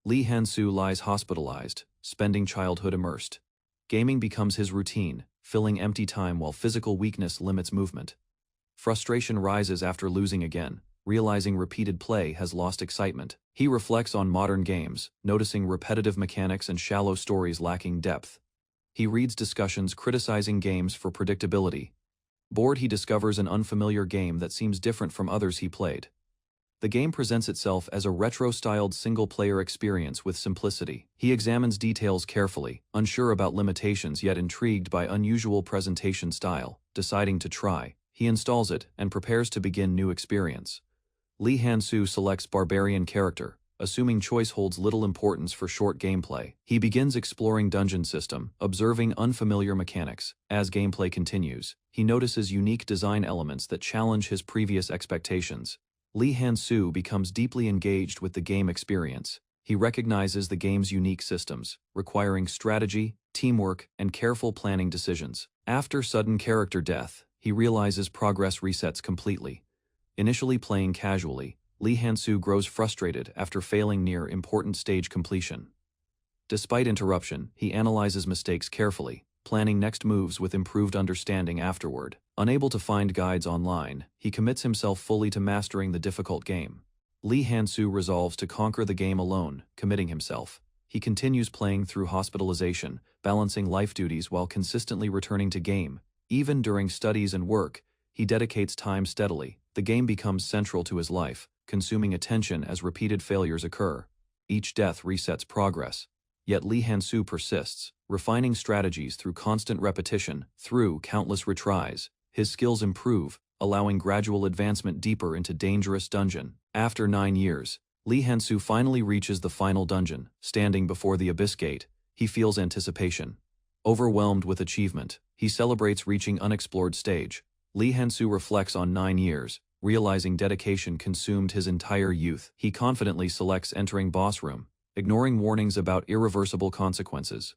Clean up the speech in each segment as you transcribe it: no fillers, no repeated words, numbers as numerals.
Lee Han-soo lies hospitalized, spending childhood immersed. Gaming becomes his routine, filling empty time while physical weakness limits movement. Frustration rises after losing again, realizing repeated play has lost excitement. He reflects on modern games, noticing repetitive mechanics and shallow stories lacking depth. He reads discussions criticizing games for predictability. Bored, he discovers an unfamiliar game that seems different from others he played. The game presents itself as a retro-styled single-player experience with simplicity. He examines details carefully, unsure about limitations yet intrigued by unusual presentation style. Deciding to try, he installs it and prepares to begin new experience. Lee Han-soo selects Barbarian character, assuming choice holds little importance for short gameplay. He begins exploring dungeon system, observing unfamiliar mechanics. As gameplay continues, he notices unique design elements that challenge his previous expectations. Lee Han-soo becomes deeply engaged with the game experience. He recognizes the game's unique systems, requiring strategy, teamwork, and careful planning decisions. After sudden character death, he realizes progress resets completely. Initially playing casually, Lee Han-soo grows frustrated after failing near important stage completion. Despite interruption, he analyzes mistakes carefully, planning next moves with improved understanding afterward. Unable to find guides online, he commits himself fully to mastering the difficult game. Lee Han-soo resolves to conquer the game alone, committing himself. He continues playing through hospitalization, balancing life duties while consistently returning to game. Even during studies and work, he dedicates time steadily. The game becomes central to his life, consuming attention as repeated failures occur. Each death resets progress. Yet Lee Han-soo persists, refining strategies through constant repetition. Through countless retries, his skills improve, allowing gradual advancement deeper into dangerous dungeon. After 9 years, Lee Han-soo finally reaches the final dungeon. Standing before the Abyss Gate, he feels anticipation. Overwhelmed with achievement, he celebrates reaching unexplored stage. Lee Han-soo reflects on 9 years, realizing dedication consumed his entire youth. He confidently selects entering boss room, ignoring warnings about irreversible consequences.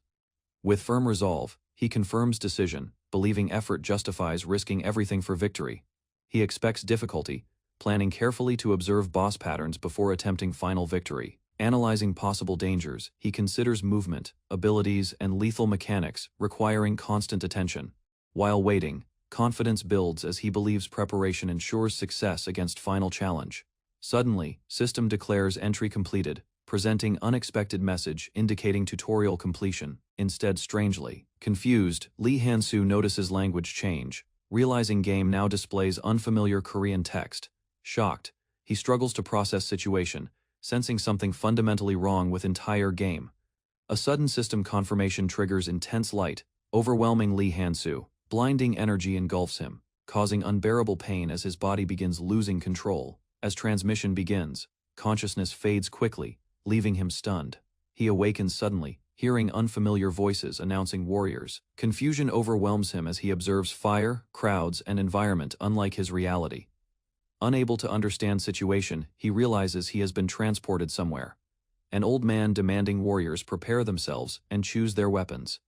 With firm resolve, he confirms decision, believing effort justifies risking everything for victory. He expects difficulty, planning carefully to observe boss patterns before attempting final victory. Analyzing possible dangers, he considers movement, abilities, and lethal mechanics, requiring constant attention. While waiting, confidence builds as he believes preparation ensures success against final challenge. Suddenly, system declares entry completed, presenting unexpected message indicating tutorial completion. Instead, strangely confused, Lee Han-soo notices language change, realizing game now displays unfamiliar Korean text. Shocked, he struggles to process situation, sensing something fundamentally wrong with entire game. A sudden system confirmation triggers intense light, overwhelming Lee Han-soo. Blinding energy engulfs him, causing unbearable pain as his body begins losing control. As transmission begins, consciousness fades quickly, leaving him stunned. He awakens suddenly, hearing unfamiliar voices announcing warriors. Confusion overwhelms him as he observes fire, crowds, and environment unlike his reality. Unable to understand situation, he realizes he has been transported somewhere. An old man demanding warriors prepare themselves and choose their weapons.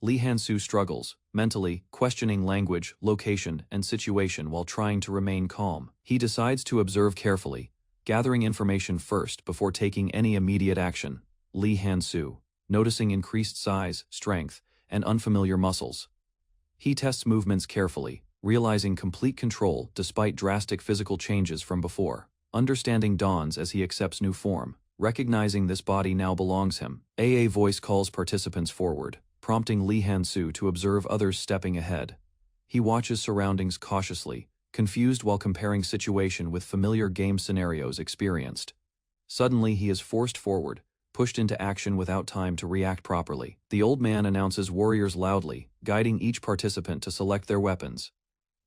Lee Han-soo struggles, mentally, questioning language, location, and situation while trying to remain calm. He decides to observe carefully, gathering information first before taking any immediate action. Lee Han-soo, noticing increased size, strength, and unfamiliar muscles. He tests movements carefully, realizing complete control despite drastic physical changes from before. Understanding dawns as he accepts new form, recognizing this body now belongs him. A voice calls participants forward, prompting Lee Han-soo to observe others stepping ahead. He watches surroundings cautiously, confused while comparing situation with familiar game scenarios experienced. Suddenly he is forced forward, pushed into action without time to react properly. The old man announces warriors loudly, guiding each participant to select their weapons.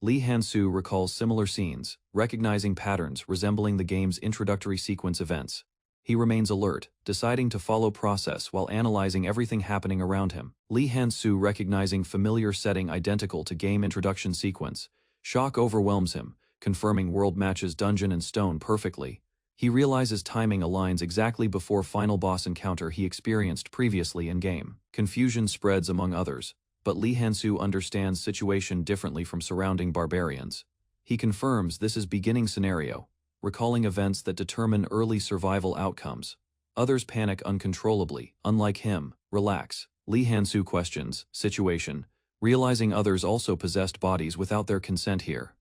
Lee Han-soo recalls similar scenes, recognizing patterns resembling the game's introductory sequence events. He remains alert, deciding to follow process while analyzing everything happening around him. Lee Han-soo recognizing familiar setting identical to game introduction sequence. Shock overwhelms him, confirming world matches dungeon and stone perfectly. He realizes timing aligns exactly before final boss encounter he experienced previously in-game. Confusion spreads among others, but Lee Han-soo understands situation differently from surrounding barbarians. He confirms this is beginning scenario, recalling events that determine early survival outcomes. Others panic uncontrollably. Unlike him, relax. Lee Han-soo questions, situation, realizing others also possessed bodies without their consent here.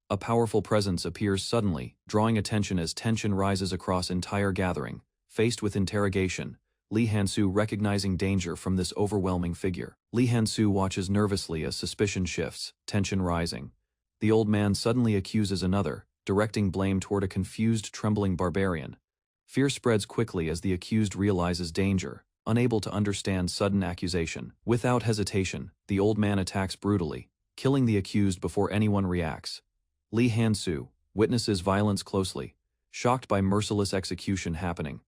A powerful presence appears suddenly, drawing attention as tension rises across entire gathering. Faced with interrogation, Lee Han-soo recognizing danger from this overwhelming figure. Lee Han-soo watches nervously as suspicion shifts, tension rising. The old man suddenly accuses another, directing blame toward a confused, trembling barbarian. Fear spreads quickly as the accused realizes danger, unable to understand sudden accusation. Without hesitation, the old man attacks brutally, killing the accused before anyone reacts. Lee Han-soo witnesses violence closely, shocked by merciless execution happening.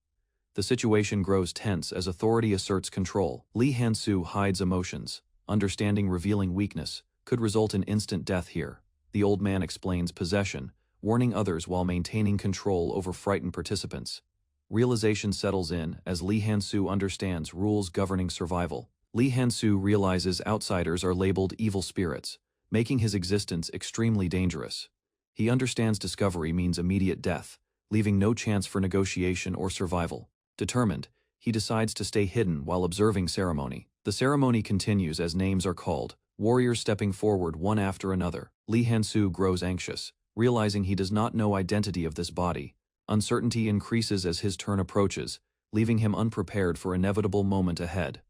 The situation grows tense as authority asserts control. Lee Han-soo hides emotions, understanding revealing weakness could result in instant death here. The old man explains possession, warning others while maintaining control over frightened participants. Realization settles in as Lee Han-soo understands rules governing survival. Lee Han-soo realizes outsiders are labeled evil spirits, making his existence extremely dangerous. He understands discovery means immediate death, leaving no chance for negotiation or survival. Determined, he decides to stay hidden while observing ceremony. The ceremony continues as names are called, warriors stepping forward one after another. Lee Han-soo grows anxious, realizing he does not know identity of this body. Uncertainty increases as his turn approaches, leaving him unprepared for inevitable moment ahead.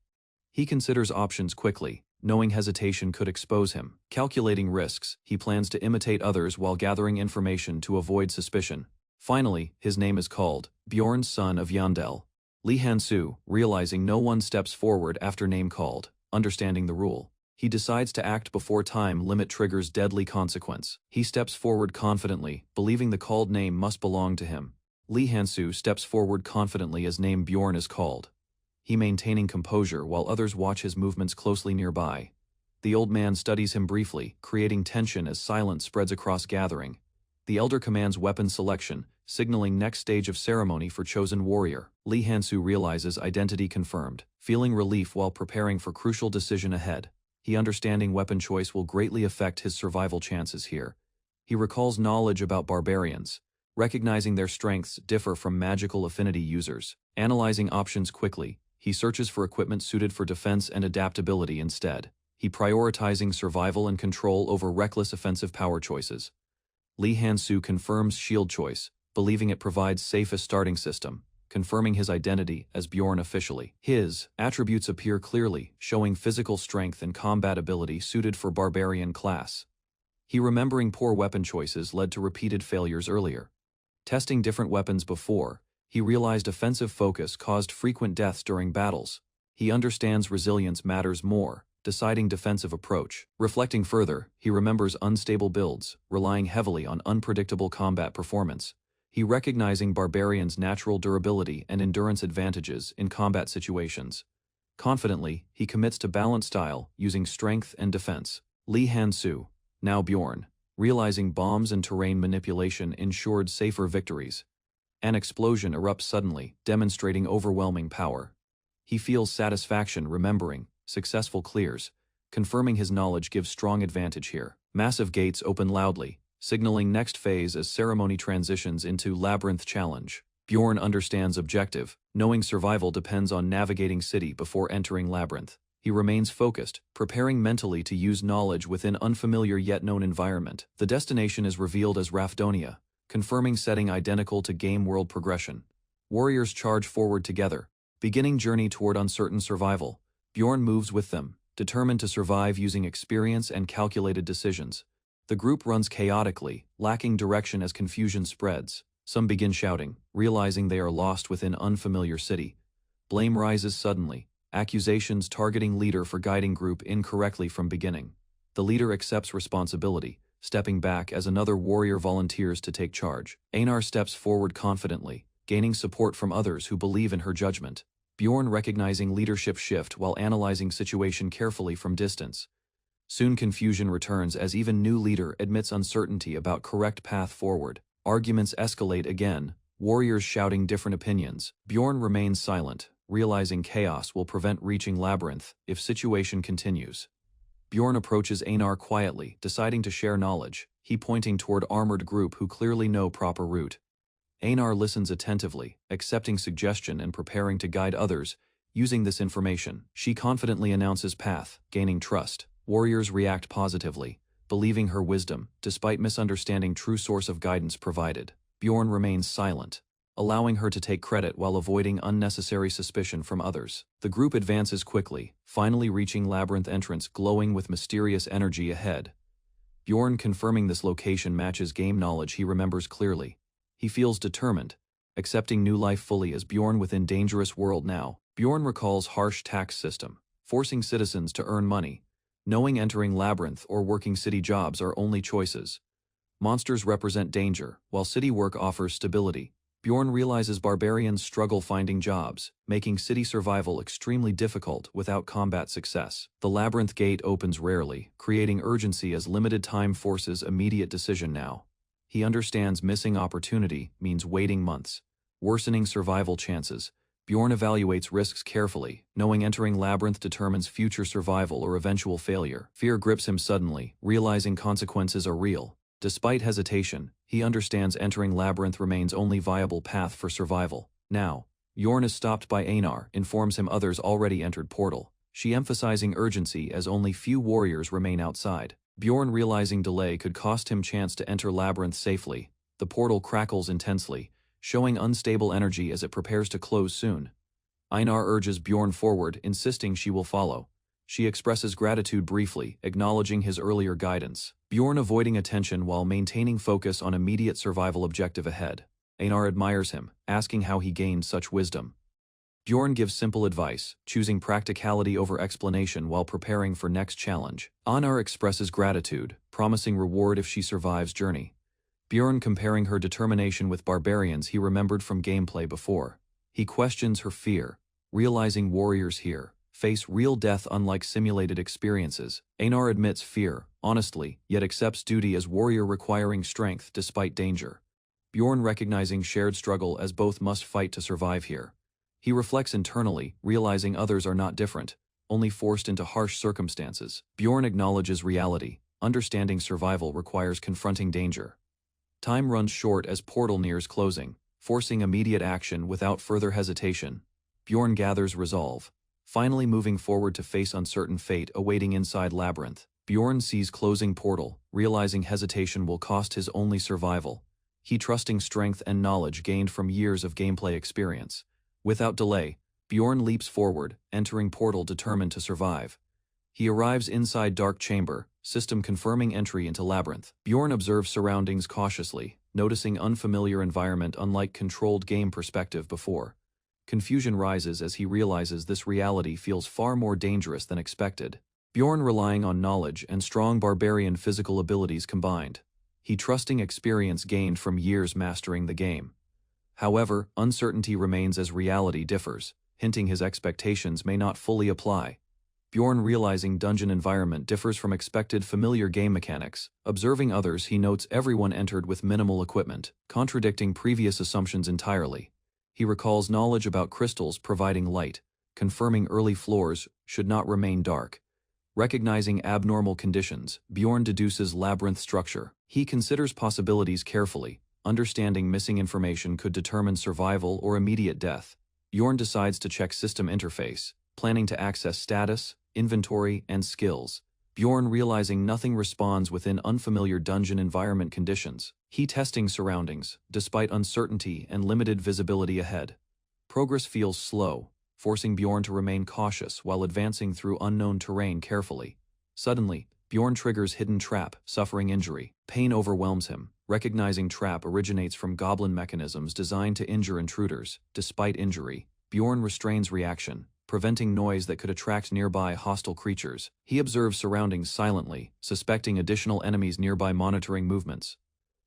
He considers options quickly, knowing hesitation could expose him. Calculating risks, he plans to imitate others while gathering information to avoid suspicion. Finally, his name is called, Bjorn, son of Yandel. Lee Han-soo, realizing no one steps forward after name called, understanding the rule. He decides to act before time limit triggers deadly consequence. He steps forward confidently, believing the called name must belong to him. Lee Han-soo steps forward confidently as name Bjorn is called. He maintaining composure while others watch his movements closely nearby. The old man studies him briefly, creating tension as silence spreads across gathering. The elder commands weapon selection, signaling next stage of ceremony for chosen warrior. Lee Han-soo realizes identity confirmed, feeling relief while preparing for crucial decision ahead. He understanding weapon choice will greatly affect his survival chances here. He recalls knowledge about barbarians, recognizing their strengths differ from magical affinity users. Analyzing options quickly, he searches for equipment suited for defense and adaptability instead. He prioritizing survival and control over reckless offensive power choices. Lee Han-soo confirms shield choice, believing it provides safest starting system, confirming his identity as Bjorn officially. His attributes appear clearly, showing physical strength and combat ability suited for barbarian class. He remembering poor weapon choices led to repeated failures earlier. Testing different weapons before, he realized offensive focus caused frequent deaths during battles. He understands resilience matters more, deciding defensive approach. Reflecting further, he remembers unstable builds, relying heavily on unpredictable combat performance. He recognizing barbarians' natural durability and endurance advantages in combat situations. Confidently, he commits to balanced style, using strength and defense. Lee Han-soo, now Bjorn, realizing bombs and terrain manipulation ensured safer victories. An explosion erupts suddenly, demonstrating overwhelming power. He feels satisfaction remembering successful clears, confirming his knowledge gives strong advantage here. Massive gates open loudly, signaling next phase as ceremony transitions into labyrinth challenge. Bjorn understands objective, knowing survival depends on navigating city before entering labyrinth. He remains focused, preparing mentally to use knowledge within unfamiliar yet known environment. The destination is revealed as Rafdonia, confirming setting identical to game world progression. Warriors charge forward together, beginning journey toward uncertain survival. Bjorn moves with them, determined to survive using experience and calculated decisions. The group runs chaotically, lacking direction as confusion spreads. Some begin shouting, realizing they are lost within unfamiliar city. Blame rises suddenly, accusations targeting leader for guiding group incorrectly from beginning. The leader accepts responsibility, stepping back as another warrior volunteers to take charge. Einar steps forward confidently, gaining support from others who believe in her judgment. Bjorn recognizing leadership shift while analyzing situation carefully from distance. Soon confusion returns as even new leader admits uncertainty about correct path forward. Arguments escalate again, warriors shouting different opinions. Bjorn remains silent, realizing chaos will prevent reaching labyrinth if situation continues. Bjorn approaches Einar quietly, deciding to share knowledge, he pointing toward armored group who clearly know proper route. Einar listens attentively, accepting suggestion and preparing to guide others. Using this information, she confidently announces path, gaining trust. Warriors react positively, believing her wisdom, despite misunderstanding true source of guidance provided. Bjorn remains silent, allowing her to take credit while avoiding unnecessary suspicion from others. The group advances quickly, finally reaching labyrinth entrance glowing with mysterious energy ahead. Bjorn confirming this location matches game knowledge he remembers clearly. He feels determined, accepting new life fully as Bjorn within dangerous world now. Bjorn recalls harsh tax system, forcing citizens to earn money, knowing entering labyrinth or working city jobs are only choices. Monsters represent danger, while city work offers stability. Bjorn realizes barbarians struggle finding jobs, making city survival extremely difficult without combat success. The labyrinth gate opens rarely, creating urgency as limited time forces immediate decision now. He understands missing opportunity means waiting months, worsening survival chances. Bjorn evaluates risks carefully, knowing entering labyrinth determines future survival or eventual failure. Fear grips him suddenly, realizing consequences are real. Despite hesitation, he understands entering labyrinth remains only viable path for survival. Now, Bjorn is stopped by Einar, informs him others already entered portal, she emphasizing urgency as only few warriors remain outside. Bjorn realizing delay could cost him chance to enter labyrinth safely. The portal crackles intensely, showing unstable energy as it prepares to close soon. Einar urges Bjorn forward, insisting she will follow. She expresses gratitude briefly, acknowledging his earlier guidance. Bjorn avoiding attention while maintaining focus on immediate survival objective ahead. Einar admires him, asking how he gained such wisdom. Bjorn gives simple advice, choosing practicality over explanation while preparing for next challenge. Einar expresses gratitude, promising reward if she survives journey. Bjorn comparing her determination with barbarians he remembered from gameplay before. He questions her fear, realizing warriors here face real death unlike simulated experiences. Einar admits fear, honestly, yet accepts duty as warrior requiring strength despite danger. Bjorn recognizing shared struggle as both must fight to survive here. He reflects internally, realizing others are not different, only forced into harsh circumstances. Bjorn acknowledges reality, understanding survival requires confronting danger. Time runs short as portal nears closing, forcing immediate action without further hesitation. Bjorn gathers resolve, finally moving forward to face uncertain fate awaiting inside labyrinth. Bjorn sees closing portal, realizing hesitation will cost his only survival. He trusting strength and knowledge gained from years of gameplay experience. Without delay, Bjorn leaps forward, entering portal determined to survive. He arrives inside dark chamber, system confirming entry into labyrinth. Bjorn observes surroundings cautiously, noticing unfamiliar environment unlike controlled game perspective before. Confusion rises as he realizes this reality feels far more dangerous than expected. Bjorn relying on knowledge and strong barbarian physical abilities combined. He trusting experience gained from years mastering the game. However, uncertainty remains as reality differs, hinting his expectations may not fully apply. Bjorn realizing dungeon environment differs from expected familiar game mechanics. Observing others he notes everyone entered with minimal equipment, contradicting previous assumptions entirely. He recalls knowledge about crystals providing light, confirming early floors should not remain dark. Recognizing abnormal conditions, Bjorn deduces labyrinth structure. He considers possibilities carefully, understanding missing information could determine survival or immediate death. Bjorn decides to check system interface, planning to access status, inventory, and skills. Bjorn realizing nothing responds within unfamiliar dungeon environment conditions. He testing surroundings, despite uncertainty and limited visibility ahead. Progress feels slow, forcing Bjorn to remain cautious while advancing through unknown terrain carefully. Suddenly, Bjorn triggers hidden trap, suffering injury. Pain overwhelms him, recognizing trap originates from goblin mechanisms designed to injure intruders. Despite injury, Bjorn restrains reaction, preventing noise that could attract nearby hostile creatures. He observes surroundings silently, suspecting additional enemies nearby monitoring movements.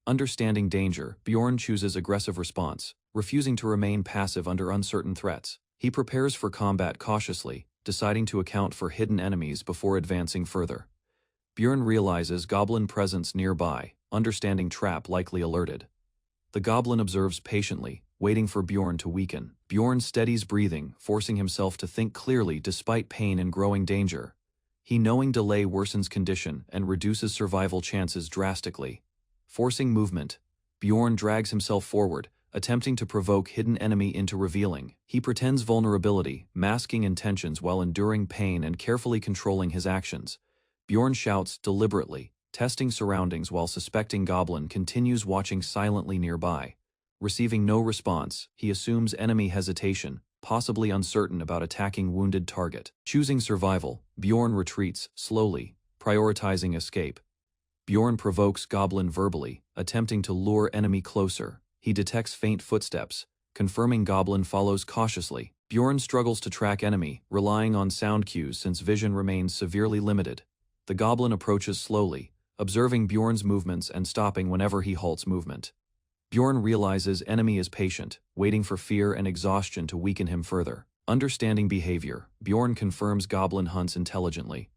Understanding danger, Bjorn chooses aggressive response, refusing to remain passive under uncertain threats. He prepares for combat cautiously, deciding to account for hidden enemies before advancing further. Bjorn realizes goblin presence nearby, understanding trap likely alerted. The goblin observes patiently, waiting for Bjorn to weaken. Bjorn steadies breathing, forcing himself to think clearly despite pain and growing danger. He knowing delay worsens condition and reduces survival chances drastically. Forcing movement, Bjorn drags himself forward, attempting to provoke hidden enemy into revealing. He pretends vulnerability, masking intentions while enduring pain and carefully controlling his actions. Bjorn shouts deliberately, testing surroundings while suspecting Goblin continues watching silently nearby. Receiving no response, he assumes enemy hesitation, possibly uncertain about attacking wounded target. Choosing survival, Bjorn retreats slowly, prioritizing escape. Bjorn provokes Goblin verbally, attempting to lure enemy closer. He detects faint footsteps, confirming Goblin follows cautiously. Bjorn struggles to track enemy, relying on sound cues since vision remains severely limited. The Goblin approaches slowly, observing Bjorn's movements and stopping whenever he halts movement. Bjorn realizes enemy is patient, waiting for fear and exhaustion to weaken him further. Understanding behavior, Bjorn confirms Goblin hunts intelligently.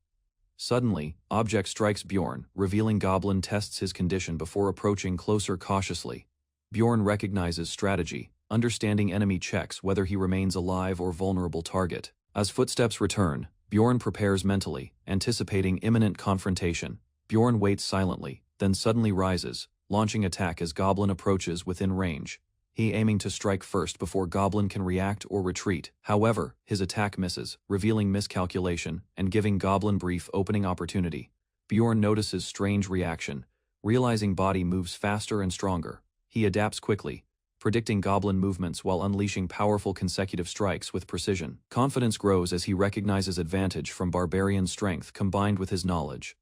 Suddenly, object strikes Bjorn, revealing Goblin tests his condition before approaching closer cautiously. Bjorn recognizes strategy, understanding enemy checks whether he remains alive or vulnerable target. As footsteps return, Bjorn prepares mentally, anticipating imminent confrontation. Bjorn waits silently, then suddenly rises, launching attack as Goblin approaches within range. He aiming to strike first before Goblin can react or retreat. However, his attack misses, revealing miscalculation and giving Goblin brief opening opportunity. Bjorn notices strange reaction, realizing body moves faster and stronger. He adapts quickly, predicting Goblin movements while unleashing powerful consecutive strikes with precision. Confidence grows as he recognizes advantage from Barbarian's strength combined with his knowledge.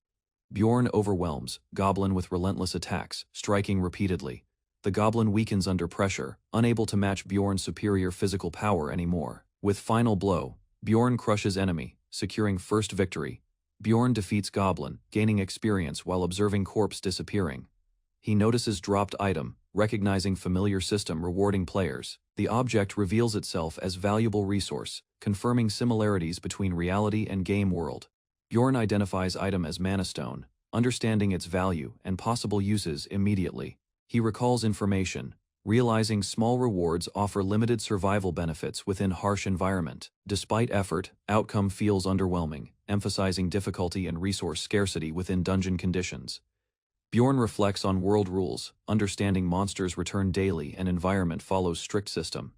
Bjorn overwhelms Goblin with relentless attacks, striking repeatedly. The Goblin weakens under pressure, unable to match Bjorn's superior physical power anymore. With final blow, Bjorn crushes enemy, securing first victory. Bjorn defeats Goblin, gaining experience while observing corpse disappearing. He notices dropped item, recognizing familiar system rewarding players. The object reveals itself as valuable resource, confirming similarities between reality and game world. Bjorn identifies item as mana stone, understanding its value and possible uses immediately. He recalls information, realizing small rewards offer limited survival benefits within harsh environment. Despite effort, outcome feels underwhelming, emphasizing difficulty and resource scarcity within dungeon conditions. Bjorn reflects on world rules, understanding monsters return daily and environment follows strict system.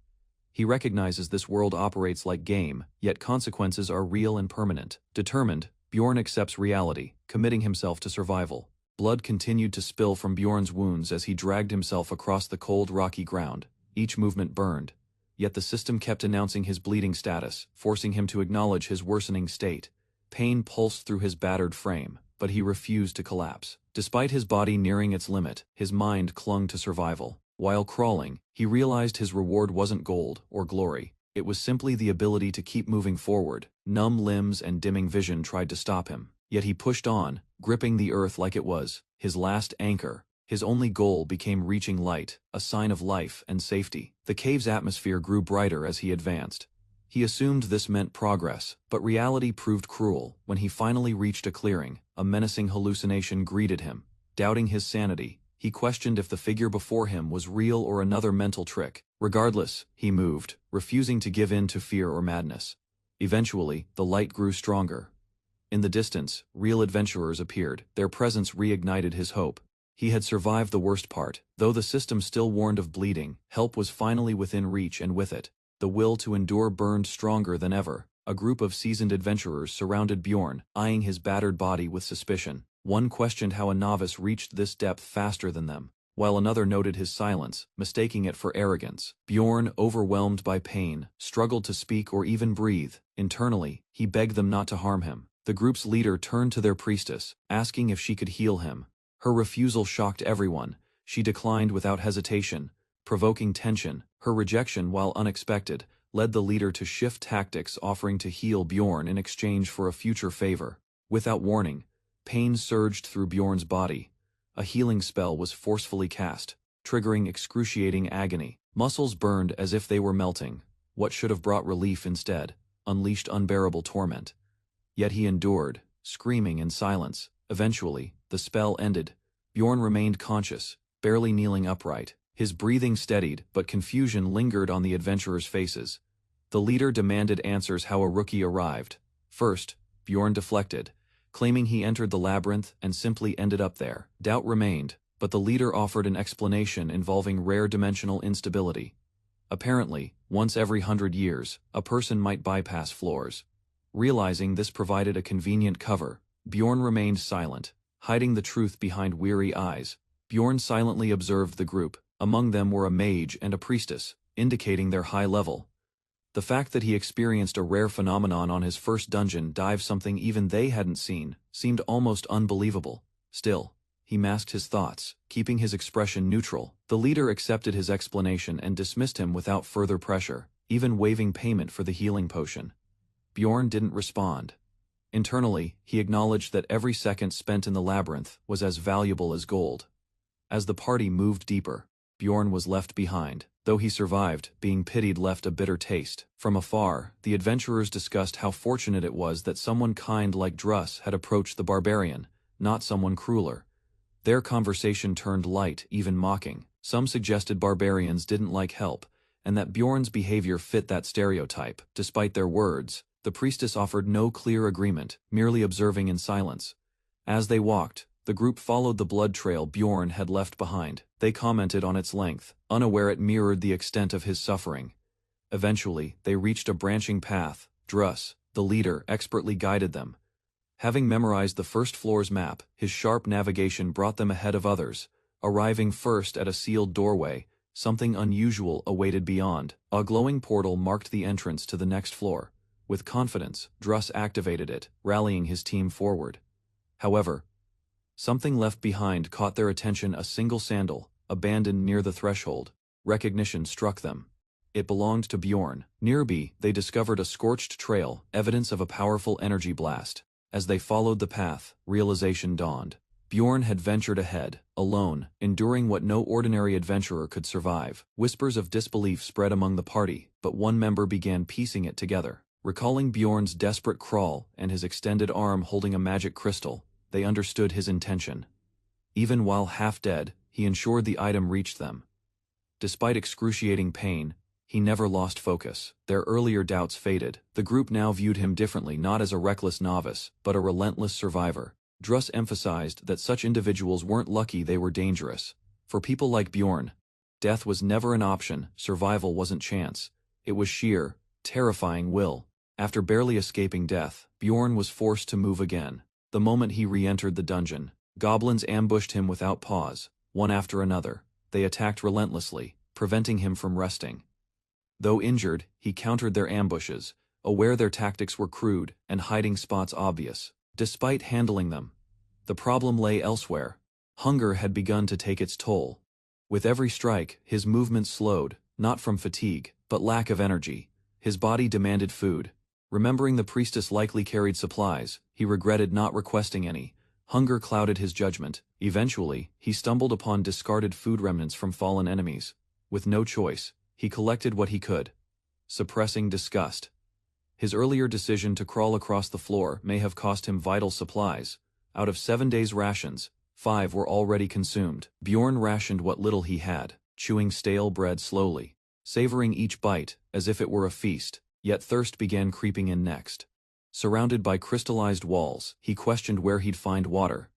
He recognizes this world operates like game, yet consequences are real and permanent. Determined, Bjorn accepts reality, committing himself to survival. Blood continued to spill from Bjorn's wounds as he dragged himself across the cold rocky ground. Each movement burned. Yet the system kept announcing his bleeding status, forcing him to acknowledge his worsening state. Pain pulsed through his battered frame, but he refused to collapse. Despite his body nearing its limit, his mind clung to survival. While crawling, he realized his reward wasn't gold or glory. It was simply the ability to keep moving forward. Numb limbs and dimming vision tried to stop him. Yet he pushed on, gripping the earth like it was his last anchor. His only goal became reaching light, a sign of life and safety. The cave's atmosphere grew brighter as he advanced. He assumed this meant progress, but reality proved cruel. When he finally reached a clearing, a menacing hallucination greeted him. Doubting his sanity, he questioned if the figure before him was real or another mental trick. Regardless, he moved, refusing to give in to fear or madness. Eventually, the light grew stronger. In the distance, real adventurers appeared. Their presence reignited his hope. He had survived the worst part. Though the system still warned of bleeding, help was finally within reach, and with it, the will to endure burned stronger than ever. A group of seasoned adventurers surrounded Bjorn, eyeing his battered body with suspicion. One questioned how a novice reached this depth faster than them, while another noted his silence, mistaking it for arrogance. Bjorn, overwhelmed by pain, struggled to speak or even breathe. Internally, he begged them not to harm him. The group's leader turned to their priestess, asking if she could heal him. Her refusal shocked everyone. She declined without hesitation, provoking tension. Her rejection, while unexpected, led the leader to shift tactics, offering to heal Bjorn in exchange for a future favor. Without warning, pain surged through Bjorn's body. A healing spell was forcefully cast, triggering excruciating agony. Muscles burned as if they were melting. What should have brought relief instead unleashed unbearable torment. Yet he endured, screaming in silence. Eventually, the spell ended. Bjorn remained conscious, barely kneeling upright. His breathing steadied, but confusion lingered on the adventurers' faces. The leader demanded answers how a rookie arrived. First, Bjorn deflected, claiming he entered the labyrinth and simply ended up there. Doubt remained, but the leader offered an explanation involving rare dimensional instability. Apparently, once every 100 years, a person might bypass floors. Realizing this provided a convenient cover, Bjorn remained silent, hiding the truth behind weary eyes. Bjorn silently observed the group. Among them were a mage and a priestess, indicating their high level. The fact that he experienced a rare phenomenon on his first dungeon dive, something even they hadn't seen, seemed almost unbelievable. Still, he masked his thoughts, keeping his expression neutral. The leader accepted his explanation and dismissed him without further pressure, even waiving payment for the healing potion. Bjorn didn't respond. Internally, he acknowledged that every second spent in the labyrinth was as valuable as gold. As the party moved deeper, Bjorn was left behind. Though he survived, being pitied left a bitter taste. From afar, the adventurers discussed how fortunate it was that someone kind like Druss had approached the barbarian, not someone crueler. Their conversation turned light, even mocking. Some suggested barbarians didn't like help, and that Bjorn's behavior fit that stereotype. Despite their words, the priestess offered no clear agreement, merely observing in silence. As they walked, the group followed the blood trail Bjorn had left behind. They commented on its length, unaware it mirrored the extent of his suffering. Eventually, they reached a branching path. Druss, the leader, expertly guided them. Having memorized the first floor's map, his sharp navigation brought them ahead of others. Arriving first at a sealed doorway, something unusual awaited beyond. A glowing portal marked the entrance to the next floor. With confidence, Druss activated it, rallying his team forward. However, something left behind caught their attention: a single sandal, abandoned near the threshold. Recognition struck them. It belonged to Bjorn. Nearby, they discovered a scorched trail, evidence of a powerful energy blast. As they followed the path, realization dawned. Bjorn had ventured ahead, alone, enduring what no ordinary adventurer could survive. Whispers of disbelief spread among the party, but one member began piecing it together. Recalling Bjorn's desperate crawl and his extended arm holding a magic crystal, they understood his intention. Even while half dead, he ensured the item reached them. Despite excruciating pain, he never lost focus. Their earlier doubts faded. The group now viewed him differently, not as a reckless novice, but a relentless survivor. Druss emphasized that such individuals weren't lucky, they were dangerous. For people like Bjorn, death was never an option, survival wasn't chance. It was sheer, terrifying will. After barely escaping death, Bjorn was forced to move again. The moment he re-entered the dungeon, goblins ambushed him without pause, one after another. They attacked relentlessly, preventing him from resting. Though injured, he countered their ambushes, aware their tactics were crude and hiding spots obvious. Despite handling them, the problem lay elsewhere. Hunger had begun to take its toll. With every strike, his movements slowed, not from fatigue, but lack of energy. His body demanded food. Remembering the priestess likely carried supplies, he regretted not requesting any. Hunger clouded his judgment. Eventually, he stumbled upon discarded food remnants from fallen enemies. With no choice, he collected what he could, suppressing disgust. His earlier decision to crawl across the floor may have cost him vital supplies. Out of 7 days' rations, 5 were already consumed. Bjorn rationed what little he had, chewing stale bread slowly, savoring each bite as if it were a feast. Yet thirst began creeping in next. Surrounded by crystallized walls, he questioned where he'd find water.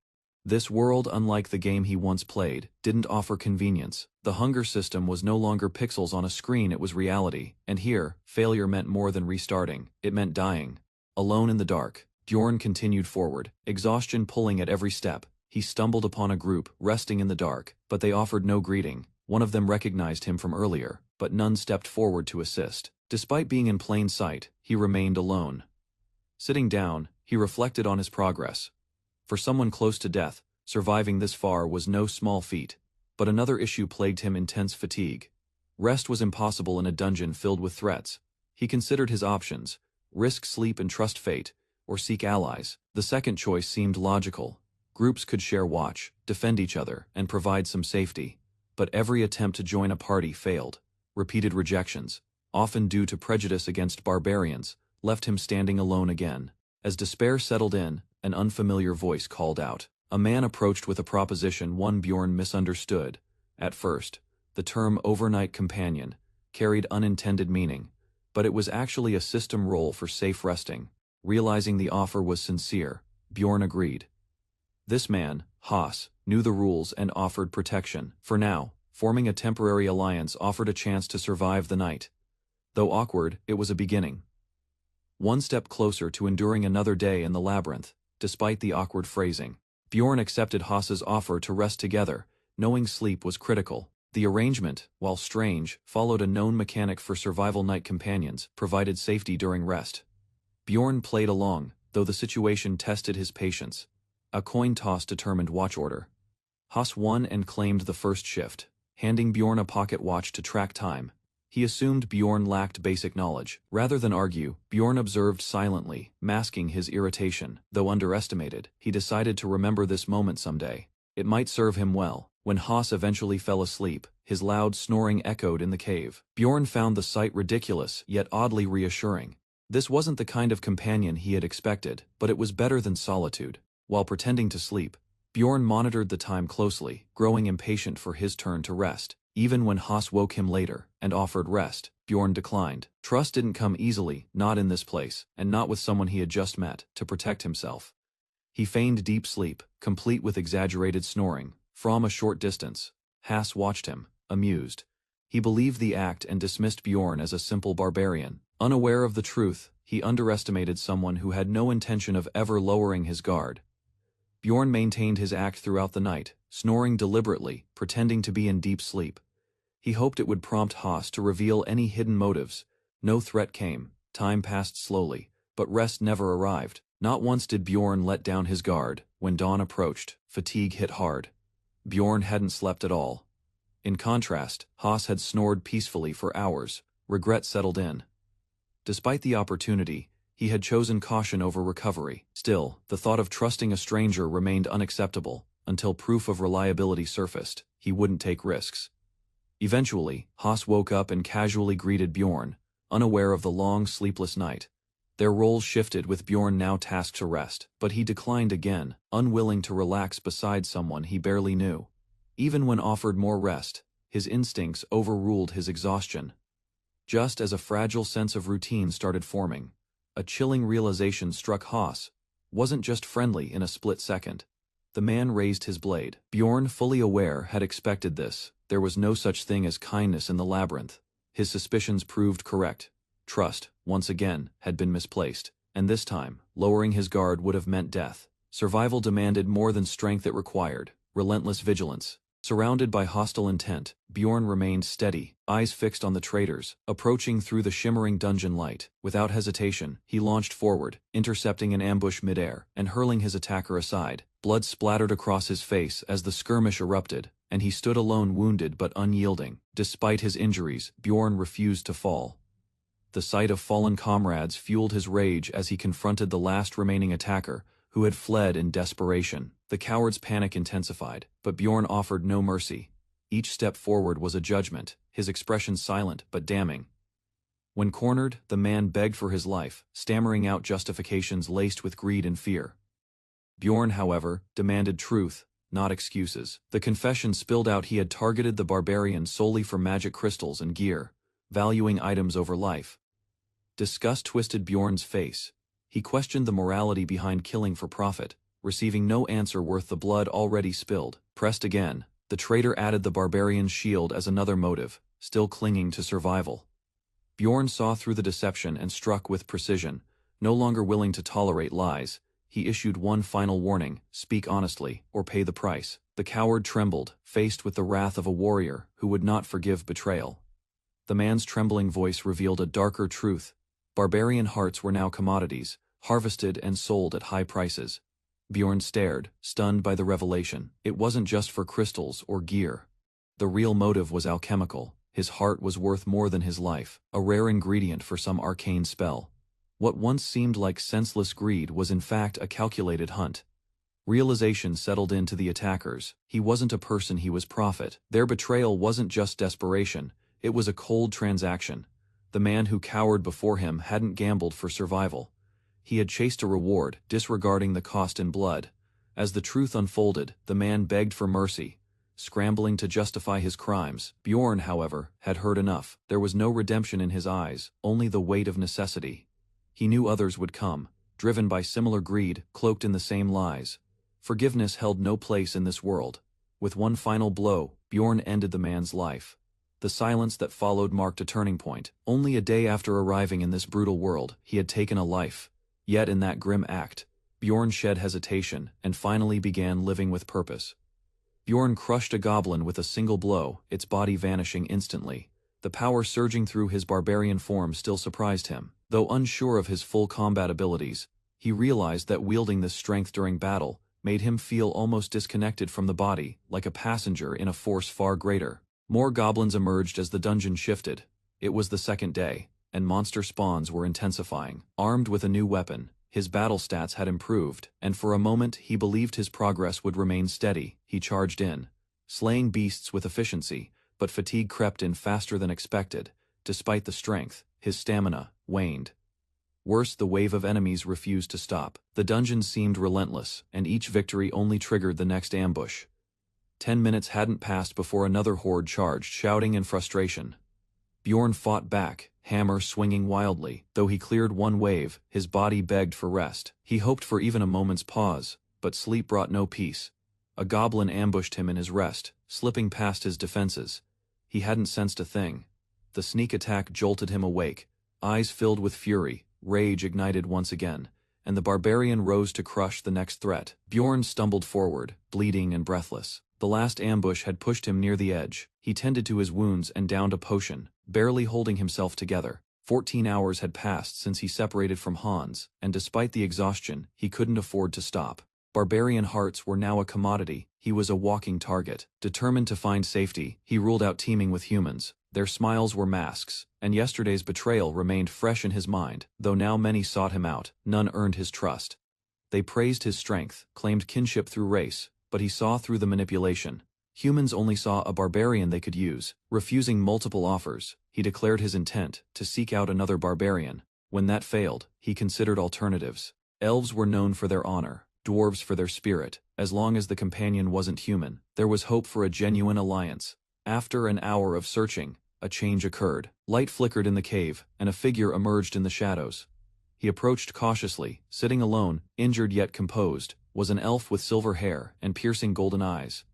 This world, unlike the game he once played, didn't offer convenience. The hunger system was no longer pixels on a screen, it was reality. And here, failure meant more than restarting. It meant dying. Alone in the dark, Bjorn continued forward, exhaustion pulling at every step. He stumbled upon a group, resting in the dark, but they offered no greeting. One of them recognized him from earlier, but none stepped forward to assist. Despite being in plain sight, he remained alone. Sitting down, he reflected on his progress. For someone close to death, surviving this far was no small feat. But another issue plagued him: intense fatigue. Rest was impossible in a dungeon filled with threats. He considered his options: risk sleep and trust fate, or seek allies. The second choice seemed logical. Groups could share watch, defend each other, and provide some safety. But every attempt to join a party failed. Repeated rejections, often due to prejudice against barbarians, left him standing alone again. As despair settled in, an unfamiliar voice called out. A man approached with a proposition one Bjorn misunderstood. At first, the term overnight companion carried unintended meaning, but it was actually a system role for safe resting. Realizing the offer was sincere, Bjorn agreed. This man, Haas, knew the rules and offered protection. For now, forming a temporary alliance offered a chance to survive the night. Though awkward, it was a beginning. One step closer to enduring another day in the labyrinth, despite the awkward phrasing. Bjorn accepted Haas's offer to rest together, knowing sleep was critical. The arrangement, while strange, followed a known mechanic for survival night companions, provided safety during rest. Bjorn played along, though the situation tested his patience. A coin toss determined watch order. Haas won and claimed the first shift, handing Bjorn a pocket watch to track time. He assumed Bjorn lacked basic knowledge. Rather than argue, Bjorn observed silently, masking his irritation. Though underestimated, he decided to remember this moment someday. It might serve him well. When Haas eventually fell asleep, his loud snoring echoed in the cave. Bjorn found the sight ridiculous, yet oddly reassuring. This wasn't the kind of companion he had expected, but it was better than solitude. While pretending to sleep, Bjorn monitored the time closely, growing impatient for his turn to rest. Even when Haas woke him later and offered rest, Bjorn declined. Trust didn't come easily, not in this place, and not with someone he had just met, to protect himself. He feigned deep sleep, complete with exaggerated snoring. From a short distance, Haas watched him, amused. He believed the act and dismissed Bjorn as a simple barbarian. Unaware of the truth, he underestimated someone who had no intention of ever lowering his guard. Bjorn maintained his act throughout the night, snoring deliberately, pretending to be in deep sleep. He hoped it would prompt Haas to reveal any hidden motives. No threat came, time passed slowly, but rest never arrived. Not once did Bjorn let down his guard. When dawn approached, fatigue hit hard. Bjorn hadn't slept at all. In contrast, Haas had snored peacefully for hours. Regret settled in. Despite the opportunity, he had chosen caution over recovery. Still, the thought of trusting a stranger remained unacceptable. Until proof of reliability surfaced, he wouldn't take risks. Eventually, Haas woke up and casually greeted Bjorn, unaware of the long, sleepless night. Their roles shifted, with Bjorn now tasked to rest, but he declined again, unwilling to relax beside someone he barely knew. Even when offered more rest, his instincts overruled his exhaustion. Just as a fragile sense of routine started forming, a chilling realization struck Haas. Wasn't just friendly in a split second. The man raised his blade. Bjorn, fully aware, had expected this. There was no such thing as kindness in the labyrinth. His suspicions proved correct. Trust, once again, had been misplaced, and this time, lowering his guard would have meant death. Survival demanded more than strength it required, relentless vigilance. Surrounded by hostile intent, Bjorn remained steady, eyes fixed on the traitors, approaching through the shimmering dungeon light. Without hesitation, he launched forward, intercepting an ambush midair, and hurling his attacker aside. Blood splattered across his face as the skirmish erupted, and he stood alone, wounded but unyielding. Despite his injuries, Bjorn refused to fall. The sight of fallen comrades fueled his rage as he confronted the last remaining attacker, who had fled in desperation. The coward's panic intensified, but Bjorn offered no mercy. Each step forward was a judgment, his expression silent but damning. When cornered, the man begged for his life, stammering out justifications laced with greed and fear. Bjorn, however, demanded truth, not excuses. The confession spilled out he had targeted the barbarian solely for magic crystals and gear, valuing items over life. Disgust twisted Bjorn's face. He questioned the morality behind killing for profit, receiving no answer worth the blood already spilled. Pressed again, the traitor added the barbarian's shield as another motive, still clinging to survival. Bjorn saw through the deception and struck with precision. No longer willing to tolerate lies, he issued one final warning: speak honestly, or pay the price. The coward trembled, faced with the wrath of a warrior who would not forgive betrayal. The man's trembling voice revealed a darker truth. Barbarian hearts were now commodities, harvested and sold at high prices. Bjorn stared, stunned by the revelation. It wasn't just for crystals or gear. The real motive was alchemical. His heart was worth more than his life, a rare ingredient for some arcane spell. What once seemed like senseless greed was in fact a calculated hunt. Realization settled into the attackers. He wasn't a person, he was profit. Their betrayal wasn't just desperation, it was a cold transaction. The man who cowered before him hadn't gambled for survival. He had chased a reward, disregarding the cost in blood. As the truth unfolded, the man begged for mercy, scrambling to justify his crimes. Bjorn, however, had heard enough. There was no redemption in his eyes, only the weight of necessity. He knew others would come, driven by similar greed, cloaked in the same lies. Forgiveness held no place in this world. With one final blow, Bjorn ended the man's life. The silence that followed marked a turning point. Only a day after arriving in this brutal world, he had taken a life. Yet in that grim act, Bjorn shed hesitation and finally began living with purpose. Bjorn crushed a goblin with a single blow, its body vanishing instantly. The power surging through his barbarian form still surprised him. Though unsure of his full combat abilities, he realized that wielding this strength during battle made him feel almost disconnected from the body, like a passenger in a force far greater. More goblins emerged as the dungeon shifted. It was the second day, and monster spawns were intensifying. Armed with a new weapon, his battle stats had improved, and for a moment he believed his progress would remain steady. He charged in, slaying beasts with efficiency, but fatigue crept in faster than expected. Despite the strength, his stamina waned. Worse, the wave of enemies refused to stop. The dungeon seemed relentless, and each victory only triggered the next ambush. 10 minutes hadn't passed before another horde charged, shouting in frustration. Bjorn fought back, hammer swinging wildly. Though he cleared one wave, his body begged for rest. He hoped for even a moment's pause, but sleep brought no peace. A goblin ambushed him in his rest, slipping past his defenses. He hadn't sensed a thing. The sneak attack jolted him awake, eyes filled with fury. Rage ignited once again, and the barbarian rose to crush the next threat. Bjorn stumbled forward, bleeding and breathless. The last ambush had pushed him near the edge. He tended to his wounds and downed a potion, barely holding himself together. 14 hours had passed since he separated from Hans, and despite the exhaustion, he couldn't afford to stop. Barbarian hearts were now a commodity. He was a walking target. Determined to find safety, he ruled out teaming with humans. Their smiles were masks, and yesterday's betrayal remained fresh in his mind. Though now many sought him out, none earned his trust. They praised his strength, claimed kinship through race, but he saw through the manipulation. Humans only saw a barbarian they could use. Refusing multiple offers, he declared his intent to seek out another barbarian. When that failed, he considered alternatives. Elves were known for their honor, dwarves for their spirit. As long as the companion wasn't human, there was hope for a genuine alliance. After an hour of searching, a change occurred. Light flickered in the cave, and a figure emerged in the shadows. He approached cautiously. Sitting alone, injured yet composed, was an elf with silver hair and piercing golden eyes.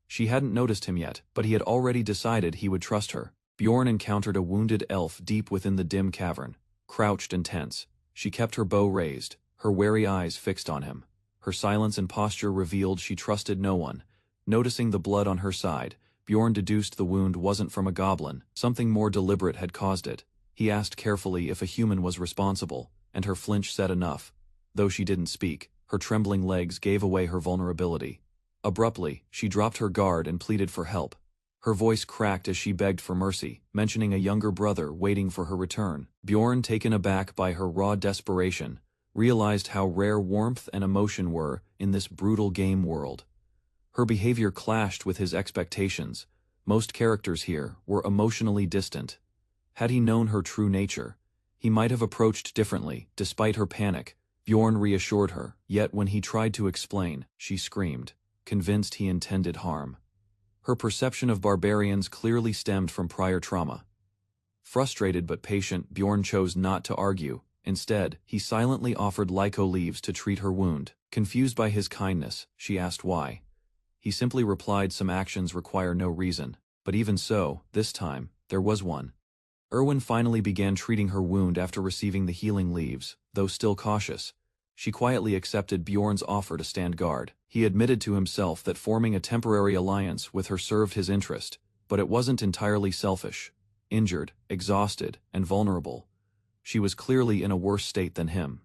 She hadn't noticed him yet, but he had already decided he would trust her. Bjorn encountered a wounded elf deep within the dim cavern. Crouched and tense, she kept her bow raised, her wary eyes fixed on him. Her silence and posture revealed she trusted no one. Noticing the blood on her side, Bjorn deduced the wound wasn't from a goblin. Something more deliberate had caused it. He asked carefully if a human was responsible, and her flinch said enough. Though she didn't speak, her trembling legs gave away her vulnerability. Abruptly, she dropped her guard and pleaded for help. Her voice cracked as she begged for mercy, mentioning a younger brother waiting for her return. Bjorn, taken aback by her raw desperation, realized how rare warmth and emotion were in this brutal game world. Her behavior clashed with his expectations. Most characters here were emotionally distant. Had he known her true nature, he might have approached differently. Despite her panic, Bjorn reassured her, yet when he tried to explain, she screamed, convinced he intended harm. Her perception of barbarians clearly stemmed from prior trauma. Frustrated but patient, Bjorn chose not to argue. Instead, he silently offered lyco leaves to treat her wound. Confused by his kindness, she asked why. He simply replied some actions require no reason. But even so, this time, there was one. Erwin finally began treating her wound after receiving the healing leaves. Though still cautious, she quietly accepted Bjorn's offer to stand guard. He admitted to himself that forming a temporary alliance with her served his interest, but it wasn't entirely selfish. Injured, exhausted, and vulnerable, she was clearly in a worse state than him.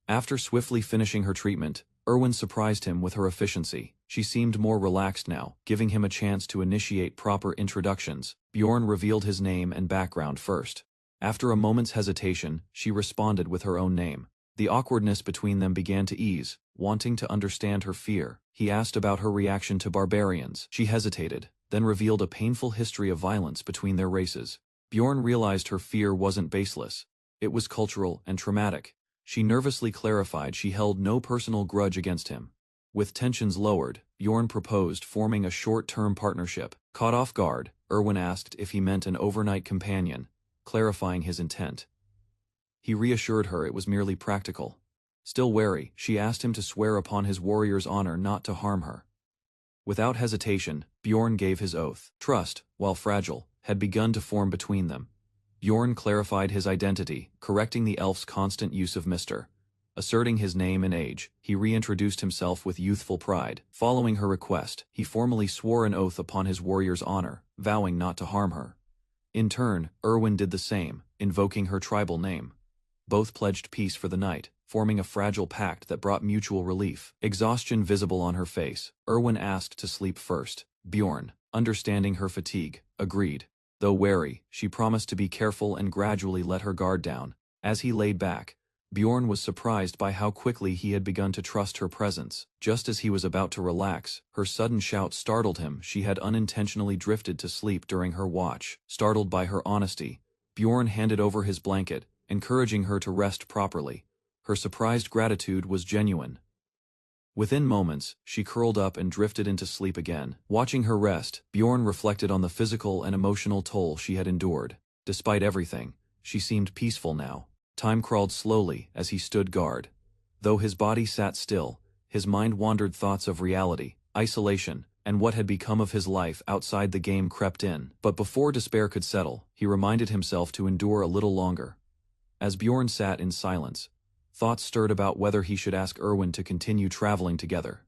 After swiftly finishing her treatment, Erwin surprised him with her efficiency. She seemed more relaxed now, giving him a chance to initiate proper introductions. Bjorn revealed his name and background first. After a moment's hesitation, she responded with her own name. The awkwardness between them began to ease. Wanting to understand her fear, he asked about her reaction to barbarians. She hesitated, then revealed a painful history of violence between their races. Bjorn realized her fear wasn't baseless. It was cultural and traumatic. She nervously clarified she held no personal grudge against him. With tensions lowered, Bjorn proposed forming a short-term partnership. Caught off guard, Erwin asked if he meant an overnight companion, clarifying his intent. He reassured her it was merely practical. Still wary, she asked him to swear upon his warrior's honor not to harm her. Without hesitation, Bjorn gave his oath. Trust, while fragile, had begun to form between them. Bjorn clarified his identity, correcting the elf's constant use of Mr. Asserting his name and age, he reintroduced himself with youthful pride. Following her request, he formally swore an oath upon his warrior's honor, vowing not to harm her. In turn, Erwin did the same, invoking her tribal name. Both pledged peace for the night, forming a fragile pact that brought mutual relief. Exhaustion visible on her face, Erwin asked to sleep first. Bjorn, understanding her fatigue, agreed. Though wary, she promised to be careful and gradually let her guard down. As he laid back, Bjorn was surprised by how quickly he had begun to trust her presence. Just as he was about to relax, her sudden shout startled him. She had unintentionally drifted to sleep during her watch. Startled by her honesty, Bjorn handed over his blanket, encouraging her to rest properly. Her surprised gratitude was genuine. Within moments, she curled up and drifted into sleep again. Watching her rest, Bjorn reflected on the physical and emotional toll she had endured. Despite everything, she seemed peaceful now. Time crawled slowly as he stood guard. Though his body sat still, his mind wandered. Thoughts of reality, isolation, and what had become of his life outside the game crept in. But before despair could settle, he reminded himself to endure a little longer. As Bjorn sat in silence, thoughts stirred about whether he should ask Erwin to continue traveling together.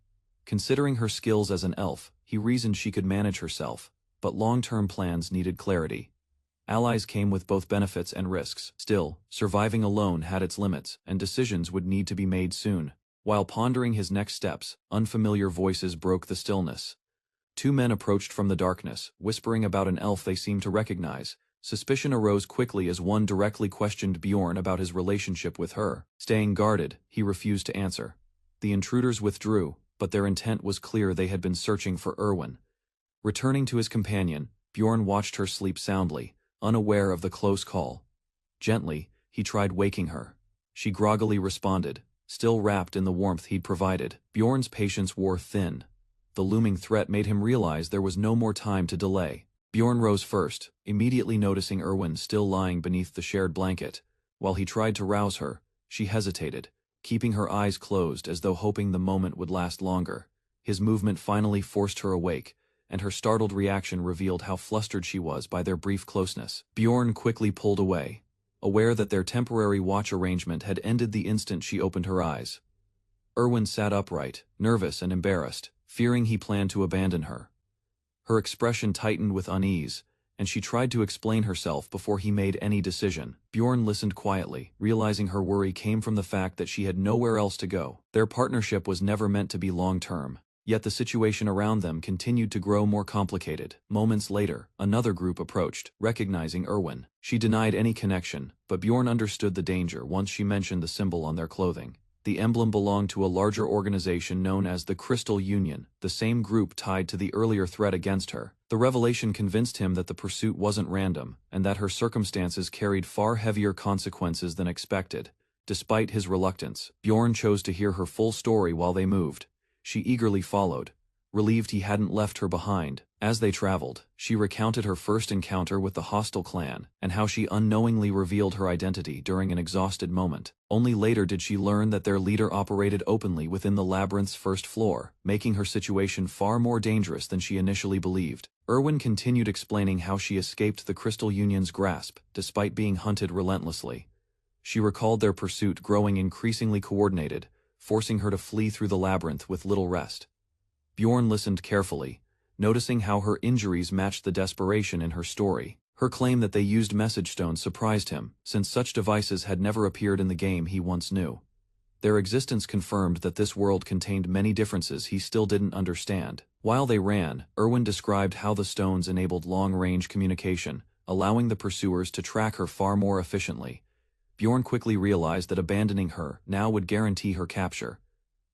Considering her skills as an elf, he reasoned she could manage herself, but long-term plans needed clarity. Allies came with both benefits and risks. Still, surviving alone had its limits, and decisions would need to be made soon. While pondering his next steps, unfamiliar voices broke the stillness. Two men approached from the darkness, whispering about an elf they seemed to recognize. Suspicion arose quickly as one directly questioned Bjorn about his relationship with her. Staying guarded, he refused to answer. The intruders withdrew, but their intent was clear. They had been searching for Erwin. Returning to his companion, Bjorn watched her sleep soundly, unaware of the close call. Gently, he tried waking her. She groggily responded, still wrapped in the warmth he'd provided. Bjorn's patience wore thin. The looming threat made him realize there was no more time to delay. Bjorn rose first, immediately noticing Erwin still lying beneath the shared blanket. While he tried to rouse her, she hesitated, keeping her eyes closed as though hoping the moment would last longer. His movement finally forced her awake, and her startled reaction revealed how flustered she was by their brief closeness. Bjorn quickly pulled away, aware that their temporary watch arrangement had ended the instant she opened her eyes. Erwin sat upright, nervous and embarrassed, fearing he planned to abandon her. Her expression tightened with unease, and she tried to explain herself before he made any decision. Bjorn listened quietly, realizing her worry came from the fact that she had nowhere else to go. Their partnership was never meant to be long-term, yet the situation around them continued to grow more complicated. Moments later, another group approached, recognizing Erwin. She denied any connection, but Bjorn understood the danger once she mentioned the symbol on their clothing. The emblem belonged to a larger organization known as the Crystal Union, the same group tied to the earlier threat against her. The revelation convinced him that the pursuit wasn't random, and that her circumstances carried far heavier consequences than expected. Despite his reluctance, Bjorn chose to hear her full story while they moved. She eagerly followed, relieved he hadn't left her behind. As they traveled, she recounted her first encounter with the hostile clan, and how she unknowingly revealed her identity during an exhausted moment. Only later did she learn that their leader operated openly within the labyrinth's first floor, making her situation far more dangerous than she initially believed. Erwin continued explaining how she escaped the Crystal Union's grasp, despite being hunted relentlessly. She recalled their pursuit growing increasingly coordinated, forcing her to flee through the labyrinth with little rest. Bjorn listened carefully, noticing how her injuries matched the desperation in her story. Her claim that they used message stones surprised him, since such devices had never appeared in the game he once knew. Their existence confirmed that this world contained many differences he still didn't understand. While they ran, Erwin described how the stones enabled long-range communication, allowing the pursuers to track her far more efficiently. Bjorn quickly realized that abandoning her now would guarantee her capture.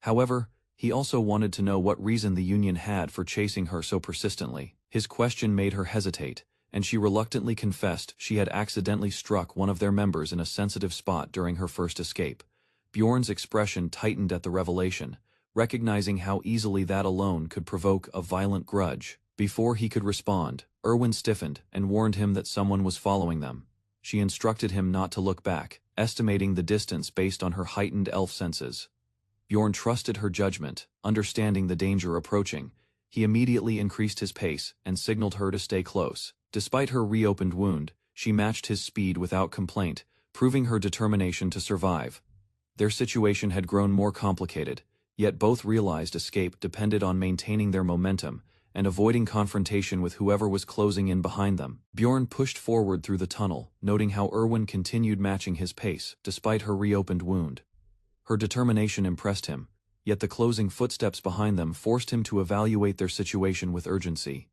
However, he also wanted to know what reason the Union had for chasing her so persistently. His question made her hesitate, and she reluctantly confessed she had accidentally struck one of their members in a sensitive spot during her first escape. Bjorn's expression tightened at the revelation, recognizing how easily that alone could provoke a violent grudge. Before he could respond, Erwin stiffened and warned him that someone was following them. she instructed him not to look back, estimating the distance based on her heightened elf senses. Bjorn trusted her judgment, understanding the danger approaching. He immediately increased his pace and signaled her to stay close. Despite her reopened wound, she matched his speed without complaint, proving her determination to survive. Their situation had grown more complicated, yet both realized escape depended on maintaining their momentum and avoiding confrontation with whoever was closing in behind them. Bjorn pushed forward through the tunnel, noting how Erwin continued matching his pace despite her reopened wound. Her determination impressed him, yet the closing footsteps behind them forced him to evaluate their situation with urgency.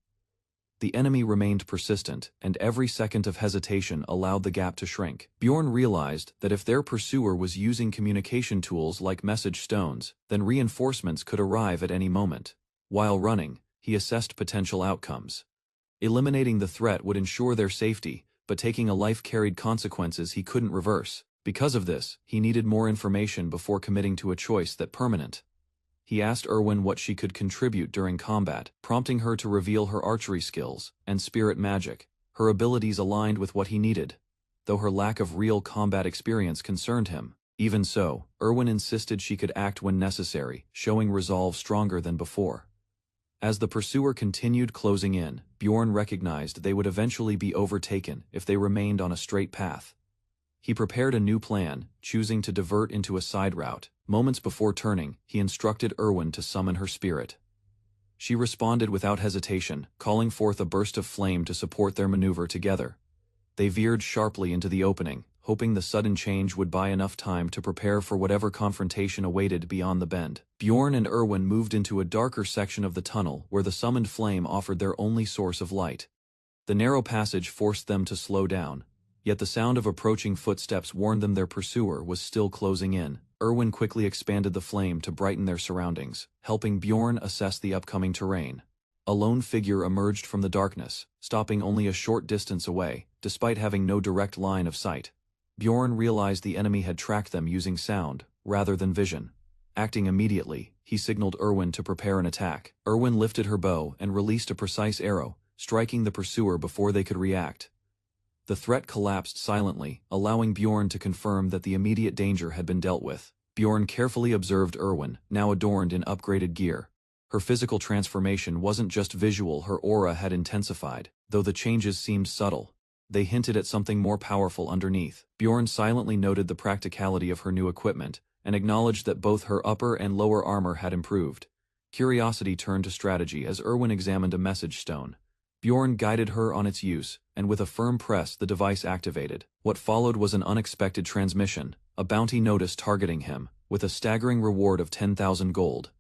The enemy remained persistent, and every second of hesitation allowed the gap to shrink. Bjorn realized that if their pursuer was using communication tools like message stones, then reinforcements could arrive at any moment. While running, he assessed potential outcomes. Eliminating the threat would ensure their safety, but taking a life carried consequences he couldn't reverse. Because of this, he needed more information before committing to a choice that permanent. He asked Erwin what she could contribute during combat, prompting her to reveal her archery skills and spirit magic. Her abilities aligned with what he needed, though her lack of real combat experience concerned him. Even so, Erwin insisted she could act when necessary, showing resolve stronger than before. As the pursuer continued closing in, Bjorn recognized they would eventually be overtaken if they remained on a straight path. He prepared a new plan, choosing to divert into a side route. Moments before turning, he instructed Erwin to summon her spirit. She responded without hesitation, calling forth a burst of flame to support their maneuver together. They veered sharply into the opening, hoping the sudden change would buy enough time to prepare for whatever confrontation awaited beyond the bend. Bjorn and Erwin moved into a darker section of the tunnel where the summoned flame offered their only source of light. The narrow passage forced them to slow down, yet the sound of approaching footsteps warned them their pursuer was still closing in. Erwin quickly expanded the flame to brighten their surroundings, helping Bjorn assess the upcoming terrain. A lone figure emerged from the darkness, stopping only a short distance away, despite having no direct line of sight. Bjorn realized the enemy had tracked them using sound, rather than vision. Acting immediately, he signaled Erwin to prepare an attack. Erwin lifted her bow and released a precise arrow, striking the pursuer before they could react. The threat collapsed silently, allowing Bjorn to confirm that the immediate danger had been dealt with. Bjorn carefully observed Erwin, now adorned in upgraded gear. Her physical transformation wasn't just visual, her aura had intensified, though the changes seemed subtle. They hinted at something more powerful underneath. Bjorn silently noted the practicality of her new equipment, and acknowledged that both her upper and lower armor had improved. Curiosity turned to strategy as Erwin examined a message stone. Bjorn guided her on its use, and with a firm press the device activated. What followed was an unexpected transmission, a bounty notice targeting him, with a staggering reward of 10,000 gold.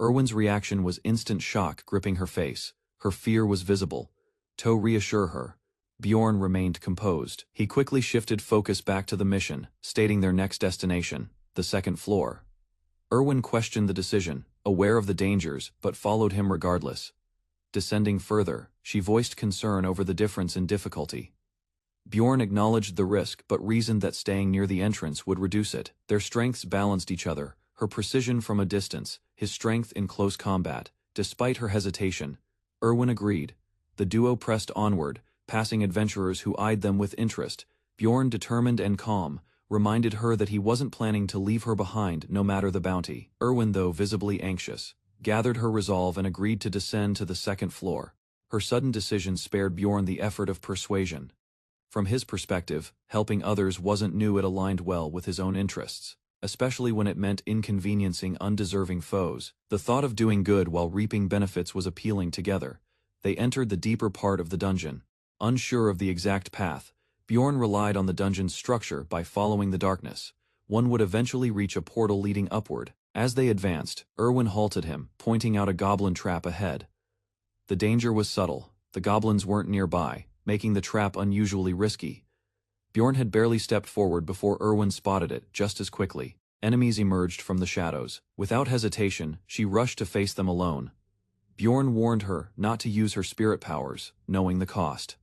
Erwin's reaction was instant shock gripping her face. Her fear was visible. To reassure her, Bjorn remained composed. He quickly shifted focus back to the mission, stating their next destination, the second floor. Erwin questioned the decision, aware of the dangers, but followed him regardless. Descending further, she voiced concern over the difference in difficulty. Bjorn acknowledged the risk but reasoned that staying near the entrance would reduce it. Their strengths balanced each other, her precision from a distance, his strength in close combat. Despite her hesitation, Erwin agreed. The duo pressed onward, passing adventurers who eyed them with interest. Bjorn, determined and calm, reminded her that he wasn't planning to leave her behind no matter the bounty. Erwin, though visibly anxious, gathered her resolve and agreed to descend to the second floor. Her sudden decision spared Bjorn the effort of persuasion. From his perspective, helping others wasn't new. It aligned well with his own interests, especially when it meant inconveniencing undeserving foes. The thought of doing good while reaping benefits was appealing. Together, they entered the deeper part of the dungeon. Unsure of the exact path, Bjorn relied on the dungeon's structure. By following the darkness, one would eventually reach a portal leading upward. As they advanced, Erwin halted him, pointing out a goblin trap ahead. The danger was subtle. The goblins weren't nearby, making the trap unusually risky. Bjorn had barely stepped forward before Erwin spotted it just as quickly. Enemies emerged from the shadows. Without hesitation, she rushed to face them alone. Bjorn warned her not to use her spirit powers, knowing the cost.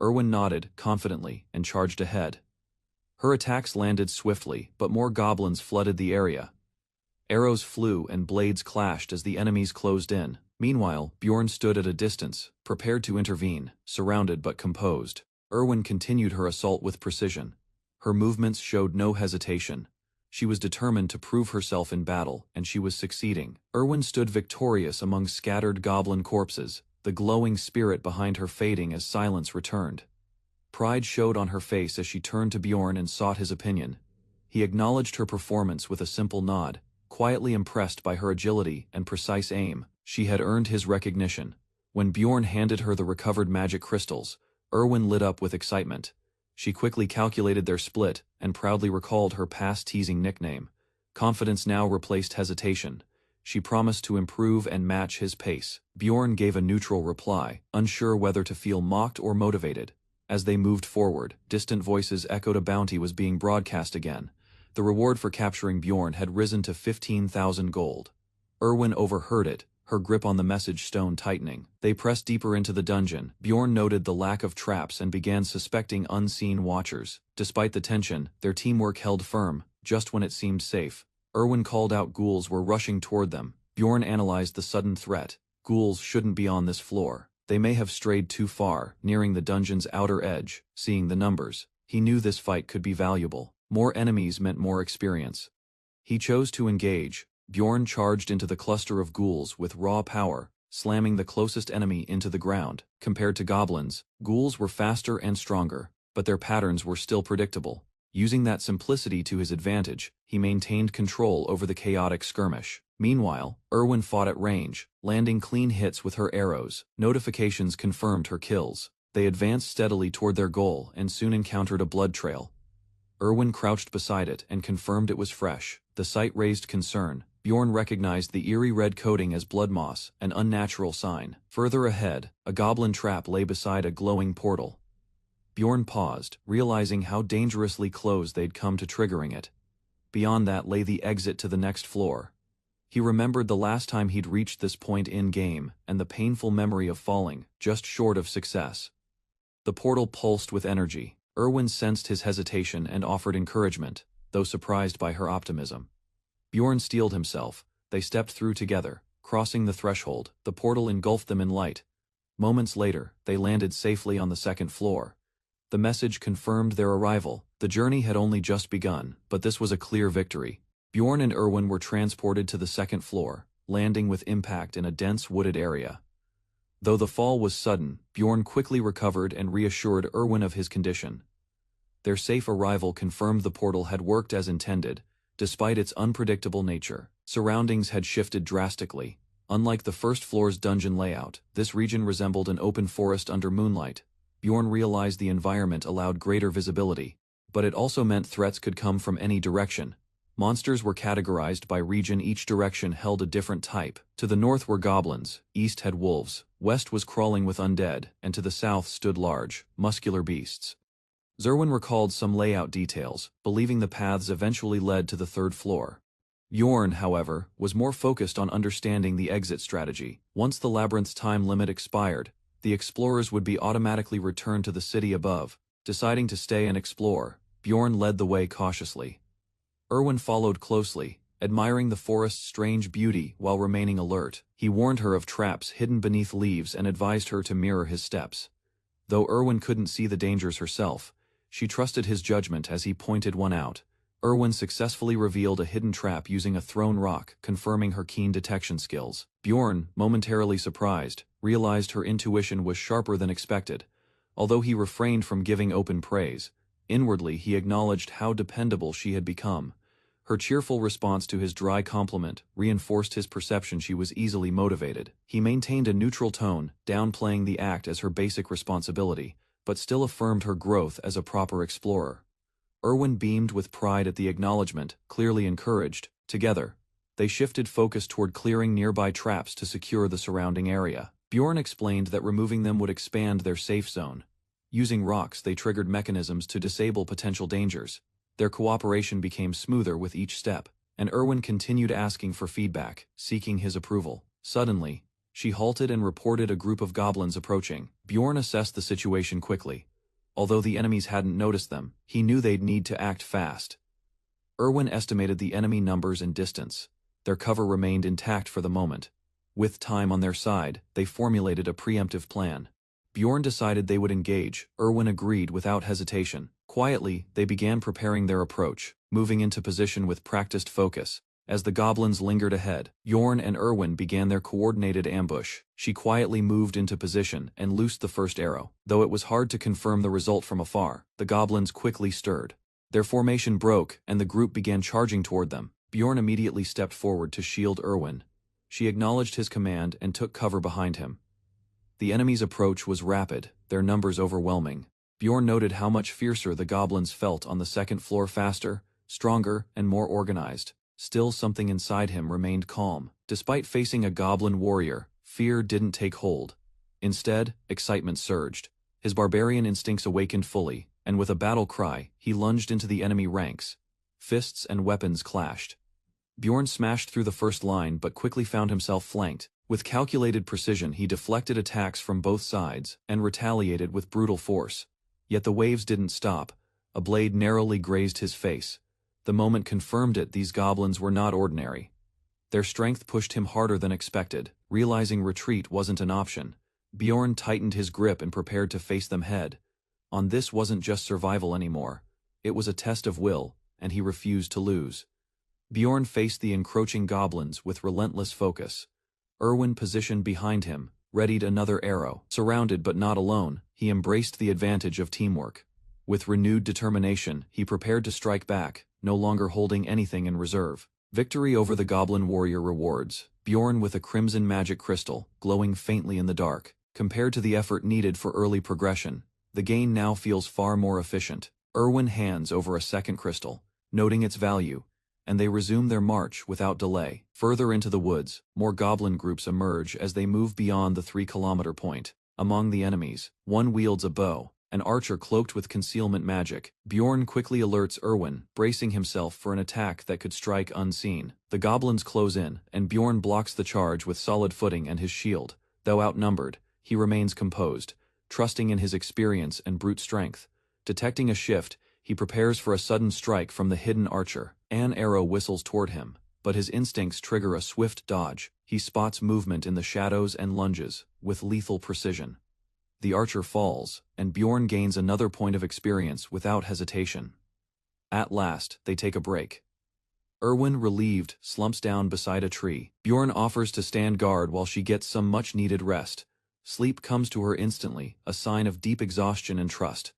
Erwin nodded confidently and charged ahead. Her attacks landed swiftly, but more goblins flooded the area. Arrows flew and blades clashed as the enemies closed in. Meanwhile, Bjorn stood at a distance, prepared to intervene, surrounded but composed. Erwin continued her assault with precision. Her movements showed no hesitation. She was determined to prove herself in battle, and she was succeeding. Erwin stood victorious among scattered goblin corpses, the glowing spirit behind her fading as silence returned. Pride showed on her face as she turned to Bjorn and sought his opinion. He acknowledged her performance with a simple nod, quietly impressed by her agility and precise aim. She had earned his recognition. When Bjorn handed her the recovered magic crystals, Erwin lit up with excitement. She quickly calculated their split and proudly recalled her past teasing nickname. Confidence now replaced hesitation. She promised to improve and match his pace. Bjorn gave a neutral reply, unsure whether to feel mocked or motivated. As they moved forward, distant voices echoed a bounty was being broadcast again. The reward for capturing Bjorn had risen to 15,000 gold. Erwin overheard it, her grip on the message stone tightening. They pressed deeper into the dungeon. Bjorn noted the lack of traps and began suspecting unseen watchers. Despite the tension, their teamwork held firm, just when it seemed safe. Erwin called out ghouls were rushing toward them. Bjorn analyzed the sudden threat. Ghouls shouldn't be on this floor. They may have strayed too far, nearing the dungeon's outer edge. Seeing the numbers, he knew this fight could be valuable. More enemies meant more experience. He chose to engage. Bjorn charged into the cluster of ghouls with raw power, slamming the closest enemy into the ground. Compared to goblins, ghouls were faster and stronger, but their patterns were still predictable. Using that simplicity to his advantage, he maintained control over the chaotic skirmish. Meanwhile, Erwin fought at range, landing clean hits with her arrows. Notifications confirmed her kills. They advanced steadily toward their goal and soon encountered a blood trail. Erwin crouched beside it and confirmed it was fresh. The sight raised concern. Bjorn recognized the eerie red coating as blood moss, an unnatural sign. Further ahead, a goblin trap lay beside a glowing portal. Bjorn paused, realizing how dangerously close they'd come to triggering it. Beyond that lay the exit to the next floor. He remembered the last time he'd reached this point in-game, and the painful memory of falling, just short of success. The portal pulsed with energy. Erwin sensed his hesitation and offered encouragement, though surprised by her optimism. Bjorn steeled himself. They stepped through together. Crossing the threshold, the portal engulfed them in light. Moments later, they landed safely on the second floor. The message confirmed their arrival. The journey had only just begun, but this was a clear victory. Bjorn and Erwin were transported to the second floor, landing with impact in a dense wooded area. Though the fall was sudden, Bjorn quickly recovered and reassured Erwin of his condition. Their safe arrival confirmed the portal had worked as intended, despite its unpredictable nature. Surroundings had shifted drastically. Unlike the first floor's dungeon layout, this region resembled an open forest under moonlight. Bjorn realized the environment allowed greater visibility, but it also meant threats could come from any direction. Monsters were categorized by region. Each direction held a different type. To the north were goblins, east had wolves, west was crawling with undead, and to the south stood large, muscular beasts. Zerwin recalled some layout details, believing the paths eventually led to the third floor. Bjorn, however, was more focused on understanding the exit strategy. Once the labyrinth's time limit expired, the explorers would be automatically returned to the city above. Deciding to stay and explore, Bjorn led the way cautiously. Erwin followed closely, admiring the forest's strange beauty while remaining alert. He warned her of traps hidden beneath leaves and advised her to mirror his steps. Though Erwin couldn't see the dangers herself, she trusted his judgment as he pointed one out. Erwin successfully revealed a hidden trap using a thrown rock, confirming her keen detection skills. Bjorn, momentarily surprised, realized her intuition was sharper than expected. Although he refrained from giving open praise, inwardly he acknowledged how dependable she had become. Her cheerful response to his dry compliment reinforced his perception she was easily motivated. He maintained a neutral tone, downplaying the act as her basic responsibility, but still affirmed her growth as a proper explorer. Erwin beamed with pride at the acknowledgement, clearly encouraged. Together, they shifted focus toward clearing nearby traps to secure the surrounding area. Bjorn explained that removing them would expand their safe zone. Using rocks, they triggered mechanisms to disable potential dangers. Their cooperation became smoother with each step, and Erwin continued asking for feedback, seeking his approval. Suddenly, she halted and reported a group of goblins approaching. Bjorn assessed the situation quickly. Although the enemies hadn't noticed them, he knew they'd need to act fast. Erwin estimated the enemy numbers and distance. Their cover remained intact for the moment. With time on their side, they formulated a preemptive plan. Bjorn decided they would engage. Erwin agreed without hesitation. Quietly, they began preparing their approach, moving into position with practiced focus. As the goblins lingered ahead, Bjorn and Erwin began their coordinated ambush. She quietly moved into position and loosed the first arrow. Though it was hard to confirm the result from afar, the goblins quickly stirred. Their formation broke, and the group began charging toward them. Bjorn immediately stepped forward to shield Erwin. She acknowledged his command and took cover behind him. The enemy's approach was rapid, their numbers overwhelming. Bjorn noted how much fiercer the goblins felt on the second floor, faster, stronger, and more organized. Still, something inside him remained calm. Despite facing a goblin warrior, fear didn't take hold. Instead, excitement surged. His barbarian instincts awakened fully, and with a battle cry, he lunged into the enemy ranks. Fists and weapons clashed. Bjorn smashed through the first line but quickly found himself flanked. With calculated precision, he deflected attacks from both sides and retaliated with brutal force. Yet the waves didn't stop. A blade narrowly grazed his face. The moment confirmed it. These goblins were not ordinary. Their strength pushed him harder than expected. Realizing retreat wasn't an option, Bjorn tightened his grip and prepared to face them head. On this wasn't just survival anymore. It was a test of will, and he refused to lose. Bjorn faced the encroaching goblins with relentless focus. Erwin positioned behind him, readied another arrow. Surrounded but not alone, he embraced the advantage of teamwork. With renewed determination, he prepared to strike back, no longer holding anything in reserve. Victory over the goblin warrior rewards Bjorn with a crimson magic crystal, glowing faintly in the dark. Compared to the effort needed for early progression, the gain now feels far more efficient. Erwin hands over a second crystal, noting its value, and they resume their march without delay. Further into the woods, more goblin groups emerge as they move beyond the 3-kilometer point. Among the enemies, one wields a bow, an archer cloaked with concealment magic. Bjorn quickly alerts Erwin, bracing himself for an attack that could strike unseen. The goblins close in, and Bjorn blocks the charge with solid footing and his shield. Though outnumbered, he remains composed, trusting in his experience and brute strength. Detecting a shift, he prepares for a sudden strike from the hidden archer. An arrow whistles toward him, but his instincts trigger a swift dodge. He spots movement in the shadows and lunges, with lethal precision. The archer falls, and Bjorn gains another point of experience without hesitation. At last, they take a break. Erwin, relieved, slumps down beside a tree. Bjorn offers to stand guard while she gets some much-needed rest. Sleep comes to her instantly, a sign of deep exhaustion and trust.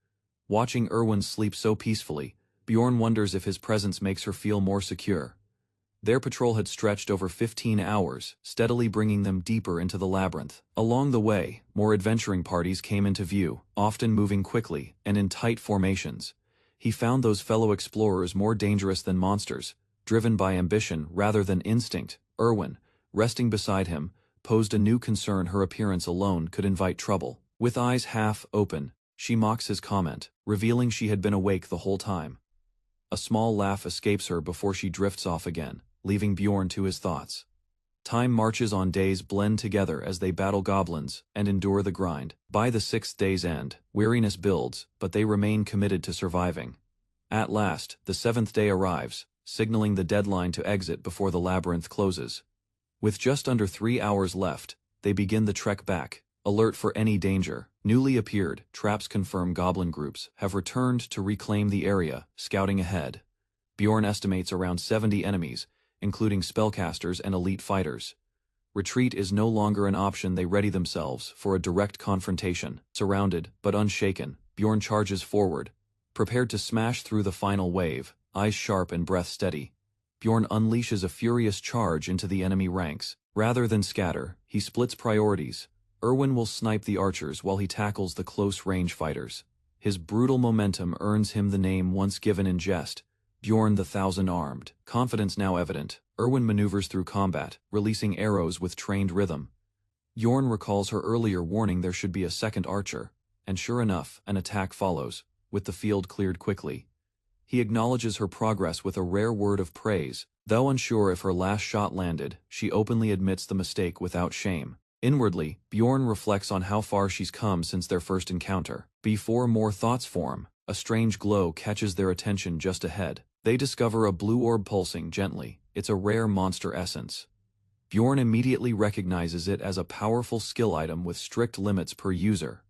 Watching Erwin sleep so peacefully, Bjorn wonders if his presence makes her feel more secure. Their patrol had stretched over 15 hours, steadily bringing them deeper into the labyrinth. Along the way, more adventuring parties came into view, often moving quickly and in tight formations. He found those fellow explorers more dangerous than monsters, driven by ambition rather than instinct. Erwin, resting beside him, posed a new concern. Her appearance alone could invite trouble. With eyes half open, she mocks his comment, revealing she had been awake the whole time. A small laugh escapes her before she drifts off again, leaving Bjorn to his thoughts. Time marches on. Days blend together as they battle goblins and endure the grind. By the 6th day's end, weariness builds, but they remain committed to surviving. At last, the 7th day arrives, signaling the deadline to exit before the labyrinth closes. With just under 3 hours left, they begin the trek back, alert for any danger. Newly appeared, traps confirm goblin groups have returned to reclaim the area, scouting ahead. Bjorn estimates around 70 enemies, including spellcasters and elite fighters. Retreat is no longer an option. They ready themselves for a direct confrontation. Surrounded, but unshaken, Bjorn charges forward, prepared to smash through the final wave, eyes sharp and breath steady. Bjorn unleashes a furious charge into the enemy ranks. Rather than scatter, he splits priorities. Erwin will snipe the archers while he tackles the close-range fighters. His brutal momentum earns him the name once given in jest, Bjorn the Thousand-Armed. Confidence now evident, Erwin maneuvers through combat, releasing arrows with trained rhythm. Bjorn recalls her earlier warning there should be a second archer, and sure enough, an attack follows, with the field cleared quickly. He acknowledges her progress with a rare word of praise. Though unsure if her last shot landed, she openly admits the mistake without shame. Inwardly, Bjorn reflects on how far she's come since their first encounter. Before more thoughts form, a strange glow catches their attention just ahead. They discover a blue orb pulsing gently. It's a rare monster essence. Bjorn immediately recognizes it as a powerful skill item with strict limits per user.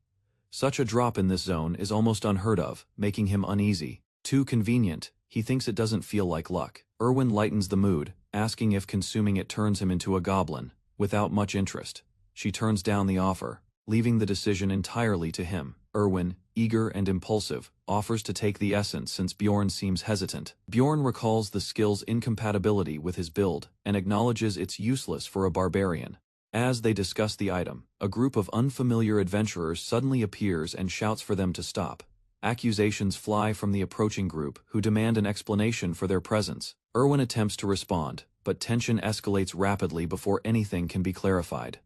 Such a drop in this zone is almost unheard of, making him uneasy. Too convenient, he thinks it doesn't feel like luck. Erwin lightens the mood, asking if consuming it turns him into a goblin. Without much interest, she turns down the offer, leaving the decision entirely to him. Erwin, eager and impulsive, offers to take the essence since Bjorn seems hesitant. Bjorn recalls the skill's incompatibility with his build and acknowledges it's useless for a barbarian. As they discuss the item, a group of unfamiliar adventurers suddenly appears and shouts for them to stop. Accusations fly from the approaching group, who demand an explanation for their presence. Erwin attempts to respond, but tension escalates rapidly before anything can be clarified.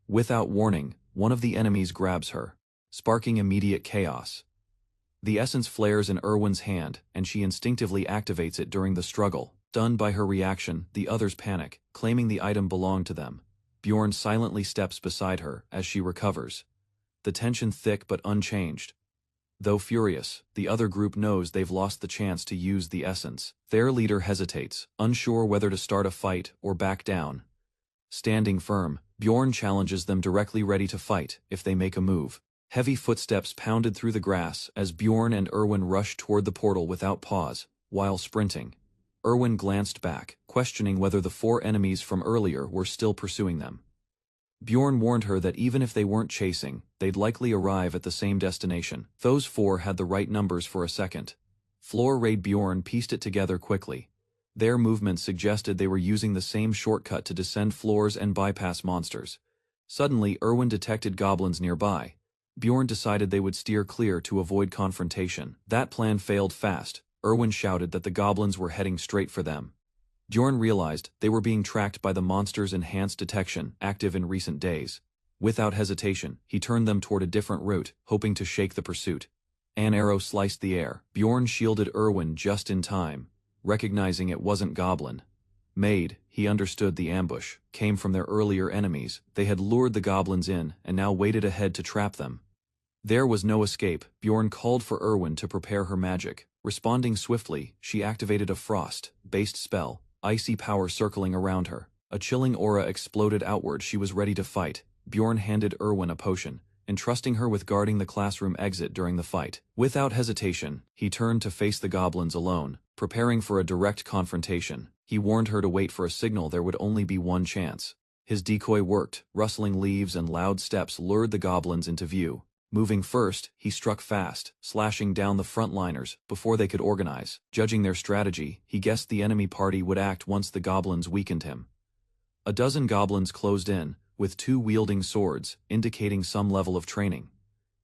Without warning, one of the enemies grabs her, sparking immediate chaos. The essence flares in Erwin's hand, and she instinctively activates it during the struggle. Stunned by her reaction, the others panic, claiming the item belonged to them. Bjorn silently steps beside her as she recovers, the tension thick but unchanged. Though furious, the other group knows they've lost the chance to use the essence. Their leader hesitates, unsure whether to start a fight or back down. Standing firm, Bjorn challenges them directly, ready to fight if they make a move. Heavy footsteps pounded through the grass as Bjorn and Erwin rushed toward the portal without pause. While sprinting, Erwin glanced back, questioning whether the 4 enemies from earlier were still pursuing them. Bjorn warned her that even if they weren't chasing, they'd likely arrive at the same destination. Those 4 had the right numbers for a second. Floor-Raid Bjorn pieced it together quickly. Their movements suggested they were using the same shortcut to descend floors and bypass monsters. Suddenly, Erwin detected goblins nearby. Bjorn decided they would steer clear to avoid confrontation. That plan failed fast. Erwin shouted that the goblins were heading straight for them. Bjorn realized they were being tracked by the monster's enhanced detection, active in recent days. Without hesitation, he turned them toward a different route, hoping to shake the pursuit. An arrow sliced the air. Bjorn shielded Erwin just in time, recognizing it wasn't goblin. He understood the ambush came from their earlier enemies. They had lured the goblins in and now waited ahead to trap them. There was no escape. Bjorn called for Erwin to prepare her magic. Responding swiftly, she activated a frost-based spell, icy power circling around her. A chilling aura exploded outward. She was ready to fight. Bjorn handed Erwin a potion, entrusting her with guarding the classroom exit during the fight. Without hesitation, he turned to face the goblins alone, preparing for a direct confrontation. He warned her to wait for a signal. There would only be one chance. His decoy worked. Rustling leaves and loud steps lured the goblins into view. Moving first, he struck fast, slashing down the frontliners before they could organize. Judging their strategy, he guessed the enemy party would act once the goblins weakened him. A dozen goblins closed in, with 2 wielding swords, indicating some level of training.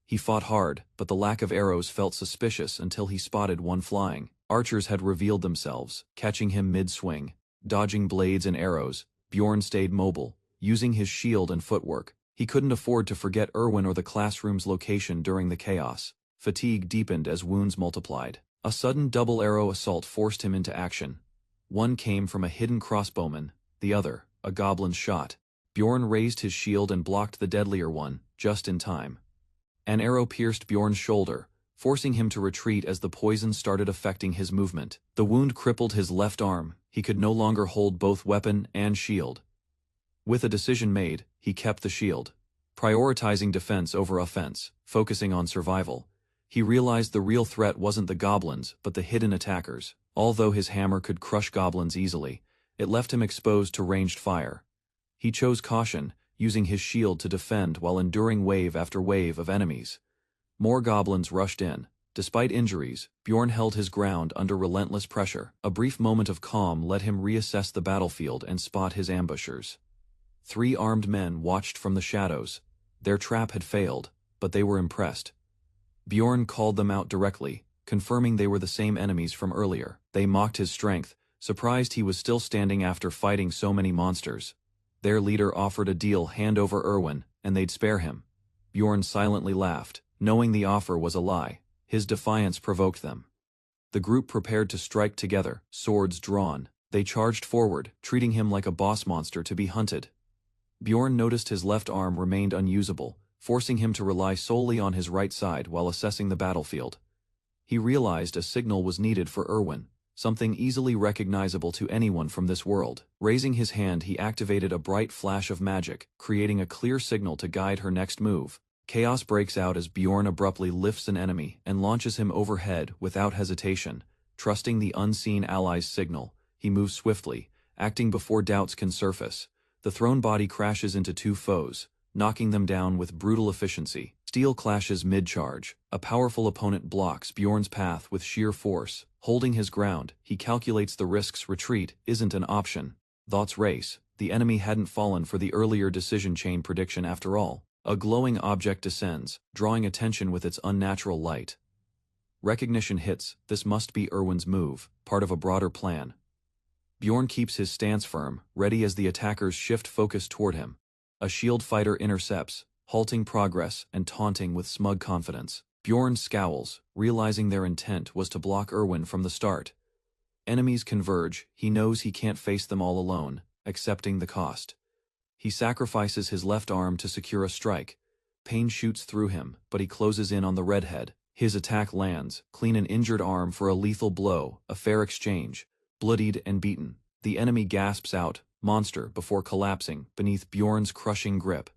He fought hard, but the lack of arrows felt suspicious until he spotted one flying. Archers had revealed themselves, catching him mid-swing. Dodging blades and arrows, Bjorn stayed mobile, using his shield and footwork. He couldn't afford to forget Erwin or the classroom's location during the chaos. Fatigue deepened as wounds multiplied. A sudden double arrow assault forced him into action. One came from a hidden crossbowman, the other, a goblin's shot. Bjorn raised his shield and blocked the deadlier one, just in time. An arrow pierced Bjorn's shoulder, forcing him to retreat as the poison started affecting his movement. The wound crippled his left arm. He could no longer hold both weapon and shield. With a decision made, he kept the shield, prioritizing defense over offense, focusing on survival. He realized the real threat wasn't the goblins, but the hidden attackers. Although his hammer could crush goblins easily, it left him exposed to ranged fire. He chose caution, using his shield to defend while enduring wave after wave of enemies. More goblins rushed in. Despite injuries, Bjorn held his ground under relentless pressure. A brief moment of calm let him reassess the battlefield and spot his ambushers. 3 armed men watched from the shadows. Their trap had failed, but they were impressed. Bjorn called them out directly, confirming they were the same enemies from earlier. They mocked his strength, surprised he was still standing after fighting so many monsters. Their leader offered a deal: hand over Erwin, and they'd spare him. Bjorn silently laughed, knowing the offer was a lie. His defiance provoked them. The group prepared to strike together, swords drawn. They charged forward, treating him like a boss monster to be hunted. Bjorn noticed his left arm remained unusable, forcing him to rely solely on his right side while assessing the battlefield. He realized a signal was needed for Erwin, something easily recognizable to anyone from this world. Raising his hand, he activated a bright flash of magic, creating a clear signal to guide her next move. Chaos breaks out as Bjorn abruptly lifts an enemy and launches him overhead without hesitation. Trusting the unseen ally's signal, he moves swiftly, acting before doubts can surface. The thrown body crashes into two foes, knocking them down with brutal efficiency. Steel clashes mid-charge. A powerful opponent blocks Bjorn's path with sheer force. Holding his ground, he calculates the risks. Retreat isn't an option. Thoughts race. The enemy hadn't fallen for the earlier decision chain prediction after all. A glowing object descends, drawing attention with its unnatural light. Recognition hits. This must be Erwin's move, part of a broader plan. Bjorn keeps his stance firm, ready as the attackers shift focus toward him. A shield fighter intercepts, halting progress and taunting with smug confidence. Bjorn scowls, realizing their intent was to block Erwin from the start. Enemies converge. He knows he can't face them all alone, accepting the cost. He sacrifices his left arm to secure a strike. Pain shoots through him, but he closes in on the redhead. His attack lands, clean an injured arm for a lethal blow, a fair exchange. Bloodied and beaten, the enemy gasps out, "Monster," before collapsing beneath Bjorn's crushing grip.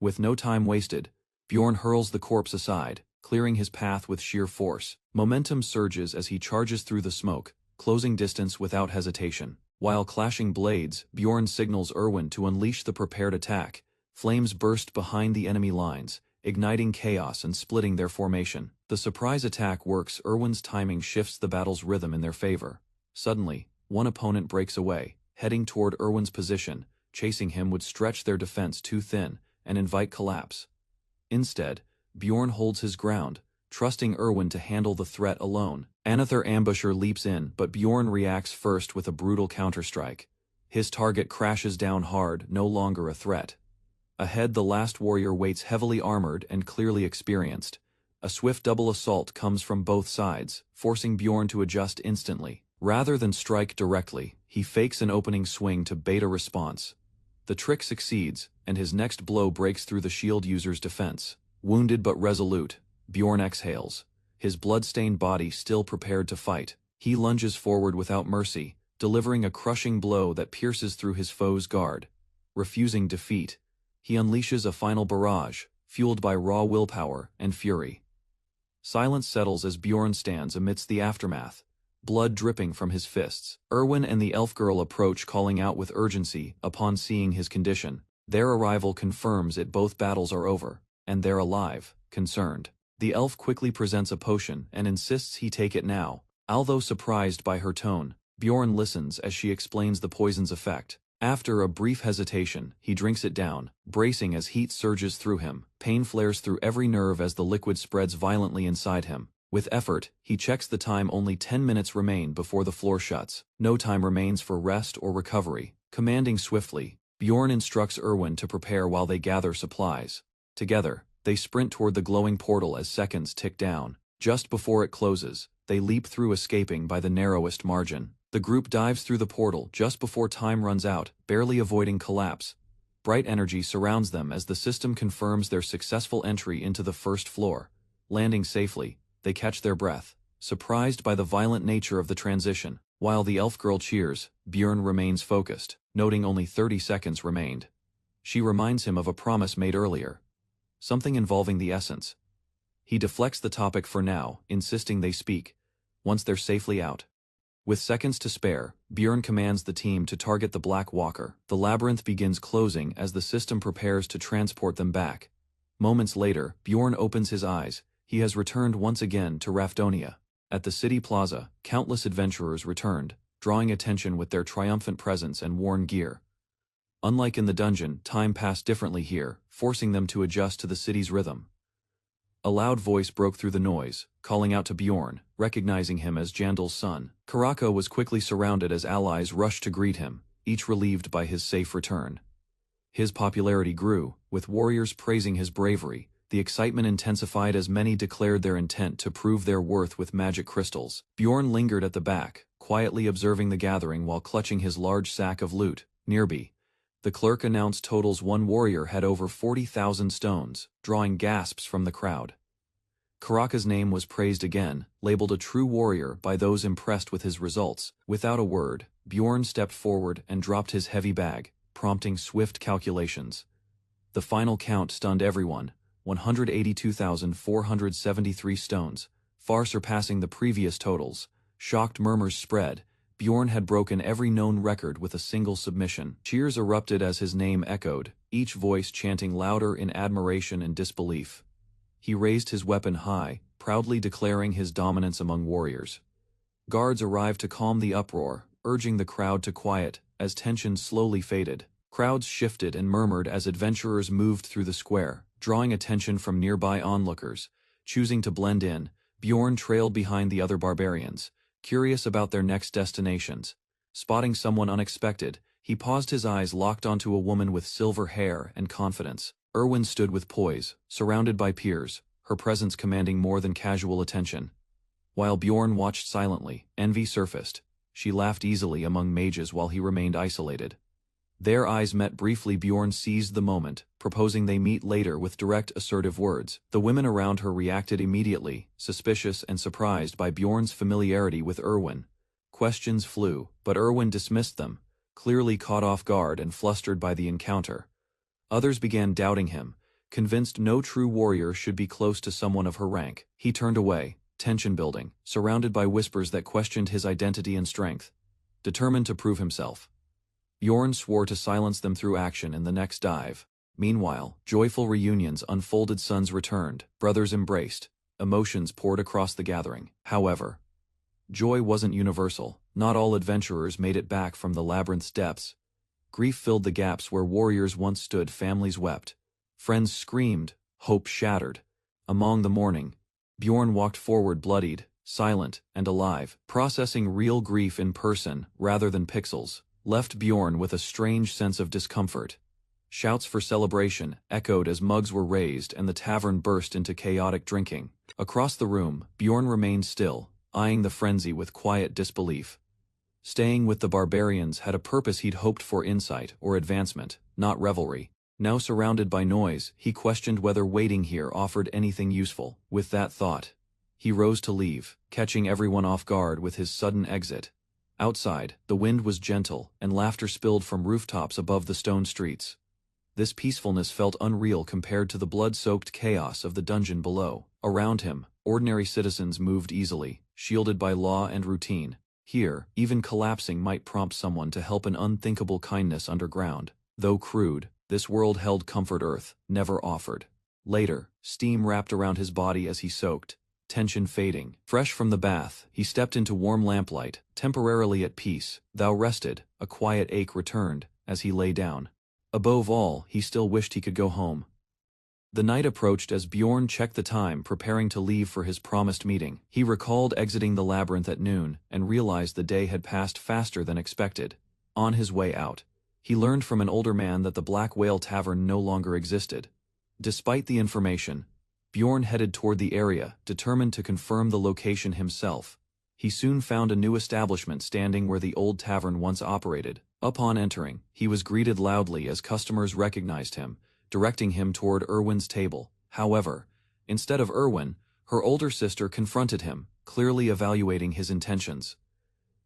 With no time wasted, Bjorn hurls the corpse aside, clearing his path with sheer force. Momentum surges as he charges through the smoke, closing distance without hesitation. While clashing blades, Bjorn signals Erwin to unleash the prepared attack. Flames burst behind the enemy lines, igniting chaos and splitting their formation. The surprise attack works. Erwin's timing shifts the battle's rhythm in their favor. Suddenly, one opponent breaks away, heading toward Erwin's position. Chasing him would stretch their defense too thin and invite collapse. Instead, Bjorn holds his ground, trusting Erwin to handle the threat alone. Another ambusher leaps in, but Bjorn reacts first with a brutal counterstrike. His target crashes down hard, no longer a threat. Ahead, the last warrior waits, heavily armored and clearly experienced. A swift double assault comes from both sides, forcing Bjorn to adjust instantly. Rather than strike directly, he fakes an opening swing to bait a response. The trick succeeds, and his next blow breaks through the shield user's defense. Wounded but resolute, Bjorn exhales, his blood-stained body still prepared to fight. He lunges forward without mercy, delivering a crushing blow that pierces through his foe's guard. Refusing defeat, he unleashes a final barrage, fueled by raw willpower and fury. Silence settles as Bjorn stands amidst the aftermath, blood dripping from his fists. Erwin and the elf girl approach, calling out with urgency upon seeing his condition. Their arrival confirms it. Both battles are over, and they're alive, concerned. The elf quickly presents a potion and insists he take it now. Although surprised by her tone, Bjorn listens as she explains the poison's effect. After a brief hesitation, he drinks it down, bracing as heat surges through him. Pain flares through every nerve as the liquid spreads violently inside him. With effort, he checks the time. Only 10 minutes remain before the floor shuts. No time remains for rest or recovery. Commanding swiftly, Bjorn instructs Erwin to prepare while they gather supplies. Together, they sprint toward the glowing portal as seconds tick down. Just before it closes, they leap through, escaping by the narrowest margin. The group dives through the portal just before time runs out, barely avoiding collapse. Bright energy surrounds them as the system confirms their successful entry into the first floor. Landing safely, they catch their breath, surprised by the violent nature of the transition. While the elf girl cheers, Bjorn remains focused, noting only 30 seconds remained. She reminds him of a promise made earlier. Something involving the essence. He deflects the topic for now, insisting they speak, once they're safely out. With seconds to spare, Bjorn commands the team to target the Black Walker. The labyrinth begins closing as the system prepares to transport them back. Moments later, Bjorn opens his eyes. He has returned once again to Rafdonia. At the city plaza, countless adventurers returned, drawing attention with their triumphant presence and worn gear. Unlike in the dungeon, time passed differently here, forcing them to adjust to the city's rhythm. A loud voice broke through the noise, calling out to Bjorn, recognizing him as Jandal's son. Karaka was quickly surrounded as allies rushed to greet him, each relieved by his safe return. His popularity grew, with warriors praising his bravery. The excitement intensified as many declared their intent to prove their worth with magic crystals. Bjorn lingered at the back, quietly observing the gathering while clutching his large sack of loot. Nearby, the clerk announced totals. One warrior had over 40,000 stones, drawing gasps from the crowd. Karaka's name was praised again, labeled a true warrior by those impressed with his results. Without a word, Bjorn stepped forward and dropped his heavy bag, prompting swift calculations. The final count stunned everyone. 182,473 stones, far surpassing the previous totals. Shocked murmurs spread. Bjorn had broken every known record with a single submission. Cheers erupted as his name echoed, each voice chanting louder in admiration and disbelief. He raised his weapon high, proudly declaring his dominance among warriors. Guards arrived to calm the uproar, urging the crowd to quiet, as tension slowly faded. Crowds shifted and murmured as adventurers moved through the square, drawing attention from nearby onlookers. Choosing to blend in, Bjorn trailed behind the other barbarians, curious about their next destinations. Spotting someone unexpected, he paused, his eyes locked onto a woman with silver hair and confidence. Erwin stood with poise, surrounded by peers, her presence commanding more than casual attention. While Bjorn watched silently, envy surfaced. She laughed easily among mages while he remained isolated. Their eyes met briefly. Bjorn seized the moment, proposing they meet later with direct, assertive words. The women around her reacted immediately, suspicious and surprised by Bjorn's familiarity with Erwin. Questions flew, but Erwin dismissed them, clearly caught off guard and flustered by the encounter. Others began doubting him, convinced no true warrior should be close to someone of her rank. He turned away, tension building, surrounded by whispers that questioned his identity and strength. Determined to prove himself, Bjorn swore to silence them through action in the next dive. Meanwhile, joyful reunions unfolded. Sons returned, brothers embraced, emotions poured across the gathering. However, joy wasn't universal. Not all adventurers made it back from the labyrinth's depths. Grief filled the gaps where warriors once stood. Families wept, friends screamed, hope shattered. Among the mourning, Bjorn walked forward, bloodied, silent, and alive, processing real grief in person rather than pixels. Left Bjorn with a strange sense of discomfort. Shouts for celebration echoed as mugs were raised and the tavern burst into chaotic drinking. Across the room, Bjorn remained still, eyeing the frenzy with quiet disbelief. Staying with the barbarians had a purpose. He'd hoped for insight or advancement, not revelry. Now surrounded by noise, he questioned whether waiting here offered anything useful. With that thought, he rose to leave, catching everyone off guard with his sudden exit. Outside, the wind was gentle, and laughter spilled from rooftops above the stone streets. This peacefulness felt unreal compared to the blood-soaked chaos of the dungeon below. Around him, ordinary citizens moved easily, shielded by law and routine. Here, even collapsing might prompt someone to help. An unthinkable kindness underground. Though crude, this world held comfort Earth never offered. Later, steam wrapped around his body as he soaked, tension fading. Fresh from the bath, he stepped into warm lamplight, temporarily at peace. Thou rested, a quiet ache returned, as he lay down. Above all, he still wished he could go home. The night approached as Bjorn checked the time, preparing to leave for his promised meeting. He recalled exiting the labyrinth at noon, and realized the day had passed faster than expected. On his way out, he learned from an older man that the Black Whale Tavern no longer existed. Despite the information, Bjorn headed toward the area, determined to confirm the location himself. He soon found a new establishment standing where the old tavern once operated. Upon entering, he was greeted loudly as customers recognized him, directing him toward Erwin's table. However, instead of Erwin, her older sister confronted him, clearly evaluating his intentions.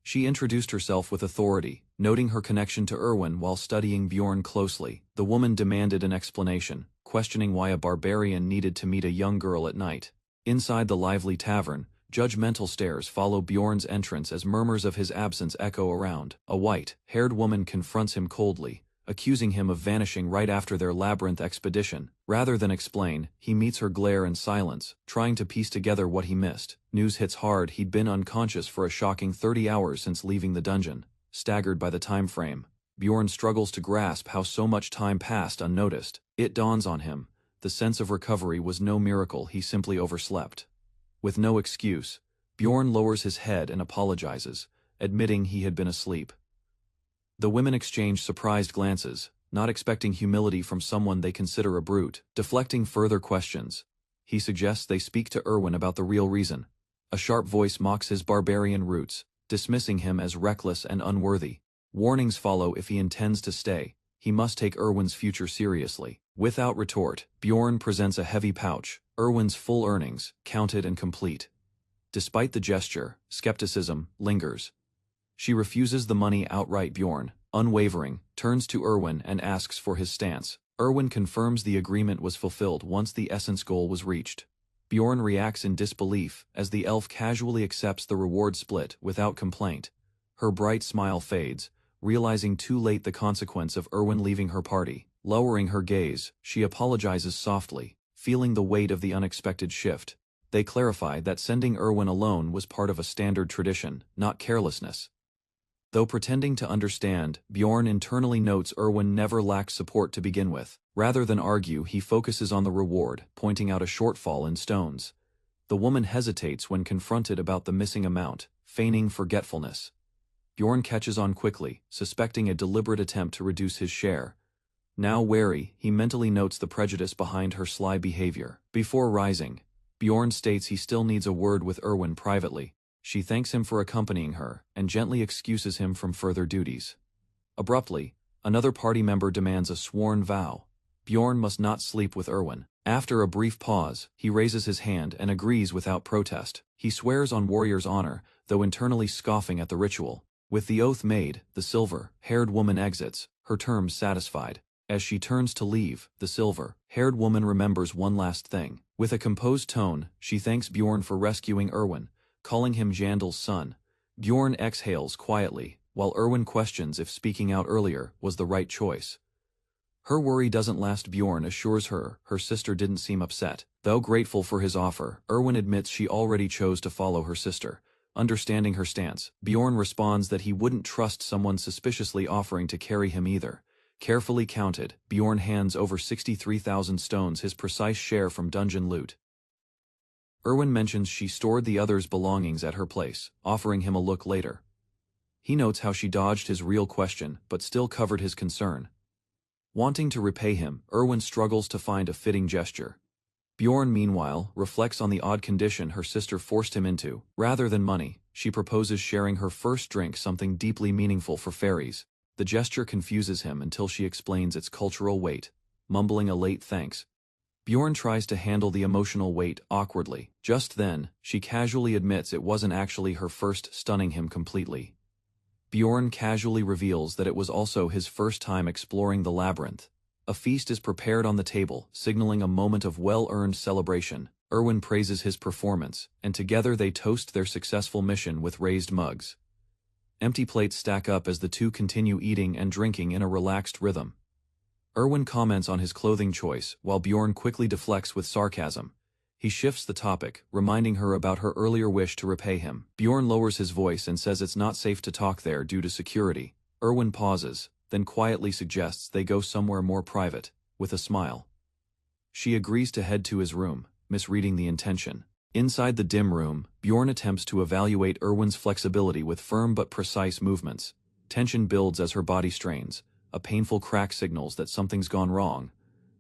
She introduced herself with authority, noting her connection to Erwin while studying Bjorn closely. The woman demanded an explanation, questioning why a barbarian needed to meet a young girl at night. Inside the lively tavern, judgmental stares follow Bjorn's entrance as murmurs of his absence echo around. A white-haired woman confronts him coldly, accusing him of vanishing right after their labyrinth expedition. Rather than explain, he meets her glare and silence, trying to piece together what he missed. News hits hard. He'd been unconscious for a shocking 30 hours since leaving the dungeon. Staggered by the time frame, Bjorn struggles to grasp how so much time passed unnoticed. It dawns on him, the sense of recovery was no miracle, he simply overslept. With no excuse, Bjorn lowers his head and apologizes, admitting he had been asleep. The women exchange surprised glances, not expecting humility from someone they consider a brute. Deflecting further questions, he suggests they speak to Erwin about the real reason. A sharp voice mocks his barbarian roots, dismissing him as reckless and unworthy. Warnings follow: if he intends to stay, he must take Erwin's future seriously. Without retort, Bjorn presents a heavy pouch, Erwin's full earnings, counted and complete. Despite the gesture, skepticism lingers. She refuses the money outright. Bjorn, unwavering, turns to Erwin and asks for his stance. Erwin confirms the agreement was fulfilled once the essence goal was reached. Bjorn reacts in disbelief as the elf casually accepts the reward split without complaint. Her bright smile fades, realizing too late the consequence of Erwin leaving her party. Lowering her gaze, she apologizes softly, feeling the weight of the unexpected shift. They clarify that sending Erwin alone was part of a standard tradition, not carelessness. Though pretending to understand, Bjorn internally notes Erwin never lacked support to begin with. Rather than argue, he focuses on the reward, pointing out a shortfall in stones. The woman hesitates when confronted about the missing amount, feigning forgetfulness. Bjorn catches on quickly, suspecting a deliberate attempt to reduce his share. Now wary, he mentally notes the prejudice behind her sly behavior. Before rising, Bjorn states he still needs a word with Erwin privately. She thanks him for accompanying her, and gently excuses him from further duties. Abruptly, another party member demands a sworn vow. Bjorn must not sleep with Erwin. After a brief pause, he raises his hand and agrees without protest. He swears on warrior's honor, though internally scoffing at the ritual. With the oath made, the silver-haired woman exits, her terms satisfied. As she turns to leave, the silver-haired woman remembers one last thing. With a composed tone, she thanks Bjorn for rescuing Erwin, calling him Jandal's son. Bjorn exhales quietly, while Erwin questions if speaking out earlier was the right choice. Her worry doesn't last. Bjorn assures her sister didn't seem upset. Though grateful for his offer, Erwin admits she already chose to follow her sister. Understanding her stance, Bjorn responds that he wouldn't trust someone suspiciously offering to carry him either. Carefully counted, Bjorn hands over 63,000 stones, his precise share from dungeon loot. Erwin mentions she stored the others' belongings at her place, offering him a look later. He notes how she dodged his real question, but still covered his concern. Wanting to repay him, Erwin struggles to find a fitting gesture. Bjorn, meanwhile, reflects on the odd condition her sister forced him into. Rather than money, she proposes sharing her first drink, something deeply meaningful for fairies. The gesture confuses him until she explains its cultural weight, mumbling a late thanks. Bjorn tries to handle the emotional weight awkwardly. Just then, she casually admits it wasn't actually her first, stunning him completely. Bjorn casually reveals that it was also his first time exploring the labyrinth. A feast is prepared on the table, signaling a moment of well-earned celebration. Erwin praises his performance, and together they toast their successful mission with raised mugs. Empty plates stack up as the two continue eating and drinking in a relaxed rhythm. Erwin comments on his clothing choice, while Bjorn quickly deflects with sarcasm. He shifts the topic, reminding her about her earlier wish to repay him. Bjorn lowers his voice and says it's not safe to talk there due to security. Erwin pauses, then quietly suggests they go somewhere more private, with a smile. She agrees to head to his room, misreading the intention. Inside the dim room, Bjorn attempts to evaluate Erwin's flexibility with firm but precise movements. Tension builds as her body strains. A painful crack signals that something's gone wrong.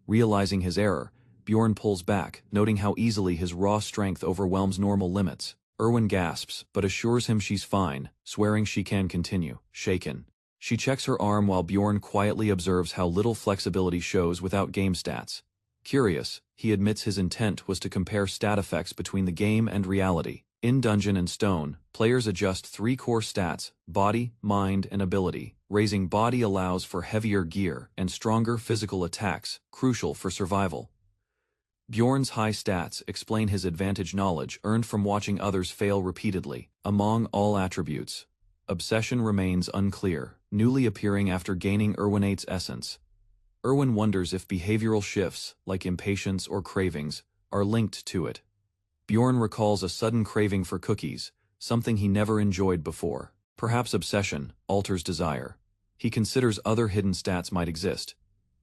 Realizing his error, Bjorn pulls back, noting how easily his raw strength overwhelms normal limits. Erwin gasps, but assures him she's fine, swearing she can continue. Shaken, she checks her arm while Bjorn quietly observes how little flexibility shows without game stats. Curious, he admits his intent was to compare stat effects between the game and reality. In Dungeon and Stone, players adjust 3 core stats: body, mind, and ability. Raising body allows for heavier gear and stronger physical attacks, crucial for survival. Bjorn's high stats explain his advantage knowledge earned from watching others fail repeatedly. Among all attributes, obsession remains unclear, newly appearing after gaining Erwinate's essence. Erwin wonders if behavioral shifts, like impatience or cravings, are linked to it. Bjorn recalls a sudden craving for cookies, something he never enjoyed before. Perhaps obsession alters desire. He considers other hidden stats might exist.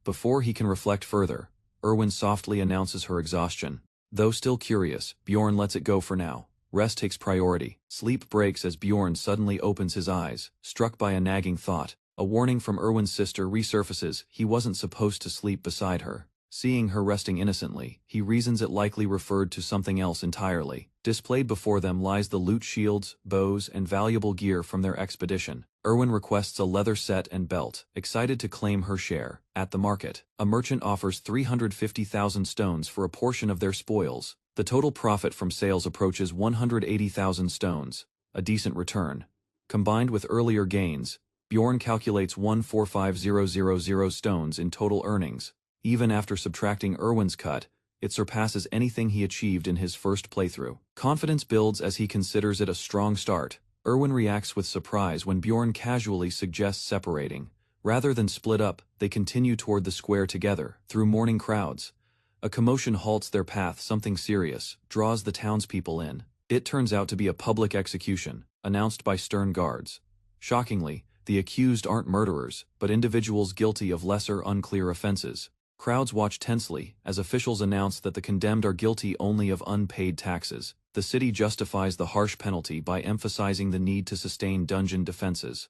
Before he can reflect further, Erwin softly announces her exhaustion. Though still curious, Bjorn lets it go for now. Rest takes priority. Sleep breaks as Bjorn suddenly opens his eyes, struck by a nagging thought. A warning from Erwin's sister resurfaces. He wasn't supposed to sleep beside her. Seeing her resting innocently, he reasons it likely referred to something else entirely. Displayed before them lies the loot, shields, bows, and valuable gear from their expedition. Erwin requests a leather set and belt, excited to claim her share. At the market, a merchant offers 350,000 stones for a portion of their spoils. The total profit from sales approaches 180,000 stones, a decent return. Combined with earlier gains, Bjorn calculates 145,000 stones in total earnings. Even after subtracting Erwin's cut, it surpasses anything he achieved in his first playthrough. Confidence builds as he considers it a strong start. Erwin reacts with surprise when Bjorn casually suggests separating. Rather than split up, they continue toward the square together, through mourning crowds. A commotion halts their path. Something serious draws the townspeople in. It turns out to be a public execution, announced by stern guards. Shockingly, the accused aren't murderers, but individuals guilty of lesser, unclear offenses. Crowds watch tensely as officials announce that the condemned are guilty only of unpaid taxes. The city justifies the harsh penalty by emphasizing the need to sustain dungeon defenses.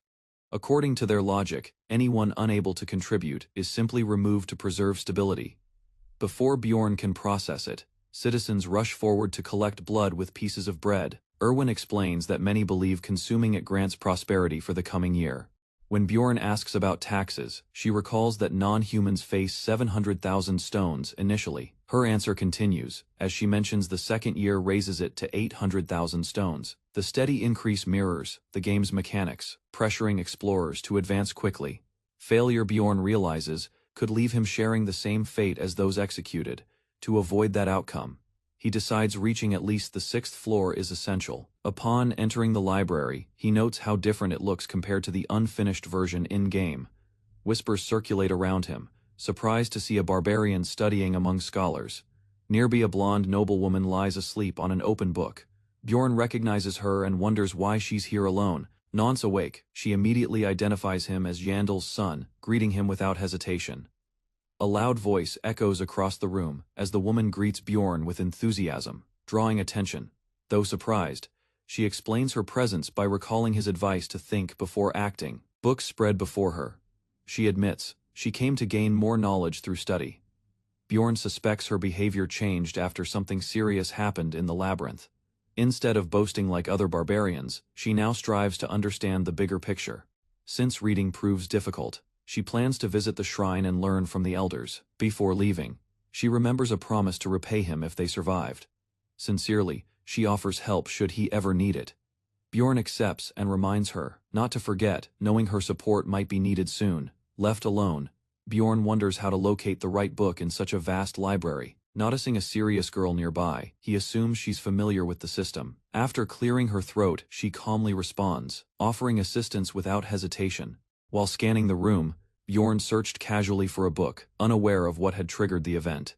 According to their logic, anyone unable to contribute is simply removed to preserve stability. Before Bjorn can process it, citizens rush forward to collect blood with pieces of bread. Erwin explains that many believe consuming it grants prosperity for the coming year. When Bjorn asks about taxes, she recalls that non-humans face 700,000 stones initially. Her answer continues, as she mentions the second year raises it to 800,000 stones. The steady increase mirrors the game's mechanics, pressuring explorers to advance quickly. Failure, Bjorn realizes, could leave him sharing the same fate as those executed. To avoid that outcome, he decides reaching at least the 6th floor is essential. Upon entering the library, he notes how different it looks compared to the unfinished version in-game. Whispers circulate around him, surprised to see a barbarian studying among scholars. Nearby, a blonde noblewoman lies asleep on an open book. Bjorn recognizes her and wonders why she's here alone. Once awake, she immediately identifies him as Yandal's son, greeting him without hesitation. A loud voice echoes across the room as the woman greets Bjorn with enthusiasm, drawing attention. Though surprised, she explains her presence by recalling his advice to think before acting. Books spread before her. She admits she came to gain more knowledge through study. Bjorn suspects her behavior changed after something serious happened in the labyrinth. Instead of boasting like other barbarians, she now strives to understand the bigger picture. Since reading proves difficult, she plans to visit the shrine and learn from the elders. Before leaving, she remembers a promise to repay him if they survived. Sincerely, she offers help should he ever need it. Bjorn accepts and reminds her not to forget, knowing her support might be needed soon. Left alone, Bjorn wonders how to locate the right book in such a vast library. Noticing a serious girl nearby, he assumes she's familiar with the system. After clearing her throat, she calmly responds, offering assistance without hesitation. While scanning the room, Bjorn searched casually for a book, unaware of what had triggered the event.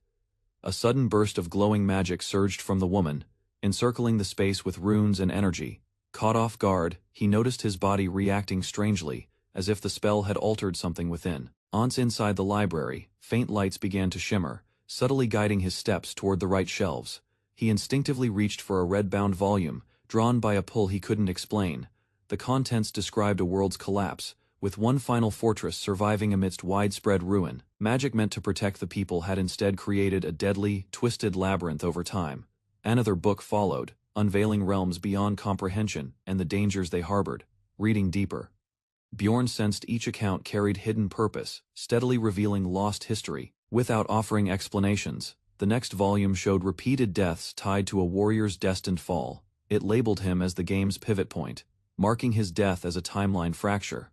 A sudden burst of glowing magic surged from the woman, encircling the space with runes and energy. Caught off guard, he noticed his body reacting strangely, as if the spell had altered something within. Once inside the library, faint lights began to shimmer, subtly guiding his steps toward the right shelves. He instinctively reached for a red-bound volume, drawn by a pull he couldn't explain. The contents described a world's collapse, with one final fortress surviving amidst widespread ruin. Magic meant to protect the people had instead created a deadly, twisted labyrinth over time. Another book followed, unveiling realms beyond comprehension and the dangers they harbored. Reading deeper, Bjorn sensed each account carried hidden purpose, steadily revealing lost history. Without offering explanations, the next volume showed repeated deaths tied to a warrior's destined fall. It labeled him as the game's pivot point, marking his death as a timeline fracture.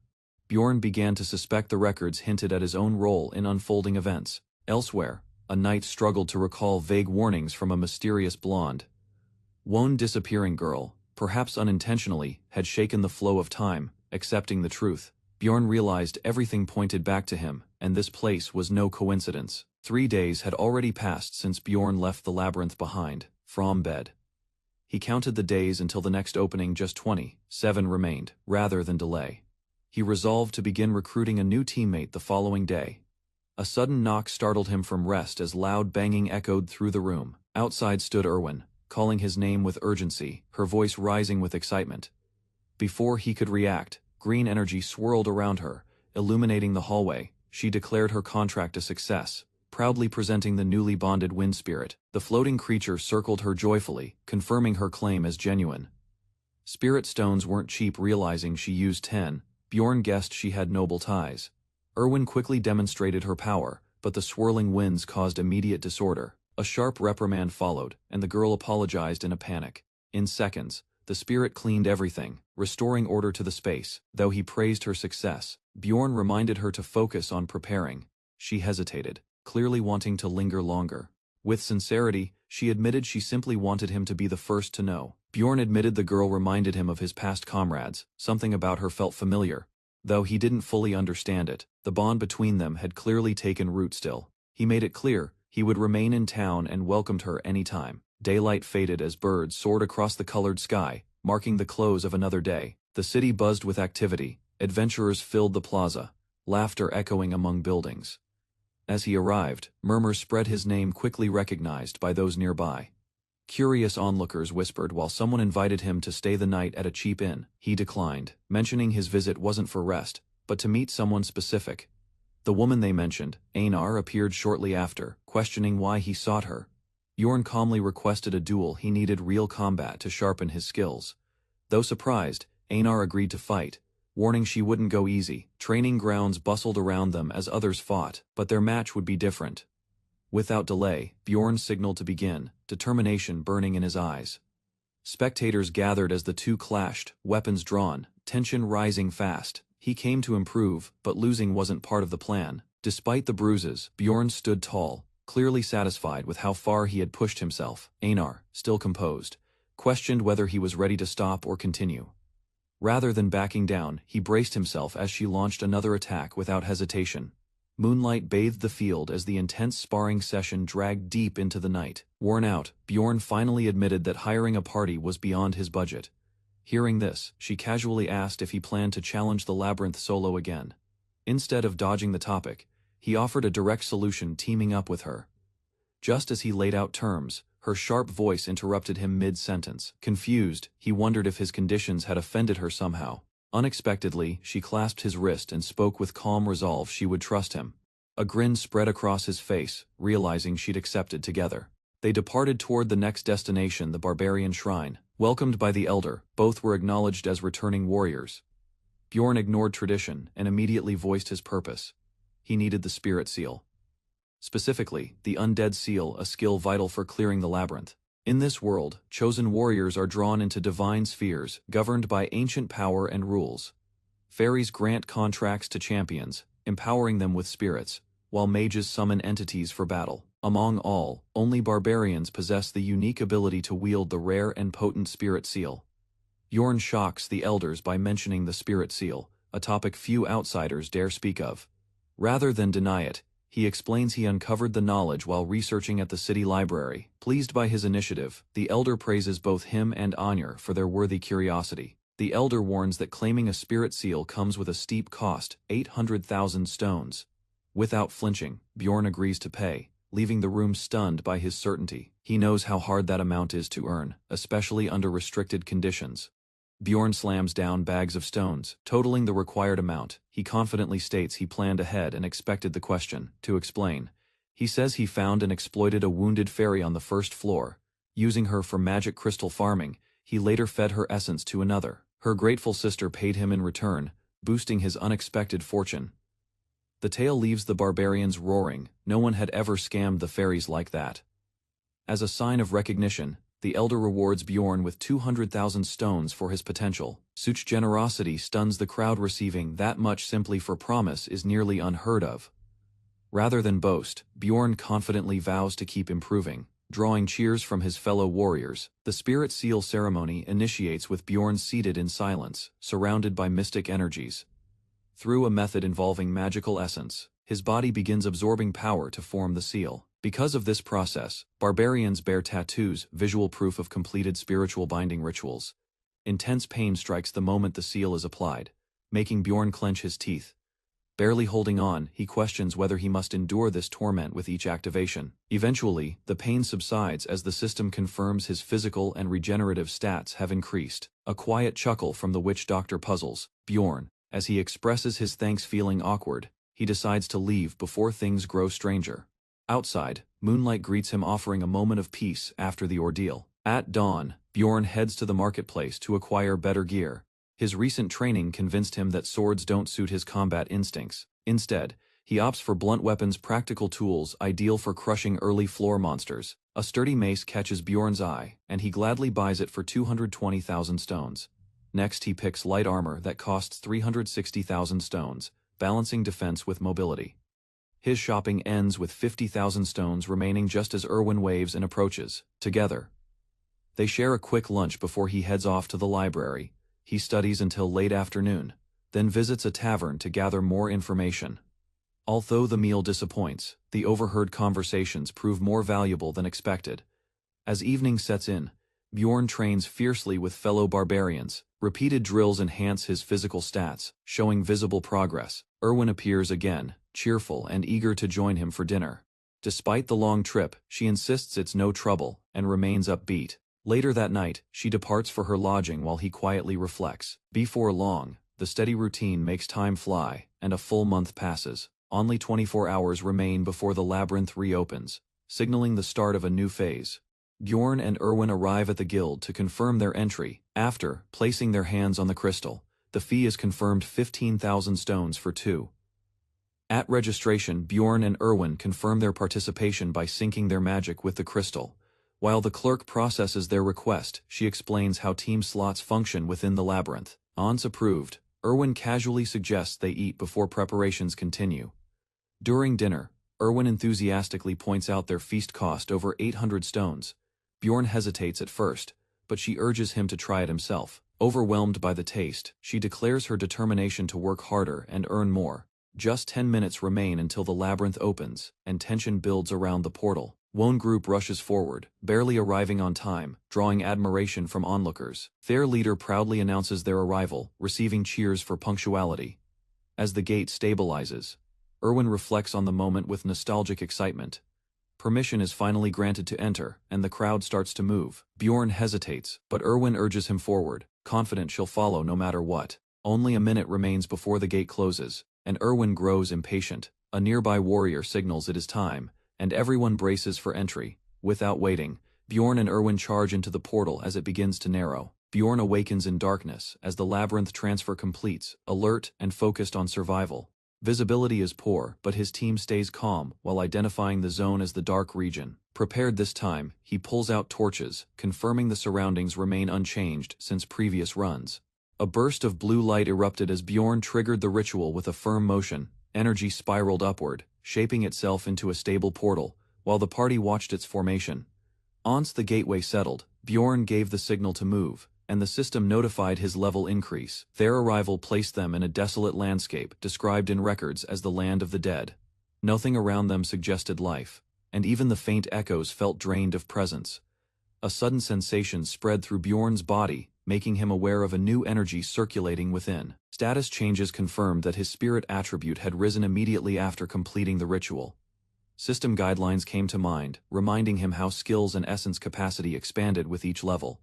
Bjorn began to suspect the records hinted at his own role in unfolding events. Elsewhere, a knight struggled to recall vague warnings from a mysterious blonde. One disappearing girl, perhaps unintentionally, had shaken the flow of time. Accepting the truth, Bjorn realized everything pointed back to him, and this place was no coincidence. 3 days had already passed since Bjorn left the labyrinth behind, from bed. He counted the days until the next opening. Just 27 remained. Rather than delay, he resolved to begin recruiting a new teammate the following day. A sudden knock startled him from rest as loud banging echoed through the room. Outside stood Erwin, calling his name with urgency, her voice rising with excitement. Before he could react, green energy swirled around her, illuminating the hallway. She declared her contract a success, proudly presenting the newly bonded wind spirit. The floating creature circled her joyfully, confirming her claim as genuine. Spirit stones weren't cheap. Realizing she used 10, Bjorn guessed she had noble ties. Erwin quickly demonstrated her power, but the swirling winds caused immediate disorder. A sharp reprimand followed, and the girl apologized in a panic. In seconds, the spirit cleaned everything, restoring order to the space. Though he praised her success, Bjorn reminded her to focus on preparing. She hesitated, clearly wanting to linger longer. With sincerity, she admitted she simply wanted him to be the first to know. Bjorn admitted the girl reminded him of his past comrades, something about her felt familiar. Though he didn't fully understand it, the bond between them had clearly taken root still. He made it clear he would remain in town and welcomed her any time. Daylight faded as birds soared across the colored sky, marking the close of another day. The city buzzed with activity. Adventurers filled the plaza, laughter echoing among buildings. As he arrived, murmurs spread his name quickly recognized by those nearby. Curious onlookers whispered while someone invited him to stay the night at a cheap inn. He declined, mentioning his visit wasn't for rest, but to meet someone specific. The woman they mentioned, Einar, appeared shortly after, questioning why he sought her. Bjorn calmly requested a duel. He needed real combat to sharpen his skills. Though surprised, Einar agreed to fight, warning she wouldn't go easy. Training grounds bustled around them as others fought, but their match would be different. Without delay, Bjorn signaled to begin, determination burning in his eyes. Spectators gathered as the two clashed, weapons drawn, tension rising fast. He came to improve, but losing wasn't part of the plan. Despite the bruises, Bjorn stood tall, clearly satisfied with how far he had pushed himself. Einar, still composed, questioned whether he was ready to stop or continue. Rather than backing down, he braced himself as she launched another attack without hesitation. Moonlight bathed the field as the intense sparring session dragged deep into the night. Worn out, Bjorn finally admitted that hiring a party was beyond his budget. Hearing this, she casually asked if he planned to challenge the labyrinth solo again. Instead of dodging the topic, he offered a direct solution, teaming up with her. Just as he laid out terms, her sharp voice interrupted him mid-sentence. Confused, he wondered if his conditions had offended her somehow. Unexpectedly, she clasped his wrist and spoke with calm resolve she would trust him. A grin spread across his face, realizing she'd accepted together. They departed toward the next destination, the Barbarian Shrine. Welcomed by the elder, both were acknowledged as returning warriors. Bjorn ignored tradition and immediately voiced his purpose. He needed the spirit seal. Specifically, the undead seal, a skill vital for clearing the labyrinth. In this world, chosen warriors are drawn into divine spheres, governed by ancient power and rules. Fairies grant contracts to champions, empowering them with spirits, while mages summon entities for battle. Among all, only barbarians possess the unique ability to wield the rare and potent spirit seal. Bjorn shocks the elders by mentioning the spirit seal, a topic few outsiders dare speak of. Rather than deny it, he explains he uncovered the knowledge while researching at the city library. Pleased by his initiative, the elder praises both him and Anier for their worthy curiosity. The elder warns that claiming a spirit seal comes with a steep cost, 800,000 stones. Without flinching, Bjorn agrees to pay, leaving the room stunned by his certainty. He knows how hard that amount is to earn, especially under restricted conditions. Bjorn slams down bags of stones, totaling the required amount. He confidently states he planned ahead and expected the question. To explain, he says he found and exploited a wounded fairy on the first floor. Using her for magic crystal farming, he later fed her essence to another. Her grateful sister paid him in return, boosting his unexpected fortune. The tale leaves the barbarians roaring. No one had ever scammed the fairies like that. As a sign of recognition, the elder rewards Bjorn with 200,000 stones for his potential. Such generosity stuns the crowd. Receiving that much simply for promise is nearly unheard of. Rather than boast, Bjorn confidently vows to keep improving, drawing cheers from his fellow warriors. The spirit seal ceremony initiates with Bjorn seated in silence, surrounded by mystic energies. Through a method involving magical essence, his body begins absorbing power to form the seal. Because of this process, barbarians bear tattoos, visual proof of completed spiritual binding rituals. Intense pain strikes the moment the seal is applied, making Bjorn clench his teeth. Barely holding on, he questions whether he must endure this torment with each activation. Eventually, the pain subsides as the system confirms his physical and regenerative stats have increased. A quiet chuckle from the witch doctor puzzles Bjorn. As he expresses his thanks, feeling awkward, he decides to leave before things grow stranger. Outside, moonlight greets him, offering a moment of peace after the ordeal. At dawn, Bjorn heads to the marketplace to acquire better gear. His recent training convinced him that swords don't suit his combat instincts. Instead, he opts for blunt weapons, practical tools ideal for crushing early floor monsters. A sturdy mace catches Bjorn's eye, and he gladly buys it for 220,000 stones. Next, he picks light armor that costs 360,000 stones, balancing defense with mobility. His shopping ends with 50,000 stones remaining just as Erwin waves and approaches. Together, they share a quick lunch before he heads off to the library. He studies until late afternoon, then visits a tavern to gather more information. Although the meal disappoints, the overheard conversations prove more valuable than expected. As evening sets in, Bjorn trains fiercely with fellow barbarians. Repeated drills enhance his physical stats, showing visible progress. Erwin appears again, cheerful and eager to join him for dinner. Despite the long trip, she insists it's no trouble and remains upbeat. Later that night, she departs for her lodging while he quietly reflects. Before long, the steady routine makes time fly, and a full month passes. Only 24 hours remain before the labyrinth reopens, signaling the start of a new phase. Bjorn and Erwin arrive at the guild to confirm their entry. After placing their hands on the crystal, the fee is confirmed 15,000 stones for two. At registration, Bjorn and Erwin confirm their participation by syncing their magic with the crystal. While the clerk processes their request, she explains how team slots function within the labyrinth. Once approved, Erwin casually suggests they eat before preparations continue. During dinner, Erwin enthusiastically points out their feast cost over 800 stones. Bjorn hesitates at first, but she urges him to try it himself. Overwhelmed by the taste, she declares her determination to work harder and earn more. Just 10 minutes remain until the labyrinth opens, and tension builds around the portal. One group rushes forward, barely arriving on time, drawing admiration from onlookers. Their leader proudly announces their arrival, receiving cheers for punctuality. As the gate stabilizes, Erwin reflects on the moment with nostalgic excitement. Permission is finally granted to enter, and the crowd starts to move. Bjorn hesitates, but Erwin urges him forward, confident she'll follow no matter what. Only a minute remains before the gate closes, and Erwin grows impatient. A nearby warrior signals it is time, and everyone braces for entry. Without waiting, Bjorn and Erwin charge into the portal as it begins to narrow. Bjorn awakens in darkness as the labyrinth transfer completes, alert and focused on survival. Visibility is poor, but his team stays calm while identifying the zone as the dark region. Prepared this time, he pulls out torches, confirming the surroundings remain unchanged since previous runs. A burst of blue light erupted as Bjorn triggered the ritual with a firm motion. Energy spiraled upward, shaping itself into a stable portal, while the party watched its formation. Once the gateway settled, Bjorn gave the signal to move, and the system notified his level increase. Their arrival placed them in a desolate landscape described in records as the land of the dead. Nothing around them suggested life, and even the faint echoes felt drained of presence. A sudden sensation spread through Bjorn's body, making him aware of a new energy circulating within. Status changes confirmed that his spirit attribute had risen immediately after completing the ritual. System guidelines came to mind, reminding him how skills and essence capacity expanded with each level.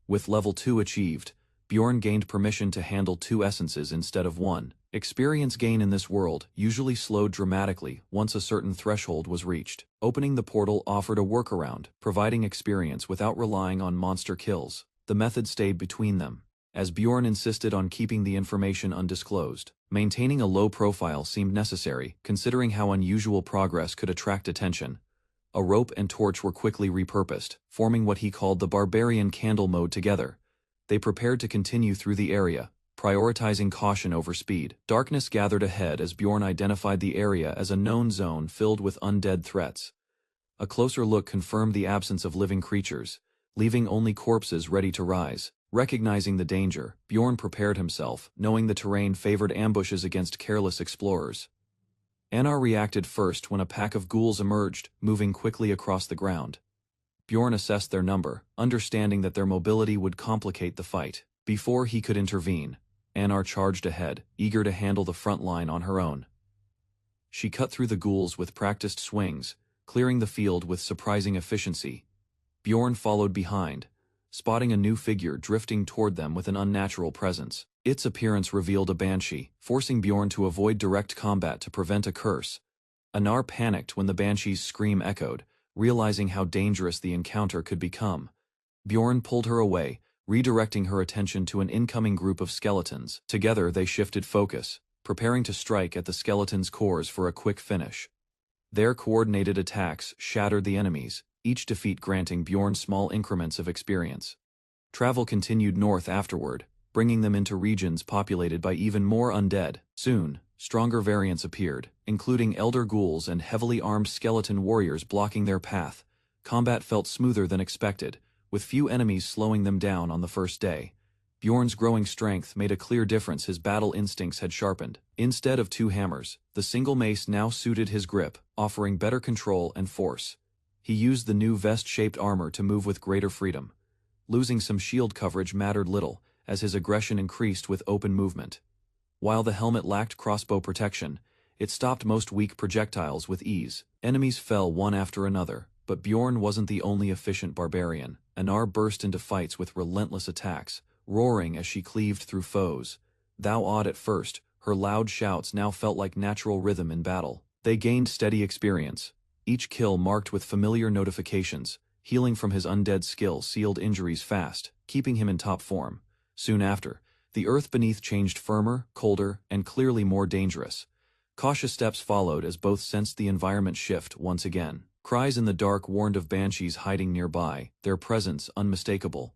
With level 2 achieved, Bjorn gained permission to handle 2 essences instead of 1. Experience gain in this world usually slowed dramatically once a certain threshold was reached. Opening the portal offered a workaround, providing experience without relying on monster kills. The method stayed between them, as Bjorn insisted on keeping the information undisclosed. Maintaining a low profile seemed necessary, considering how unusual progress could attract attention. A rope and torch were quickly repurposed, forming what he called the Barbarian candle mode together. They prepared to continue through the area, prioritizing caution over speed. Darkness gathered ahead as Bjorn identified the area as a known zone filled with undead threats. A closer look confirmed the absence of living creatures, leaving only corpses ready to rise. Recognizing the danger, Bjorn prepared himself, knowing the terrain favored ambushes against careless explorers. Anar reacted first when a pack of ghouls emerged, moving quickly across the ground. Bjorn assessed their number, understanding that their mobility would complicate the fight. Before he could intervene, Anar charged ahead, eager to handle the front line on her own. She cut through the ghouls with practiced swings, clearing the field with surprising efficiency. Bjorn followed behind, spotting a new figure drifting toward them with an unnatural presence. Its appearance revealed a banshee, forcing Bjorn to avoid direct combat to prevent a curse. Anar panicked when the banshee's scream echoed, realizing how dangerous the encounter could become. Bjorn pulled her away, redirecting her attention to an incoming group of skeletons. Together they shifted focus, preparing to strike at the skeletons' cores for a quick finish. Their coordinated attacks shattered the enemies, each defeat granting Bjorn small increments of experience. Travel continued north afterward, bringing them into regions populated by even more undead. Soon, stronger variants appeared, including elder ghouls and heavily armed skeleton warriors blocking their path. Combat felt smoother than expected, with few enemies slowing them down on the first day. Bjorn's growing strength made a clear difference. His battle instincts had sharpened. Instead of 2 hammers, the single mace now suited his grip, offering better control and force. He used the new vest-shaped armor to move with greater freedom. Losing some shield coverage mattered little, as his aggression increased with open movement. While the helmet lacked crossbow protection, it stopped most weak projectiles with ease. Enemies fell one after another, but Bjorn wasn't the only efficient barbarian. Anar burst into fights with relentless attacks, roaring as she cleaved through foes. Though odd at first, her loud shouts now felt like natural rhythm in battle. They gained steady experience, each kill marked with familiar notifications. Healing from his undead skill sealed injuries fast, keeping him in top form. Soon after, the earth beneath changed firmer, colder, and clearly more dangerous. Cautious steps followed as both sensed the environment shift once again. Cries in the dark warned of banshees hiding nearby, their presence unmistakable.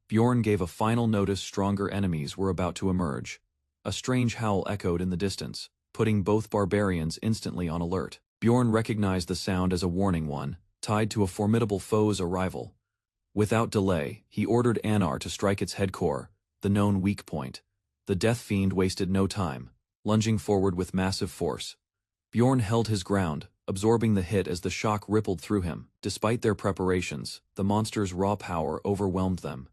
Bjorn gave a final notice: stronger enemies were about to emerge. A strange howl echoed in the distance, putting both barbarians instantly on alert. Bjorn recognized the sound as a warning one, tied to a formidable foe's arrival. Without delay, he ordered Anar to strike its head core, the known weak point. The death fiend wasted no time, lunging forward with massive force. Bjorn held his ground, absorbing the hit as the shock rippled through him. Despite their preparations, the monster's raw power overwhelmed them.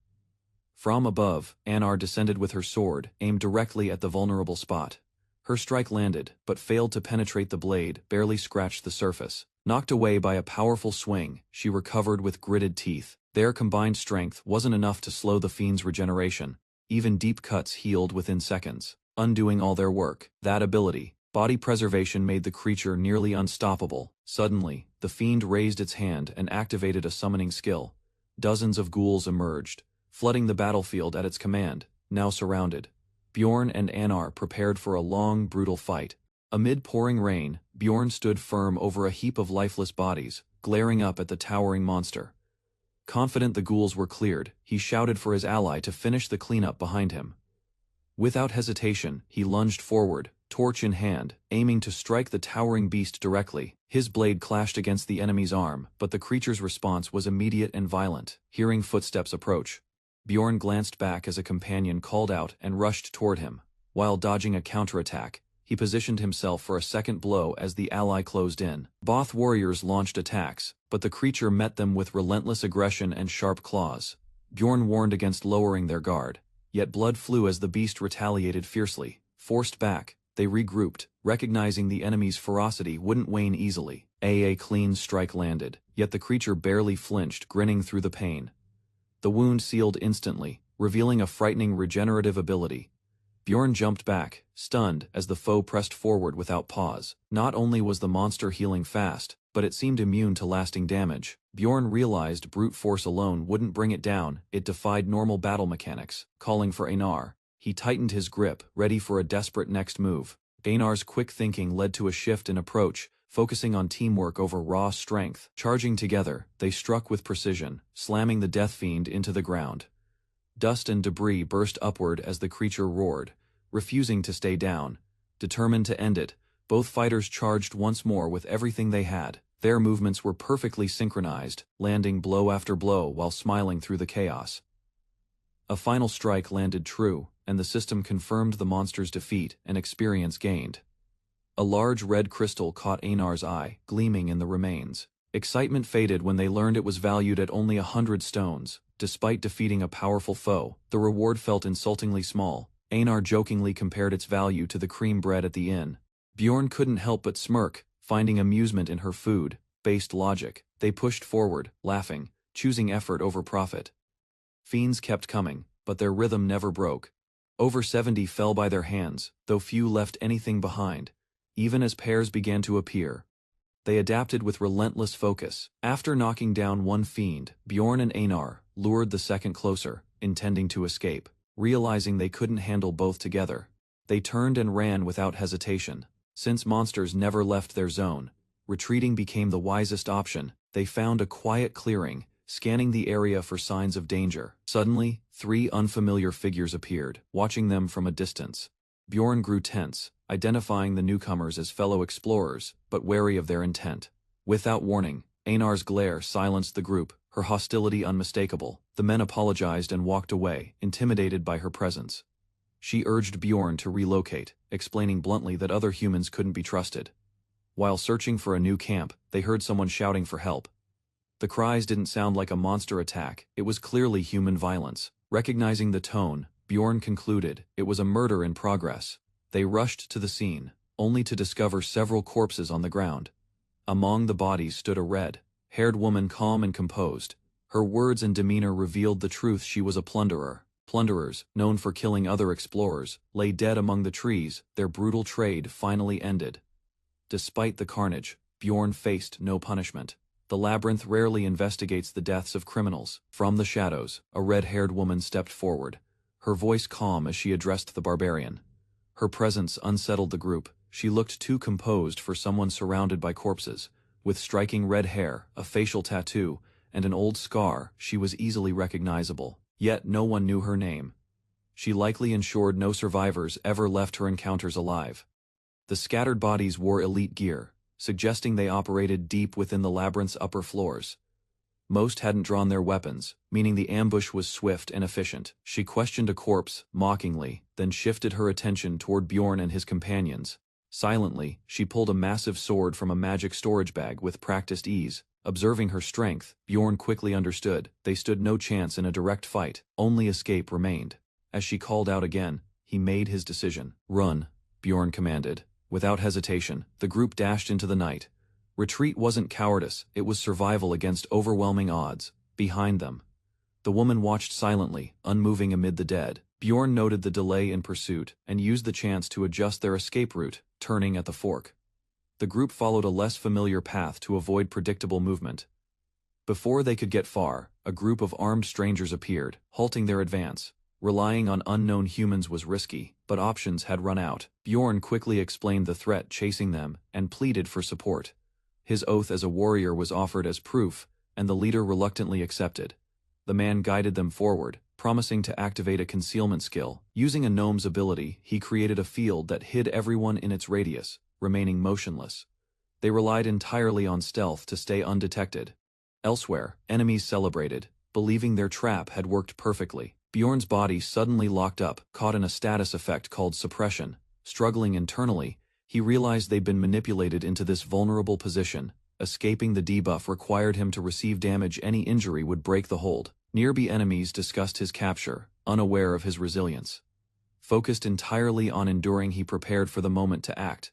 From above, Anar descended with her sword, aimed directly at the vulnerable spot. Her strike landed, but failed to penetrate. The blade barely scratched the surface. Knocked away by a powerful swing, she recovered with gritted teeth. Their combined strength wasn't enough to slow the fiend's regeneration. Even deep cuts healed within seconds, undoing all their work. That ability, body preservation, made the creature nearly unstoppable. Suddenly, the fiend raised its hand and activated a summoning skill. Dozens of ghouls emerged, flooding the battlefield at its command. Now surrounded, Bjorn and Anar prepared for a long, brutal fight. Amid pouring rain, Bjorn stood firm over a heap of lifeless bodies, glaring up at the towering monster. Confident the ghouls were cleared, he shouted for his ally to finish the cleanup behind him. Without hesitation, he lunged forward, torch in hand, aiming to strike the towering beast directly. His blade clashed against the enemy's arm, but the creature's response was immediate and violent. Hearing footsteps approach, Bjorn glanced back as a companion called out and rushed toward him. While dodging a counterattack, he positioned himself for a second blow as the ally closed in. Both warriors launched attacks, but the creature met them with relentless aggression and sharp claws. Bjorn warned against lowering their guard, yet blood flew as the beast retaliated fiercely. Forced back, they regrouped, recognizing the enemy's ferocity wouldn't wane easily. A clean strike landed, yet the creature barely flinched, grinning through the pain. The wound sealed instantly, revealing a frightening regenerative ability. Bjorn jumped back, stunned, as the foe pressed forward without pause. Not only was the monster healing fast, but it seemed immune to lasting damage. Bjorn realized brute force alone wouldn't bring it down. It defied normal battle mechanics. Calling for Anar, he tightened his grip, ready for a desperate next move. Anar's quick thinking led to a shift in approach, focusing on teamwork over raw strength. Charging together, they struck with precision, slamming the death fiend into the ground. Dust and debris burst upward as the creature roared, refusing to stay down. Determined to end it, both fighters charged once more with everything they had. Their movements were perfectly synchronized, landing blow after blow while smiling through the chaos. A final strike landed true, and the system confirmed the monster's defeat and experience gained. A large red crystal caught Anar's eye, gleaming in the remains. Excitement faded when they learned it was valued at only 100 stones. Despite defeating a powerful foe, the reward felt insultingly small. Anar jokingly compared its value to the cream bread at the inn. Bjorn couldn't help but smirk, finding amusement in her food-based logic. They pushed forward, laughing, choosing effort over profit. Fiends kept coming, but their rhythm never broke. Over 70 fell by their hands, though few left anything behind. Even as pairs began to appear, they adapted with relentless focus. After knocking down one fiend, Bjorn and Anar lured the second closer, intending to escape. Realizing they couldn't handle both together, they turned and ran without hesitation. Since monsters never left their zone, retreating became the wisest option. They found a quiet clearing, scanning the area for signs of danger. Suddenly, 3 unfamiliar figures appeared, watching them from a distance. Bjorn grew tense, identifying the newcomers as fellow explorers, but wary of their intent. Without warning, Einar's glare silenced the group, her hostility unmistakable. The men apologized and walked away, intimidated by her presence. She urged Bjorn to relocate, explaining bluntly that other humans couldn't be trusted. While searching for a new camp, they heard someone shouting for help. The cries didn't sound like a monster attack, it was clearly human violence. Recognizing the tone, Bjorn concluded it was a murder in progress. They rushed to the scene, only to discover several corpses on the ground. Among the bodies stood a red-haired woman, calm and composed. Her words and demeanor revealed the truth: she was a plunderer. Plunderers, known for killing other explorers, lay dead among the trees, their brutal trade finally ended. Despite the carnage, Bjorn faced no punishment. The labyrinth rarely investigates the deaths of criminals. From the shadows, a red-haired woman stepped forward, her voice calm as she addressed the barbarian. Her presence unsettled the group. She looked too composed for someone surrounded by corpses. With striking red hair, a facial tattoo, and an old scar, she was easily recognizable. Yet no one knew her name. She likely ensured no survivors ever left her encounters alive. The scattered bodies wore elite gear, suggesting they operated deep within the labyrinth's upper floors. Most hadn't drawn their weapons, meaning the ambush was swift and efficient. She questioned a corpse, mockingly, then shifted her attention toward Bjorn and his companions. Silently, she pulled a massive sword from a magic storage bag with practiced ease. Observing her strength, Bjorn quickly understood they stood no chance in a direct fight. Only escape remained. As she called out again, he made his decision. "Run," Bjorn commanded. Without hesitation, the group dashed into the night. Retreat wasn't cowardice, it was survival against overwhelming odds. Behind them, the woman watched silently, unmoving amid the dead. Bjorn noted the delay in pursuit and used the chance to adjust their escape route, turning at the fork. The group followed a less familiar path to avoid predictable movement. Before they could get far, a group of armed strangers appeared, halting their advance. Relying on unknown humans was risky, but options had run out. Bjorn quickly explained the threat chasing them and pleaded for support. His oath as a warrior was offered as proof, and the leader reluctantly accepted. The man guided them forward, promising to activate a concealment skill. Using a gnome's ability, he created a field that hid everyone in its radius, remaining motionless. They relied entirely on stealth to stay undetected. Elsewhere, enemies celebrated, believing their trap had worked perfectly. Bjorn's body suddenly locked up, caught in a status effect called suppression. Struggling internally, he realized they'd been manipulated into this vulnerable position. Escaping the debuff required him to receive damage. Any injury would break the hold. Nearby enemies discussed his capture, unaware of his resilience. Focused entirely on enduring, he prepared for the moment to act.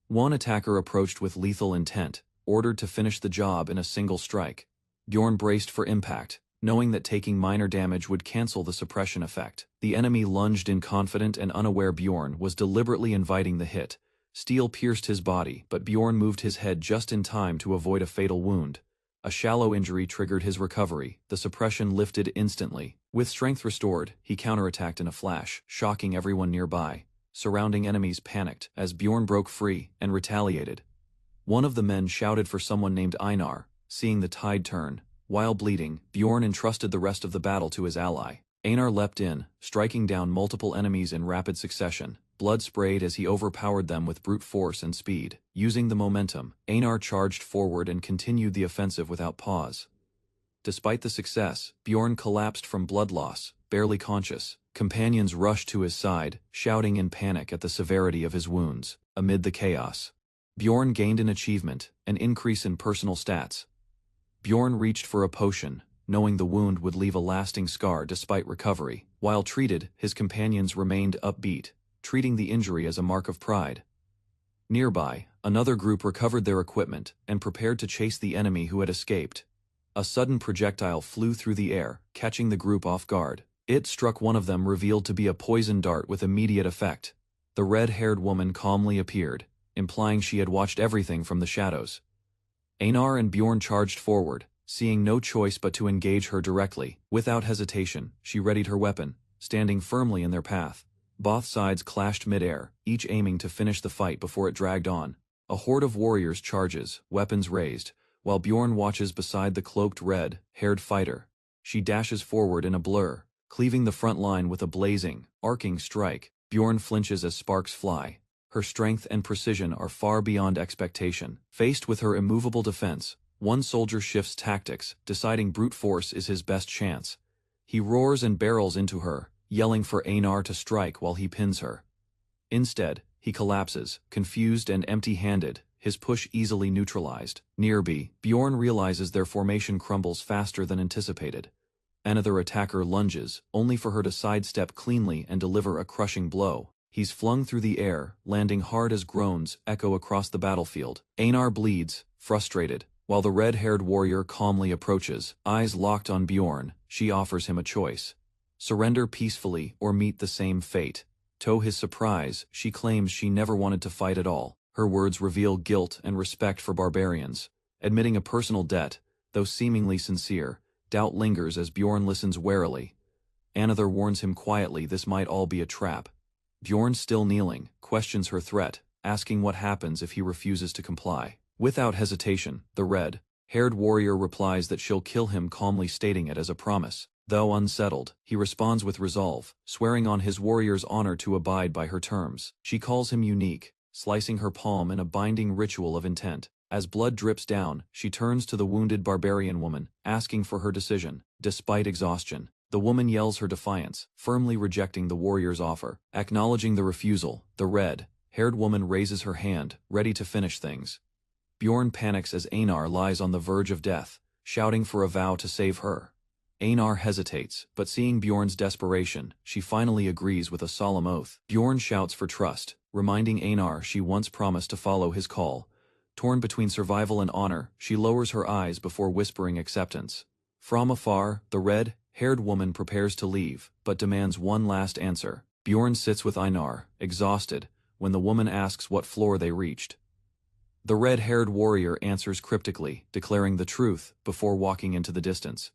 One attacker approached with lethal intent, ordered to finish the job in a single strike. Bjorn braced for impact, knowing that taking minor damage would cancel the suppression effect. The enemy lunged in, confident and unaware Bjorn was deliberately inviting the hit. Steel pierced his body, but Bjorn moved his head just in time to avoid a fatal wound. A shallow injury triggered his recovery. The suppression lifted instantly. With strength restored, he counterattacked in a flash, shocking everyone nearby. Surrounding enemies panicked as Bjorn broke free and retaliated. One of the men shouted for someone named Einar. Seeing the tide turn, while bleeding, Bjorn entrusted the rest of the battle to his ally. Einar leapt in, striking down multiple enemies in rapid succession. Blood sprayed as he overpowered them with brute force and speed. Using the momentum, Einar charged forward and continued the offensive without pause. Despite the success, Bjorn collapsed from blood loss, barely conscious. Companions rushed to his side, shouting in panic at the severity of his wounds. Amid the chaos, Bjorn gained an achievement, an increase in personal stats. Bjorn reached for a potion, knowing the wound would leave a lasting scar despite recovery. While treated, his companions remained upbeat, treating the injury as a mark of pride. Nearby, another group recovered their equipment and prepared to chase the enemy who had escaped. A sudden projectile flew through the air, catching the group off guard. It struck one of them, revealed to be a poison dart with immediate effect. The red-haired woman calmly appeared, implying she had watched everything from the shadows. Einar and Bjorn charged forward, seeing no choice but to engage her directly. Without hesitation, she readied her weapon, standing firmly in their path. Both sides clashed mid-air, each aiming to finish the fight before it dragged on. A horde of warriors charges, weapons raised, while Bjorn watches beside the cloaked red-haired fighter. She dashes forward in a blur, cleaving the front line with a blazing, arcing strike. Bjorn flinches as sparks fly. Her strength and precision are far beyond expectation. Faced with her immovable defense, one soldier shifts tactics, deciding brute force is his best chance. He roars and barrels into her, yelling for Einar to strike while he pins her. Instead, he collapses, confused and empty-handed, his push easily neutralized. Nearby, Bjorn realizes their formation crumbles faster than anticipated. Another attacker lunges, only for her to sidestep cleanly and deliver a crushing blow. He's flung through the air, landing hard as groans echo across the battlefield. Einar bleeds, frustrated, while the red-haired warrior calmly approaches, eyes locked on Bjorn. She offers him a choice: surrender peacefully or meet the same fate. To his surprise, she claims she never wanted to fight at all. Her words reveal guilt and respect for barbarians. Admitting a personal debt, though seemingly sincere, doubt lingers as Bjorn listens warily. Another warns him quietly this might all be a trap. Bjorn, still kneeling, questions her threat, asking what happens if he refuses to comply. Without hesitation, the red-haired warrior replies that she'll kill him, calmly stating it as a promise. Though unsettled, he responds with resolve, swearing on his warrior's honor to abide by her terms. She calls him unique, slicing her palm in a binding ritual of intent. As blood drips down, she turns to the wounded barbarian woman, asking for her decision. Despite exhaustion, the woman yells her defiance, firmly rejecting the warrior's offer. Acknowledging the refusal, the red-haired woman raises her hand, ready to finish things. Bjorn panics as Einar lies on the verge of death, shouting for a vow to save her. Einar hesitates, but seeing Bjorn's desperation, she finally agrees with a solemn oath. Bjorn shouts for trust, reminding Einar she once promised to follow his call. Torn between survival and honor, she lowers her eyes before whispering acceptance. From afar, the red-haired woman prepares to leave, but demands one last answer. Bjorn sits with Einar, exhausted, when the woman asks what floor they reached. The red-haired warrior answers cryptically, declaring the truth, before walking into the distance.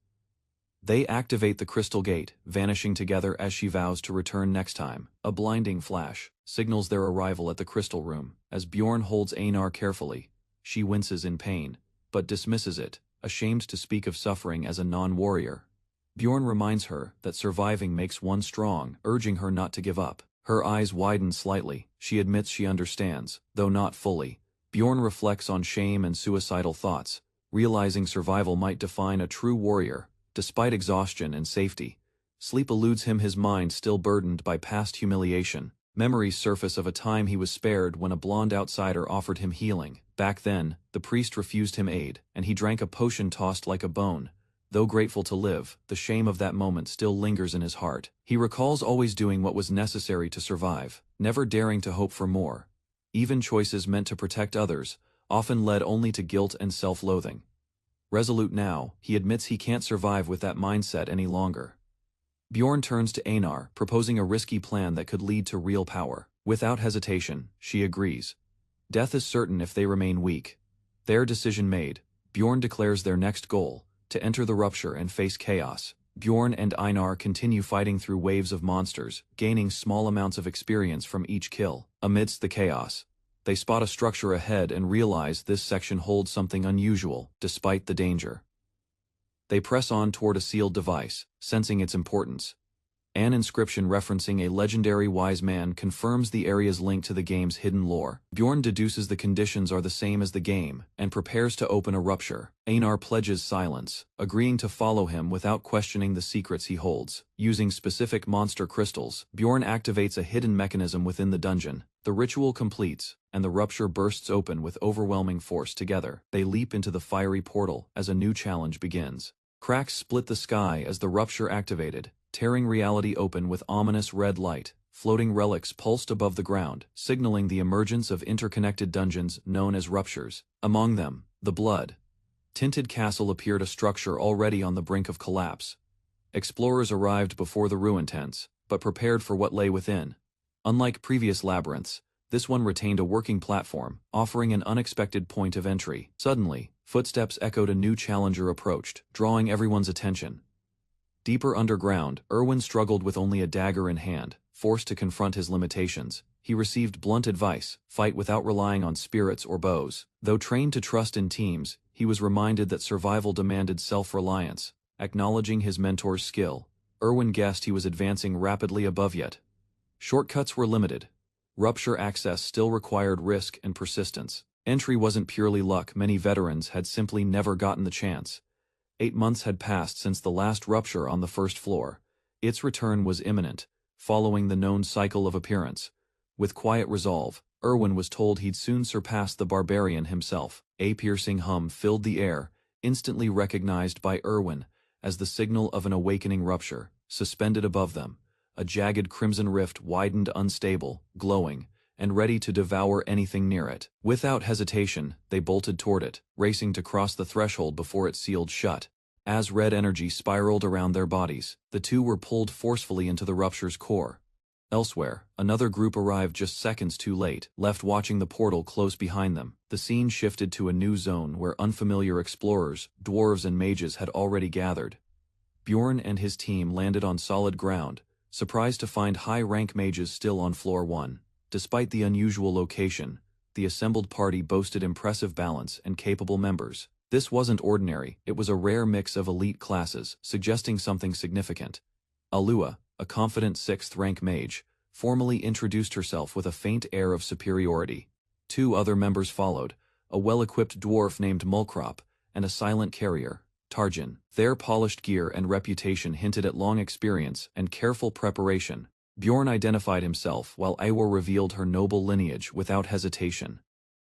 They activate the crystal gate, vanishing together as she vows to return next time. A blinding flash signals their arrival at the crystal room. As Bjorn holds Einar carefully, she winces in pain, but dismisses it, ashamed to speak of suffering as a non-warrior. Bjorn reminds her that surviving makes one strong, urging her not to give up. Her eyes widen slightly. She admits she understands, though not fully. Bjorn reflects on shame and suicidal thoughts, realizing survival might define a true warrior. Despite exhaustion and safety, sleep eludes him, his mind still burdened by past humiliation. Memories surface of a time he was spared when a blonde outsider offered him healing. Back then, the priest refused him aid, and he drank a potion tossed like a bone. Though grateful to live, the shame of that moment still lingers in his heart. He recalls always doing what was necessary to survive, never daring to hope for more. Even choices meant to protect others often led only to guilt and self-loathing. Resolute now, he admits he can't survive with that mindset any longer. Bjorn turns to Einar, proposing a risky plan that could lead to real power. Without hesitation, she agrees. Death is certain if they remain weak. Their decision made, Bjorn declares their next goal: to enter the rupture and face chaos. Bjorn and Einar continue fighting through waves of monsters, gaining small amounts of experience from each kill. Amidst the chaos, they spot a structure ahead and realize this section holds something unusual, despite the danger. They press on toward a sealed device, sensing its importance. An inscription referencing a legendary wise man confirms the area's link to the game's hidden lore. Bjorn deduces the conditions are the same as the game, and prepares to open a rupture. Einar pledges silence, agreeing to follow him without questioning the secrets he holds. Using specific monster crystals, Bjorn activates a hidden mechanism within the dungeon. The ritual completes, and the rupture bursts open with overwhelming force. Together, they leap into the fiery portal as a new challenge begins. Cracks split the sky as the rupture activated, tearing reality open with ominous red light. Floating relics pulsed above the ground, signaling the emergence of interconnected dungeons known as ruptures. Among them, the blood-tinted castle appeared, a structure already on the brink of collapse. Explorers arrived before the ruin tents, but prepared for what lay within. Unlike previous labyrinths, this one retained a working platform, offering an unexpected point of entry. Suddenly, footsteps echoed. A new challenger approached, drawing everyone's attention. Deeper underground, Erwin struggled with only a dagger in hand. Forced to confront his limitations, he received blunt advice: fight without relying on spirits or bows. Though trained to trust in teams, he was reminded that survival demanded self-reliance. Acknowledging his mentor's skill, Erwin guessed he was advancing rapidly above yet Shortcuts were limited. Rupture access still required risk and persistence. Entry wasn't purely luck, many veterans had simply never gotten the chance. 8 months had passed since the last rupture on the first floor. Its return was imminent, following the known cycle of appearance. With quiet resolve, Irwin was told he'd soon surpass the barbarian himself. A piercing hum filled the air, instantly recognized by Irwin as the signal of an awakening rupture. Suspended above them, a jagged crimson rift widened, unstable, glowing, and ready to devour anything near it. Without hesitation, they bolted toward it, racing to cross the threshold before it sealed shut. As red energy spiraled around their bodies, the two were pulled forcefully into the rupture's core. Elsewhere, another group arrived just seconds too late, left watching the portal close behind them. The scene shifted to a new zone where unfamiliar explorers, dwarves and mages had already gathered. Bjorn and his team landed on solid ground, surprised to find high-rank mages still on floor 1. Despite the unusual location, the assembled party boasted impressive balance and capable members. This wasn't ordinary, it was a rare mix of elite classes, suggesting something significant. Alua, a confident 6th-rank mage, formally introduced herself with a faint air of superiority. 2 other members followed, a well-equipped dwarf named Mulcrop, and a silent carrier, Tarjin. Their polished gear and reputation hinted at long experience and careful preparation. Bjorn identified himself while Iwar revealed her noble lineage without hesitation.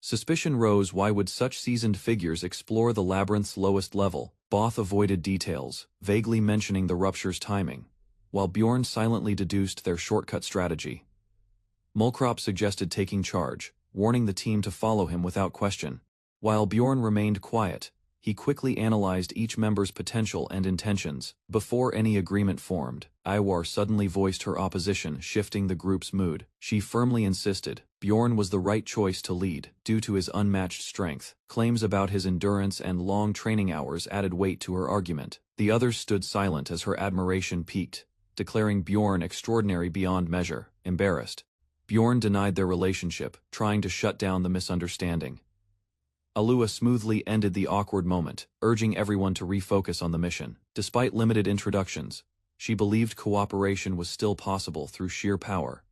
Suspicion rose. Why would such seasoned figures explore the labyrinth's lowest level? Both avoided details, vaguely mentioning the rupture's timing, while Bjorn silently deduced their shortcut strategy. Mulcrop suggested taking charge, warning the team to follow him without question. While Bjorn remained quiet, he quickly analyzed each member's potential and intentions. Before any agreement formed, Iwar suddenly voiced her opposition, shifting the group's mood. She firmly insisted Bjorn was the right choice to lead, due to his unmatched strength. Claims about his endurance and long training hours added weight to her argument. The others stood silent as her admiration peaked, declaring Bjorn extraordinary beyond measure. Embarrassed, Bjorn denied their relationship, trying to shut down the misunderstanding. Alua smoothly ended the awkward moment, urging everyone to refocus on the mission. Despite limited introductions, she believed cooperation was still possible through sheer power.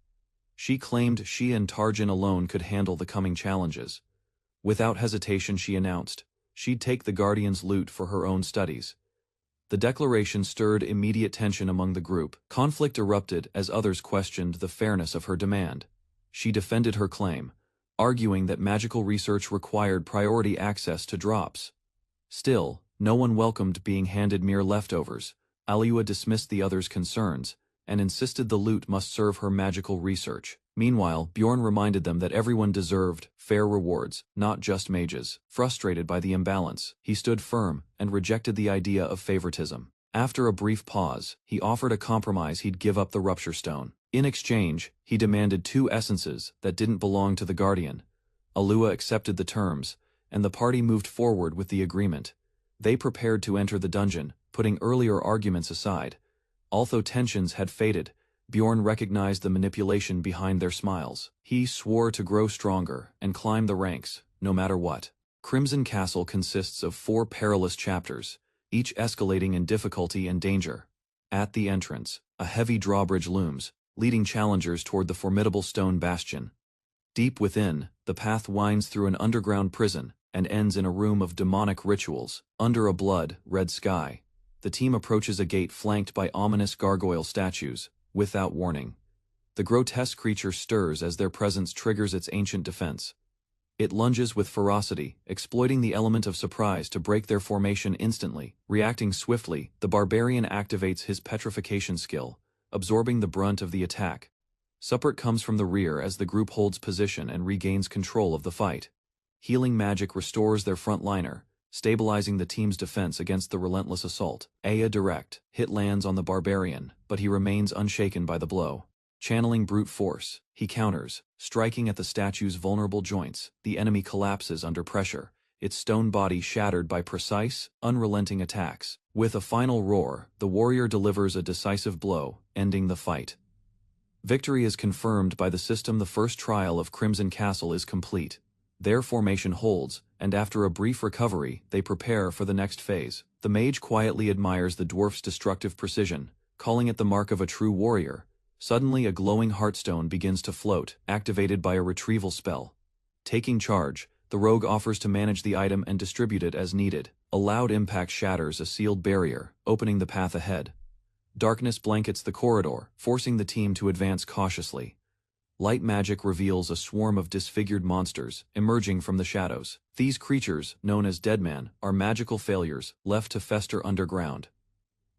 She claimed she and Tarjin alone could handle the coming challenges. Without hesitation, she announced she'd take the Guardian's loot for her own studies. The declaration stirred immediate tension among the group. Conflict erupted as others questioned the fairness of her demand. She defended her claim, arguing that magical research required priority access to drops. Still, no one welcomed being handed mere leftovers. Alua dismissed the others' concerns, and insisted the loot must serve her magical research. Meanwhile, Bjorn reminded them that everyone deserved fair rewards, not just mages. Frustrated by the imbalance, he stood firm and rejected the idea of favoritism. After a brief pause, he offered a compromise: he'd give up the Rupture Stone. In exchange, he demanded 2 essences that didn't belong to the Guardian. Alua accepted the terms, and the party moved forward with the agreement. They prepared to enter the dungeon, putting earlier arguments aside. Although tensions had faded, Bjorn recognized the manipulation behind their smiles. He swore to grow stronger and climb the ranks, no matter what. Crimson Castle consists of 4 perilous chapters, each escalating in difficulty and danger. At the entrance, a heavy drawbridge looms, leading challengers toward the formidable stone bastion. Deep within, the path winds through an underground prison and ends in a room of demonic rituals. Under a blood-red sky, the team approaches a gate flanked by ominous gargoyle statues. Without warning, the grotesque creature stirs as their presence triggers its ancient defense. It lunges with ferocity, exploiting the element of surprise to break their formation instantly. Reacting swiftly, the barbarian activates his petrification skill, absorbing the brunt of the attack. Support comes from the rear as the group holds position and regains control of the fight. Healing magic restores their frontliner, stabilizing the team's defense against the relentless assault. A direct hit lands on the barbarian, but he remains unshaken by the blow. Channeling brute force, he counters, striking at the statue's vulnerable joints. The enemy collapses under pressure, its stone body shattered by precise, unrelenting attacks. With a final roar, the warrior delivers a decisive blow, ending the fight. Victory is confirmed by the system. The first trial of Crimson Castle is complete. Their formation holds, and after a brief recovery, they prepare for the next phase. The mage quietly admires the dwarf's destructive precision, calling it the mark of a true warrior. Suddenly a glowing heartstone begins to float, activated by a retrieval spell. Taking charge, the rogue offers to manage the item and distribute it as needed. A loud impact shatters a sealed barrier, opening the path ahead. Darkness blankets the corridor, forcing the team to advance cautiously. Light magic reveals a swarm of disfigured monsters, emerging from the shadows. These creatures, known as Deadman, are magical failures, left to fester underground.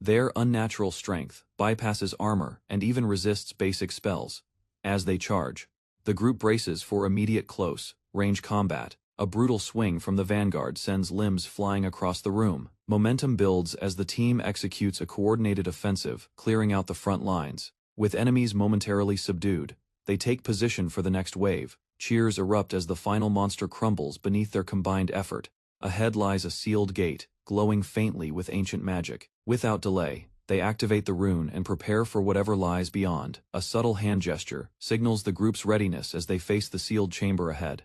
Their unnatural strength bypasses armor and even resists basic spells. As they charge, the group braces for immediate close-range combat. A brutal swing from the vanguard sends limbs flying across the room. Momentum builds as the team executes a coordinated offensive, clearing out the front lines. With enemies momentarily subdued, they take position for the next wave. Cheers erupt as the final monster crumbles beneath their combined effort. Ahead lies a sealed gate, glowing faintly with ancient magic. Without delay, they activate the rune and prepare for whatever lies beyond. A subtle hand gesture signals the group's readiness as they face the sealed chamber ahead.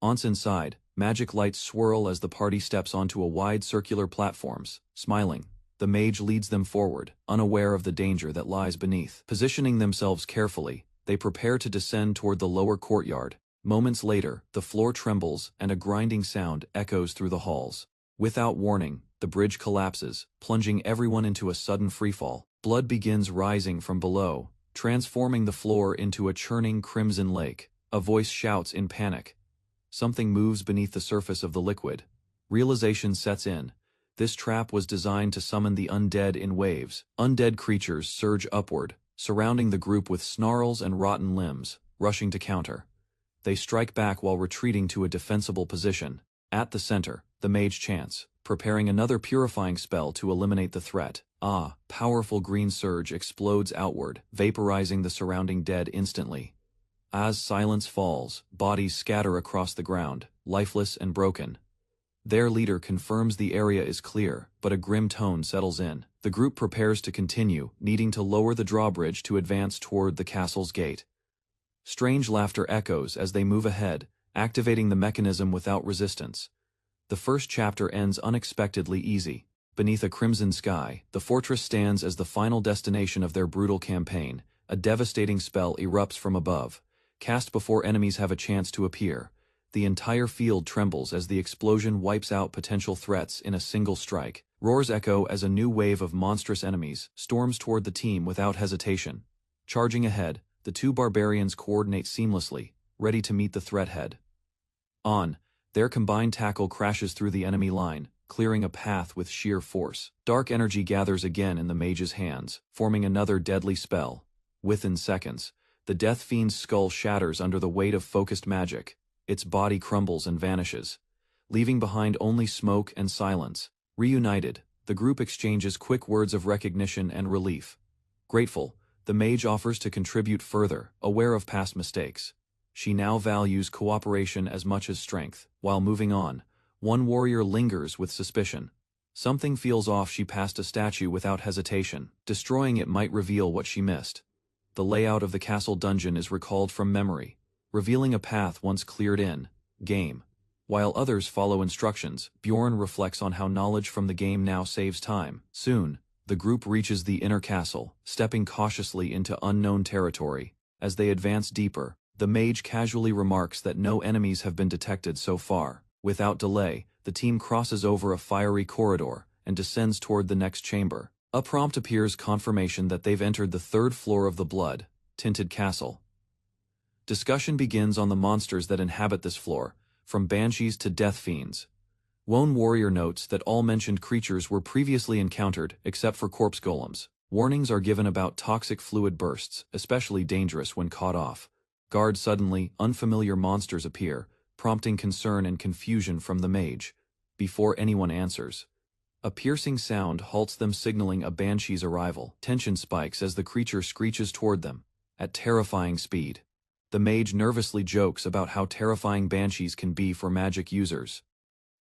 Once inside, magic lights swirl as the party steps onto a wide circular platforms. Smiling, the mage leads them forward, unaware of the danger that lies beneath. Positioning themselves carefully, they prepare to descend toward the lower courtyard. Moments later, the floor trembles and a grinding sound echoes through the halls. Without warning, the bridge collapses, plunging everyone into a sudden freefall. Blood begins rising from below, transforming the floor into a churning crimson lake. A voice shouts in panic. Something moves beneath the surface of the liquid. Realization sets in. This trap was designed to summon the undead in waves. Undead creatures surge upward, surrounding the group with snarls and rotten limbs, rushing to counter. They strike back while retreating to a defensible position. At the center, the mage chants, preparing another purifying spell to eliminate the threat. Powerful green surge explodes outward, vaporizing the surrounding dead instantly. As silence falls, bodies scatter across the ground, lifeless and broken. Their leader confirms the area is clear, but a grim tone settles in. The group prepares to continue, needing to lower the drawbridge to advance toward the castle's gate. Strange laughter echoes as they move ahead, activating the mechanism without resistance. The first chapter ends unexpectedly easy. Beneath a crimson sky, the fortress stands as the final destination of their brutal campaign. A devastating spell erupts from above. Cast before enemies have a chance to appear. The entire field trembles as the explosion wipes out potential threats in a single strike. Roars echo as a new wave of monstrous enemies storms toward the team without hesitation. Charging ahead, the two barbarians coordinate seamlessly, ready to meet the threat head on. Their combined tackle crashes through the enemy line, clearing a path with sheer force. Dark energy gathers again in the mage's hands, forming another deadly spell. Within seconds, the Death Fiend's skull shatters under the weight of focused magic. Its body crumbles and vanishes, leaving behind only smoke and silence. Reunited, the group exchanges quick words of recognition and relief. Grateful, the mage offers to contribute further, aware of past mistakes. She now values cooperation as much as strength. While moving on, one warrior lingers with suspicion. Something feels off. She passed a statue without hesitation. Destroying it might reveal what she missed. The layout of the castle dungeon is recalled from memory, revealing a path once cleared in game. While others follow instructions, Bjorn reflects on how knowledge from the game now saves time. Soon, the group reaches the inner castle, stepping cautiously into unknown territory. As they advance deeper, the mage casually remarks that no enemies have been detected so far. Without delay, the team crosses over a fiery corridor and descends toward the next chamber. A prompt appears, confirmation that they've entered the third floor of the blood-tinted castle. Discussion begins on the monsters that inhabit this floor, from banshees to death fiends. Lone warrior notes that all mentioned creatures were previously encountered, except for corpse golems. Warnings are given about toxic fluid bursts, especially dangerous when caught off guard. Suddenly, unfamiliar monsters appear, prompting concern and confusion from the mage. Before anyone answers, a piercing sound halts them, signaling a banshee's arrival. Tension spikes as the creature screeches toward them, at terrifying speed. The mage nervously jokes about how terrifying banshees can be for magic users.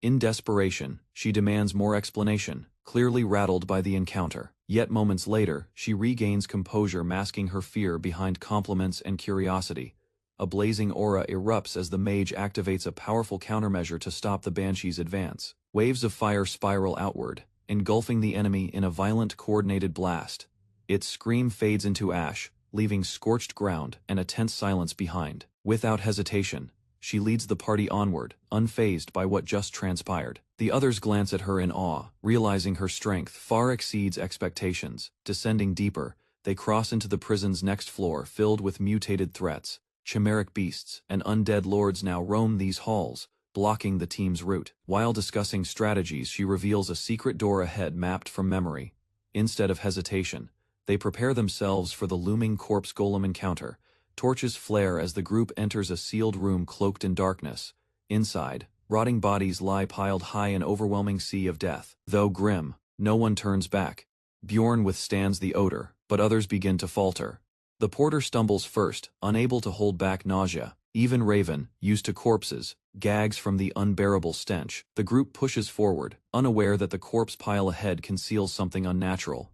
In desperation, she demands more explanation, clearly rattled by the encounter. Yet moments later, she regains composure, masking her fear behind compliments and curiosity. A blazing aura erupts as the mage activates a powerful countermeasure to stop the banshee's advance. Waves of fire spiral outward, engulfing the enemy in a violent, coordinated blast. Its scream fades into ash, leaving scorched ground and a tense silence behind. Without hesitation, she leads the party onward, unfazed by what just transpired. The others glance at her in awe, realizing her strength far exceeds expectations. Descending deeper, they cross into the prison's next floor filled with mutated threats. Chimeric beasts and undead lords now roam these halls, blocking the team's route. While discussing strategies, she reveals a secret door ahead mapped from memory. Instead of hesitation, they prepare themselves for the looming corpse golem encounter. Torches flare as the group enters a sealed room cloaked in darkness. Inside, rotting bodies lie piled high in an overwhelming sea of death. Though grim, no one turns back. Bjorn withstands the odor, but others begin to falter. The porter stumbles first, unable to hold back nausea. Even Raven, used to corpses, gags from the unbearable stench. The group pushes forward, unaware that the corpse pile ahead conceals something unnatural.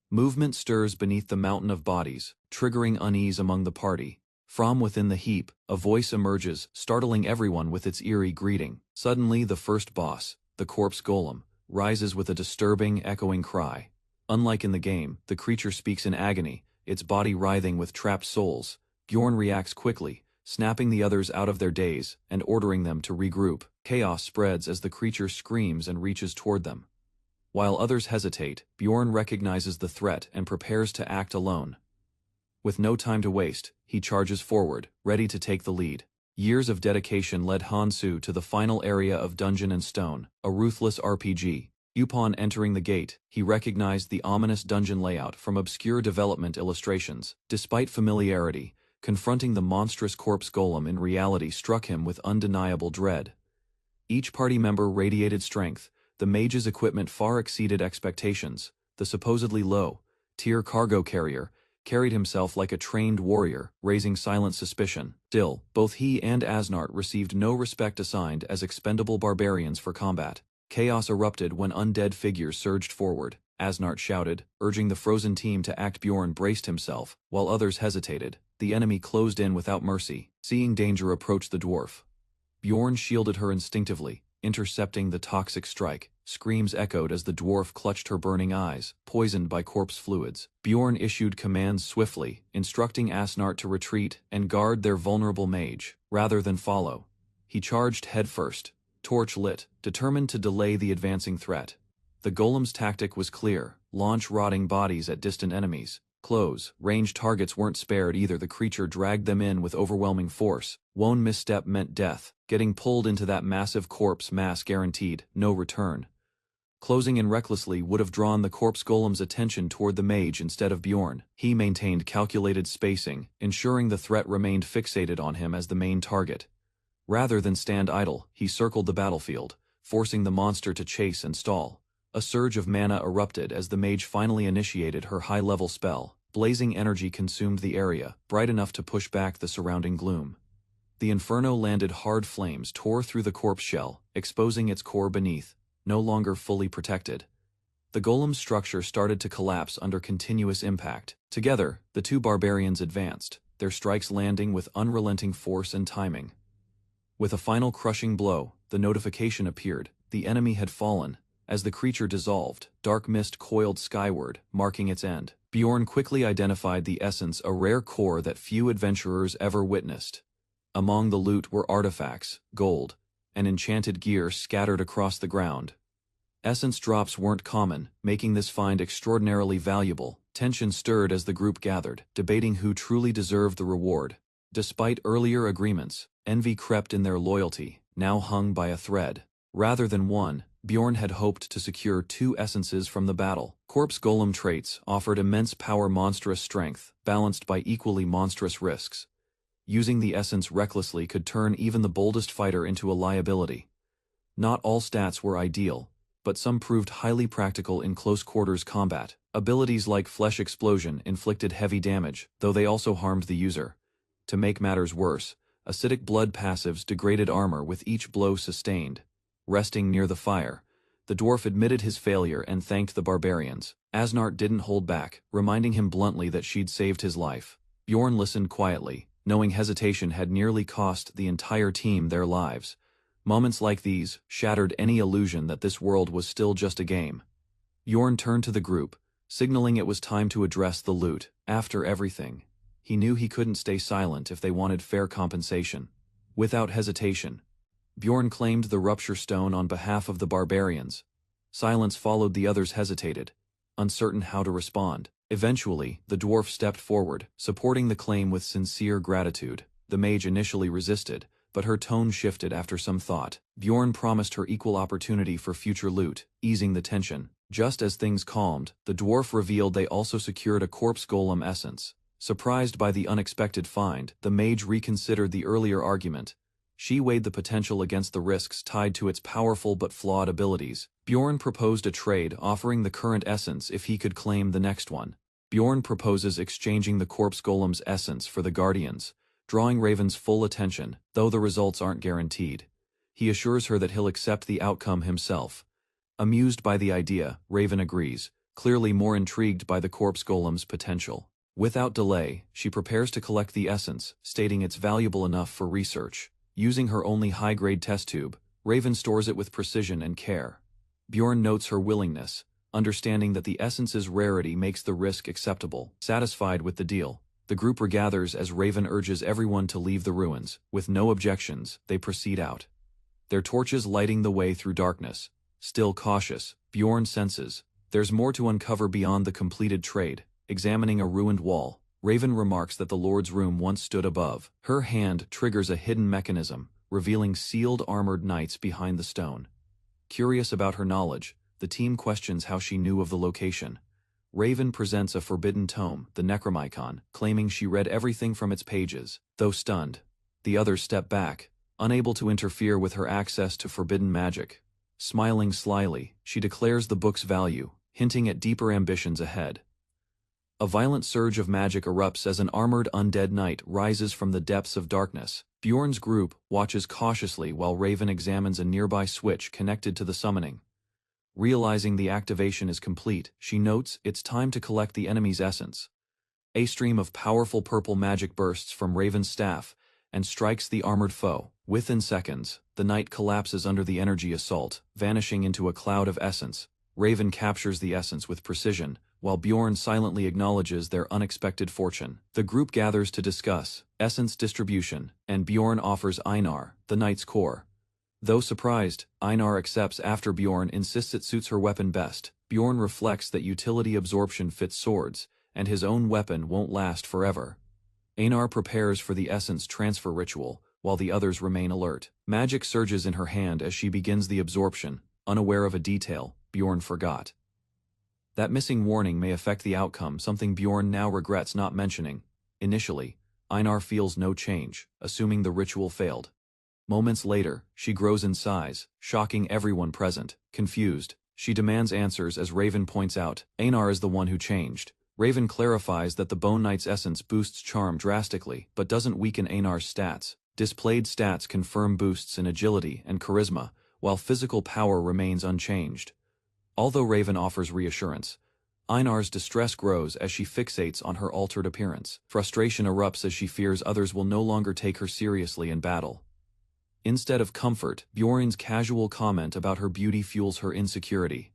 Movement stirs beneath the mountain of bodies, triggering unease among the party. From within the heap, a voice emerges, startling everyone with its eerie greeting. Suddenly, the first boss, the corpse golem, rises with a disturbing, echoing cry. Unlike in the game, the creature speaks in agony, its body writhing with trapped souls. Bjorn reacts quickly, snapping the others out of their daze and ordering them to regroup. Chaos spreads as the creature screams and reaches toward them. While others hesitate, Bjorn recognizes the threat and prepares to act alone. With no time to waste, he charges forward, ready to take the lead. Years of dedication led Hansu to the final area of Dungeon and Stone, a ruthless RPG. Upon entering the gate, he recognized the ominous dungeon layout from obscure development illustrations. Despite familiarity, confronting the monstrous corpse golem in reality struck him with undeniable dread. Each party member radiated strength. The mage's equipment far exceeded expectations. The supposedly low-tier cargo carrier carried himself like a trained warrior, raising silent suspicion. Still, both he and Asnart received no respect assigned as expendable barbarians for combat. Chaos erupted when undead figures surged forward. Asnart shouted, urging the frozen team to act. Bjorn braced himself, while others hesitated. The enemy closed in without mercy. Seeing danger approach the dwarf, Bjorn shielded her instinctively, intercepting the toxic strike. Screams echoed as the dwarf clutched her burning eyes, poisoned by corpse fluids. Bjorn issued commands swiftly, instructing Asnart to retreat and guard their vulnerable mage, rather than follow. He charged headfirst, torch lit, determined to delay the advancing threat. The golem's tactic was clear: launch rotting bodies at distant enemies. Close, ranged targets weren't spared either. The creature dragged them in with overwhelming force. One misstep meant death. Getting pulled into that massive corpse mass guaranteed no return. Closing in recklessly would have drawn the corpse golem's attention toward the mage instead of Bjorn. He maintained calculated spacing, ensuring the threat remained fixated on him as the main target. Rather than stand idle, he circled the battlefield, forcing the monster to chase and stall. A surge of mana erupted as the mage finally initiated her high-level spell. Blazing energy consumed the area, bright enough to push back the surrounding gloom. The inferno landed. Hard flames tore through the corpse shell, exposing its core beneath, no longer fully protected. The golem's structure started to collapse under continuous impact. Together, the two barbarians advanced, their strikes landing with unrelenting force and timing. With a final crushing blow, the notification appeared: the enemy had fallen. As the creature dissolved, dark mist coiled skyward, marking its end. Bjorn quickly identified the essence, a rare core that few adventurers ever witnessed. Among the loot were artifacts, gold, and enchanted gear scattered across the ground. Essence drops weren't common, making this find extraordinarily valuable. Tension stirred as the group gathered, debating who truly deserved the reward. Despite earlier agreements, envy crept in. Their loyalty now hung by a thread. Rather than one, Bjorn had hoped to secure two essences from the battle. Corpse golem traits offered immense power, monstrous strength, balanced by equally monstrous risks. Using the essence recklessly could turn even the boldest fighter into a liability. Not all stats were ideal, but some proved highly practical in close-quarters combat. Abilities like Flesh Explosion inflicted heavy damage, though they also harmed the user. To make matters worse, acidic blood passives degraded armor with each blow sustained. Resting near the fire, the dwarf admitted his failure and thanked the barbarians. Asnart didn't hold back, reminding him bluntly that she'd saved his life. Bjorn listened quietly, knowing hesitation had nearly cost the entire team their lives. Moments like these shattered any illusion that this world was still just a game. Bjorn turned to the group, signaling it was time to address the loot. After everything, he knew he couldn't stay silent if they wanted fair compensation. Without hesitation, Bjorn claimed the rupture stone on behalf of the barbarians. Silence followed. The others hesitated, uncertain how to respond. Eventually, the dwarf stepped forward, supporting the claim with sincere gratitude. The mage initially resisted, but her tone shifted after some thought. Bjorn promised her equal opportunity for future loot, easing the tension. Just as things calmed, the dwarf revealed they also secured a corpse golem essence. Surprised by the unexpected find, the mage reconsidered the earlier argument. She weighed the potential against the risks tied to its powerful but flawed abilities. Bjorn proposed a trade, offering the current essence if he could claim the next one. Bjorn proposes exchanging the corpse golem's essence for the guardians, drawing Raven's full attention, though the results aren't guaranteed. He assures her that he'll accept the outcome himself. Amused by the idea, Raven agrees, clearly more intrigued by the corpse golem's potential. Without delay, she prepares to collect the essence, stating it's valuable enough for research. Using her only high-grade test tube, Raven stores it with precision and care. Bjorn notes her willingness, understanding that the essence's rarity makes the risk acceptable. Satisfied with the deal, the group regathers as Raven urges everyone to leave the ruins. With no objections, they proceed out, their torches lighting the way through darkness. Still cautious, Bjorn senses there's more to uncover beyond the completed trade. Examining a ruined wall, Raven remarks that the Lord's room once stood above. Her hand triggers a hidden mechanism, revealing sealed armored knights behind the stone. Curious about her knowledge, the team questions how she knew of the location. Raven presents a forbidden tome, the Necronomicon, claiming she read everything from its pages. Though stunned, the others step back, unable to interfere with her access to forbidden magic. Smiling slyly, she declares the book's value, hinting at deeper ambitions ahead. A violent surge of magic erupts as an armored undead knight rises from the depths of darkness. Bjorn's group watches cautiously while Raven examines a nearby switch connected to the summoning. Realizing the activation is complete, she notes it's time to collect the enemy's essence. A stream of powerful purple magic bursts from Raven's staff and strikes the armored foe. Within seconds, the knight collapses under the energy assault, vanishing into a cloud of essence. Raven captures the essence with precision, while Bjorn silently acknowledges their unexpected fortune. The group gathers to discuss essence distribution, and Bjorn offers Einar, the knight's core. Though surprised, Einar accepts after Bjorn insists it suits her weapon best. Bjorn reflects that utility absorption fits swords, and his own weapon won't last forever. Einar prepares for the essence transfer ritual, while the others remain alert. Magic surges in her hand as she begins the absorption, unaware of a detail Bjorn forgot. That missing warning may affect the outcome, something Bjorn now regrets not mentioning. Initially, Einar feels no change, assuming the ritual failed. Moments later, she grows in size, shocking everyone present. Confused, she demands answers as Raven points out Einar is the one who changed. Raven clarifies that the Bone Knight's essence boosts charm drastically, but doesn't weaken Einar's stats. Displayed stats confirm boosts in agility and charisma, while physical power remains unchanged. Although Raven offers reassurance, Einar's distress grows as she fixates on her altered appearance. Frustration erupts as she fears others will no longer take her seriously in battle. Instead of comfort, Bjorn's casual comment about her beauty fuels her insecurity.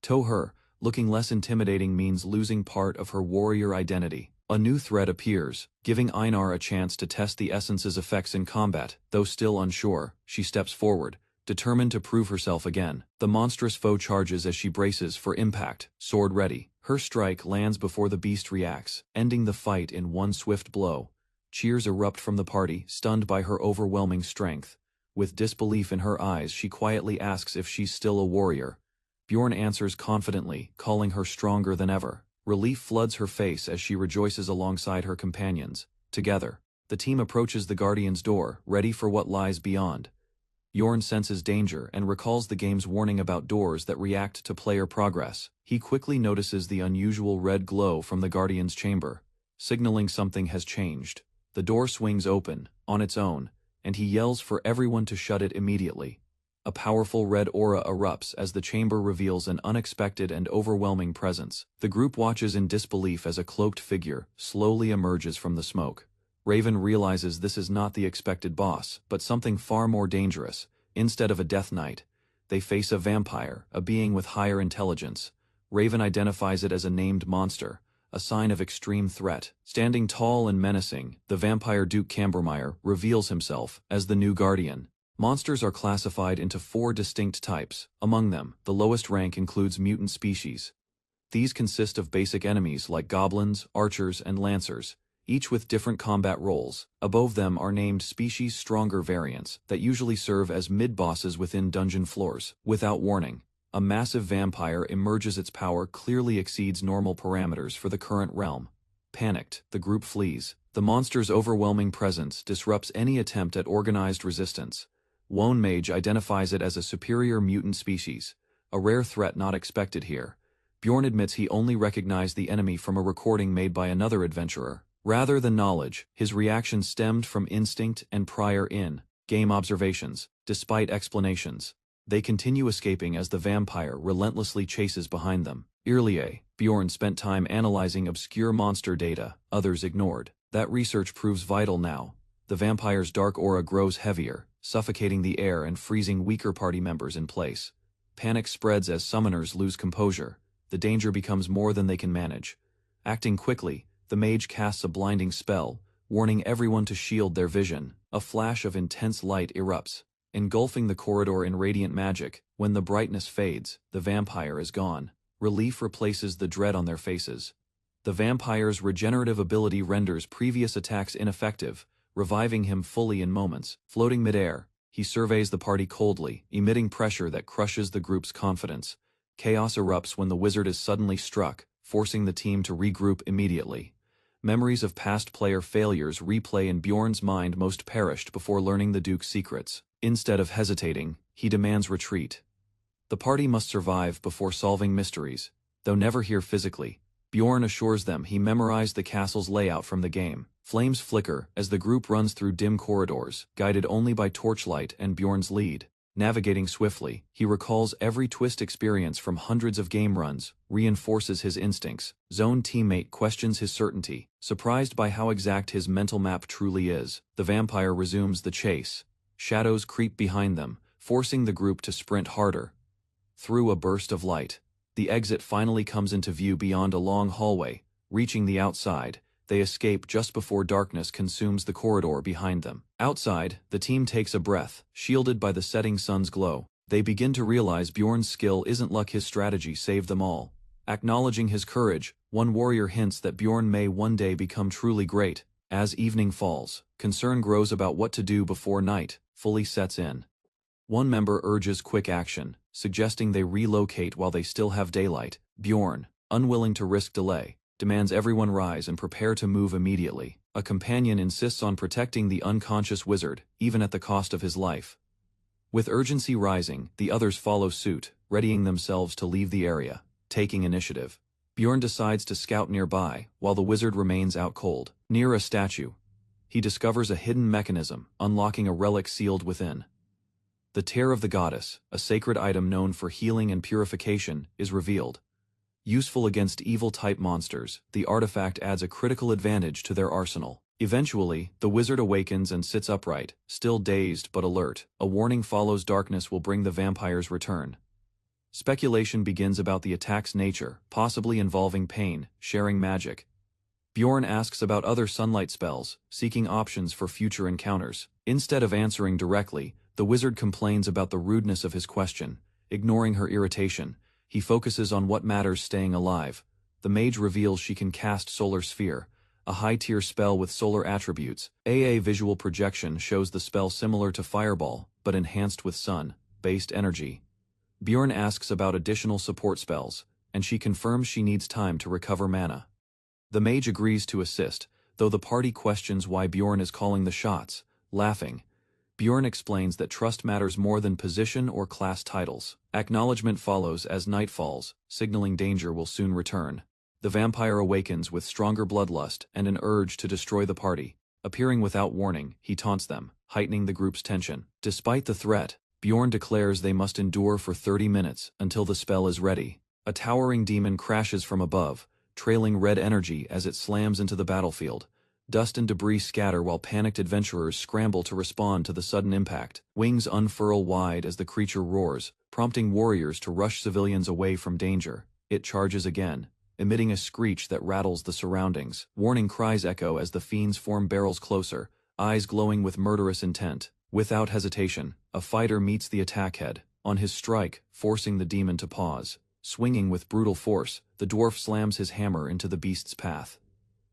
To her, looking less intimidating means losing part of her warrior identity. A new threat appears, giving Einar a chance to test the essence's effects in combat. Though still unsure, she steps forward, determined to prove herself again. The monstrous foe charges as she braces for impact, sword ready. Her strike lands before the beast reacts, ending the fight in one swift blow. Cheers erupt from the party, stunned by her overwhelming strength. With disbelief in her eyes, she quietly asks if she's still a warrior. Bjorn answers confidently, calling her stronger than ever. Relief floods her face as she rejoices alongside her companions. Together, the team approaches the Guardian's door, ready for what lies beyond. Bjorn senses danger and recalls the game's warning about doors that react to player progress. He quickly notices the unusual red glow from the Guardian's chamber, signaling something has changed. The door swings open, on its own, and he yells for everyone to shut it immediately. A powerful red aura erupts as the chamber reveals an unexpected and overwhelming presence. The group watches in disbelief as a cloaked figure slowly emerges from the smoke. Raven realizes this is not the expected boss, but something far more dangerous. Instead of a Death Knight, they face a vampire, a being with higher intelligence. Raven identifies it as a named monster, a sign of extreme threat. Standing tall and menacing, the vampire Duke Cambermeyer reveals himself as the new guardian. Monsters are classified into 4 distinct types. Among them, the lowest rank includes mutant species. These consist of basic enemies like goblins, archers, and lancers, each with different combat roles. Above them are named species stronger variants that usually serve as mid-bosses within dungeon floors. Without warning, a massive vampire emerges. Its power clearly exceeds normal parameters for the current realm. Panicked, the group flees. The monster's overwhelming presence disrupts any attempt at organized resistance. Wone Mage identifies it as a superior mutant species, a rare threat not expected here. Bjorn admits he only recognized the enemy from a recording made by another adventurer. Rather than knowledge, his reaction stemmed from instinct and prior in-game observations. Despite explanations, they continue escaping as the vampire relentlessly chases behind them. Earlier, Bjorn spent time analyzing obscure monster data others ignored. That research proves vital now. The vampire's dark aura grows heavier, suffocating the air and freezing weaker party members in place. Panic spreads as summoners lose composure. The danger becomes more than they can manage. Acting quickly, the mage casts a blinding spell, warning everyone to shield their vision. A flash of intense light erupts, engulfing the corridor in radiant magic. When the brightness fades, the vampire is gone. Relief replaces the dread on their faces. The vampire's regenerative ability renders previous attacks ineffective, reviving him fully in moments. Floating midair, he surveys the party coldly, emitting pressure that crushes the group's confidence. Chaos erupts when the wizard is suddenly struck, forcing the team to regroup immediately. Memories of past player failures replay in Bjorn's mind. Most perished before learning the Duke's secrets. Instead of hesitating, he demands retreat. The party must survive before solving mysteries. Though never here physically, Bjorn assures them he memorized the castle's layout from the game. Flames flicker as the group runs through dim corridors, guided only by torchlight and Bjorn's lead. Navigating swiftly, he recalls every twist experience from hundreds of game runs, reinforces his instincts. Zone teammate questions his certainty, surprised by how exact his mental map truly is. The vampire resumes the chase. Shadows creep behind them, forcing the group to sprint harder. Through a burst of light, the exit finally comes into view beyond a long hallway. Reaching the outside, they escape just before darkness consumes the corridor behind them. Outside, the team takes a breath, shielded by the setting sun's glow. They begin to realize Bjorn's skill isn't luck, his strategy saved them all. Acknowledging his courage, one warrior hints that Bjorn may one day become truly great. As evening falls, concern grows about what to do before night fully sets in. One member urges quick action, suggesting they relocate while they still have daylight. Bjorn, unwilling to risk delay, demands everyone rise and prepare to move immediately. A companion insists on protecting the unconscious wizard, even at the cost of his life. With urgency rising, the others follow suit, readying themselves to leave the area. Taking initiative, Bjorn decides to scout nearby, while the wizard remains out cold. Near a statue, he discovers a hidden mechanism, unlocking a relic sealed within. The Tear of the Goddess, a sacred item known for healing and purification, is revealed. Useful against evil-type monsters, the artifact adds a critical advantage to their arsenal. Eventually, the wizard awakens and sits upright, still dazed but alert. A warning follows: darkness will bring the vampire's return. Speculation begins about the attack's nature, possibly involving pain, sharing magic. Bjorn asks about other sunlight spells, seeking options for future encounters. Instead of answering directly, the wizard complains about the rudeness of his question. Ignoring her irritation, he focuses on what matters: staying alive. The mage reveals she can cast Solar Sphere, a high-tier spell with solar attributes. A visual projection shows the spell similar to Fireball, but enhanced with sun-based energy. Bjorn asks about additional support spells, and she confirms she needs time to recover mana. The mage agrees to assist, though the party questions why Bjorn is calling the shots. Laughing, Bjorn explains that trust matters more than position or class titles. Acknowledgement follows as night falls, signaling danger will soon return. The vampire awakens with stronger bloodlust and an urge to destroy the party. Appearing without warning, he taunts them, heightening the group's tension. Despite the threat, Bjorn declares they must endure for 30 minutes until the spell is ready. A towering demon crashes from above, trailing red energy as it slams into the battlefield. Dust and debris scatter while panicked adventurers scramble to respond to the sudden impact. Wings unfurl wide as the creature roars, prompting warriors to rush civilians away from danger. It charges again, emitting a screech that rattles the surroundings. Warning cries echo as the fiend's form barrels closer, eyes glowing with murderous intent. Without hesitation, a fighter meets the attack head, on his strike, forcing the demon to pause. Swinging with brutal force, the dwarf slams his hammer into the beast's path.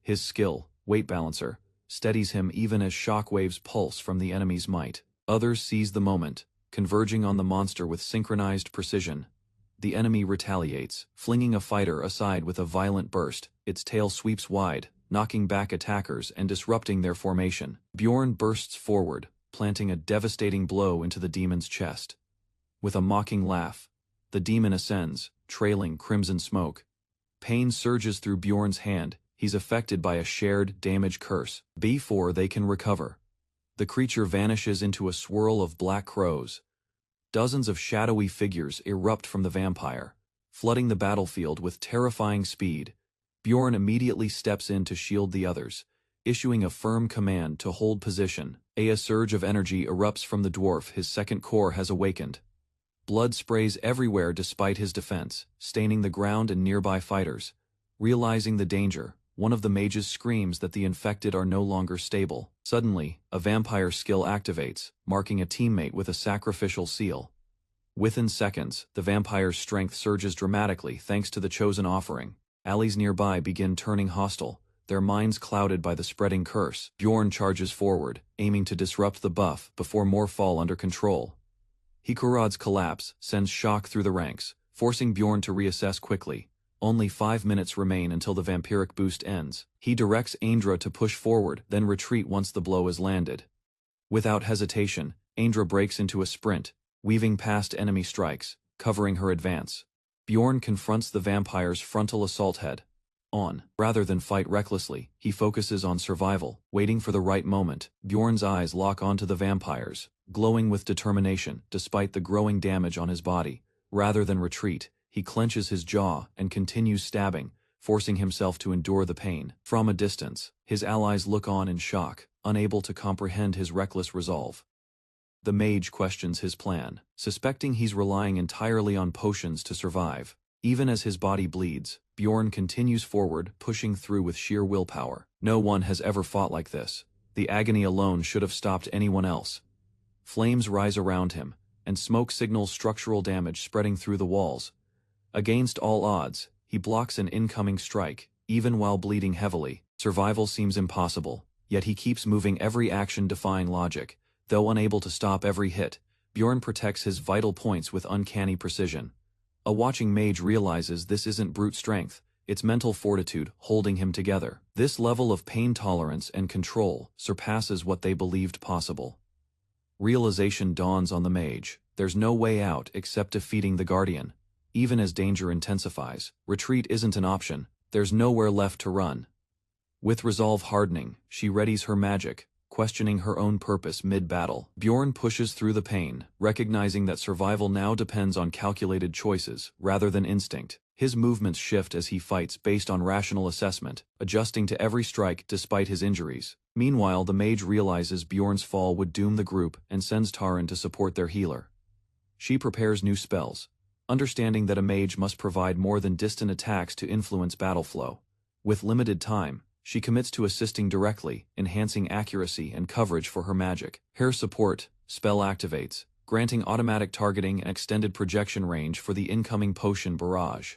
His skill, weight balancer, steadies him even as shockwaves pulse from the enemy's might. Others seize the moment, converging on the monster with synchronized precision. The enemy retaliates, flinging a fighter aside with a violent burst. Its tail sweeps wide, knocking back attackers and disrupting their formation. Bjorn bursts forward, planting a devastating blow into the demon's chest. With a mocking laugh, the demon ascends, trailing crimson smoke. Pain surges through Bjorn's hand. He's affected by a shared damage curse. Before they can recover, the creature vanishes into a swirl of black crows. Dozens of shadowy figures erupt from the vampire, flooding the battlefield with terrifying speed. Bjorn immediately steps in to shield the others, issuing a firm command to hold position. A surge of energy erupts from the dwarf. His second core has awakened. Blood sprays everywhere despite his defense, staining the ground and nearby fighters. Realizing the danger, one of the mages screams that the infected are no longer stable. Suddenly, a vampire skill activates, marking a teammate with a sacrificial seal. Within seconds, the vampire's strength surges dramatically thanks to the chosen offering. Allies nearby begin turning hostile, their minds clouded by the spreading curse. Bjorn charges forward, aiming to disrupt the buff before more fall under control. Hikurad's collapse sends shock through the ranks, forcing Bjorn to reassess quickly. Only 5 minutes remain until the vampiric boost ends. He directs Aindra to push forward, then retreat once the blow is landed. Without hesitation, Aindra breaks into a sprint, weaving past enemy strikes, covering her advance. Bjorn confronts the vampire's frontal assault head. Rather than fight recklessly, he focuses on survival, waiting for the right moment. Bjorn's eyes lock onto the vampire's, glowing with determination despite the growing damage on his body. Rather than retreat, he clenches his jaw and continues stabbing, forcing himself to endure the pain. From a distance, his allies look on in shock, unable to comprehend his reckless resolve. The mage questions his plan, suspecting he's relying entirely on potions to survive. Even as his body bleeds, Bjorn continues forward, pushing through with sheer willpower. No one has ever fought like this. The agony alone should have stopped anyone else. Flames rise around him, and smoke signals structural damage spreading through the walls. Against all odds, he blocks an incoming strike, even while bleeding heavily. Survival seems impossible, yet he keeps moving, every action defying logic. Though unable to stop every hit, Bjorn protects his vital points with uncanny precision. A watching mage realizes this isn't brute strength, it's mental fortitude holding him together. This level of pain tolerance and control surpasses what they believed possible. Realization dawns on the mage. There's no way out except defeating the Guardian. Even as danger intensifies, retreat isn't an option. There's nowhere left to run. With resolve hardening, she readies her magic, questioning her own purpose mid-battle. Bjorn pushes through the pain, recognizing that survival now depends on calculated choices rather than instinct. His movements shift as he fights based on rational assessment, adjusting to every strike despite his injuries. Meanwhile, the mage realizes Bjorn's fall would doom the group and sends Taran to support their healer. She prepares new spells, understanding that a mage must provide more than distant attacks to influence battle flow. With limited time, she commits to assisting directly, enhancing accuracy and coverage for her magic. Her support spell activates, granting automatic targeting and extended projection range for the incoming potion barrage.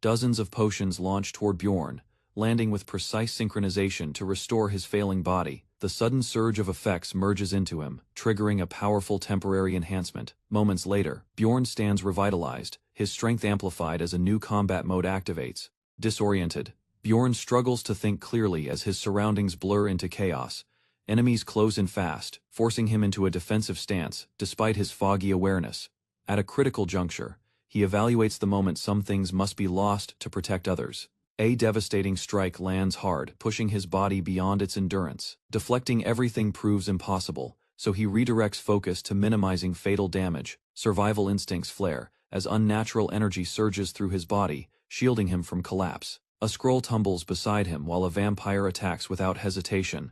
Dozens of potions launch toward Bjorn, landing with precise synchronization to restore his failing body. The sudden surge of effects merges into him, triggering a powerful temporary enhancement. Moments later, Bjorn stands revitalized, his strength amplified as a new combat mode activates. Disoriented, Bjorn struggles to think clearly as his surroundings blur into chaos. Enemies close in fast, forcing him into a defensive stance, despite his foggy awareness. At a critical juncture, he evaluates the moment some things must be lost to protect others. A devastating strike lands hard, pushing his body beyond its endurance. Deflecting everything proves impossible, so he redirects focus to minimizing fatal damage. Survival instincts flare, as unnatural energy surges through his body, shielding him from collapse. A scroll tumbles beside him while a vampire attacks without hesitation.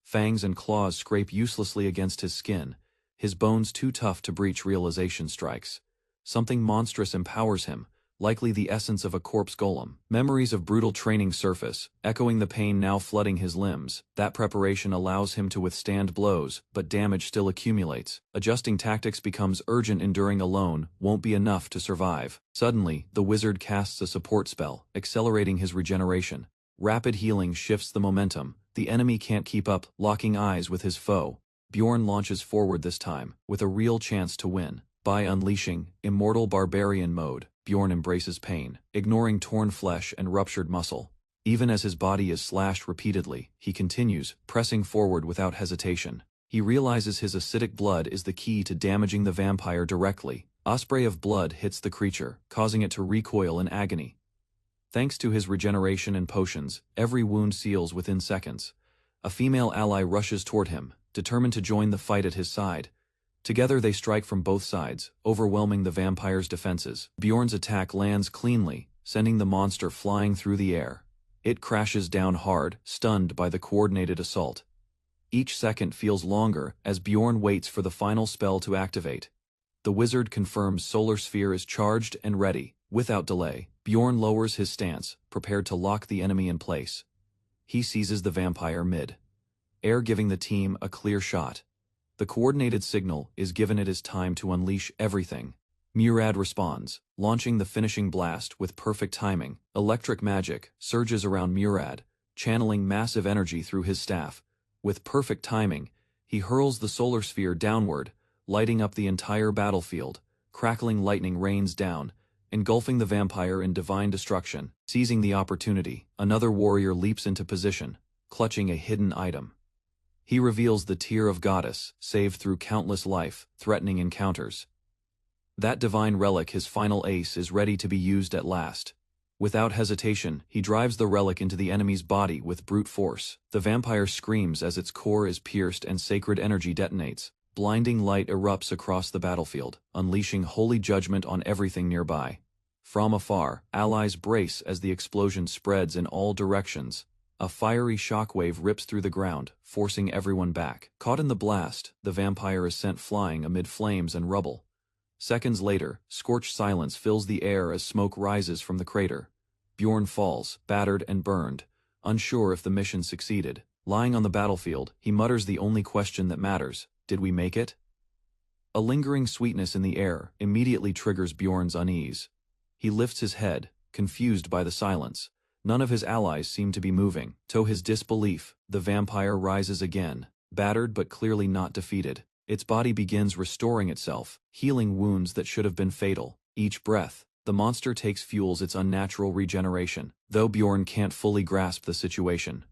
Fangs and claws scrape uselessly against his skin, his bones too tough to breach realization strikes. Something monstrous empowers him, likely the essence of a corpse golem. Memories of brutal training surface, echoing the pain now flooding his limbs. That preparation allows him to withstand blows, but damage still accumulates. Adjusting tactics becomes urgent. Enduring alone won't be enough to survive. Suddenly, the wizard casts a support spell, accelerating his regeneration. Rapid healing shifts the momentum. The enemy can't keep up, locking eyes with his foe. Bjorn launches forward this time, with a real chance to win. By unleashing Immortal Barbarian mode, Bjorn embraces pain, ignoring torn flesh and ruptured muscle. Even as his body is slashed repeatedly, he continues, pressing forward without hesitation. He realizes his acidic blood is the key to damaging the vampire directly. A spray of blood hits the creature, causing it to recoil in agony. Thanks to his regeneration and potions, every wound seals within seconds. A female ally rushes toward him, determined to join the fight at his side. Together they strike from both sides, overwhelming the vampire's defenses. Bjorn's attack lands cleanly, sending the monster flying through the air. It crashes down hard, stunned by the coordinated assault. Each second feels longer as Bjorn waits for the final spell to activate. The wizard confirms Solar Sphere is charged and ready. Without delay, Bjorn lowers his stance, prepared to lock the enemy in place. He seizes the vampire mid-air, giving the team a clear shot. The coordinated signal is given it is time to unleash everything. Murad responds, launching the finishing blast with perfect timing. Electric magic surges around Murad, channeling massive energy through his staff. With perfect timing, he hurls the solar sphere downward, lighting up the entire battlefield. Crackling lightning rains down, engulfing the vampire in divine destruction. Seizing the opportunity, another warrior leaps into position, clutching a hidden item. He reveals the Tear of Goddess, saved through countless life-threatening encounters. That divine relic, his final ace, is ready to be used at last. Without hesitation, he drives the relic into the enemy's body with brute force. The vampire screams as its core is pierced and sacred energy detonates. Blinding light erupts across the battlefield, unleashing holy judgment on everything nearby. From afar, allies brace as the explosion spreads in all directions. A fiery shockwave rips through the ground, forcing everyone back. Caught in the blast, the vampire is sent flying amid flames and rubble. Seconds later, scorched silence fills the air as smoke rises from the crater. Bjorn falls, battered and burned, unsure if the mission succeeded. Lying on the battlefield, he mutters the only question that matters: did we make it? A lingering sweetness in the air immediately triggers Bjorn's unease. He lifts his head, confused by the silence. None of his allies seem to be moving. To his disbelief, the vampire rises again, battered but clearly not defeated. Its body begins restoring itself, healing wounds that should have been fatal. Each breath, the monster fuels its unnatural regeneration. Though Bjorn can't fully grasp the situation,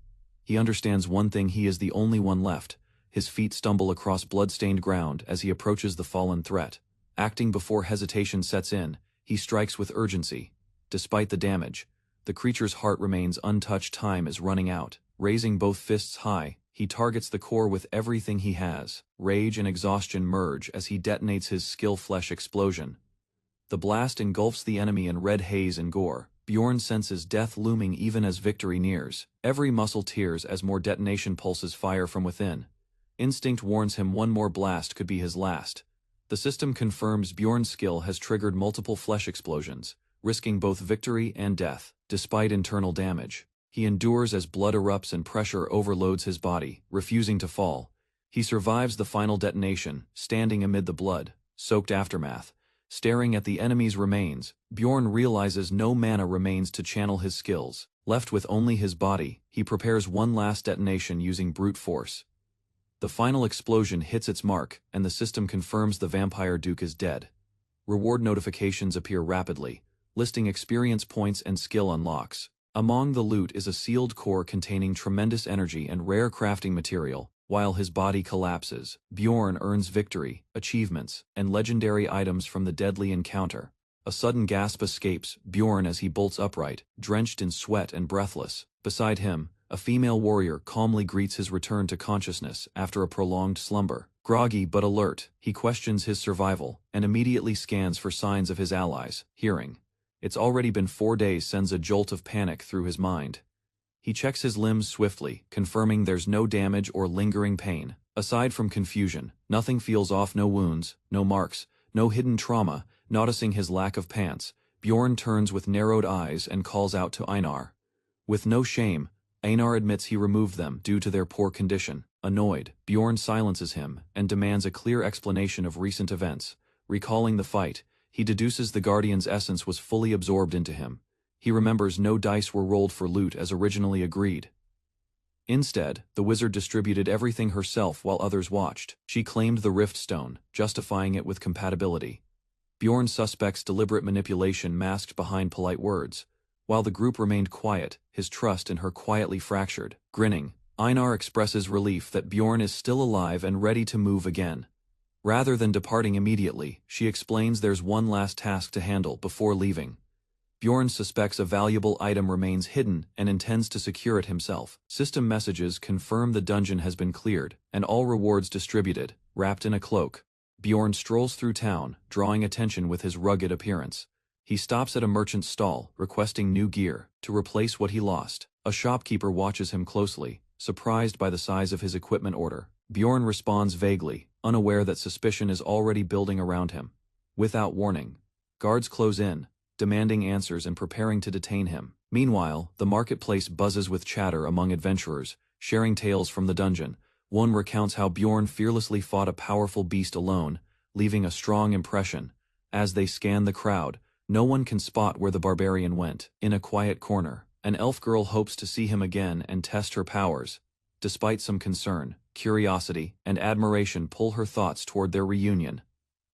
he understands one thing: he is the only one left. His feet stumble across blood-stained ground as he approaches the fallen threat. Acting before hesitation sets in, he strikes with urgency. Despite the damage, the creature's heart remains untouched. Time is running out. Raising both fists high, he targets the core with everything he has. Rage and exhaustion merge as he detonates his skill flesh explosion. The blast engulfs the enemy in red haze and gore. Bjorn senses death looming even as victory nears. Every muscle tears as more detonation pulses fire from within. Instinct warns him one more blast could be his last. The system confirms Bjorn's skill has triggered multiple flesh explosions, risking both victory and death. Despite internal damage, he endures as blood erupts and pressure overloads his body, refusing to fall. He survives the final detonation, standing amid the blood-soaked aftermath. Staring at the enemy's remains, Bjorn realizes no mana remains to channel his skills. Left with only his body, he prepares one last detonation using brute force. The final explosion hits its mark, and the system confirms the vampire duke is dead. Reward notifications appear rapidly, listing experience points and skill unlocks. Among the loot is a sealed core containing tremendous energy and rare crafting material. While his body collapses, Bjorn earns victory, achievements, and legendary items from the deadly encounter. A sudden gasp escapes Bjorn as he bolts upright, drenched in sweat and breathless. Beside him, a female warrior calmly greets his return to consciousness after a prolonged slumber. Groggy but alert, he questions his survival and immediately scans for signs of his allies. Hearing "It's already been 4 days" sends a jolt of panic through his mind. He checks his limbs swiftly, confirming there's no damage or lingering pain. Aside from confusion, nothing feels off. No wounds, no marks, no hidden trauma. Noticing his lack of pants, Bjorn turns with narrowed eyes and calls out to Einar. With no shame, Einar admits he removed them due to their poor condition. Annoyed, Bjorn silences him and demands a clear explanation of recent events. Recalling the fight, he deduces the Guardian's essence was fully absorbed into him. He remembers no dice were rolled for loot as originally agreed. Instead, the wizard distributed everything herself while others watched. She claimed the Rift Stone, justifying it with compatibility. Bjorn suspects deliberate manipulation masked behind polite words. While the group remained quiet, his trust in her quietly fractured. Grinning, Einar expresses relief that Bjorn is still alive and ready to move again. Rather than departing immediately, she explains there's one last task to handle before leaving. Bjorn suspects a valuable item remains hidden and intends to secure it himself. System messages confirm the dungeon has been cleared, and all rewards distributed, wrapped in a cloak. Bjorn strolls through town, drawing attention with his rugged appearance. He stops at a merchant's stall, requesting new gear, to replace what he lost. A shopkeeper watches him closely, surprised by the size of his equipment order. Bjorn responds vaguely, unaware that suspicion is already building around him. Without warning, guards close in, demanding answers and preparing to detain him. Meanwhile, the marketplace buzzes with chatter among adventurers, sharing tales from the dungeon. One recounts how Bjorn fearlessly fought a powerful beast alone, leaving a strong impression. As they scan the crowd, no one can spot where the barbarian went. In a quiet corner, an elf girl hopes to see him again and test her powers. Despite some concern, curiosity, and admiration pull her thoughts toward their reunion.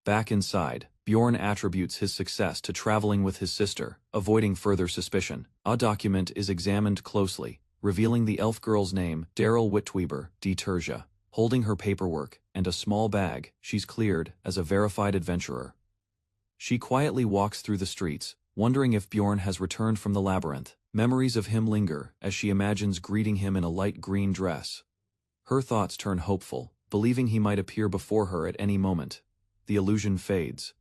Back inside, Bjorn attributes his success to traveling with his sister, avoiding further suspicion. A document is examined closely, revealing the elf girl's name, Daryl Wittweber, D. Tertia. Holding her paperwork and a small bag, she's cleared as a verified adventurer. She quietly walks through the streets, wondering if Bjorn has returned from the labyrinth. Memories of him linger as she imagines greeting him in a light green dress. Her thoughts turn hopeful, believing he might appear before her at any moment. The illusion fades.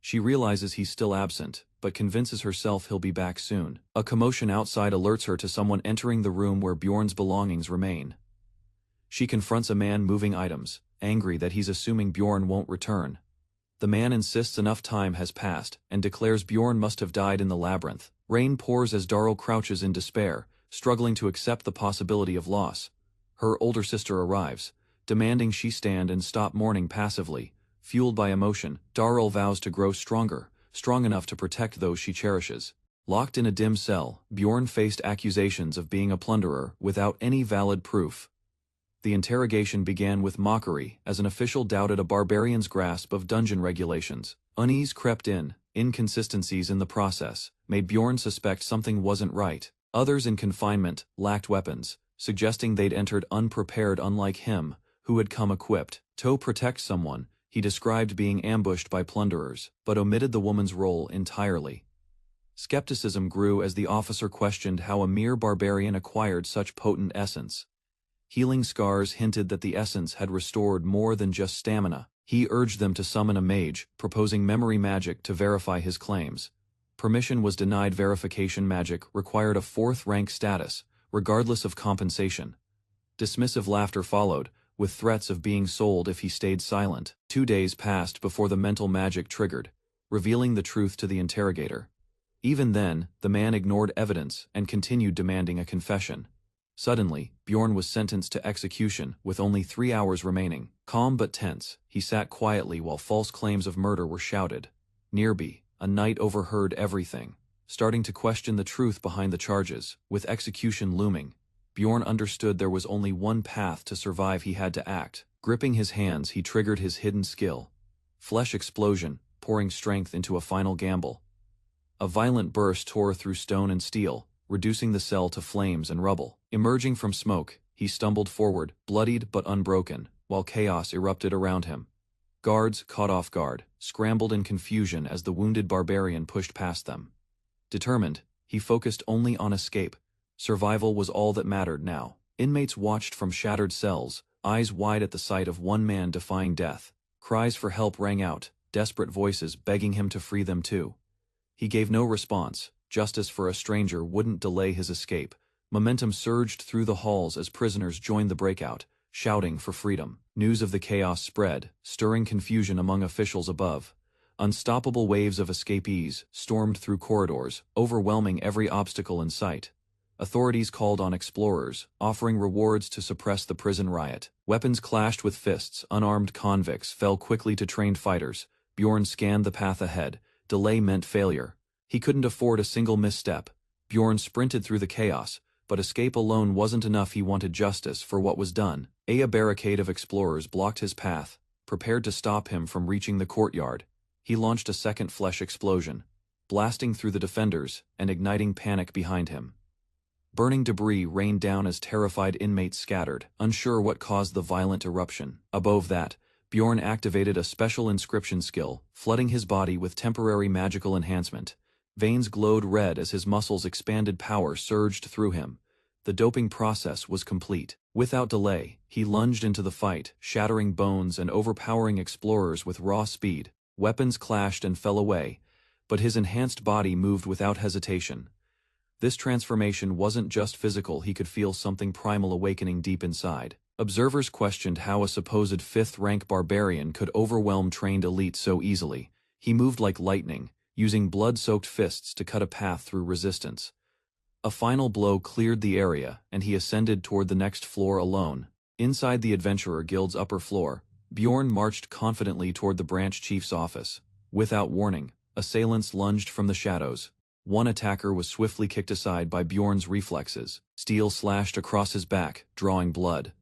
She realizes he's still absent, but convinces herself he'll be back soon. A commotion outside alerts her to someone entering the room where Bjorn's belongings remain. She confronts a man moving items, angry that he's assuming Bjorn won't return. The man insists enough time has passed and declares Bjorn must have died in the labyrinth. Rain pours as Darl crouches in despair, struggling to accept the possibility of loss. Her older sister arrives, demanding she stand and stop mourning passively. Fueled by emotion, Darl vows to grow stronger, strong enough to protect those she cherishes. Locked in a dim cell, Bjorn faced accusations of being a plunderer without any valid proof. The interrogation began with mockery as an official doubted a barbarian's grasp of dungeon regulations. Unease crept in. Inconsistencies in the process made Bjorn suspect something wasn't right. Others in confinement lacked weapons, suggesting they'd entered unprepared, unlike him, who had come equipped. To protect someone, he described being ambushed by plunderers, but omitted the woman's role entirely. Skepticism grew as the officer questioned how a mere barbarian acquired such potent essence. Healing scars hinted that the essence had restored more than just stamina. He urged them to summon a mage, proposing memory magic to verify his claims. Permission was denied. Verification magic required a 4th rank status, regardless of compensation. Dismissive laughter followed, with threats of being sold if he stayed silent. 2 days passed before the mental magic triggered, revealing the truth to the interrogator. Even then, the man ignored evidence and continued demanding a confession. Suddenly, Bjorn was sentenced to execution with only 3 hours remaining. Calm but tense, he sat quietly while false claims of murder were shouted. Nearby, a knight overheard everything, starting to question the truth behind the charges. With execution looming, Bjorn understood there was only one path to survive. He had to act. Gripping his hands, he triggered his hidden skill. Flesh explosion, pouring strength into a final gamble. A violent burst tore through stone and steel, reducing the cell to flames and rubble. Emerging from smoke, he stumbled forward, bloodied but unbroken, while chaos erupted around him. Guards, caught off guard, scrambled in confusion as the wounded barbarian pushed past them. Determined, he focused only on escape. Survival was all that mattered now. Inmates watched from shattered cells, eyes wide at the sight of one man defying death. Cries for help rang out, desperate voices begging him to free them too. He gave no response. Justice for a stranger wouldn't delay his escape. Momentum surged through the halls as prisoners joined the breakout, shouting for freedom. News of the chaos spread, stirring confusion among officials above. Unstoppable waves of escapees stormed through corridors, overwhelming every obstacle in sight. Authorities called on explorers, offering rewards to suppress the prison riot. Weapons clashed with fists, unarmed convicts fell quickly to trained fighters. Bjorn scanned the path ahead. Delay meant failure. He couldn't afford a single misstep. Bjorn sprinted through the chaos, but escape alone wasn't enough. He wanted justice for what was done. A barricade of explorers blocked his path, prepared to stop him from reaching the courtyard. He launched a second flesh explosion, blasting through the defenders and igniting panic behind him. Burning debris rained down as terrified inmates scattered, unsure what caused the violent eruption. Above that, Bjorn activated a special inscription skill, flooding his body with temporary magical enhancement. Veins glowed red as his muscles expanded. Power surged through him. The doping process was complete. Without delay, he lunged into the fight, shattering bones and overpowering explorers with raw speed. Weapons clashed and fell away, but his enhanced body moved without hesitation. This transformation wasn't just physical. He could feel something primal awakening deep inside. Observers questioned how a supposed fifth-rank barbarian could overwhelm trained elite so easily. He moved like lightning, using blood-soaked fists to cut a path through resistance. A final blow cleared the area, and he ascended toward the next floor alone. Inside the Adventurer Guild's upper floor, Bjorn marched confidently toward the branch chief's office. Without warning, assailants lunged from the shadows. One attacker was swiftly kicked aside by Bjorn's reflexes. Steel slashed across his back, drawing blood.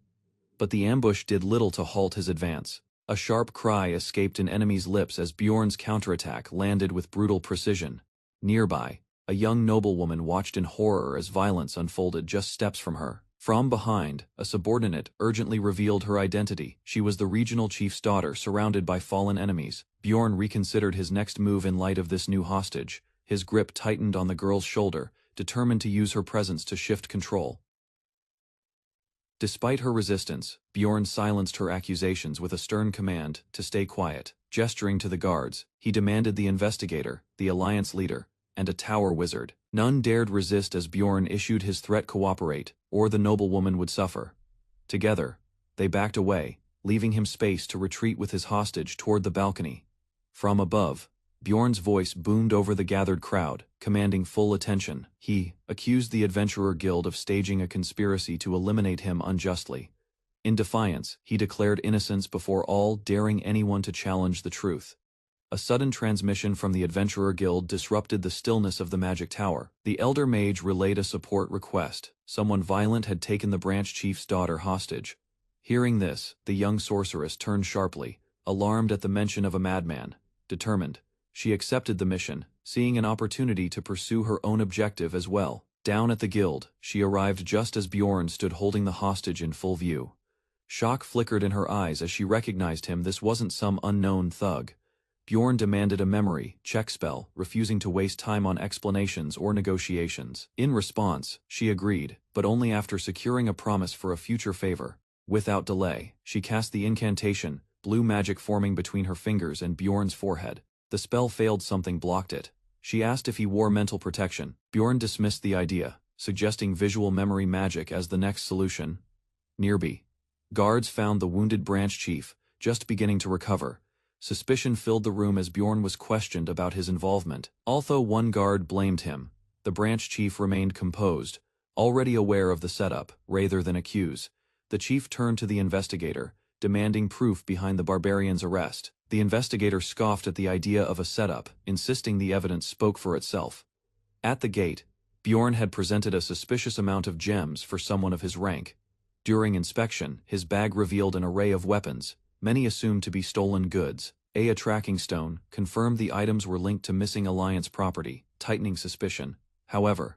But the ambush did little to halt his advance. A sharp cry escaped an enemy's lips as Bjorn's counterattack landed with brutal precision. Nearby, a young noblewoman watched in horror as violence unfolded just steps from her. From behind, a subordinate urgently revealed her identity. She was the regional chief's daughter, surrounded by fallen enemies. Bjorn reconsidered his next move in light of this new hostage. His grip tightened on the girl's shoulder, determined to use her presence to shift control. Despite her resistance, Bjorn silenced her accusations with a stern command to stay quiet. Gesturing to the guards, he demanded the investigator, the alliance leader, and a tower wizard. None dared resist as Bjorn issued his threat: cooperate, or the noblewoman would suffer. Together, they backed away, leaving him space to retreat with his hostage toward the balcony. From above, Bjorn's voice boomed over the gathered crowd, commanding full attention. He accused the Adventurer Guild of staging a conspiracy to eliminate him unjustly. In defiance, he declared innocence before all, daring anyone to challenge the truth. A sudden transmission from the Adventurer Guild disrupted the stillness of the magic tower. The elder mage relayed a support request. Someone violent had taken the branch chief's daughter hostage. Hearing this, the young sorceress turned sharply, alarmed at the mention of a madman. Determined, she accepted the mission, seeing an opportunity to pursue her own objective as well. Down at the guild, she arrived just as Bjorn stood holding the hostage in full view. Shock flickered in her eyes as she recognized him. This wasn't some unknown thug. Bjorn demanded a memory check spell, refusing to waste time on explanations or negotiations. In response, she agreed, but only after securing a promise for a future favor. Without delay, she cast the incantation, blue magic forming between her fingers and Bjorn's forehead. The spell failed. Something blocked it. She asked if he wore mental protection. Bjorn dismissed the idea, suggesting visual memory magic as the next solution. Nearby, guards found the wounded branch chief, just beginning to recover. Suspicion filled the room as Bjorn was questioned about his involvement. Although one guard blamed him, the branch chief remained composed, already aware of the setup, rather than accuse. The chief turned to the investigator, demanding proof behind the barbarian's arrest. The investigator scoffed at the idea of a setup, insisting the evidence spoke for itself. At the gate, Bjorn had presented a suspicious amount of gems for someone of his rank. During inspection, his bag revealed an array of weapons, many assumed to be stolen goods. A tracking stone confirmed the items were linked to missing Alliance property, tightening suspicion. However,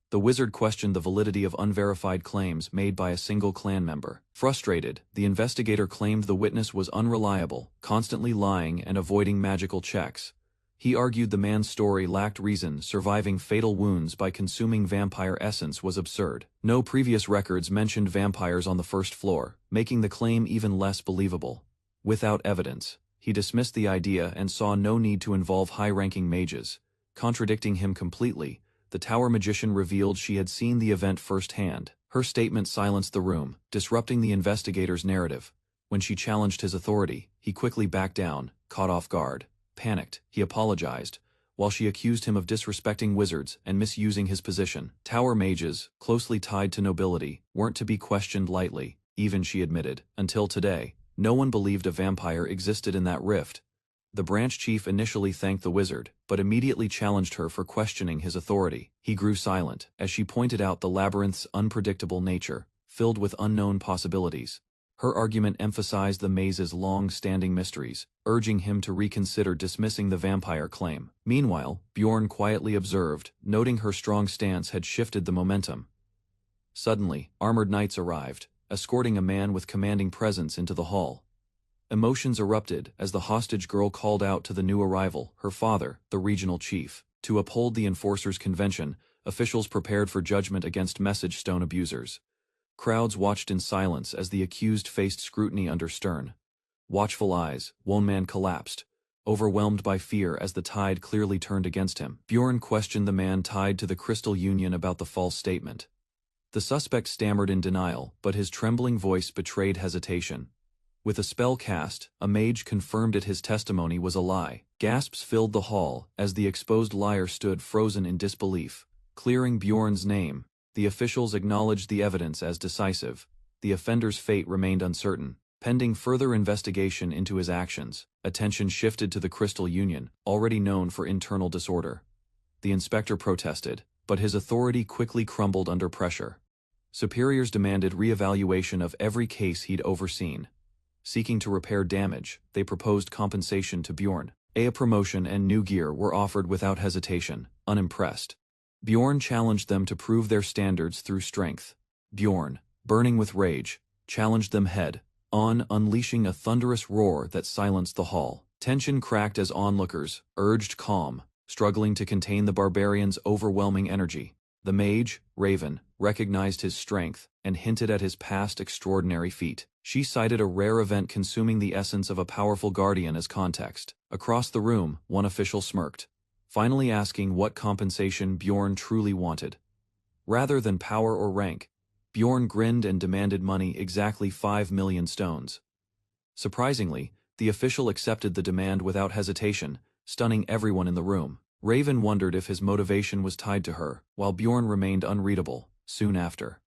the wizard questioned the validity of unverified claims made by a single clan member. Frustrated, the investigator claimed the witness was unreliable, constantly lying and avoiding magical checks. He argued the man's story lacked reason. Surviving fatal wounds by consuming vampire essence was absurd. No previous records mentioned vampires on the first floor, making the claim even less believable. Without evidence, he dismissed the idea and saw no need to involve high-ranking mages. Contradicting him completely, the tower magician revealed she had seen the event firsthand. Her statement silenced the room, disrupting the investigator's narrative. When she challenged his authority, he quickly backed down, caught off guard. Panicked, he apologized, while she accused him of disrespecting wizards and misusing his position. Tower mages, closely tied to nobility, weren't to be questioned lightly, even she admitted. Until today, no one believed a vampire existed in that rift. The branch chief initially thanked the wizard, but immediately challenged her for questioning his authority. He grew silent, as she pointed out the labyrinth's unpredictable nature, filled with unknown possibilities. Her argument emphasized the maze's long-standing mysteries, urging him to reconsider dismissing the vampire claim. Meanwhile, Bjorn quietly observed, noting her strong stance had shifted the momentum. Suddenly, armored knights arrived, escorting a man with commanding presence into the hall. Emotions erupted as the hostage girl called out to the new arrival, her father, the regional chief. To uphold the enforcers' convention, officials prepared for judgment against message stone abusers. Crowds watched in silence as the accused faced scrutiny under stern, watchful eyes. One man collapsed, overwhelmed by fear as the tide clearly turned against him. Bjorn questioned the man tied to the Crystal Union about the false statement. The suspect stammered in denial, but his trembling voice betrayed hesitation. With a spell cast, a mage confirmed that his testimony was a lie. Gasps filled the hall as the exposed liar stood frozen in disbelief. Clearing Bjorn's name, the officials acknowledged the evidence as decisive. The offender's fate remained uncertain. Pending further investigation into his actions, attention shifted to the Crystal Union, already known for internal disorder. The inspector protested, but his authority quickly crumbled under pressure. Superiors demanded re-evaluation of every case he'd overseen. Seeking to repair damage, they proposed compensation to Bjorn. A promotion and new gear were offered without hesitation. Unimpressed, Bjorn challenged them to prove their standards through strength. Bjorn, burning with rage, challenged them head-on, unleashing a thunderous roar that silenced the hall. Tension cracked as onlookers urged calm, struggling to contain the barbarian's overwhelming energy. The mage, Raven, recognized his strength and hinted at his past extraordinary feat. She cited a rare event consuming the essence of a powerful guardian as context. Across the room, one official smirked, finally asking what compensation Bjorn truly wanted. Rather than power or rank, Bjorn grinned and demanded money, exactly 5 million stones. Surprisingly, the official accepted the demand without hesitation, stunning everyone in the room. Raven wondered if his motivation was tied to her, while Bjorn remained unreadable. Soon after,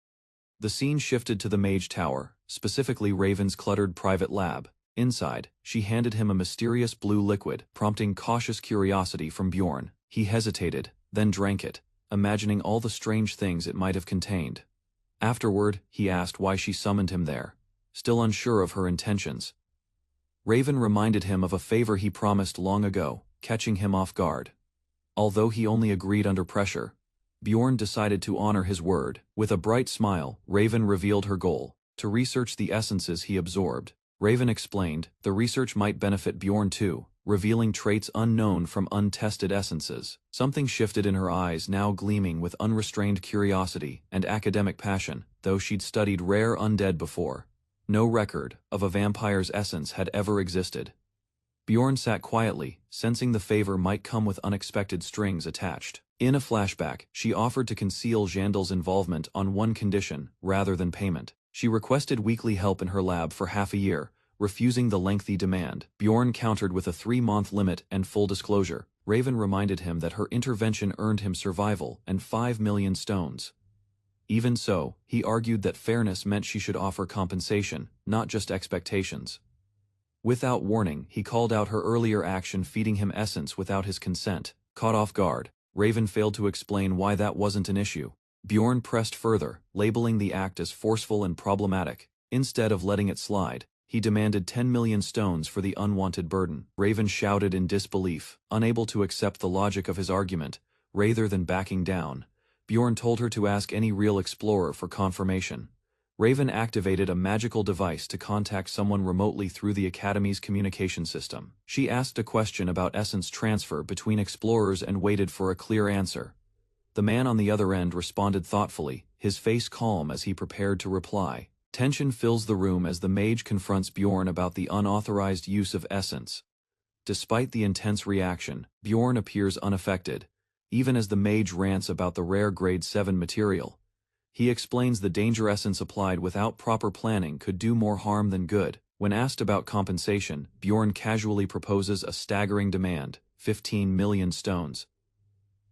the scene shifted to the Mage Tower, specifically Raven's cluttered private lab. Inside, she handed him a mysterious blue liquid, prompting cautious curiosity from Bjorn. He hesitated, then drank it, imagining all the strange things it might have contained. Afterward, he asked why she summoned him there, still unsure of her intentions. Raven reminded him of a favor he promised long ago, catching him off guard. Although he only agreed under pressure, Bjorn decided to honor his word. With a bright smile, Raven revealed her goal: to research the essences he absorbed. Raven explained, the research might benefit Bjorn too, revealing traits unknown from untested essences. Something shifted in her eyes, now gleaming with unrestrained curiosity and academic passion. Though she'd studied rare undead before, no record of a vampire's essence had ever existed. Bjorn sat quietly, sensing the favor might come with unexpected strings attached. In a flashback, she offered to conceal Jandal's involvement on one condition, rather than payment. She requested weekly help in her lab for half a year, refusing the lengthy demand. Bjorn countered with a 3-month limit and full disclosure. Raven reminded him that her intervention earned him survival and 5 million stones. Even so, he argued that fairness meant she should offer compensation, not just expectations. Without warning, he called out her earlier action, feeding him essence without his consent. Caught off guard, Raven failed to explain why that wasn't an issue. Bjorn pressed further, labeling the act as forceful and problematic. Instead of letting it slide, he demanded 10 million stones for the unwanted burden. Raven shouted in disbelief, unable to accept the logic of his argument. Rather than backing down, Bjorn told her to ask any real explorer for confirmation. Raven activated a magical device to contact someone remotely through the Academy's communication system. She asked a question about essence transfer between explorers and waited for a clear answer. The man on the other end responded thoughtfully, his face calm as he prepared to reply. Tension fills the room as the mage confronts Bjorn about the unauthorized use of essence. Despite the intense reaction, Bjorn appears unaffected, even as the mage rants about the rare grade 7 material. He explains the danger essence applied without proper planning could do more harm than good. When asked about compensation, Bjorn casually proposes a staggering demand, 15 million stones.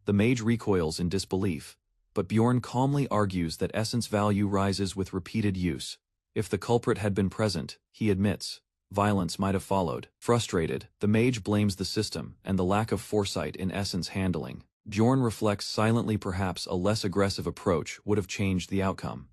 The mage recoils in disbelief, but Bjorn calmly argues that essence value rises with repeated use. If the culprit had been present, he admits, violence might have followed. Frustrated, the mage blames the system and the lack of foresight in essence handling. Bjorn reflects silently, perhaps a less aggressive approach would have changed the outcome.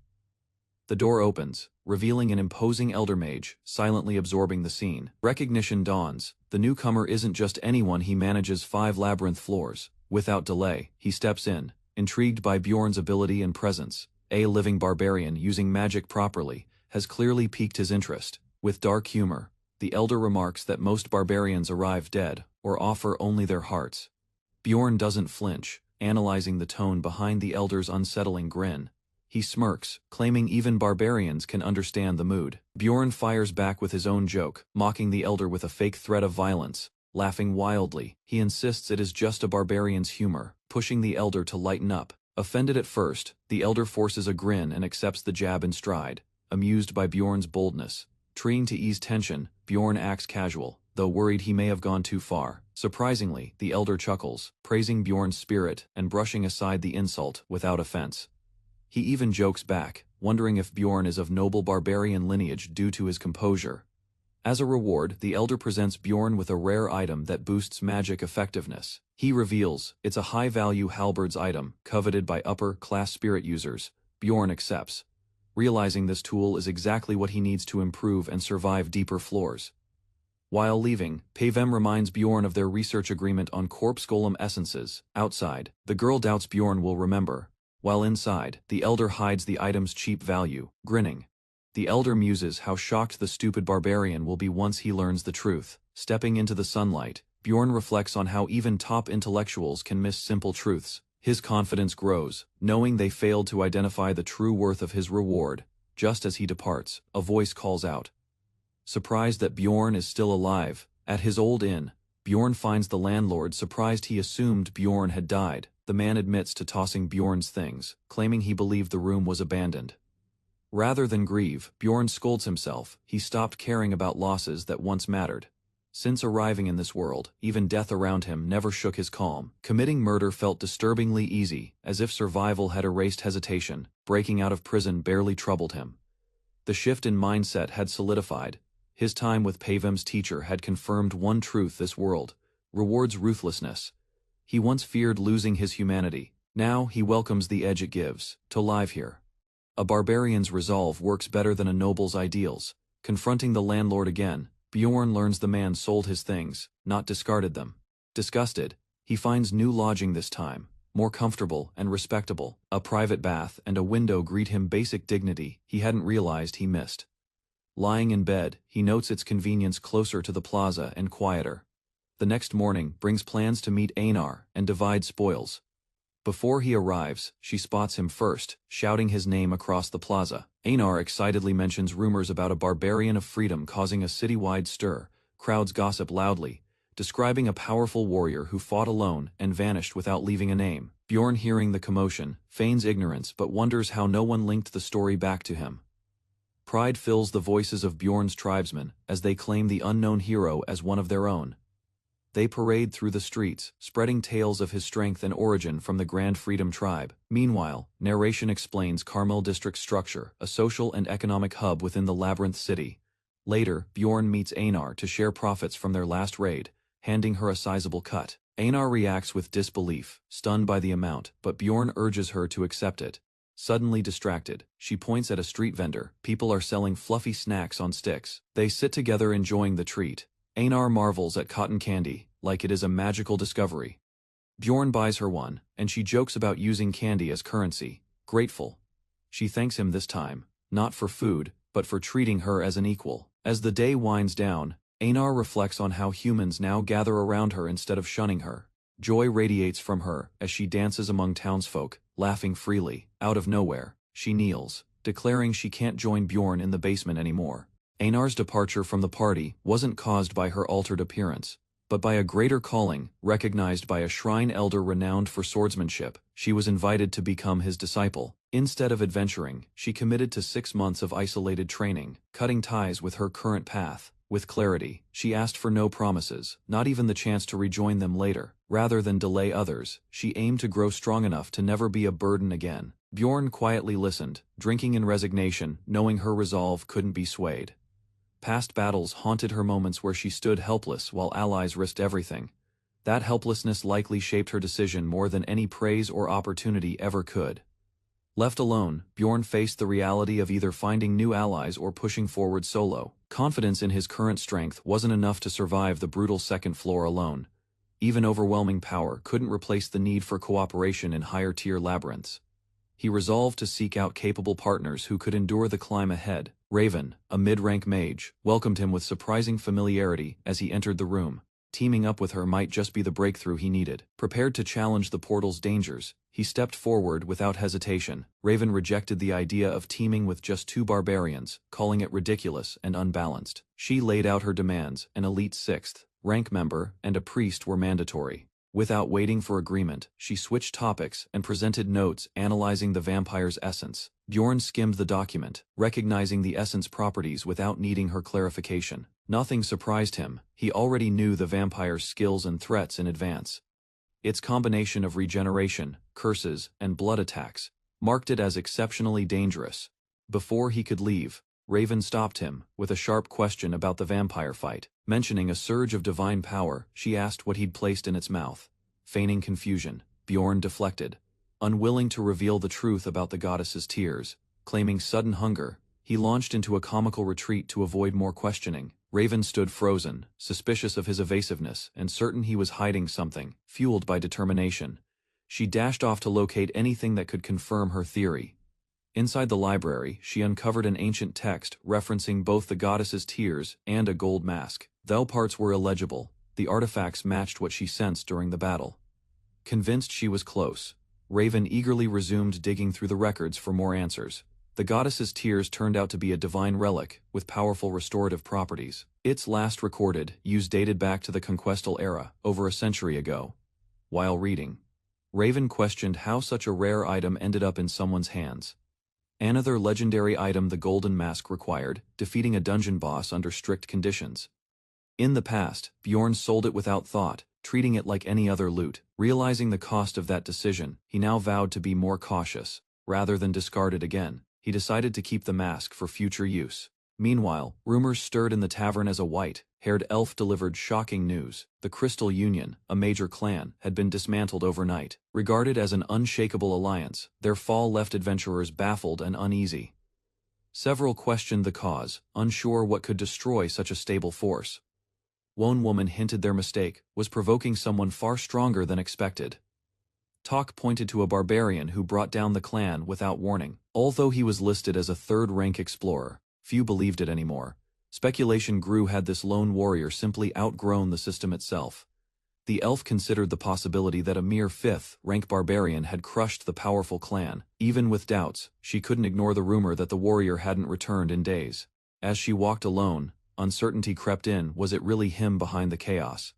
The door opens, revealing an imposing elder mage, silently absorbing the scene. Recognition dawns. The newcomer isn't just anyone, he manages 5 labyrinth floors. Without delay, he steps in, intrigued by Bjorn's ability and presence. A living barbarian using magic properly has clearly piqued his interest. With dark humor, the elder remarks that most barbarians arrive dead or offer only their hearts. Bjorn doesn't flinch, analyzing the tone behind the elder's unsettling grin. He smirks, claiming even barbarians can understand the mood. Bjorn fires back with his own joke, mocking the elder with a fake threat of violence. Laughing wildly, he insists it is just a barbarian's humor, pushing the elder to lighten up. Offended at first, the elder forces a grin and accepts the jab in stride, amused by Bjorn's boldness. Trying to ease tension, Bjorn acts casual, though worried he may have gone too far. Surprisingly, the elder chuckles, praising Bjorn's spirit and brushing aside the insult without offense. He even jokes back, wondering if Bjorn is of noble barbarian lineage due to his composure. As a reward, the elder presents Bjorn with a rare item that boosts magic effectiveness. He reveals it's a high-value halberds item, coveted by upper-class spirit users. Bjorn accepts, realizing this tool is exactly what he needs to improve and survive deeper floors. While leaving, Pavem reminds Bjorn of their research agreement on corpse golem essences. Outside, the girl doubts Bjorn will remember. While inside, the elder hides the item's cheap value, grinning. The elder muses how shocked the stupid barbarian will be once he learns the truth. Stepping into the sunlight, Bjorn reflects on how even top intellectuals can miss simple truths. His confidence grows, knowing they failed to identify the true worth of his reward. Just as he departs, a voice calls out. Surprised that Bjorn is still alive, at his old inn, Bjorn finds the landlord surprised. He assumed Bjorn had died. The man admits to tossing Bjorn's things, claiming he believed the room was abandoned. Rather than grieve, Bjorn scolds himself. He stopped caring about losses that once mattered. Since arriving in this world, even death around him never shook his calm. Committing murder felt disturbingly easy, as if survival had erased hesitation. Breaking out of prison barely troubled him. The shift in mindset had solidified. His time with Pavem's teacher had confirmed one truth: this world rewards ruthlessness. He once feared losing his humanity. Now he welcomes the edge it gives to live here. A barbarian's resolve works better than a noble's ideals. Confronting the landlord again, Bjorn learns the man sold his things, not discarded them. Disgusted, he finds new lodging this time, more comfortable and respectable. A private bath and a window greet him, basic dignity he hadn't realized he missed. Lying in bed, he notes its convenience, closer to the plaza and quieter. The next morning brings plans to meet Einar and divide spoils. Before he arrives, she spots him first, shouting his name across the plaza. Einar excitedly mentions rumors about a barbarian of freedom causing a citywide stir. Crowds gossip loudly, describing a powerful warrior who fought alone and vanished without leaving a name. Bjorn, hearing the commotion, feigns ignorance but wonders how no one linked the story back to him. Pride fills the voices of Bjorn's tribesmen as they claim the unknown hero as one of their own. They parade through the streets, spreading tales of his strength and origin from the Grand Freedom Tribe. Meanwhile, narration explains Carmel District's structure, a social and economic hub within the Labyrinth City. Later, Bjorn meets Einar to share profits from their last raid, handing her a sizable cut. Einar reacts with disbelief, stunned by the amount, but Bjorn urges her to accept it. Suddenly distracted, she points at a street vendor. People are selling fluffy snacks on sticks. They sit together enjoying the treat. Einar marvels at cotton candy, like it is a magical discovery. Bjorn buys her one, and she jokes about using candy as currency. Grateful, she thanks him this time, not for food, but for treating her as an equal. As the day winds down, Einar reflects on how humans now gather around her instead of shunning her. Joy radiates from her as she dances among townsfolk, laughing freely. Out of nowhere, she kneels, declaring she can't join Bjorn in the basement anymore. Einar's departure from the party wasn't caused by her altered appearance. but by a greater calling, recognized by a shrine elder renowned for swordsmanship. She was invited to become his disciple. Instead of adventuring, she committed to 6 months of isolated training, cutting ties with her current path. With clarity, she asked for no promises, not even the chance to rejoin them later. Rather than delay others, she aimed to grow strong enough to never be a burden again. Bjorn quietly listened, drinking in resignation, knowing her resolve couldn't be swayed. Past battles haunted her, moments where she stood helpless while allies risked everything. That helplessness likely shaped her decision more than any praise or opportunity ever could. Left alone, Bjorn faced the reality of either finding new allies or pushing forward solo. Confidence in his current strength wasn't enough to survive the brutal second floor alone. Even overwhelming power couldn't replace the need for cooperation in higher-tier labyrinths. He resolved to seek out capable partners who could endure the climb ahead. Raven, a mid-rank mage, welcomed him with surprising familiarity as he entered the room. Teaming up with her might just be the breakthrough he needed. Prepared to challenge the portal's dangers, he stepped forward without hesitation. Raven rejected the idea of teaming with just 2 barbarians, calling it ridiculous and unbalanced. She laid out her demands: an elite 6th rank member and a priest were mandatory. Without waiting for agreement, she switched topics and presented notes analyzing the vampire's essence. Bjorn skimmed the document, recognizing the essence properties without needing her clarification. Nothing surprised him. He already knew the vampire's skills and threats in advance. Its combination of regeneration, curses, and blood attacks marked it as exceptionally dangerous. Before he could leave, Raven stopped him with a sharp question about the vampire fight. Mentioning a surge of divine power, she asked what he'd placed in its mouth. Feigning confusion, Bjorn deflected, unwilling to reveal the truth about the goddess's tears. Claiming sudden hunger, he launched into a comical retreat to avoid more questioning. Raven stood frozen, suspicious of his evasiveness and certain he was hiding something. Fueled by determination, she dashed off to locate anything that could confirm her theory. Inside the library, she uncovered an ancient text referencing both the goddess's tears and a gold mask. Though parts were illegible, the artifacts matched what she sensed during the battle. Convinced she was close, Raven eagerly resumed digging through the records for more answers. The goddess's tears turned out to be a divine relic with powerful restorative properties. Its last recorded use dated back to the conquestal era, over a century ago. While reading, Raven questioned how such a rare item ended up in someone's hands. Another legendary item the golden mask required, defeating a dungeon boss under strict conditions. In the past, Bjorn sold it without thought, treating it like any other loot. Realizing the cost of that decision, he now vowed to be more cautious. Rather than discard it again, he decided to keep the mask for future use. Meanwhile, rumors stirred in the tavern as a white-haired elf delivered shocking news. The Crystal Union, a major clan, had been dismantled overnight. Regarded as an unshakable alliance, their fall left adventurers baffled and uneasy. Several questioned the cause, unsure what could destroy such a stable force. One woman hinted their mistake was provoking someone far stronger than expected. Talk pointed to a barbarian who brought down the clan without warning. Although he was listed as a 3rd-rank explorer, few believed it anymore. Speculation grew had this lone warrior simply outgrown the system itself. The elf considered the possibility that a mere 5th-rank barbarian had crushed the powerful clan. Even with doubts, she couldn't ignore the rumor that the warrior hadn't returned in days. As she walked alone, uncertainty crept in. Was it really him behind the chaos?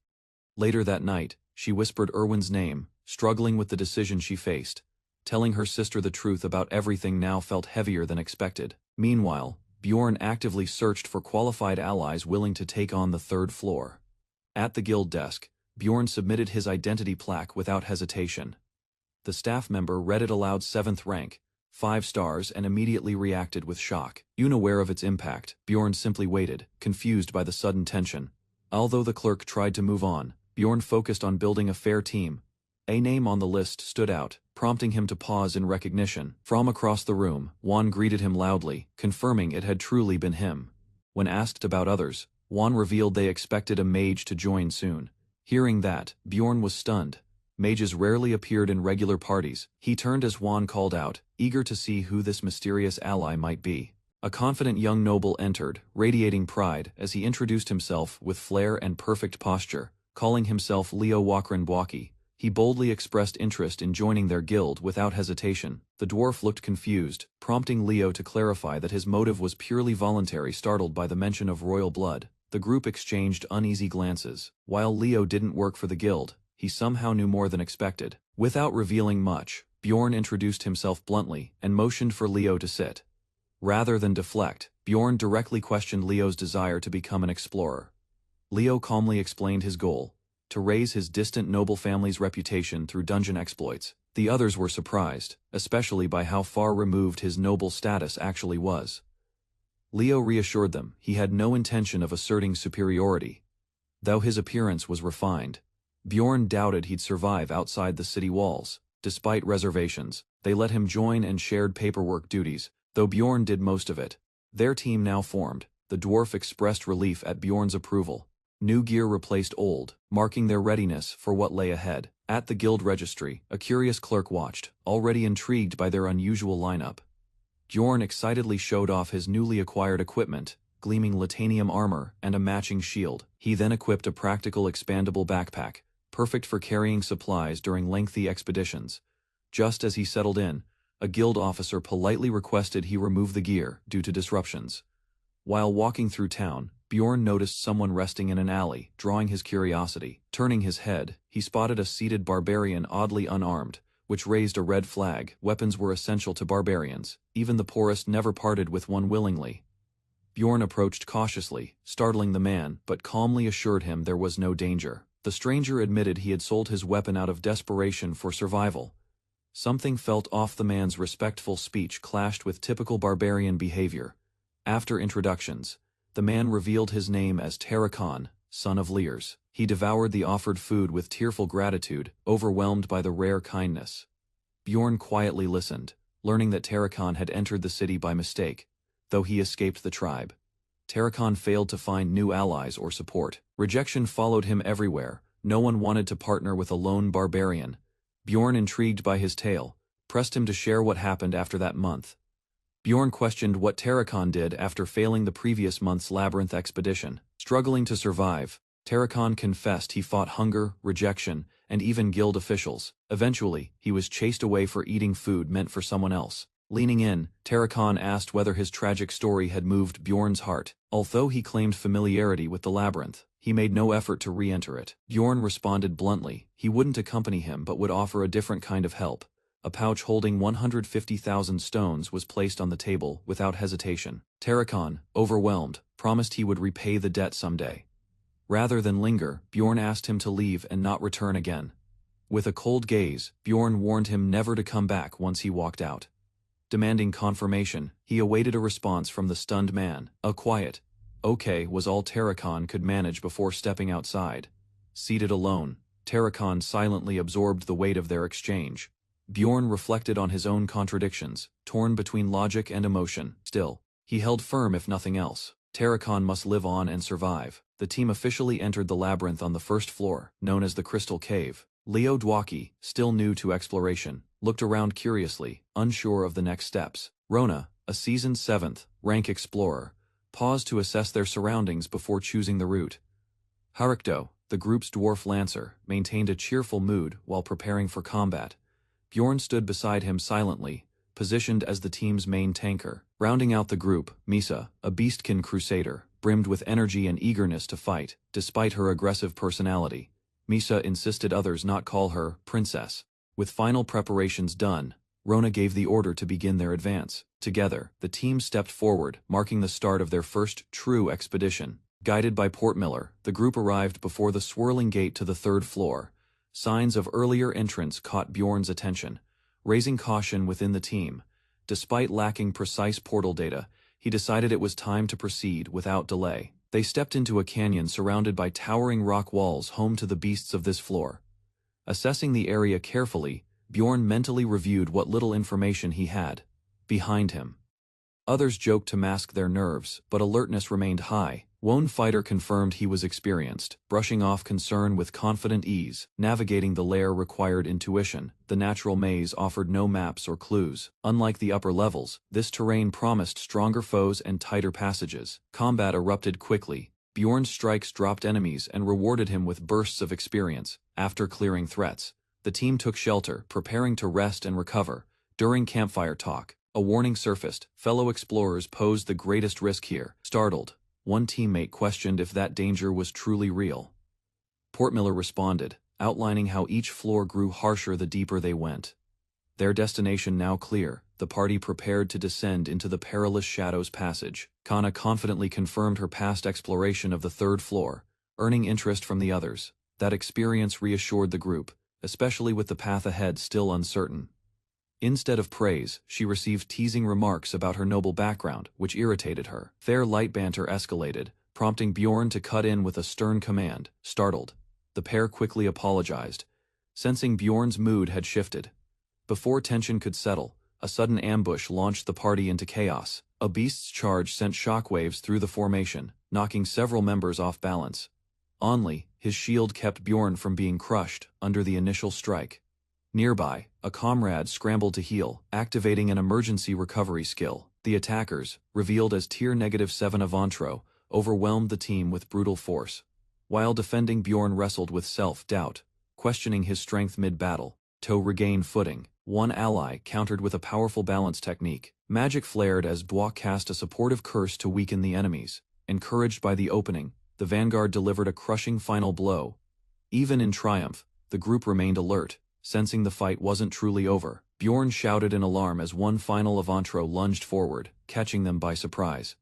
Later that night, she whispered Erwin's name, struggling with the decision she faced. Telling her sister the truth about everything now felt heavier than expected. Meanwhile, Bjorn actively searched for qualified allies willing to take on the 3rd floor. At the guild desk, Bjorn submitted his identity plaque without hesitation. The staff member read it aloud: 7th rank, 5 stars, and immediately reacted with shock. Unaware of its impact, Bjorn simply waited, confused by the sudden tension. Although the clerk tried to move on, Bjorn focused on building a fair team. A name on the list stood out, prompting him to pause in recognition. From across the room, Juan greeted him loudly, confirming it had truly been him. When asked about others, Juan revealed they expected a mage to join soon. Hearing that, Bjorn was stunned. Mages rarely appeared in regular parties. He turned as Juan called out, eager to see who this mysterious ally might be. A confident young noble entered, radiating pride as he introduced himself with flair and perfect posture. Calling himself Leo Wakranbwaki, he boldly expressed interest in joining their guild without hesitation. The dwarf looked confused, prompting Leo to clarify that his motive was purely voluntary. Startled by the mention of royal blood, The group exchanged uneasy glances. While Leo didn't work for the guild, he somehow knew more than expected. Without revealing much, Bjorn introduced himself bluntly and motioned for Leo to sit. Rather than deflect, Bjorn directly questioned Leo's desire to become an explorer. Leo calmly explained his goal: to raise his distant noble family's reputation through dungeon exploits. The others were surprised, especially by how far removed his noble status actually was. Leo reassured them he had no intention of asserting superiority. Though his appearance was refined, Bjorn doubted he'd survive outside the city walls. Despite reservations, they let him join and shared paperwork duties, though Bjorn did most of it. Their team now formed. The dwarf expressed relief at Bjorn's approval. New gear replaced old, marking their readiness for what lay ahead. At the guild registry, a curious clerk watched, already intrigued by their unusual lineup. Bjorn excitedly showed off his newly acquired equipment, gleaming latanium armor and a matching shield. He then equipped a practical expandable backpack, perfect for carrying supplies during lengthy expeditions. Just as he settled in, a guild officer politely requested he remove the gear due to disruptions. While walking through town, Bjorn noticed someone resting in an alley, drawing his curiosity. Turning his head, he spotted a seated barbarian oddly unarmed, which raised a red flag. Weapons were essential to barbarians. Even the poorest never parted with one willingly. Bjorn approached cautiously, startling the man, but calmly assured him there was no danger. The stranger admitted he had sold his weapon out of desperation for survival. Something felt off. The man's respectful speech clashed with typical barbarian behavior. After introductions, the man revealed his name as Terrakan, son of Lears. He devoured the offered food with tearful gratitude, overwhelmed by the rare kindness. Bjorn quietly listened, learning that Terrakan had entered the city by mistake, though he escaped the tribe. Terrakan failed to find new allies or support. Rejection followed him everywhere. No one wanted to partner with a lone barbarian. Bjorn, intrigued by his tale, pressed him to share what happened after that month. Bjorn questioned what Terrakan did after failing the previous month's labyrinth expedition. Struggling to survive, Terrakan confessed he fought hunger, rejection, and even guild officials. Eventually, he was chased away for eating food meant for someone else. Leaning in, Terrakan asked whether his tragic story had moved Bjorn's heart. Although he claimed familiarity with the labyrinth, he made no effort to re-enter it. Bjorn responded bluntly. He wouldn't accompany him but would offer a different kind of help. A pouch holding 150,000 stones was placed on the table without hesitation. Terrakan, overwhelmed, promised he would repay the debt someday. Rather than linger, Bjorn asked him to leave and not return again. With a cold gaze, Bjorn warned him never to come back once he walked out. Demanding confirmation, he awaited a response from the stunned man. A quiet, "Okay," was all Terrakan could manage before stepping outside. Seated alone, Terrakan silently absorbed the weight of their exchange. Bjorn reflected on his own contradictions, torn between logic and emotion. Still, he held firm if nothing else. Terrakan must live on and survive. The team officially entered the labyrinth on the first floor, known as the Crystal Cave. Leo Dwaki, still new to exploration, looked around curiously, unsure of the next steps. Rona, a seasoned 7th rank explorer, paused to assess their surroundings before choosing the route. Harikdo, the group's dwarf lancer, maintained a cheerful mood while preparing for combat. Bjorn stood beside him silently, positioned as the team's main tanker. Rounding out the group, Misa, a beastkin crusader, brimmed with energy and eagerness to fight. Despite her aggressive personality, Misa insisted others not call her princess. With final preparations done, Rona gave the order to begin their advance. Together, the team stepped forward, marking the start of their first true expedition. Guided by Portmiller, the group arrived before the swirling gate to the 3rd floor. Signs of earlier entrance caught Bjorn's attention, raising caution within the team. Despite lacking precise portal data, he decided it was time to proceed without delay. They stepped into a canyon surrounded by towering rock walls home to the beasts of this floor. Assessing the area carefully, Bjorn mentally reviewed what little information he had. Behind him, others joked to mask their nerves, but alertness remained high. One fighter confirmed he was experienced, brushing off concern with confident ease. Navigating the lair required intuition. The natural maze offered no maps or clues. Unlike the upper levels, this terrain promised stronger foes and tighter passages. Combat erupted quickly. Bjorn's strikes dropped enemies and rewarded him with bursts of experience. After clearing threats, the team took shelter, preparing to rest and recover. During campfire talk, a warning surfaced. Fellow explorers posed the greatest risk here. Startled, One teammate questioned if that danger was truly real. Portmiller responded, outlining how each floor grew harsher the deeper they went. Their destination now clear, the party prepared to descend into the perilous Shadows Passage. Kana confidently confirmed her past exploration of the third floor, earning interest from the others. That experience reassured the group, especially with the path ahead still uncertain. Instead of praise, she received teasing remarks about her noble background, which irritated her. Their light banter escalated, prompting Bjorn to cut in with a stern command. Startled, the pair quickly apologized, sensing Bjorn's mood had shifted. Before tension could settle, a sudden ambush launched the party into chaos. A beast's charge sent shockwaves through the formation, knocking several members off balance. Only, his shield kept Bjorn from being crushed under the initial strike. Nearby, a comrade scrambled to heal, activating an emergency recovery skill. The attackers, revealed as Tier -7 Avantro, overwhelmed the team with brutal force. While defending, Bjorn wrestled with self-doubt, questioning his strength mid-battle. To regain footing, one ally countered with a powerful balance technique. Magic flared as Dwa cast a supportive curse to weaken the enemies. Encouraged by the opening, the vanguard delivered a crushing final blow. Even in triumph, the group remained alert, sensing the fight wasn't truly over. Bjorn shouted in alarm as one final Avantro lunged forward, catching them by surprise.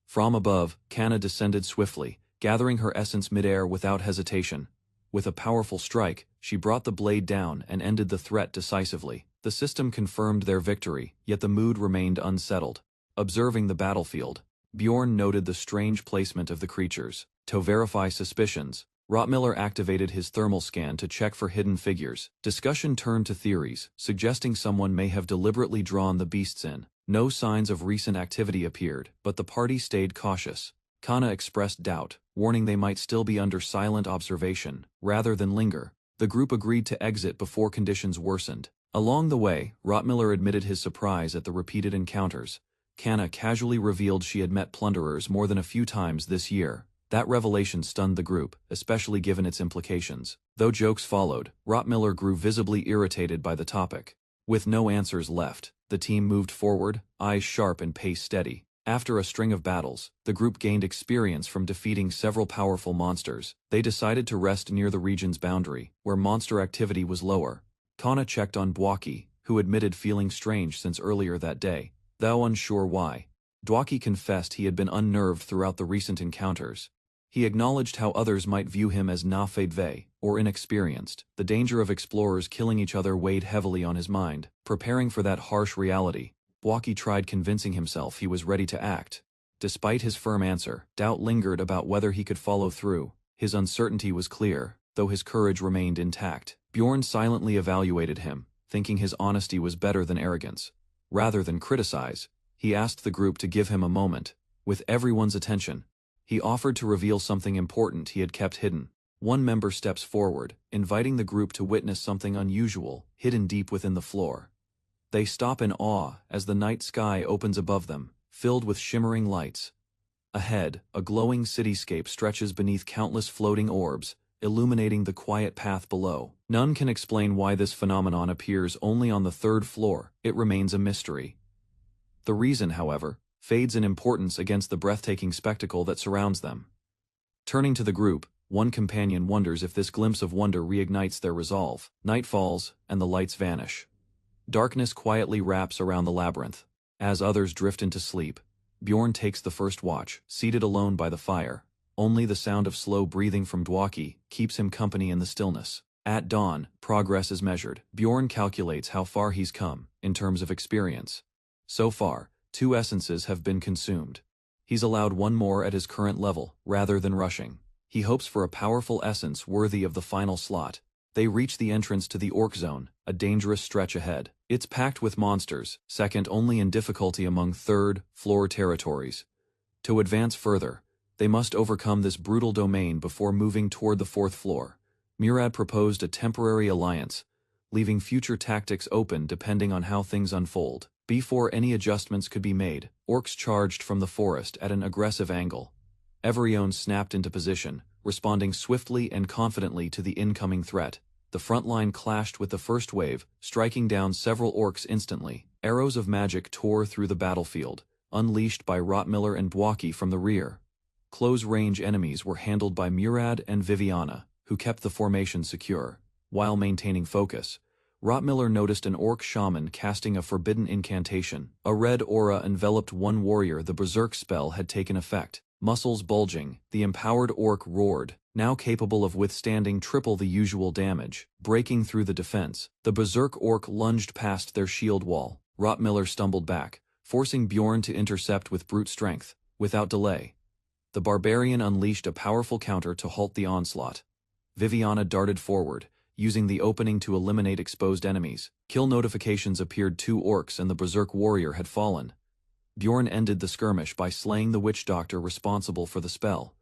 From above, Kana descended swiftly, gathering her essence midair without hesitation. With a powerful strike, she brought the blade down and ended the threat decisively. The system confirmed their victory, yet the mood remained unsettled. Observing the battlefield, Bjorn noted the strange placement of the creatures. To verify suspicions, Rottmiller activated his thermal scan to check for hidden figures. Discussion turned to theories, suggesting someone may have deliberately drawn the beasts in. No signs of recent activity appeared, but the party stayed cautious. Kana expressed doubt, warning they might still be under silent observation, rather than linger. The group agreed to exit before conditions worsened. Along the way, Rottmiller admitted his surprise at the repeated encounters. Kana casually revealed she had met plunderers more than a few times this year. That revelation stunned the group, especially given its implications. Though jokes followed, Rottmiller grew visibly irritated by the topic. With no answers left, the team moved forward, eyes sharp and pace steady. After a string of battles, the group gained experience from defeating several powerful monsters. They decided to rest near the region's boundary, where monster activity was lower. Kana checked on Dwaki, who admitted feeling strange since earlier that day, though unsure why. Dwaki confessed he had been unnerved throughout the recent encounters. He acknowledged how others might view him as na-fade-ve, or inexperienced. The danger of explorers killing each other weighed heavily on his mind. Preparing for that harsh reality, Dwaki tried convincing himself he was ready to act. Despite his firm answer, doubt lingered about whether he could follow through. His uncertainty was clear, though his courage remained intact. Bjorn silently evaluated him, thinking his honesty was better than arrogance. Rather than criticize, he asked the group to give him a moment. With everyone's attention, he offered to reveal something important he had kept hidden. One member steps forward, inviting the group to witness something unusual, hidden deep within the floor. They stop in awe as the night sky opens above them, filled with shimmering lights. Ahead, a glowing cityscape stretches beneath countless floating orbs, illuminating the quiet path below. None can explain why this phenomenon appears only on the third floor. It remains a mystery. The reason, however, fades in importance against the breathtaking spectacle that surrounds them. Turning to the group, one companion wonders if this glimpse of wonder reignites their resolve. Night falls, and the lights vanish. Darkness quietly wraps around the labyrinth. As others drift into sleep, Bjorn takes the first watch, seated alone by the fire. Only the sound of slow breathing from Dwaki keeps him company in the stillness. At dawn, progress is measured. Bjorn calculates how far he's come, in terms of experience. So far, 2 essences have been consumed. He's allowed 1 more at his current level, rather than rushing. He hopes for a powerful essence worthy of the final slot. They reach the entrance to the Orc Zone, a dangerous stretch ahead. It's packed with monsters, second only in difficulty among third-floor territories. To advance further, they must overcome this brutal domain before moving toward the 4th floor. Murad proposed a temporary alliance, leaving future tactics open depending on how things unfold. Before any adjustments could be made, orcs charged from the forest at an aggressive angle. Everion snapped into position, responding swiftly and confidently to the incoming threat. The front line clashed with the first wave, striking down several orcs instantly. Arrows of magic tore through the battlefield, unleashed by Rottmiller and Dwaki from the rear. Close-range enemies were handled by Murad and Viviana, who kept the formation secure. While maintaining focus, Rottmiller noticed an orc shaman casting a forbidden incantation. A red aura enveloped one warrior. The berserk spell had taken effect. Muscles bulging, the empowered orc roared, now capable of withstanding triple the usual damage. Breaking through the defense, the berserk orc lunged past their shield wall. Rottmiller stumbled back, forcing Bjorn to intercept with brute strength. Without delay, the barbarian unleashed a powerful counter to halt the onslaught. Viviana darted forward, using the opening to eliminate exposed enemies. Kill notifications appeared. 2 orcs and the berserk warrior had fallen. Bjorn ended the skirmish by slaying the witch doctor responsible for the spell.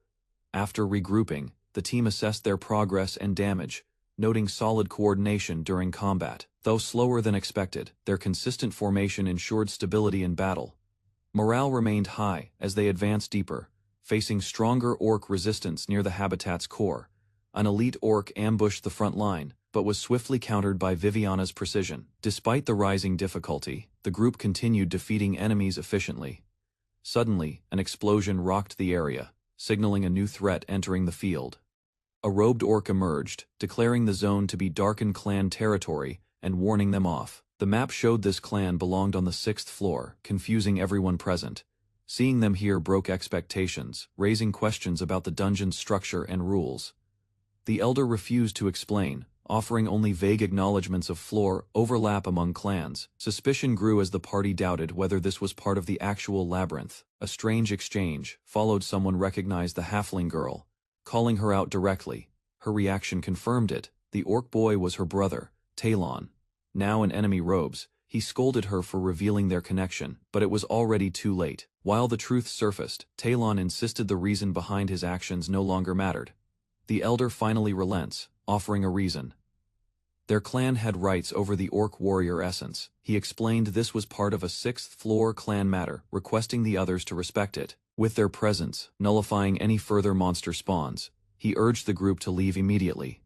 After regrouping, the team assessed their progress and damage, noting solid coordination during combat. Though slower than expected, their consistent formation ensured stability in battle. Morale remained high as they advanced deeper, facing stronger orc resistance near the habitat's core. An elite orc ambushed the front line, but was swiftly countered by Viviana's precision. Despite the rising difficulty, the group continued defeating enemies efficiently. Suddenly, an explosion rocked the area, signaling a new threat entering the field. A robed orc emerged, declaring the zone to be Darken clan territory and warning them off. The map showed this clan belonged on the 6th floor, confusing everyone present. Seeing them here broke expectations, raising questions about the dungeon's structure and rules. The elder refused to explain, offering only vague acknowledgments of floor overlap among clans. Suspicion grew as the party doubted whether this was part of the actual labyrinth. A strange exchange followed. Someone recognized the halfling girl, calling her out directly. Her reaction confirmed it. The orc boy was her brother, Talon. Now in enemy robes, he scolded her for revealing their connection, but it was already too late. While the truth surfaced, Talon insisted the reason behind his actions no longer mattered. The elder finally relents, offering a reason. Their clan had rights over the orc warrior essence. He explained this was part of a 6th floor clan matter, requesting the others to respect it. With their presence, nullifying any further monster spawns, he urged the group to leave immediately.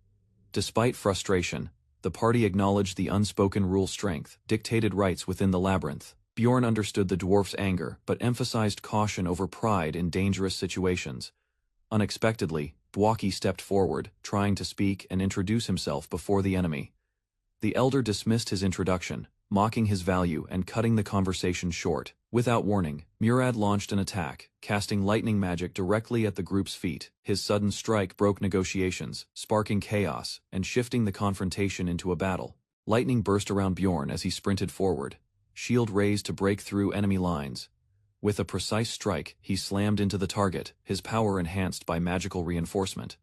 Despite frustration, the party acknowledged the unspoken rule strength, dictated rights within the labyrinth. Bjorn understood the dwarf's anger, but emphasized caution over pride in dangerous situations. Unexpectedly, Bwaki stepped forward, trying to speak and introduce himself before the enemy. The elder dismissed his introduction, mocking his value and cutting the conversation short. Without warning, Murad launched an attack, casting lightning magic directly at the group's feet. His sudden strike broke negotiations, sparking chaos and shifting the confrontation into a battle. Lightning burst around Bjorn as he sprinted forward, shield raised to break through enemy lines. With a precise strike, he slammed into the target, his power enhanced by magical reinforcement.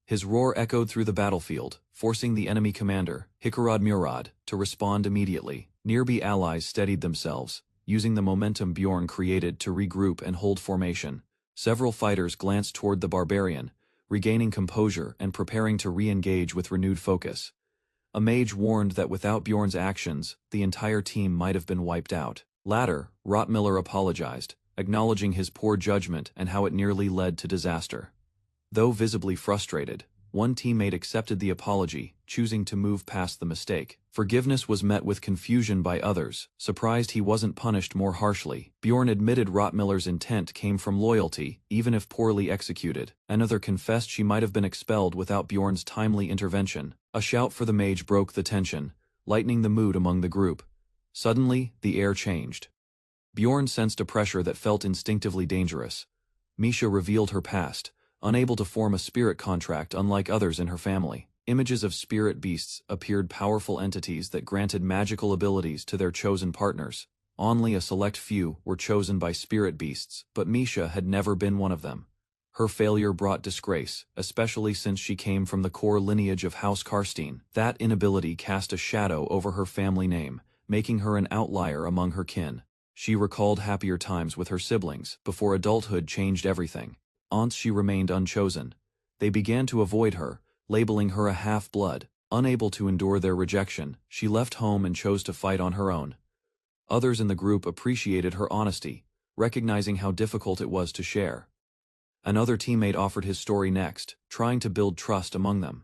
His roar echoed through the battlefield, forcing the enemy commander, Hikarad Murad, to respond immediately. Nearby allies steadied themselves, using the momentum Bjorn created to regroup and hold formation. Several fighters glanced toward the barbarian, regaining composure and preparing to re-engage with renewed focus. A mage warned that without Bjorn's actions, the entire team might have been wiped out. Later, Rottmiller apologized, acknowledging his poor judgment and how it nearly led to disaster. Though visibly frustrated, one teammate accepted the apology, choosing to move past the mistake. Forgiveness was met with confusion by others, surprised he wasn't punished more harshly. Bjorn admitted Rottmiller's intent came from loyalty, even if poorly executed. Another confessed she might have been expelled without Bjorn's timely intervention. A shout for the mage broke the tension, lightening the mood among the group. Suddenly, the air changed. Bjorn sensed a pressure that felt instinctively dangerous. Misha revealed her past, unable to form a spirit contract unlike others in her family. Images of spirit beasts appeared, powerful entities that granted magical abilities to their chosen partners. Only a select few were chosen by spirit beasts, but Misha had never been one of them. Her failure brought disgrace, especially since she came from the core lineage of House Karstein. That inability cast a shadow over her family name, making her an outlier among her kin. She recalled happier times with her siblings, before adulthood changed everything. Once she remained unchosen. They began to avoid her, labeling her a half-blood. Unable to endure their rejection, she left home and chose to fight on her own. Others in the group appreciated her honesty, recognizing how difficult it was to share. Another teammate offered his story next, trying to build trust among them.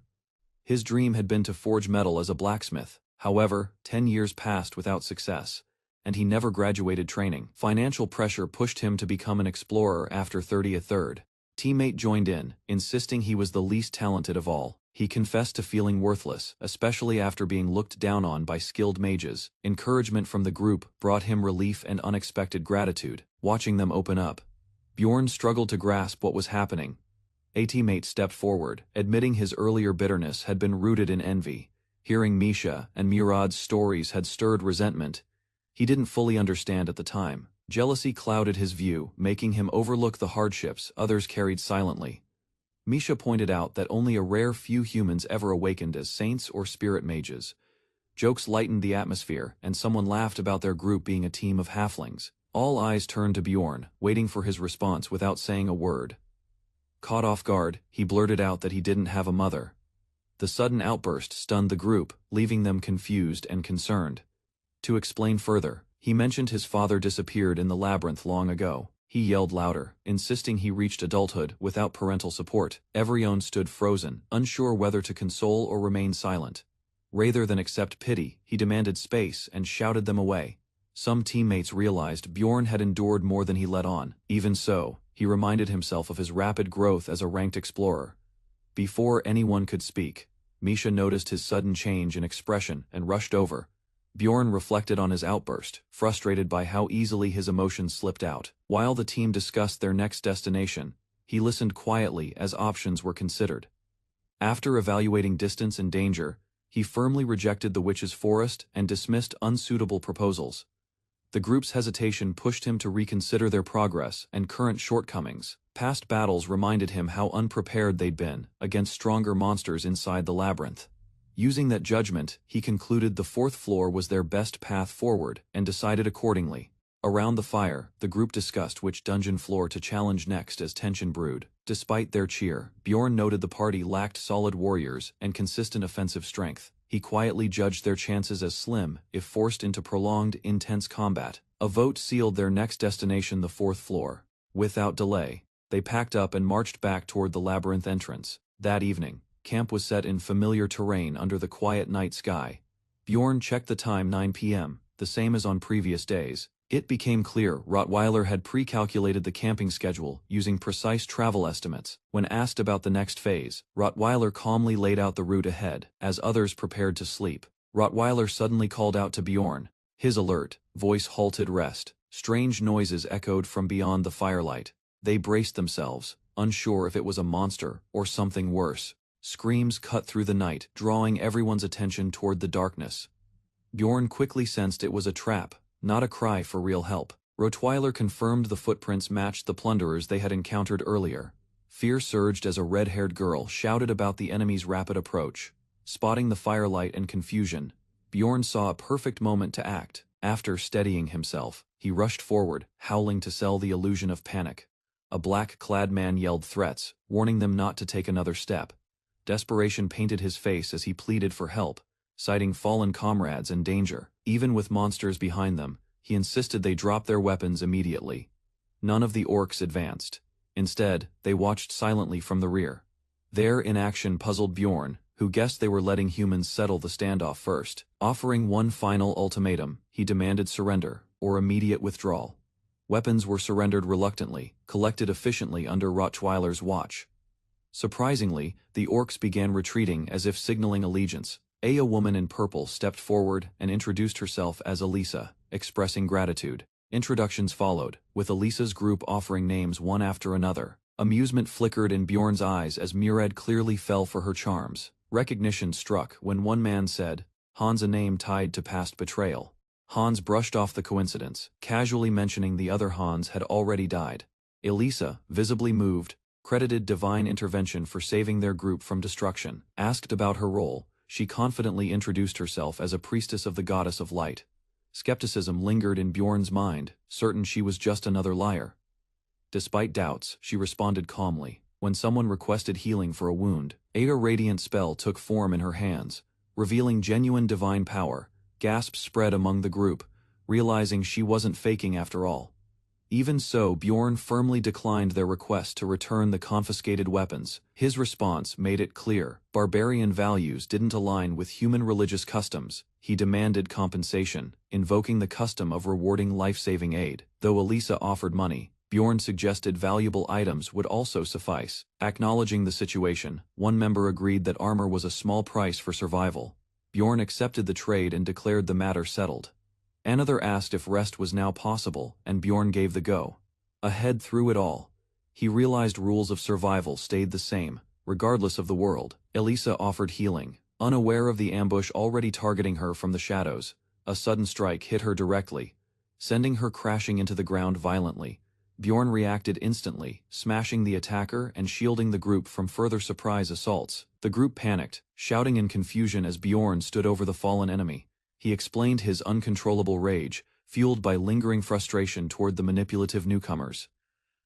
His dream had been to forge metal as a blacksmith. However, 10 years passed without success, and he never graduated training. Financial pressure pushed him to become an explorer after 33rd. Teammate joined in, insisting he was the least talented of all. He confessed to feeling worthless, especially after being looked down on by skilled mages. Encouragement from the group brought him relief and unexpected gratitude. Watching them open up, Bjorn struggled to grasp what was happening. A teammate stepped forward, admitting his earlier bitterness had been rooted in envy. Hearing Misha and Murad's stories had stirred resentment. He didn't fully understand at the time. Jealousy clouded his view, making him overlook the hardships others carried silently. Misha pointed out that only a rare few humans ever awakened as saints or spirit mages. Jokes lightened the atmosphere, and someone laughed about their group being a team of halflings. All eyes turned to Bjorn, waiting for his response without saying a word. Caught off guard, he blurted out that he didn't have a mother. The sudden outburst stunned the group, leaving them confused and concerned. To explain further, he mentioned his father disappeared in the labyrinth long ago. He yelled louder, insisting he reached adulthood without parental support. Everyone stood frozen, unsure whether to console or remain silent. Rather than accept pity, he demanded space and shouted them away. Some teammates realized Bjorn had endured more than he let on. Even so, he reminded himself of his rapid growth as a ranked explorer. Before anyone could speak, Misha noticed his sudden change in expression and rushed over. Bjorn reflected on his outburst, frustrated by how easily his emotions slipped out. While the team discussed their next destination, he listened quietly as options were considered. After evaluating distance and danger, he firmly rejected the witch's forest and dismissed unsuitable proposals. The group's hesitation pushed him to reconsider their progress and current shortcomings. Past battles reminded him how unprepared they'd been against stronger monsters inside the labyrinth. Using that judgment, he concluded the fourth floor was their best path forward and decided accordingly. Around the fire, the group discussed which dungeon floor to challenge next as tension brewed. Despite their cheer, Bjorn noted the party lacked solid warriors and consistent offensive strength. He quietly judged their chances as slim if forced into prolonged, intense combat. A vote sealed their next destination, the fourth floor. Without delay, they packed up and marched back toward the labyrinth entrance. That evening, camp was set in familiar terrain under the quiet night sky. Bjorn checked the time, 9 p.m., the same as on previous days. It became clear Rottweiler had pre-calculated the camping schedule using precise travel estimates. When asked about the next phase, Rottweiler calmly laid out the route ahead, as others prepared to sleep. Rottweiler suddenly called out to Bjorn. His alert voice halted rest. Strange noises echoed from beyond the firelight. They braced themselves, unsure if it was a monster or something worse. Screams cut through the night, drawing everyone's attention toward the darkness. Bjorn quickly sensed it was a trap, not a cry for real help. Rottweiler confirmed the footprints matched the plunderers they had encountered earlier. Fear surged as a red-haired girl shouted about the enemy's rapid approach. Spotting the firelight and confusion, Bjorn saw a perfect moment to act. After steadying himself, he rushed forward, howling to sell the illusion of panic. A black-clad man yelled threats, warning them not to take another step. Desperation painted his face as he pleaded for help, citing fallen comrades and danger. Even with monsters behind them, he insisted they drop their weapons immediately. None of the orcs advanced. Instead, they watched silently from the rear. Their inaction puzzled Bjorn, who guessed they were letting humans settle the standoff first. Offering one final ultimatum, he demanded surrender, or immediate withdrawal. Weapons were surrendered reluctantly, collected efficiently under Rottweiler's watch. Surprisingly, the orcs began retreating as if signaling allegiance. A woman in purple stepped forward and introduced herself as Elisa, expressing gratitude. Introductions followed, with Elisa's group offering names one after another. Amusement flickered in Bjorn's eyes as Murad clearly fell for her charms. Recognition struck when one man said, "Hans," a name tied to past betrayal. Hans brushed off the coincidence, casually mentioning the other Hans had already died. Elisa, visibly moved, credited divine intervention for saving their group from destruction. Asked about her role, she confidently introduced herself as a priestess of the goddess of light. Skepticism lingered in Bjorn's mind, certain she was just another liar. Despite doubts, she responded calmly. When someone requested healing for a wound, a radiant spell took form in her hands, revealing genuine divine power. Gasps spread among the group, realizing she wasn't faking after all. Even so, Bjorn firmly declined their request to return the confiscated weapons. His response made it clear, barbarian values didn't align with human religious customs. He demanded compensation, invoking the custom of rewarding life-saving aid. Though Elisa offered money, Bjorn suggested valuable items would also suffice. Acknowledging the situation, one member agreed that armor was a small price for survival. Bjorn accepted the trade and declared the matter settled. Another asked if rest was now possible, and Bjorn gave the go. Ahead through it all, he realized rules of survival stayed the same, regardless of the world. Elisa offered healing. Unaware of the ambush already targeting her from the shadows, a sudden strike hit her directly, sending her crashing into the ground violently. Bjorn reacted instantly, smashing the attacker and shielding the group from further surprise assaults. The group panicked, shouting in confusion as Bjorn stood over the fallen enemy. He explained his uncontrollable rage, fueled by lingering frustration toward the manipulative newcomers.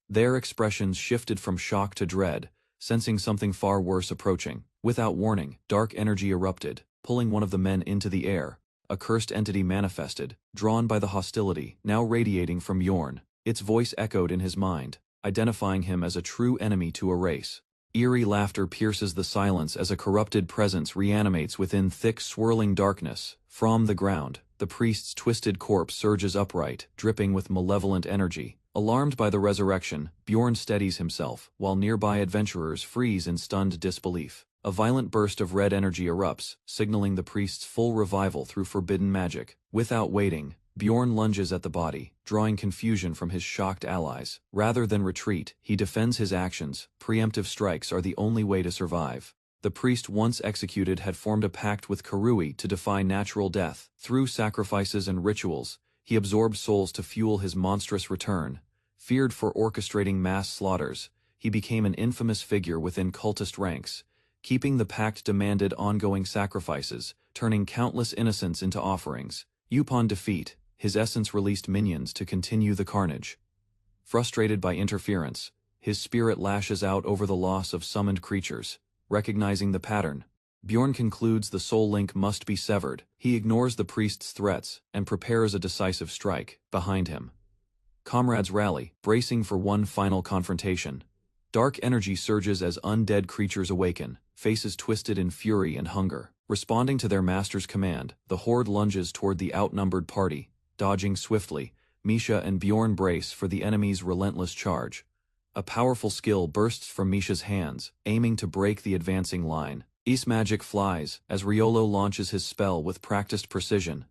Their expressions shifted from shock to dread, sensing something far worse approaching. Without warning, dark energy erupted, pulling one of the men into the air. A cursed entity manifested, drawn by the hostility, now radiating from Bjorn. Its voice echoed in his mind, identifying him as a true enemy to erase. Eerie laughter pierces the silence as a corrupted presence reanimates within thick, swirling darkness. From the ground, the priest's twisted corpse surges upright, dripping with malevolent energy. Alarmed by the resurrection, Bjorn steadies himself, while nearby adventurers freeze in stunned disbelief. A violent burst of red energy erupts, signaling the priest's full revival through forbidden magic. Without waiting, Bjorn lunges at the body, drawing confusion from his shocked allies. Rather than retreat, he defends his actions. Preemptive strikes are the only way to survive. The priest once executed had formed a pact with Karui to defy natural death. Through sacrifices and rituals, he absorbed souls to fuel his monstrous return. Feared for orchestrating mass slaughters, he became an infamous figure within cultist ranks. Keeping the pact demanded ongoing sacrifices, turning countless innocents into offerings. Upon defeat, his essence released minions to continue the carnage. Frustrated by interference, his spirit lashes out over the loss of summoned creatures. Recognizing the pattern, Bjorn concludes the soul link must be severed. He ignores the priest's threats and prepares a decisive strike. Behind him, comrades rally, bracing for one final confrontation. Dark energy surges as undead creatures awaken, faces twisted in fury and hunger. Responding to their master's command, the horde lunges toward the outnumbered party. Dodging swiftly, Misha and Bjorn brace for the enemy's relentless charge. A powerful skill bursts from Misha's hands, aiming to break the advancing line. East magic flies as Riolo launches his spell with practiced precision.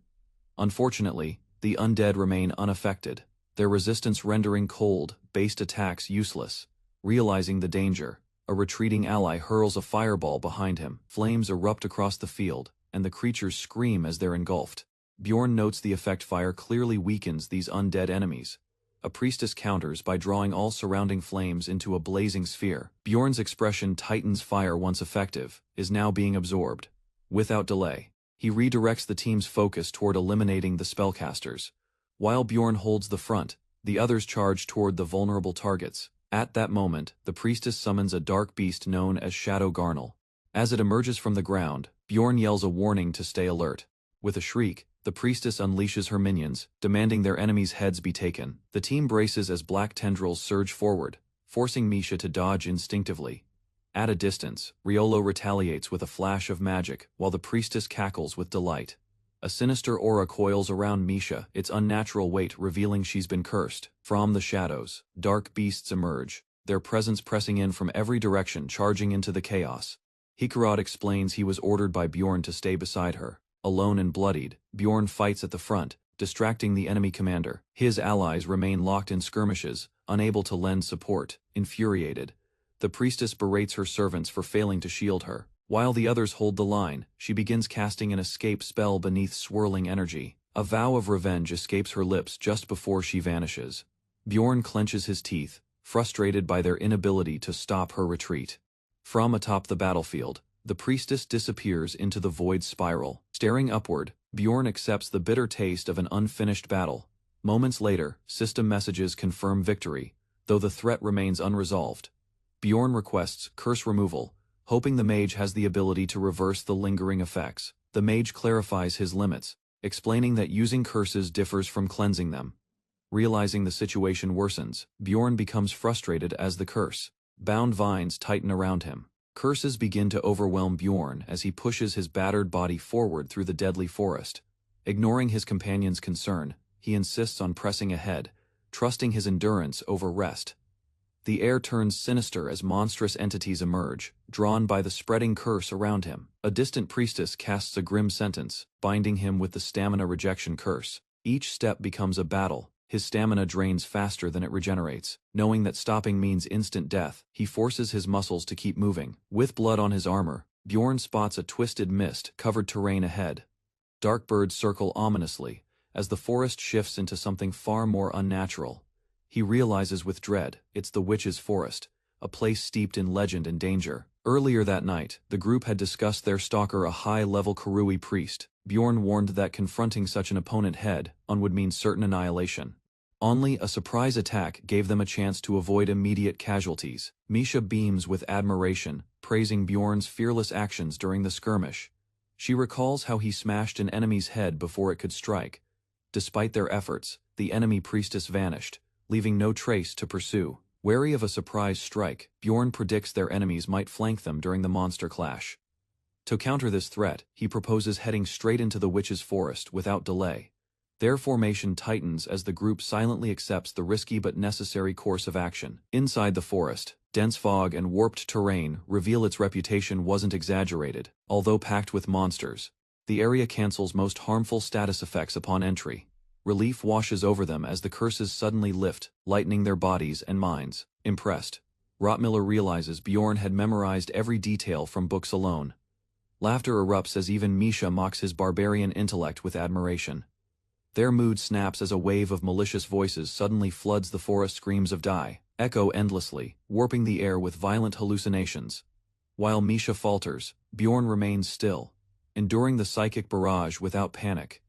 Unfortunately, the undead remain unaffected, their resistance rendering cold-based attacks useless. Realizing the danger, a retreating ally hurls a fireball behind him. Flames erupt across the field, and the creatures scream as they're engulfed. Bjorn notes the effect fire clearly weakens these undead enemies. A priestess counters by drawing all surrounding flames into a blazing sphere. Bjorn's expression tightens. Fire once effective, is now being absorbed. Without delay, he redirects the team's focus toward eliminating the spellcasters. While Bjorn holds the front, the others charge toward the vulnerable targets. At that moment, the priestess summons a dark beast known as Shadow Garnal. As it emerges from the ground, Bjorn yells a warning to stay alert. With a shriek, the priestess unleashes her minions, demanding their enemies' heads be taken. The team braces as black tendrils surge forward, forcing Misha to dodge instinctively. At a distance, Riolo retaliates with a flash of magic, while the priestess cackles with delight. A sinister aura coils around Misha, its unnatural weight revealing she's been cursed. From the shadows, dark beasts emerge, their presence pressing in from every direction, charging into the chaos. Hikarad explains he was ordered by Bjorn to stay beside her. Alone and bloodied, Bjorn fights at the front, distracting the enemy commander. His allies remain locked in skirmishes, unable to lend support. Infuriated, the priestess berates her servants for failing to shield her. While the others hold the line, she begins casting an escape spell beneath swirling energy. A vow of revenge escapes her lips just before she vanishes. Bjorn clenches his teeth, frustrated by their inability to stop her retreat. From atop the battlefield, the priestess disappears into the void spiral. Staring upward, Bjorn accepts the bitter taste of an unfinished battle. Moments later, system messages confirm victory, though the threat remains unresolved. Bjorn requests curse removal, hoping the mage has the ability to reverse the lingering effects. The mage clarifies his limits, explaining that using curses differs from cleansing them. Realizing the situation worsens, Bjorn becomes frustrated as the curse-bound vines tighten around him. Curses begin to overwhelm Bjorn as he pushes his battered body forward through the deadly forest. Ignoring his companion's concern, he insists on pressing ahead, trusting his endurance over rest. The air turns sinister as monstrous entities emerge, drawn by the spreading curse around him. A distant priestess casts a grim sentence, binding him with the stamina rejection curse. Each step becomes a battle. His stamina drains faster than it regenerates. Knowing that stopping means instant death, he forces his muscles to keep moving. With blood on his armor, Bjorn spots a twisted mist-covered terrain ahead. Dark birds circle ominously, as the forest shifts into something far more unnatural. He realizes with dread, it's the Witch's Forest, a place steeped in legend and danger. Earlier that night, the group had discussed their stalker, a high-level Karui priest. Bjorn warned that confronting such an opponent head-on would mean certain annihilation. Only a surprise attack gave them a chance to avoid immediate casualties. Misha beams with admiration, praising Bjorn's fearless actions during the skirmish. She recalls how he smashed an enemy's head before it could strike. Despite their efforts, the enemy priestess vanished, leaving no trace to pursue. Wary of a surprise strike, Bjorn predicts their enemies might flank them during the monster clash. To counter this threat, he proposes heading straight into the Witch's Forest without delay. Their formation tightens as the group silently accepts the risky but necessary course of action. Inside the forest, dense fog and warped terrain reveal its reputation wasn't exaggerated. Although packed with monsters, the area cancels most harmful status effects upon entry. Relief washes over them as the curses suddenly lift, lightening their bodies and minds. Impressed, Rottmiller realizes Bjorn had memorized every detail from books alone. Laughter erupts as even Misha mocks his barbarian intellect with admiration. Their mood snaps as a wave of malicious voices suddenly floods the forest. Screams of die echo endlessly, warping the air with violent hallucinations. While Misha falters, Bjorn remains still, enduring the psychic barrage without panic.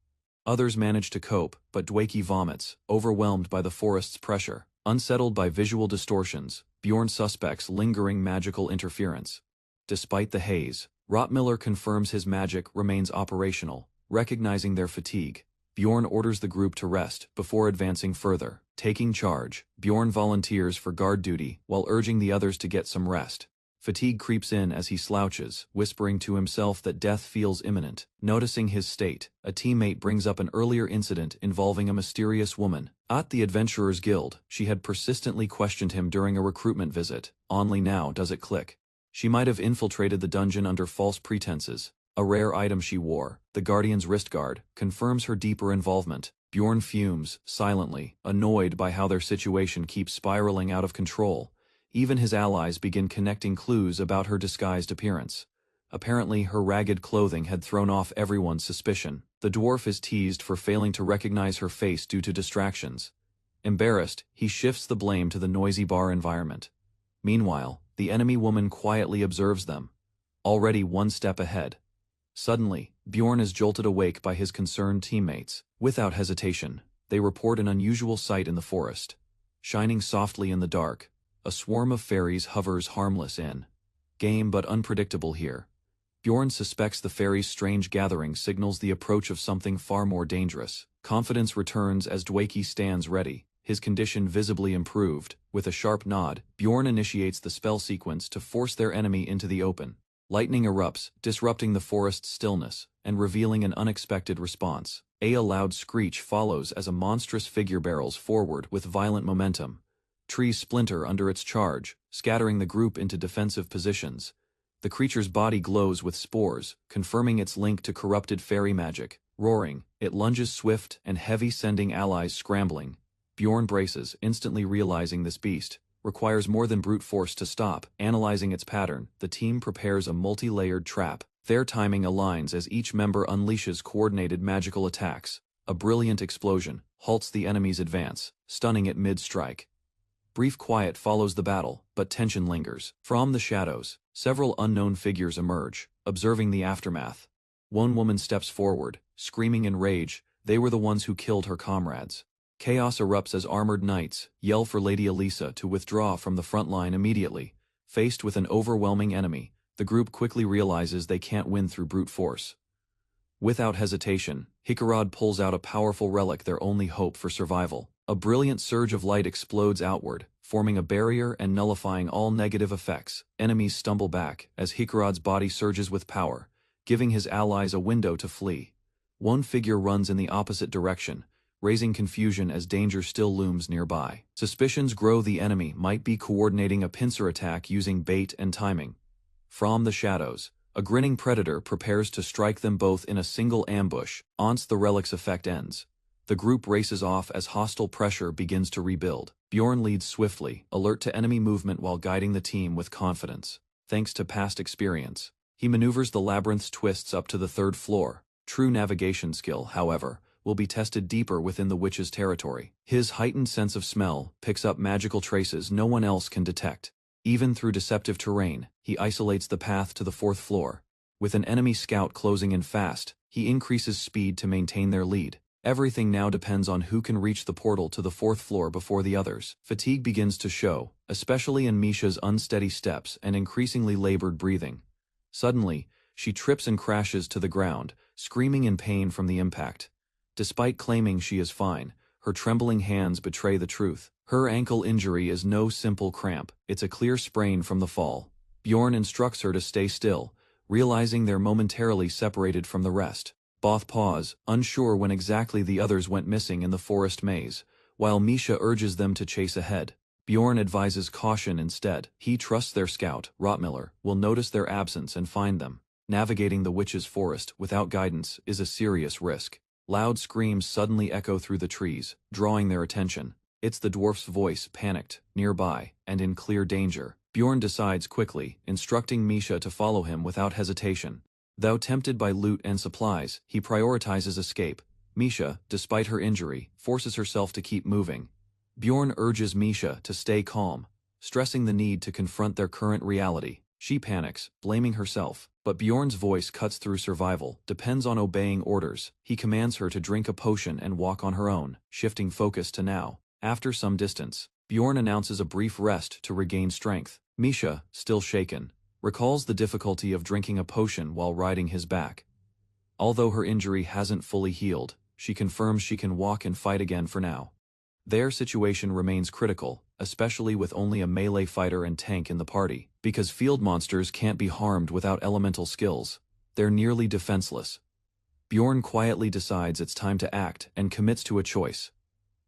Others manage to cope, but Dwayke vomits, overwhelmed by the forest's pressure. Unsettled by visual distortions, Bjorn suspects lingering magical interference. Despite the haze, Rottmiller confirms his magic remains operational. Recognizing their fatigue, Bjorn orders the group to rest before advancing further. Taking charge, Bjorn volunteers for guard duty while urging the others to get some rest. Fatigue creeps in as he slouches, whispering to himself that death feels imminent. Noticing his state, a teammate brings up an earlier incident involving a mysterious woman. At the Adventurers Guild, she had persistently questioned him during a recruitment visit. Only now does it click. She might have infiltrated the dungeon under false pretenses. A rare item she wore, the Guardian's wrist guard, confirms her deeper involvement. Bjorn fumes, silently, annoyed by how their situation keeps spiraling out of control. Even his allies begin connecting clues about her disguised appearance. Apparently, her ragged clothing had thrown off everyone's suspicion. The dwarf is teased for failing to recognize her face due to distractions. Embarrassed, he shifts the blame to the noisy bar environment. Meanwhile, the enemy woman quietly observes them, already one step ahead. Suddenly, Bjorn is jolted awake by his concerned teammates. Without hesitation, they report an unusual sight in the forest. Shining softly in the dark, a swarm of fairies hovers harmless in game but unpredictable here. Bjorn suspects the fairies' strange gathering signals the approach of something far more dangerous. Confidence returns as Dwayke stands ready, his condition visibly improved. With a sharp nod, Bjorn initiates the spell sequence to force their enemy into the open. Lightning erupts, disrupting the forest's stillness, and revealing an unexpected response. A loud screech follows as a monstrous figure barrels forward with violent momentum. Trees splinter under its charge, scattering the group into defensive positions. The creature's body glows with spores, confirming its link to corrupted fairy magic. Roaring, it lunges swift and heavy, sending allies scrambling. Bjorn braces, instantly realizing this beast requires more than brute force to stop. Analyzing its pattern, the team prepares a multi-layered trap. Their timing aligns as each member unleashes coordinated magical attacks. A brilliant explosion halts the enemy's advance, stunning it mid-strike. Brief quiet follows the battle, but tension lingers. From the shadows, several unknown figures emerge, observing the aftermath. One woman steps forward, screaming in rage. They were the ones who killed her comrades. Chaos erupts as armored knights yell for Lady Elisa to withdraw from the front line immediately. Faced with an overwhelming enemy, the group quickly realizes they can't win through brute force. Without hesitation, Hikarad pulls out a powerful relic, their only hope for survival. A brilliant surge of light explodes outward, forming a barrier and nullifying all negative effects. Enemies stumble back as Hikarad's body surges with power, giving his allies a window to flee. One figure runs in the opposite direction, raising confusion as danger still looms nearby. Suspicions grow the enemy might be coordinating a pincer attack using bait and timing. From the shadows, a grinning predator prepares to strike them both in a single ambush. Once the relic's effect ends, the group races off as hostile pressure begins to rebuild. Bjorn leads swiftly, alert to enemy movement while guiding the team with confidence. Thanks to past experience, he maneuvers the labyrinth's twists up to the 3rd floor. True navigation skill, however, will be tested deeper within the witch's territory. His heightened sense of smell picks up magical traces no one else can detect. Even through deceptive terrain, he isolates the path to the 4th floor. With an enemy scout closing in fast, he increases speed to maintain their lead. Everything now depends on who can reach the portal to the 4th floor before the others. Fatigue begins to show, especially in Misha's unsteady steps and increasingly labored breathing. Suddenly, she trips and crashes to the ground, screaming in pain from the impact. Despite claiming she is fine, her trembling hands betray the truth. Her ankle injury is no simple cramp, it's a clear sprain from the fall. Bjorn instructs her to stay still, realizing they're momentarily separated from the rest. Both pause, unsure when exactly the others went missing in the forest maze, while Misha urges them to chase ahead. Bjorn advises caution instead. He trusts their scout, Rottmiller, will notice their absence and find them. Navigating the witch's forest without guidance is a serious risk. Loud screams suddenly echo through the trees, drawing their attention. It's the dwarf's voice, panicked, nearby, and in clear danger. Bjorn decides quickly, instructing Misha to follow him without hesitation. Though tempted by loot and supplies, he prioritizes escape. Misha, despite her injury, forces herself to keep moving. Bjorn urges Misha to stay calm, stressing the need to confront their current reality. She panics, blaming herself, but Bjorn's voice cuts through survival, depends on obeying orders. He commands her to drink a potion and walk on her own, shifting focus to now. After some distance, Bjorn announces a brief rest to regain strength. Misha, still shaken, recalls the difficulty of drinking a potion while riding his back. Although her injury hasn't fully healed, she confirms she can walk and fight again for now. Their situation remains critical, especially with only a melee fighter and tank in the party. Because field monsters can't be harmed without elemental skills, they're nearly defenseless. Bjorn quietly decides it's time to act and commits to a choice.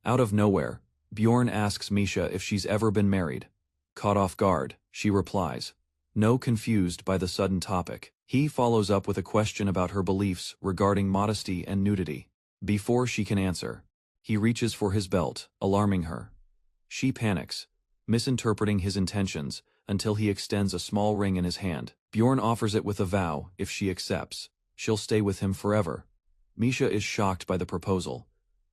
Out of nowhere, Bjorn asks Misha if she's ever been married. Caught off guard, she replies, no, confused by the sudden topic. He follows up with a question about her beliefs regarding modesty and nudity. Before she can answer, he reaches for his belt, alarming her. She panics, misinterpreting his intentions, until he extends a small ring in his hand. Bjorn offers it with a vow: if she accepts, she'll stay with him forever. Misha is shocked by the proposal.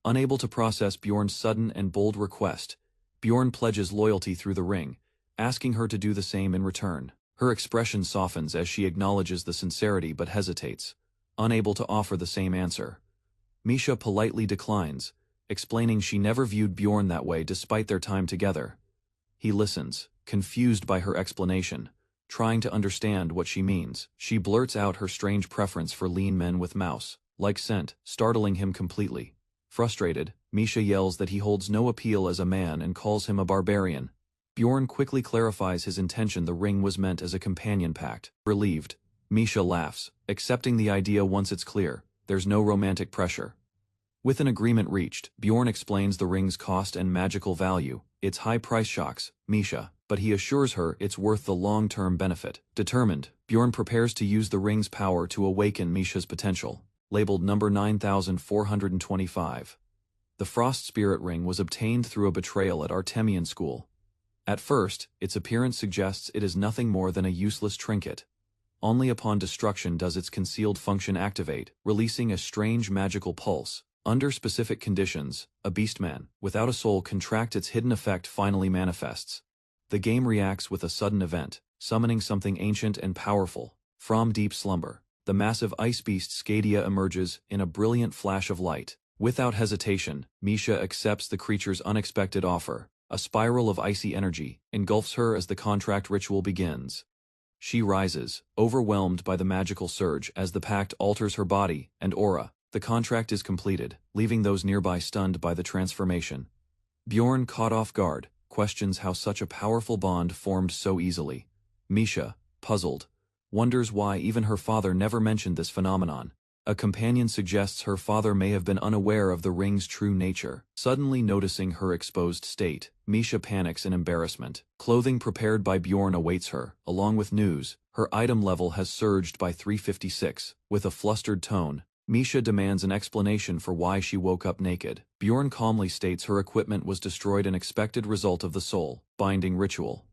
Unable to process Bjorn's sudden and bold request, Bjorn pledges loyalty through the ring, asking her to do the same in return. Her expression softens as she acknowledges the sincerity but hesitates, unable to offer the same answer. Misha politely declines, explaining she never viewed Bjorn that way despite their time together. He listens, confused by her explanation, trying to understand what she means. She blurts out her strange preference for lean men with mouse-like scent, startling him completely. Frustrated, Misha yells that he holds no appeal as a man and calls him a barbarian. Bjorn quickly clarifies his intention: the ring was meant as a companion pact. Relieved, Misha laughs, accepting the idea once it's clear there's no romantic pressure. With an agreement reached, Bjorn explains the ring's cost and magical value. Its high price shocks Misha, but he assures her it's worth the long-term benefit. Determined, Bjorn prepares to use the ring's power to awaken Misha's potential. Labeled number 9425. The Frost Spirit Ring was obtained through a betrayal at Artemian School. At first, its appearance suggests it is nothing more than a useless trinket. Only upon destruction does its concealed function activate, releasing a strange magical pulse. Under specific conditions, a beastman, without a soul, contract its hidden effect finally manifests. The game reacts with a sudden event, summoning something ancient and powerful. From deep slumber, the massive ice beast Scadia emerges in a brilliant flash of light. Without hesitation, Misha accepts the creature's unexpected offer. A spiral of icy energy engulfs her as the contract ritual begins. She rises, overwhelmed by the magical surge as the pact alters her body and aura. The contract is completed, leaving those nearby stunned by the transformation. Bjorn, caught off guard, questions how such a powerful bond formed so easily. Misha, puzzled, wonders why even her father never mentioned this phenomenon. A companion suggests her father may have been unaware of the ring's true nature. Suddenly noticing her exposed state, Misha panics in embarrassment. Clothing prepared by Bjorn awaits her, along with news. Her item level has surged by 356. With a flustered tone, Misha demands an explanation for why she woke up naked. Bjorn calmly states her equipment was destroyed, an expected result of the soul binding ritual.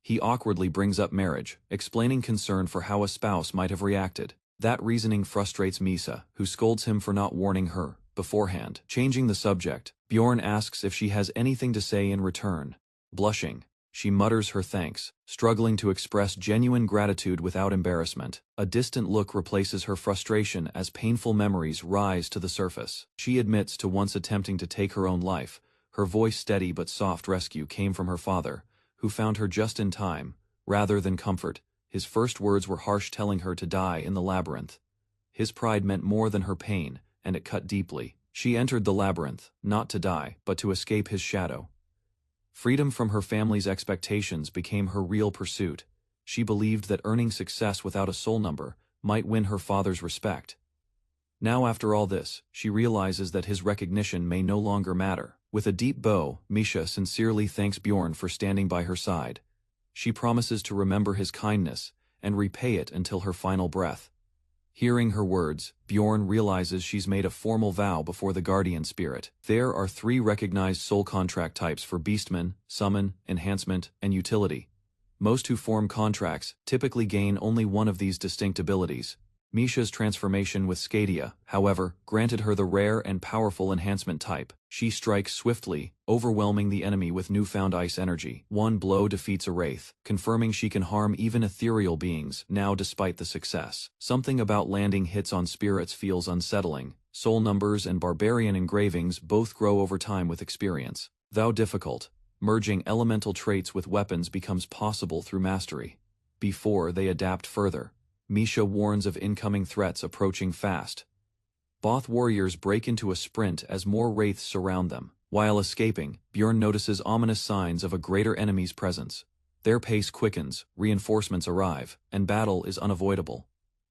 He awkwardly brings up marriage, explaining concern for how a spouse might have reacted. That reasoning frustrates Misha, who scolds him for not warning her beforehand. Changing the subject, Bjorn asks if she has anything to say in return. Blushing, she mutters her thanks, struggling to express genuine gratitude without embarrassment. A distant look replaces her frustration as painful memories rise to the surface. She admits to once attempting to take her own life. Her voice steady but soft rescue came from her father, who found her just in time, rather than comfort. His first words were harsh, telling her to die in the labyrinth. His pride meant more than her pain, and it cut deeply. She entered the labyrinth, not to die, but to escape his shadow. Freedom from her family's expectations became her real pursuit. She believed that earning success without a soul number might win her father's respect. Now after all this, she realizes that his recognition may no longer matter. With a deep bow, Misha sincerely thanks Bjorn for standing by her side. She promises to remember his kindness and repay it until her final breath. Hearing her words, Bjorn realizes she's made a formal vow before the guardian spirit. There are 3 recognized soul contract types for Beastman, Summon, Enhancement, and Utility. Most who form contracts typically gain only one of these distinct abilities. Misha's transformation with Scadia, however, granted her the rare and powerful enhancement type. She strikes swiftly, overwhelming the enemy with newfound ice energy. One blow defeats a wraith, confirming she can harm even ethereal beings. Now despite the success, something about landing hits on spirits feels unsettling. Soul numbers and barbarian engravings both grow over time with experience. Though difficult, merging elemental traits with weapons becomes possible through mastery. Before they adapt further, Misha warns of incoming threats approaching fast. Both warriors break into a sprint as more wraiths surround them. While escaping, Bjorn notices ominous signs of a greater enemy's presence. Their pace quickens, reinforcements arrive, and battle is unavoidable.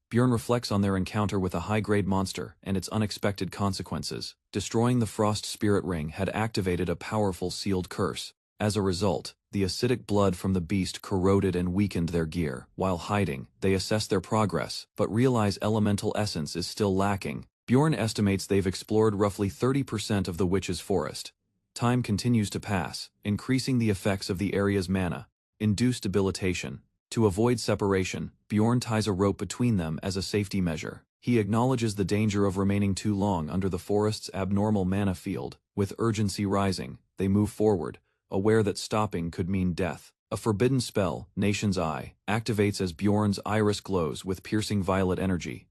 Bjorn reflects on their encounter with a high-grade monster and its unexpected consequences. Destroying the Frost Spirit Ring had activated a powerful sealed curse. As a result, the acidic blood from the beast corroded and weakened their gear. While hiding, they assess their progress, but realize elemental essence is still lacking. Bjorn estimates they've explored roughly 30% of the witch's forest. Time continues to pass, increasing the effects of the area's mana-induced debilitation. To avoid separation, Bjorn ties a rope between them as a safety measure. He acknowledges the danger of remaining too long under the forest's abnormal mana field. With urgency rising, they move forward, aware that stopping could mean death. A forbidden spell, Nation's Eye, activates as Bjorn's iris glows with piercing violet energy.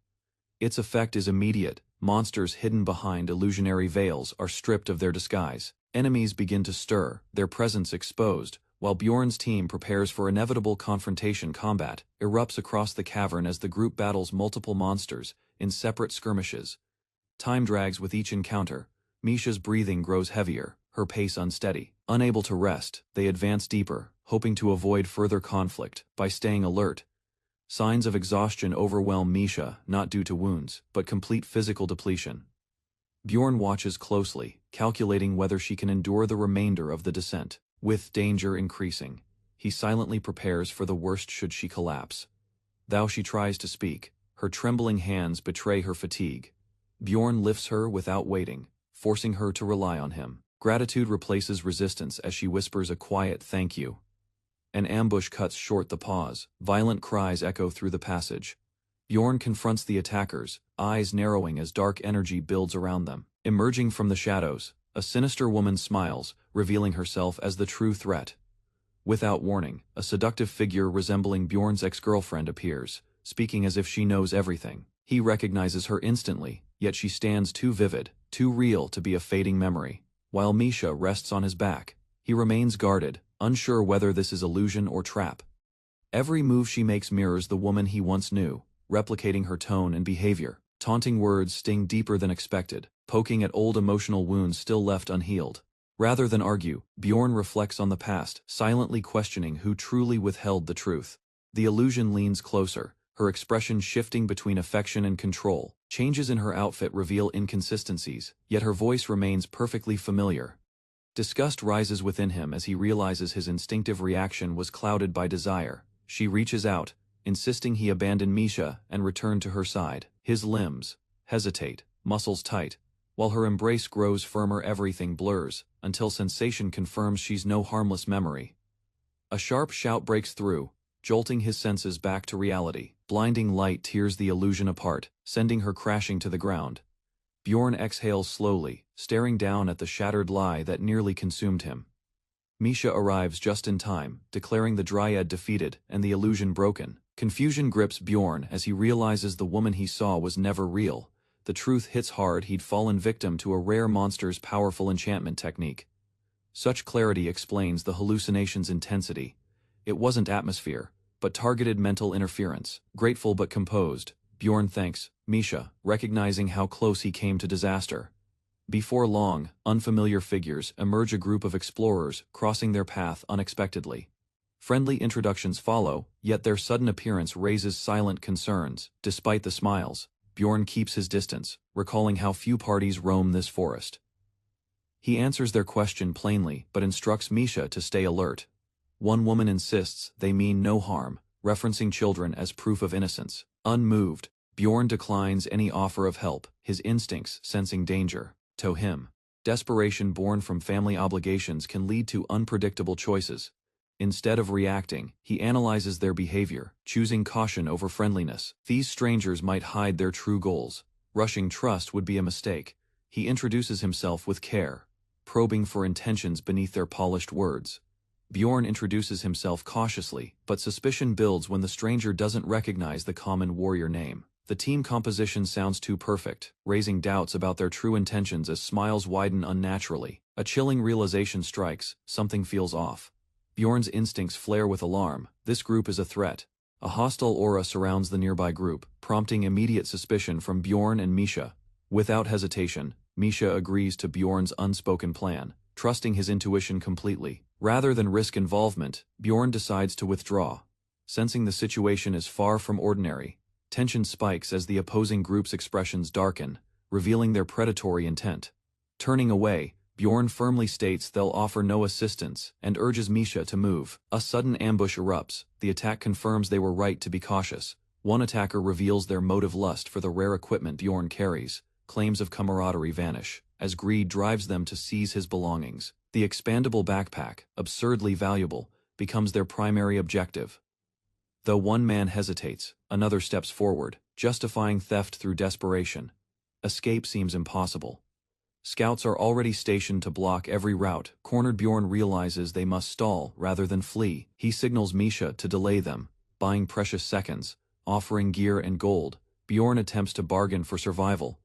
Its effect is immediate. Monsters hidden behind illusionary veils are stripped of their disguise. Enemies begin to stir, their presence exposed, while Bjorn's team prepares for inevitable confrontation. Combat erupts across the cavern as the group battles multiple monsters in separate skirmishes. Time drags with each encounter. Misha's breathing grows heavier, her pace unsteady. Unable to rest, they advance deeper, hoping to avoid further conflict by staying alert. Signs of exhaustion overwhelm Misha, not due to wounds, but complete physical depletion. Bjorn watches closely, calculating whether she can endure the remainder of the descent. With danger increasing, he silently prepares for the worst should she collapse. Though she tries to speak, her trembling hands betray her fatigue. Bjorn lifts her without waiting, forcing her to rely on him. Gratitude replaces resistance as she whispers a quiet thank you. An ambush cuts short the pause. Violent cries echo through the passage. Bjorn confronts the attackers, eyes narrowing as dark energy builds around them. Emerging from the shadows, a sinister woman smiles, revealing herself as the true threat. Without warning, a seductive figure resembling Bjorn's ex-girlfriend appears, speaking as if she knows everything. He recognizes her instantly, yet she stands too vivid, too real to be a fading memory. While Misha rests on his back, he remains guarded, unsure whether this is illusion or trap. Every move she makes mirrors the woman he once knew, replicating her tone and behavior. Taunting words sting deeper than expected, poking at old emotional wounds still left unhealed. Rather than argue, Bjorn reflects on the past, silently questioning who truly withheld the truth. The illusion leans closer, her expression shifting between affection and control. Changes in her outfit reveal inconsistencies, yet her voice remains perfectly familiar. Disgust rises within him as he realizes his instinctive reaction was clouded by desire. She reaches out, insisting he abandon Misha and return to her side. His limbs hesitate, muscles tight. While her embrace grows firmer, everything blurs, until sensation confirms she's no harmless memory. A sharp shout breaks through, jolting his senses back to reality. Blinding light tears the illusion apart, sending her crashing to the ground. Bjorn exhales slowly, staring down at the shattered lie that nearly consumed him. Misha arrives just in time, declaring the Dryad defeated and the illusion broken. Confusion grips Bjorn as he realizes the woman he saw was never real. The truth hits hard: he'd fallen victim to a rare monster's powerful enchantment technique. Such clarity explains the hallucination's intensity. It wasn't atmosphere, but targeted mental interference. Grateful but composed, Bjorn thanks Misha, recognizing how close he came to disaster. Before long, unfamiliar figures emerge, a group of explorers crossing their path unexpectedly. Friendly introductions follow, yet their sudden appearance raises silent concerns. Despite the smiles, Bjorn keeps his distance, recalling how few parties roam this forest. He answers their question plainly but instructs Misha to stay alert. One woman insists they mean no harm, referencing children as proof of innocence. Unmoved, Bjorn declines any offer of help, his instincts sensing danger. To him, desperation born from family obligations can lead to unpredictable choices. Instead of reacting, he analyzes their behavior, choosing caution over friendliness. These strangers might hide their true goals. Rushing trust would be a mistake. He introduces himself with care, probing for intentions beneath their polished words. Bjorn introduces himself cautiously, but suspicion builds when the stranger doesn't recognize the common warrior name. The team composition sounds too perfect, raising doubts about their true intentions as smiles widen unnaturally. A chilling realization strikes: something feels off. Bjorn's instincts flare with alarm. This group is a threat. A hostile aura surrounds the nearby group, prompting immediate suspicion from Bjorn and Misha. Without hesitation, Misha agrees to Bjorn's unspoken plan, trusting his intuition completely. Rather than risk involvement, Bjorn decides to withdraw. Sensing the situation is far from ordinary, tension spikes as the opposing group's expressions darken, revealing their predatory intent. Turning away, Bjorn firmly states they'll offer no assistance and urges Misha to move. A sudden ambush erupts. The attack confirms they were right to be cautious. One attacker reveals their motive: lust for the rare equipment Bjorn carries. Claims of camaraderie vanish, as greed drives them to seize his belongings. The expandable backpack, absurdly valuable, becomes their primary objective. Though one man hesitates, another steps forward, justifying theft through desperation. Escape seems impossible. Scouts are already stationed to block every route. Cornered, Bjorn realizes they must stall rather than flee. He signals Misha to delay them, buying precious seconds, offering gear and gold. Bjorn attempts to bargain for survival.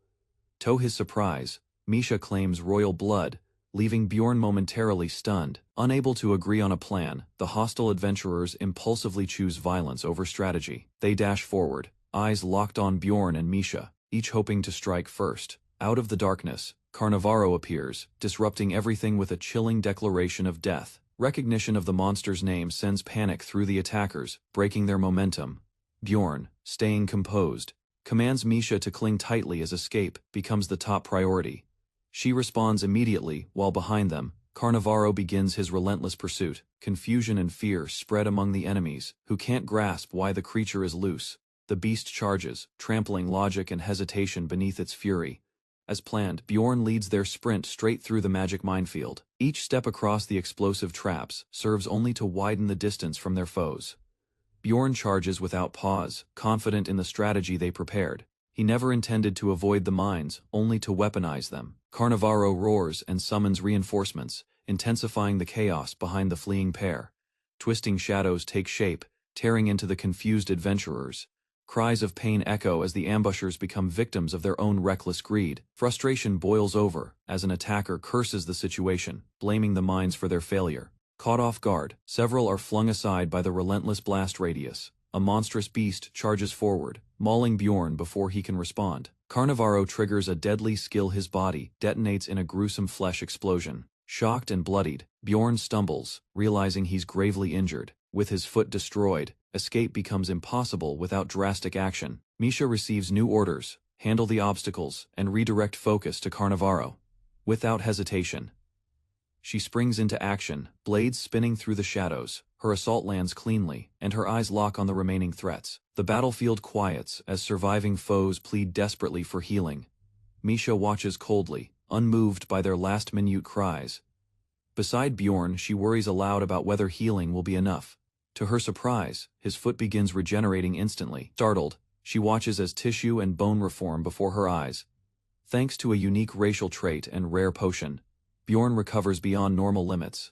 To his surprise, Misha claims royal blood, leaving Bjorn momentarily stunned. Unable to agree on a plan, the hostile adventurers impulsively choose violence over strategy. They dash forward, eyes locked on Bjorn and Misha, each hoping to strike first. Out of the darkness, Carnivaro appears, disrupting everything with a chilling declaration of death. Recognition of the monster's name sends panic through the attackers, breaking their momentum. Bjorn, staying composed, commands Misha to cling tightly as escape becomes the top priority. She responds immediately, while behind them, Carnivaro begins his relentless pursuit. Confusion and fear spread among the enemies, who can't grasp why the creature is loose. The beast charges, trampling logic and hesitation beneath its fury. As planned, Bjorn leads their sprint straight through the magic minefield. Each step across the explosive traps serves only to widen the distance from their foes. Bjorn charges without pause, confident in the strategy they prepared. He never intended to avoid the mines, only to weaponize them. Carnivaro roars and summons reinforcements, intensifying the chaos behind the fleeing pair. Twisting shadows take shape, tearing into the confused adventurers. Cries of pain echo as the ambushers become victims of their own reckless greed. Frustration boils over as an attacker curses the situation, blaming the mines for their failure. Caught off guard, several are flung aside by the relentless blast radius. A monstrous beast charges forward, mauling Bjorn before he can respond. Carnivaro triggers a deadly skill. His body detonates in a gruesome flesh explosion. Shocked and bloodied, Bjorn stumbles, realizing he's gravely injured. With his foot destroyed, escape becomes impossible without drastic action. Misha receives new orders: handle the obstacles and redirect focus to Carnivaro. Without hesitation, she springs into action, blades spinning through the shadows. Her assault lands cleanly, and her eyes lock on the remaining threats. The battlefield quiets as surviving foes plead desperately for healing. Misha watches coldly, unmoved by their last-minute cries. Beside Bjorn, she worries aloud about whether healing will be enough. To her surprise, his foot begins regenerating instantly. Startled, she watches as tissue and bone reform before her eyes. Thanks to a unique racial trait and rare potion, Bjorn recovers beyond normal limits.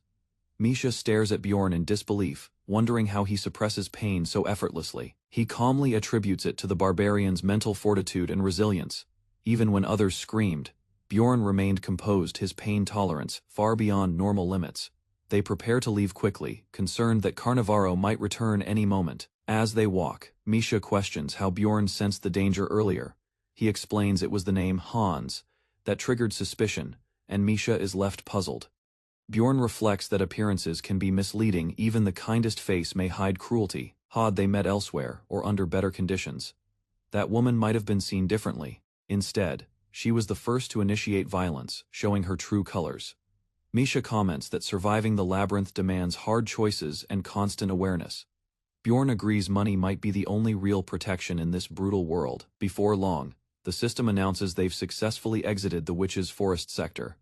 Misha stares at Bjorn in disbelief, wondering how he suppresses pain so effortlessly. He calmly attributes it to the barbarian's mental fortitude and resilience. Even when others screamed, Bjorn remained composed, his pain tolerance far beyond normal limits. They prepare to leave quickly, concerned that Carnivaro might return any moment. As they walk, Misha questions how Bjorn sensed the danger earlier. He explains it was the name Hans that triggered suspicion, and Misha is left puzzled. Bjorn reflects that appearances can be misleading. Even the kindest face may hide cruelty. Had they met elsewhere or under better conditions, that woman might have been seen differently. Instead, she was the first to initiate violence, showing her true colors. Misha comments that surviving the labyrinth demands hard choices and constant awareness. Bjorn agrees money might be the only real protection in this brutal world. Before long, the system announces they've successfully exited the witch's forest sector.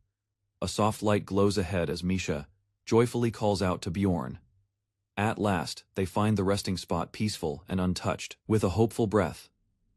A soft light glows ahead as Misha joyfully calls out to Bjorn. At last, they find the resting spot peaceful and untouched. With a hopeful breath,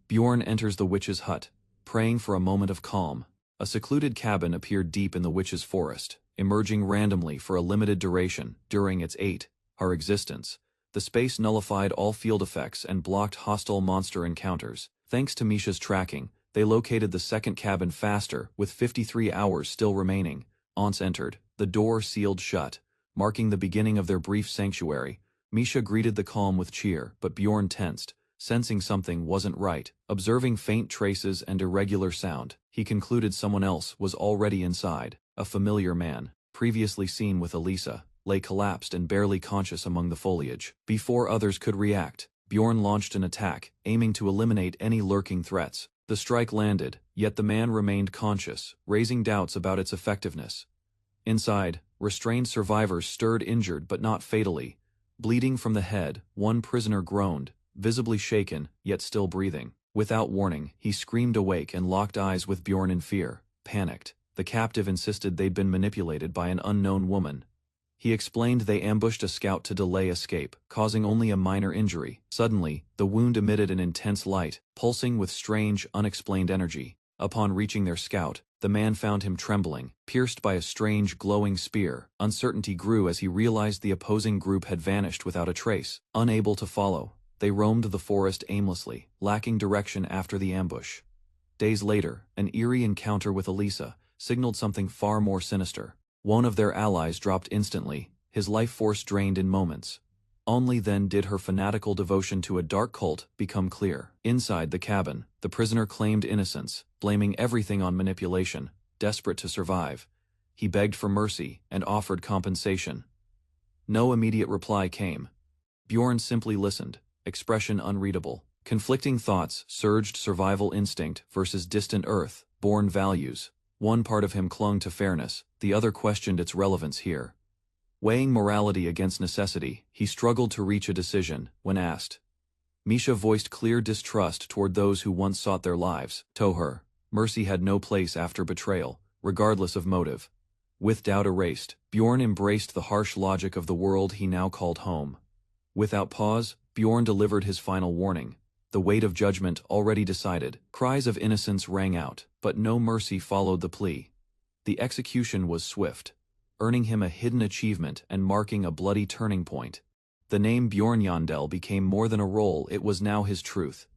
Bjorn enters the witch's hut, praying for a moment of calm. A secluded cabin appeared deep in the witch's forest, emerging randomly for a limited duration. During its 8-hour existence, the space nullified all field effects and blocked hostile monster encounters. Thanks to Misha's tracking, they located the second cabin faster, with 53 hours still remaining. Once entered, the door sealed shut, marking the beginning of their brief sanctuary. Misha greeted the calm with cheer, but Bjorn tensed, sensing something wasn't right. Observing faint traces and irregular sound, he concluded someone else was already inside. A familiar man, previously seen with Elisa, lay collapsed and barely conscious among the foliage. Before others could react, Bjorn launched an attack, aiming to eliminate any lurking threats. The strike landed, yet the man remained conscious, raising doubts about its effectiveness. Inside, restrained survivors stirred, injured but not fatally. Bleeding from the head, one prisoner groaned, visibly shaken, yet still breathing. Without warning, he screamed awake and locked eyes with Bjorn in fear. Panicked, the captive insisted they'd been manipulated by an unknown woman. He explained they ambushed a scout to delay escape, causing only a minor injury. Suddenly, the wound emitted an intense light, pulsing with strange, unexplained energy. Upon reaching their scout, the man found him trembling, pierced by a strange, glowing spear. Uncertainty grew as he realized the opposing group had vanished without a trace. Unable to follow, they roamed the forest aimlessly, lacking direction after the ambush. Days later, an eerie encounter with Elisa signaled something far more sinister. One of their allies dropped instantly, his life force drained in moments. Only then did her fanatical devotion to a dark cult become clear. Inside the cabin, the prisoner claimed innocence, blaming everything on manipulation. Desperate to survive, he begged for mercy and offered compensation. No immediate reply came. Bjorn simply listened, expression unreadable. Conflicting thoughts surged: survival instinct versus distant Earth-born values. One part of him clung to fairness, the other questioned its relevance here. Weighing morality against necessity, he struggled to reach a decision. When asked, Misha voiced clear distrust toward those who once sought their lives. To her, mercy had no place after betrayal, regardless of motive. With doubt erased, Bjorn embraced the harsh logic of the world he now called home. Without pause, Bjorn delivered his final warning. The weight of judgment already decided. Cries of innocence rang out, but no mercy followed the plea. The execution was swift, earning him a hidden achievement and marking a bloody turning point. The name Bjorn Yandel became more than a role, it was now his truth.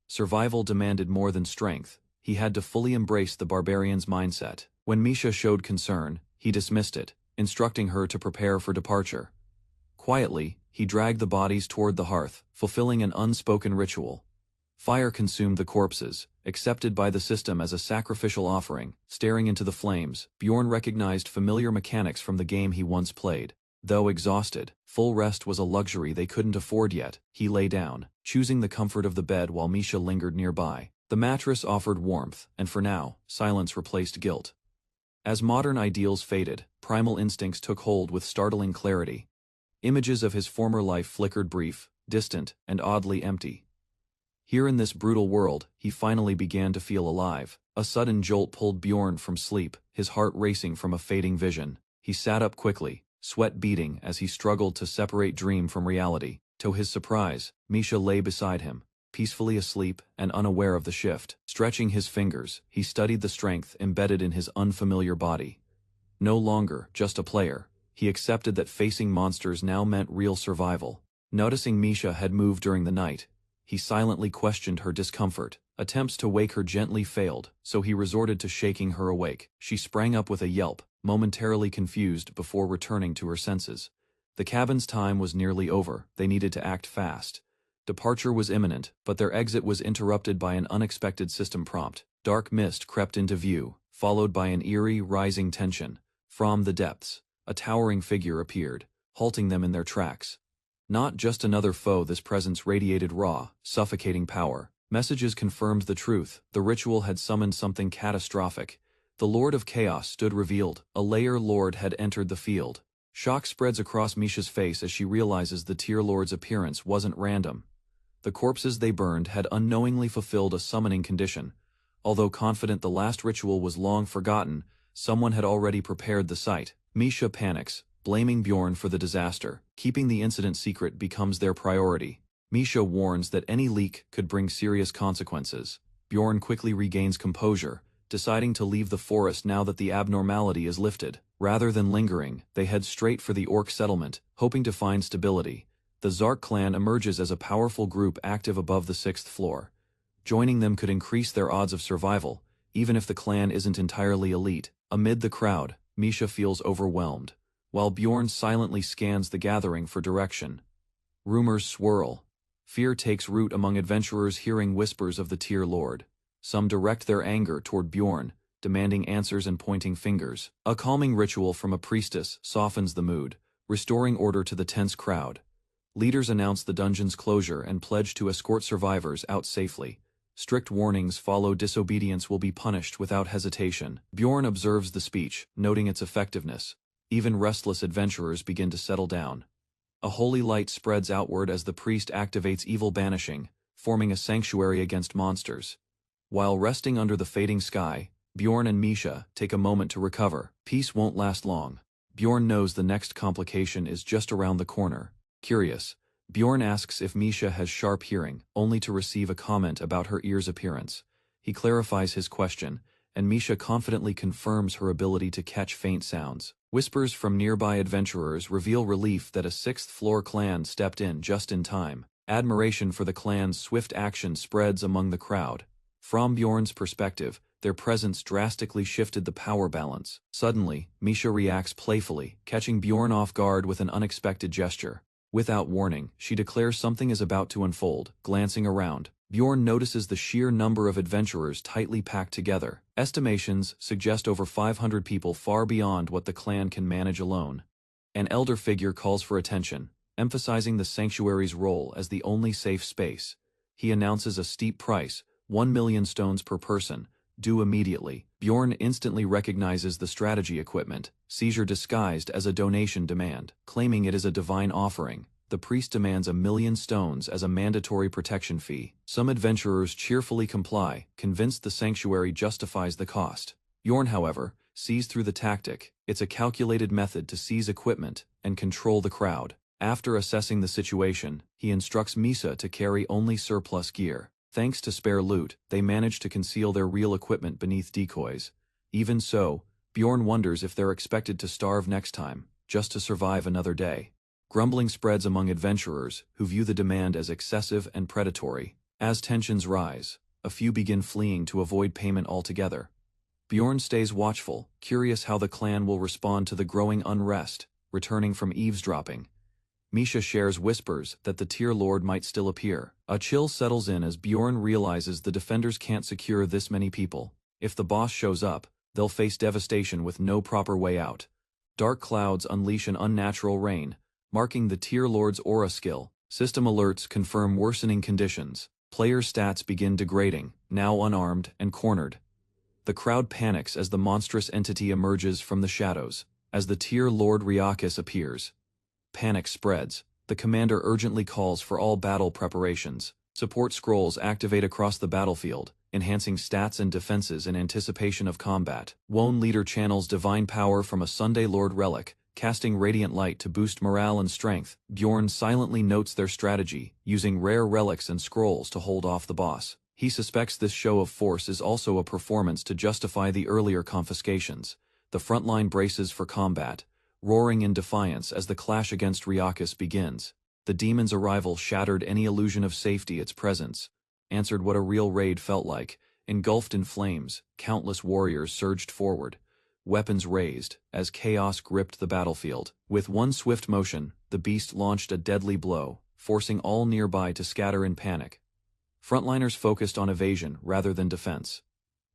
Survival demanded more than strength. He had to fully embrace the barbarian's mindset. When Misha showed concern, he dismissed it, instructing her to prepare for departure. Quietly, he dragged the bodies toward the hearth, fulfilling an unspoken ritual. Fire consumed the corpses, accepted by the system as a sacrificial offering. Staring into the flames, Bjorn recognized familiar mechanics from the game he once played. Though exhausted, full rest was a luxury they couldn't afford yet. He lay down, choosing the comfort of the bed while Misha lingered nearby. The mattress offered warmth, and for now, silence replaced guilt. As modern ideals faded, primal instincts took hold with startling clarity. Images of his former life flickered brief, distant, and oddly empty. Here in this brutal world, he finally began to feel alive. A sudden jolt pulled Bjorn from sleep, his heart racing from a fading vision. He sat up quickly, sweat beading as he struggled to separate dream from reality. To his surprise, Misha lay beside him, peacefully asleep and unaware of the shift. Stretching his fingers, he studied the strength embedded in his unfamiliar body. No longer just a player, he accepted that facing monsters now meant real survival. Noticing Misha had moved during the night, he silently questioned her discomfort. Attempts to wake her gently failed, so he resorted to shaking her awake. She sprang up with a yelp, momentarily confused before returning to her senses. The cabin's time was nearly over. They needed to act fast. Departure was imminent, but their exit was interrupted by an unexpected system prompt. Dark mist crept into view, followed by an eerie, rising tension. From the depths, a towering figure appeared, halting them in their tracks. Not just another foe, this presence radiated raw, suffocating power. Messages confirmed the truth. The ritual had summoned something catastrophic. The Lord of Chaos stood revealed. A layer lord had entered the field. Shock spreads across Misha's face as she realizes the Tier Lord's appearance wasn't random. The corpses they burned had unknowingly fulfilled a summoning condition. Although confident the last ritual was long forgotten, someone had already prepared the site. Misha panics, blaming Bjorn for the disaster. Keeping the incident secret becomes their priority. Misha warns that any leak could bring serious consequences. Bjorn quickly regains composure, deciding to leave the forest now that the abnormality is lifted. Rather than lingering, they head straight for the orc settlement, hoping to find stability. The Zark clan emerges as a powerful group active above the 6th floor. Joining them could increase their odds of survival, even if the clan isn't entirely elite. Amid the crowd, Misha feels overwhelmed, while Bjorn silently scans the gathering for direction. Rumors swirl. Fear takes root among adventurers hearing whispers of the Tier Lord. Some direct their anger toward Bjorn, demanding answers and pointing fingers. A calming ritual from a priestess softens the mood, restoring order to the tense crowd. Leaders announce the dungeon's closure and pledge to escort survivors out safely. Strict warnings follow. Disobedience will be punished without hesitation. Bjorn observes the speech, noting its effectiveness. Even restless adventurers begin to settle down. A holy light spreads outward as the priest activates evil banishing, forming a sanctuary against monsters. While resting under the fading sky, Bjorn and Misha take a moment to recover. Peace won't last long. Bjorn knows the next complication is just around the corner. Curious, Bjorn asks if Misha has sharp hearing, only to receive a comment about her ear's appearance. He clarifies his question, and Misha confidently confirms her ability to catch faint sounds. Whispers from nearby adventurers reveal relief that a 6th-floor clan stepped in just in time. Admiration for the clan's swift action spreads among the crowd. From Bjorn's perspective, their presence drastically shifted the power balance. Suddenly, Misha reacts playfully, catching Bjorn off guard with an unexpected gesture. Without warning, she declares something is about to unfold. Glancing around, Bjorn notices the sheer number of adventurers tightly packed together. Estimations suggest over 500 people, far beyond what the clan can manage alone. An elder figure calls for attention, emphasizing the sanctuary's role as the only safe space. He announces a steep price, 1 million stones per person, due immediately. Bjorn instantly recognizes the strategy equipment, seizure disguised as a donation demand. Claiming it is a divine offering, the priest demands 1 million stones as a mandatory protection fee. Some adventurers cheerfully comply, convinced the sanctuary justifies the cost. Bjorn, however, sees through the tactic. It's a calculated method to seize equipment and control the crowd. After assessing the situation, he instructs Misha to carry only surplus gear. Thanks to spare loot, they manage to conceal their real equipment beneath decoys. Even so, Bjorn wonders if they're expected to starve next time, just to survive another day. Grumbling spreads among adventurers, who view the demand as excessive and predatory. As tensions rise, a few begin fleeing to avoid payment altogether. Bjorn stays watchful, curious how the clan will respond to the growing unrest. Returning from eavesdropping, Misha shares whispers that the Tier Lord might still appear. A chill settles in as Bjorn realizes the defenders can't secure this many people. If the boss shows up, they'll face devastation with no proper way out. Dark clouds unleash an unnatural rain, marking the tier lord's aura skill. System alerts confirm worsening conditions. Player stats begin degrading, now unarmed and cornered. The crowd panics as the monstrous entity emerges from the shadows. As the tier lord Ryakis appears, panic spreads. The commander urgently calls for all battle preparations. Support scrolls activate across the battlefield, enhancing stats and defenses in anticipation of combat. Wone leader channels divine power from a Sunday Lord relic, casting radiant light to boost morale and strength. Bjorn silently notes their strategy, using rare relics and scrolls to hold off the boss. He suspects this show of force is also a performance to justify the earlier confiscations. The frontline braces for combat, roaring in defiance as the clash against Ryakis begins. The demon's arrival shattered any illusion of safety. Its presence answered what a real raid felt like. Engulfed in flames, countless warriors surged forward, weapons raised, as chaos gripped the battlefield. With one swift motion, the beast launched a deadly blow, forcing all nearby to scatter in panic. Frontliners focused on evasion rather than defense.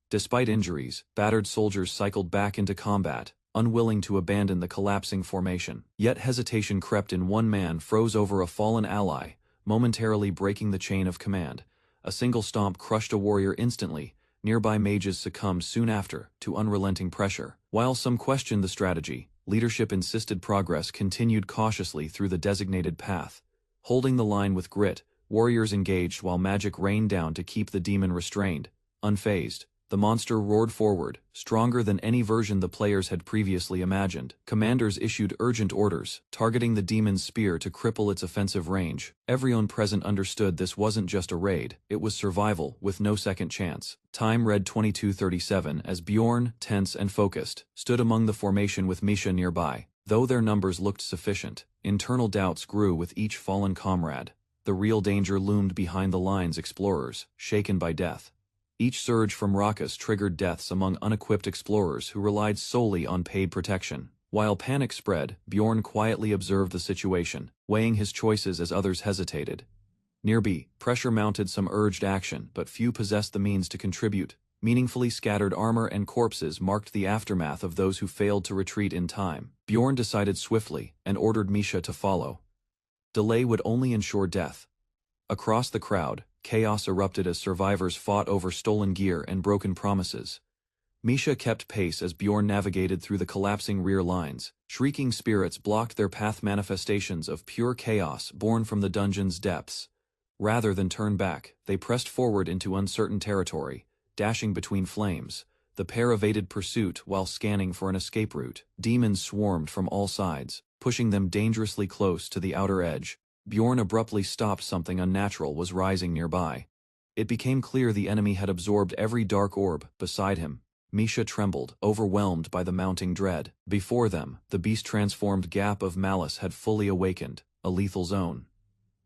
Despite injuries, battered soldiers cycled back into combat, unwilling to abandon the collapsing formation. Yet hesitation crept in. One man froze over a fallen ally, momentarily breaking the chain of command. A single stomp crushed a warrior instantly. Nearby mages succumbed soon after to unrelenting pressure. While some questioned the strategy, leadership insisted progress continued cautiously through the designated path. Holding the line with grit, warriors engaged while magic rained down to keep the demon restrained. Unfazed, the monster roared forward, stronger than any version the players had previously imagined. Commanders issued urgent orders, targeting the demon's spear to cripple its offensive range. Everyone present understood this wasn't just a raid, it was survival with no second chance. Time read 22:37 as Bjorn, tense and focused, stood among the formation with Misha nearby. Though their numbers looked sufficient, internal doubts grew with each fallen comrade. The real danger loomed behind the lines. Explorers, shaken by death. Each surge from Rakas triggered deaths among unequipped explorers who relied solely on paid protection. While panic spread, Bjorn quietly observed the situation, weighing his choices as others hesitated. Nearby, pressure mounted. Some urged action, but few possessed the means to contribute. Meaningfully scattered armor and corpses marked the aftermath of those who failed to retreat in time. Bjorn decided swiftly, and ordered Misha to follow. Delay would only ensure death. Across the crowd, chaos erupted as survivors fought over stolen gear and broken promises. Misha kept pace as Bjorn navigated through the collapsing rear lines. Shrieking spirits blocked their path, manifestations of pure chaos born from the dungeon's depths. Rather than turn back, they pressed forward into uncertain territory, dashing between flames. The pair evaded pursuit while scanning for an escape route. Demons swarmed from all sides, pushing them dangerously close to the outer edge. Bjorn abruptly stopped. Something unnatural was rising nearby. It became clear the enemy had absorbed every dark orb beside him. Misha trembled, overwhelmed by the mounting dread. Before them, the beast-transformed gap of malice had fully awakened, a lethal zone.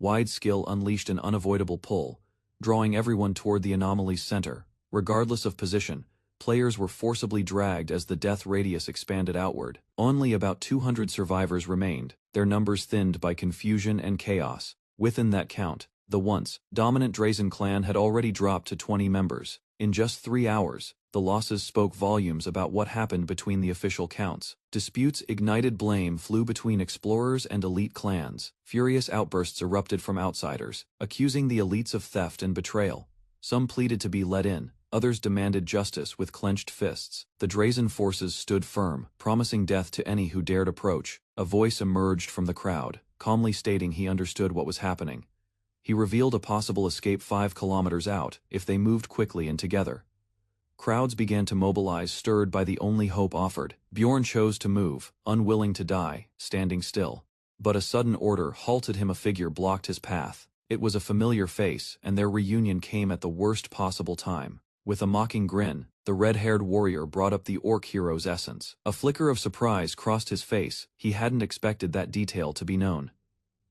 Wide skill unleashed an unavoidable pull, drawing everyone toward the anomaly's center. Regardless of position, players were forcibly dragged as the death radius expanded outward. Only about 200 survivors remained, their numbers thinned by confusion and chaos. Within that count, the once dominant Drazen clan had already dropped to 20 members. In just 3 hours, the losses spoke volumes about what happened between the official counts. Disputes ignited, blame flew between explorers and elite clans. Furious outbursts erupted from outsiders, accusing the elites of theft and betrayal. Some pleaded to be let in, others demanded justice with clenched fists. The Drazen forces stood firm, promising death to any who dared approach. A voice emerged from the crowd, calmly stating he understood what was happening. He revealed a possible escape 5 kilometers out, if they moved quickly and together. Crowds began to mobilize, stirred by the only hope offered. Bjorn chose to move, unwilling to die, standing still. But a sudden order halted him. A figure blocked his path. It was a familiar face, and their reunion came at the worst possible time. With a mocking grin, the red-haired warrior brought up the orc hero's essence. A flicker of surprise crossed his face. He hadn't expected that detail to be known.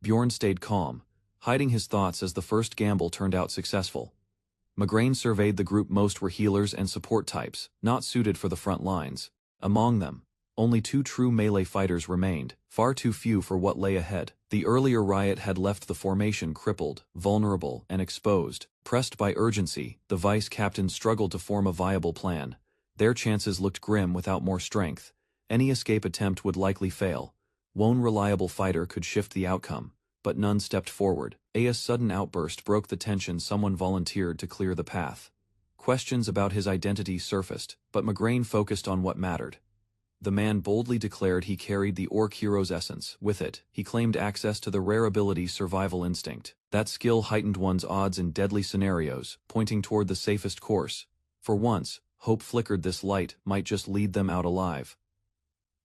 Bjorn stayed calm, hiding his thoughts as the first gamble turned out successful. Migraine surveyed the group. Most were healers and support types, not suited for the front lines. Among them, only 2 true melee fighters remained, far too few for what lay ahead. The earlier riot had left the formation crippled, vulnerable, and exposed. Pressed by urgency, the vice captain struggled to form a viable plan. Their chances looked grim without more strength, Any escape attempt would likely fail. One reliable fighter could shift the outcome, but none stepped forward. Aya's sudden outburst broke the tension. Someone volunteered to clear the path. Questions about his identity surfaced, but Migraine focused on what mattered. The man boldly declared he carried the Orc hero's essence. With it, he claimed access to the rare ability Survival Instinct. That skill heightened one's odds in deadly scenarios, pointing toward the safest course. For once, hope flickered. This light might just lead them out alive.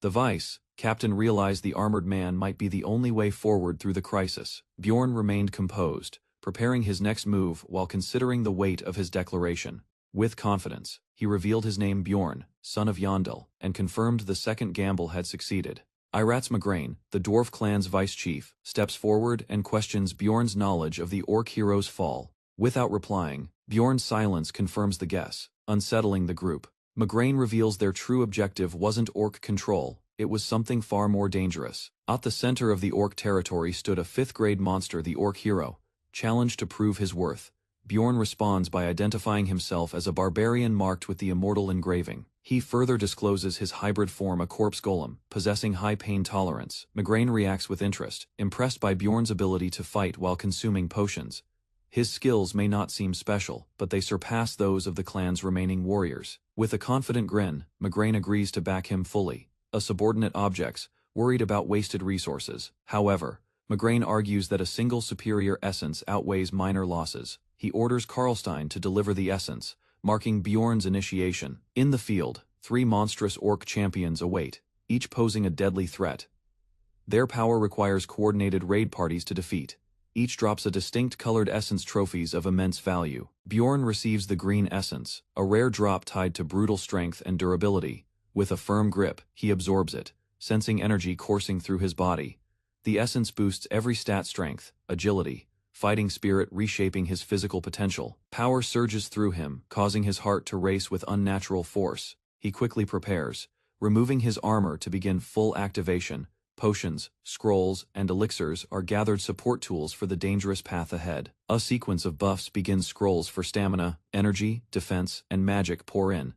The Vice Captain realized the armored man might be the only way forward through the crisis. Bjorn remained composed, preparing his next move while considering the weight of his declaration. With confidence, he revealed his name: Bjorn, son of Yondel, and confirmed the second gamble had succeeded. Iratz Migraine, the dwarf clan's vice chief, steps forward and questions Bjorn's knowledge of the Orc hero's fall. Without replying, Bjorn's silence confirms the guess, unsettling the group. Migraine reveals their true objective wasn't Orc control, it was something far more dangerous. At the center of the Orc territory stood a 5th-grade monster, the Orc hero. Challenged to prove his worth, Bjorn responds by identifying himself as a barbarian marked with the immortal engraving. He further discloses his hybrid form, a corpse golem, possessing high pain tolerance. Migraine reacts with interest, impressed by Bjorn's ability to fight while consuming potions. His skills may not seem special, but they surpass those of the clan's remaining warriors. With a confident grin, Migraine agrees to back him fully. A subordinate objects, worried about wasted resources. However, Migraine argues that a single superior essence outweighs minor losses. He orders Karlstein to deliver the essence, marking Bjorn's initiation. In the field, 3 monstrous Orc champions await, each posing a deadly threat. Their power requires coordinated raid parties to defeat. Each drops a distinct colored essence, trophies of immense value. Bjorn receives the green essence, a rare drop tied to brutal strength and durability. With a firm grip, he absorbs it, sensing energy coursing through his body. The essence boosts every stat: strength, agility, fighting spirit, reshaping his physical potential. Power surges through him, causing his heart to race with unnatural force. He quickly prepares, removing his armor to begin full activation. Potions, scrolls, and elixirs are gathered support tools for the dangerous path ahead. A sequence of buffs begins. Scrolls for stamina, energy, defense, and magic pour in.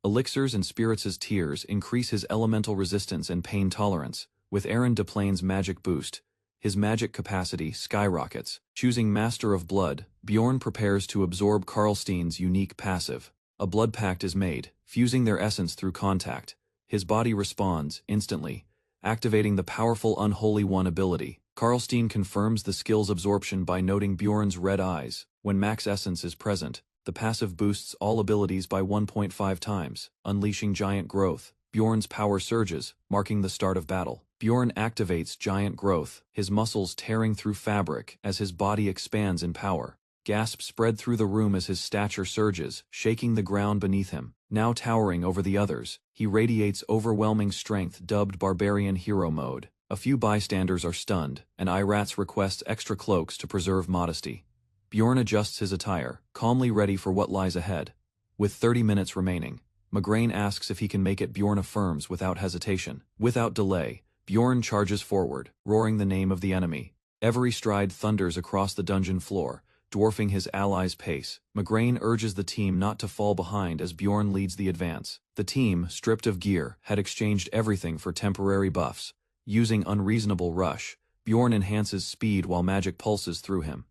Elixirs and spirits' tears increase his elemental resistance and pain tolerance. With Aaron Deplane's magic boost, his magic capacity skyrockets. Choosing Master of Blood, Bjorn prepares to absorb Karlstein's unique passive. A blood pact is made, fusing their essence through contact. His body responds instantly, activating the powerful Unholy One ability. Karlstein confirms the skill's absorption by noting Bjorn's red eyes. When max essence is present, the passive boosts all abilities by 1.5 times, unleashing giant growth. Bjorn's power surges, marking the start of battle. Bjorn activates giant growth, his muscles tearing through fabric as his body expands in power. Gasps spread through the room as his stature surges, shaking the ground beneath him. Now towering over the others, he radiates overwhelming strength, dubbed Barbarian Hero Mode. A few bystanders are stunned, and Iratz requests extra cloaks to preserve modesty. Bjorn adjusts his attire, calmly ready for what lies ahead. With 30 minutes remaining, Migraine asks if he can make it. Bjorn affirms without hesitation. Without delay, Bjorn charges forward, roaring the name of the enemy. Every stride thunders across the dungeon floor, dwarfing his allies' pace. Migraine urges the team not to fall behind as Bjorn leads the advance. The team, stripped of gear, had exchanged everything for temporary buffs. Using Unreasonable Rush, Bjorn enhances speed while magic pulses through him.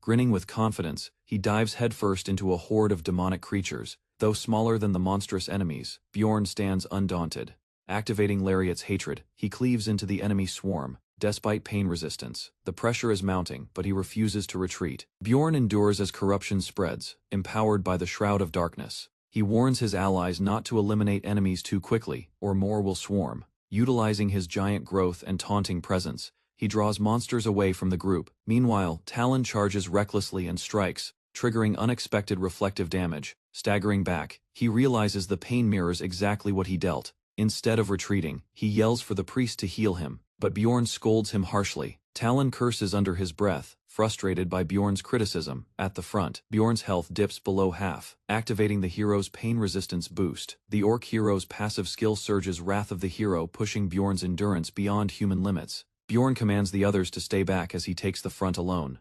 Grinning with confidence, he dives headfirst into a horde of demonic creatures. Though smaller than the monstrous enemies, Bjorn stands undaunted. Activating Lariat's hatred, he cleaves into the enemy swarm. Despite pain resistance, the pressure is mounting, but he refuses to retreat. Bjorn endures as corruption spreads, empowered by the Shroud of Darkness. He warns his allies not to eliminate enemies too quickly, or more will swarm. Utilizing his giant growth and taunting presence, he draws monsters away from the group. Meanwhile, Talon charges recklessly and strikes, triggering unexpected reflective damage. Staggering back, he realizes the pain mirrors exactly what he dealt. Instead of retreating, he yells for the priest to heal him, but Bjorn scolds him harshly. Talon curses under his breath, frustrated by Bjorn's criticism. At the front, Bjorn's health dips below half, activating the hero's pain resistance boost. The Orc hero's passive skill surges Wrath of the Hero, pushing Bjorn's endurance beyond human limits. Bjorn commands the others to stay back as he takes the front alone.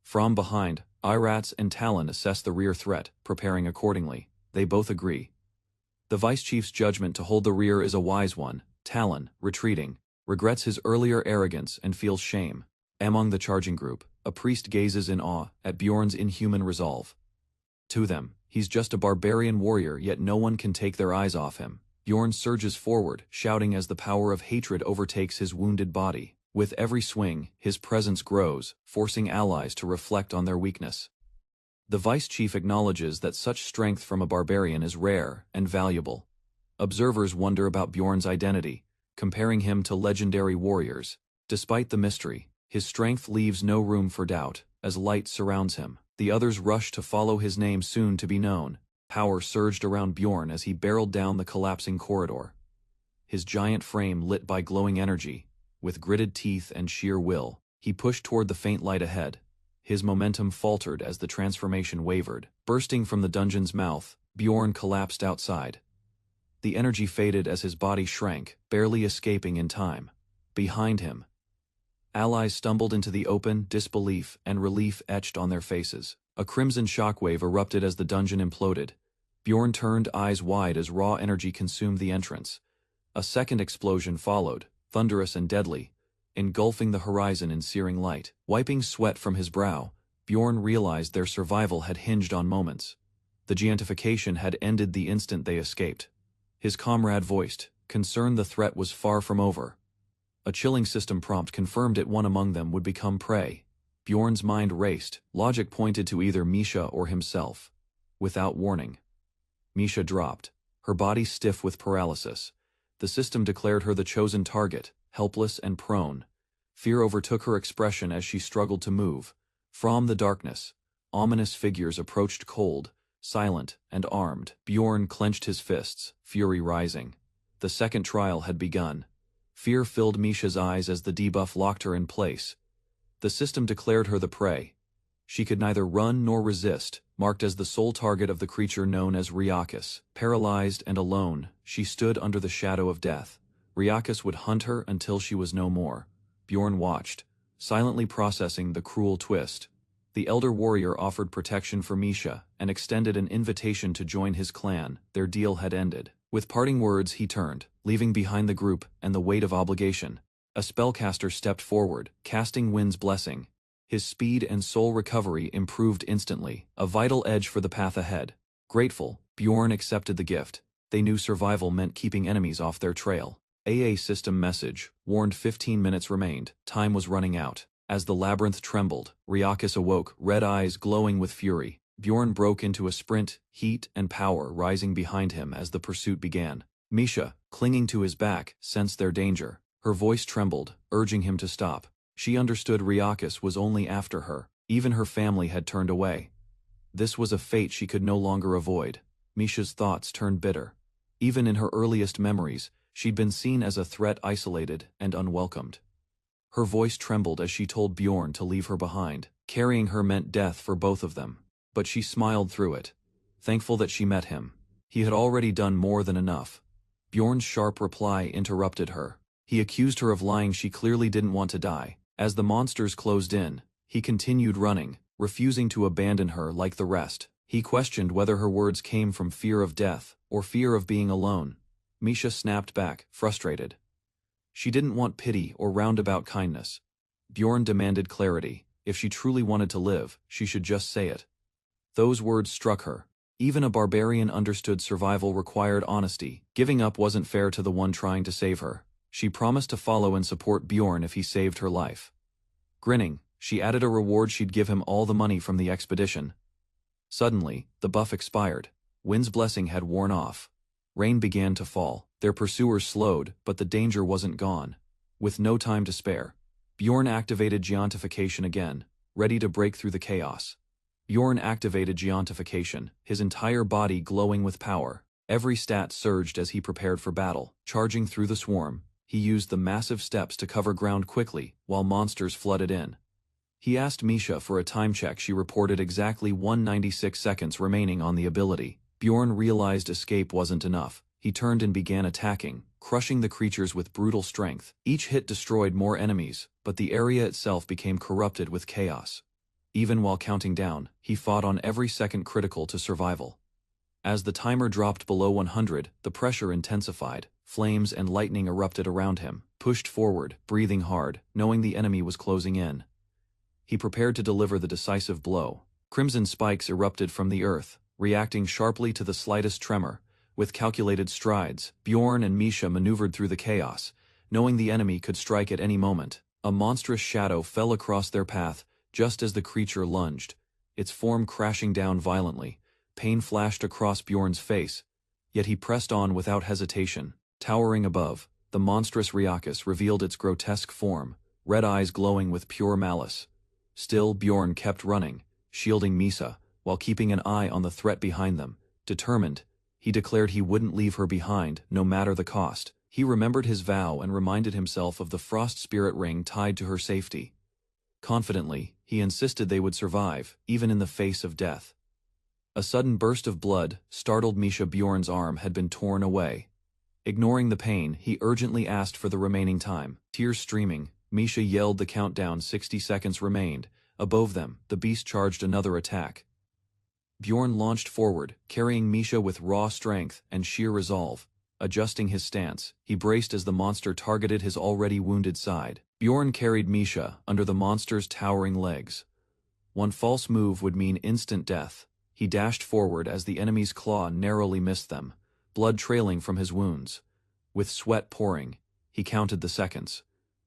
From behind, Iratz and Talon assess the rear threat, preparing accordingly. They both agree. The Vice Chief's judgment to hold the rear is a wise one. Talon, retreating, regrets his earlier arrogance and feels shame. Among the charging group, a priest gazes in awe at Bjorn's inhuman resolve. To them, he's just a barbarian warrior, yet no one can take their eyes off him. Bjorn surges forward, shouting as the power of hatred overtakes his wounded body. With every swing, his presence grows, forcing allies to reflect on their weakness. The vice chief acknowledges that such strength from a barbarian is rare and valuable. Observers wonder about Bjorn's identity, comparing him to legendary warriors. Despite the mystery, his strength leaves no room for doubt, as light surrounds him. The others rush to follow his name soon to be known. Power surged around Bjorn as he barreled down the collapsing corridor. His giant frame lit by glowing energy, with gritted teeth and sheer will, he pushed toward the faint light ahead. His momentum faltered as the transformation wavered. Bursting from the dungeon's mouth, Bjorn collapsed outside. The energy faded as his body shrank, barely escaping in time. Behind him, allies stumbled into the open, disbelief and relief etched on their faces. A crimson shockwave erupted as the dungeon imploded. Bjorn turned, eyes wide as raw energy consumed the entrance. A second explosion followed, thunderous and deadly, engulfing the horizon in searing light. Wiping sweat from his brow, Bjorn realized their survival had hinged on moments. The giantification had ended the instant they escaped. His comrade voiced, concerned the threat was far from over. A chilling system prompt confirmed it one among them would become prey. Bjorn's mind raced, logic pointed to either Misha or himself. Without warning, Misha dropped, her body stiff with paralysis. The system declared her the chosen target, helpless and prone. Fear overtook her expression as she struggled to move. From the darkness, ominous figures approached, cold, silent, and armed. Bjorn clenched his fists, fury rising. The second trial had begun. Fear filled Misha's eyes as the debuff locked her in place. The system declared her the prey. She could neither run nor resist, marked as the sole target of the creature known as Ryakis. Paralyzed and alone, she stood under the shadow of death. Ryakis would hunt her until she was no more. Bjorn watched, silently processing the cruel twist. The elder warrior offered protection for Misha and extended an invitation to join his clan. Their deal had ended. With parting words he turned, leaving behind the group and the weight of obligation. A spellcaster stepped forward, casting Wind's Blessing. His speed and soul recovery improved instantly, a vital edge for the path ahead. Grateful, Bjorn accepted the gift. They knew survival meant keeping enemies off their trail. AA system message warned 15 minutes remained. Time was running out. As the labyrinth trembled, Ryakis awoke, red eyes glowing with fury. Bjorn broke into a sprint, heat and power rising behind him as the pursuit began. Misha, clinging to his back, sensed their danger. Her voice trembled, urging him to stop. She understood Ryakis was only after her. Even her family had turned away. This was a fate she could no longer avoid. Misha's thoughts turned bitter. Even in her earliest memories, she'd been seen as a threat, isolated and unwelcomed. Her voice trembled as she told Bjorn to leave her behind. Carrying her meant death for both of them. But she smiled through it, thankful that she met him. He had already done more than enough. Bjorn's sharp reply interrupted her. He accused her of lying. She clearly didn't want to die. As the monsters closed in, he continued running, refusing to abandon her like the rest. He questioned whether her words came from fear of death or fear of being alone. Misha snapped back, frustrated. She didn't want pity or roundabout kindness. Bjorn demanded clarity. If she truly wanted to live, she should just say it. Those words struck her. Even a barbarian understood survival required honesty. Giving up wasn't fair to the one trying to save her. She promised to follow and support Bjorn if he saved her life. Grinning, she added a reward: she'd give him all the money from the expedition. Suddenly, the buff expired. Wind's Blessing had worn off. Rain began to fall. Their pursuers slowed, but the danger wasn't gone. With no time to spare, Bjorn activated Giantification again, ready to break through the chaos. Bjorn activated Giantification, his entire body glowing with power. Every stat surged as he prepared for battle. Charging through the swarm, he used the massive steps to cover ground quickly, while monsters flooded in. He asked Misha for a time check. She reported exactly 196 seconds remaining on the ability. Bjorn realized escape wasn't enough. He turned and began attacking, crushing the creatures with brutal strength. Each hit destroyed more enemies, but the area itself became corrupted with chaos. Even while counting down, he fought on every second critical to survival. As the timer dropped below 100, the pressure intensified. flames and lightning erupted around him, pushed forward, breathing hard, knowing the enemy was closing in. He prepared to deliver the decisive blow. Crimson spikes erupted from the earth, reacting sharply to the slightest tremor. With calculated strides, Bjorn and Misha maneuvered through the chaos, knowing the enemy could strike at any moment. A monstrous shadow fell across their path just as the creature lunged, its form crashing down violently. Pain flashed across Bjorn's face, yet he pressed on without hesitation. Towering above, the monstrous Ryakis revealed its grotesque form, red eyes glowing with pure malice. Still, Bjorn kept running, shielding Misa, while keeping an eye on the threat behind them. Determined, he declared he wouldn't leave her behind, no matter the cost. He remembered his vow and reminded himself of the frost spirit ring tied to her safety. Confidently, he insisted they would survive, even in the face of death. A sudden burst of blood startled Misha. Bjorn's arm had been torn away. Ignoring the pain, he urgently asked for the remaining time. Tears streaming, Misha yelled the countdown. 60 seconds remained. Above them, the beast charged another attack. Bjorn launched forward, carrying Misha with raw strength and sheer resolve. Adjusting his stance, he braced as the monster targeted his already wounded side. Bjorn carried Misha under the monster's towering legs. One false move would mean instant death. He dashed forward as the enemy's claw narrowly missed them, blood trailing from his wounds. With sweat pouring, he counted the seconds.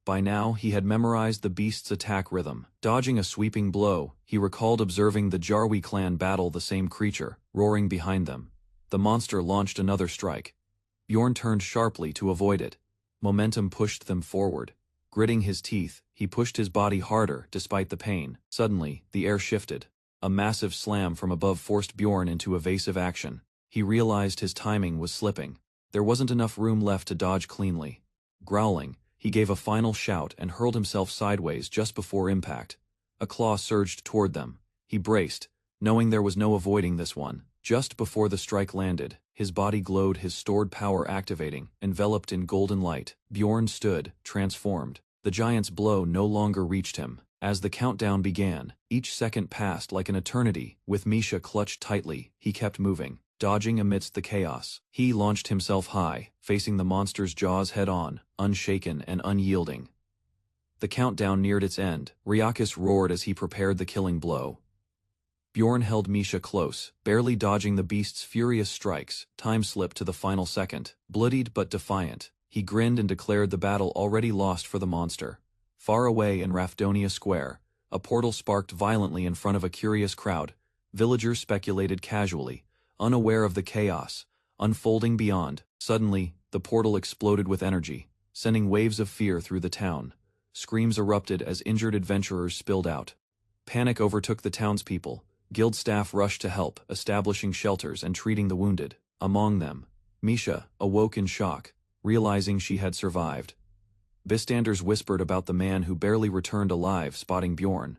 By now, he had memorized the beast's attack rhythm. Dodging a sweeping blow, he recalled observing the Jarwi clan battle the same creature, roaring behind them. The monster launched another strike. Bjorn turned sharply to avoid it. Momentum pushed them forward. Gritting his teeth, he pushed his body harder despite the pain. Suddenly, the air shifted. A massive slam from above forced Bjorn into evasive action. He realized his timing was slipping. There wasn't enough room left to dodge cleanly. Growling, he gave a final shout and hurled himself sideways just before impact. A claw surged toward them. He braced, knowing there was no avoiding this one. Just before the strike landed, his body glowed, his stored power activating, enveloped in golden light. Bjorn stood, transformed. The giant's blow no longer reached him. As the countdown began, each second passed like an eternity. With Misha clutched tightly, he kept moving, dodging amidst the chaos. He launched himself high, facing the monster's jaws head-on, unshaken and unyielding. The countdown neared its end. Ryakis roared as he prepared the killing blow. Bjorn held Misha close, barely dodging the beast's furious strikes. Time slipped to the final second. Bloodied but defiant, he grinned and declared the battle already lost for the monster. Far away in Rafdonia Square, a portal sparked violently in front of a curious crowd. Villagers speculated casually, unaware of the chaos unfolding beyond. Suddenly, the portal exploded with energy, sending waves of fear through the town. Screams erupted as injured adventurers spilled out. Panic overtook the townspeople. Guild staff rushed to help, establishing shelters and treating the wounded. Among them, Misha awoke in shock, realizing she had survived. Bystanders whispered about the man who barely returned alive. Spotting Bjorn,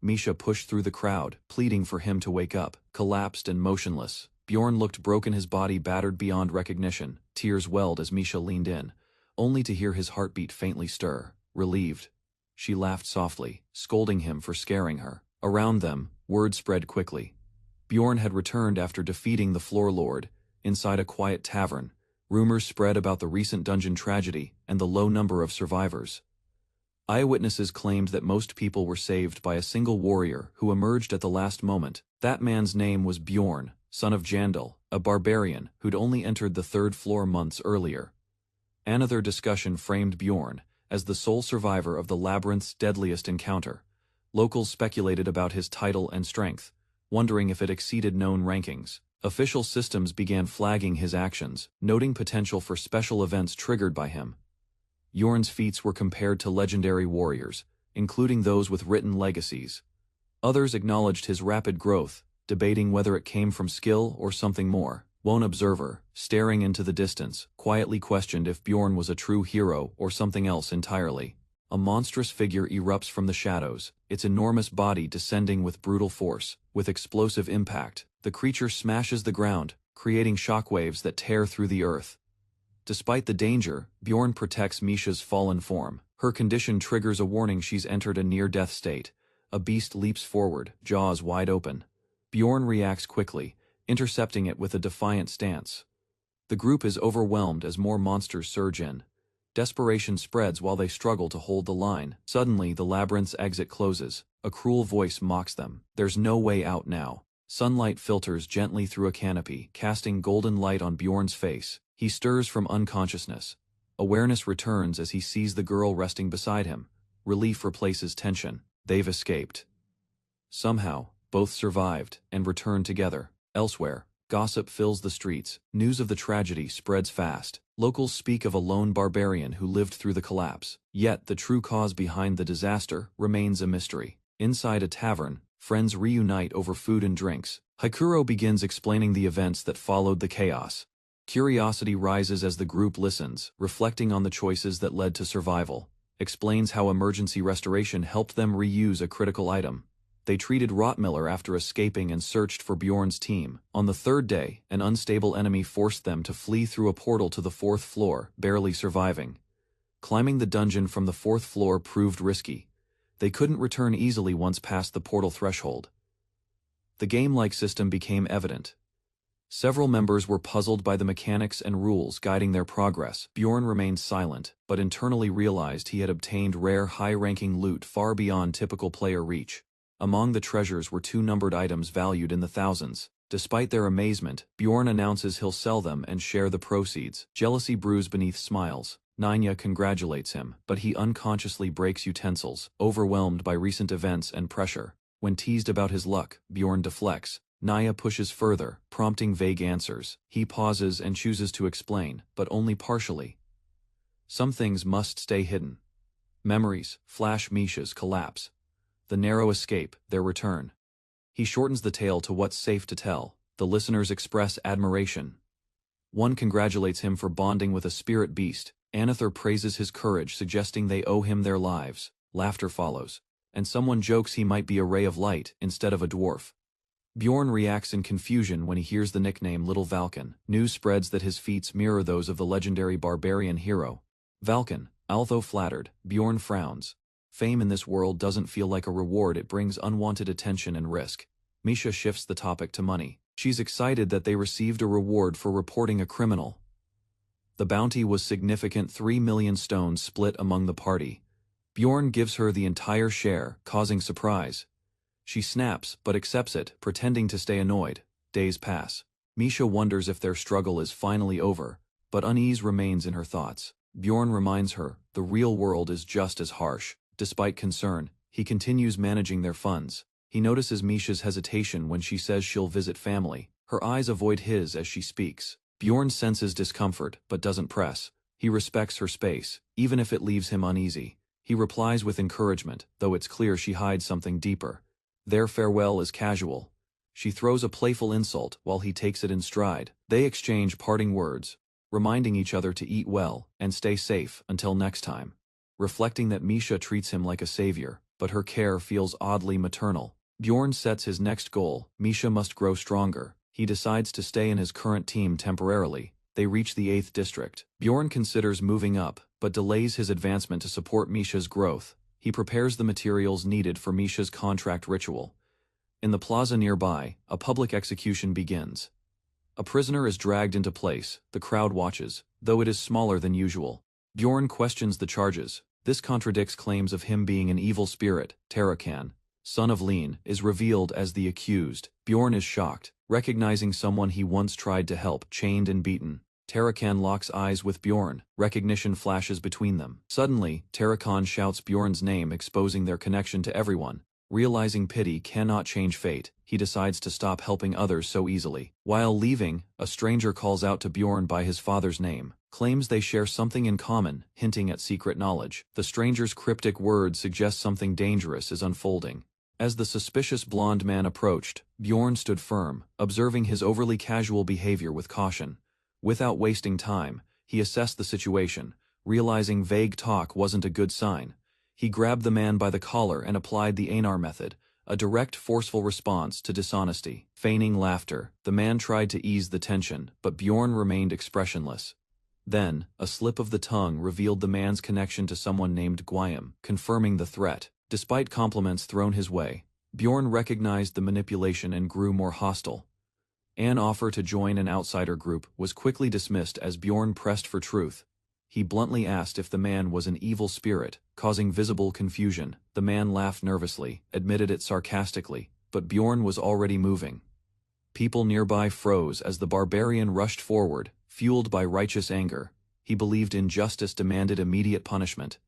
Misha pushed through the crowd, pleading for him to wake up. Collapsed and motionless, Bjorn looked broken, his body battered beyond recognition. Tears welled as Misha leaned in, only to hear his heartbeat faintly stir. Relieved, she laughed softly, scolding him for scaring her. Around them, word spread quickly. Bjorn had returned after defeating the Floor Lord. Inside a quiet tavern, rumors spread about the recent dungeon tragedy and the low number of survivors. Eyewitnesses claimed that most people were saved by a single warrior who emerged at the last moment. That man's name was Bjorn, son of Jandal, a barbarian who'd only entered the third floor months earlier. Another discussion framed Bjorn as the sole survivor of the labyrinth's deadliest encounter. Locals speculated about his title and strength, wondering if it exceeded known rankings. Official systems began flagging his actions, noting potential for special events triggered by him. Bjorn's feats were compared to legendary warriors, including those with written legacies. Others acknowledged his rapid growth, debating whether it came from skill or something more. One observer, staring into the distance, quietly questioned if Bjorn was a true hero or something else entirely. A monstrous figure erupts from the shadows, its enormous body descending with brutal force. With explosive impact, the creature smashes the ground, creating shockwaves that tear through the earth. Despite the danger, Bjorn protects Misha's fallen form. Her condition triggers a warning she's entered a near-death state. A beast leaps forward, jaws wide open. Bjorn reacts quickly, intercepting it with a defiant stance. The group is overwhelmed as more monsters surge in. Desperation spreads while they struggle to hold the line. Suddenly, the labyrinth's exit closes. A cruel voice mocks them. There's no way out now. Sunlight filters gently through a canopy, casting golden light on Bjorn's face. He stirs from unconsciousness. Awareness returns as he sees the girl resting beside him. Relief replaces tension. They've escaped. Somehow, both survived and returned together. Elsewhere, gossip fills the streets. News of the tragedy spreads fast. Locals speak of a lone barbarian who lived through the collapse. Yet the true cause behind the disaster remains a mystery. Inside a tavern, friends reunite over food and drinks. Hikuro begins explaining the events that followed the chaos. Curiosity rises as the group listens, reflecting on the choices that led to survival. Explains how emergency restoration helped them reuse a critical item. They treated Rottmiller after escaping and searched for Bjorn's team. On the third day, an unstable enemy forced them to flee through a portal to the fourth floor, barely surviving. Climbing the dungeon from the fourth floor proved risky. They couldn't return easily once past the portal threshold. The game-like system became evident. Several members were puzzled by the mechanics and rules guiding their progress. Bjorn remained silent, but internally realized he had obtained rare high-ranking loot far beyond typical player reach. Among the treasures were 2 numbered items valued in the thousands. Despite their amazement, Bjorn announces he'll sell them and share the proceeds. Jealousy brews beneath smiles. Nanya congratulates him, but he unconsciously breaks utensils, overwhelmed by recent events and pressure. When teased about his luck, Bjorn deflects. Naya pushes further, prompting vague answers. He pauses and chooses to explain, but only partially. Some things must stay hidden. Memories, Flash Misha's collapse. The narrow escape, their return. He shortens the tale to what's safe to tell. The listeners express admiration. One congratulates him for bonding with a spirit beast. Anather praises his courage, suggesting they owe him their lives. Laughter follows. And someone jokes he might be a ray of light instead of a dwarf. Bjorn reacts in confusion when he hears the nickname Little Valken. News spreads that his feats mirror those of the legendary barbarian hero. Valken, although flattered, Bjorn frowns. Fame in this world doesn't feel like a reward, it brings unwanted attention and risk. Misha shifts the topic to money. She's excited that they received a reward for reporting a criminal. The bounty was significant, 3 million stones split among the party. Bjorn gives her the entire share, causing surprise. She snaps, but accepts it, pretending to stay annoyed. Days pass. Misha wonders if their struggle is finally over, but unease remains in her thoughts. Bjorn reminds her, the real world is just as harsh. Despite concern, he continues managing their funds. He notices Misha's hesitation when she says she'll visit family. Her eyes avoid his as she speaks. Bjorn senses discomfort, but doesn't press. He respects her space, even if it leaves him uneasy. He replies with encouragement, though it's clear she hides something deeper. Their farewell is casual. She throws a playful insult while he takes it in stride. They exchange parting words, reminding each other to eat well and stay safe until next time. Reflecting that Misha treats him like a savior, but her care feels oddly maternal. Bjorn sets his next goal. Misha must grow stronger. He decides to stay in his current team temporarily. They reach the 8th district. Bjorn considers moving up, but delays his advancement to support Misha's growth. He prepares the materials needed for Misha's contract ritual. In the plaza nearby, a public execution begins. A prisoner is dragged into place. The crowd watches, though it is smaller than usual. Bjorn questions the charges. This contradicts claims of him being an evil spirit. Tarakan, son of Lean, is revealed as the accused. Bjorn is shocked, recognizing someone he once tried to help, chained and beaten. Tarakan locks eyes with Bjorn. Recognition flashes between them. Suddenly, Tarakan shouts Bjorn's name, exposing their connection to everyone. Realizing pity cannot change fate, he decides to stop helping others so easily. While leaving, a stranger calls out to Bjorn by his father's name, claims they share something in common, hinting at secret knowledge. The stranger's cryptic words suggest something dangerous is unfolding. As the suspicious blonde man approached, Bjorn stood firm, observing his overly casual behavior with caution. Without wasting time, he assessed the situation, realizing vague talk wasn't a good sign. He grabbed the man by the collar and applied the Einar method, a direct, forceful response to dishonesty. Feigning laughter, the man tried to ease the tension, but Bjorn remained expressionless. Then, a slip of the tongue revealed the man's connection to someone named Guayam, confirming the threat. Despite compliments thrown his way, Bjorn recognized the manipulation and grew more hostile. An offer to join an outsider group was quickly dismissed as Bjorn pressed for truth. He bluntly asked if the man was an evil spirit, causing visible confusion. The man laughed nervously, admitted it sarcastically, but Bjorn was already moving. People nearby froze as the barbarian rushed forward, fueled by righteous anger. He believed injustice demanded immediate punishment.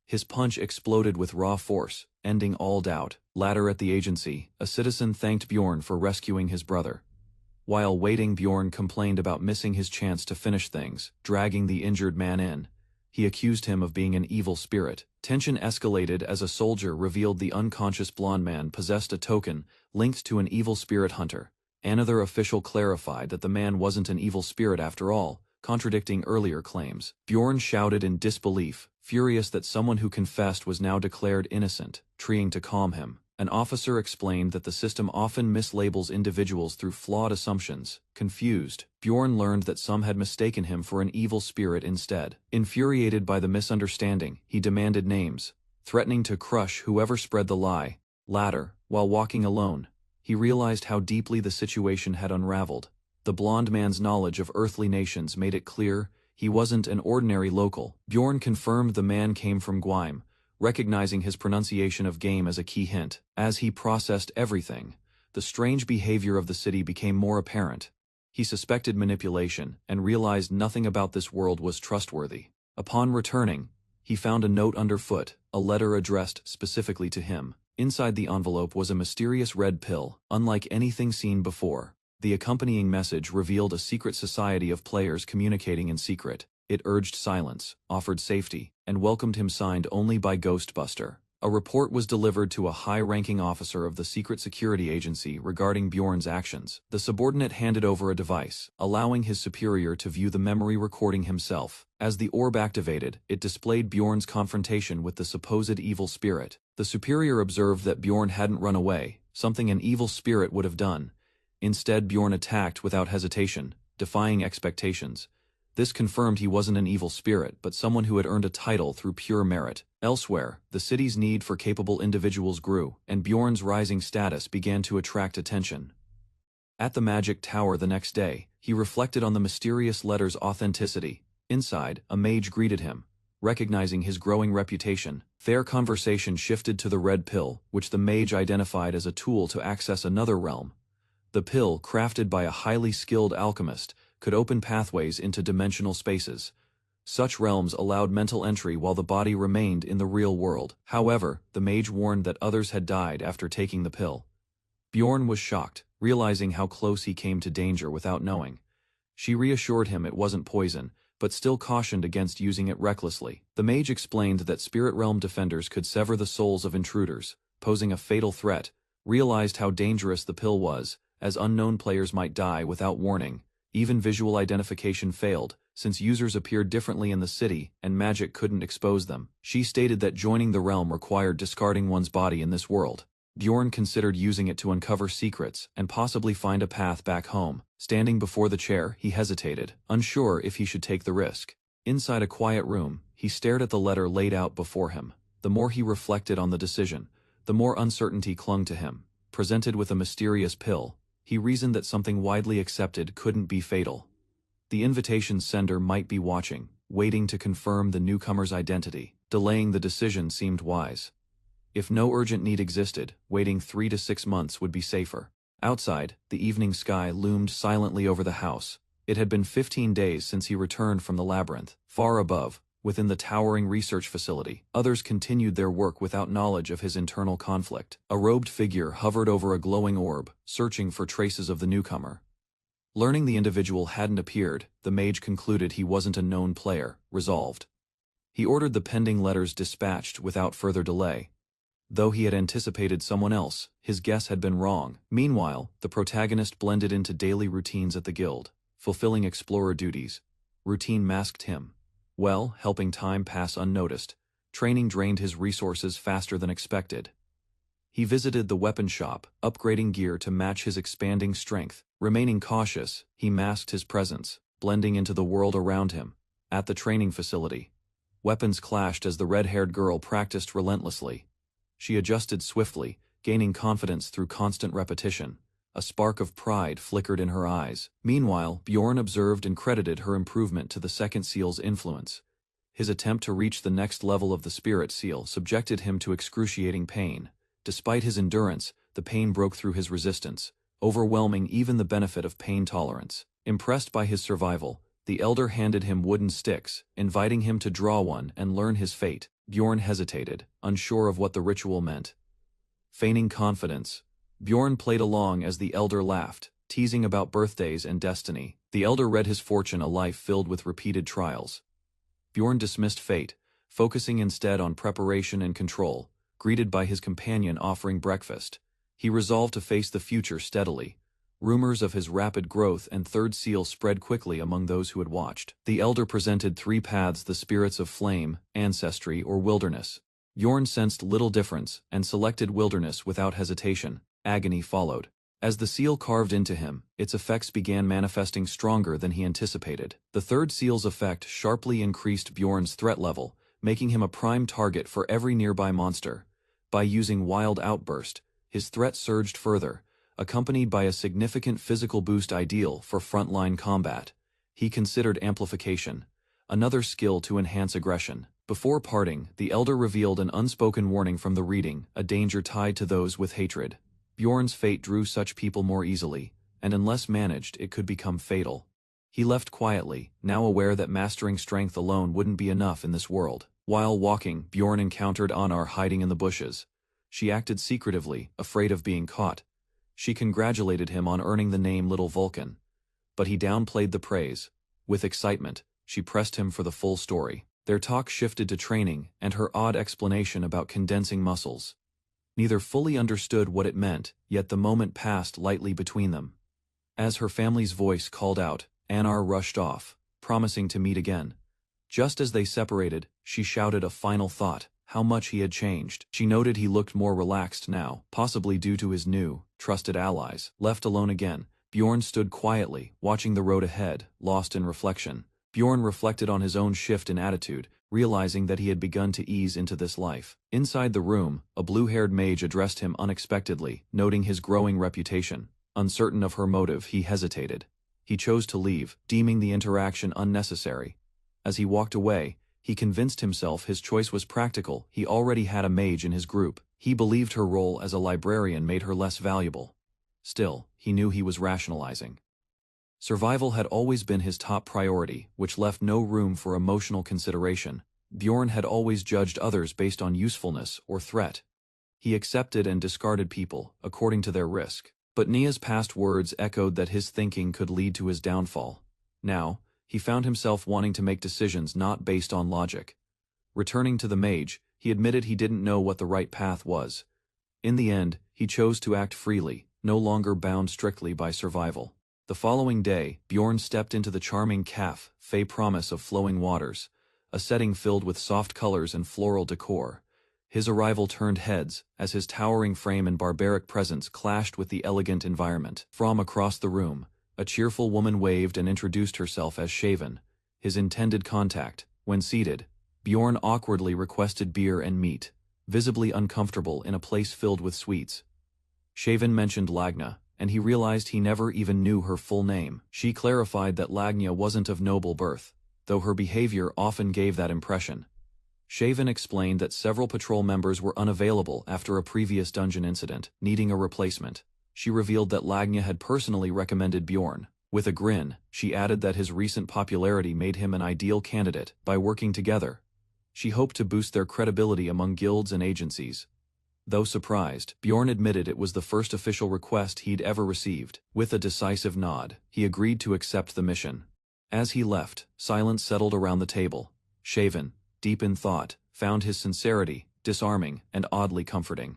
His punch exploded with raw force, ending all doubt. Later at the agency, a citizen thanked Bjorn for rescuing his brother. While waiting, Bjorn complained about missing his chance to finish things, dragging the injured man in. He accused him of being an evil spirit. Tension escalated as a soldier revealed the unconscious blonde man possessed a token linked to an evil spirit hunter. Another official clarified that the man wasn't an evil spirit after all, contradicting earlier claims. Bjorn shouted in disbelief, furious that someone who confessed was now declared innocent. Trying to calm him, an officer explained that the system often mislabels individuals through flawed assumptions. Confused, Bjorn learned that some had mistaken him for an evil spirit instead. Infuriated by the misunderstanding, he demanded names, threatening to crush whoever spread the lie. Later, while walking alone, he realized how deeply the situation had unraveled. The blonde man's knowledge of earthly nations made it clear he wasn't an ordinary local. Bjorn confirmed the man came from Gwaim, recognizing his pronunciation of game as a key hint. As he processed everything, the strange behavior of the city became more apparent. He suspected manipulation and realized nothing about this world was trustworthy. Upon returning, he found a note underfoot, a letter addressed specifically to him. Inside the envelope was a mysterious red pill, unlike anything seen before. The accompanying message revealed a secret society of players communicating in secret. It urged silence, offered safety, and welcomed him, signed only by Ghostbuster. A report was delivered to a high-ranking officer of the secret security agency regarding Bjorn's actions. The subordinate handed over a device, allowing his superior to view the memory recording himself. As the orb activated, it displayed Bjorn's confrontation with the supposed evil spirit. The superior observed that Bjorn hadn't run away, something an evil spirit would have done. Instead, Bjorn attacked without hesitation, defying expectations. This confirmed he wasn't an evil spirit, but someone who had earned a title through pure merit. Elsewhere, the city's need for capable individuals grew, and Bjorn's rising status began to attract attention. At the magic tower the next day, he reflected on the mysterious letter's authenticity. Inside, a mage greeted him, recognizing his growing reputation. Their conversation shifted to the red pill, which the mage identified as a tool to access another realm. The pill, crafted by a highly skilled alchemist, could open pathways into dimensional spaces. Such realms allowed mental entry while the body remained in the real world. However, the mage warned that others had died after taking the pill. Bjorn was shocked, realizing how close he came to danger without knowing. She reassured him it wasn't poison, but still cautioned against using it recklessly. The mage explained that spirit realm defenders could sever the souls of intruders, posing a fatal threat. Realized how dangerous the pill was, as unknown players might die without warning. Even visual identification failed, since users appeared differently in the city and magic couldn't expose them. She stated that joining the realm required discarding one's body in this world. Bjorn considered using it to uncover secrets and possibly find a path back home. Standing before the chair, he hesitated, unsure if he should take the risk. Inside a quiet room, he stared at the letter laid out before him. The more he reflected on the decision, the more uncertainty clung to him. Presented with a mysterious pill, he reasoned that something widely accepted couldn't be fatal. The invitation's sender might be watching, waiting to confirm the newcomer's identity. Delaying the decision seemed wise. If no urgent need existed, waiting 3 to 6 months would be safer. Outside, the evening sky loomed silently over the house. It had been 15 days since he returned from the labyrinth. Far above, within the towering research facility, others continued their work without knowledge of his internal conflict. A robed figure hovered over a glowing orb, searching for traces of the newcomer. Learning the individual hadn't appeared, the mage concluded he wasn't a known player. Resolved, he ordered the pending letters dispatched without further delay. Though he had anticipated someone else, his guess had been wrong. Meanwhile, the protagonist blended into daily routines at the guild, fulfilling explorer duties. Routine masked him well, helping time pass unnoticed. Training drained his resources faster than expected. He visited the weapon shop, upgrading gear to match his expanding strength. Remaining cautious, he masked his presence, blending into the world around him. At the training facility, weapons clashed as the red-haired girl practiced relentlessly. She adjusted swiftly, gaining confidence through constant repetition. A spark of pride flickered in her eyes. Meanwhile, Bjorn observed and credited her improvement to the second seal's influence. His attempt to reach the next level of the spirit seal subjected him to excruciating pain. Despite his endurance, the pain broke through his resistance, overwhelming even the benefit of pain tolerance. Impressed by his survival, the elder handed him wooden sticks, inviting him to draw one and learn his fate. Bjorn hesitated, unsure of what the ritual meant. Feigning confidence, Bjorn played along as the elder laughed, teasing about birthdays and destiny. The elder read his fortune a life filled with repeated trials. Bjorn dismissed fate, focusing instead on preparation and control. Greeted by his companion offering breakfast, he resolved to face the future steadily. Rumors of his rapid growth and third seal spread quickly among those who had watched. The elder presented 3 paths: the spirits of flame, ancestry, or wilderness. Bjorn sensed little difference and selected wilderness without hesitation. Agony followed. As the seal carved into him, its effects began manifesting stronger than he anticipated. The third seal's effect sharply increased Bjorn's threat level, making him a prime target for every nearby monster. By using Wild Outburst, his threat surged further, accompanied by a significant physical boost ideal for frontline combat. He considered Amplification, another skill to enhance aggression. Before parting, the elder revealed an unspoken warning from the reading, a danger tied to those with hatred. Bjorn's fate drew such people more easily, and unless managed it could become fatal. He left quietly, now aware that mastering strength alone wouldn't be enough in this world. While walking, Bjorn encountered Anar hiding in the bushes. She acted secretively, afraid of being caught. She congratulated him on earning the name Little Vulcan. But he downplayed the praise. With excitement, she pressed him for the full story. Their talk shifted to training and her odd explanation about condensing muscles. Neither fully understood what it meant, yet the moment passed lightly between them. As her family's voice called out, Anar rushed off, promising to meet again. Just as they separated, she shouted a final thought: how much he had changed. She noted he looked more relaxed now, possibly due to his new, trusted allies. Left alone again, Bjorn stood quietly, watching the road ahead, lost in reflection. Bjorn reflected on his own shift in attitude, realizing that he had begun to ease into this life. Inside the room, a blue-haired mage addressed him unexpectedly, noting his growing reputation. Uncertain of her motive, he hesitated. He chose to leave, deeming the interaction unnecessary. As he walked away, he convinced himself his choice was practical. He already had a mage in his group. He believed her role as a librarian made her less valuable. Still, he knew he was rationalizing. Survival had always been his top priority, which left no room for emotional consideration. Bjorn had always judged others based on usefulness or threat. He accepted and discarded people, according to their risk. But Nia's past words echoed that his thinking could lead to his downfall. Now, he found himself wanting to make decisions not based on logic. Returning to the mage, he admitted he didn't know what the right path was. In the end, he chose to act freely, no longer bound strictly by survival. The following day, Bjorn stepped into the charming cafe, Fey Promise of Flowing Waters, a setting filled with soft colors and floral decor. His arrival turned heads, as his towering frame and barbaric presence clashed with the elegant environment. From across the room, a cheerful woman waved and introduced herself as Shaven, his intended contact. When seated, Bjorn awkwardly requested beer and meat, visibly uncomfortable in a place filled with sweets. Shaven mentioned Lagna, and he realized he never even knew her full name. She clarified that Lagna wasn't of noble birth, though her behavior often gave that impression. Shaven explained that several patrol members were unavailable after a previous dungeon incident, needing a replacement. She revealed that Lagna had personally recommended Bjorn. With a grin, she added that his recent popularity made him an ideal candidate. By working together, she hoped to boost their credibility among guilds and agencies. Though surprised, Bjorn admitted it was the first official request he'd ever received. With a decisive nod, he agreed to accept the mission. As he left, silence settled around the table. Shaven, deep in thought, found his sincerity disarming and oddly comforting.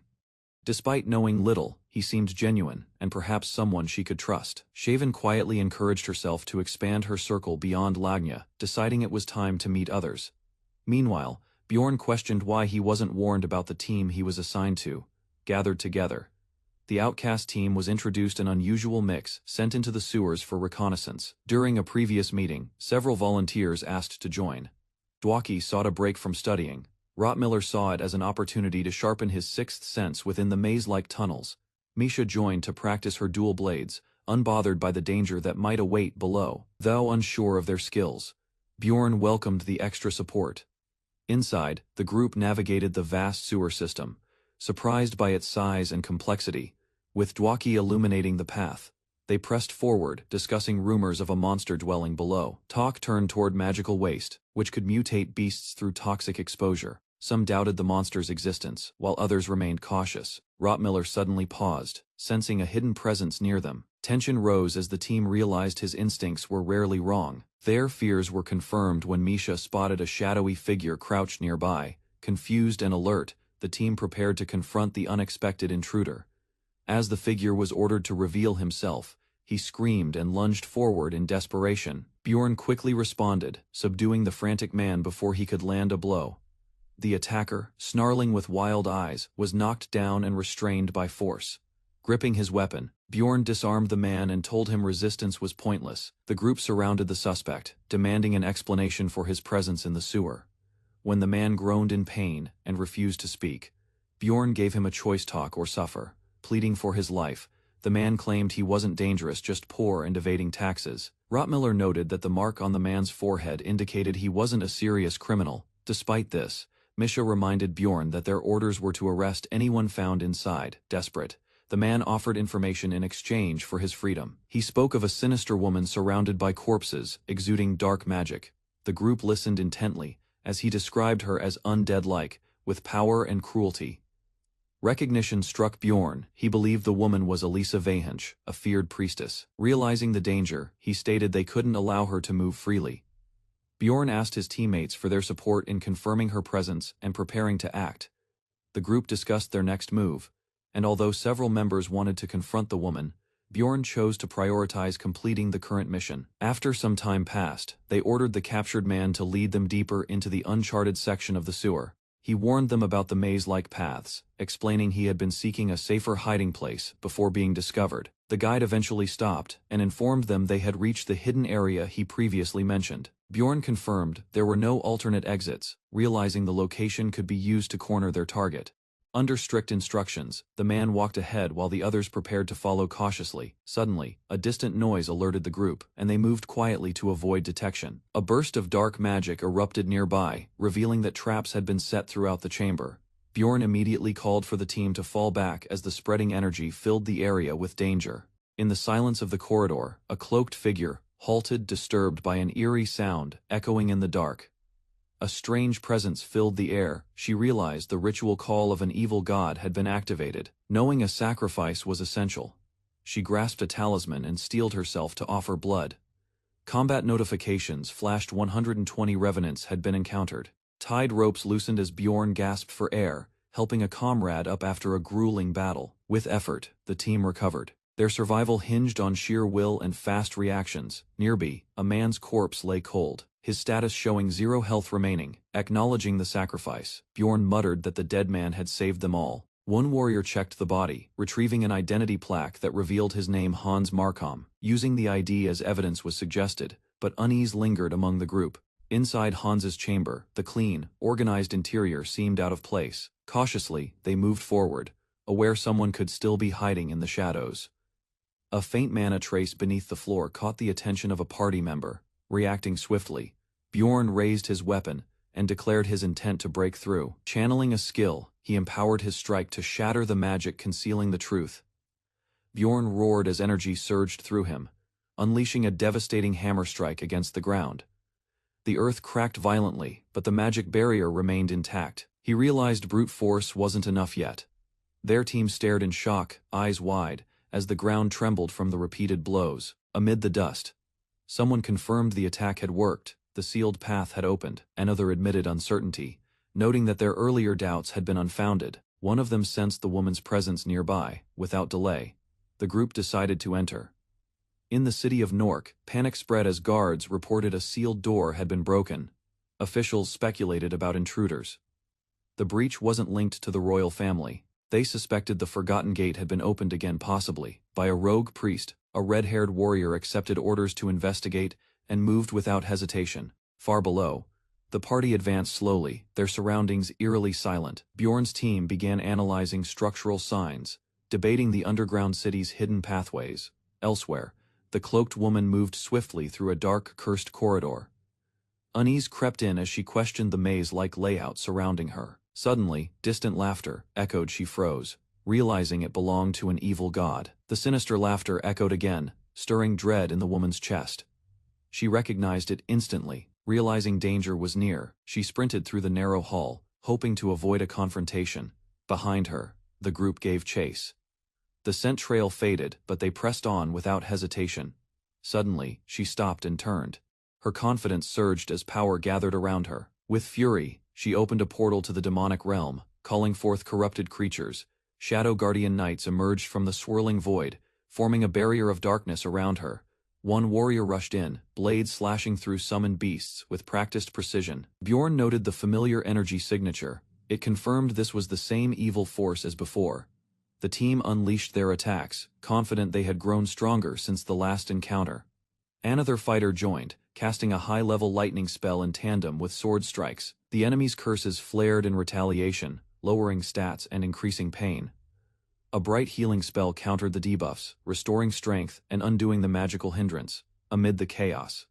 Despite knowing little, he seemed genuine, and perhaps someone she could trust. Shaven quietly encouraged herself to expand her circle beyond Lagna, deciding it was time to meet others. Meanwhile, Bjorn questioned why he wasn't warned about the team he was assigned to. Gathered together, the outcast team was introduced an unusual mix, sent into the sewers for reconnaissance. During a previous meeting, several volunteers asked to join. Dwaki sought a break from studying. Rottmiller saw it as an opportunity to sharpen his sixth sense within the maze-like tunnels. Misha joined to practice her dual blades, unbothered by the danger that might await below. Though unsure of their skills, Bjorn welcomed the extra support. Inside, the group navigated the vast sewer system, surprised by its size and complexity. With Dwaki illuminating the path, they pressed forward, discussing rumors of a monster dwelling below. Talk turned toward magical waste, which could mutate beasts through toxic exposure. Some doubted the monster's existence, while others remained cautious. Rottmiller suddenly paused, sensing a hidden presence near them. Tension rose as the team realized his instincts were rarely wrong. Their fears were confirmed when Misha spotted a shadowy figure crouched nearby. Confused and alert, the team prepared to confront the unexpected intruder. As the figure was ordered to reveal himself, he screamed and lunged forward in desperation. Bjorn quickly responded, subduing the frantic man before he could land a blow. The attacker, snarling with wild eyes, was knocked down and restrained by force. Gripping his weapon, Bjorn disarmed the man and told him resistance was pointless. The group surrounded the suspect, demanding an explanation for his presence in the sewer. When the man groaned in pain and refused to speak, Bjorn gave him a choice: talk or suffer. Pleading for his life, the man claimed he wasn't dangerous, just poor and evading taxes. Rottmiller noted that the mark on the man's forehead indicated he wasn't a serious criminal. Despite this, Misha reminded Bjorn that their orders were to arrest anyone found inside. Desperate, the man offered information in exchange for his freedom. He spoke of a sinister woman surrounded by corpses, exuding dark magic. The group listened intently, as he described her as undead-like, with power and cruelty. Recognition struck Bjorn. He believed the woman was Elisa Vahench, a feared priestess. Realizing the danger, he stated they couldn't allow her to move freely. Bjorn asked his teammates for their support in confirming her presence and preparing to act. The group discussed their next move, and although several members wanted to confront the woman, Bjorn chose to prioritize completing the current mission. After some time passed, they ordered the captured man to lead them deeper into the uncharted section of the sewer. He warned them about the maze-like paths, explaining he had been seeking a safer hiding place before being discovered. The guide eventually stopped and informed them they had reached the hidden area he previously mentioned. Bjorn confirmed there were no alternate exits, realizing the location could be used to corner their target. Under strict instructions, the man walked ahead while the others prepared to follow cautiously. Suddenly, a distant noise alerted the group, and they moved quietly to avoid detection. A burst of dark magic erupted nearby, revealing that traps had been set throughout the chamber. Bjorn immediately called for the team to fall back as the spreading energy filled the area with danger. In the silence of the corridor, a cloaked figure halted, disturbed by an eerie sound echoing in the dark. A strange presence filled the air. She realized the ritual call of an evil god had been activated. Knowing a sacrifice was essential, she grasped a talisman and steeled herself to offer blood. Combat notifications flashed. 120 revenants had been encountered. Tied ropes loosened as Bjorn gasped for air, helping a comrade up after a grueling battle. With effort, the team recovered. Their survival hinged on sheer will and fast reactions. Nearby, a man's corpse lay cold, his status showing 0 health remaining. Acknowledging the sacrifice, Bjorn muttered that the dead man had saved them all. One warrior checked the body, retrieving an identity plaque that revealed his name: Hans Markham. Using the ID as evidence was suggested, but unease lingered among the group. Inside Hans's chamber, the clean, organized interior seemed out of place. Cautiously, they moved forward, aware someone could still be hiding in the shadows. A faint mana trace beneath the floor caught the attention of a party member. Reacting swiftly, Bjorn raised his weapon and declared his intent to break through. Channeling a skill, he empowered his strike to shatter the magic concealing the truth. Bjorn roared as energy surged through him, unleashing a devastating hammer strike against the ground. The earth cracked violently, but the magic barrier remained intact. He realized brute force wasn't enough yet. Their team stared in shock, eyes wide, as the ground trembled from the repeated blows. Amid the dust, someone confirmed the attack had worked. The sealed path had opened. Another admitted uncertainty, noting that their earlier doubts had been unfounded. One of them sensed the woman's presence nearby. Without delay, the group decided to enter. In the city of Nork, panic spread as guards reported a sealed door had been broken. Officials speculated about intruders. The breach wasn't linked to the royal family. They suspected the Forgotten Gate had been opened again, possibly by a rogue priest. A red-haired warrior accepted orders to investigate and moved without hesitation. Far below, the party advanced slowly, their surroundings eerily silent. Bjorn's team began analyzing structural signs, debating the underground city's hidden pathways. Elsewhere, the cloaked woman moved swiftly through a dark, cursed corridor. Unease crept in as she questioned the maze-like layout surrounding her. Suddenly, distant laughter echoed. She froze, realizing it belonged to an evil god. The sinister laughter echoed again, stirring dread in the woman's chest. She recognized it instantly. Realizing danger was near, she sprinted through the narrow hall, hoping to avoid a confrontation. Behind her, the group gave chase. The scent trail faded, but they pressed on without hesitation. Suddenly, she stopped and turned. Her confidence surged as power gathered around her. With fury, she opened a portal to the demonic realm, calling forth corrupted creatures. Shadow Guardian Knights emerged from the swirling void, forming a barrier of darkness around her. One warrior rushed in, blades slashing through summoned beasts with practiced precision. Bjorn noted the familiar energy signature. It confirmed this was the same evil force as before. The team unleashed their attacks, confident they had grown stronger since the last encounter. Another fighter joined, casting a high-level lightning spell in tandem with sword strikes. The enemy's curses flared in retaliation, lowering stats and increasing pain. A bright healing spell countered the debuffs, restoring strength and undoing the magical hindrance. Amid the chaos,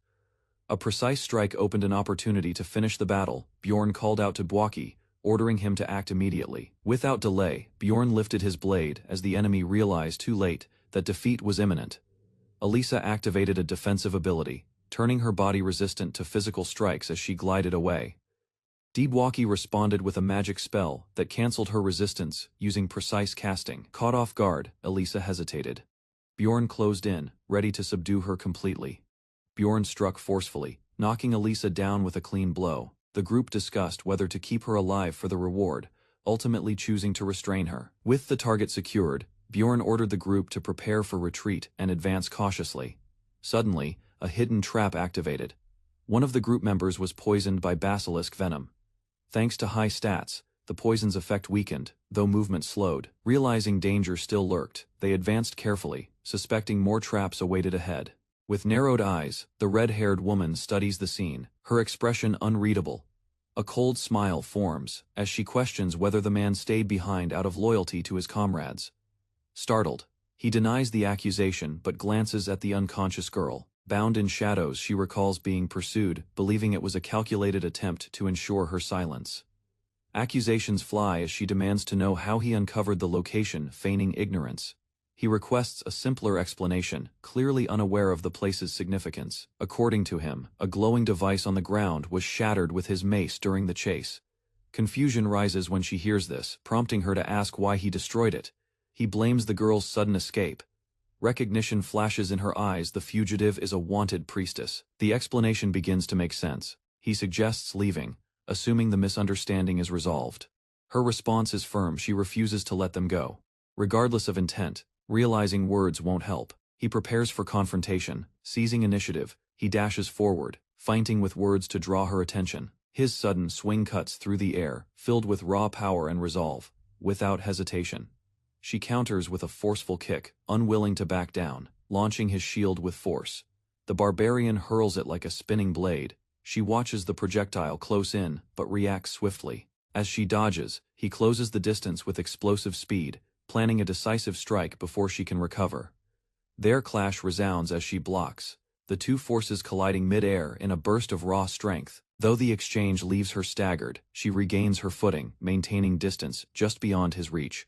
a precise strike opened an opportunity to finish the battle. Bjorn called out to Bwaki, ordering him to act immediately. Without delay, Bjorn lifted his blade as the enemy realized too late that defeat was imminent. Elisa activated a defensive ability, turning her body resistant to physical strikes as she glided away. Bwaki responded with a magic spell that cancelled her resistance using precise casting. Caught off guard, Elisa hesitated. Bjorn closed in, ready to subdue her completely. Bjorn struck forcefully, knocking Elisa down with a clean blow. The group discussed whether to keep her alive for the reward, ultimately choosing to restrain her. With the target secured, Bjorn ordered the group to prepare for retreat and advance cautiously. Suddenly, a hidden trap activated. One of the group members was poisoned by basilisk venom. Thanks to high stats, the poison's effect weakened, though movement slowed. Realizing danger still lurked, they advanced carefully, suspecting more traps awaited ahead. With narrowed eyes, the red-haired woman studies the scene, her expression unreadable. A cold smile forms as she questions whether the man stayed behind out of loyalty to his comrades. Startled, he denies the accusation but glances at the unconscious girl. Bound in shadows, she recalls being pursued, believing it was a calculated attempt to ensure her silence. Accusations fly as she demands to know how he uncovered the location, feigning ignorance. He requests a simpler explanation, clearly unaware of the place's significance. According to him, a glowing device on the ground was shattered with his mace during the chase. Confusion rises when she hears this, prompting her to ask why he destroyed it. He blames the girl's sudden escape. Recognition flashes in her eyes. The fugitive is a wanted priestess. The explanation begins to make sense. He suggests leaving, assuming the misunderstanding is resolved. Her response is firm. She refuses to let them go. Regardless of intent, realizing words won't help, he prepares for confrontation. Seizing initiative, he dashes forward, feinting with words to draw her attention. His sudden swing cuts through the air, filled with raw power and resolve. Without hesitation, she counters with a forceful kick, unwilling to back down, launching his shield with force. The barbarian hurls it like a spinning blade. She watches the projectile close in, but reacts swiftly. As she dodges, he closes the distance with explosive speed, planning a decisive strike before she can recover. Their clash resounds as she blocks, the two forces colliding mid-air in a burst of raw strength. Though the exchange leaves her staggered, she regains her footing, maintaining distance just beyond his reach.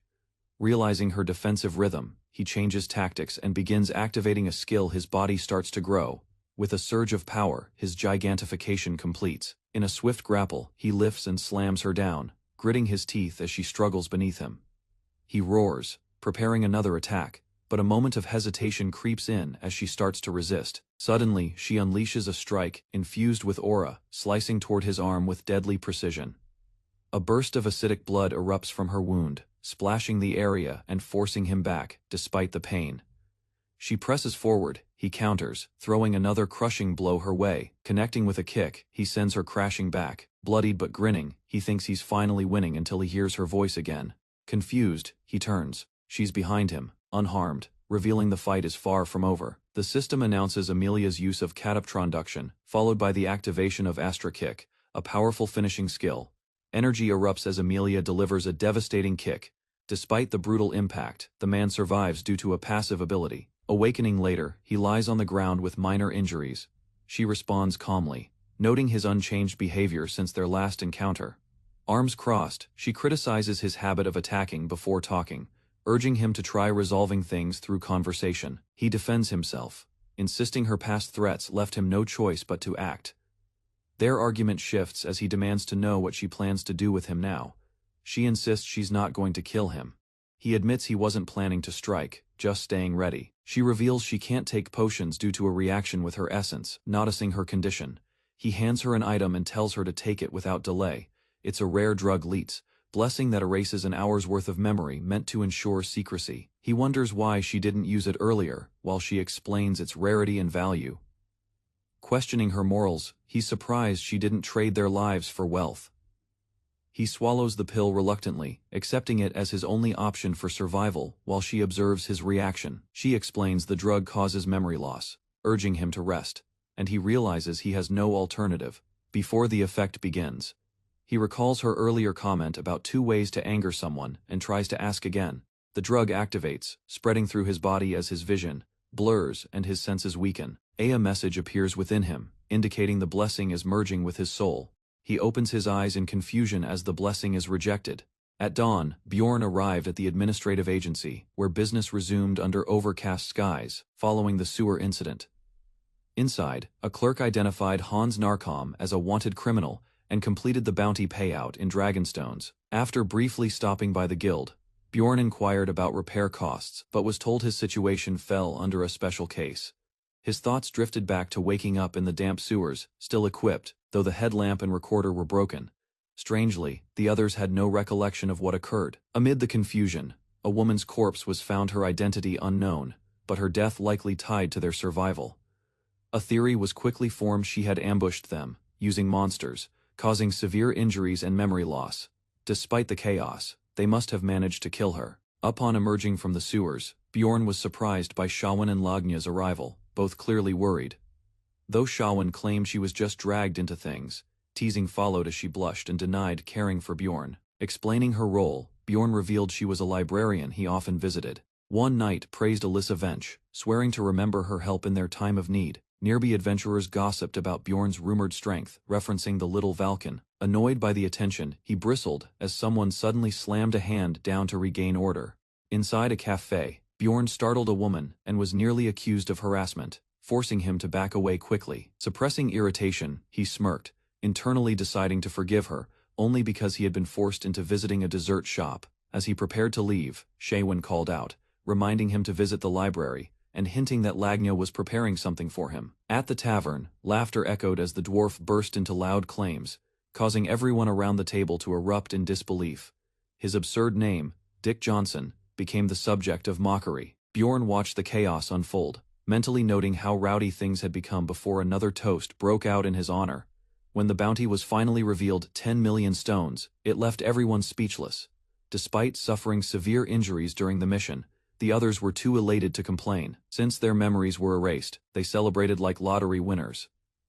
Realizing her defensive rhythm, he changes tactics and begins activating a skill. His body starts to grow. With a surge of power, his gigantification completes. In a swift grapple, he lifts and slams her down, gritting his teeth as she struggles beneath him. He roars, preparing another attack, but a moment of hesitation creeps in as she starts to resist. Suddenly, she unleashes a strike, infused with aura, slicing toward his arm with deadly precision. A burst of acidic blood erupts from her wound, splashing the area and forcing him back, despite the pain. She presses forward, he counters, throwing another crushing blow her way. Connecting with a kick, he sends her crashing back. Bloodied but grinning, he thinks he's finally winning until he hears her voice again. Confused, he turns. She's behind him, unharmed, revealing the fight is far from over. The system announces Amelia's use of cataptronduction, followed by the activation of Astra Kick, a powerful finishing skill. Energy erupts as Amelia delivers a devastating kick, Despite the brutal impact, the man survives due to a passive ability. Awakening later, he lies on the ground with minor injuries. She responds calmly, noting his unchanged behavior since their last encounter. Arms crossed, she criticizes his habit of attacking before talking, urging him to try resolving things through conversation. He defends himself, insisting her past threats left him no choice but to act. Their argument shifts as he demands to know what she plans to do with him now. She insists she's not going to kill him. He admits he wasn't planning to strike, just staying ready. She reveals she can't take potions due to a reaction with her essence, noticing her condition. He hands her an item and tells her to take it without delay. It's a rare drug leets, blessing that erases an hour's worth of memory meant to ensure secrecy. He wonders why she didn't use it earlier, while she explains its rarity and value. Questioning her morals, he's surprised she didn't trade their lives for wealth. He swallows the pill reluctantly, accepting it as his only option for survival while she observes his reaction. She explains the drug causes memory loss, urging him to rest, and he realizes he has no alternative. Before the effect begins, he recalls her earlier comment about 2 ways to anger someone and tries to ask again. The drug activates, spreading through his body as his vision blurs and his senses weaken. A message appears within him, indicating the blessing is merging with his soul. He opens his eyes in confusion as the blessing is rejected. At dawn, Bjorn arrived at the administrative agency, where business resumed under overcast skies, following the sewer incident. Inside, a clerk identified Hans Narkom as a wanted criminal and completed the bounty payout in Dragonstones. After briefly stopping by the guild, Bjorn inquired about repair costs, but was told his situation fell under a special case. His thoughts drifted back to waking up in the damp sewers, still equipped, though the headlamp and recorder were broken. Strangely, the others had no recollection of what occurred. Amid the confusion, a woman's corpse was found, her identity unknown, but her death likely tied to their survival. A theory was quickly formed she had ambushed them, using monsters, causing severe injuries and memory loss. Despite the chaos, they must have managed to kill her. Upon emerging from the sewers, Bjorn was surprised by Shawan and Lagnya's arrival, both clearly worried. Though Shawan claimed she was just dragged into things, teasing followed as she blushed and denied caring for Bjorn. Explaining her role, Bjorn revealed she was a librarian he often visited. One knight praised Alyssa Vench, swearing to remember her help in their time of need. Nearby adventurers gossiped about Bjorn's rumored strength, referencing the little Valken. Annoyed by the attention, he bristled as someone suddenly slammed a hand down to regain order. Inside a cafe, Bjorn startled a woman and was nearly accused of harassment, forcing him to back away quickly. Suppressing irritation, he smirked, internally deciding to forgive her, only because he had been forced into visiting a dessert shop. As he prepared to leave, Shawan called out, reminding him to visit the library, and hinting that Lagnya was preparing something for him. At the tavern, laughter echoed as the dwarf burst into loud claims, causing everyone around the table to erupt in disbelief. His absurd name, Dick Johnson, became the subject of mockery. Bjorn watched the chaos unfold, mentally noting how rowdy things had become before another toast broke out in his honor. When the bounty was finally revealed, 10 million stones, it left everyone speechless. Despite suffering severe injuries during the mission, the others were too elated to complain. Since their memories were erased, they celebrated like lottery winners.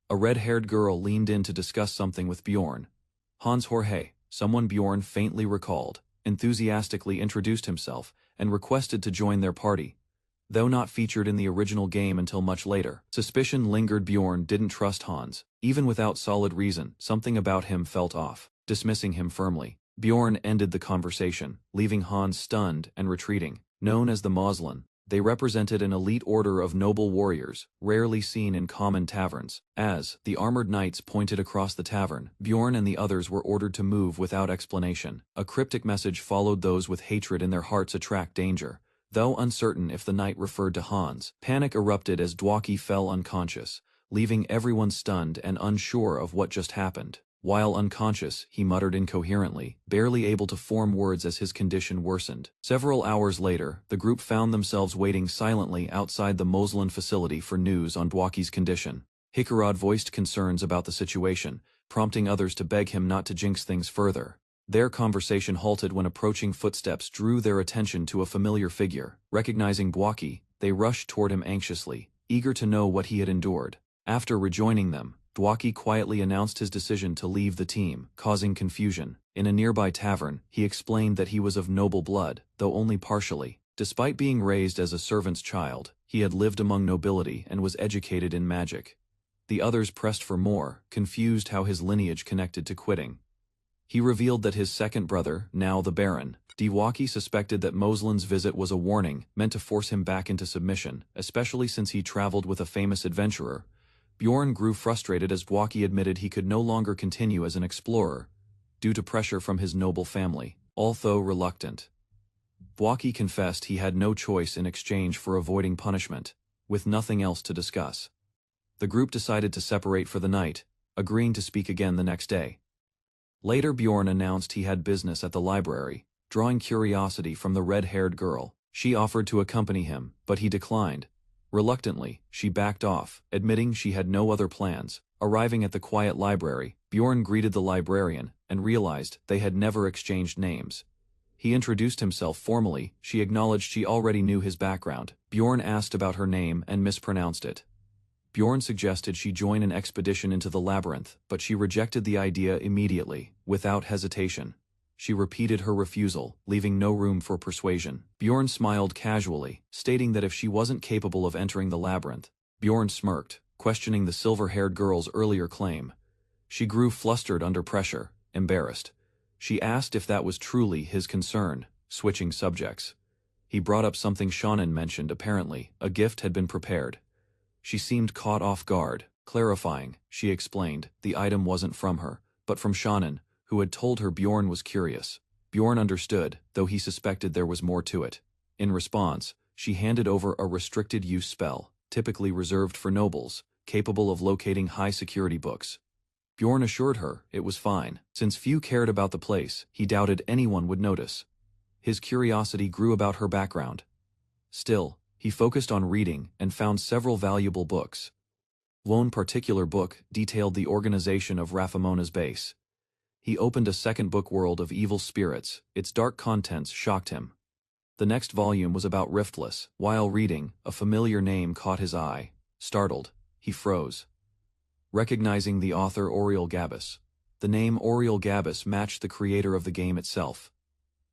A red-haired girl leaned in to discuss something with Bjorn. Hans Jorge, someone Bjorn faintly recalled, enthusiastically introduced himself and requested to join their party. Though not featured in the original game until much later, suspicion lingered. Bjorn didn't trust Hans. Even without solid reason, something about him felt off. Dismissing him firmly, Bjorn ended the conversation, leaving Hans stunned and retreating. Known as the Moslin, they represented an elite order of noble warriors, rarely seen in common taverns. As the armored knights pointed across the tavern, Bjorn and the others were ordered to move without explanation. A cryptic message followed. Those with hatred in their hearts attract danger. Though uncertain if the knight referred to Hans, panic erupted as Dwaki fell unconscious, leaving everyone stunned and unsure of what just happened. While unconscious, he muttered incoherently, barely able to form words as his condition worsened. Several hours later, the group found themselves waiting silently outside the Moslin facility for news on Dwaki's condition. Hikarad voiced concerns about the situation, prompting others to beg him not to jinx things further. Their conversation halted when approaching footsteps drew their attention to a familiar figure. Recognizing Dwaki, they rushed toward him anxiously, eager to know what he had endured. After rejoining them, Dwaki quietly announced his decision to leave the team, causing confusion. In a nearby tavern, he explained that he was of noble blood, though only partially. Despite being raised as a servant's child, he had lived among nobility and was educated in magic. The others pressed for more, confused how his lineage connected to quitting. He revealed that his second brother, now the Baron, Dwaki, suspected that Moslin's visit was a warning meant to force him back into submission, especially since he traveled with a famous adventurer. Bjorn grew frustrated as Dwaki admitted he could no longer continue as an explorer, due to pressure from his noble family, although reluctant. Dwaki confessed he had no choice in exchange for avoiding punishment, with nothing else to discuss. The group decided to separate for the night, agreeing to speak again the next day. Later, Bjorn announced he had business at the library, drawing curiosity from the red-haired girl. She offered to accompany him, but he declined. Reluctantly, she backed off, admitting she had no other plans. Arriving at the quiet library, Bjorn greeted the librarian and realized they had never exchanged names. He introduced himself formally. She acknowledged she already knew his background. Bjorn asked about her name and mispronounced it. Bjorn suggested she join an expedition into the labyrinth, but she rejected the idea immediately, without hesitation. She repeated her refusal, leaving no room for persuasion. Bjorn smiled casually, stating that if she wasn't capable of entering the labyrinth. Bjorn smirked, questioning the silver-haired girl's earlier claim. She grew flustered under pressure, embarrassed. She asked if that was truly his concern, switching subjects. He brought up something Shannon mentioned. Apparently, a gift had been prepared. She seemed caught off guard, clarifying. She explained the item wasn't from her, but from Shannon, who had told her Bjorn was curious. Bjorn understood, though he suspected there was more to it. In response, she handed over a restricted-use spell, typically reserved for nobles, capable of locating high-security books. Bjorn assured her it was fine. Since few cared about the place, he doubted anyone would notice. His curiosity grew about her background. Still, he focused on reading and found several valuable books. One particular book detailed the organization of Rafamona's base. He opened a second book, World of Evil Spirits. Its dark contents shocked him. The next volume was about Riftless. While reading, a familiar name caught his eye. Startled, he froze, recognizing the author Oriel Gabus. The name Oriel Gabus matched the creator of the game itself.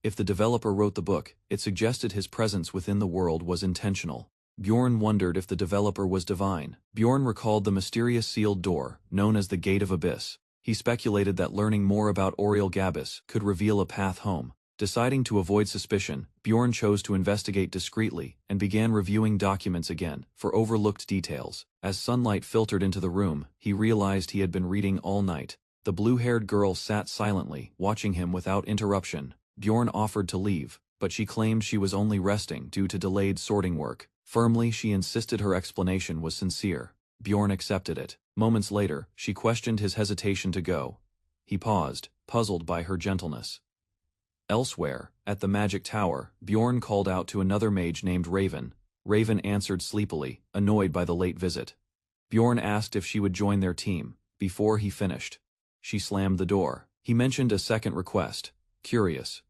If the developer wrote the book, it suggested his presence within the world was intentional. Bjorn wondered if the developer was divine. Bjorn recalled the mysterious sealed door, known as the Gate of Abyss. He speculated that learning more about Oriel Gabus could reveal a path home. Deciding to avoid suspicion, Bjorn chose to investigate discreetly and began reviewing documents again for overlooked details. As sunlight filtered into the room, he realized he had been reading all night. The blue-haired girl sat silently, watching him without interruption. Bjorn offered to leave, but she claimed she was only resting due to delayed sorting work. Firmly, she insisted her explanation was sincere. Bjorn accepted it. Moments later, she questioned his hesitation to go. He paused, puzzled by her gentleness. Elsewhere, at the magic tower, Bjorn called out to another mage named Raven. Raven answered sleepily, annoyed by the late visit. Bjorn asked if she would join their team. Before he finished, she slammed the door. He mentioned a second request. Curious.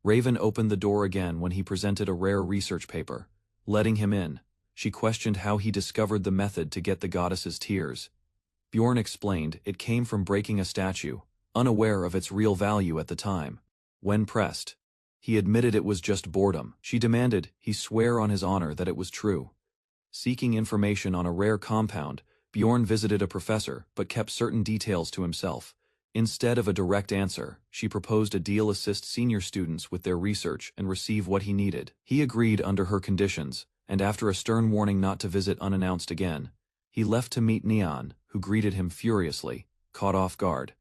Raven opened the door again when he presented a rare research paper. Letting him in, she questioned how he discovered the method to get the goddess's tears. Bjorn explained it came from breaking a statue, unaware of its real value at the time. When pressed, he admitted it was just boredom. She demanded he swear on his honor that it was true. Seeking information on a rare compound, Bjorn visited a professor but kept certain details to himself. Instead of a direct answer, she proposed a deal: assist senior students with their research and receive what he needed. He agreed under her conditions, and after a stern warning not to visit unannounced again, he left to meet Neon, who greeted him furiously, caught off guard.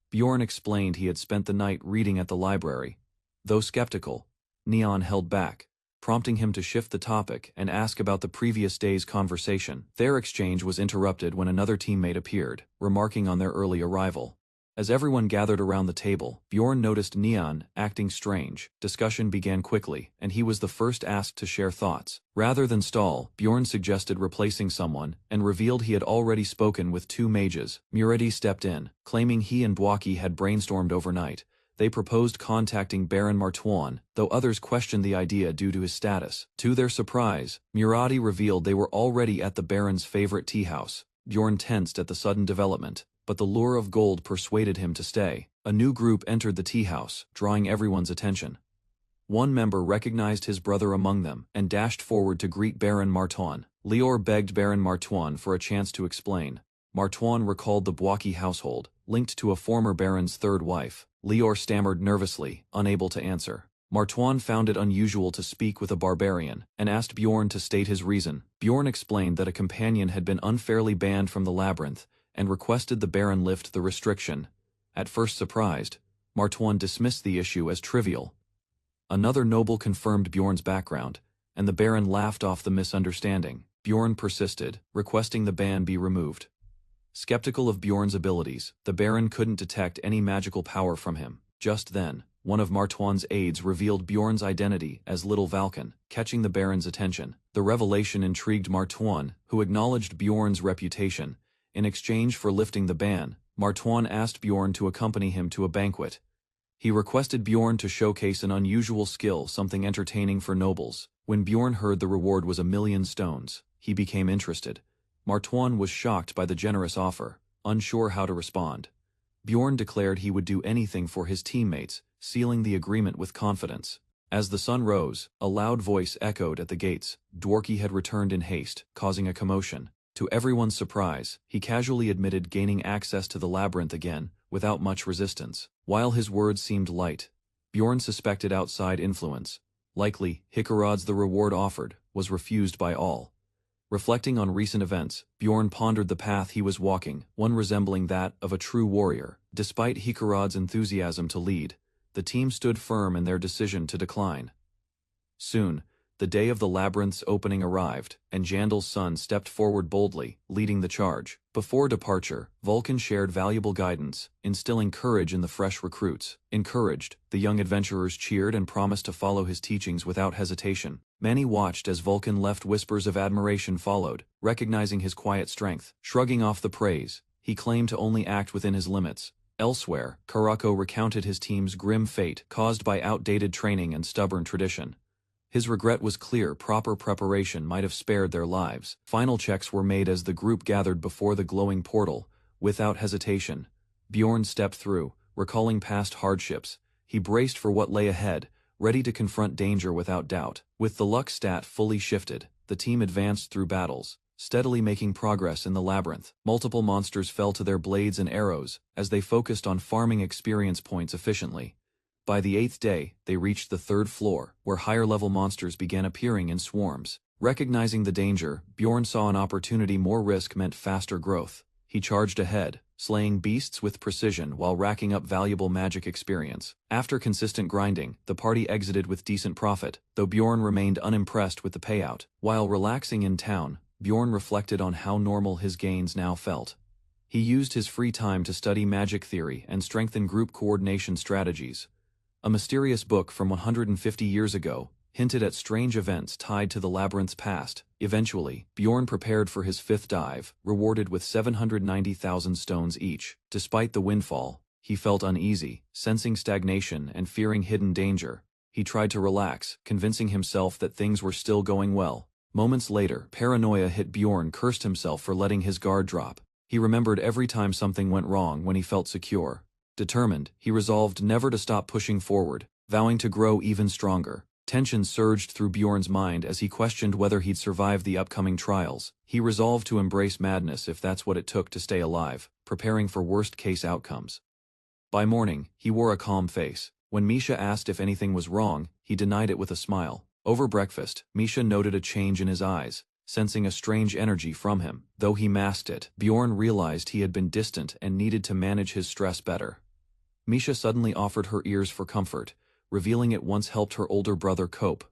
Bjorn explained he had spent the night reading at the library. Though skeptical, Neon held back, prompting him to shift the topic and ask about the previous day's conversation. Their exchange was interrupted when another teammate appeared, remarking on their early arrival. As everyone gathered around the table, Bjorn noticed Neon acting strange. Discussion began quickly, and he was the first asked to share thoughts. Rather than stall, Bjorn suggested replacing someone, and revealed he had already spoken with two mages. Muredi stepped in, claiming he and Dwaki had brainstormed overnight. They proposed contacting Baron Martuan, though others questioned the idea due to his status. To their surprise, Muradi revealed they were already at the Baron's favorite tea house. Bjorn tensed at the sudden development. but the lure of gold persuaded him to stay. A new group entered the tea house, drawing everyone's attention. One member recognized his brother among them and dashed forward to greet Baron Martoine. Lior begged Baron Martoine for a chance to explain. Martoine recalled the Bwaki household, linked to a former baron's third wife. Lior stammered nervously, unable to answer. Martoine found it unusual to speak with a barbarian, and asked Bjorn to state his reason. Bjorn explained that a companion had been unfairly banned from the labyrinth, and requested the baron lift the restriction. At first surprised, Martoine dismissed the issue as trivial. Another noble confirmed Bjorn's background, and the baron laughed off the misunderstanding. Bjorn persisted, requesting the ban be removed. Skeptical of Bjorn's abilities, the baron couldn't detect any magical power from him. Just then, one of Martoine's aides revealed Bjorn's identity as Little Valken, catching the baron's attention. The revelation intrigued Martoine, who acknowledged Bjorn's reputation. In exchange for lifting the ban, Martoine asked Bjorn to accompany him to a banquet. He requested Bjorn to showcase an unusual skill, something entertaining for nobles. When Bjorn heard the reward was 1,000,000 stones, he became interested. Martoine was shocked by the generous offer, unsure how to respond. Bjorn declared he would do anything for his teammates, sealing the agreement with confidence. As the sun rose, a loud voice echoed at the gates. Dworki had returned in haste, causing a commotion. To everyone's surprise, he casually admitted gaining access to the labyrinth again, without much resistance. While his words seemed light, Bjorn suspected outside influence. Likely, Hikarod's the reward offered was refused by all. Reflecting on recent events, Bjorn pondered the path he was walking, one resembling that of a true warrior. Despite Hikarod's enthusiasm to lead, the team stood firm in their decision to decline. Soon, the day of the labyrinth's opening arrived, and Jandal's son stepped forward boldly, leading the charge. Before departure, Vulcan shared valuable guidance, instilling courage in the fresh recruits. Encouraged, the young adventurers cheered and promised to follow his teachings without hesitation. Many watched as Vulcan left. Whispers of admiration followed, recognizing his quiet strength. Shrugging off the praise, he claimed to only act within his limits. Elsewhere, Karako recounted his team's grim fate caused by outdated training and stubborn tradition. His regret was clear. Proper preparation might have spared their lives. Final checks were made as the group gathered before the glowing portal. Without hesitation, Bjorn stepped through, recalling past hardships. He braced for what lay ahead, ready to confront danger without doubt. With the luck stat fully shifted, the team advanced through battles, steadily making progress in the labyrinth. Multiple monsters fell to their blades and arrows, as they focused on farming experience points efficiently. By the 8th day, they reached the 3rd floor, where higher-level monsters began appearing in swarms. Recognizing the danger, Bjorn saw an opportunity. More risk meant faster growth. He charged ahead, slaying beasts with precision while racking up valuable magic experience. After consistent grinding, the party exited with decent profit, though Bjorn remained unimpressed with the payout. While relaxing in town, Bjorn reflected on how normal his gains now felt. He used his free time to study magic theory and strengthen group coordination strategies. A mysterious book from 150 years ago hinted at strange events tied to the labyrinth's past. Eventually, Bjorn prepared for his 5th dive, rewarded with 790,000 stones each. Despite the windfall, he felt uneasy, sensing stagnation and fearing hidden danger. He tried to relax, convincing himself that things were still going well. Moments later, paranoia hit Bjorn. Cursed himself for letting his guard drop. He remembered every time something went wrong when he felt secure. Determined, he resolved never to stop pushing forward, vowing to grow even stronger. Tension surged through Bjorn's mind as he questioned whether he'd survive the upcoming trials. He resolved to embrace madness if that's what it took to stay alive, preparing for worst-case outcomes. By morning, he wore a calm face. When Misha asked if anything was wrong, he denied it with a smile. Over breakfast, Misha noted a change in his eyes, sensing a strange energy from him. Though he masked it, Bjorn realized he had been distant and needed to manage his stress better. Misha suddenly offered her ears for comfort, revealing it once helped her older brother cope.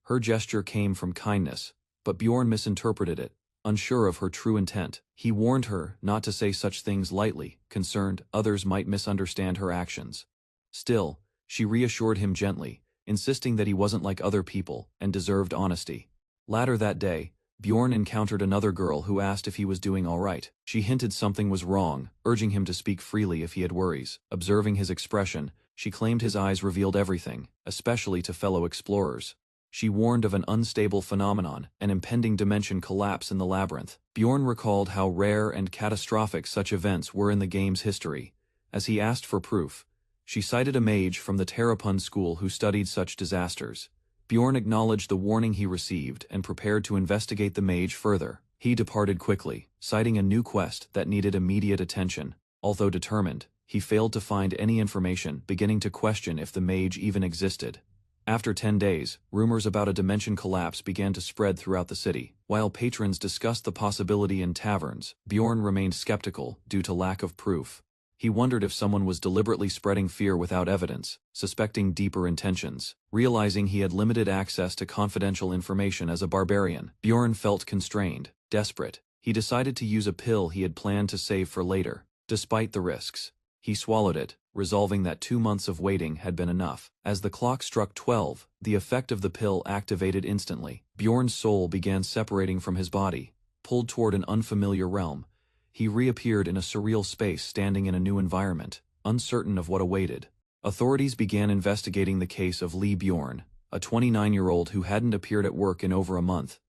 Her gesture came from kindness, but Bjorn misinterpreted it, unsure of her true intent. He warned her not to say such things lightly, concerned others might misunderstand her actions. Still, she reassured him gently, insisting that he wasn't like other people and deserved honesty. Later that day, Bjorn encountered another girl who asked if he was doing all right. She hinted something was wrong, urging him to speak freely if he had worries. Observing his expression, she claimed his eyes revealed everything, especially to fellow explorers. She warned of an unstable phenomenon, an impending dimension collapse in the labyrinth. Bjorn recalled how rare and catastrophic such events were in the game's history. As he asked for proof, she cited a mage from the Terrapun school who studied such disasters. Bjorn acknowledged the warning he received and prepared to investigate the mage further. He departed quickly, citing a new quest that needed immediate attention. Although determined, he failed to find any information, beginning to question if the mage even existed. After 10 days, rumors about a dimension collapse began to spread throughout the city. While patrons discussed the possibility in taverns, Bjorn remained skeptical due to lack of proof. He wondered if someone was deliberately spreading fear without evidence, suspecting deeper intentions. Realizing he had limited access to confidential information as a barbarian, Bjorn felt constrained, desperate. He decided to use a pill he had planned to save for later. Despite the risks, he swallowed it, resolving that 2 months of waiting had been enough. As the clock struck 12, the effect of the pill activated instantly. Bjorn's soul began separating from his body, pulled toward an unfamiliar realm. He reappeared in a surreal space, standing in a new environment, uncertain of what awaited. Authorities began investigating the case of Lee Bjorn, a 29-year-old who hadn't appeared at work in over a month.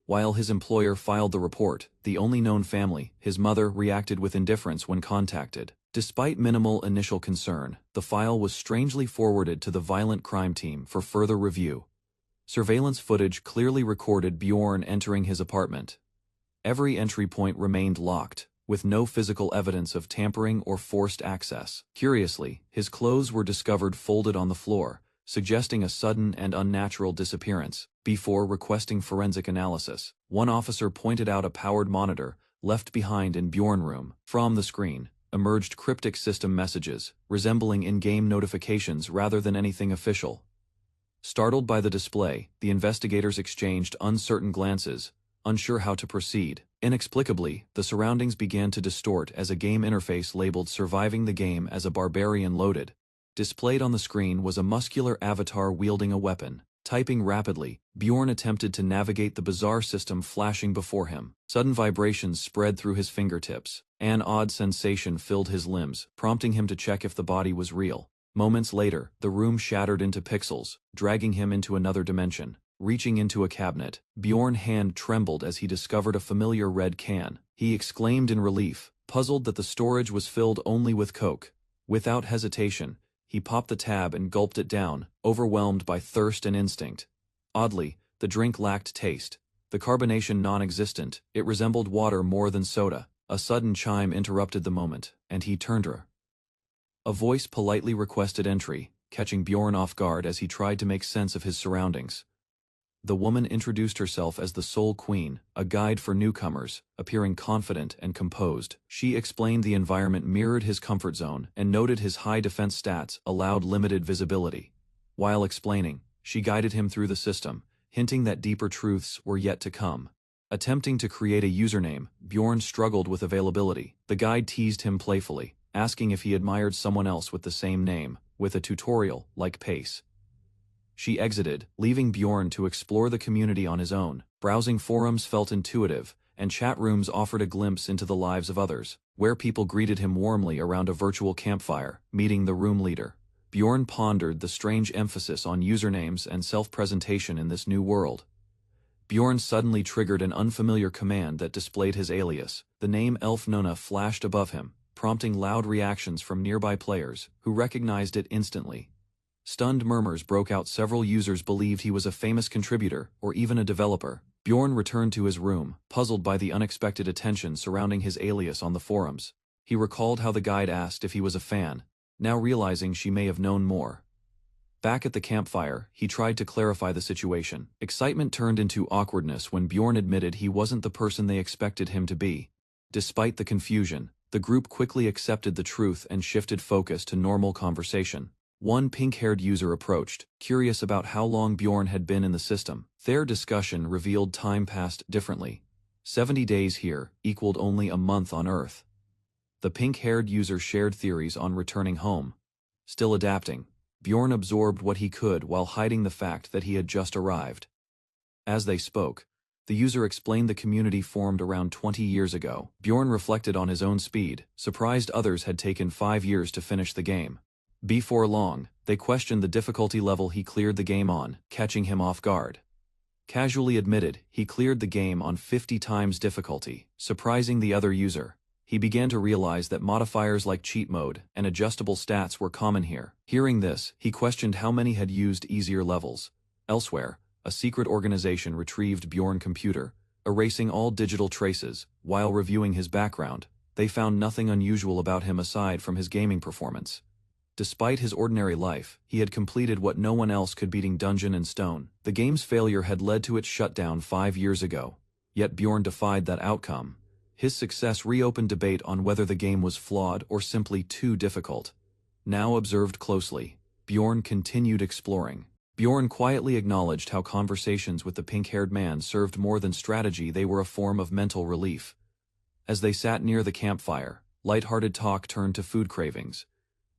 While his employer filed the report, the only known family, his mother, reacted with indifference when contacted. Despite minimal initial concern, the file was strangely forwarded to the violent crime team for further review. Surveillance footage clearly recorded Bjorn entering his apartment. Every entry point remained locked, with no physical evidence of tampering or forced access. Curiously, his clothes were discovered folded on the floor, suggesting a sudden and unnatural disappearance. Before requesting forensic analysis, one officer pointed out a powered monitor left behind in Bjorn's room. From the screen emerged cryptic system messages, resembling in-game notifications rather than anything official. Startled by the display, the investigators exchanged uncertain glances, unsure how to proceed. Inexplicably, the surroundings began to distort as a game interface labeled "Surviving the Game" as a barbarian loaded. Displayed on the screen was a muscular avatar wielding a weapon. Typing rapidly, Bjorn attempted to navigate the bizarre system flashing before him. Sudden vibrations spread through his fingertips. An odd sensation filled his limbs, prompting him to check if the body was real. Moments later, the room shattered into pixels, dragging him into another dimension. Reaching into a cabinet, Bjorn's hand trembled as he discovered a familiar red can. He exclaimed in relief, puzzled that the storage was filled only with Coke. Without hesitation, he popped the tab and gulped it down, overwhelmed by thirst and instinct. Oddly, the drink lacked taste. The carbonation non-existent, it resembled water more than soda. A sudden chime interrupted the moment, and he turned her. A voice politely requested entry, catching Bjorn off guard as he tried to make sense of his surroundings. The woman introduced herself as the Soul Queen, a guide for newcomers, appearing confident and composed. She explained the environment mirrored his comfort zone and noted his high defense stats allowed limited visibility. While explaining, she guided him through the system, hinting that deeper truths were yet to come. Attempting to create a username, Bjorn struggled with availability. The guide teased him playfully, asking if he admired someone else with the same name, with a tutorial-like pace. She exited, leaving Bjorn to explore the community on his own. Browsing forums felt intuitive, and chat rooms offered a glimpse into the lives of others, where people greeted him warmly around a virtual campfire. Meeting the room leader, Bjorn pondered the strange emphasis on usernames and self-presentation in this new world. Bjorn suddenly triggered an unfamiliar command that displayed his alias. The name Elf Nona flashed above him, prompting loud reactions from nearby players, who recognized it instantly. Stunned murmurs broke out. Several users believed he was a famous contributor, or even a developer. Bjorn returned to his room, puzzled by the unexpected attention surrounding his alias on the forums. He recalled how the guide asked if he was a fan, now realizing she may have known more. Back at the campfire, he tried to clarify the situation. Excitement turned into awkwardness when Bjorn admitted he wasn't the person they expected him to be. Despite the confusion, the group quickly accepted the truth and shifted focus to normal conversation. One pink-haired user approached, curious about how long Bjorn had been in the system. Their discussion revealed time passed differently. 70 days here equaled only a month on Earth. The pink-haired user shared theories on returning home. Still adapting, Bjorn absorbed what he could while hiding the fact that he had just arrived. As they spoke, the user explained the community formed around 20 years ago. Bjorn reflected on his own speed, surprised others had taken 5 years to finish the game. Before long, They questioned the difficulty level he cleared the game on, catching him off guard. Casually admitted, he cleared the game on 50 times difficulty, surprising the other user. He began to realize that modifiers like cheat mode and adjustable stats were common here. Hearing this, he questioned how many had used easier levels. Elsewhere, a secret organization retrieved Bjorn's computer, erasing all digital traces. While reviewing his background, they found nothing unusual about him aside from his gaming performance. Despite his ordinary life, he had completed what no one else could, beating Dungeon and Stone. The game's failure had led to its shutdown 5 years ago, yet Bjorn defied that outcome. His success reopened debate on whether the game was flawed or simply too difficult. Now observed closely, Bjorn continued exploring. Bjorn quietly acknowledged how conversations with the pink-haired man served more than strategy; they were a form of mental relief. As they sat near the campfire, light-hearted talk turned to food cravings.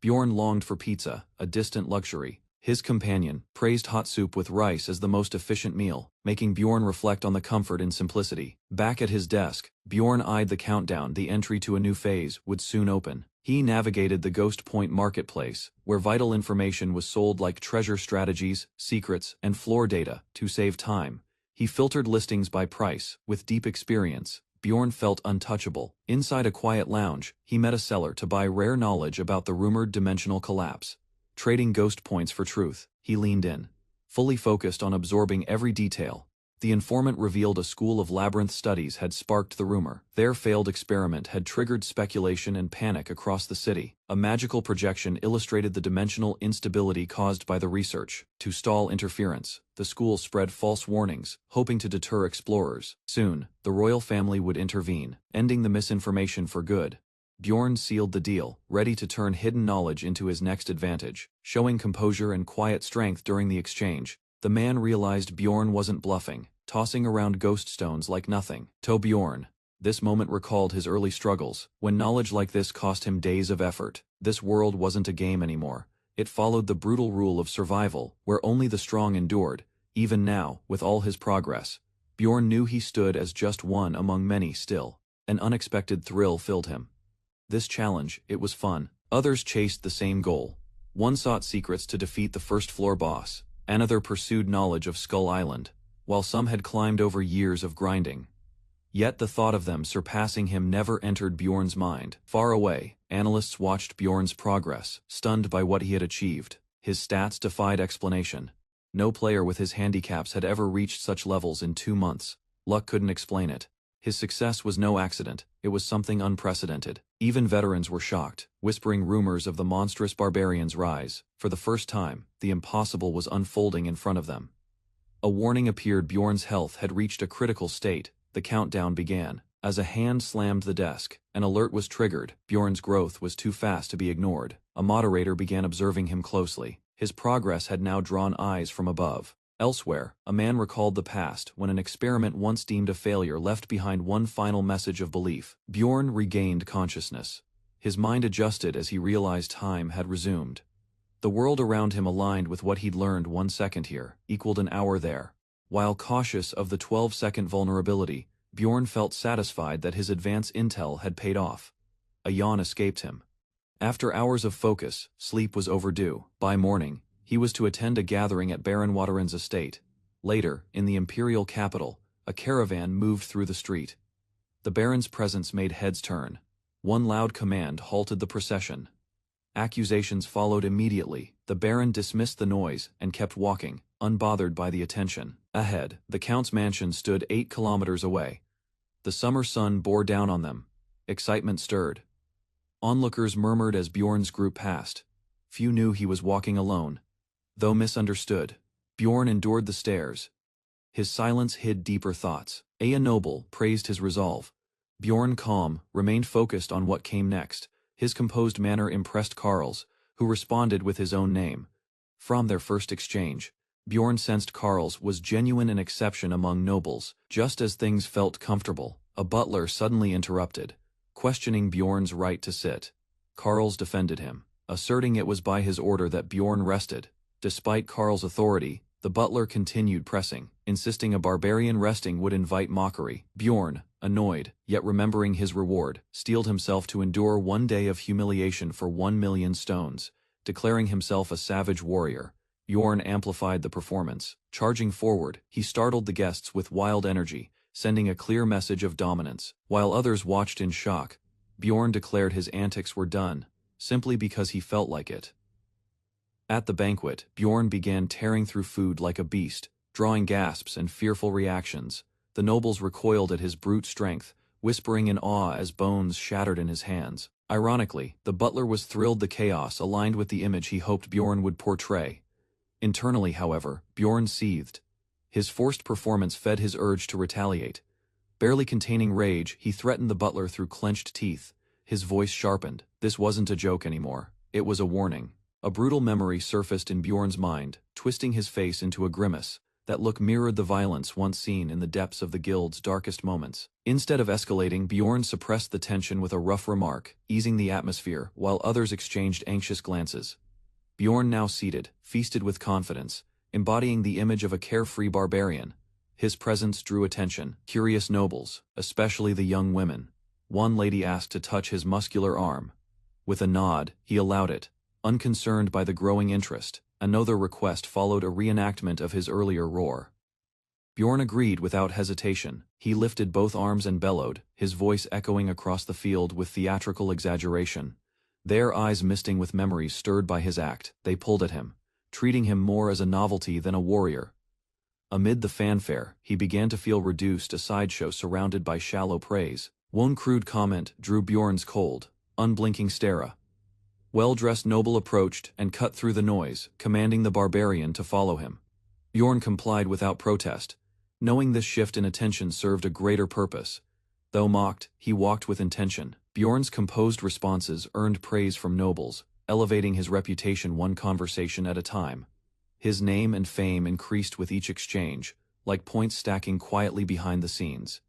Bjorn longed for pizza, a distant luxury. His companion praised hot soup with rice as the most efficient meal, making Bjorn reflect on the comfort and simplicity. Back at his desk, Bjorn eyed the countdown. The entry to a new phase would soon open. He navigated the Ghost Point marketplace, where vital information was sold like treasure strategies, secrets, and floor data. To save time, he filtered listings by price. With deep experience, Bjorn felt untouchable. Inside a quiet lounge, he met a seller to buy rare knowledge about the rumored dimensional collapse. Trading ghost points for truth, he leaned in, fully focused on absorbing every detail. The informant revealed a school of labyrinth studies had sparked the rumor. Their failed experiment had triggered speculation and panic across the city. A magical projection illustrated the dimensional instability caused by the research. To stall interference, the school spread false warnings, hoping to deter explorers. Soon, the royal family would intervene, ending the misinformation for good. Bjorn sealed the deal, ready to turn hidden knowledge into his next advantage. Showing composure and quiet strength during the exchange, the man realized Bjorn wasn't bluffing, tossing around ghost stones like nothing. To Bjorn, this moment recalled his early struggles, when knowledge like this cost him days of effort. This world wasn't a game anymore. It followed the brutal rule of survival, where only the strong endured. Even now, with all his progress, Bjorn knew he stood as just one among many still. An unexpected thrill filled him. This challenge, it was fun. Others chased the same goal. One sought secrets to defeat the first-floor boss. Another pursued knowledge of Skull Island, while some had climbed over years of grinding. Yet the thought of them surpassing him never entered Bjorn's mind. Far away, analysts watched Bjorn's progress, stunned by what he had achieved. His stats defied explanation. No player with his handicaps had ever reached such levels in 2 months. Luck couldn't explain it. His success was no accident, it was something unprecedented. Even veterans were shocked, whispering rumors of the monstrous barbarian's rise. For the first time, the impossible was unfolding in front of them. A warning appeared: Bjorn's health had reached a critical state. The countdown began. As a hand slammed the desk, an alert was triggered. Bjorn's growth was too fast to be ignored. A moderator began observing him closely. His progress had now drawn eyes from above. Elsewhere, a man recalled the past when an experiment once deemed a failure left behind one final message of belief. Bjorn regained consciousness. His mind adjusted as he realized time had resumed. The world around him aligned with what he'd learned. 1 second here equaled an hour there. While cautious of the 12-second vulnerability, Bjorn felt satisfied that his advance intel had paid off. A yawn escaped him. After hours of focus, sleep was overdue. By morning, he was to attend a gathering at Baron Wateran's estate. Later, in the imperial capital, a caravan moved through the street. The Baron's presence made heads turn. One loud command halted the procession. Accusations followed immediately. The Baron dismissed the noise and kept walking, unbothered by the attention. Ahead, the Count's mansion stood 8 kilometers away. The summer sun bore down on them. Excitement stirred. Onlookers murmured as Bjorn's group passed. Few knew he was walking alone. Though misunderstood, Bjorn endured the stares. His silence hid deeper thoughts. Aya Noble praised his resolve. Bjorn, calm, remained focused on what came next. His composed manner impressed Karls, who responded with his own name. From their first exchange, Bjorn sensed Karls was genuine, an exception among nobles. Just as things felt comfortable, a butler suddenly interrupted, questioning Bjorn's right to sit. Karls defended him, asserting it was by his order that Bjorn rested. Despite Karl's authority, the butler continued pressing, insisting a barbarian resting would invite mockery. Bjorn, annoyed, yet remembering his reward, steeled himself to endure 1 day of humiliation for 1,000,000 stones. declaring himself a savage warrior. Bjorn amplified the performance. Charging forward, he startled the guests with wild energy, sending a clear message of dominance. While others watched in shock, Bjorn declared his antics were done, simply because he felt like it. At the banquet, Bjorn began tearing through food like a beast, drawing gasps and fearful reactions. The nobles recoiled at his brute strength, whispering in awe as bones shattered in his hands. Ironically, the butler was thrilled. The chaos aligned with the image he hoped Bjorn would portray. Internally, however, Bjorn seethed. His forced performance fed his urge to retaliate. Barely containing rage, he threatened the butler through clenched teeth. His voice sharpened. This wasn't a joke anymore. It was a warning. A brutal memory surfaced in Bjorn's mind, twisting his face into a grimace. That look mirrored the violence once seen in the depths of the guild's darkest moments. Instead of escalating, Bjorn suppressed the tension with a rough remark, easing the atmosphere, while others exchanged anxious glances. Bjorn now seated, feasted with confidence, embodying the image of a carefree barbarian. His presence drew attention. Curious nobles, especially the young women. One lady asked to touch his muscular arm. With a nod, he allowed it, unconcerned by the growing interest. Another request followed a reenactment of his earlier roar. Bjorn agreed without hesitation. He lifted both arms and bellowed, his voice echoing across the field with theatrical exaggeration. Their eyes misting with memories stirred by his act, they pulled at him, treating him more as a novelty than a warrior. Amid the fanfare, he began to feel reduced, a sideshow surrounded by shallow praise. One crude comment drew Bjorn's cold, unblinking stare. Well-dressed noble approached and cut through the noise, commanding the barbarian to follow him. Bjorn complied without protest, knowing this shift in attention served a greater purpose. Though mocked, he walked with intention. Bjorn's composed responses earned praise from nobles, elevating his reputation one conversation at a time. His name and fame increased with each exchange, like points stacking quietly behind the scenes.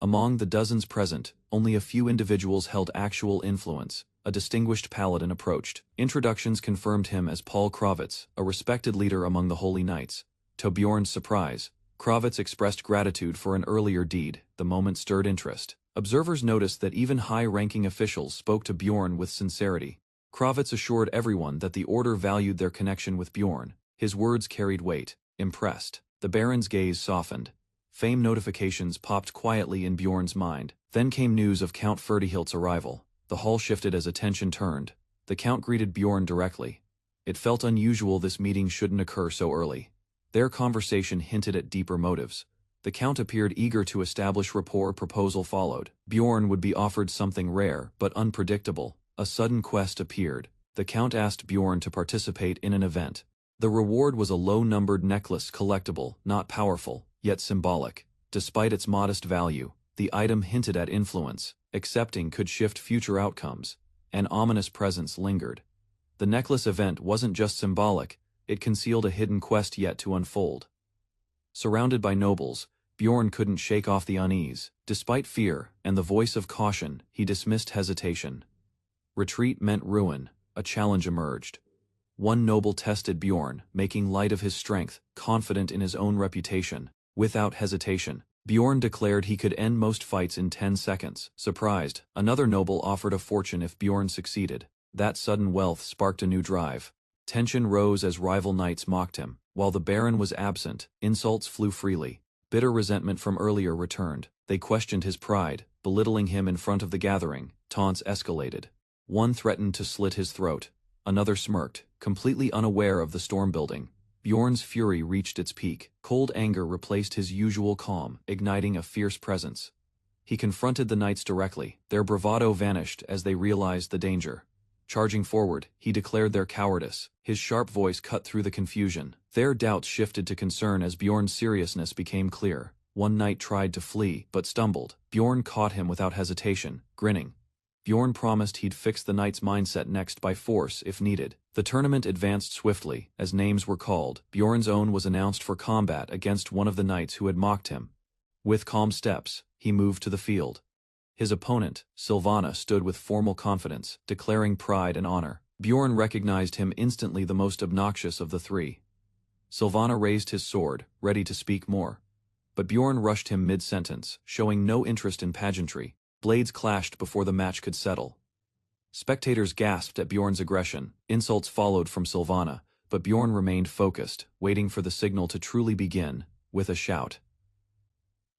Among the dozens present, only a few individuals held actual influence. A distinguished paladin approached. Introductions confirmed him as Paul Kravitz, a respected leader among the Holy Knights. To Bjorn's surprise, Kravitz expressed gratitude for an earlier deed. The moment stirred interest. Observers noticed that even high-ranking officials spoke to Bjorn with sincerity. Kravitz assured everyone that the order valued their connection with Bjorn. His words carried weight. Impressed, the Baron's gaze softened. Fame notifications popped quietly in Bjorn's mind. Then came news of Count Ferdihilt's arrival. The hall shifted as attention turned. The Count greeted Bjorn directly. It felt unusual this meeting shouldn't occur so early. Their conversation hinted at deeper motives. The Count appeared eager to establish rapport. Proposal followed. Bjorn would be offered something rare but unpredictable. A sudden quest appeared. The Count asked Bjorn to participate in an event. The reward was a low-numbered necklace, collectible, not powerful, yet symbolic. Despite its modest value, the item hinted at influence. Accepting could shift future outcomes. An ominous presence lingered. The necklace event wasn't just symbolic, it concealed a hidden quest yet to unfold. Surrounded by nobles, Bjorn couldn't shake off the unease. Despite fear and the voice of caution, he dismissed hesitation. Retreat meant ruin. A challenge emerged. One noble tested Bjorn, making light of his strength, confident in his own reputation. Without hesitation, Bjorn declared he could end most fights in 10 seconds. Surprised, another noble offered a fortune if Bjorn succeeded. That sudden wealth sparked a new drive. Tension rose as rival knights mocked him. While the Baron was absent, insults flew freely. Bitter resentment from earlier returned. They questioned his pride, belittling him in front of the gathering. Taunts escalated. One threatened to slit his throat. Another smirked, completely unaware of the storm building. Bjorn's fury reached its peak. Cold anger replaced his usual calm, igniting a fierce presence. He confronted the knights directly. Their bravado vanished as they realized the danger. Charging forward, he declared their cowardice. His sharp voice cut through the confusion. Their doubts shifted to concern as Bjorn's seriousness became clear. One knight tried to flee, but stumbled. Bjorn caught him without hesitation, grinning. Bjorn promised he'd fix the knight's mindset next by force if needed. The tournament advanced swiftly. As names were called, Bjorn's own was announced for combat against one of the knights who had mocked him. With calm steps, he moved to the field. His opponent, Sylvana, stood with formal confidence, declaring pride and honor. Bjorn recognized him instantly, the most obnoxious of the three. Sylvana raised his sword, ready to speak more. But Bjorn rushed him mid-sentence, showing no interest in pageantry. Blades clashed before the match could settle. Spectators gasped at Bjorn's aggression. Insults followed from Sylvana, but Bjorn remained focused, waiting for the signal to truly begin. With a shout,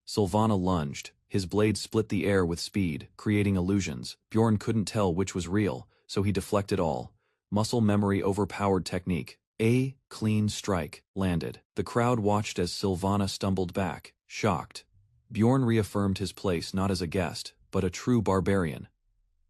Sylvana lunged. His blade split the air with speed, creating illusions. Bjorn couldn't tell which was real, so he deflected all. Muscle memory overpowered technique. A clean strike landed. The crowd watched as Sylvana stumbled back, shocked. Bjorn reaffirmed his place not as a guest, but a true barbarian.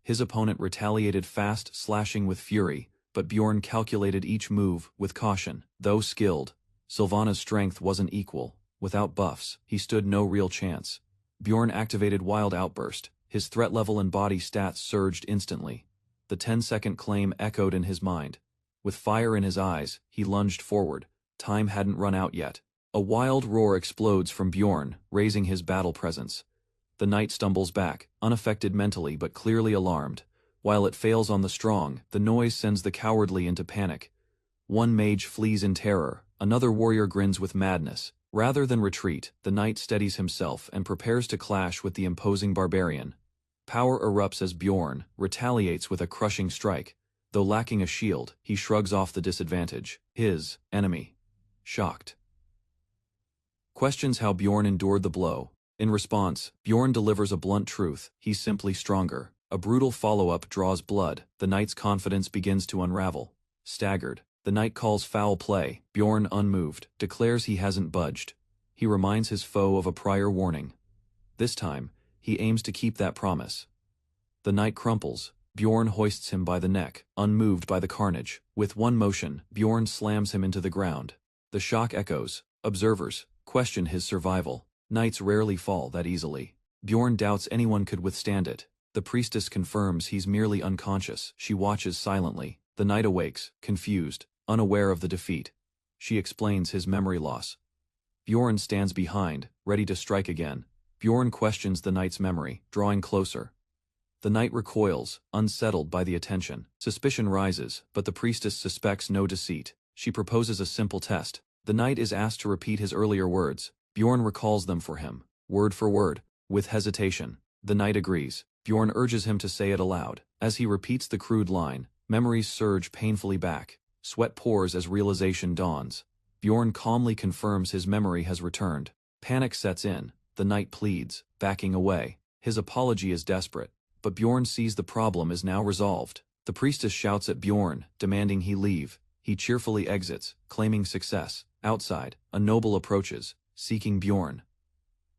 His opponent retaliated fast, slashing with fury, but Bjorn calculated each move with caution. Though skilled, Sylvana's strength wasn't equal. Without buffs, he stood no real chance. Bjorn activated Wild Outburst. His threat level and body stats surged instantly. The 10-second claim echoed in his mind. With fire in his eyes, he lunged forward. Time hadn't run out yet. A wild roar explodes from Bjorn, raising his battle presence. The knight stumbles back, unaffected mentally but clearly alarmed. While it fails on the strong, the noise sends the cowardly into panic. One mage flees in terror, another warrior grins with madness. Rather than retreat, the knight steadies himself and prepares to clash with the imposing barbarian. Power erupts as Bjorn retaliates with a crushing strike. Though lacking a shield, he shrugs off the disadvantage. His enemy, shocked, questions how Bjorn endured the blow. In response, Bjorn delivers a blunt truth: he's simply stronger. A brutal follow-up draws blood. The knight's confidence begins to unravel. Staggered, the knight calls foul play. Bjorn, unmoved, declares he hasn't budged. He reminds his foe of a prior warning. This time, he aims to keep that promise. The knight crumples. Bjorn hoists him by the neck, unmoved by the carnage. With one motion, Bjorn slams him into the ground. The shock echoes. Observers question his survival. Knights rarely fall that easily. Bjorn doubts anyone could withstand it. The priestess confirms he's merely unconscious. She watches silently. The knight awakes, confused, unaware of the defeat. She explains his memory loss. Bjorn stands behind, ready to strike again. Bjorn questions the knight's memory, drawing closer. The knight recoils, unsettled by the attention. Suspicion rises, but the priestess suspects no deceit. She proposes a simple test. The knight is asked to repeat his earlier words. Bjorn recalls them for him, word for word. With hesitation, the knight agrees. Bjorn urges him to say it aloud. As he repeats the crude line, memories surge painfully back. Sweat pours as realization dawns. Bjorn calmly confirms his memory has returned. Panic sets in. The knight pleads, backing away. His apology is desperate, but Bjorn sees the problem is now resolved. The priestess shouts at Bjorn, demanding he leave. He cheerfully exits, claiming success. Outside, a noble approaches, seeking Bjorn.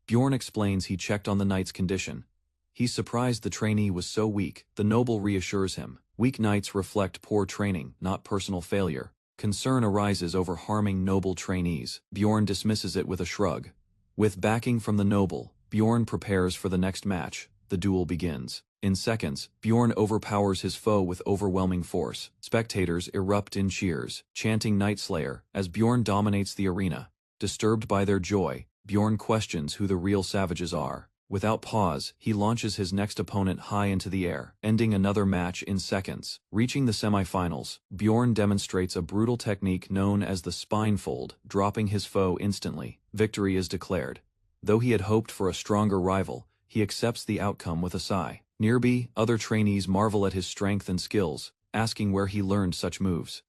Bjorn explains he checked on the knight's condition. He's surprised the trainee was so weak. The noble reassures him. Weak knights reflect poor training, not personal failure. Concern arises over harming noble trainees. Bjorn dismisses it with a shrug. With backing from the noble, Bjorn prepares for the next match. The duel begins. In seconds, Bjorn overpowers his foe with overwhelming force. Spectators erupt in cheers, chanting Night Slayer, as Bjorn dominates the arena. Disturbed by their joy, Bjorn questions who the real savages are. Without pause, he launches his next opponent high into the air, ending another match in seconds. Reaching the semifinals, Bjorn demonstrates a brutal technique known as the spine fold, dropping his foe instantly. Victory is declared. Though he had hoped for a stronger rival, he accepts the outcome with a sigh. Nearby, other trainees marvel at his strength and skills, asking where he learned such moves.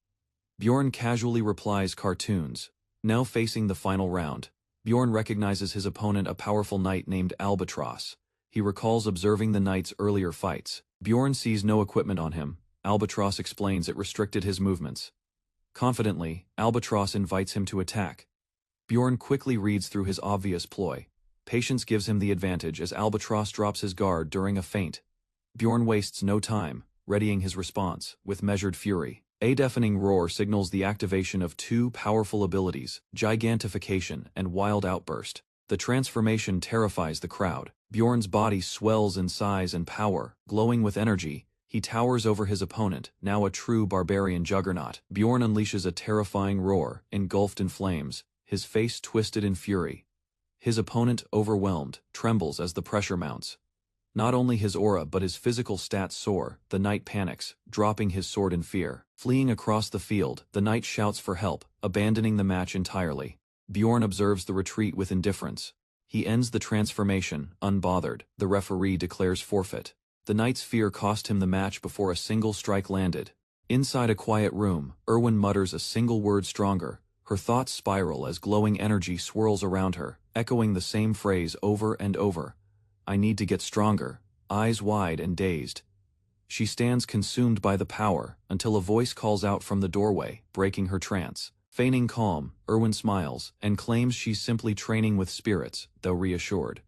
Bjorn casually replies cartoons. Now facing the final round, Bjorn recognizes his opponent, a powerful knight named Albatross. He recalls observing the knight's earlier fights. Bjorn sees no equipment on him. Albatross explains it restricted his movements. Confidently, Albatross invites him to attack. Bjorn quickly reads through his obvious ploy. Patience gives him the advantage as Albatross drops his guard during a feint. Bjorn wastes no time, readying his response with measured fury. A deafening roar signals the activation of two powerful abilities, Gigantification and Wild Outburst. The transformation terrifies the crowd. Bjorn's body swells in size and power. Glowing with energy, he towers over his opponent, now a true barbarian juggernaut. Bjorn unleashes a terrifying roar, engulfed in flames, his face twisted in fury. His opponent, overwhelmed, trembles as the pressure mounts. Not only his aura but his physical stats soar. The knight panics, dropping his sword in fear. Fleeing across the field, the knight shouts for help, abandoning the match entirely. Bjorn observes the retreat with indifference. He ends the transformation, unbothered. The referee declares forfeit. The knight's fear cost him the match before a single strike landed. Inside a quiet room, Erwin mutters a single word stronger. Her thoughts spiral as glowing energy swirls around her, echoing the same phrase over and over. I need to get stronger. Eyes wide and dazed, she stands consumed by the power, until a voice calls out from the doorway, breaking her trance. Feigning calm, Erwin smiles, and claims she's simply training with spirits, though reassured.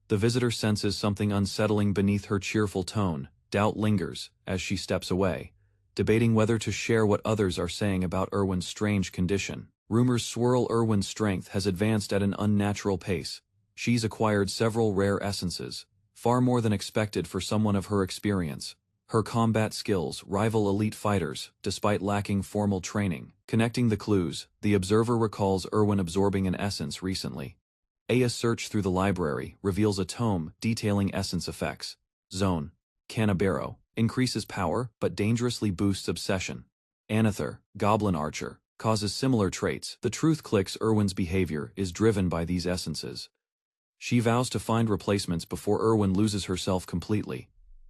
The visitor senses something unsettling beneath her cheerful tone. Doubt lingers, as she steps away, debating whether to share what others are saying about Erwin's strange condition. Rumors swirl. Erwin's strength has advanced at an unnatural pace. She's acquired several rare essences, far more than expected for someone of her experience. Her combat skills rival elite fighters, despite lacking formal training. Connecting the clues, the observer recalls Erwin absorbing an essence recently. A search through the library reveals a tome detailing essence effects. Zone. Canabero. Increases power, but dangerously boosts obsession. Anather. Goblin archer. Causes similar traits. The truth clicks. Erwin's behavior is driven by these essences. She vows to find replacements before Erwin loses herself completely.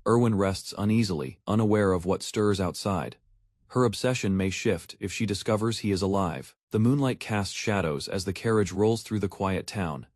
Erwin rests uneasily, unaware of what stirs outside. Her obsession may shift if she discovers he is alive. The moonlight casts shadows as the carriage rolls through the quiet town.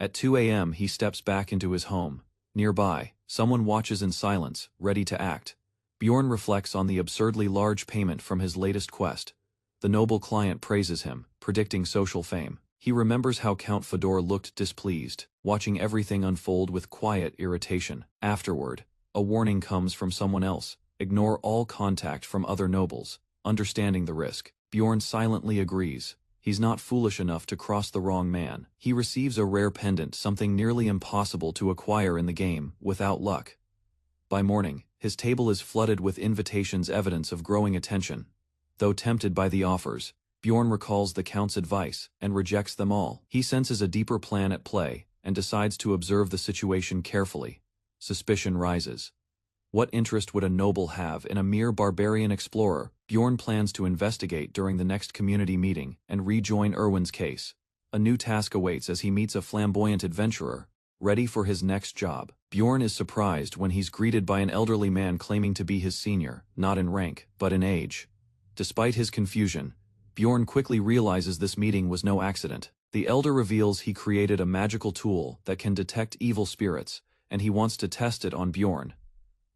At 2 a.m. he steps back into his home. Nearby, someone watches in silence, ready to act. Bjorn reflects on the absurdly large payment from his latest quest. The noble client praises him, predicting social fame. He remembers how Count Fedor looked displeased, watching everything unfold with quiet irritation. Afterward, a warning comes from someone else. Ignore all contact from other nobles. Understanding the risk, Bjorn silently agrees. He's not foolish enough to cross the wrong man. He receives a rare pendant, something nearly impossible to acquire in the game, without luck. By morning, his table is flooded with invitations, evidence of growing attention. Though tempted by the offers, Bjorn recalls the Count's advice and rejects them all. He senses a deeper plan at play and decides to observe the situation carefully. Suspicion rises. What interest would a noble have in a mere barbarian explorer? Bjorn plans to investigate during the next community meeting and rejoin Erwin's case. A new task awaits as he meets a flamboyant adventurer, ready for his next job. Bjorn is surprised when he's greeted by an elderly man claiming to be his senior, not in rank, but in age. Despite his confusion, Bjorn quickly realizes this meeting was no accident. The elder reveals he created a magical tool that can detect evil spirits, and he wants to test it on Bjorn.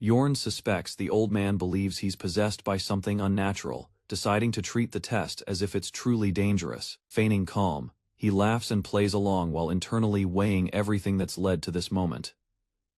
Bjorn suspects the old man believes he's possessed by something unnatural, deciding to treat the test as if it's truly dangerous. Feigning calm, he laughs and plays along while internally weighing everything that's led to this moment.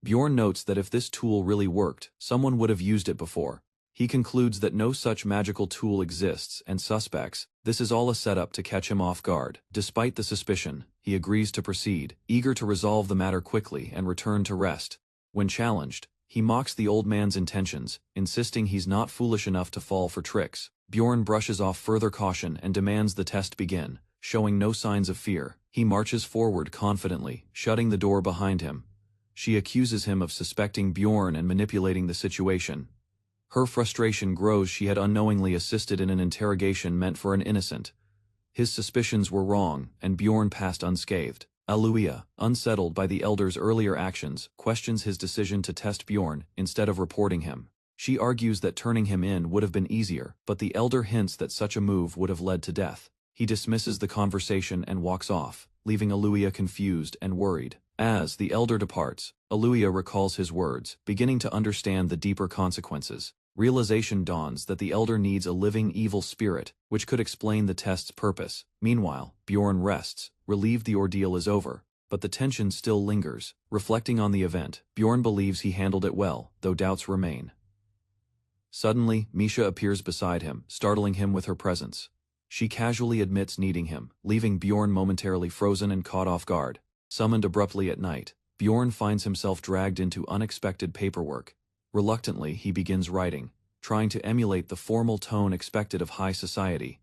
Bjorn notes that if this tool really worked, someone would have used it before. He concludes that no such magical tool exists and suspects this is all a setup to catch him off guard. Despite the suspicion, he agrees to proceed, eager to resolve the matter quickly and return to rest. When challenged, he mocks the old man's intentions, insisting he's not foolish enough to fall for tricks. Bjorn brushes off further caution and demands the test begin, showing no signs of fear. He marches forward confidently, shutting the door behind him. She accuses him of suspecting Bjorn and manipulating the situation. Her frustration grows. She had unknowingly assisted in an interrogation meant for an innocent. His suspicions were wrong, and Bjorn passed unscathed. Aluia, unsettled by the elder's earlier actions, questions his decision to test Bjorn instead of reporting him. She argues that turning him in would have been easier, but the elder hints that such a move would have led to death. He dismisses the conversation and walks off, leaving Aluia confused and worried. As the elder departs, Aluia recalls his words, beginning to understand the deeper consequences. Realization dawns that the elder needs a living evil spirit, which could explain the test's purpose. Meanwhile, Bjorn rests, relieved the ordeal is over, but the tension still lingers. Reflecting on the event, Bjorn believes he handled it well, though doubts remain. Suddenly, Misha appears beside him, startling him with her presence. She casually admits needing him, leaving Bjorn momentarily frozen and caught off guard. Summoned abruptly at night, Bjorn finds himself dragged into unexpected paperwork. Reluctantly, he begins writing, trying to emulate the formal tone expected of high society.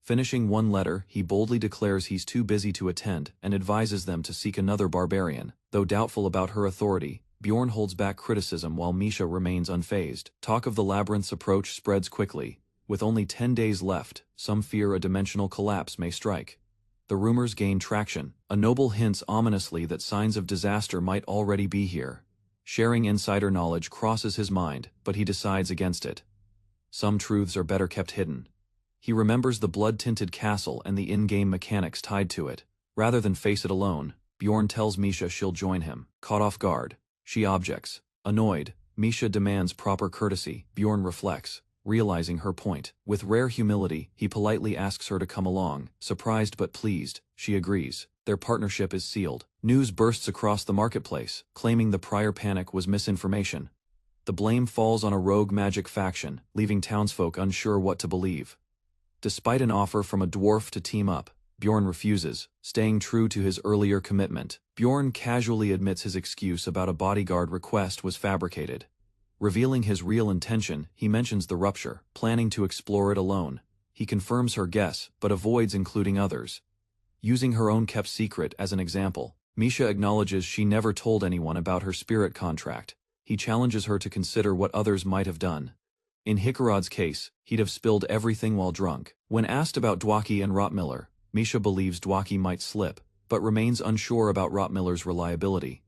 Finishing one letter, he boldly declares he's too busy to attend and advises them to seek another barbarian. Though doubtful about her authority, Bjorn holds back criticism while Misha remains unfazed. Talk of the labyrinth's approach spreads quickly. With only 10 days left, some fear a dimensional collapse may strike. The rumors gain traction. A noble hints ominously that signs of disaster might already be here. Sharing insider knowledge crosses his mind, but he decides against it. Some truths are better kept hidden. He remembers the blood-tinted castle and the in-game mechanics tied to it. Rather than face it alone, Bjorn tells Misha she'll join him. Caught off guard, she objects. Annoyed, Misha demands proper courtesy. Bjorn reflects, realizing her point. With rare humility, he politely asks her to come along. Surprised but pleased, she agrees. Their partnership is sealed. News bursts across the marketplace, claiming the prior panic was misinformation. The blame falls on a rogue magic faction, leaving townsfolk unsure what to believe. Despite an offer from a dwarf to team up, Bjorn refuses, staying true to his earlier commitment. Bjorn casually admits his excuse about a bodyguard request was fabricated. Revealing his real intention, he mentions the rupture, planning to explore it alone. He confirms her guess, but avoids including others. Using her own kept secret as an example, Misha acknowledges she never told anyone about her spirit contract. He challenges her to consider what others might have done. In Hikarod's case, he'd have spilled everything while drunk. When asked about Dwaki and Rottmiller, Misha believes Dwaki might slip, but remains unsure about Rottmiller's reliability.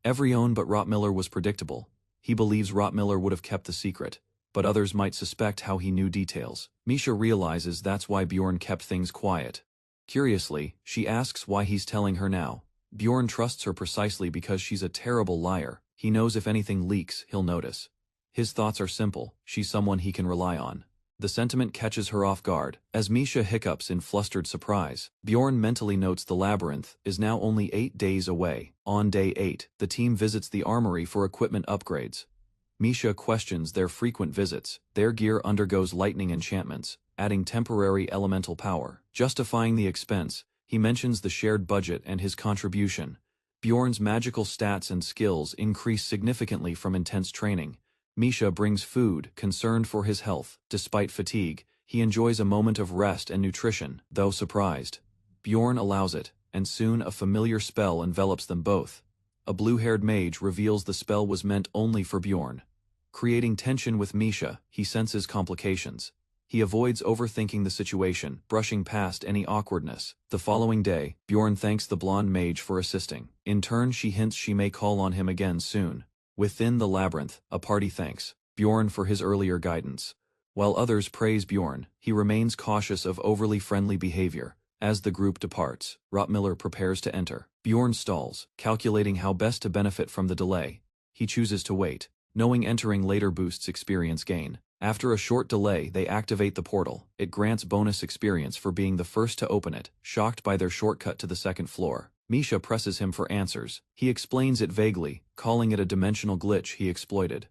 Everyone but Rottmiller was predictable. He believes Rottmiller would have kept the secret, but others might suspect how he knew details. Misha realizes that's why Bjorn kept things quiet. Curiously, she asks why he's telling her now. Bjorn trusts her precisely because she's a terrible liar. He knows if anything leaks, he'll notice. His thoughts are simple, she's someone he can rely on. The sentiment catches her off guard. As Misha hiccups in flustered surprise, Bjorn mentally notes the labyrinth is now only 8 days away. On day 8, the team visits the armory for equipment upgrades. Misha questions their frequent visits. Their gear undergoes lightning enchantments, adding temporary elemental power. Justifying the expense, he mentions the shared budget and his contribution. Bjorn's magical stats and skills increase significantly from intense training. Misha brings food, concerned for his health. Despite fatigue, he enjoys a moment of rest and nutrition, though surprised. Bjorn allows it, and soon a familiar spell envelops them both. A blue-haired mage reveals the spell was meant only for Bjorn. Creating tension with Misha, he senses complications. He avoids overthinking the situation, brushing past any awkwardness. The following day, Bjorn thanks the blonde mage for assisting. In turn, she hints she may call on him again soon. Within the labyrinth, a party thanks Bjorn for his earlier guidance. While others praise Bjorn, he remains cautious of overly friendly behavior. As the group departs, Rottmiller prepares to enter. Bjorn stalls, calculating how best to benefit from the delay. He chooses to wait, knowing entering later boosts experience gain. After a short delay, they activate the portal. It grants bonus experience for being the first to open it. Shocked by their shortcut to the second floor, Misha presses him for answers. He explains it vaguely, calling it a dimensional glitch he exploited.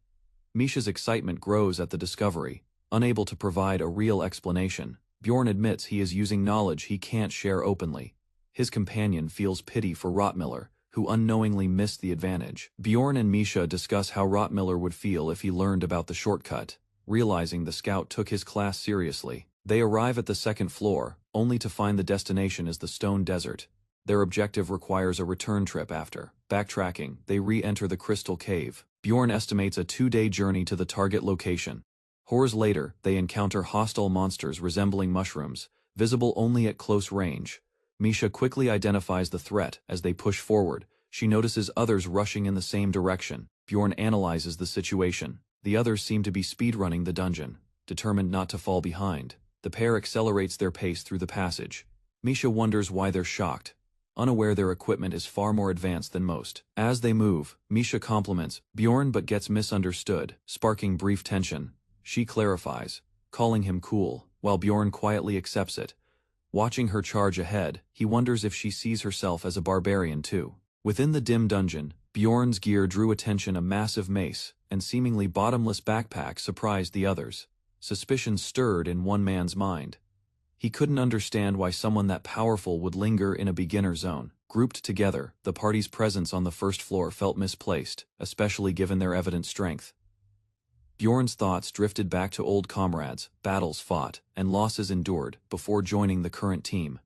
Misha's excitement grows at the discovery. Unable to provide a real explanation, Bjorn admits he is using knowledge he can't share openly. His companion feels pity for Rottmiller, who unknowingly missed the advantage. Bjorn and Misha discuss how Rottmiller would feel if he learned about the shortcut. Realizing the scout took his class seriously, they arrive at the second floor, only to find the destination is the stone desert. Their objective requires a return trip after. Backtracking, they re-enter the crystal cave. Bjorn estimates a 2-day journey to the target location. Hours later, they encounter hostile monsters resembling mushrooms, visible only at close range. Misha quickly identifies the threat. As they push forward, she notices others rushing in the same direction. Bjorn analyzes the situation. The others seem to be speedrunning the dungeon, determined not to fall behind. The pair accelerates their pace through the passage. Misha wonders why they're shocked, unaware their equipment is far more advanced than most. As they move, Misha compliments Bjorn but gets misunderstood, sparking brief tension. She clarifies, calling him cool, while Bjorn quietly accepts it. Watching her charge ahead, he wonders if she sees herself as a barbarian too. Within the dim dungeon, Bjorn's gear drew attention. A massive mace and seemingly bottomless backpack surprised the others. Suspicion stirred in one man's mind. He couldn't understand why someone that powerful would linger in a beginner zone. Grouped together, the party's presence on the first floor felt misplaced, especially given their evident strength. Bjorn's thoughts drifted back to old comrades, battles fought, and losses endured, before joining the current team.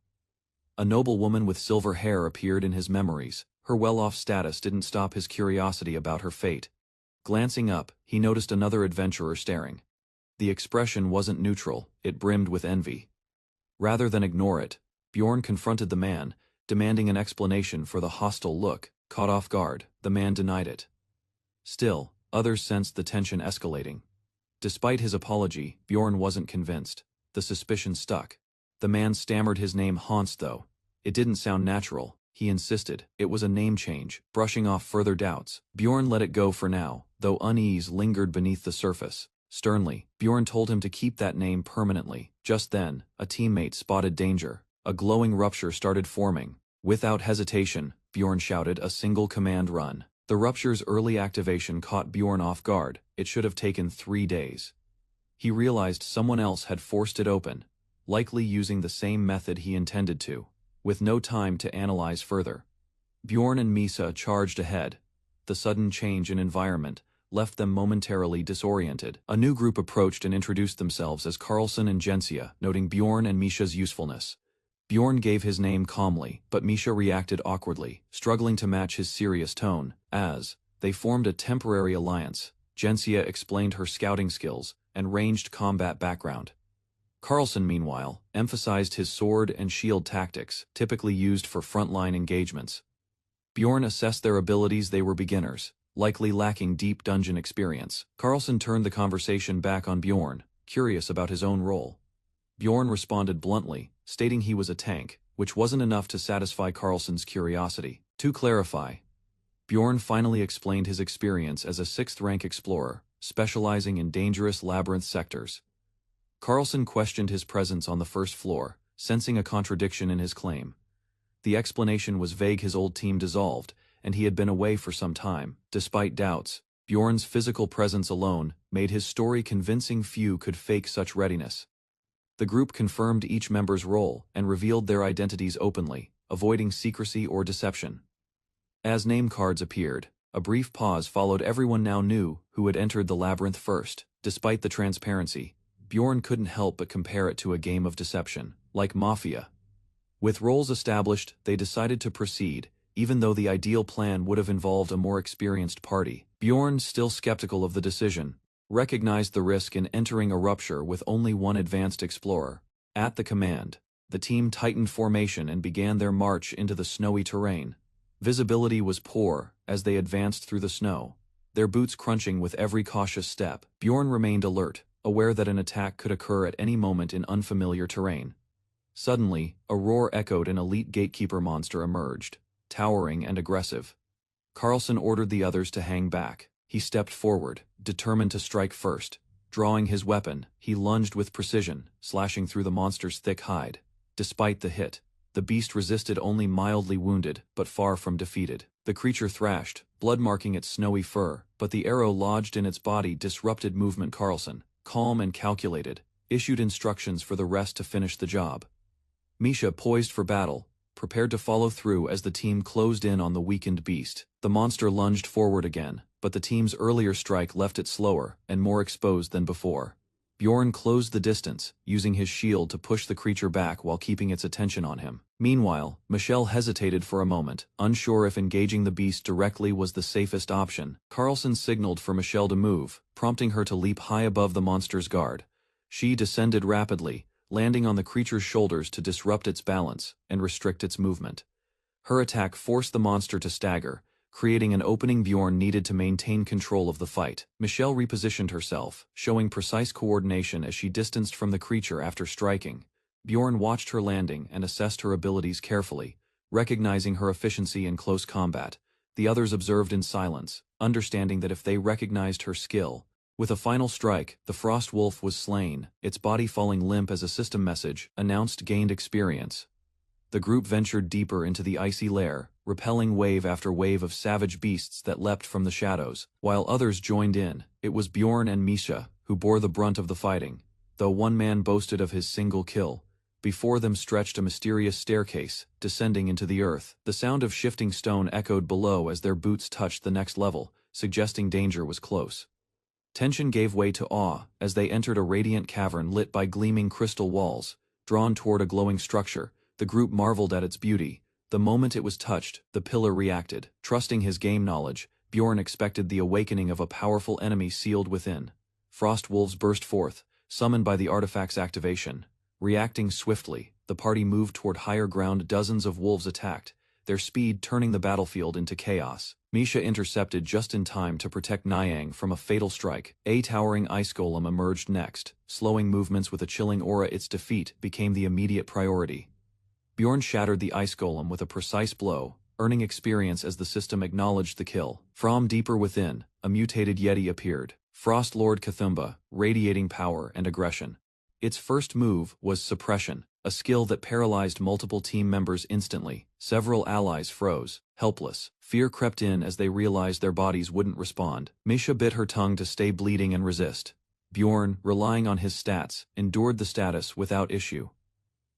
A noble woman with silver hair appeared in his memories. Her well-off status didn't stop his curiosity about her fate. Glancing up, he noticed another adventurer staring. The expression wasn't neutral, it brimmed with envy. Rather than ignore it, Bjorn confronted the man, demanding an explanation for the hostile look. Caught off guard, the man denied it. Still, others sensed the tension escalating. Despite his apology, Bjorn wasn't convinced. The suspicion stuck. The man stammered his name Hans though. It didn't sound natural. He insisted. It was a name change, brushing off further doubts. Bjorn let it go for now, though unease lingered beneath the surface. Sternly, Bjorn told him to keep that name permanently. Just then, a teammate spotted danger. A glowing rupture started forming. Without hesitation, Bjorn shouted a single command run. The rupture's early activation caught Bjorn off guard. It should have taken 3 days. He realized someone else had forced it open, likely using the same method he intended to. With no time to analyze further, Bjorn and Misa charged ahead. The sudden change in environment left them momentarily disoriented. A new group approached and introduced themselves as Carlson and Jensia, noting Bjorn and Misha's usefulness. Bjorn gave his name calmly, but Misha reacted awkwardly, struggling to match his serious tone. As they formed a temporary alliance, Jensia explained her scouting skills and ranged combat background. Carlson, meanwhile, emphasized his sword and shield tactics, typically used for frontline engagements. Bjorn assessed their abilities. They were beginners, likely lacking deep dungeon experience. Carlson turned the conversation back on Bjorn, curious about his own role. Bjorn responded bluntly, stating he was a tank, which wasn't enough to satisfy Carlson's curiosity. To clarify, Bjorn finally explained his experience as a 6th-rank explorer, specializing in dangerous labyrinth sectors. Carlson questioned his presence on the first floor, sensing a contradiction in his claim. The explanation was vague. His old team dissolved, and he had been away for some time. Despite doubts, Bjorn's physical presence alone made his story convincing. Few could fake such readiness. The group confirmed each member's role and revealed their identities openly, avoiding secrecy or deception. As name cards appeared, a brief pause followed. Everyone now knew who had entered the labyrinth first. Despite the transparency, Bjorn couldn't help but compare it to a game of deception, like Mafia. With roles established, they decided to proceed, even though the ideal plan would have involved a more experienced party. Bjorn, still skeptical of the decision, recognized the risk in entering a rupture with only one advanced explorer. At the command, the team tightened formation and began their march into the snowy terrain. Visibility was poor as they advanced through the snow, their boots crunching with every cautious step. Bjorn remained alert, aware that an attack could occur at any moment in unfamiliar terrain. Suddenly, a roar echoed. An elite gatekeeper monster emerged, towering and aggressive. Carlson ordered the others to hang back. He stepped forward, determined to strike first. Drawing his weapon, he lunged with precision, slashing through the monster's thick hide. Despite the hit, the beast resisted, only mildly wounded, but far from defeated. The creature thrashed, blood marking its snowy fur, but the arrow lodged in its body disrupted movement. Carlson, calm and calculated, issued instructions for the rest to finish the job. Misha, poised for battle, prepared to follow through as the team closed in on the weakened beast. The monster lunged forward again, but the team's earlier strike left it slower and more exposed than before. Bjorn closed the distance, using his shield to push the creature back while keeping its attention on him. Meanwhile, Michelle hesitated for a moment, unsure if engaging the beast directly was the safest option. Carlson signaled for Michelle to move, prompting her to leap high above the monster's guard. She descended rapidly, landing on the creature's shoulders to disrupt its balance and restrict its movement. Her attack forced the monster to stagger, creating an opening Bjorn needed to maintain control of the fight. Michelle repositioned herself, showing precise coordination as she distanced from the creature after striking. Bjorn watched her landing and assessed her abilities carefully, recognizing her efficiency in close combat. The others observed in silence, understanding that if they recognized her skill. With a final strike, the frost wolf was slain, its body falling limp as a system message announced gained experience. The group ventured deeper into the icy lair, repelling wave after wave of savage beasts that leapt from the shadows. While others joined in, it was Bjorn and Misha who bore the brunt of the fighting. Though one man boasted of his single kill, before them stretched a mysterious staircase, descending into the earth. The sound of shifting stone echoed below as their boots touched the next level, suggesting danger was close. Tension gave way to awe as they entered a radiant cavern lit by gleaming crystal walls. Drawn toward a glowing structure, the group marveled at its beauty. The moment it was touched, the pillar reacted. Trusting his game knowledge, Bjorn expected the awakening of a powerful enemy sealed within. Frost wolves burst forth, summoned by the artifact's activation. Reacting swiftly, the party moved toward higher ground. Dozens of wolves attacked, their speed turning the battlefield into chaos. Misha intercepted just in time to protect Niang from a fatal strike. A towering ice golem emerged next, slowing movements with a chilling aura. Its defeat became the immediate priority. Bjorn shattered the ice golem with a precise blow, earning experience as the system acknowledged the kill. From deeper within, a mutated yeti appeared, Frost Lord Cthulhu, radiating power and aggression. Its first move was suppression, a skill that paralyzed multiple team members instantly. Several allies froze, helpless. Fear crept in as they realized their bodies wouldn't respond. Misha bit her tongue to stay bleeding and resist. Bjorn, relying on his stats, endured the status without issue.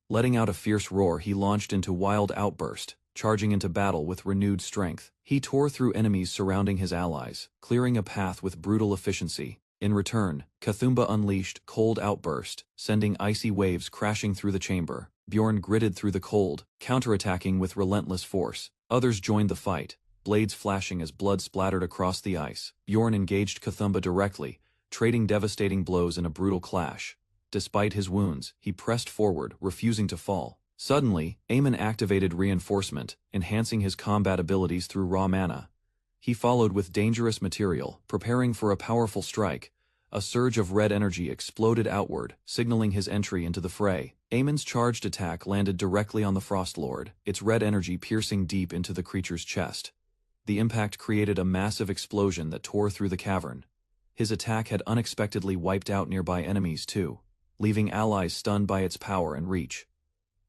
Letting out a fierce roar, he launched into wild outburst, charging into battle with renewed strength. He tore through enemies surrounding his allies, clearing a path with brutal efficiency. In return, Cthulhu unleashed cold outburst, sending icy waves crashing through the chamber. Bjorn gritted through the cold, counterattacking with relentless force. Others joined the fight, blades flashing as blood splattered across the ice. Bjorn engaged Cthulhu directly, trading devastating blows in a brutal clash. Despite his wounds, he pressed forward, refusing to fall. Suddenly, Aemon activated reinforcement, enhancing his combat abilities through raw mana. He followed with dangerous material, preparing for a powerful strike. A surge of red energy exploded outward, signaling his entry into the fray. Aemon's charged attack landed directly on the Frost Lord, its red energy piercing deep into the creature's chest. The impact created a massive explosion that tore through the cavern. His attack had unexpectedly wiped out nearby enemies too, leaving allies stunned by its power and reach.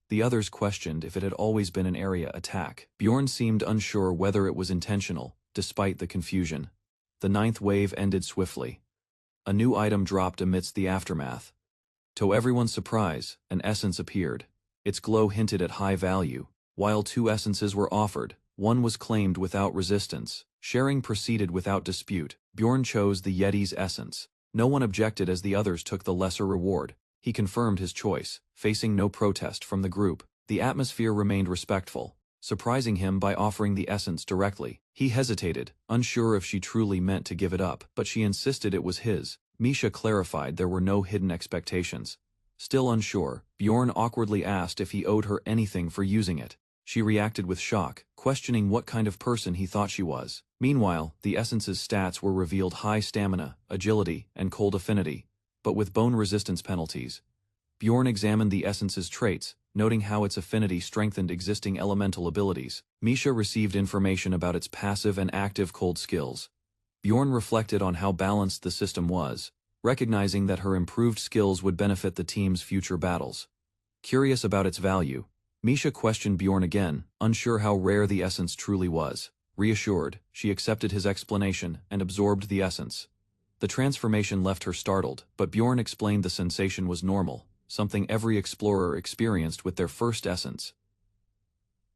The others questioned if it had always been an area attack. Bjorn seemed unsure whether it was intentional, despite the confusion. The ninth wave ended swiftly. A new item dropped amidst the aftermath. To everyone's surprise, an essence appeared. Its glow hinted at high value. While two essences were offered, one was claimed without resistance. Sharing proceeded without dispute. Bjorn chose the Yeti's essence. No one objected as the others took the lesser reward. He confirmed his choice, facing no protest from the group. The atmosphere remained respectful, surprising him by offering the essence directly. He hesitated, unsure if she truly meant to give it up, but she insisted it was his. Misha clarified there were no hidden expectations. Still unsure, Bjorn awkwardly asked if he owed her anything for using it. She reacted with shock, questioning what kind of person he thought she was. Meanwhile, the essence's stats were revealed: high stamina, agility, and cold affinity, but with bone resistance penalties. Bjorn examined the essence's traits, noting how its affinity strengthened existing elemental abilities. Misha received information about its passive and active cold skills. Bjorn reflected on how balanced the system was, recognizing that her improved skills would benefit the team's future battles. Curious about its value, Misha questioned Bjorn again, unsure how rare the essence truly was. Reassured, she accepted his explanation and absorbed the essence. The transformation left her startled, but Bjorn explained the sensation was normal, something every explorer experienced with their first essence.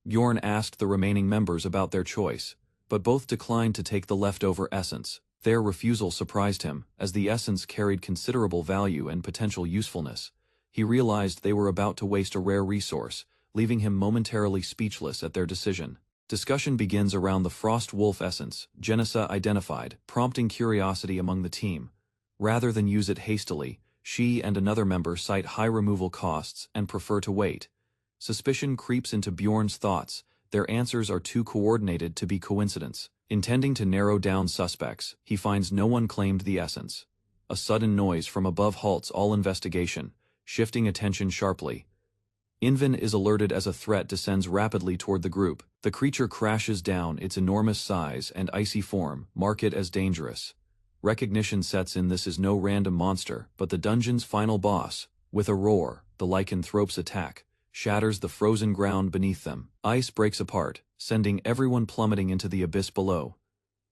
Bjorn asked the remaining members about their choice, but both declined to take the leftover essence. Their refusal surprised him, as the essence carried considerable value and potential usefulness. He realized they were about to waste a rare resource, leaving him momentarily speechless at their decision. Discussion begins around the Frost Wolf essence, Genessa identified, prompting curiosity among the team. Rather than use it hastily, she and another member cite high removal costs and prefer to wait. Suspicion creeps into Bjorn's thoughts. Their answers are too coordinated to be coincidence. Intending to narrow down suspects, he finds no one claimed the essence. A sudden noise from above halts all investigation, shifting attention sharply. Inven is alerted as a threat descends rapidly toward the group. The creature crashes down. Its enormous size and icy form mark it as dangerous. Recognition sets in. This is no random monster, but the dungeon's final boss. With a roar, the lycanthrope's attack shatters the frozen ground beneath them. Ice breaks apart, sending everyone plummeting into the abyss below.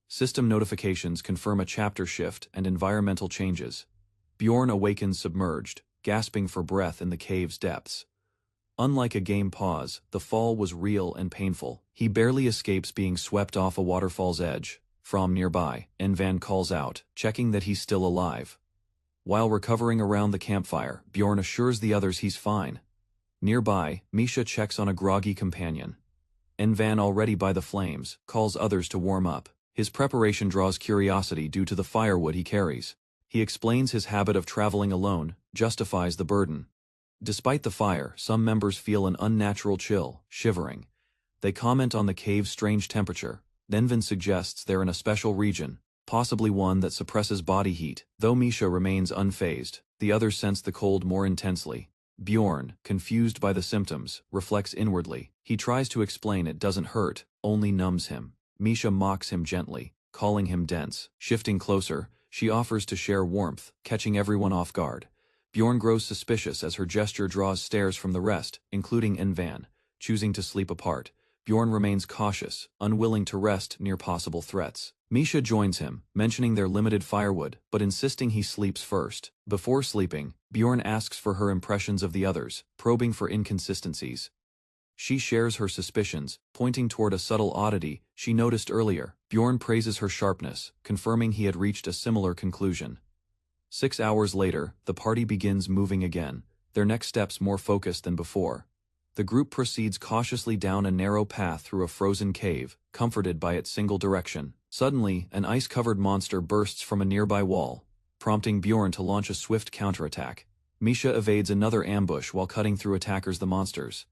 System notifications confirm a chapter shift and environmental changes. Bjorn awakens submerged, gasping for breath in the cave's depths. Unlike a game pause, the fall was real and painful. He barely escapes being swept off a waterfall's edge. From nearby, Envan calls out, checking that he's still alive. While recovering around the campfire, Bjorn assures the others he's fine. Nearby, Misha checks on a groggy companion. Envan, already by the flames, calls others to warm up. His preparation draws curiosity due to the firewood he carries. He explains his habit of traveling alone, justifies the burden. Despite the fire, some members feel an unnatural chill, shivering. They comment on the cave's strange temperature, Nenvin suggests they're in a special region, possibly one that suppresses body heat. Though Misha remains unfazed, the others sense the cold more intensely. Bjorn, confused by the symptoms, reflects inwardly. He tries to explain it doesn't hurt, only numbs him. Misha mocks him gently, calling him dense. Shifting closer, she offers to share warmth, catching everyone off guard. Bjorn grows suspicious as her gesture draws stares from the rest, including Envan. Choosing to sleep apart, Bjorn remains cautious, unwilling to rest near possible threats. Misha joins him, mentioning their limited firewood, but insisting he sleeps first. Before sleeping, Bjorn asks for her impressions of the others, probing for inconsistencies. She shares her suspicions, pointing toward a subtle oddity she noticed earlier. Bjorn praises her sharpness, confirming he had reached a similar conclusion. 6 hours later, the party begins moving again, their next steps more focused than before. The group proceeds cautiously down a narrow path through a frozen cave, comforted by its single direction. Suddenly, an ice-covered monster bursts from a nearby wall, prompting Bjorn to launch a swift counterattack. Misha evades another ambush while cutting through attackers the monsters.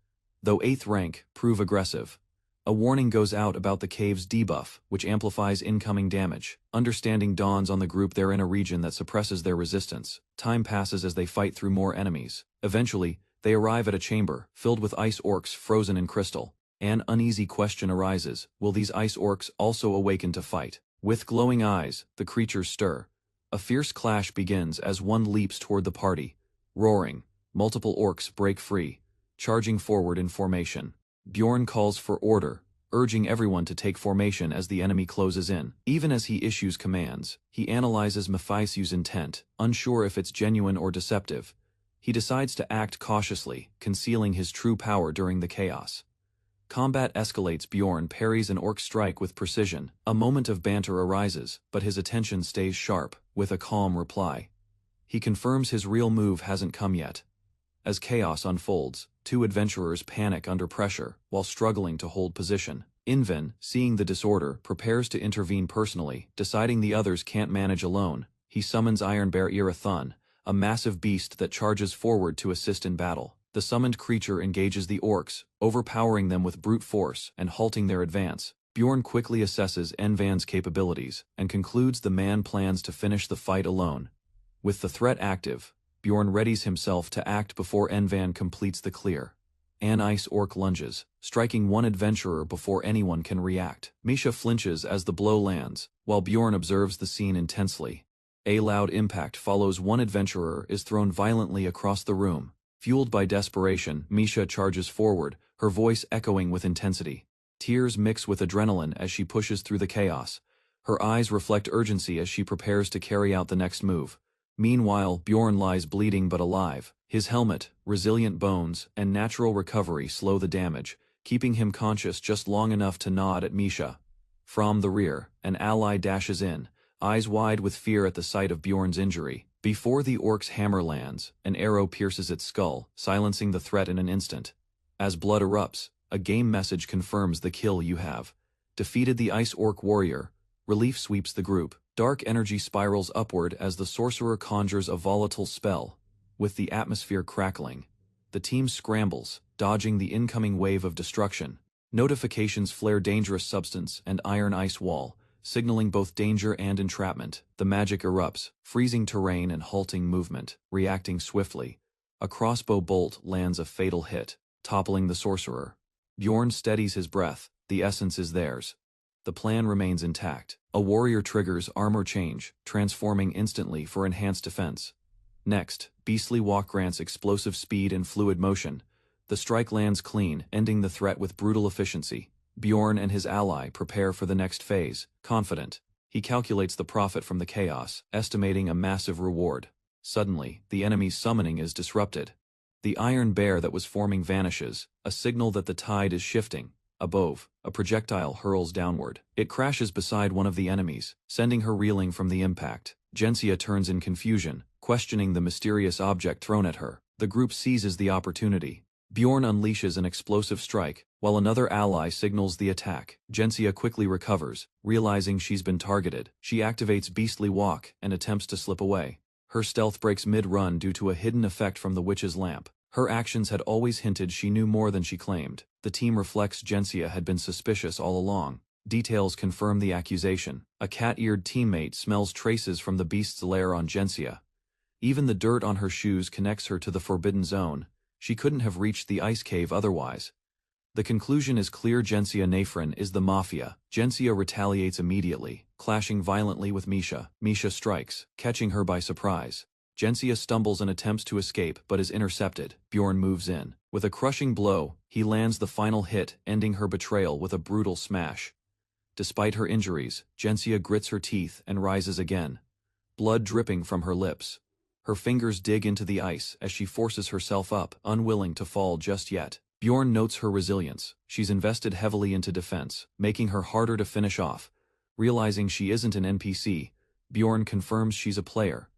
Though 8th rank, prove aggressive. A warning goes out about the cave's debuff, which amplifies incoming damage. Understanding dawns on the group they're in a region that suppresses their resistance. Time passes as they fight through more enemies. Eventually, they arrive at a chamber, filled with ice orcs frozen in crystal. An uneasy question arises, will these ice orcs also awaken to fight? With glowing eyes, the creatures stir. A fierce clash begins as one leaps toward the party. Roaring, multiple orcs break free, charging forward in formation. Bjorn calls for order, urging everyone to take formation as the enemy closes in. Even as he issues commands, he analyzes Mephise's intent, unsure if it's genuine or deceptive. He decides to act cautiously, concealing his true power during the chaos. Combat escalates. Bjorn parries an orc strike with precision. A moment of banter arises, but his attention stays sharp, with a calm reply. He confirms his real move hasn't come yet. As chaos unfolds, 2 adventurers panic under pressure, while struggling to hold position. Inven, seeing the disorder, prepares to intervene personally. Deciding the others can't manage alone, he summons Iron Bear Irathun, a massive beast that charges forward to assist in battle. The summoned creature engages the orcs, overpowering them with brute force and halting their advance. Bjorn quickly assesses Envan's capabilities, and concludes the man plans to finish the fight alone. With the threat active, Bjorn readies himself to act before Envan completes the clear. An ice orc lunges, striking one adventurer before anyone can react. Misha flinches as the blow lands, while Bjorn observes the scene intensely. A loud impact follows. One adventurer is thrown violently across the room. Fueled by desperation, Misha charges forward, her voice echoing with intensity. Tears mix with adrenaline as she pushes through the chaos. Her eyes reflect urgency as she prepares to carry out the next move. Meanwhile, Bjorn lies bleeding but alive. His helmet, resilient bones, and natural recovery slow the damage, keeping him conscious just long enough to nod at Misha. From the rear, an ally dashes in, eyes wide with fear at the sight of Bjorn's injury. Before the orc's hammer lands, an arrow pierces its skull, silencing the threat in an instant. As blood erupts, a game message confirms the kill you have defeated the ice orc warrior. Relief sweeps the group. Dark energy spirals upward as the sorcerer conjures a volatile spell. With the atmosphere crackling, the team scrambles, dodging the incoming wave of destruction. Notifications flare dangerous substance and iron ice wall, signaling both danger and entrapment. The magic erupts, freezing terrain and halting movement. Reacting swiftly, a crossbow bolt lands a fatal hit, toppling the sorcerer. Bjorn steadies his breath. The essence is theirs. The plan remains intact. A warrior triggers armor change, transforming instantly for enhanced defense. Next, Beastly Walk grants explosive speed and fluid motion. The strike lands clean, ending the threat with brutal efficiency. Bjorn and his ally prepare for the next phase, confident. He calculates the profit from the chaos, estimating a massive reward. Suddenly, the enemy's summoning is disrupted. The iron bear that was forming vanishes, a signal that the tide is shifting. Above, a projectile hurls downward. It crashes beside one of the enemies, sending her reeling from the impact. Gensia turns in confusion, questioning the mysterious object thrown at her. The group seizes the opportunity. Bjorn unleashes an explosive strike, while another ally signals the attack. Gensia quickly recovers, realizing she's been targeted. She activates Beastly Walk and attempts to slip away. Her stealth breaks mid-run due to a hidden effect from the witch's lamp. Her actions had always hinted she knew more than she claimed. The team reflects Gensia had been suspicious all along. Details confirm the accusation. A cat-eared teammate smells traces from the beast's lair on Gensia. Even the dirt on her shoes connects her to the forbidden zone. She couldn't have reached the ice cave otherwise. The conclusion is clear: Gensia Nafrin is the Mafia. Gensia retaliates immediately, clashing violently with Misha. Misha strikes, catching her by surprise. Gensia stumbles and attempts to escape but is intercepted. Bjorn moves in. With a crushing blow, he lands the final hit, ending her betrayal with a brutal smash. Despite her injuries, Gensia grits her teeth and rises again, blood dripping from her lips. Her fingers dig into the ice as she forces herself up, unwilling to fall just yet. Bjorn notes her resilience. She's invested heavily into defense, making her harder to finish off. Realizing she isn't an NPC, Bjorn confirms she's a player.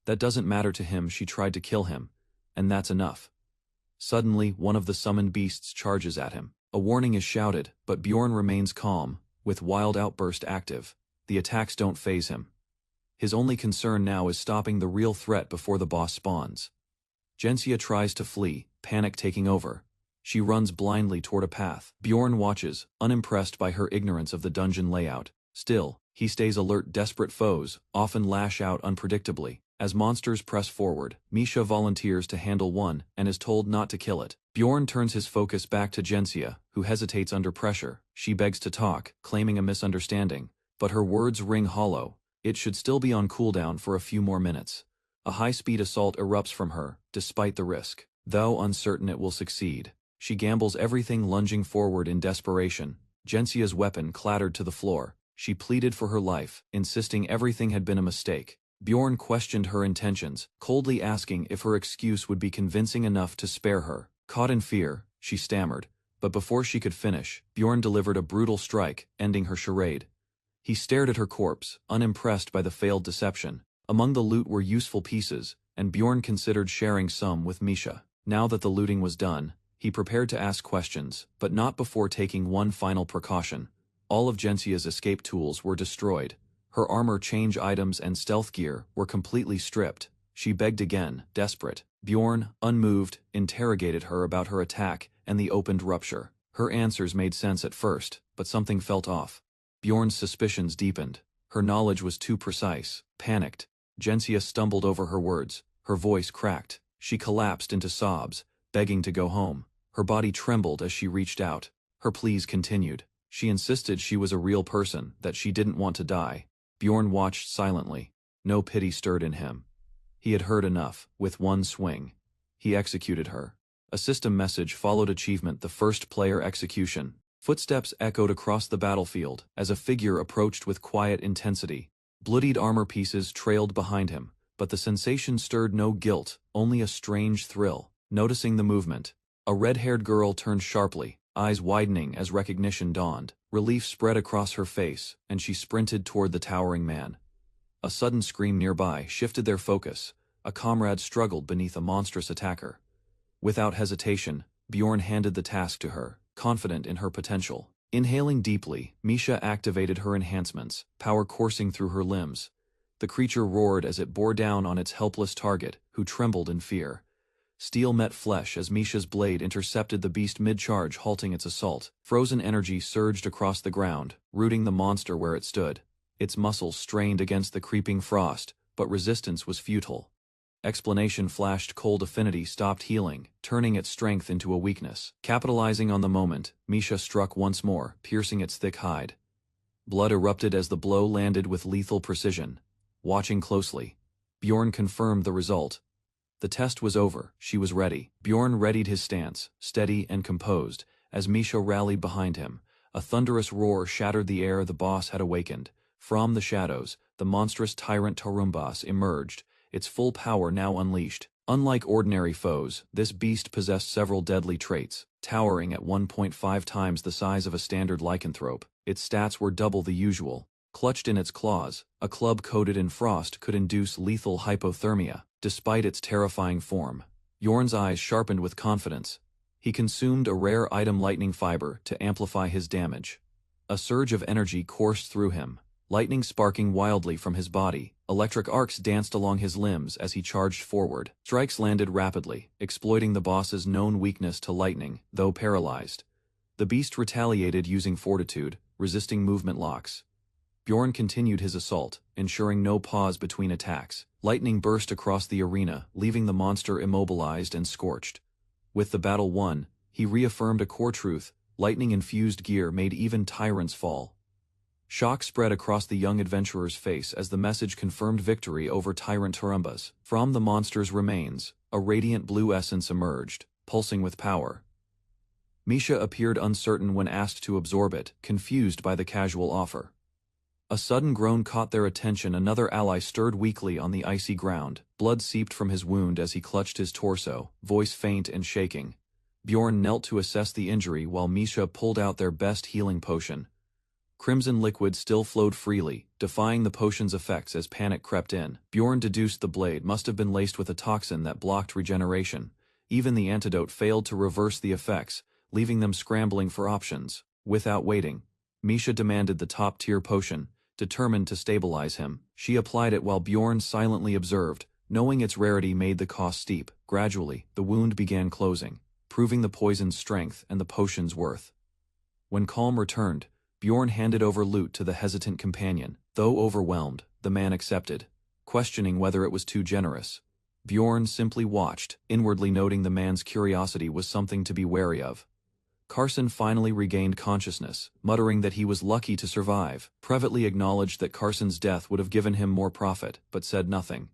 That doesn't matter to him. She tried to kill him, and that's enough. Suddenly, one of the summoned beasts charges at him. A warning is shouted, but Bjorn remains calm, with Wild Outburst active. The attacks don't faze him. His only concern now is stopping the real threat before the boss spawns. Gensia tries to flee, panic taking over. She runs blindly toward a path. Bjorn watches, unimpressed by her ignorance of the dungeon layout. Still, he stays alert. Desperate foes often lash out unpredictably. As monsters press forward, Misha volunteers to handle one and is told not to kill it. Bjorn turns his focus back to Gensia, who hesitates under pressure. She begs to talk, claiming a misunderstanding, but her words ring hollow. It should still be on cooldown for a few more minutes. A high-speed assault erupts from her, despite the risk. Though uncertain it will succeed, she gambles everything, lunging forward in desperation. Gensia's weapon clattered to the floor. She pleaded for her life, insisting everything had been a mistake. Bjorn questioned her intentions, coldly asking if her excuse would be convincing enough to spare her. Caught in fear, she stammered, but before she could finish, Bjorn delivered a brutal strike, ending her charade. He stared at her corpse, unimpressed by the failed deception. Among the loot were useful pieces, and Bjorn considered sharing some with Misha. Now that the looting was done, he prepared to ask questions, but not before taking one final precaution. All of Gensia's escape tools were destroyed. Her armor, change items, and stealth gear were completely stripped. She begged again, desperate. Bjorn, unmoved, interrogated her about her attack and the opened rupture. Her answers made sense at first, but something felt off. Bjorn's suspicions deepened. Her knowledge was too precise. Panicked, Gensia stumbled over her words. Her voice cracked. She collapsed into sobs, begging to go home. Her body trembled as she reached out. Her pleas continued. She insisted she was a real person, that she didn't want to die. Bjorn watched silently. No pity stirred in him. He had heard enough. With one swing, he executed her. A system message followed achievement: the first player execution. Footsteps echoed across the battlefield as a figure approached with quiet intensity. Bloodied armor pieces trailed behind him, but the sensation stirred no guilt, only a strange thrill. Noticing the movement, a red-haired girl turned sharply, eyes widening as recognition dawned. Relief spread across her face, and she sprinted toward the towering man. A sudden scream nearby shifted their focus. A comrade struggled beneath a monstrous attacker. Without hesitation, Bjorn handed the task to her, confident in her potential. Inhaling deeply, Misha activated her enhancements, power coursing through her limbs. The creature roared as it bore down on its helpless target, who trembled in fear. Steel met flesh as Misha's blade intercepted the beast mid-charge, halting its assault. Frozen energy surged across the ground, rooting the monster where it stood. Its muscles strained against the creeping frost, but resistance was futile. Explanation flashed: cold affinity stopped healing, turning its strength into a weakness. Capitalizing on the moment, Misha struck once more, piercing its thick hide. Blood erupted as the blow landed with lethal precision. Watching closely, Bjorn confirmed the result. The test was over. She was ready. Bjorn readied his stance, steady and composed, as Misha rallied behind him. A thunderous roar shattered the air. The boss had awakened. From the shadows, the monstrous tyrant Tarumbas emerged, its full power now unleashed. Unlike ordinary foes, this beast possessed several deadly traits. Towering at 1.5 times the size of a standard lycanthrope, its stats were double the usual. Clutched in its claws, a club coated in frost could induce lethal hypothermia. Despite its terrifying form, Bjorn's eyes sharpened with confidence. He consumed a rare item, lightning fiber, to amplify his damage. A surge of energy coursed through him, lightning sparking wildly from his body. Electric arcs danced along his limbs as he charged forward. Strikes landed rapidly, exploiting the boss's known weakness to lightning. Though paralyzed, the beast retaliated using fortitude. resisting movement locks. Bjorn continued his assault, ensuring no pause between attacks. Lightning burst across the arena, leaving the monster immobilized and scorched. With the battle won, he reaffirmed a core truth: lightning-infused gear made even tyrants fall. Shock spread across the young adventurer's face as the message confirmed victory over Tyrant Turumbas. From the monster's remains, a radiant blue essence emerged, pulsing with power. Misha appeared uncertain when asked to absorb it, confused by the casual offer. A sudden groan caught their attention. Another ally stirred weakly on the icy ground. Blood seeped from his wound as he clutched his torso, voice faint and shaking. Bjorn knelt to assess the injury while Misha pulled out their best healing potion. Crimson liquid still flowed freely, defying the potion's effects as panic crept in. Bjorn deduced the blade must have been laced with a toxin that blocked regeneration. Even the antidote failed to reverse the effects, leaving them scrambling for options. Without waiting, Misha demanded the top-tier potion, determined to stabilize him. She applied it while Bjorn silently observed, knowing its rarity made the cost steep. Gradually, the wound began closing, proving the poison's strength and the potion's worth. When calm returned, Bjorn handed over loot to the hesitant companion. Though overwhelmed, the man accepted, questioning whether it was too generous. Bjorn simply watched, inwardly noting the man's curiosity was something to be wary of. Carson finally regained consciousness, muttering that he was lucky to survive. Privately acknowledged that Carson's death would have given him more profit, but said nothing.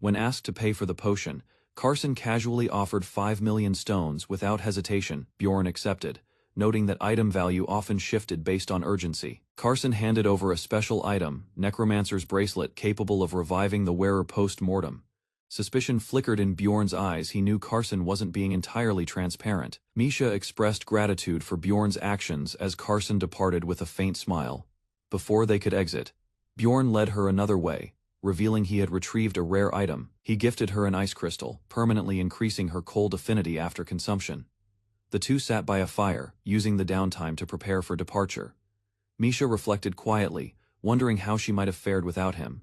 When asked to pay for the potion, Carson casually offered 5 million stones without hesitation. Bjorn accepted, noting that item value often shifted based on urgency. Carson handed over a special item, Necromancer's bracelet capable of reviving the wearer post-mortem. Suspicion flickered in Bjorn's eyes. He knew Carson wasn't being entirely transparent. Misha expressed gratitude for Bjorn's actions as Carson departed with a faint smile. Before they could exit, Bjorn led her another way, revealing he had retrieved a rare item. He gifted her an ice crystal, permanently increasing her cold affinity after consumption. The two sat by a fire, using the downtime to prepare for departure. Misha reflected quietly, wondering how she might have fared without him.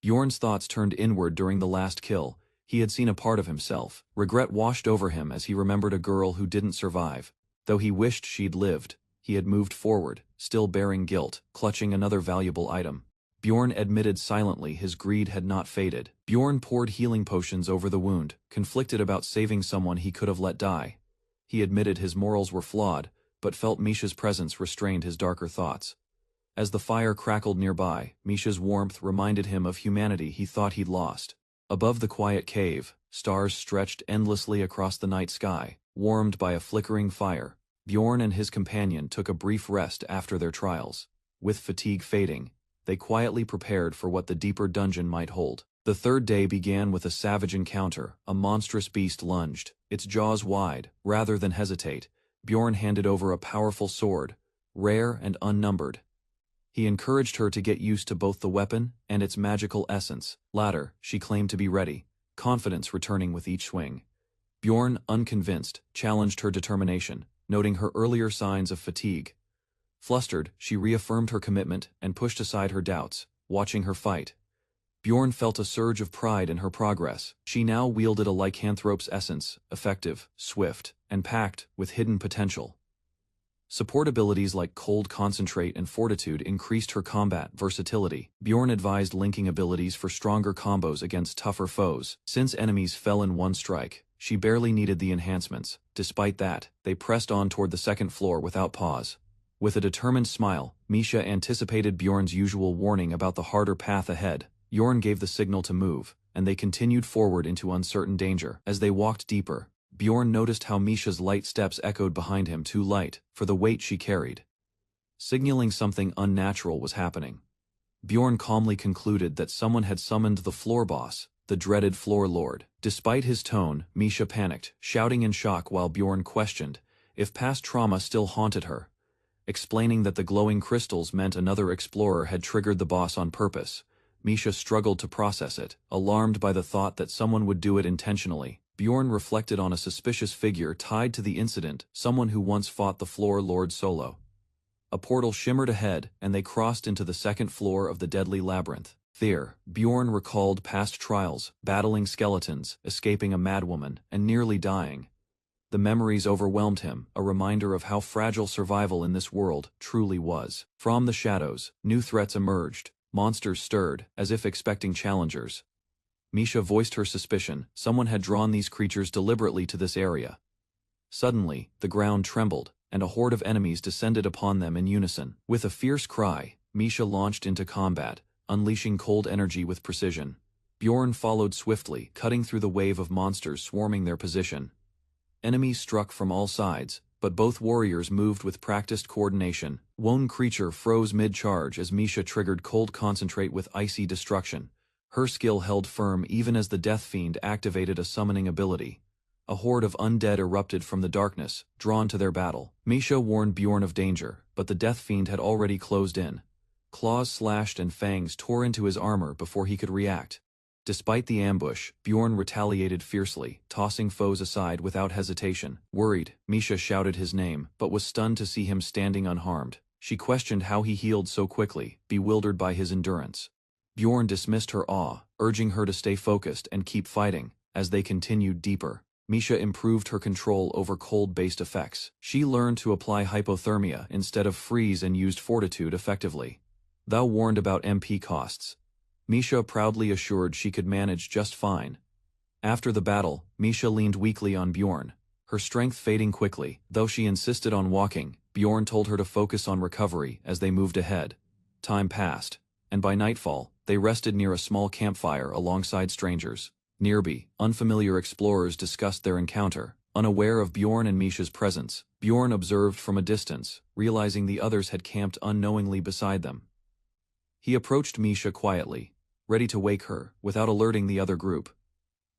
Bjorn's thoughts turned inward during the last kill. He had seen a part of himself. Regret washed over him as he remembered a girl who didn't survive. Though he wished she'd lived, he had moved forward, still bearing guilt, clutching another valuable item. Bjorn admitted silently his greed had not faded. Bjorn poured healing potions over the wound, conflicted about saving someone he could have let die. He admitted his morals were flawed, but felt Misha's presence restrained his darker thoughts. As the fire crackled nearby, Misha's warmth reminded him of humanity he thought he'd lost. Above the quiet cave, stars stretched endlessly across the night sky, warmed by a flickering fire. Bjorn and his companion took a brief rest after their trials. With fatigue fading, they quietly prepared for what the deeper dungeon might hold. The third day began with a savage encounter. A monstrous beast lunged, its jaws wide. Rather than hesitate, Bjorn handed over a powerful sword, rare and unnumbered. He encouraged her to get used to both the weapon and its magical essence. Later, she claimed to be ready, confidence returning with each swing. Bjorn, unconvinced, challenged her determination, noting her earlier signs of fatigue. Flustered, she reaffirmed her commitment and pushed aside her doubts, watching her fight. Bjorn felt a surge of pride in her progress. She now wielded a lycanthrope's essence, effective, swift, and packed with hidden potential. Support abilities like Cold Concentrate and Fortitude increased her combat versatility. Bjorn advised linking abilities for stronger combos against tougher foes. Since enemies fell in one strike, she barely needed the enhancements. Despite that, they pressed on toward the second floor without pause. With a determined smile, Misha anticipated Bjorn's usual warning about the harder path ahead. Bjorn gave the signal to move, and they continued forward into uncertain danger. As they walked deeper, Bjorn noticed how Misha's light steps echoed behind him, too light for the weight she carried, signaling something unnatural was happening. Bjorn calmly concluded that someone had summoned the floor boss, the dreaded floor lord. Despite his tone, Misha panicked, shouting in shock while Bjorn questioned if past trauma still haunted her, explaining that the glowing crystals meant another explorer had triggered the boss on purpose. Misha struggled to process it, alarmed by the thought that someone would do it intentionally. Bjorn reflected on a suspicious figure tied to the incident, someone who once fought the floor lord solo. A portal shimmered ahead, and they crossed into the second floor of the deadly labyrinth. There, Bjorn recalled past trials, battling skeletons, escaping a madwoman, and nearly dying. The memories overwhelmed him, a reminder of how fragile survival in this world truly was. From the shadows, new threats emerged. Monsters stirred, as if expecting challengers. Misha voiced her suspicion. Someone had drawn these creatures deliberately to this area. Suddenly, the ground trembled, and a horde of enemies descended upon them in unison. With a fierce cry, Misha launched into combat, unleashing cold energy with precision. Bjorn followed swiftly, cutting through the wave of monsters swarming their position. Enemies struck from all sides, but both warriors moved with practiced coordination. One creature froze mid-charge as Misha triggered Cold Concentrate with icy destruction. Her skill held firm even as the Death Fiend activated a summoning ability. A horde of undead erupted from the darkness, drawn to their battle. Misha warned Bjorn of danger, but the Death Fiend had already closed in. Claws slashed and fangs tore into his armor before he could react. Despite the ambush, Bjorn retaliated fiercely, tossing foes aside without hesitation. Worried, Misha shouted his name, but was stunned to see him standing unharmed. She questioned how he healed so quickly, bewildered by his endurance. Bjorn dismissed her awe, urging her to stay focused and keep fighting. As they continued deeper, Misha improved her control over cold-based effects. She learned to apply hypothermia instead of freeze and used fortitude effectively. Thou warned about MP costs. Misha proudly assured she could manage just fine. After the battle, Misha leaned weakly on Bjorn, her strength fading quickly. Though she insisted on walking, Bjorn told her to focus on recovery as they moved ahead. Time passed, and by nightfall, they rested near a small campfire alongside strangers. Nearby, unfamiliar explorers discussed their encounter. Unaware of Bjorn and Misha's presence, Bjorn observed from a distance, realizing the others had camped unknowingly beside them. He approached Misha quietly, ready to wake her, without alerting the other group.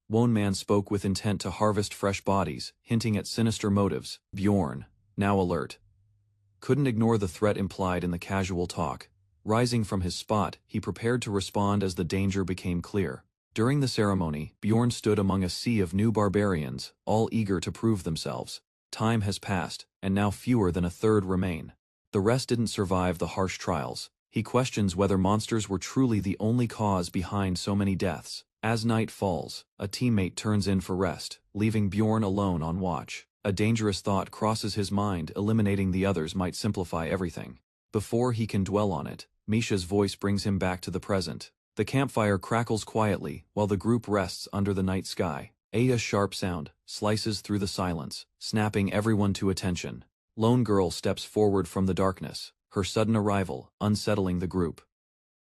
One man spoke with intent to harvest fresh bodies, hinting at sinister motives. Bjorn, now alert, couldn't ignore the threat implied in the casual talk. Rising from his spot, he prepared to respond as the danger became clear. During the ceremony, Bjorn stood among a sea of new barbarians, all eager to prove themselves. Time has passed, and now fewer than a third remain. The rest didn't survive the harsh trials. He questions whether monsters were truly the only cause behind so many deaths. As night falls, a teammate turns in for rest, leaving Bjorn alone on watch. A dangerous thought crosses his mind. Eliminating the others might simplify everything. Before he can dwell on it, Misha's voice brings him back to the present. The campfire crackles quietly, while the group rests under the night sky. A sharp sound slices through the silence, snapping everyone to attention. Lone girl steps forward from the darkness, her sudden arrival unsettling the group.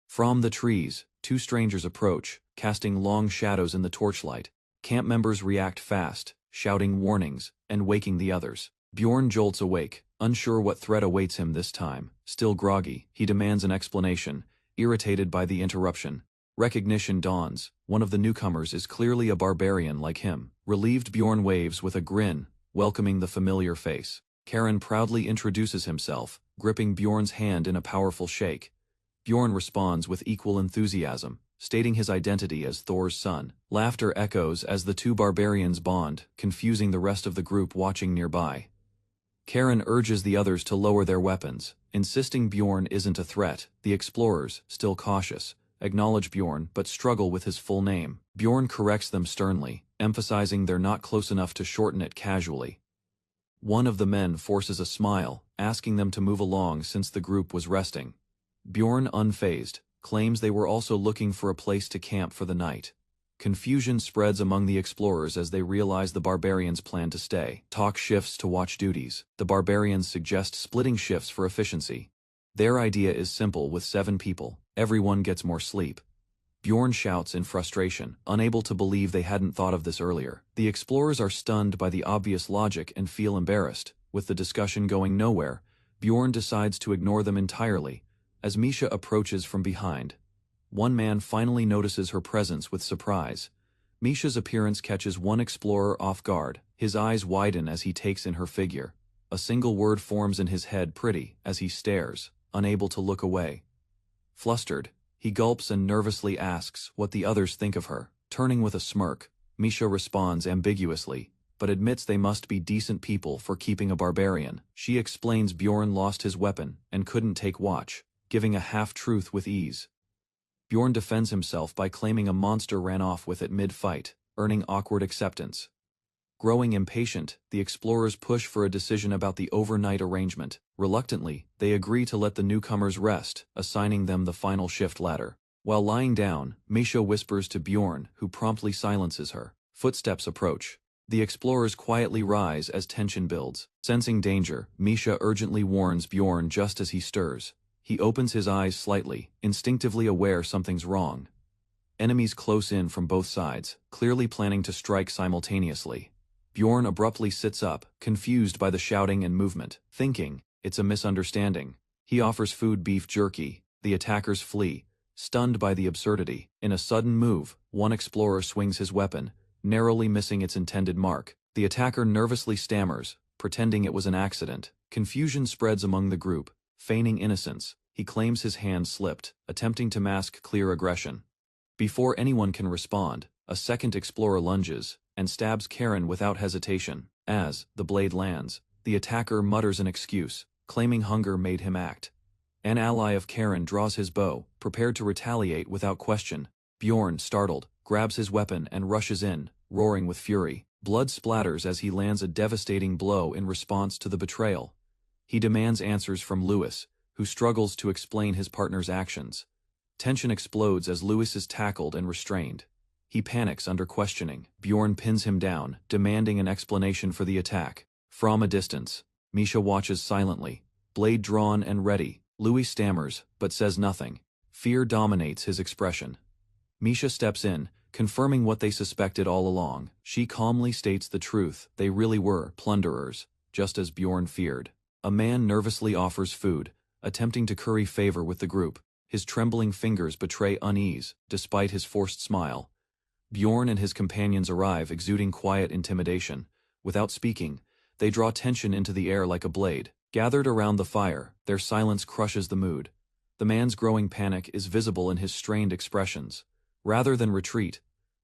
From the trees, two strangers approach, casting long shadows in the torchlight. Camp members react fast, shouting warnings, and waking the others. Bjorn jolts awake, unsure what threat awaits him this time. Still groggy, he demands an explanation, irritated by the interruption. Recognition dawns. One of the newcomers is clearly a barbarian like him. Relieved, Bjorn waves with a grin, welcoming the familiar face. Karen proudly introduces himself, gripping Bjorn's hand in a powerful shake. Bjorn responds with equal enthusiasm, stating his identity as Thor's son. Laughter echoes as the two barbarians bond, confusing the rest of the group watching nearby. Karen urges the others to lower their weapons, insisting Bjorn isn't a threat. The explorers, still cautious, acknowledge Bjorn but struggle with his full name. Bjorn corrects them sternly, emphasizing they're not close enough to shorten it casually. One of the men forces a smile, asking them to move along since the group was resting. Bjorn, unfazed, claims they were also looking for a place to camp for the night. Confusion spreads among the explorers as they realize the barbarians plan to stay. Talk shifts to watch duties. The barbarians suggest splitting shifts for efficiency. Their idea is simple: with 7 people, everyone gets more sleep. Bjorn shouts in frustration, unable to believe they hadn't thought of this earlier. The explorers are stunned by the obvious logic and feel embarrassed. With the discussion going nowhere, Bjorn decides to ignore them entirely. As Misha approaches from behind, one man finally notices her presence with surprise. Misha's appearance catches one explorer off guard. His eyes widen as he takes in her figure. A single word forms in his head: pretty, as he stares, unable to look away. Flustered, he gulps and nervously asks what the others think of her. Turning with a smirk, Misha responds ambiguously, but admits they must be decent people for keeping a barbarian. She explains Bjorn lost his weapon and couldn't take watch, giving a half-truth with ease. Bjorn defends himself by claiming a monster ran off with it mid-fight, earning awkward acceptance. Growing impatient, the explorers push for a decision about the overnight arrangement. Reluctantly, they agree to let the newcomers rest, assigning them the final shift ladder. While lying down, Misha whispers to Bjorn, who promptly silences her. Footsteps approach. The explorers quietly rise as tension builds. Sensing danger, Misha urgently warns Bjorn just as he stirs. He opens his eyes slightly, instinctively aware something's wrong. Enemies close in from both sides, clearly planning to strike simultaneously. Bjorn abruptly sits up, confused by the shouting and movement, thinking it's a misunderstanding. He offers food beef jerky. The attackers flee, stunned by the absurdity. In a sudden move, one explorer swings his weapon, narrowly missing its intended mark. The attacker nervously stammers, pretending it was an accident. Confusion spreads among the group. Feigning innocence, he claims his hand slipped, attempting to mask clear aggression. Before anyone can respond, a second explorer lunges and stabs Karen without hesitation. As the blade lands, the attacker mutters an excuse, claiming hunger made him act. An ally of Karen draws his bow, prepared to retaliate without question. Bjorn, startled, grabs his weapon and rushes in, roaring with fury. Blood splatters as he lands a devastating blow in response to the betrayal. He demands answers from Lewis, who struggles to explain his partner's actions. Tension explodes as Lewis is tackled and restrained. He panics under questioning. Bjorn pins him down, demanding an explanation for the attack. From a distance, Misha watches silently, blade drawn and ready. Louis stammers, but says nothing. Fear dominates his expression. Misha steps in, confirming what they suspected all along. She calmly states the truth. They really were plunderers, just as Bjorn feared. A man nervously offers food, attempting to curry favor with the group. His trembling fingers betray unease, despite his forced smile. Bjorn and his companions arrive, exuding quiet intimidation. Without speaking, they draw tension into the air like a blade. Gathered around the fire, their silence crushes the mood. The man's growing panic is visible in his strained expressions. Rather than retreat,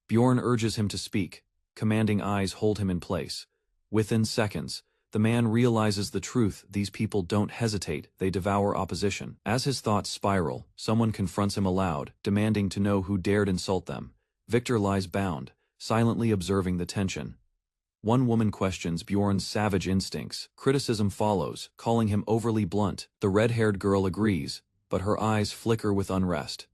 Bjorn urges him to speak. Commanding eyes hold him in place. Within seconds, the man realizes the truth. These people don't hesitate, they devour opposition. As his thoughts spiral, someone confronts him aloud, demanding to know who dared insult them. Victor lies bound, silently observing the tension. One woman questions Bjorn's savage instincts. Criticism follows, calling him overly blunt. The red-haired girl agrees, but her eyes flicker with unrest.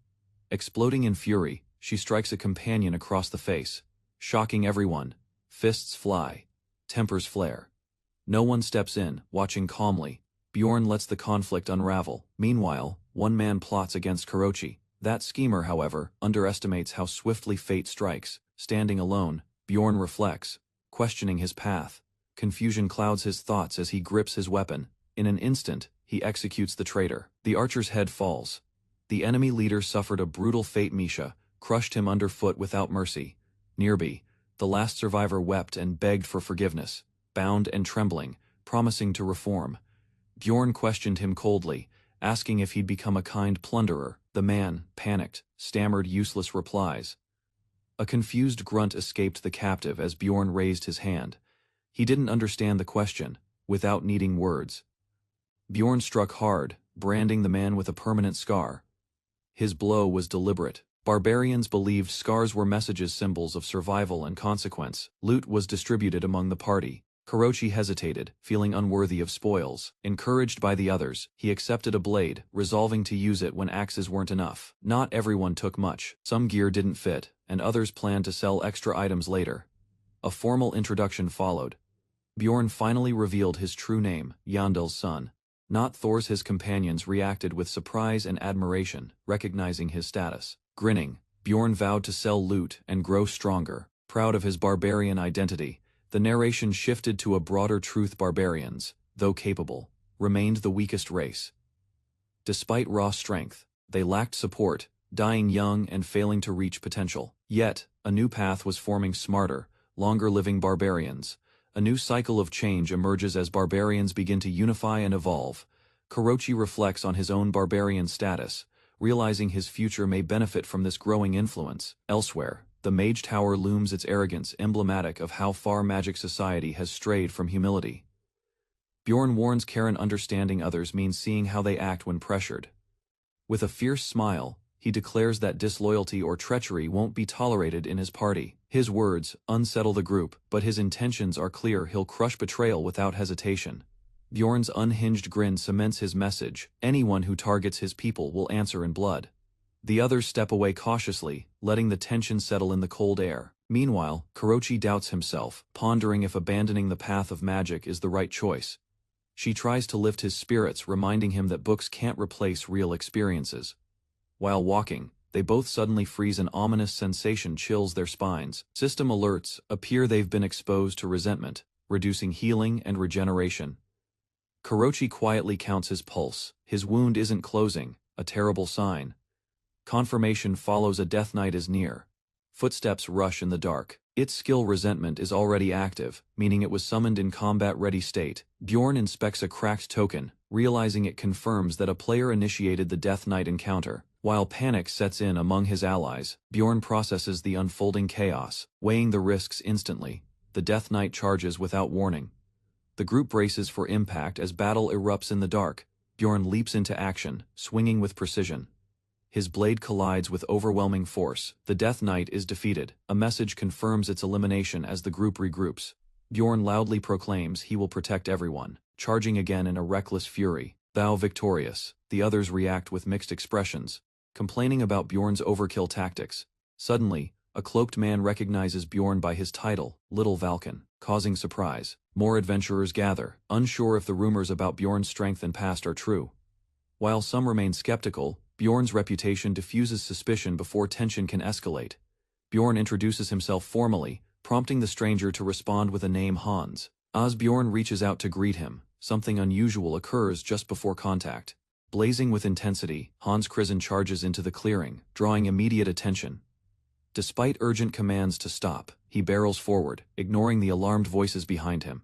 Exploding in fury, she strikes a companion across the face, shocking everyone. Fists fly. Tempers flare. No one steps in, watching calmly. Bjorn lets the conflict unravel. Meanwhile, one man plots against Kurochi. That schemer, however, underestimates how swiftly fate strikes. Standing alone, Bjorn reflects, questioning his path. Confusion clouds his thoughts as he grips his weapon. In an instant, he executes the traitor. The archer's head falls. The enemy leader suffered a brutal fate. Misha crushed him underfoot without mercy. Nearby, the last survivor wept and begged for forgiveness, bound and trembling, promising to reform. Bjorn questioned him coldly, asking if he'd become a kind plunderer. The man, panicked, stammered useless replies. A confused grunt escaped the captive as Bjorn raised his hand. He didn't understand the question, without needing words. Bjorn struck hard, branding the man with a permanent scar. His blow was deliberate. Barbarians believed scars were messages, symbols of survival and consequence. Loot was distributed among the party. Kurochi hesitated, feeling unworthy of spoils. Encouraged by the others, he accepted a blade, resolving to use it when axes weren't enough. Not everyone took much. Some gear didn't fit, and others planned to sell extra items later. A formal introduction followed. Bjorn finally revealed his true name, Yandel's son. Not Thor's. His companions reacted with surprise and admiration, recognizing his status. Grinning, Bjorn vowed to sell loot and grow stronger. Proud of his barbarian identity, the narration shifted to a broader truth. Barbarians, though capable, remained the weakest race. Despite raw strength, they lacked support, dying young and failing to reach potential. Yet, a new path was forming: smarter, longer-living barbarians. A new cycle of change emerges as barbarians begin to unify and evolve. Kurochi reflects on his own barbarian status, realizing his future may benefit from this growing influence. Elsewhere, the Mage Tower looms, its arrogance emblematic of how far magic society has strayed from humility. Bjorn warns Karen understanding others means seeing how they act when pressured. With a fierce smile, he declares that disloyalty or treachery won't be tolerated in his party. His words unsettle the group, but his intentions are clear. He'll crush betrayal without hesitation. Bjorn's unhinged grin cements his message. Anyone who targets his people will answer in blood. The others step away cautiously, letting the tension settle in the cold air. Meanwhile, Kurochi doubts himself, pondering if abandoning the path of magic is the right choice. She tries to lift his spirits, reminding him that books can't replace real experiences. While walking, they both suddenly freeze. An ominous sensation chills their spines. System alerts appear. They've been exposed to resentment, reducing healing and regeneration. Kurochi quietly counts his pulse. His wound isn't closing, a terrible sign. Confirmation follows. A death knight is near. Footsteps rush in the dark. Its skill resentment is already active, meaning it was summoned in combat-ready state. Bjorn inspects a cracked token, realizing it confirms that a player initiated the Death Knight encounter. While panic sets in among his allies, Bjorn processes the unfolding chaos, weighing the risks instantly. The Death Knight charges without warning. The group braces for impact as battle erupts in the dark. Bjorn leaps into action, swinging with precision. His blade collides with overwhelming force. The Death Knight is defeated. A message confirms its elimination as the group regroups. Bjorn loudly proclaims he will protect everyone, charging again in a reckless fury. Thou victorious. The others react with mixed expressions, complaining about Bjorn's overkill tactics. Suddenly, a cloaked man recognizes Bjorn by his title, Little Valken, causing surprise. More adventurers gather, unsure if the rumors about Bjorn's strength and past are true. While some remain skeptical, Bjorn's reputation diffuses suspicion before tension can escalate. Bjorn introduces himself formally, prompting the stranger to respond with a name Hans. As Bjorn reaches out to greet him, something unusual occurs just before contact. Blazing with intensity, Hans Krisen charges into the clearing, drawing immediate attention. Despite urgent commands to stop, he barrels forward, ignoring the alarmed voices behind him.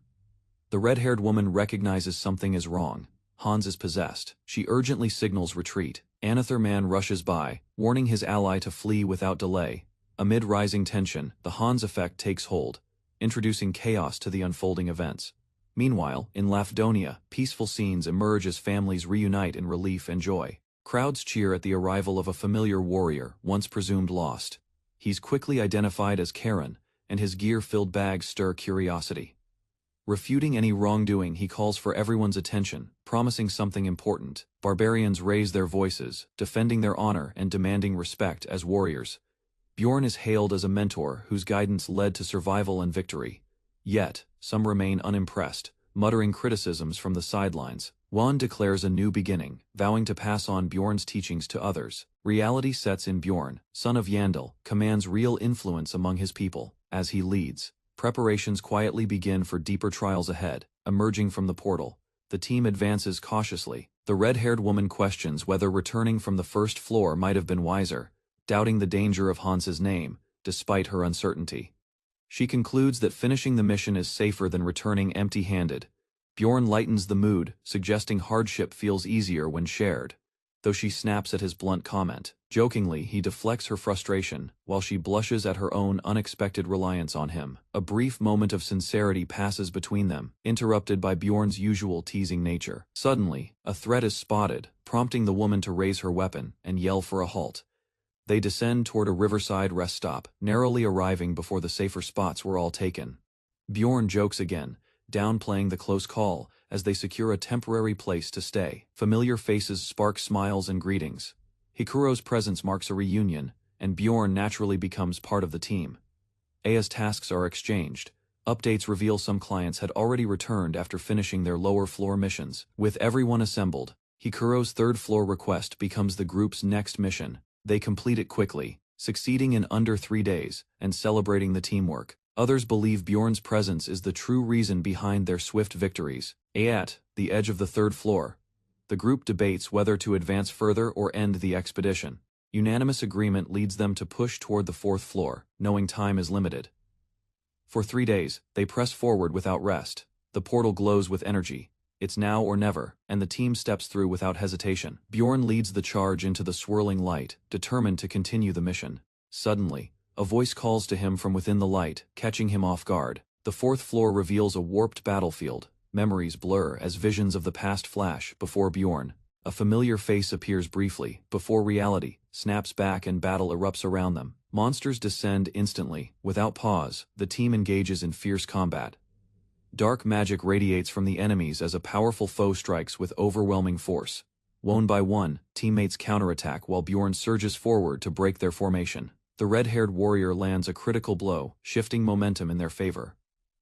The red-haired woman recognizes something is wrong. Hans is possessed. She urgently signals retreat. Another man rushes by, warning his ally to flee without delay. Amid rising tension, the Hans effect takes hold, introducing chaos to the unfolding events. Meanwhile, in Lafdonia, peaceful scenes emerge as families reunite in relief and joy. Crowds cheer at the arrival of a familiar warrior, once presumed lost. He's quickly identified as Karen, and his gear-filled bags stir curiosity. Refuting any wrongdoing, he calls for everyone's attention, promising something important. Barbarians raise their voices, defending their honor and demanding respect as warriors. Bjorn is hailed as a mentor whose guidance led to survival and victory. Yet, some remain unimpressed, muttering criticisms from the sidelines. Juan declares a new beginning, vowing to pass on Bjorn's teachings to others. Reality sets in. Bjorn, son of Yandel, commands real influence among his people. As he leads, preparations quietly begin for deeper trials ahead. Emerging from the portal, the team advances cautiously. The red-haired woman questions whether returning from the first floor might have been wiser, doubting the danger of Hans's name, despite her uncertainty. She concludes that finishing the mission is safer than returning empty-handed. Bjorn lightens the mood, suggesting hardship feels easier when shared. Though she snaps at his blunt comment. Jokingly, he deflects her frustration, while she blushes at her own unexpected reliance on him. A brief moment of sincerity passes between them, interrupted by Bjorn's usual teasing nature. Suddenly, a threat is spotted, prompting the woman to raise her weapon and yell for a halt. They descend toward a riverside rest stop, narrowly arriving before the safer spots were all taken. Bjorn jokes again, downplaying the close call, as they secure a temporary place to stay. Familiar faces spark smiles and greetings. Hikuro's presence marks a reunion, and Bjorn naturally becomes part of the team. Aya's tasks are exchanged. Updates reveal some clients had already returned after finishing their lower-floor missions. With everyone assembled, Hikuro's third-floor request becomes the group's next mission. They complete it quickly, succeeding in under 3 days, and celebrating the teamwork. Others believe Bjorn's presence is the true reason behind their swift victories. At the edge of the third floor, the group debates whether to advance further or end the expedition. Unanimous agreement leads them to push toward the fourth floor, knowing time is limited. For 3 days, they press forward without rest. The portal glows with energy. It's now or never, and the team steps through without hesitation. Bjorn leads the charge into the swirling light, determined to continue the mission. Suddenly, a voice calls to him from within the light, catching him off guard. The fourth floor reveals a warped battlefield. Memories blur as visions of the past flash before Bjorn. A familiar face appears briefly, before reality snaps back and battle erupts around them. Monsters descend instantly, without pause. The team engages in fierce combat. Dark magic radiates from the enemies as a powerful foe strikes with overwhelming force. One by one, teammates counterattack while Bjorn surges forward to break their formation. The red-haired warrior lands a critical blow, shifting momentum in their favor.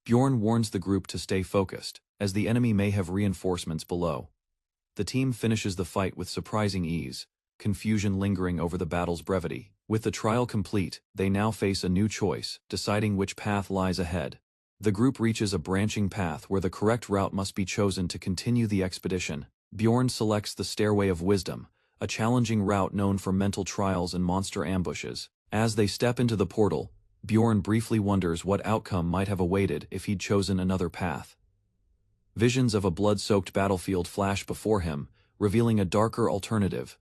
Bjorn warns the group to stay focused, as the enemy may have reinforcements below. The team finishes the fight with surprising ease, confusion lingering over the battle's brevity. With the trial complete, they now face a new choice, deciding which path lies ahead. The group reaches a branching path where the correct route must be chosen to continue the expedition. Bjorn selects the Stairway of Wisdom, a challenging route known for mental trials and monster ambushes. As they step into the portal, Bjorn briefly wonders what outcome might have awaited if he'd chosen another path. Visions of a blood-soaked battlefield flash before him, revealing a darker alternative.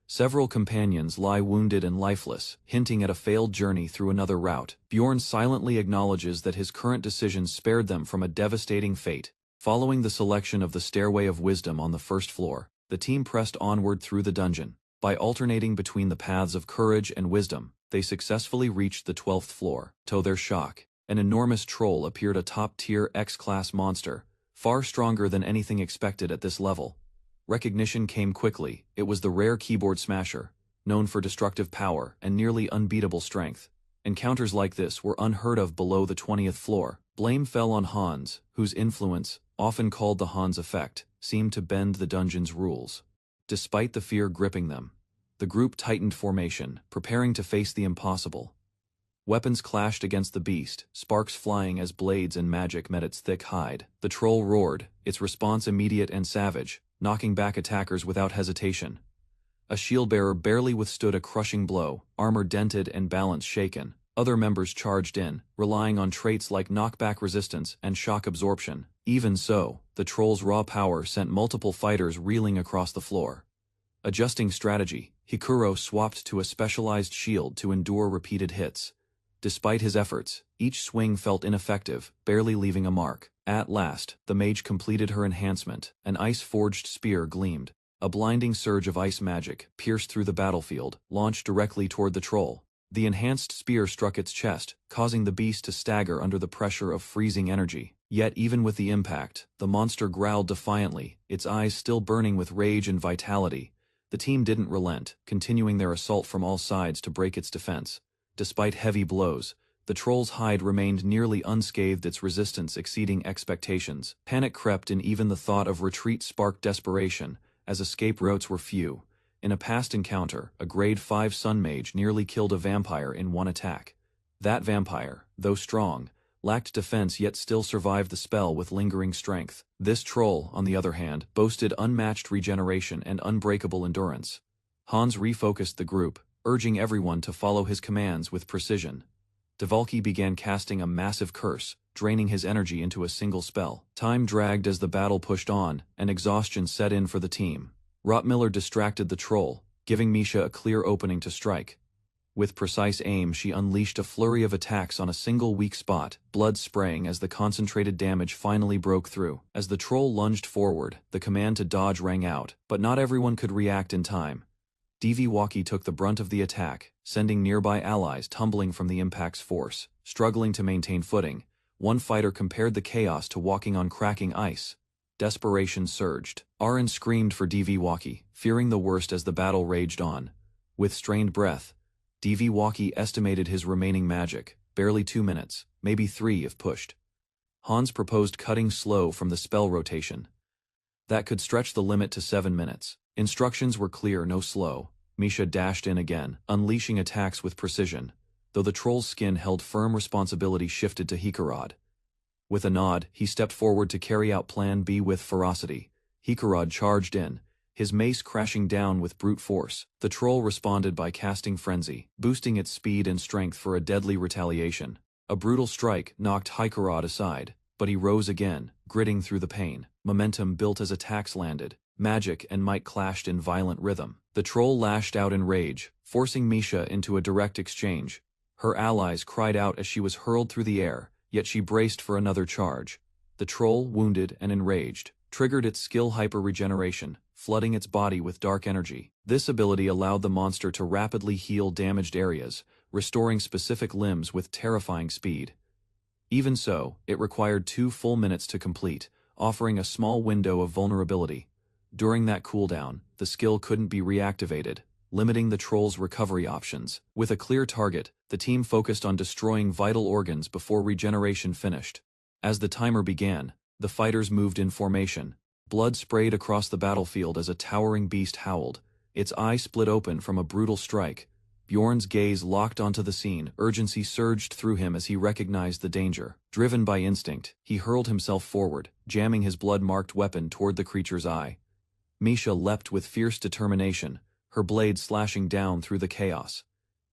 Several companions lie wounded and lifeless, hinting at a failed journey through another route. Bjorn silently acknowledges that his current decisions spared them from a devastating fate. Following the selection of the Stairway of Wisdom on the first floor, the team pressed onward through the dungeon. By alternating between the paths of courage and wisdom, they successfully reached the 12th floor. To their shock, an enormous troll appeared, a top-tier X-class monster, far stronger than anything expected at this level. Recognition came quickly. It was the rare keyboard smasher, known for destructive power and nearly unbeatable strength. Encounters like this were unheard of below the 20th floor. Blame fell on Hans, whose influence, often called the Hans effect, seemed to bend the dungeon's rules. Despite the fear gripping them, the group tightened formation, preparing to face the impossible. Weapons clashed against the beast, sparks flying as blades and magic met its thick hide. The troll roared, its response immediate and savage, knocking back attackers without hesitation. A shield-bearer barely withstood a crushing blow, armor dented and balance shaken. Other members charged in, relying on traits like knockback resistance and shock absorption. Even so, the troll's raw power sent multiple fighters reeling across the floor. Adjusting strategy, Hikuro swapped to a specialized shield to endure repeated hits. Despite his efforts, each swing felt ineffective, barely leaving a mark. At last, the mage completed her enhancement. An ice-forged spear gleamed. A blinding surge of ice magic pierced through the battlefield, launched directly toward the troll. The enhanced spear struck its chest, causing the beast to stagger under the pressure of freezing energy. Yet even with the impact, the monster growled defiantly, its eyes still burning with rage and vitality. The team didn't relent, continuing their assault from all sides to break its defense. Despite heavy blows, the troll's hide remained nearly unscathed, its resistance exceeding expectations. Panic crept in, even the thought of retreat sparked desperation, as escape routes were few. In a past encounter, a grade 5 sun mage nearly killed a vampire in one attack. That vampire, though strong, lacked defense yet still survived the spell with lingering strength. This troll, on the other hand, boasted unmatched regeneration and unbreakable endurance. Hans refocused the group, urging everyone to follow his commands with precision. Devalki began casting a massive curse, draining his energy into a single spell. Time dragged as the battle pushed on, and exhaustion set in for the team. Rottmiller distracted the troll, giving Misha a clear opening to strike. With precise aim, she unleashed a flurry of attacks on a single weak spot, blood spraying as the concentrated damage finally broke through. As the troll lunged forward, the command to dodge rang out, but not everyone could react in time. Diviwaki took the brunt of the attack, sending nearby allies tumbling from the impact's force. Struggling to maintain footing, one fighter compared the chaos to walking on cracking ice. Desperation surged. Aaron screamed for Diviwaki, fearing the worst as the battle raged on. With strained breath, Diviwaki estimated his remaining magic, barely 2 minutes, maybe 3 if pushed. Hans proposed cutting slow from the spell rotation. That could stretch the limit to 7 minutes. Instructions were clear: no slow. Misha dashed in again, unleashing attacks with precision. Though the troll's skin held firm, responsibility shifted to Hikarad. With a nod, he stepped forward to carry out Plan B with ferocity. Hikarad charged in, his mace crashing down with brute force. The troll responded by casting Frenzy, boosting its speed and strength for a deadly retaliation. A brutal strike knocked Hikarad aside, but he rose again, gritting through the pain. Momentum built as attacks landed. Magic and might clashed in violent rhythm. The troll lashed out in rage, forcing Misha into a direct exchange. Her allies cried out as she was hurled through the air, yet she braced for another charge. The troll, wounded and enraged, triggered its skill hyper-regeneration, flooding its body with dark energy. This ability allowed the monster to rapidly heal damaged areas, restoring specific limbs with terrifying speed. Even so, it required 2 full minutes to complete, offering a small window of vulnerability. During that cooldown, the skill couldn't be reactivated, limiting the troll's recovery options. With a clear target, the team focused on destroying vital organs before regeneration finished. As the timer began, the fighters moved in formation. Blood sprayed across the battlefield as a towering beast howled, its eye split open from a brutal strike. Bjorn's gaze locked onto the scene, urgency surged through him as he recognized the danger. Driven by instinct, he hurled himself forward, jamming his blood-marked weapon toward the creature's eye. Misha leapt with fierce determination, her blade slashing down through the chaos.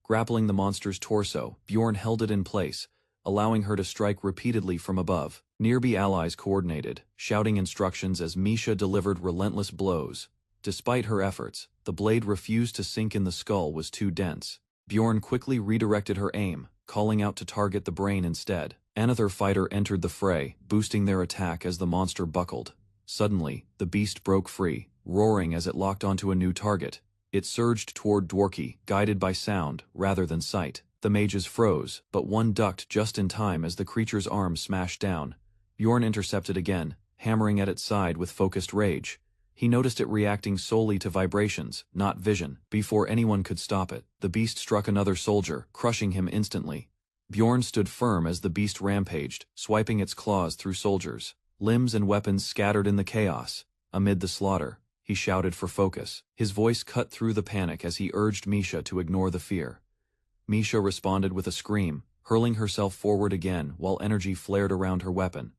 Grappling the monster's torso, Bjorn held it in place, allowing her to strike repeatedly from above. Nearby allies coordinated, shouting instructions as Misha delivered relentless blows. Despite her efforts, the blade refused to sink in the skull was too dense. Bjorn quickly redirected her aim, calling out to target the brain instead. Another fighter entered the fray, boosting their attack as the monster buckled. Suddenly, the beast broke free, roaring as it locked onto a new target. It surged toward Dworki, guided by sound rather than sight. The mages froze, but one ducked just in time as the creature's arm smashed down. Bjorn intercepted again, hammering at its side with focused rage. He noticed it reacting solely to vibrations, not vision. Before anyone could stop it, the beast struck another soldier, crushing him instantly. Bjorn stood firm as the beast rampaged, swiping its claws through soldiers. Limbs and weapons scattered in the chaos. Amid the slaughter, he shouted for focus. His voice cut through the panic as he urged Misha to ignore the fear. Misha responded with a scream, hurling herself forward again while energy flared around her weapon.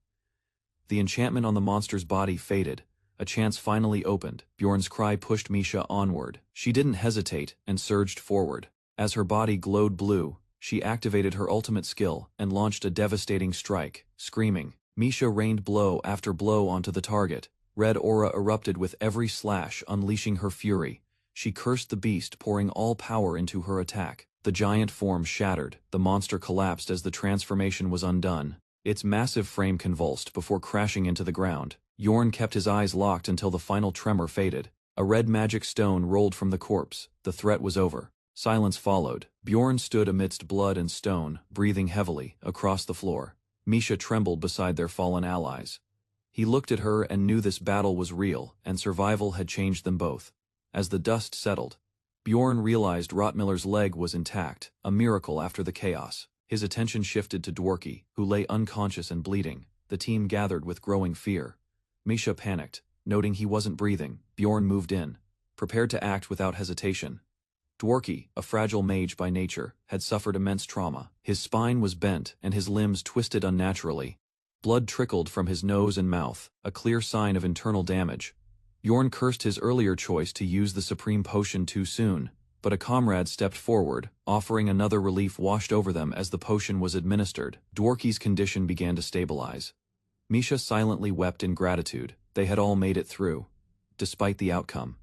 The enchantment on the monster's body faded. A chance finally opened. Bjorn's cry pushed Misha onward. She didn't hesitate and surged forward. As her body glowed blue, she activated her ultimate skill and launched a devastating strike. Screaming, Misha rained blow after blow onto the target. Red aura erupted with every slash, unleashing her fury. She cursed the beast, pouring all power into her attack. The giant form shattered. The monster collapsed as the transformation was undone. Its massive frame convulsed before crashing into the ground. Bjorn kept his eyes locked until the final tremor faded. A red magic stone rolled from the corpse. The threat was over. Silence followed. Bjorn stood amidst blood and stone, breathing heavily, across the floor. Misha trembled beside their fallen allies. He looked at her and knew this battle was real, and survival had changed them both. As the dust settled, Bjorn realized Rotmiller's leg was intact, a miracle after the chaos. His attention shifted to Dworki, who lay unconscious and bleeding. The team gathered with growing fear. Misha panicked. Noting he wasn't breathing, Bjorn moved in, prepared to act without hesitation. Dworki, a fragile mage by nature, had suffered immense trauma. His spine was bent and his limbs twisted unnaturally. Blood trickled from his nose and mouth, a clear sign of internal damage. Bjorn cursed his earlier choice to use the supreme potion too soon, but a comrade stepped forward, offering another relief washed over them as the potion was administered. Dworki's condition began to stabilize. Misha silently wept in gratitude. They had all made it through. Despite the outcome,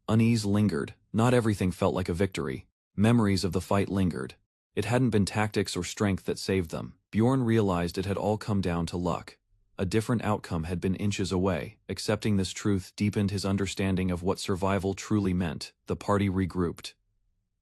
unease lingered. Not everything felt like a victory. Memories of the fight lingered. It hadn't been tactics or strength that saved them. Bjorn realized it had all come down to luck. A different outcome had been inches away. Accepting this truth deepened his understanding of what survival truly meant. The party regrouped.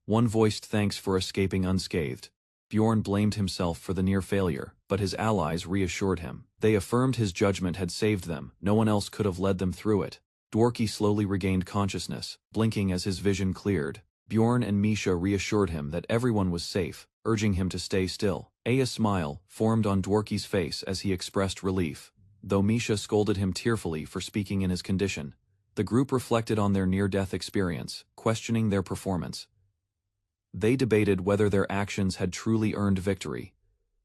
One voiced thanks for escaping unscathed. Bjorn blamed himself for the near failure, but his allies reassured him. They affirmed his judgment had saved them. No one else could have led them through it. Dworki slowly regained consciousness, blinking as his vision cleared. Bjorn and Misha reassured him that everyone was safe, urging him to stay still. A smile formed on Dworki's face as he expressed relief. Though Misha scolded him tearfully for speaking in his condition, the group reflected on their near-death experience, questioning their performance. They debated whether their actions had truly earned victory.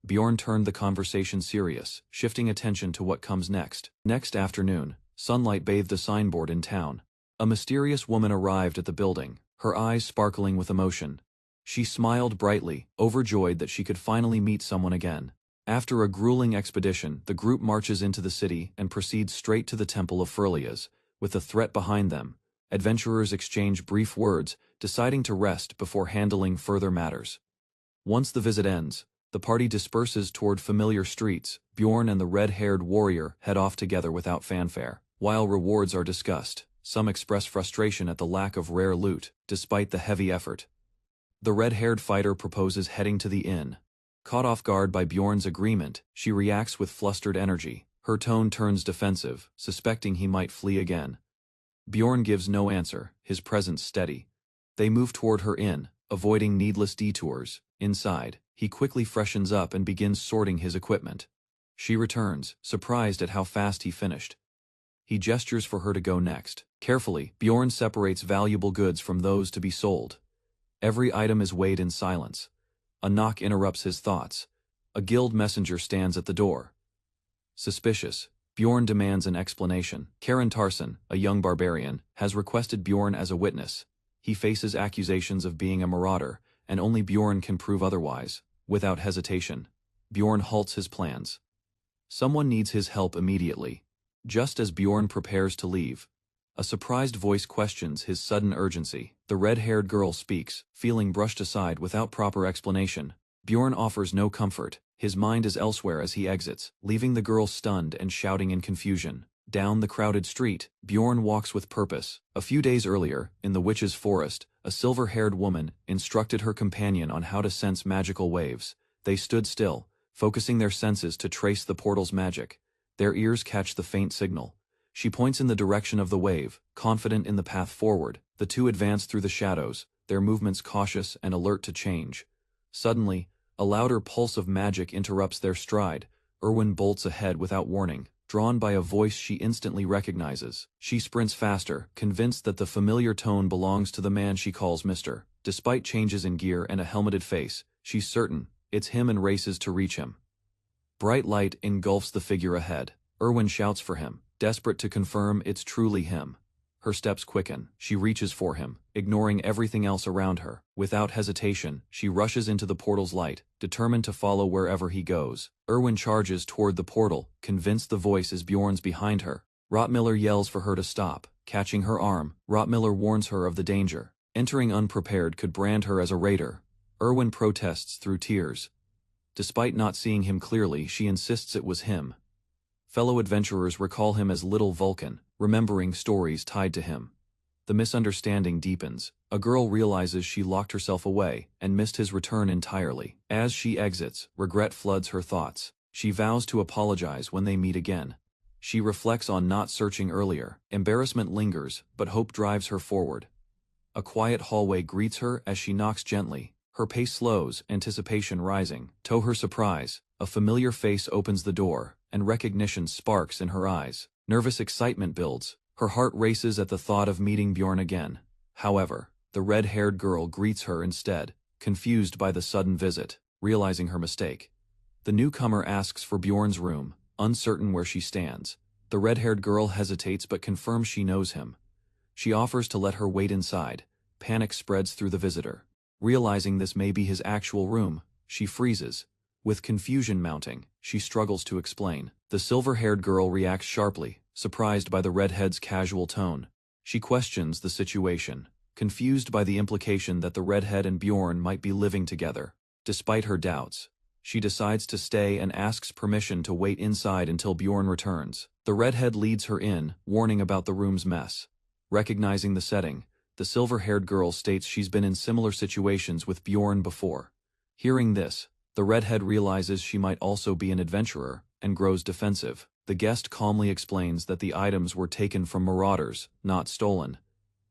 Bjorn turned the conversation serious, shifting attention to what comes next. Next afternoon, sunlight bathed a signboard in town. A mysterious woman arrived at the building, her eyes sparkling with emotion. She smiled brightly, overjoyed that she could finally meet someone again. After a grueling expedition, the group marches into the city and proceeds straight to the Temple of Furlias. With the threat behind them, adventurers exchange brief words, deciding to rest before handling further matters. Once the visit ends, the party disperses toward familiar streets. Bjorn and the red-haired warrior head off together without fanfare. While rewards are discussed, some express frustration at the lack of rare loot, despite the heavy effort. The red-haired fighter proposes heading to the inn. Caught off guard by Bjorn's agreement, she reacts with flustered energy. Her tone turns defensive, suspecting he might flee again. Bjorn gives no answer, his presence steady. They move toward her inn, avoiding needless detours. Inside, he quickly freshens up and begins sorting his equipment. She returns, surprised at how fast he finished. He gestures for her to go next. Carefully, Bjorn separates valuable goods from those to be sold. Every item is weighed in silence. A knock interrupts his thoughts. A guild messenger stands at the door. Suspicious, Bjorn demands an explanation. Karen Tarson, a young barbarian, has requested Bjorn as a witness. He faces accusations of being a marauder, and only Bjorn can prove otherwise. Without hesitation, Bjorn halts his plans. Someone needs his help immediately. Just as Bjorn prepares to leave, a surprised voice questions his sudden urgency. The red-haired girl speaks, feeling brushed aside without proper explanation. Bjorn offers no comfort. His mind is elsewhere as he exits, leaving the girl stunned and shouting in confusion. Down the crowded street, Bjorn walks with purpose. A few days earlier, in the witch's forest, a silver-haired woman instructed her companion on how to sense magical waves. They stood still, focusing their senses to trace the portal's magic. Their ears catch the faint signal. She points in the direction of the wave, confident in the path forward. The two advance through the shadows, their movements cautious and alert to change. Suddenly, a louder pulse of magic interrupts their stride. Erwin bolts ahead without warning, drawn by a voice she instantly recognizes. She sprints faster, convinced that the familiar tone belongs to the man she calls Mr. Despite changes in gear and a helmeted face, she's certain it's him and races to reach him. Bright light engulfs the figure ahead. Erwin shouts for him, desperate to confirm it's truly him. Her steps quicken. She reaches for him, ignoring everything else around her. Without hesitation, she rushes into the portal's light, determined to follow wherever he goes. Erwin charges toward the portal, convinced the voice is Bjorn's behind her. Rottmiller yells for her to stop. Catching her arm, Rottmiller warns her of the danger. Entering unprepared could brand her as a raider. Erwin protests through tears. Despite not seeing him clearly, she insists it was him. Fellow adventurers recall him as Little Vulcan, remembering stories tied to him. The misunderstanding deepens. A girl realizes she locked herself away and missed his return entirely. As she exits, regret floods her thoughts. She vows to apologize when they meet again. She reflects on not searching earlier. Embarrassment lingers, but hope drives her forward. A quiet hallway greets her as she knocks gently. Her pace slows, anticipation rising. To her surprise, a familiar face opens the door, and recognition sparks in her eyes. Nervous excitement builds. Her heart races at the thought of meeting Bjorn again. However, the red-haired girl greets her instead, confused by the sudden visit. Realizing her mistake, the newcomer asks for Bjorn's room, uncertain where she stands. The red-haired girl hesitates but confirms she knows him. She offers to let her wait inside. Panic spreads through the visitor. Realizing this may be his actual room, she freezes. With confusion mounting, she struggles to explain. The silver-haired girl reacts sharply, surprised by the redhead's casual tone. She questions the situation, confused by the implication that the redhead and Bjorn might be living together. Despite her doubts, she decides to stay and asks permission to wait inside until Bjorn returns. The redhead leads her in, warning about the room's mess. Recognizing the setting, the silver-haired girl states she's been in similar situations with Bjorn before. Hearing this, the redhead realizes she might also be an adventurer, and grows defensive. The guest calmly explains that the items were taken from marauders, not stolen.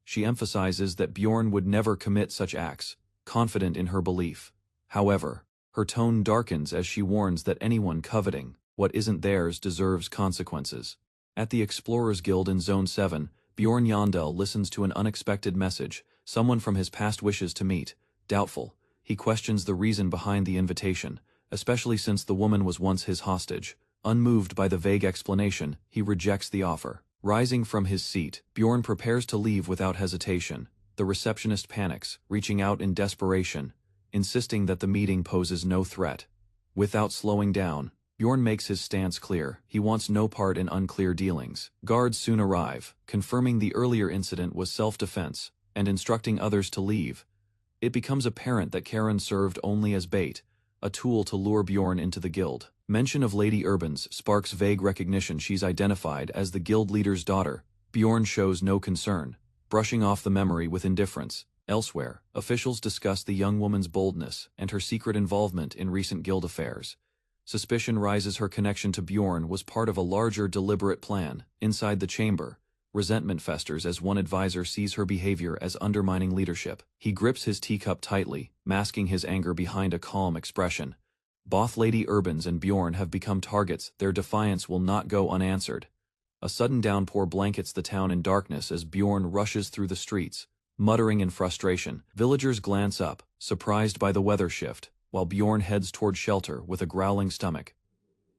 She emphasizes that Bjorn would never commit such acts, confident in her belief. However, her tone darkens as she warns that anyone coveting what isn't theirs deserves consequences. At the Explorers Guild in Zone 7, Bjorn Yandel listens to an unexpected message, someone from his past wishes to meet. Doubtful, he questions the reason behind the invitation, especially since the woman was once his hostage. Unmoved by the vague explanation, he rejects the offer. Rising from his seat, Bjorn prepares to leave without hesitation. The receptionist panics, reaching out in desperation, insisting that the meeting poses no threat. Without slowing down, Bjorn makes his stance clear. He wants no part in unclear dealings. Guards soon arrive, confirming the earlier incident was self-defense, and instructing others to leave. It becomes apparent that Karen served only as bait, a tool to lure Bjorn into the guild. Mention of Lady Urbans sparks vague recognition she's identified as the guild leader's daughter. Bjorn shows no concern, brushing off the memory with indifference. Elsewhere, officials discuss the young woman's boldness and her secret involvement in recent guild affairs. Suspicion rises her connection to Bjorn was part of a larger deliberate plan. Inside the chamber, resentment festers as one advisor sees her behavior as undermining leadership. He grips his teacup tightly, masking his anger behind a calm expression. Both Lady Urbans and Bjorn have become targets. Their defiance will not go unanswered. A sudden downpour blankets the town in darkness as Bjorn rushes through the streets, muttering in frustration. Villagers glance up, surprised by the weather shift, while Bjorn heads toward shelter with a growling stomach.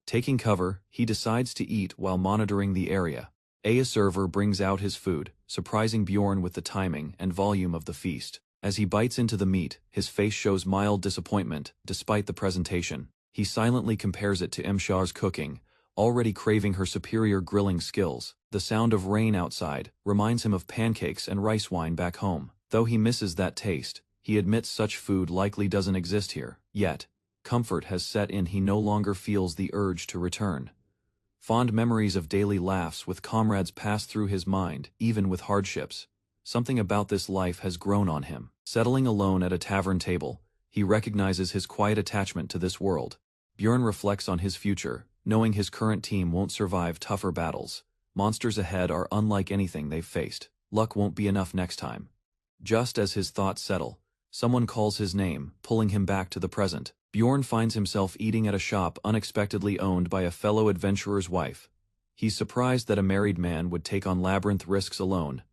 Taking cover, he decides to eat while monitoring the area. A server brings out his food, surprising Bjorn with the timing and volume of the feast. As he bites into the meat, his face shows mild disappointment, despite the presentation. He silently compares it to Imshar's cooking, already craving her superior grilling skills. The sound of rain outside reminds him of pancakes and rice wine back home. Though he misses that taste, he admits such food likely doesn't exist here. Yet, comfort has set in. He no longer feels the urge to return. Fond memories of daily laughs with comrades pass through his mind, even with hardships. Something about this life has grown on him. Settling alone at a tavern table, he recognizes his quiet attachment to this world. Bjorn reflects on his future, knowing his current team won't survive tougher battles. Monsters ahead are unlike anything they've faced. Luck won't be enough next time. Just as his thoughts settle, someone calls his name, pulling him back to the present. Bjorn finds himself eating at a shop unexpectedly owned by a fellow adventurer's wife. He's surprised that a married man would take on labyrinth risks alone.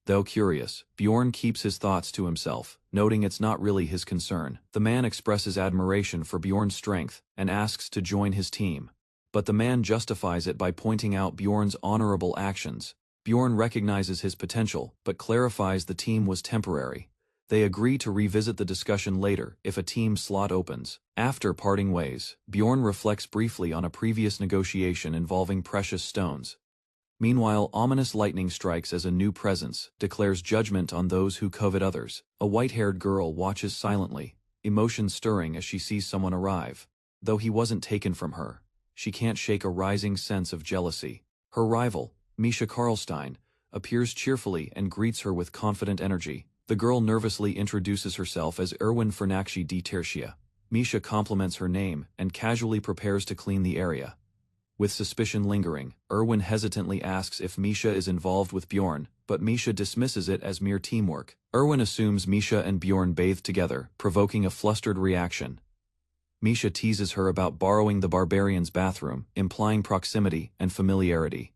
Though curious, Bjorn keeps his thoughts to himself, noting it's not really his concern. The man expresses admiration for Bjorn's strength and asks to join his team. But the man justifies it by pointing out Bjorn's honorable actions. Bjorn recognizes his potential, but clarifies the team was temporary. They agree to revisit the discussion later if a team slot opens. After parting ways, Bjorn reflects briefly on a previous negotiation involving precious stones. Meanwhile, ominous lightning strikes as a new presence, declares judgment on those who covet others. A white-haired girl watches silently, emotion stirring as she sees someone arrive. Though he wasn't taken from her, she can't shake a rising sense of jealousy. Her rival, Misha Karlstein, appears cheerfully and greets her with confident energy. The girl nervously introduces herself as Erwin Fernakshi di Tertia. Misha compliments her name and casually prepares to clean the area. With suspicion lingering, Erwin hesitantly asks if Misha is involved with Bjorn, but Misha dismisses it as mere teamwork. Erwin assumes Misha and Bjorn bathe together, provoking a flustered reaction. Misha teases her about borrowing the barbarian's bathroom, implying proximity and familiarity.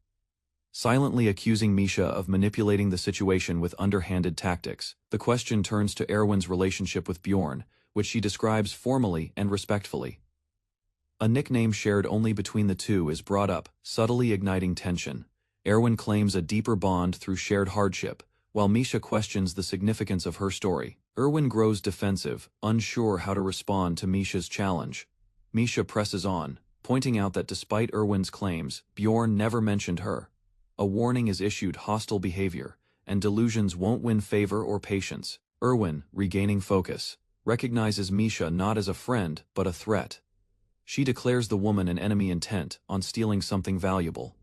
Silently accusing Misha of manipulating the situation with underhanded tactics, the question turns to Erwin's relationship with Bjorn, which she describes formally and respectfully. A nickname shared only between the two is brought up, subtly igniting tension. Erwin claims a deeper bond through shared hardship, while Misha questions the significance of her story. Erwin grows defensive, unsure how to respond to Misha's challenge. Misha presses on, pointing out that despite Erwin's claims, Bjorn never mentioned her. A warning is issued: hostile behavior, and delusions won't win favor or patience. Erwin, regaining focus, recognizes Misha not as a friend, but a threat. She declares the woman an enemy intent on stealing something valuable.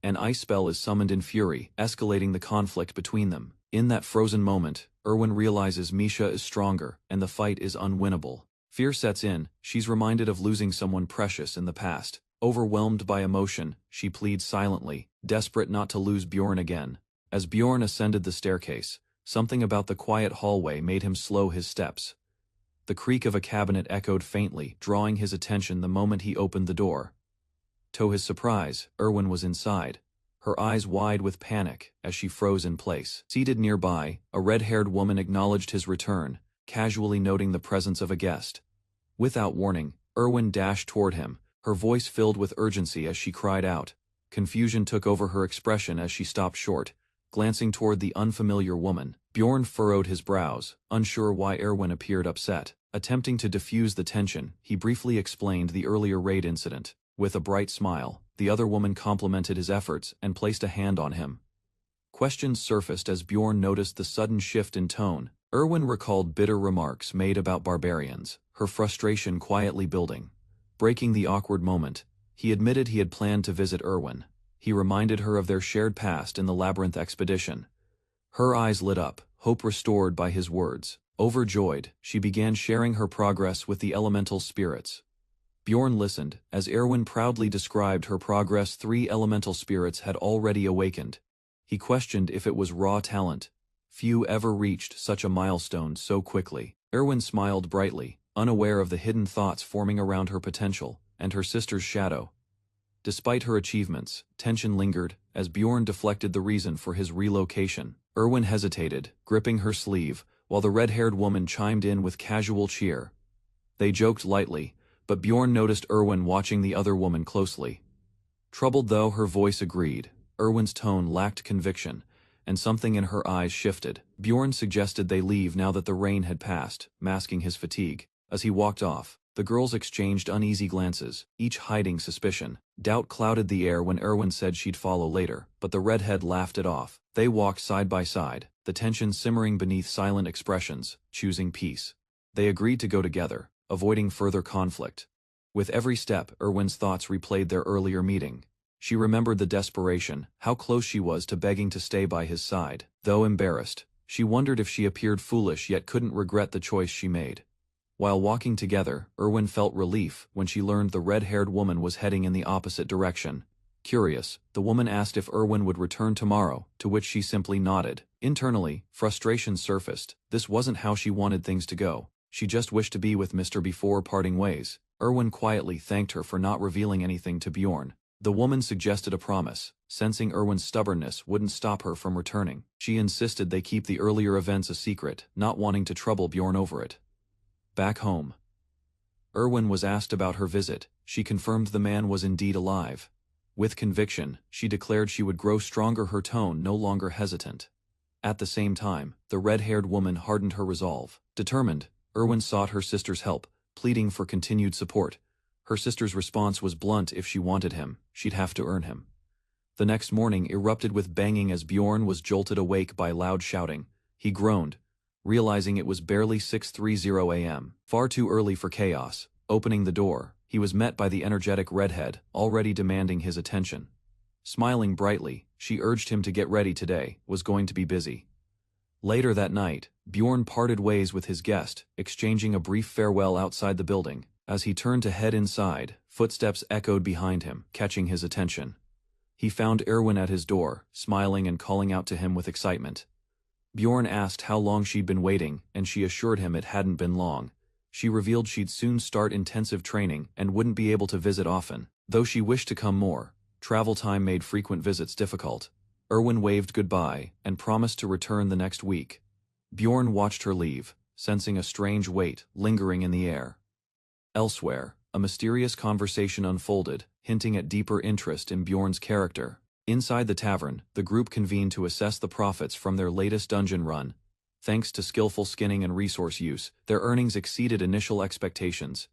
An ice spell is summoned in fury, escalating the conflict between them. In that frozen moment, Erwin realizes Misha is stronger, and the fight is unwinnable. Fear sets in. She's reminded of losing someone precious in the past. Overwhelmed by emotion, she pleads silently, desperate not to lose Bjorn again. As Bjorn ascended the staircase, something about the quiet hallway made him slow his steps. The creak of a cabinet echoed faintly, drawing his attention the moment he opened the door. To his surprise, Erwin was inside, her eyes wide with panic as she froze in place. Seated nearby, a red-haired woman acknowledged his return, casually noting the presence of a guest. Without warning, Erwin dashed toward him, her voice filled with urgency as she cried out. Confusion took over her expression as she stopped short, glancing toward the unfamiliar woman. Bjorn furrowed his brows, unsure why Erwin appeared upset. Attempting to diffuse the tension, he briefly explained the earlier raid incident. With a bright smile, the other woman complimented his efforts and placed a hand on him. Questions surfaced as Bjorn noticed the sudden shift in tone. Erwin recalled bitter remarks made about barbarians, her frustration quietly building. Breaking the awkward moment, he admitted he had planned to visit Erwin. He reminded her of their shared past in the labyrinth expedition. Her eyes lit up, hope restored by his words. Overjoyed, she began sharing her progress with the elemental spirits. Bjorn listened, as Erwin proudly described her progress. 3 elemental spirits had already awakened. He questioned if it was raw talent. Few ever reached such a milestone so quickly. Erwin smiled brightly, unaware of the hidden thoughts forming around her potential, and her sister's shadow. Despite her achievements, tension lingered, as Bjorn deflected the reason for his relocation. Erwin hesitated, gripping her sleeve, while the red-haired woman chimed in with casual cheer. They joked lightly, but Bjorn noticed Erwin watching the other woman closely. Troubled though her voice agreed, Erwin's tone lacked conviction, and something in her eyes shifted. Bjorn suggested they leave now that the rain had passed, masking his fatigue. As he walked off, the girls exchanged uneasy glances, each hiding suspicion. Doubt clouded the air when Erwin said she'd follow later, but the redhead laughed it off. They walked side by side, the tension simmering beneath silent expressions, choosing peace. They agreed to go together, avoiding further conflict. With every step, Erwin's thoughts replayed their earlier meeting. She remembered the desperation, how close she was to begging to stay by his side. Though embarrassed, she wondered if she appeared foolish yet couldn't regret the choice she made. While walking together, Erwin felt relief when she learned the red-haired woman was heading in the opposite direction. Curious, the woman asked if Erwin would return tomorrow, to which she simply nodded. Internally, frustration surfaced. This wasn't how she wanted things to go. She just wished to be with Mr. before parting ways. Erwin quietly thanked her for not revealing anything to Bjorn. The woman suggested a promise, sensing Erwin's stubbornness wouldn't stop her from returning. She insisted they keep the earlier events a secret, not wanting to trouble Bjorn over it. Back home, Erwin was asked about her visit. She confirmed the man was indeed alive. With conviction, she declared she would grow stronger, her tone no longer hesitant. At the same time, the red-haired woman hardened her resolve. Determined, Erwin sought her sister's help, pleading for continued support. Her sister's response was blunt: if she wanted him, she'd have to earn him. The next morning erupted with banging as Bjorn was jolted awake by loud shouting. He groaned, realizing it was barely 6:30 a.m. Far too early for chaos. Opening the door, he was met by the energetic redhead, already demanding his attention. Smiling brightly, she urged him to get ready today, was going to be busy. Later that night, Bjorn parted ways with his guest, exchanging a brief farewell outside the building. As he turned to head inside, footsteps echoed behind him, catching his attention. He found Erwin at his door, smiling and calling out to him with excitement. Bjorn asked how long she'd been waiting, and she assured him it hadn't been long. She revealed she'd soon start intensive training and wouldn't be able to visit often. Though she wished to come more, travel time made frequent visits difficult. Erwin waved goodbye and promised to return the next week. Bjorn watched her leave, sensing a strange weight lingering in the air. Elsewhere, a mysterious conversation unfolded, hinting at deeper interest in Bjorn's character. Inside the tavern, the group convened to assess the profits from their latest dungeon run. Thanks to skillful skinning and resource use, their earnings exceeded initial expectations.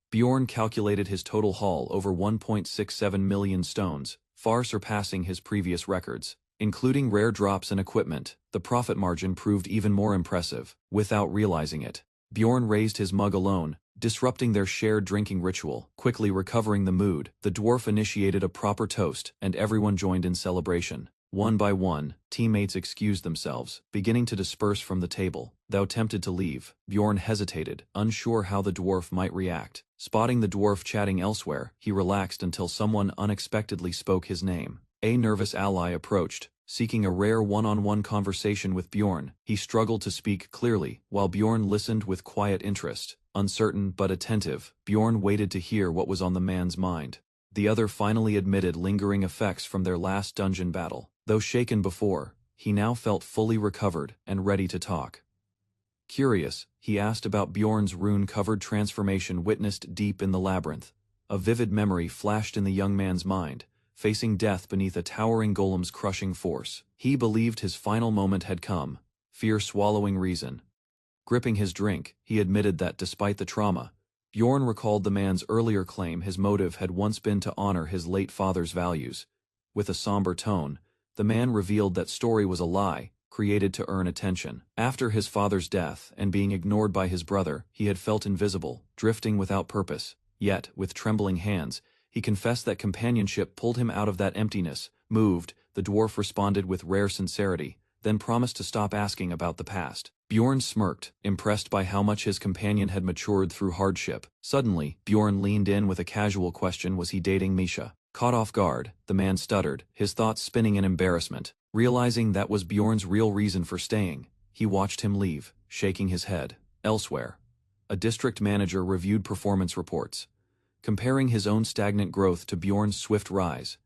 Bjorn calculated his total haul over 1.67 million stones, far surpassing his previous records. Including rare drops and equipment, the profit margin proved even more impressive. Without realizing it, Bjorn raised his mug alone, disrupting their shared drinking ritual. Quickly recovering the mood, the dwarf initiated a proper toast, and everyone joined in celebration. One by one, teammates excused themselves, beginning to disperse from the table. Though tempted to leave, Bjorn hesitated, unsure how the dwarf might react. Spotting the dwarf chatting elsewhere, he relaxed until someone unexpectedly spoke his name. A nervous ally approached, seeking a rare one-on-one conversation with Bjorn. He struggled to speak clearly, while Bjorn listened with quiet interest. Uncertain but attentive, Bjorn waited to hear what was on the man's mind. The other finally admitted lingering effects from their last dungeon battle. Though shaken before, he now felt fully recovered and ready to talk. Curious, he asked about Bjorn's rune-covered transformation witnessed deep in the labyrinth. A vivid memory flashed in the young man's mind, facing death beneath a towering golem's crushing force. He believed his final moment had come, fear swallowing reason. Gripping his drink, he admitted that despite the trauma, Bjorn recalled the man's earlier claim his motive had once been to honor his late father's values. With a somber tone, the man revealed that story was a lie, created to earn attention. After his father's death and being ignored by his brother, he had felt invisible, drifting without purpose. Yet, with trembling hands, he confessed that companionship pulled him out of that emptiness. Moved, the dwarf responded with rare sincerity, then promised to stop asking about the past. Bjorn smirked, impressed by how much his companion had matured through hardship. Suddenly, Bjorn leaned in with a casual question: was he dating Misha? Caught off guard, the man stuttered, his thoughts spinning in embarrassment. Realizing that was Bjorn's real reason for staying, he watched him leave, shaking his head. Elsewhere, a district manager reviewed performance reports, comparing his own stagnant growth to Bjorn's swift rise.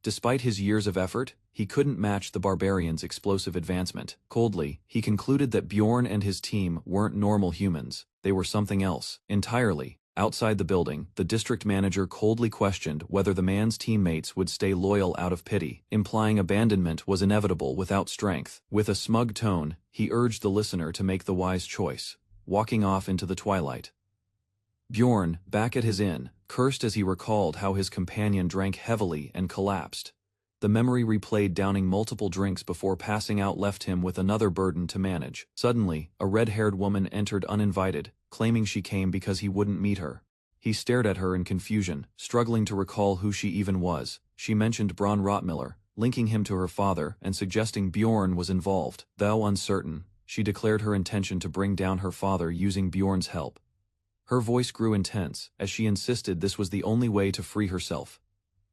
Despite his years of effort, he couldn't match the barbarian's explosive advancement. Coldly, he concluded that Bjorn and his team weren't normal humans, they were something else, entirely. Outside the building, the district manager coldly questioned whether the man's teammates would stay loyal out of pity, implying abandonment was inevitable without strength. With a smug tone, he urged the listener to make the wise choice, walking off into the twilight. Bjorn, back at his inn, cursed as he recalled how his companion drank heavily and collapsed. The memory replayed downing multiple drinks before passing out left him with another burden to manage. Suddenly, a red-haired woman entered uninvited, claiming she came because he wouldn't meet her. He stared at her in confusion, struggling to recall who she even was. She mentioned Braun Rottmiller, linking him to her father and suggesting Bjorn was involved. Though uncertain, she declared her intention to bring down her father using Bjorn's help. Her voice grew intense as she insisted this was the only way to free herself.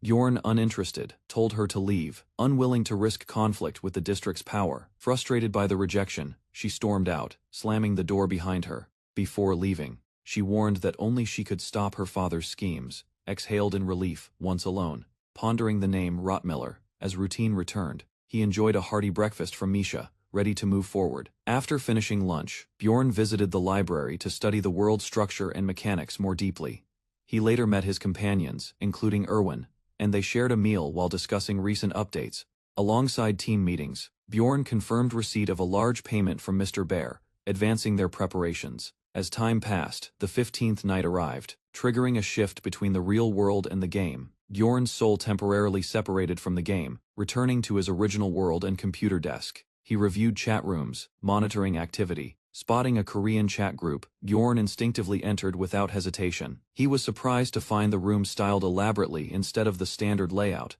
Bjorn, uninterested, told her to leave, unwilling to risk conflict with the district's power. Frustrated by the rejection, she stormed out, slamming the door behind her. Before leaving, she warned that only she could stop her father's schemes. Exhaled in relief, once alone, pondering the name Rottmiller. As routine returned, he enjoyed a hearty breakfast from Misha, ready to move forward. After finishing lunch, Bjorn visited the library to study the world structure and mechanics more deeply. He later met his companions, including Erwin, and they shared a meal while discussing recent updates. Alongside team meetings, Bjorn confirmed receipt of a large payment from Mr. Bear, advancing their preparations. As time passed, the 15th night arrived, triggering a shift between the real world and the game. Bjorn's soul temporarily separated from the game, returning to his original world and computer desk. He reviewed chat rooms, monitoring activity. Spotting a Korean chat group, Bjorn instinctively entered without hesitation. He was surprised to find the room styled elaborately instead of the standard layout.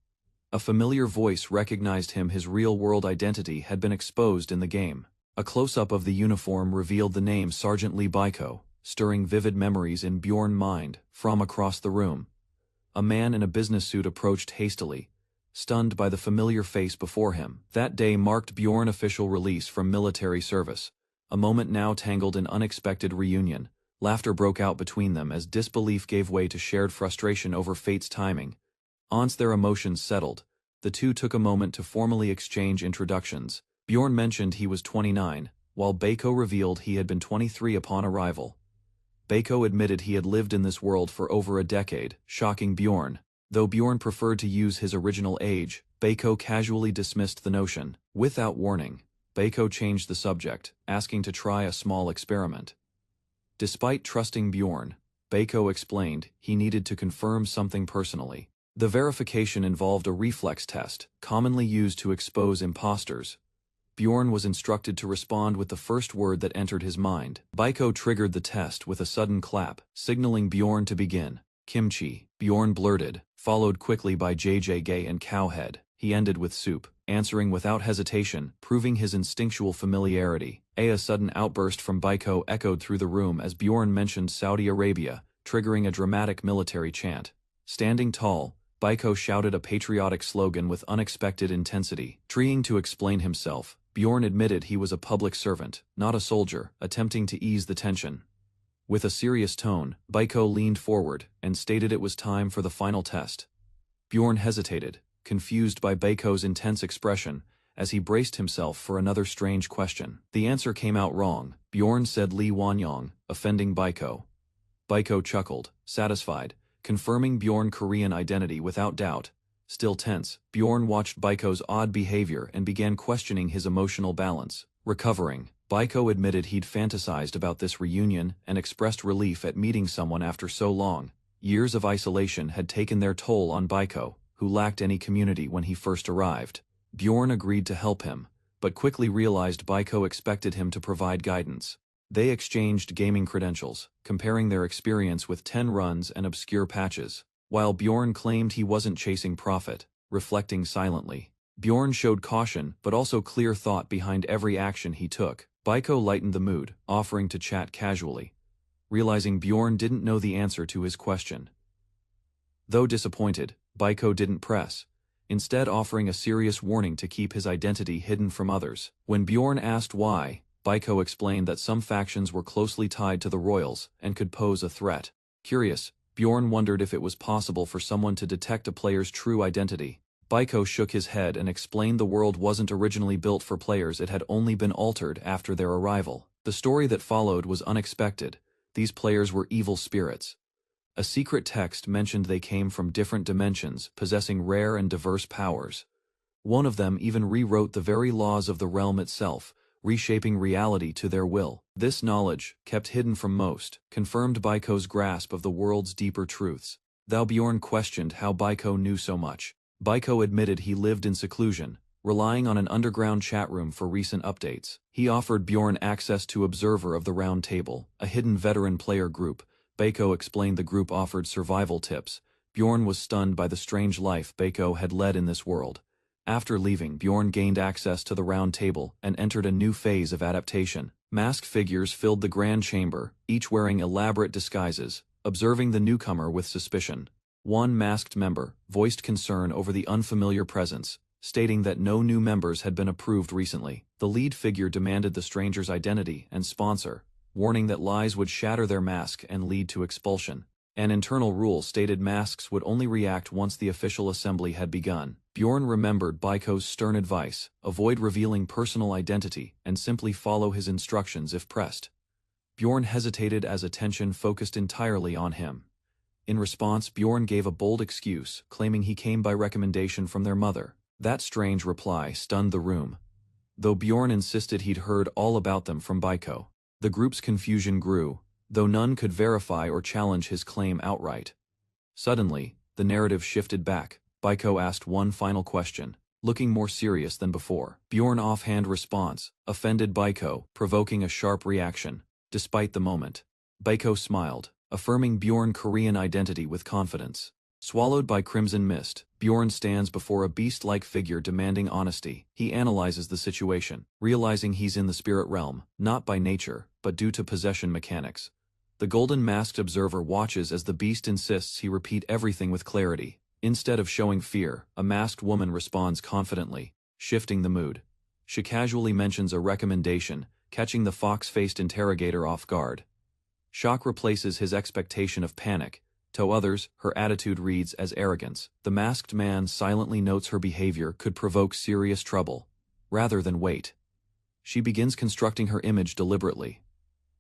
A familiar voice recognized him. His real-world identity had been exposed in the game. A close-up of the uniform revealed the name Sergeant Lee Baiko, stirring vivid memories in Bjorn's mind. From across the room, a man in a business suit approached hastily, stunned by the familiar face before him. That day marked Bjorn's official release from military service. A moment now tangled in unexpected reunion. Laughter broke out between them as disbelief gave way to shared frustration over fate's timing. Once their emotions settled, the two took a moment to formally exchange introductions. Bjorn mentioned he was 29, while Baiko revealed he had been 23 upon arrival. Baiko admitted he had lived in this world for over a decade, shocking Bjorn. Though Bjorn preferred to use his original age, Baiko casually dismissed the notion. Without warning, Baiko changed the subject, asking to try a small experiment. Despite trusting Bjorn, Baiko explained he needed to confirm something personally. The verification involved a reflex test, commonly used to expose imposters. Bjorn was instructed to respond with the first word that entered his mind. Baiko triggered the test with a sudden clap, signaling Bjorn to begin. Kimchi, Bjorn blurted, followed quickly by JJ Gay and Cowhead. He ended with soup, answering without hesitation, proving his instinctual familiarity. A sudden outburst from Baiko echoed through the room as Bjorn mentioned Saudi Arabia, triggering a dramatic military chant. Standing tall, Baiko shouted a patriotic slogan with unexpected intensity. Trying to explain himself, Bjorn admitted he was a public servant, not a soldier, attempting to ease the tension. With a serious tone, Baiko leaned forward and stated it was time for the final test. Bjorn hesitated, confused by Baiko's intense expression, as he braced himself for another strange question. The answer came out wrong. Bjorn said Lee Wanyong, offending Baiko. Baiko chuckled, satisfied, confirming Bjorn's Korean identity without doubt. Still tense, Bjorn watched Baiko's odd behavior and began questioning his emotional balance. Recovering, Baiko admitted he'd fantasized about this reunion and expressed relief at meeting someone after so long. Years of isolation had taken their toll on Baiko, who lacked any community when he first arrived. Bjorn agreed to help him, but quickly realized Baiko expected him to provide guidance. They exchanged gaming credentials, comparing their experience with 10 runs and obscure patches. While Bjorn claimed he wasn't chasing profit, reflecting silently, Bjorn showed caution but also clear thought behind every action he took. Baiko lightened the mood, offering to chat casually, realizing Bjorn didn't know the answer to his question. Though disappointed, Baiko didn't press, instead offering a serious warning to keep his identity hidden from others. When Bjorn asked why, Baiko explained that some factions were closely tied to the royals and could pose a threat. Curious, Bjorn wondered if it was possible for someone to detect a player's true identity. Baiko shook his head and explained the world wasn't originally built for players, it had only been altered after their arrival. The story that followed was unexpected. These players were evil spirits. A secret text mentioned they came from different dimensions, possessing rare and diverse powers. One of them even rewrote the very laws of the realm itself, reshaping reality to their will. This knowledge, kept hidden from most, confirmed Baiko's grasp of the world's deeper truths. Though Bjorn questioned how Baiko knew so much. Baiko admitted he lived in seclusion, relying on an underground chat room for recent updates. He offered Bjorn access to Observer of the Round Table, a hidden veteran player group. Baiko explained the group offered survival tips. Bjorn was stunned by the strange life Baiko had led in this world. After leaving, Bjorn gained access to the Round Table and entered a new phase of adaptation. Masked figures filled the grand chamber, each wearing elaborate disguises, observing the newcomer with suspicion. One masked member voiced concern over the unfamiliar presence, stating that no new members had been approved recently. The lead figure demanded the stranger's identity and sponsor, warning that lies would shatter their mask and lead to expulsion. An internal rule stated masks would only react once the official assembly had begun. Bjorn remembered Baiko's stern advice, avoid revealing personal identity and simply follow his instructions if pressed. Bjorn hesitated as attention focused entirely on him. In response, Bjorn gave a bold excuse, claiming he came by recommendation from their mother. That strange reply stunned the room, though Bjorn insisted he'd heard all about them from Baiko. The group's confusion grew, though none could verify or challenge his claim outright. Suddenly, the narrative shifted back. Baiko asked one final question, looking more serious than before. Bjorn offhand response offended Baiko, provoking a sharp reaction. Despite the moment, Baiko smiled, affirming Bjorn's Korean identity with confidence. Swallowed by crimson mist, Bjorn stands before a beast-like figure demanding honesty. He analyzes the situation, realizing he's in the spirit realm, not by nature, but due to possession mechanics. The golden masked observer watches as the beast insists he repeat everything with clarity. Instead of showing fear, a masked woman responds confidently, shifting the mood. She casually mentions a recommendation, catching the fox-faced interrogator off guard. Shock replaces his expectation of panic. To others, her attitude reads as arrogance. The masked man silently notes her behavior could provoke serious trouble, rather than wait. She begins constructing her image deliberately.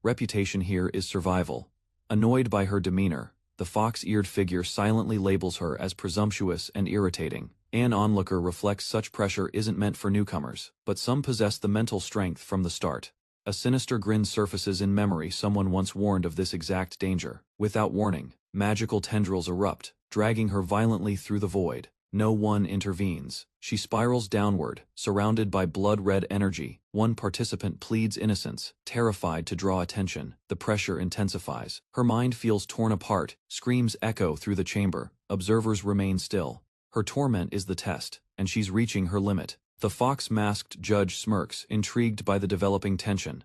Reputation here is survival. Annoyed by her demeanor, the fox-eared figure silently labels her as presumptuous and irritating. An onlooker reflects such pressure isn't meant for newcomers, but some possess the mental strength from the start. A sinister grin surfaces in memory. Someone once warned of this exact danger. Without warning, magical tendrils erupt, dragging her violently through the void. No one intervenes. She spirals downward, surrounded by blood-red energy. One participant pleads innocence, terrified to draw attention. The pressure intensifies. Her mind feels torn apart. Screams echo through the chamber. Observers remain still. Her torment is the test, and she's reaching her limit. The fox-masked judge smirks, intrigued by the developing tension.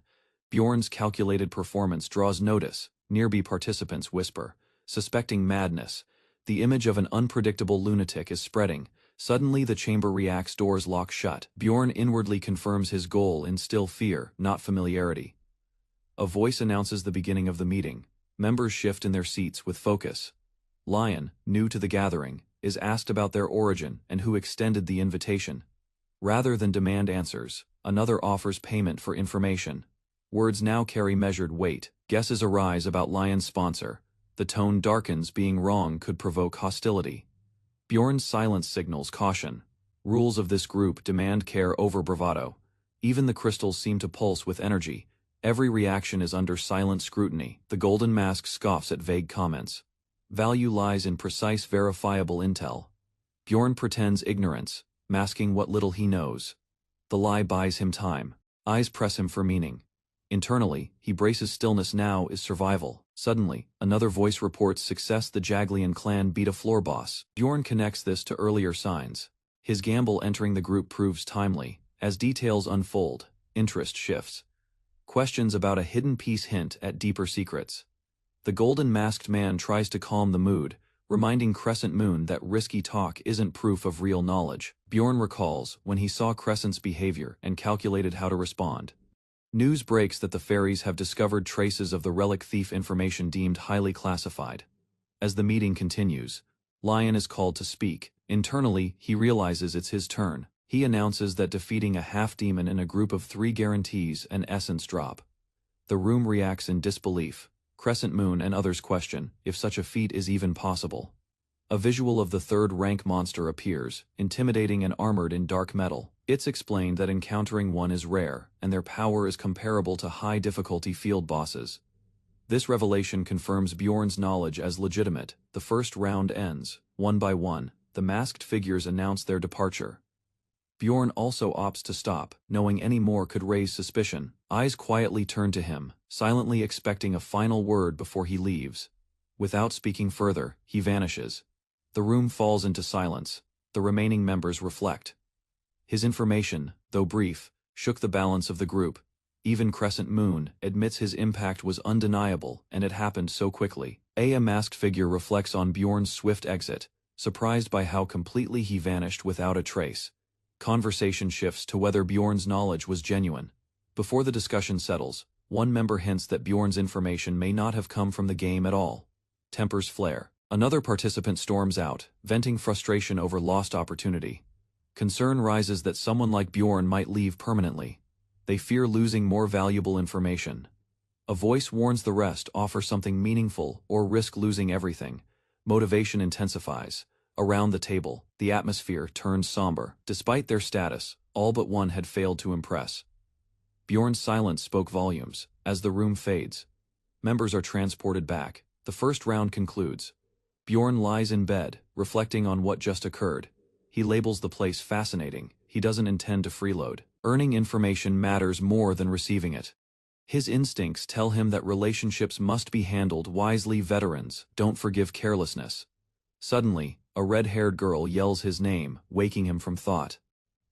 Bjorn's calculated performance draws notice. Nearby participants whisper, suspecting madness. The image of an unpredictable lunatic is spreading. Suddenly the chamber reacts, doors lock shut. Bjorn inwardly confirms his goal: instill fear, not familiarity. A voice announces the beginning of the meeting. Members shift in their seats with focus. Lion, new to the gathering, is asked about their origin and who extended the invitation. Rather than demand answers, another offers payment for information. Words now carry measured weight. Guesses arise about Lion's sponsor. The tone darkens. Being wrong could provoke hostility. Bjorn's silence signals caution. Rules of this group demand care over bravado. Even the crystals seem to pulse with energy. Every reaction is under silent scrutiny. The golden mask scoffs at vague comments. Value lies in precise, verifiable intel. Bjorn pretends ignorance, masking what little he knows. The lie buys him time. Eyes press him for meaning. Internally, he braces stillness. Now is survival. Suddenly, another voice reports success. The Jaglian clan beat a floor boss. Bjorn connects this to earlier signs. His gamble entering the group proves timely. As details unfold, interest shifts. Questions about a hidden piece hint at deeper secrets. The golden masked man tries to calm the mood, reminding Crescent Moon that risky talk isn't proof of real knowledge. Bjorn recalls when he saw Crescent's behavior and calculated how to respond. News breaks that the fairies have discovered traces of the relic thief, information deemed highly classified. As the meeting continues, Lion is called to speak. Internally, he realizes it's his turn. He announces that defeating a half-demon in a group of 3 guarantees an essence drop. The room reacts in disbelief. Crescent Moon and others question if such a feat is even possible. A visual of the 3rd rank monster appears, intimidating and armored in dark metal. It's explained that encountering one is rare, and their power is comparable to high-difficulty field bosses. This revelation confirms Bjorn's knowledge as legitimate. The first round ends. One by one, the masked figures announce their departure. Bjorn also opts to stop, knowing any more could raise suspicion. Eyes quietly turn to him, silently expecting a final word before he leaves. Without speaking further, he vanishes. The room falls into silence. The remaining members reflect. His information, though brief, shook the balance of the group. Even Crescent Moon admits his impact was undeniable, and it happened so quickly. A masked figure reflects on Bjorn's swift exit, surprised by how completely he vanished without a trace. Conversation shifts to whether Bjorn's knowledge was genuine. Before the discussion settles, one member hints that Bjorn's information may not have come from the game at all. Tempers flare. Another participant storms out, venting frustration over lost opportunity. Concern rises that someone like Bjorn might leave permanently. They fear losing more valuable information. A voice warns the rest: offer something meaningful or risk losing everything. Motivation intensifies. Around the table, the atmosphere turns somber. Despite their status, all but one had failed to impress. Bjorn's silence spoke volumes. As the room fades, members are transported back. The first round concludes. Bjorn lies in bed, reflecting on what just occurred. He labels the place fascinating. He doesn't intend to freeload. Earning information matters more than receiving it. His instincts tell him that relationships must be handled wisely. Veterans don't forgive carelessness. Suddenly, a red-haired girl yells his name, waking him from thought.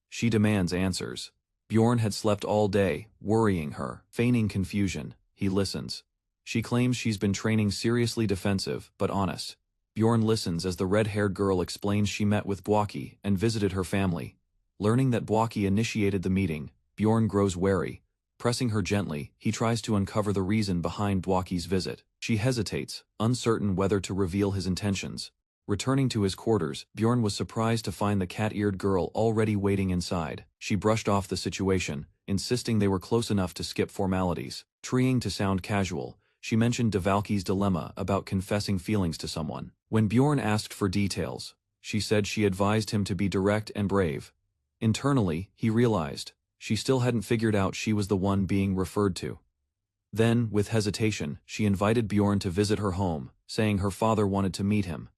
She demands answers. Bjorn had slept all day, worrying her. Feigning confusion, he listens. She claims she's been training seriously defensive, but honest. Bjorn listens as the red-haired girl explains she met with Bwaki and visited her family. Learning that Bwaki initiated the meeting, Bjorn grows wary. Pressing her gently, he tries to uncover the reason behind Bwaki's visit. She hesitates, uncertain whether to reveal his intentions. Returning to his quarters, Bjorn was surprised to find the cat-eared girl already waiting inside. She brushed off the situation, insisting they were close enough to skip formalities. Trying to sound casual, she mentioned Devalki's dilemma about confessing feelings to someone. When Bjorn asked for details, she said she advised him to be direct and brave. Internally, he realized she still hadn't figured out she was the one being referred to. Then, with hesitation, she invited Bjorn to visit her home, saying her father wanted to meet him.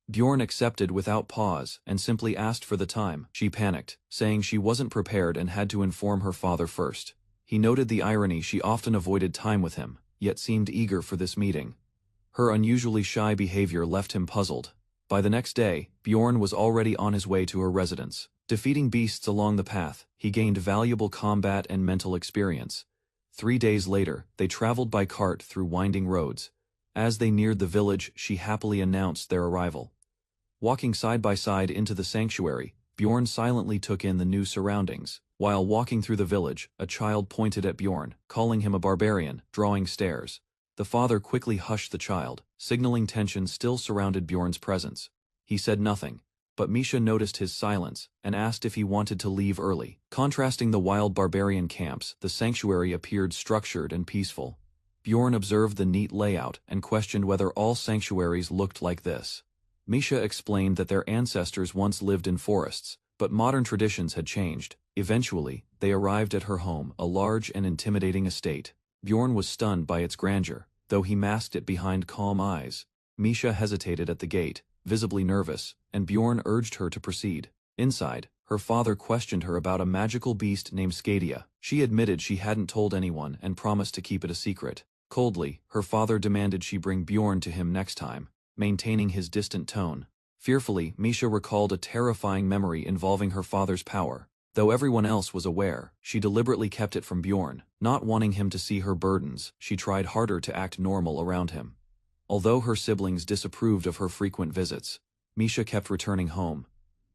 Bjorn accepted without pause and simply asked for the time. She panicked, saying she wasn't prepared and had to inform her father first. He noted the irony: she often avoided time with him, yet seemed eager for this meeting. Her unusually shy behavior left him puzzled. By the next day, Bjorn was already on his way to her residence. Defeating beasts along the path, he gained valuable combat and mental experience. 3 days later, they traveled by cart through winding roads. As they neared the village, she happily announced their arrival. Walking side by side into the sanctuary, Bjorn silently took in the new surroundings. While walking through the village, a child pointed at Bjorn, calling him a barbarian, drawing stares. The father quickly hushed the child, signaling tension still surrounded Bjorn's presence. He said nothing, but Misha noticed his silence and asked if he wanted to leave early. Contrasting the wild barbarian camps, the sanctuary appeared structured and peaceful. Bjorn observed the neat layout and questioned whether all sanctuaries looked like this. Misha explained that their ancestors once lived in forests, but modern traditions had changed. Eventually, they arrived at her home, a large and intimidating estate. Bjorn was stunned by its grandeur, though he masked it behind calm eyes. Misha hesitated at the gate, visibly nervous, and Bjorn urged her to proceed. Inside, her father questioned her about a magical beast named Skadia. She admitted she hadn't told anyone and promised to keep it a secret. Coldly, her father demanded she bring Bjorn to him next time, maintaining his distant tone. Fearfully, Misha recalled a terrifying memory involving her father's power. Though everyone else was aware, she deliberately kept it from Bjorn. Not wanting him to see her burdens, she tried harder to act normal around him. Although her siblings disapproved of her frequent visits, Misha kept returning home.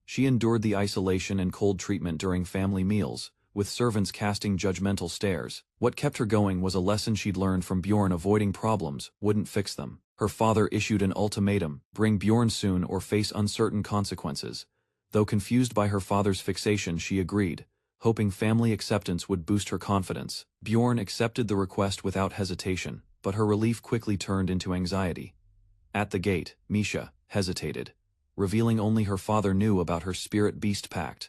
She endured the isolation and cold treatment during family meals, with servants casting judgmental stares. What kept her going was a lesson she'd learned from Bjorn: avoiding problems wouldn't fix them. Her father issued an ultimatum: bring Bjorn soon or face uncertain consequences. Though confused by her father's fixation, she agreed, hoping family acceptance would boost her confidence. Bjorn accepted the request without hesitation, but her relief quickly turned into anxiety. At the gate, Misha hesitated, revealing only her father knew about her spirit-beast pact.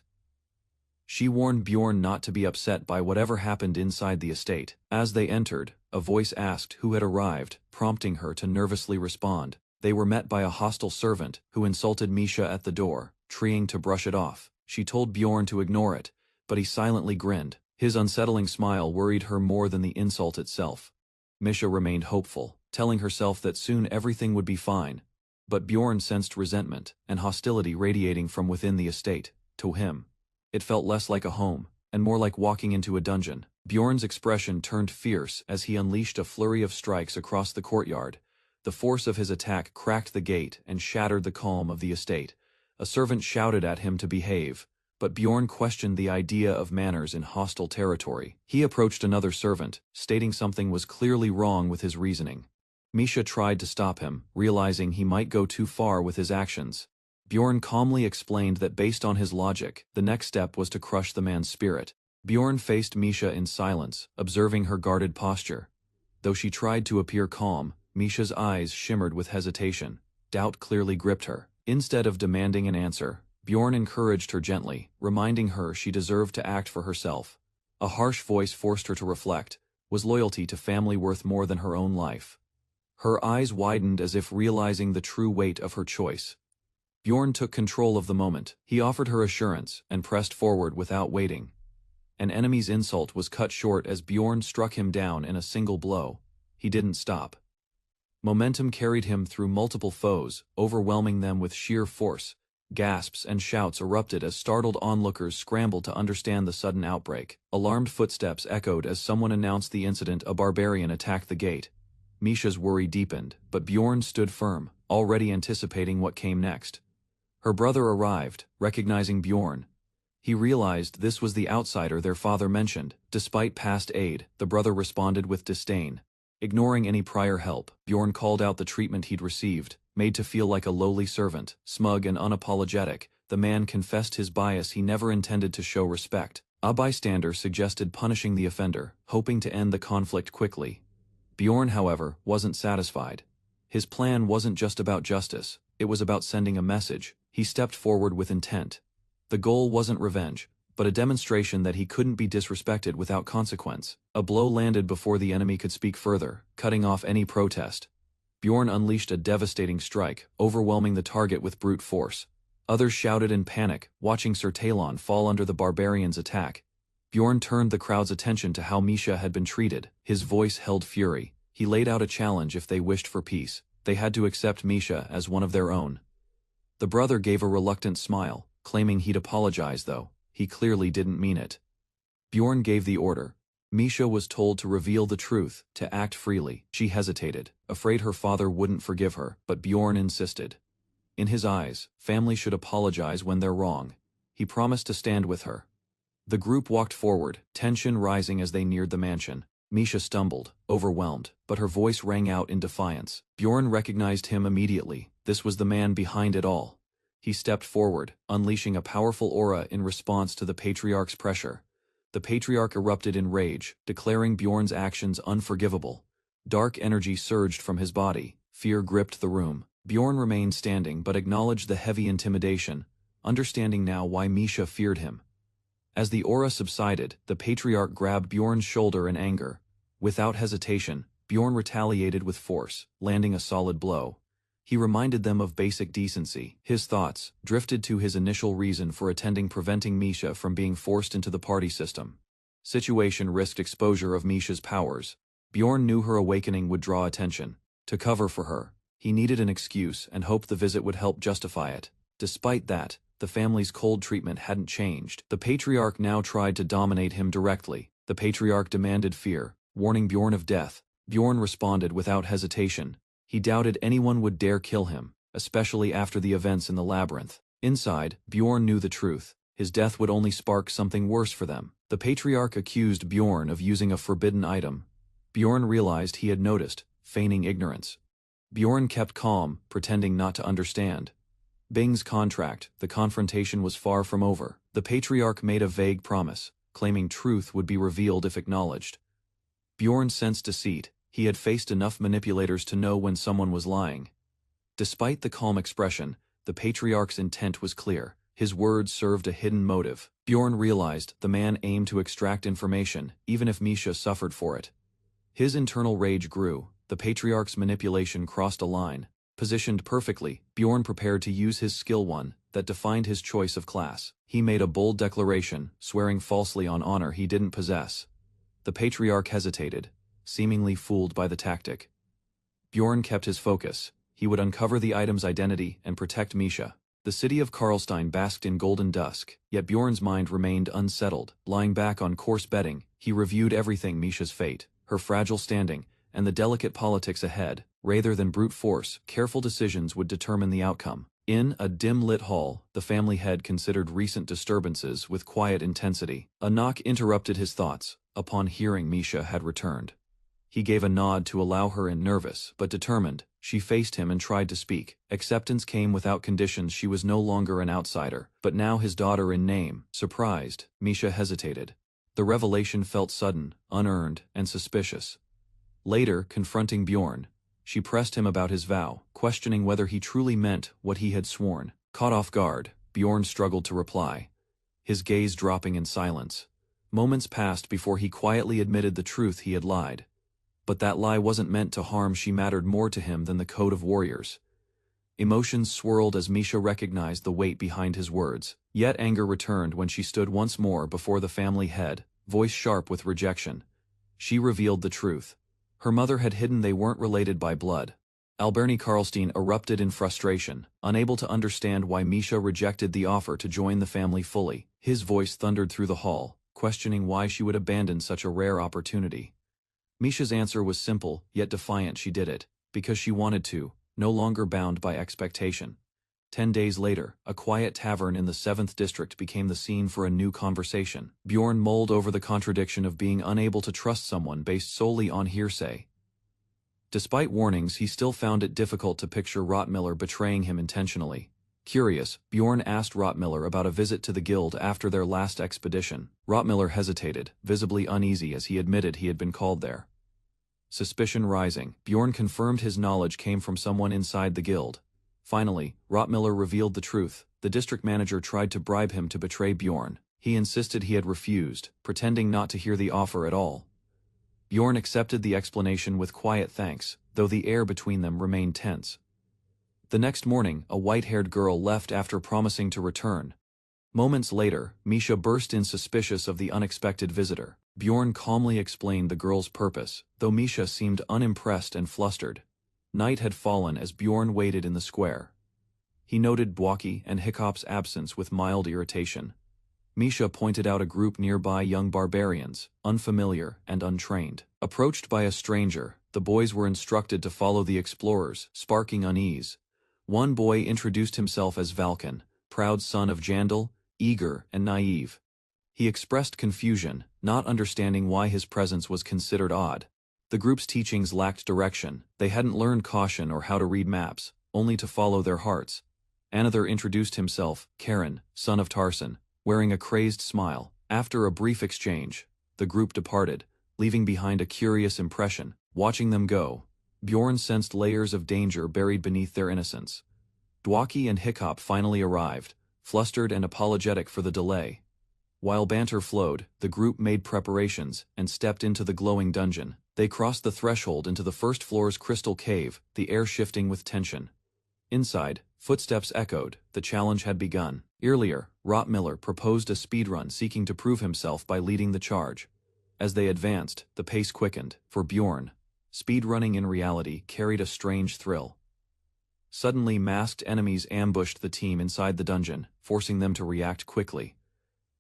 She warned Bjorn not to be upset by whatever happened inside the estate. As they entered, a voice asked who had arrived, prompting her to nervously respond. They were met by a hostile servant, who insulted Misha at the door, trying to brush it off. She told Bjorn to ignore it, but he silently grinned. His unsettling smile worried her more than the insult itself. Misha remained hopeful, telling herself that soon everything would be fine. But Bjorn sensed resentment and hostility radiating from within the estate. To him, it felt less like a home, and more like walking into a dungeon. Bjorn's expression turned fierce as he unleashed a flurry of strikes across the courtyard. The force of his attack cracked the gate and shattered the calm of the estate. A servant shouted at him to behave, but Bjorn questioned the idea of manners in hostile territory. He approached another servant, stating something was clearly wrong with his reasoning. Misha tried to stop him, realizing he might go too far with his actions. Bjorn calmly explained that based on his logic, the next step was to crush the man's spirit. Bjorn faced Misha in silence, observing her guarded posture. Though she tried to appear calm, Misha's eyes shimmered with hesitation. Doubt clearly gripped her. Instead of demanding an answer, Bjorn encouraged her gently, reminding her she deserved to act for herself. A harsh voice forced her to reflect. Was loyalty to family worth more than her own life? Her eyes widened as if realizing the true weight of her choice. Bjorn took control of the moment. He offered her assurance and pressed forward without waiting. An enemy's insult was cut short as Bjorn struck him down in a single blow. He didn't stop. Momentum carried him through multiple foes, overwhelming them with sheer force. Gasps and shouts erupted as startled onlookers scrambled to understand the sudden outbreak. Alarmed footsteps echoed as someone announced the incident: a barbarian attacked the gate. Misha's worry deepened, but Bjorn stood firm, already anticipating what came next. Her brother arrived, recognizing Bjorn. He realized this was the outsider their father mentioned. Despite past aid, the brother responded with disdain. Ignoring any prior help, Bjorn called out the treatment he'd received. Made to feel like a lowly servant, smug and unapologetic, the man confessed his bias. He never intended to show respect. A bystander suggested punishing the offender, hoping to end the conflict quickly. Bjorn, however, wasn't satisfied. His plan wasn't just about justice, it was about sending a message. He stepped forward with intent. The goal wasn't revenge, but a demonstration that he couldn't be disrespected without consequence. A blow landed before the enemy could speak further, cutting off any protest. Bjorn unleashed a devastating strike, overwhelming the target with brute force. Others shouted in panic, watching Sir Talon fall under the barbarian's attack. Bjorn turned the crowd's attention to how Misha had been treated. His voice held fury. He laid out a challenge: if they wished for peace, they had to accept Misha as one of their own. The brother gave a reluctant smile, claiming he'd apologize, though he clearly didn't mean it. Bjorn gave the order. Misha was told to reveal the truth, to act freely. She hesitated, afraid her father wouldn't forgive her, but Bjorn insisted. In his eyes, family should apologize when they're wrong. He promised to stand with her. The group walked forward, tension rising as they neared the mansion. Misha stumbled, overwhelmed, but her voice rang out in defiance. Bjorn recognized him immediately. This was the man behind it all. He stepped forward, unleashing a powerful aura in response to the patriarch's pressure. The patriarch erupted in rage, declaring Bjorn's actions unforgivable. Dark energy surged from his body. Fear gripped the room. Bjorn remained standing but acknowledged the heavy intimidation, understanding now why Misha feared him. As the aura subsided, the patriarch grabbed Bjorn's shoulder in anger. Without hesitation, Bjorn retaliated with force, landing a solid blow. He reminded them of basic decency. His thoughts drifted to his initial reason for attending, preventing Misha from being forced into the party system. Situation risked exposure of Misha's powers. Bjorn knew her awakening would draw attention. To cover for her, He needed an excuse and hoped the visit would help justify it. Despite that, the family's cold treatment hadn't changed. The patriarch now tried to dominate him directly. The patriarch demanded fear, warning Bjorn of death. Bjorn responded without hesitation. He doubted anyone would dare kill him, especially after the events in the labyrinth. Inside, Bjorn knew the truth. His death would only spark something worse for them. The patriarch accused Bjorn of using a forbidden item. Bjorn realized he had noticed, feigning ignorance. Bjorn kept calm, pretending not to understand. Bing's contract, the confrontation was far from over. The patriarch made a vague promise, claiming truth would be revealed if acknowledged. Bjorn sensed deceit. He had faced enough manipulators to know when someone was lying. Despite the calm expression, the patriarch's intent was clear. His words served a hidden motive. Bjorn realized the man aimed to extract information, even if Misha suffered for it. His internal rage grew. The patriarch's manipulation crossed a line. Positioned perfectly, Bjorn prepared to use his skill one that defined his choice of class. He made a bold declaration, swearing falsely on honor he didn't possess. The patriarch hesitated, seemingly fooled by the tactic. Bjorn kept his focus. He would uncover the item's identity and protect Misha. The city of Karlstein basked in golden dusk, yet Bjorn's mind remained unsettled. Lying back on coarse bedding, he reviewed everything: Misha's fate, her fragile standing, and the delicate politics ahead. Rather than brute force, careful decisions would determine the outcome. In a dim-lit hall, the family head considered recent disturbances with quiet intensity. A knock interrupted his thoughts. Upon hearing Misha had returned, he gave a nod to allow her in. Nervous but determined, she faced him and tried to speak. Acceptance came without conditions. She was no longer an outsider, but now his daughter in name. Surprised, Misha hesitated. The revelation felt sudden, unearned, and suspicious. Later, confronting Bjorn, she pressed him about his vow, questioning whether he truly meant what he had sworn. Caught off guard, Bjorn struggled to reply, his gaze dropping in silence. Moments passed before he quietly admitted the truth: he had lied. But that lie wasn't meant to harm. She mattered more to him than the code of warriors. Emotions swirled as Misha recognized the weight behind his words. Yet anger returned when she stood once more before the family head, voice sharp with rejection. She revealed the truth. Her mother had hidden they weren't related by blood. Alberni Karlstein erupted in frustration, unable to understand why Misha rejected the offer to join the family fully. His voice thundered through the hall, questioning why she would abandon such a rare opportunity. Misha's answer was simple, yet defiant. She did it because she wanted to, no longer bound by expectation. 10 days later, a quiet tavern in the 7th district became the scene for a new conversation. Bjorn mulled over the contradiction of being unable to trust someone based solely on hearsay. Despite warnings, he still found it difficult to picture Rottmiller betraying him intentionally. Curious, Bjorn asked Rottmiller about a visit to the guild after their last expedition. Rottmiller hesitated, visibly uneasy as he admitted he had been called there. Suspicion rising, Bjorn confirmed his knowledge came from someone inside the guild. Finally, Rottmiller revealed the truth. The district manager tried to bribe him to betray Bjorn. He insisted he had refused, pretending not to hear the offer at all. Bjorn accepted the explanation with quiet thanks, though the air between them remained tense. The next morning, a white-haired girl left after promising to return. Moments later, Misha burst in suspicious of the unexpected visitor. Bjorn calmly explained the girl's purpose, though Misha seemed unimpressed and flustered. Night had fallen as Bjorn waited in the square. He noted Dwaki and Hiccup's absence with mild irritation. Misha pointed out a group nearby: young barbarians, unfamiliar and untrained. Approached by a stranger, the boys were instructed to follow the explorers, sparking unease. One boy introduced himself as Valken, proud son of Jandal, eager and naive. He expressed confusion, not understanding why his presence was considered odd. The group's teachings lacked direction. They hadn't learned caution or how to read maps, only to follow their hearts. Another introduced himself, Karen, son of Tarson, wearing a crazed smile. After a brief exchange, the group departed, leaving behind a curious impression. Watching them go, Bjorn sensed layers of danger buried beneath their innocence. Dwaki and Hiccup finally arrived, flustered and apologetic for the delay. While banter flowed, the group made preparations and stepped into the glowing dungeon. They crossed the threshold into the first floor's crystal cave, the air shifting with tension. Inside, footsteps echoed. The challenge had begun. Earlier, Rottmiller proposed a speedrun, seeking to prove himself by leading the charge. As they advanced, the pace quickened. For Bjorn, speedrunning in reality carried a strange thrill. Suddenly masked enemies ambushed the team inside the dungeon, forcing them to react quickly.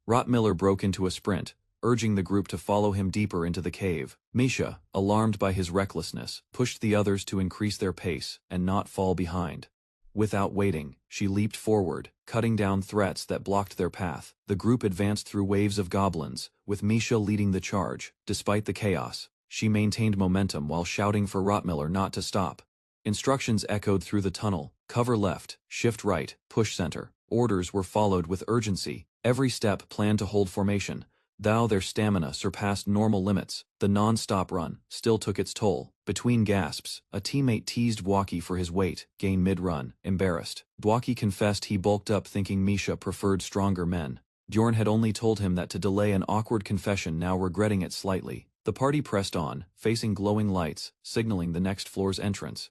Rottmiller broke into a sprint, urging the group to follow him deeper into the cave. Misha, alarmed by his recklessness, pushed the others to increase their pace and not fall behind. Without waiting, she leaped forward, cutting down threats that blocked their path. The group advanced through waves of goblins, with Misha leading the charge. Despite the chaos, she maintained momentum while shouting for Rottmiller not to stop. Instructions echoed through the tunnel: cover left, shift right, push center. Orders were followed with urgency, every step planned to hold formation. Though their stamina surpassed normal limits, the non-stop run still took its toll. Between gasps, a teammate teased Bwaki for his weight gain mid-run, embarrassed. Bwaki confessed he bulked up thinking Misha preferred stronger men. Bjorn had only told him that to delay an awkward confession, now regretting it slightly. The party pressed on, facing glowing lights, signaling the next floor's entrance.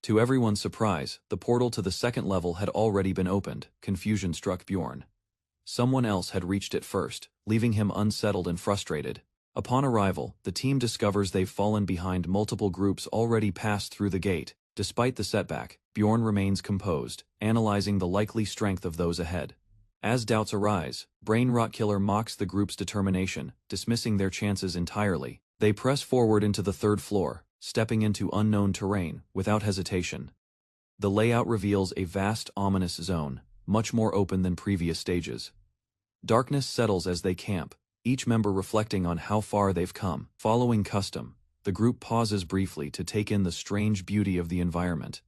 To everyone's surprise, the portal to the second level had already been opened. Confusion struck Bjorn. Someone else had reached it first, leaving him unsettled and frustrated. Upon arrival, the team discovers they've fallen behind multiple groups already passed through the gate. Despite the setback, Bjorn remains composed, analyzing the likely strength of those ahead. As doubts arise, Brain Rotkiller mocks the group's determination, dismissing their chances entirely. They press forward into the third floor, stepping into unknown terrain without hesitation. The layout reveals a vast, ominous zone, much more open than previous stages. Darkness settles as they camp, each member reflecting on how far they've come. Following custom, the group pauses briefly to take in the strange beauty of the environment.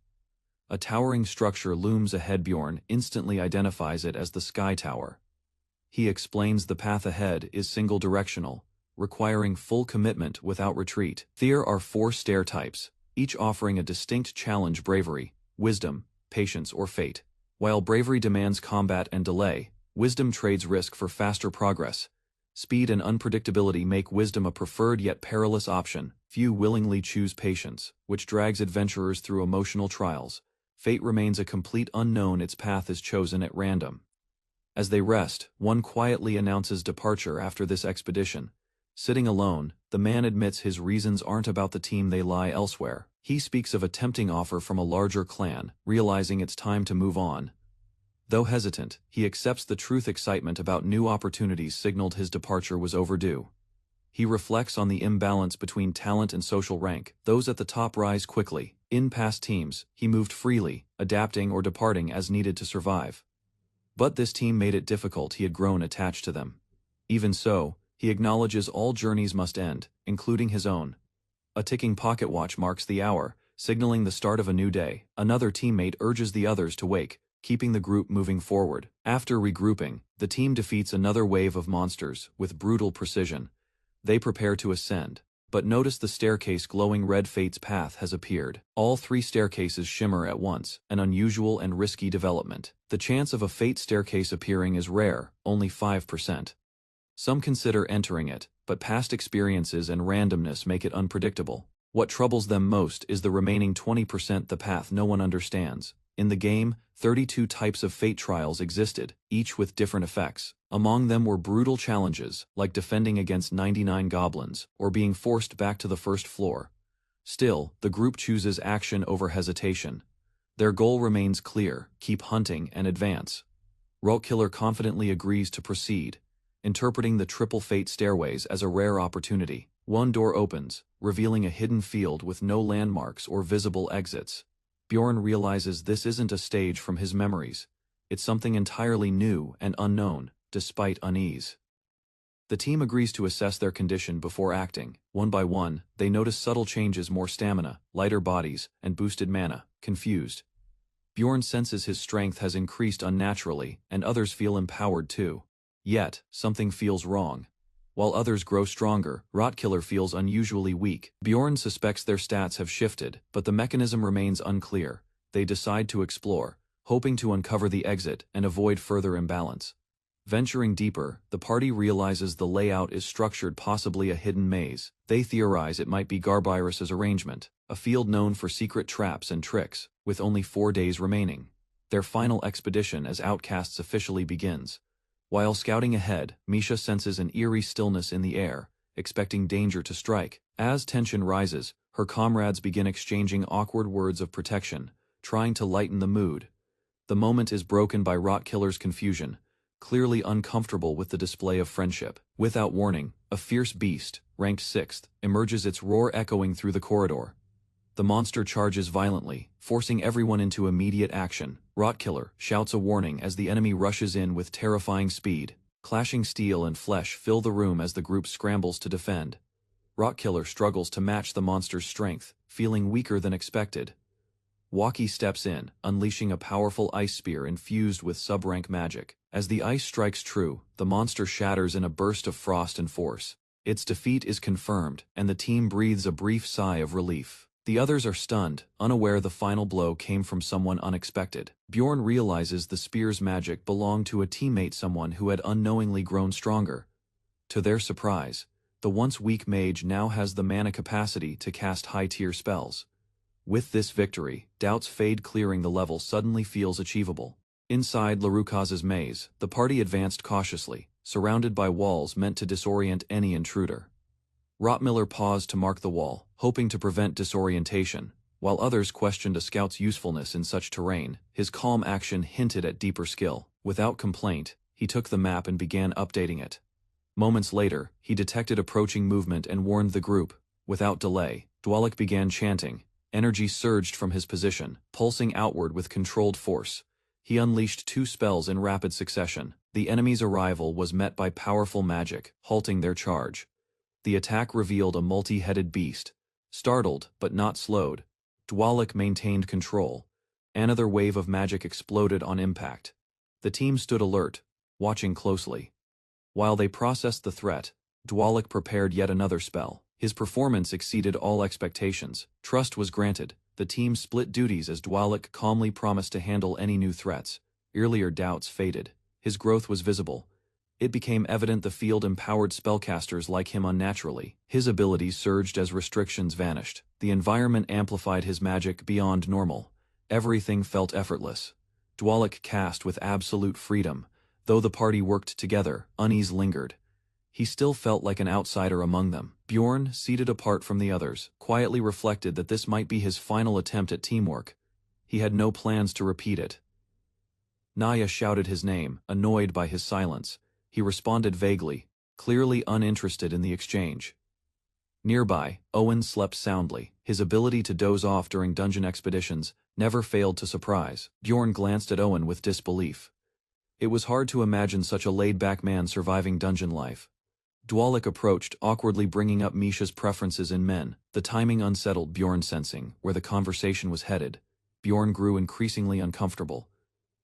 A towering structure looms ahead. Bjorn instantly identifies it as the Sky Tower. He explains the path ahead is single-directional, requiring full commitment without retreat. There are 4 stair types, each offering a distinct challenge: bravery, wisdom, patience, or fate. While bravery demands combat and delay, wisdom trades risk for faster progress. Speed and unpredictability make wisdom a preferred yet perilous option. Few willingly choose patience, which drags adventurers through emotional trials. Fate remains a complete unknown, its path is chosen at random. As they rest, one quietly announces departure after this expedition. Sitting alone, the man admits his reasons aren't about the team, they lie elsewhere. He speaks of a tempting offer from a larger clan, realizing it's time to move on. Though hesitant, he accepts the truth. Excitement about new opportunities signaled his departure was overdue. He reflects on the imbalance between talent and social rank. Those at the top rise quickly. In past teams, he moved freely, adapting or departing as needed to survive. But this team made it difficult. He had grown attached to them. Even so, he acknowledges all journeys must end, including his own. A ticking pocket watch marks the hour, signaling the start of a new day. Another teammate urges the others to wake, keeping the group moving forward. After regrouping, the team defeats another wave of monsters with brutal precision. They prepare to ascend, but notice the staircase glowing red. Fate's path has appeared. All 3 staircases shimmer at once, an unusual and risky development. The chance of a Fate staircase appearing is rare, only 5%. Some consider entering it, but past experiences and randomness make it unpredictable. What troubles them most is the remaining 20%, the path no one understands. In the game, 32 types of fate trials existed, each with different effects. Among them were brutal challenges, like defending against 99 goblins, or being forced back to the first floor. Still, the group chooses action over hesitation. Their goal remains clear: keep hunting and advance. Rotkiller confidently agrees to proceed, interpreting the triple fate stairways as a rare opportunity. One door opens, revealing a hidden field with no landmarks or visible exits. Bjorn realizes this isn't a stage from his memories. It's something entirely new and unknown, despite unease. The team agrees to assess their condition before acting. One by one, they notice subtle changes: more stamina, lighter bodies, and boosted mana. Confused, Bjorn senses his strength has increased unnaturally, and others feel empowered too. Yet, something feels wrong. While others grow stronger, Rotkiller feels unusually weak. Bjorn suspects their stats have shifted, but the mechanism remains unclear. They decide to explore, hoping to uncover the exit and avoid further imbalance. Venturing deeper, the party realizes the layout is structured, possibly a hidden maze. They theorize it might be Garbarus's arrangement, a field known for secret traps and tricks. With only 4 days remaining, their final expedition as outcasts officially begins. While scouting ahead, Misha senses an eerie stillness in the air, expecting danger to strike. As tension rises, her comrades begin exchanging awkward words of protection, trying to lighten the mood. The moment is broken by Rotkiller's confusion, clearly uncomfortable with the display of friendship. Without warning, a fierce beast, ranked 6th, emerges, its roar echoing through the corridor. The monster charges violently, forcing everyone into immediate action. Rotkiller shouts a warning as the enemy rushes in with terrifying speed. Clashing steel and flesh fill the room as the group scrambles to defend. Rotkiller struggles to match the monster's strength, feeling weaker than expected. Waki steps in, unleashing a powerful ice spear infused with sub-rank magic. As the ice strikes true, the monster shatters in a burst of frost and force. Its defeat is confirmed, and the team breathes a brief sigh of relief. The others are stunned, unaware the final blow came from someone unexpected. Bjorn realizes the spear's magic belonged to a teammate, someone who had unknowingly grown stronger. To their surprise, the once weak mage now has the mana capacity to cast high-tier spells. With this victory, doubts fade, clearing the level suddenly feels achievable. Inside Larukaz's maze, the party advanced cautiously, surrounded by walls meant to disorient any intruder. Rottmiller paused to mark the wall, hoping to prevent disorientation, while others questioned a scout's usefulness in such terrain. His calm action hinted at deeper skill. Without complaint, he took the map and began updating it. Moments later, he detected approaching movement and warned the group. Without delay, Dwalik began chanting. Energy surged from his position, pulsing outward with controlled force. He unleashed 2 spells in rapid succession. The enemy's arrival was met by powerful magic, halting their charge. The attack revealed a multi-headed beast. Startled, but not slowed, Dwalik maintained control. Another wave of magic exploded on impact. The team stood alert, watching closely. While they processed the threat, Dwalik prepared yet another spell. His performance exceeded all expectations. Trust was granted. The team split duties as Dwalik calmly promised to handle any new threats. Earlier doubts faded. His growth was visible. It became evident the field empowered spellcasters like him unnaturally. His abilities surged as restrictions vanished. The environment amplified his magic beyond normal. Everything felt effortless. Dwalik cast with absolute freedom. Though the party worked together, unease lingered. He still felt like an outsider among them. Bjorn, seated apart from the others, quietly reflected that this might be his final attempt at teamwork. He had no plans to repeat it. Naya shouted his name, annoyed by his silence. He responded vaguely, clearly uninterested in the exchange. Nearby, Owen slept soundly. His ability to doze off during dungeon expeditions never failed to surprise. Bjorn glanced at Owen with disbelief. It was hard to imagine such a laid-back man surviving dungeon life. Dwalik approached, awkwardly bringing up Misha's preferences in men. The timing unsettled Bjorn, sensing where the conversation was headed. Bjorn grew increasingly uncomfortable.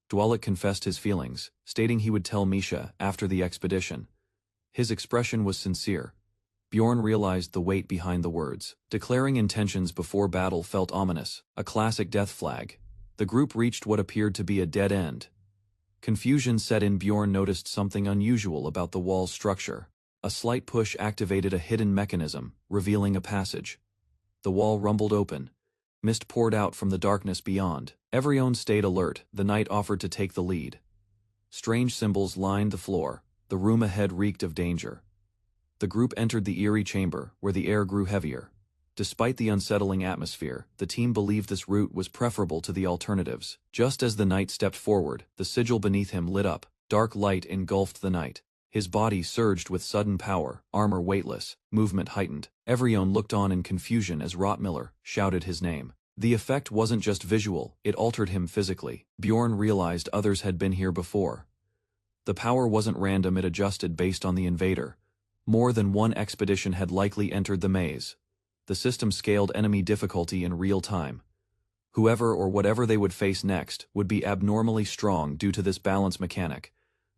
Dwalik confessed his feelings, stating he would tell Misha after the expedition. His expression was sincere. Bjorn realized the weight behind the words. Declaring intentions before battle felt ominous, a classic death flag. The group reached what appeared to be a dead end. Confusion set in. Bjorn noticed something unusual about the wall's structure. A slight push activated a hidden mechanism, revealing a passage. The wall rumbled open. Mist poured out from the darkness beyond. Everyone stayed alert. The knight offered to take the lead. Strange symbols lined the floor. The room ahead reeked of danger. The group entered the eerie chamber, where the air grew heavier. Despite the unsettling atmosphere, the team believed this route was preferable to the alternatives. Just as the knight stepped forward, the sigil beneath him lit up. Dark light engulfed the knight. His body surged with sudden power, armor weightless, movement heightened. Everyone looked on in confusion as Rottmiller shouted his name. The effect wasn't just visual, it altered him physically. Bjorn realized others had been here before. The power wasn't random, it adjusted based on the invader. More than one expedition had likely entered the maze. The system scaled enemy difficulty in real time. Whoever or whatever they would face next would be abnormally strong due to this balance mechanic.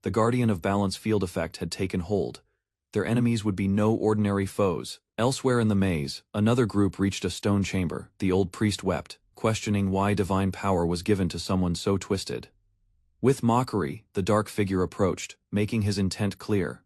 The Guardian of Balance field effect had taken hold. Their enemies would be no ordinary foes. Elsewhere in the maze, another group reached a stone chamber. The old priest wept, questioning why divine power was given to someone so twisted. With mockery, the dark figure approached, making his intent clear.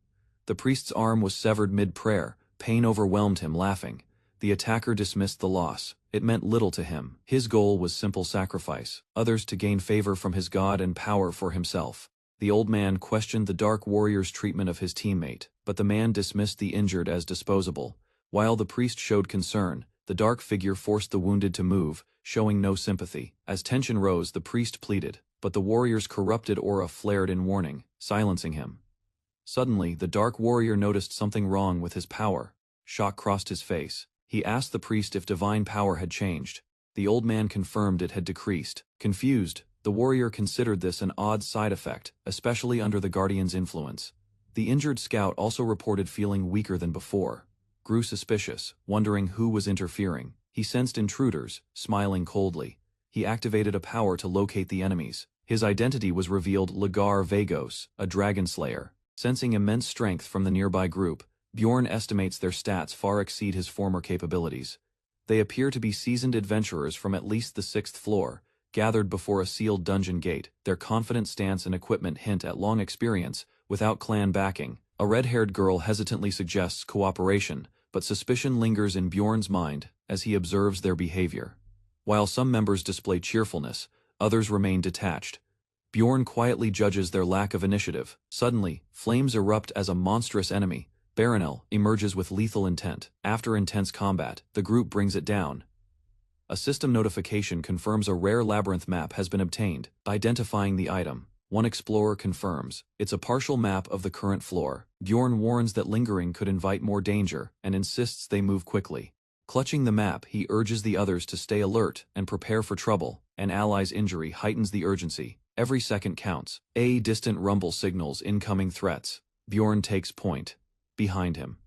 The priest's arm was severed mid-prayer. Pain overwhelmed him, laughing. The attacker dismissed the loss. It meant little to him. His goal was simple sacrifice, others to gain favor from his god and power for himself. The old man questioned the Dark Warrior's treatment of his teammate, but the man dismissed the injured as disposable. While the priest showed concern, The dark figure forced the wounded to move, showing no sympathy. As tension rose, the priest pleaded, but the warrior's corrupted aura flared in warning, silencing him. Suddenly, the dark warrior noticed something wrong with his power. Shock crossed his face. He asked the priest if divine power had changed. The old man confirmed it had decreased. Confused, the warrior considered this an odd side effect, especially under the guardian's influence. The injured scout also reported feeling weaker than before. Grew suspicious, wondering who was interfering. He sensed intruders, smiling coldly. He activated a power to locate the enemies. His identity was revealed: Lagar Vagos, a dragon slayer. Sensing immense strength from the nearby group, Bjorn estimates their stats far exceed his former capabilities. They appear to be seasoned adventurers from at least the 6th floor, gathered before a sealed dungeon gate. Their confident stance and equipment hint at long experience, without clan backing. A red-haired girl hesitantly suggests cooperation, but suspicion lingers in Bjorn's mind as he observes their behavior. While some members display cheerfulness, others remain detached. Bjorn quietly judges their lack of initiative. Suddenly, flames erupt as a monstrous enemy, Baranel, emerges with lethal intent. After intense combat, the group brings it down. A system notification confirms a rare labyrinth map has been obtained, identifying the item. One explorer confirms it's a partial map of the current floor. Bjorn warns that lingering could invite more danger and insists they move quickly. Clutching the map, he urges the others to stay alert and prepare for trouble. An ally's injury heightens the urgency. Every second counts. A distant rumble signals incoming threats. Bjorn takes point. Behind him,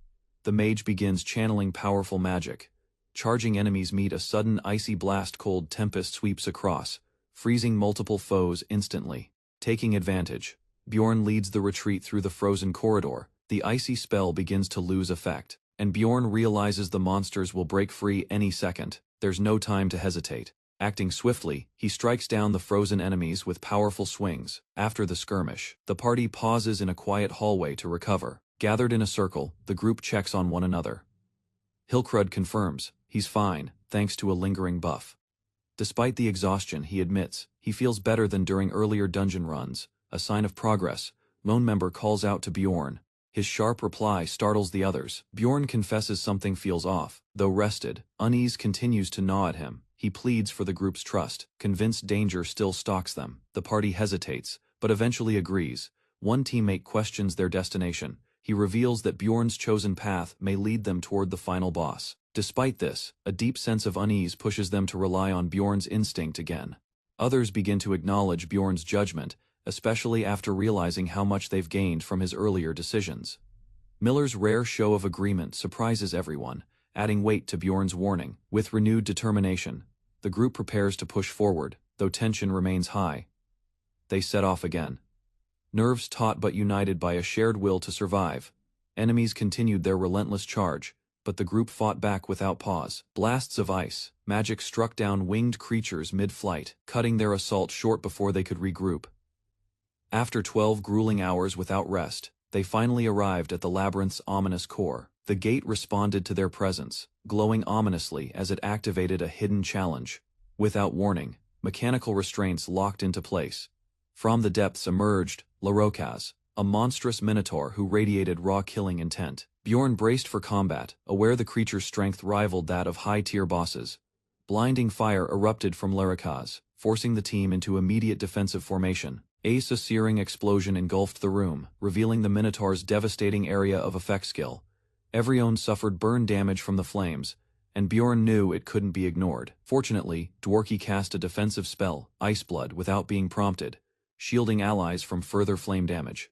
the mage begins channeling powerful magic. Charging enemies meet a sudden icy blast. Cold tempest sweeps across, freezing multiple foes instantly. Taking advantage, Bjorn leads the retreat through the frozen corridor. The icy spell begins to lose effect, and Bjorn realizes the monsters will break free any second. There's no time to hesitate. Acting swiftly, he strikes down the frozen enemies with powerful swings. After the skirmish, the party pauses in a quiet hallway to recover. Gathered in a circle, the group checks on one another. Hilkrud confirms he's fine, thanks to a lingering buff. Despite the exhaustion, he admits he feels better than during earlier dungeon runs, a sign of progress. Lone member calls out to Bjorn. His sharp reply startles the others. Bjorn confesses something feels off. Though rested, unease continues to gnaw at him. He pleads for the group's trust, convinced danger still stalks them. The party hesitates, but eventually agrees. One teammate questions their destination. He reveals that Bjorn's chosen path may lead them toward the final boss. Despite this, a deep sense of unease pushes them to rely on Bjorn's instinct again. Others begin to acknowledge Bjorn's judgment, especially after realizing how much they've gained from his earlier decisions. Miller's rare show of agreement surprises everyone, adding weight to Bjorn's warning. With renewed determination, the group prepares to push forward, though tension remains high. They set off again. Nerves taut but united by a shared will to survive. Enemies continued their relentless charge, but the group fought back without pause. Blasts of ice, magic struck down winged creatures mid-flight, cutting their assault short before they could regroup. After 12 grueling hours without rest, they finally arrived at the labyrinth's ominous core. The gate responded to their presence, glowing ominously as it activated a hidden challenge. Without warning, mechanical restraints locked into place. From the depths emerged Larokaz, a monstrous minotaur who radiated raw killing intent. Bjorn braced for combat, aware the creature's strength rivaled that of high-tier bosses. Blinding fire erupted from Larokaz, forcing the team into immediate defensive formation. A searing explosion engulfed the room, revealing the minotaur's devastating area of effect skill. Everyone suffered burn damage from the flames, and Bjorn knew it couldn't be ignored. Fortunately, Dworki cast a defensive spell, Iceblood, without being prompted, shielding allies from further flame damage.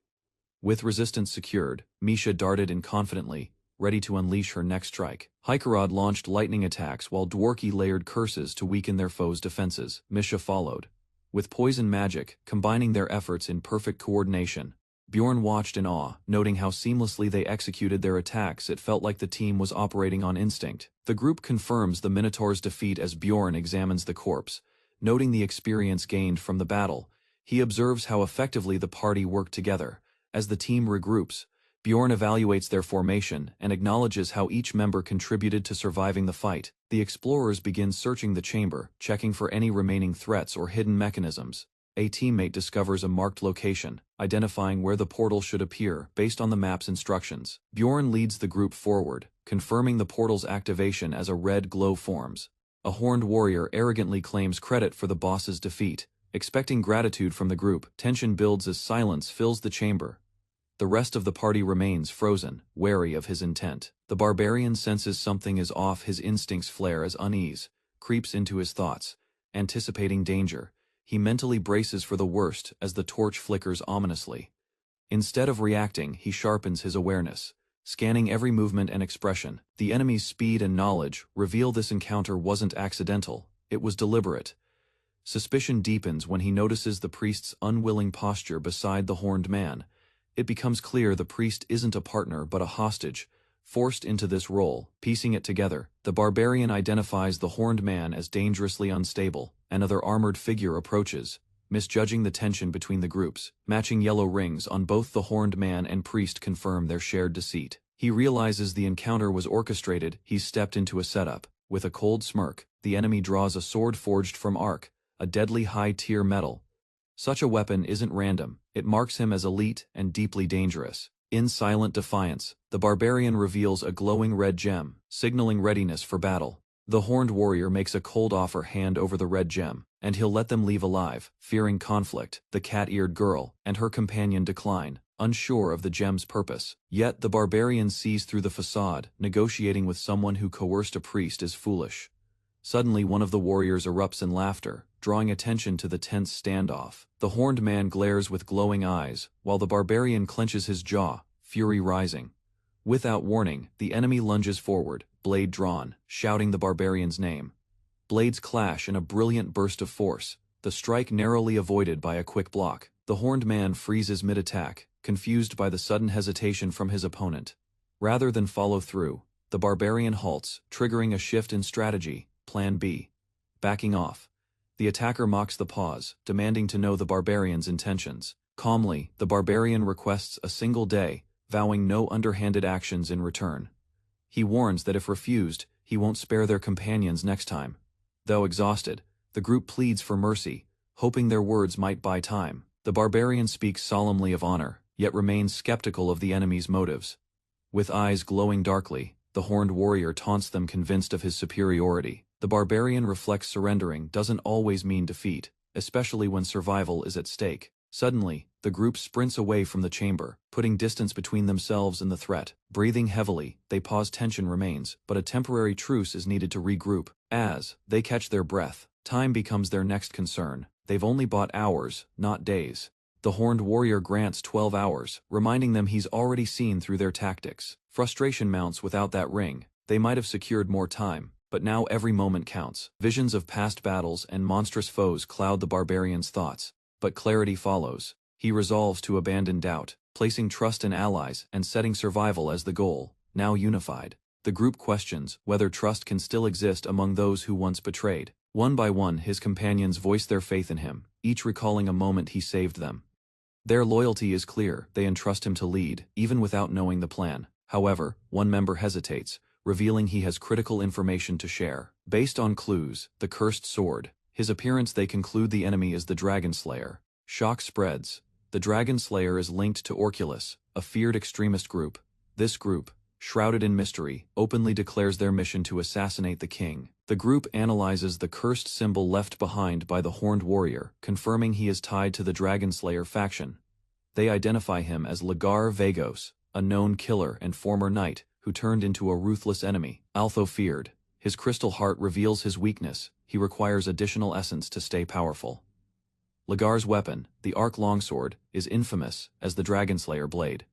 With resistance secured, Misha darted in confidently, ready to unleash her next strike. Hikarad launched lightning attacks while Dworki layered curses to weaken their foes' defenses. Misha followed, with poison magic, combining their efforts in perfect coordination. Bjorn watched in awe, noting how seamlessly they executed their attacks. It felt like the team was operating on instinct. The group confirms the Minotaur's defeat as Bjorn examines the corpse. Noting the experience gained from the battle, he observes how effectively the party worked together. As the team regroups, Bjorn evaluates their formation and acknowledges how each member contributed to surviving the fight. The explorers begin searching the chamber, checking for any remaining threats or hidden mechanisms. A teammate discovers a marked location, identifying where the portal should appear based on the map's instructions. Bjorn leads the group forward, confirming the portal's activation as a red glow forms. A horned warrior arrogantly claims credit for the boss's defeat. Expecting gratitude from the group, tension builds as silence fills the chamber. The rest of the party remains frozen, wary of his intent. The barbarian senses something is off. His instincts flare as unease creeps into his thoughts. Anticipating danger, he mentally braces for the worst as the torch flickers ominously. Instead of reacting, he sharpens his awareness, scanning every movement and expression. The enemy's speed and knowledge reveal this encounter wasn't accidental, it was deliberate. Suspicion deepens when he notices the priest's unwilling posture beside the horned man. It becomes clear the priest isn't a partner but a hostage, forced into this role. Piecing it together, the barbarian identifies the horned man as dangerously unstable. Another armored figure approaches, misjudging the tension between the groups. Matching yellow rings on both the horned man and priest confirm their shared deceit. He realizes the encounter was orchestrated. He's stepped into a setup. With a cold smirk, the enemy draws a sword forged from arc, a deadly high-tier metal. Such a weapon isn't random, it marks him as elite and deeply dangerous. In silent defiance, the barbarian reveals a glowing red gem, signaling readiness for battle. The horned warrior makes a cold offer hand over the red gem, and he'll let them leave alive. Fearing conflict, the cat-eared girl and her companion decline, unsure of the gem's purpose. Yet the barbarian sees through the facade. Negotiating with someone who coerced a priest is foolish. Suddenly one of the warriors erupts in laughter, drawing attention to the tense standoff. The horned man glares with glowing eyes, while the barbarian clenches his jaw, fury rising. Without warning, the enemy lunges forward, blade drawn, shouting the barbarian's name. Blades clash in a brilliant burst of force, the strike narrowly avoided by a quick block. The horned man freezes mid-attack, confused by the sudden hesitation from his opponent. Rather than follow through, the barbarian halts, triggering a shift in strategy. Plan B. Backing off. The attacker mocks the pause, demanding to know the barbarian's intentions. Calmly, the barbarian requests a single day, vowing no underhanded actions in return. He warns that if refused, he won't spare their companions next time. Though exhausted, the group pleads for mercy, hoping their words might buy time. The barbarian speaks solemnly of honor, yet remains skeptical of the enemy's motives. With eyes glowing darkly, the horned warrior taunts them, convinced of his superiority. The barbarian reflects surrendering doesn't always mean defeat, especially when survival is at stake. Suddenly, the group sprints away from the chamber, putting distance between themselves and the threat. Breathing heavily, they pause. Tension remains, but a temporary truce is needed to regroup. As they catch their breath, time becomes their next concern. They've only bought hours, not days. The horned warrior grants 12 hours, reminding them he's already seen through their tactics. Frustration mounts. Without that ring, they might have secured more time. But now every moment counts. Visions of past battles and monstrous foes cloud the barbarian's thoughts. But clarity follows. He resolves to abandon doubt, placing trust in allies and setting survival as the goal. Now unified, the group questions whether trust can still exist among those who once betrayed. One by one, his companions voice their faith in him, each recalling a moment he saved them. Their loyalty is clear. They entrust him to lead, even without knowing the plan. However, one member hesitates, revealing he has critical information to share. Based on clues, the cursed sword, his appearance, they conclude the enemy is the Dragon Slayer. Shock spreads. The Dragon Slayer is linked to Orculus, a feared extremist group. This group, shrouded in mystery, openly declares their mission to assassinate the king. The group analyzes the cursed symbol left behind by the horned warrior, confirming he is tied to the Dragon Slayer faction. They identify him as Lagar Vagos, a known killer and former knight, who turned into a ruthless enemy. Although feared, his crystal heart reveals his weakness. He requires additional essence to stay powerful. Lagar's weapon, the Arc Longsword, is infamous as the Dragon Slayer blade.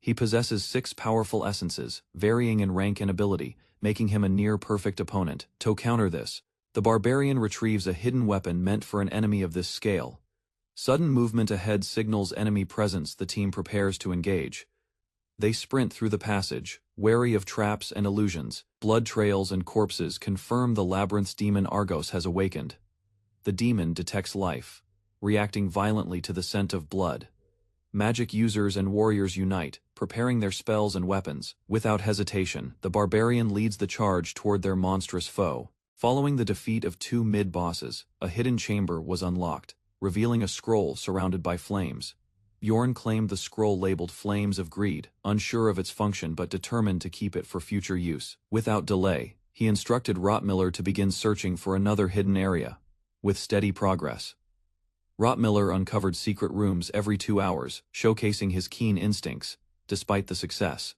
He possesses 6 powerful essences, varying in rank and ability, making him a near-perfect opponent. To counter this, the barbarian retrieves a hidden weapon meant for an enemy of this scale. Sudden movement ahead signals enemy presence. The team prepares to engage. They sprint through the passage, wary of traps and illusions. Blood trails and corpses confirm the labyrinth's demon Argos has awakened. The demon detects life, reacting violently to the scent of blood. Magic users and warriors unite, preparing their spells and weapons. Without hesitation, the barbarian leads the charge toward their monstrous foe. Following the defeat of 2 mid-bosses, a hidden chamber was unlocked. revealing a scroll surrounded by flames. Bjorn claimed the scroll labeled Flames of Greed, unsure of its function but determined to keep it for future use. Without delay, he instructed Rottmiller to begin searching for another hidden area. With steady progress, Rottmiller uncovered secret rooms every 2 hours, showcasing his keen instincts. Despite the success,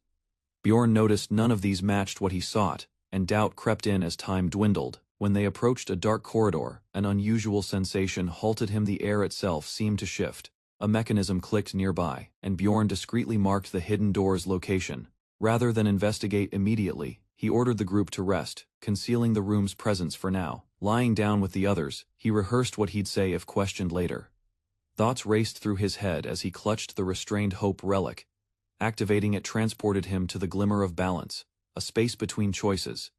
Bjorn noticed none of these matched what he sought, and doubt crept in as time dwindled. When they approached a dark corridor, an unusual sensation halted him. The air itself seemed to shift. A mechanism clicked nearby, and Bjorn discreetly marked the hidden door's location. Rather than investigate immediately, he ordered the group to rest, concealing the room's presence for now. Lying down with the others, he rehearsed what he'd say if questioned later. Thoughts raced through his head as he clutched the restrained hope relic. Activating it transported him to the glimmer of balance, a space between choices.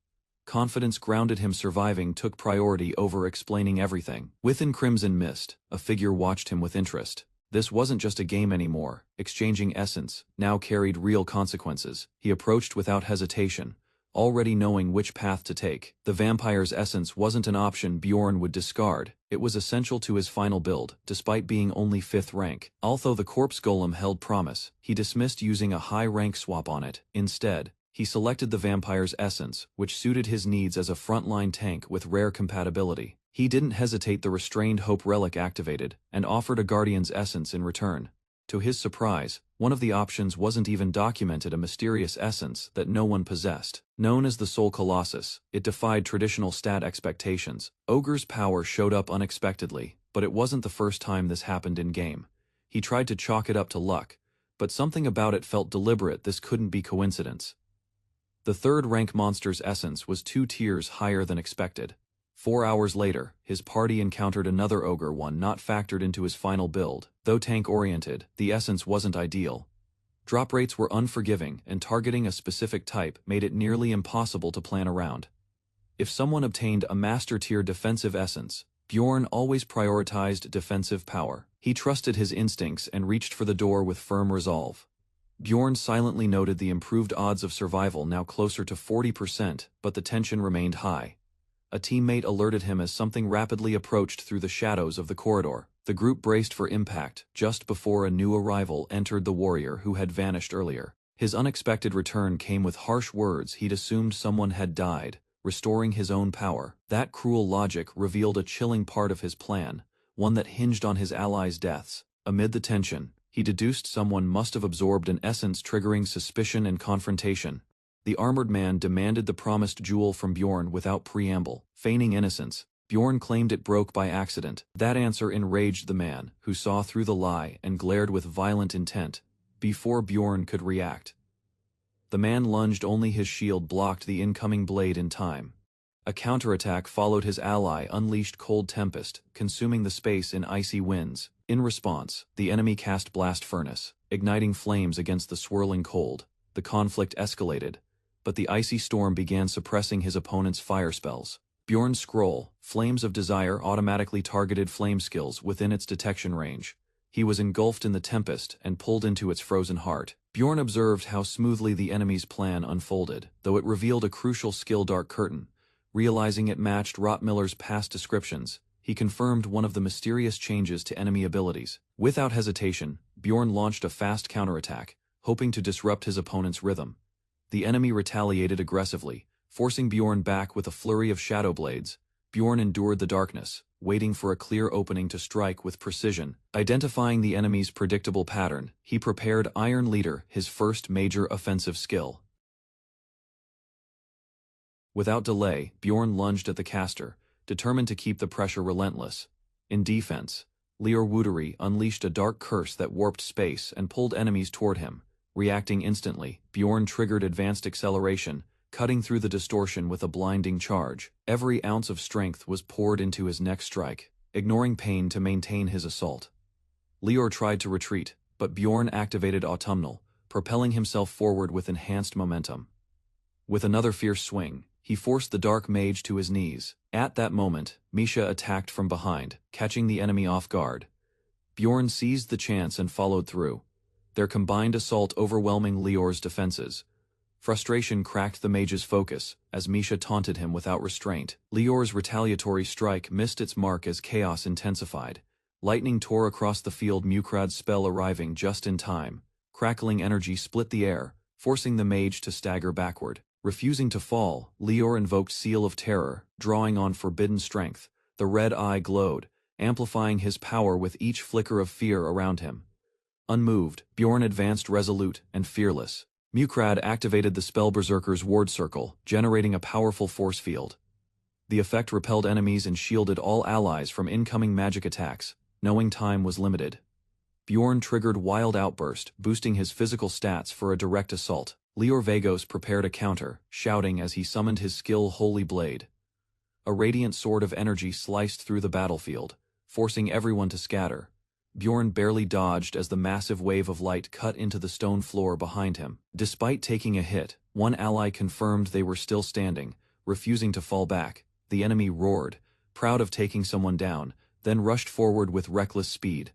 Confidence grounded him. Surviving took priority over explaining everything. Within crimson mist, a figure watched him with interest. This wasn't just a game anymore. Exchanging essence now carried real consequences. He approached without hesitation, already knowing which path to take. The vampire's essence wasn't an option Bjorn would discard. It was essential to his final build, despite being only 5th rank. Although the corpse golem held promise, he dismissed using a high-rank swap on it. Instead, he selected the vampire's essence, which suited his needs as a frontline tank with rare compatibility. He didn't hesitate. The restrained hope relic activated, and offered a guardian's essence in return. To his surprise, one of the options wasn't even documented, a mysterious essence that no one possessed. Known as the Soul Colossus, it defied traditional stat expectations. Ogre's power showed up unexpectedly, but it wasn't the first time this happened in-game. He tried to chalk it up to luck, but something about it felt deliberate. This couldn't be coincidence. The 3rd-rank monster's essence was 2 tiers higher than expected. 4 hours later, his party encountered another ogre, one not factored into his final build. Though tank-oriented, the essence wasn't ideal. Drop rates were unforgiving, and targeting a specific type made it nearly impossible to plan around. If someone obtained a master-tier defensive essence, Bjorn always prioritized defensive power. He trusted his instincts and reached for the door with firm resolve. Bjorn silently noted the improved odds of survival, now closer to 40%, but the tension remained high. A teammate alerted him as something rapidly approached through the shadows of the corridor. The group braced for impact, just before a new arrival entered. The warrior who had vanished earlier. His unexpected return came with harsh words. He'd assumed someone had died, restoring his own power. That cruel logic revealed a chilling part of his plan, one that hinged on his allies' deaths. Amid the tension, he deduced someone must have absorbed an essence, triggering suspicion and confrontation. The armored man demanded the promised jewel from Bjorn without preamble. Feigning innocence, Bjorn claimed it broke by accident. That answer enraged the man, who saw through the lie and glared with violent intent. Before Bjorn could react, the man lunged. Only his shield blocked the incoming blade in time. A counterattack followed. His ally unleashed Cold Tempest, consuming the space in icy winds. In response, the enemy cast Blast Furnace, igniting flames against the swirling cold. The conflict escalated, but the icy storm began suppressing his opponent's fire spells. Bjorn's scroll, Flames of Desire, automatically targeted flame skills within its detection range. He was engulfed in the tempest and pulled into its frozen heart. Bjorn observed how smoothly the enemy's plan unfolded, though it revealed a crucial skill. Dark Curtain. Realizing it matched Rottmiller's past descriptions, he confirmed one of the mysterious changes to enemy abilities. Without hesitation, Bjorn launched a fast counterattack, hoping to disrupt his opponent's rhythm. The enemy retaliated aggressively, forcing Bjorn back with a flurry of shadow blades. Bjorn endured the darkness, waiting for a clear opening to strike with precision. Identifying the enemy's predictable pattern, he prepared Iron Leader, his first major offensive skill. Without delay, Bjorn lunged at the caster, determined to keep the pressure relentless. In defense, Lior Woodery unleashed a dark curse that warped space and pulled enemies toward him. Reacting instantly, Bjorn triggered advanced acceleration, cutting through the distortion with a blinding charge. Every ounce of strength was poured into his next strike, ignoring pain to maintain his assault. Lior tried to retreat, but Bjorn activated Autumnal, propelling himself forward with enhanced momentum. With another fierce swing, he forced the Dark Mage to his knees. At that moment, Misha attacked from behind, catching the enemy off guard. Bjorn seized the chance and followed through, their combined assault overwhelming Lior's defenses. Frustration cracked the mage's focus, as Misha taunted him without restraint. Lior's retaliatory strike missed its mark as chaos intensified, Lightning tore across the field, Mukrad's spell arriving just in time. Crackling energy split the air, forcing the mage to stagger backward. Refusing to fall, Lior invoked Seal of Terror, drawing on forbidden strength. The red eye glowed, amplifying his power with each flicker of fear around him. Unmoved, Bjorn advanced resolute and fearless. Mukrad activated the spell Berserker's ward circle, generating a powerful force field. The effect repelled enemies and shielded all allies from incoming magic attacks, knowing time was limited. Bjorn triggered Wild Outburst, boosting his physical stats for a direct assault. Lior Vagos prepared a counter, shouting as he summoned his skill Holy Blade. A radiant sword of energy sliced through the battlefield, forcing everyone to scatter. Bjorn barely dodged as the massive wave of light cut into the stone floor behind him. Despite taking a hit, one ally confirmed they were still standing, refusing to fall back. The enemy roared, proud of taking someone down, then rushed forward with reckless speed.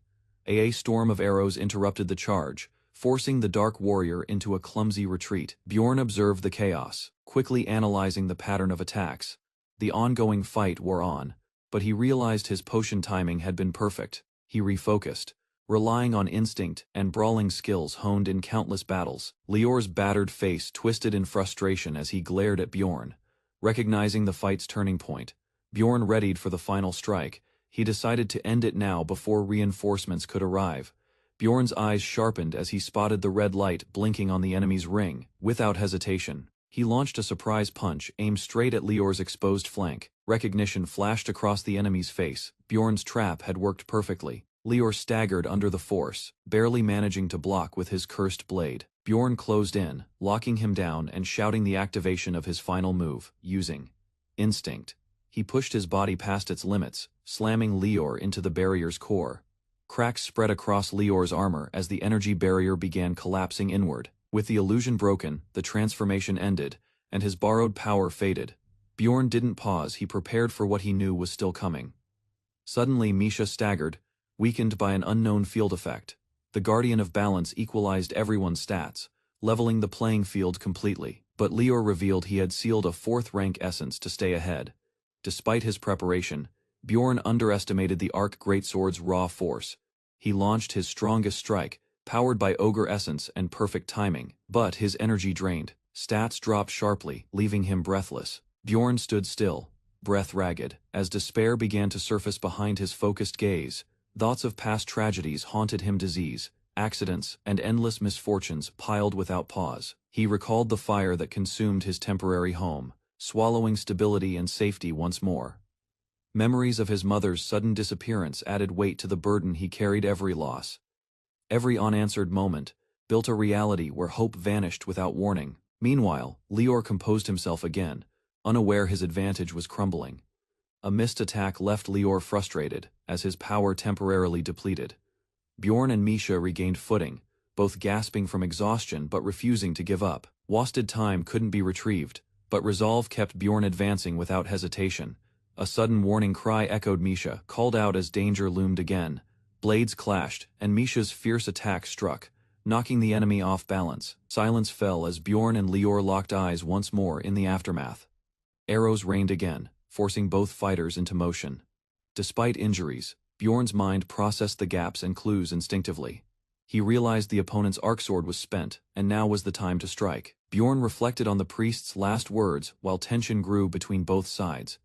A storm of arrows interrupted the charge, forcing the Dark Warrior into a clumsy retreat. Bjorn observed the chaos, quickly analyzing the pattern of attacks. The ongoing fight wore on, but he realized his potion timing had been perfect. He refocused, relying on instinct and brawling skills honed in countless battles. Lior's battered face twisted in frustration as he glared at Bjorn. Recognizing the fight's turning point, Bjorn readied for the final strike. He decided to end it now before reinforcements could arrive. Bjorn's eyes sharpened as he spotted the red light blinking on the enemy's ring. Without hesitation, he launched a surprise punch aimed straight at Lior's exposed flank. Recognition flashed across the enemy's face. Bjorn's trap had worked perfectly. Lior staggered under the force, barely managing to block with his cursed blade. Bjorn closed in, locking him down and shouting the activation of his final move. Using instinct, he pushed his body past its limits, slamming Lior into the barrier's core. Cracks spread across Lior's armor as the energy barrier began collapsing inward. With the illusion broken, the transformation ended, and his borrowed power faded. Bjorn didn't pause, he prepared for what he knew was still coming. Suddenly Misha staggered, weakened by an unknown field effect. The Guardian of Balance equalized everyone's stats, leveling the playing field completely. But Lior revealed he had sealed a 4th rank essence to stay ahead. Despite his preparation, Bjorn underestimated the Arc Greatsword's raw force. He launched his strongest strike, powered by Ogre Essence and perfect timing, but his energy drained. Stats dropped sharply, leaving him breathless. Bjorn stood still, breath ragged, as despair began to surface behind his focused gaze. Thoughts of past tragedies haunted him, disease, accidents, and endless misfortunes piled without pause. He recalled the fire that consumed his temporary home, swallowing stability and safety once more. Memories of his mother's sudden disappearance added weight to the burden he carried. Every loss, every unanswered moment, built a reality where hope vanished without warning. Meanwhile, Lior composed himself again, unaware his advantage was crumbling. A missed attack left Lior frustrated, as his power temporarily depleted. Bjorn and Misha regained footing, both gasping from exhaustion but refusing to give up. Wasted time couldn't be retrieved, but resolve kept Bjorn advancing without hesitation. A sudden warning cry echoed. Misha called out as danger loomed again. Blades clashed, and Misha's fierce attack struck, knocking the enemy off balance. Silence fell as Bjorn and Lior locked eyes once more in the aftermath. Arrows rained again, forcing both fighters into motion. Despite injuries, Bjorn's mind processed the gaps and clues instinctively. He realized the opponent's arc sword was spent, and now was the time to strike. Bjorn reflected on the priest's last words while tension grew between both sides.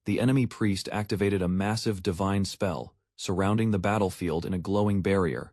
The enemy priest activated a massive divine spell, surrounding the battlefield in a glowing barrier.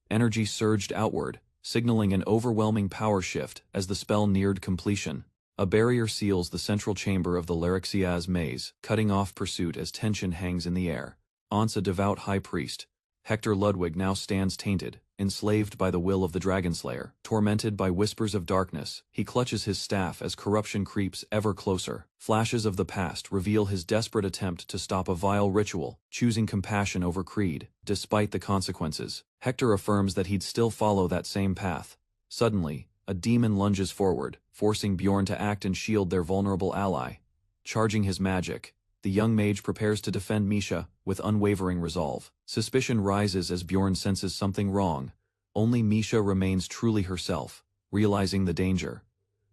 Energy surged outward, signaling an overwhelming power shift as the spell neared completion. A barrier seals the central chamber of the Larexia's maze, cutting off pursuit as tension hangs in the air. Once a devout high priest, Hector Ludwig now stands tainted, enslaved by the will of the Dragonslayer. Tormented by whispers of darkness, he clutches his staff as corruption creeps ever closer. Flashes of the past reveal his desperate attempt to stop a vile ritual, choosing compassion over creed. Despite the consequences, Hector affirms that he'd still follow that same path. Suddenly, a demon lunges forward, forcing Bjorn to act and shield their vulnerable ally. Charging his magic, the young mage prepares to defend Misha with unwavering resolve. Suspicion rises as Bjorn senses something wrong. Only Misha remains truly herself, realizing the danger.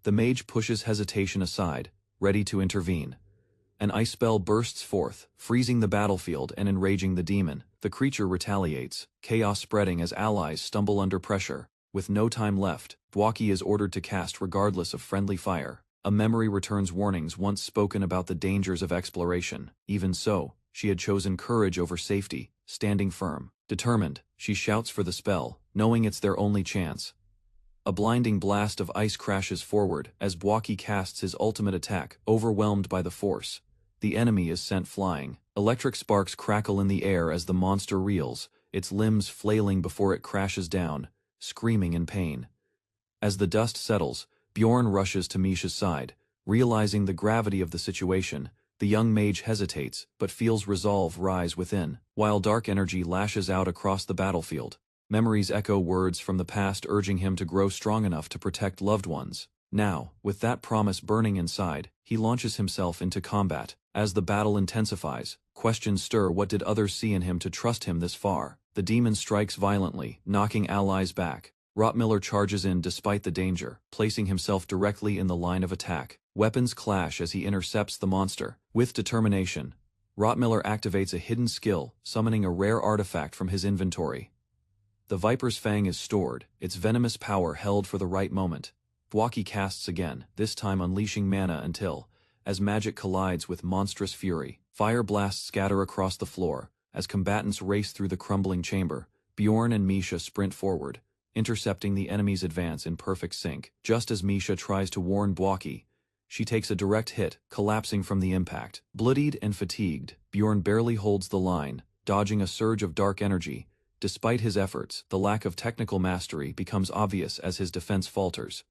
The mage pushes hesitation aside, ready to intervene. An ice spell bursts forth, freezing the battlefield and enraging the demon. The creature retaliates, chaos spreading as allies stumble under pressure. With no time left, Bwaki is ordered to cast regardless of friendly fire. A memory returns warnings once spoken about the dangers of exploration. Even so, she had chosen courage over safety, standing firm. Determined, she shouts for the spell, knowing it's their only chance. A blinding blast of ice crashes forward as Bwaki casts his ultimate attack, overwhelmed by the force. The enemy is sent flying. Electric sparks crackle in the air as the monster reels, its limbs flailing before it crashes down, screaming in pain. As the dust settles, Bjorn rushes to Misha's side. Realizing the gravity of the situation, the young mage hesitates but feels resolve rise within. While dark energy lashes out across the battlefield, memories echo words from the past urging him to grow strong enough to protect loved ones. Now, with that promise burning inside, he launches himself into combat. As the battle intensifies, questions stir. What did others see in him to trust him this far? The demon strikes violently, knocking allies back. Rottmiller charges in despite the danger, placing himself directly in the line of attack. Weapons clash as he intercepts the monster. With determination, Rottmiller activates a hidden skill, summoning a rare artifact from his inventory. The Viper's Fang is stored, its venomous power held for the right moment. Bwaki casts again, this time unleashing mana until, as magic collides with monstrous fury, fire blasts scatter across the floor. As combatants race through the crumbling chamber, Bjorn and Misha sprint forward, intercepting the enemy's advance in perfect sync. Just as Misha tries to warn Bwaki, she takes a direct hit, collapsing from the impact. Bloodied and fatigued, Bjorn barely holds the line, dodging a surge of dark energy. Despite his efforts, the lack of technical mastery becomes obvious as his defense falters.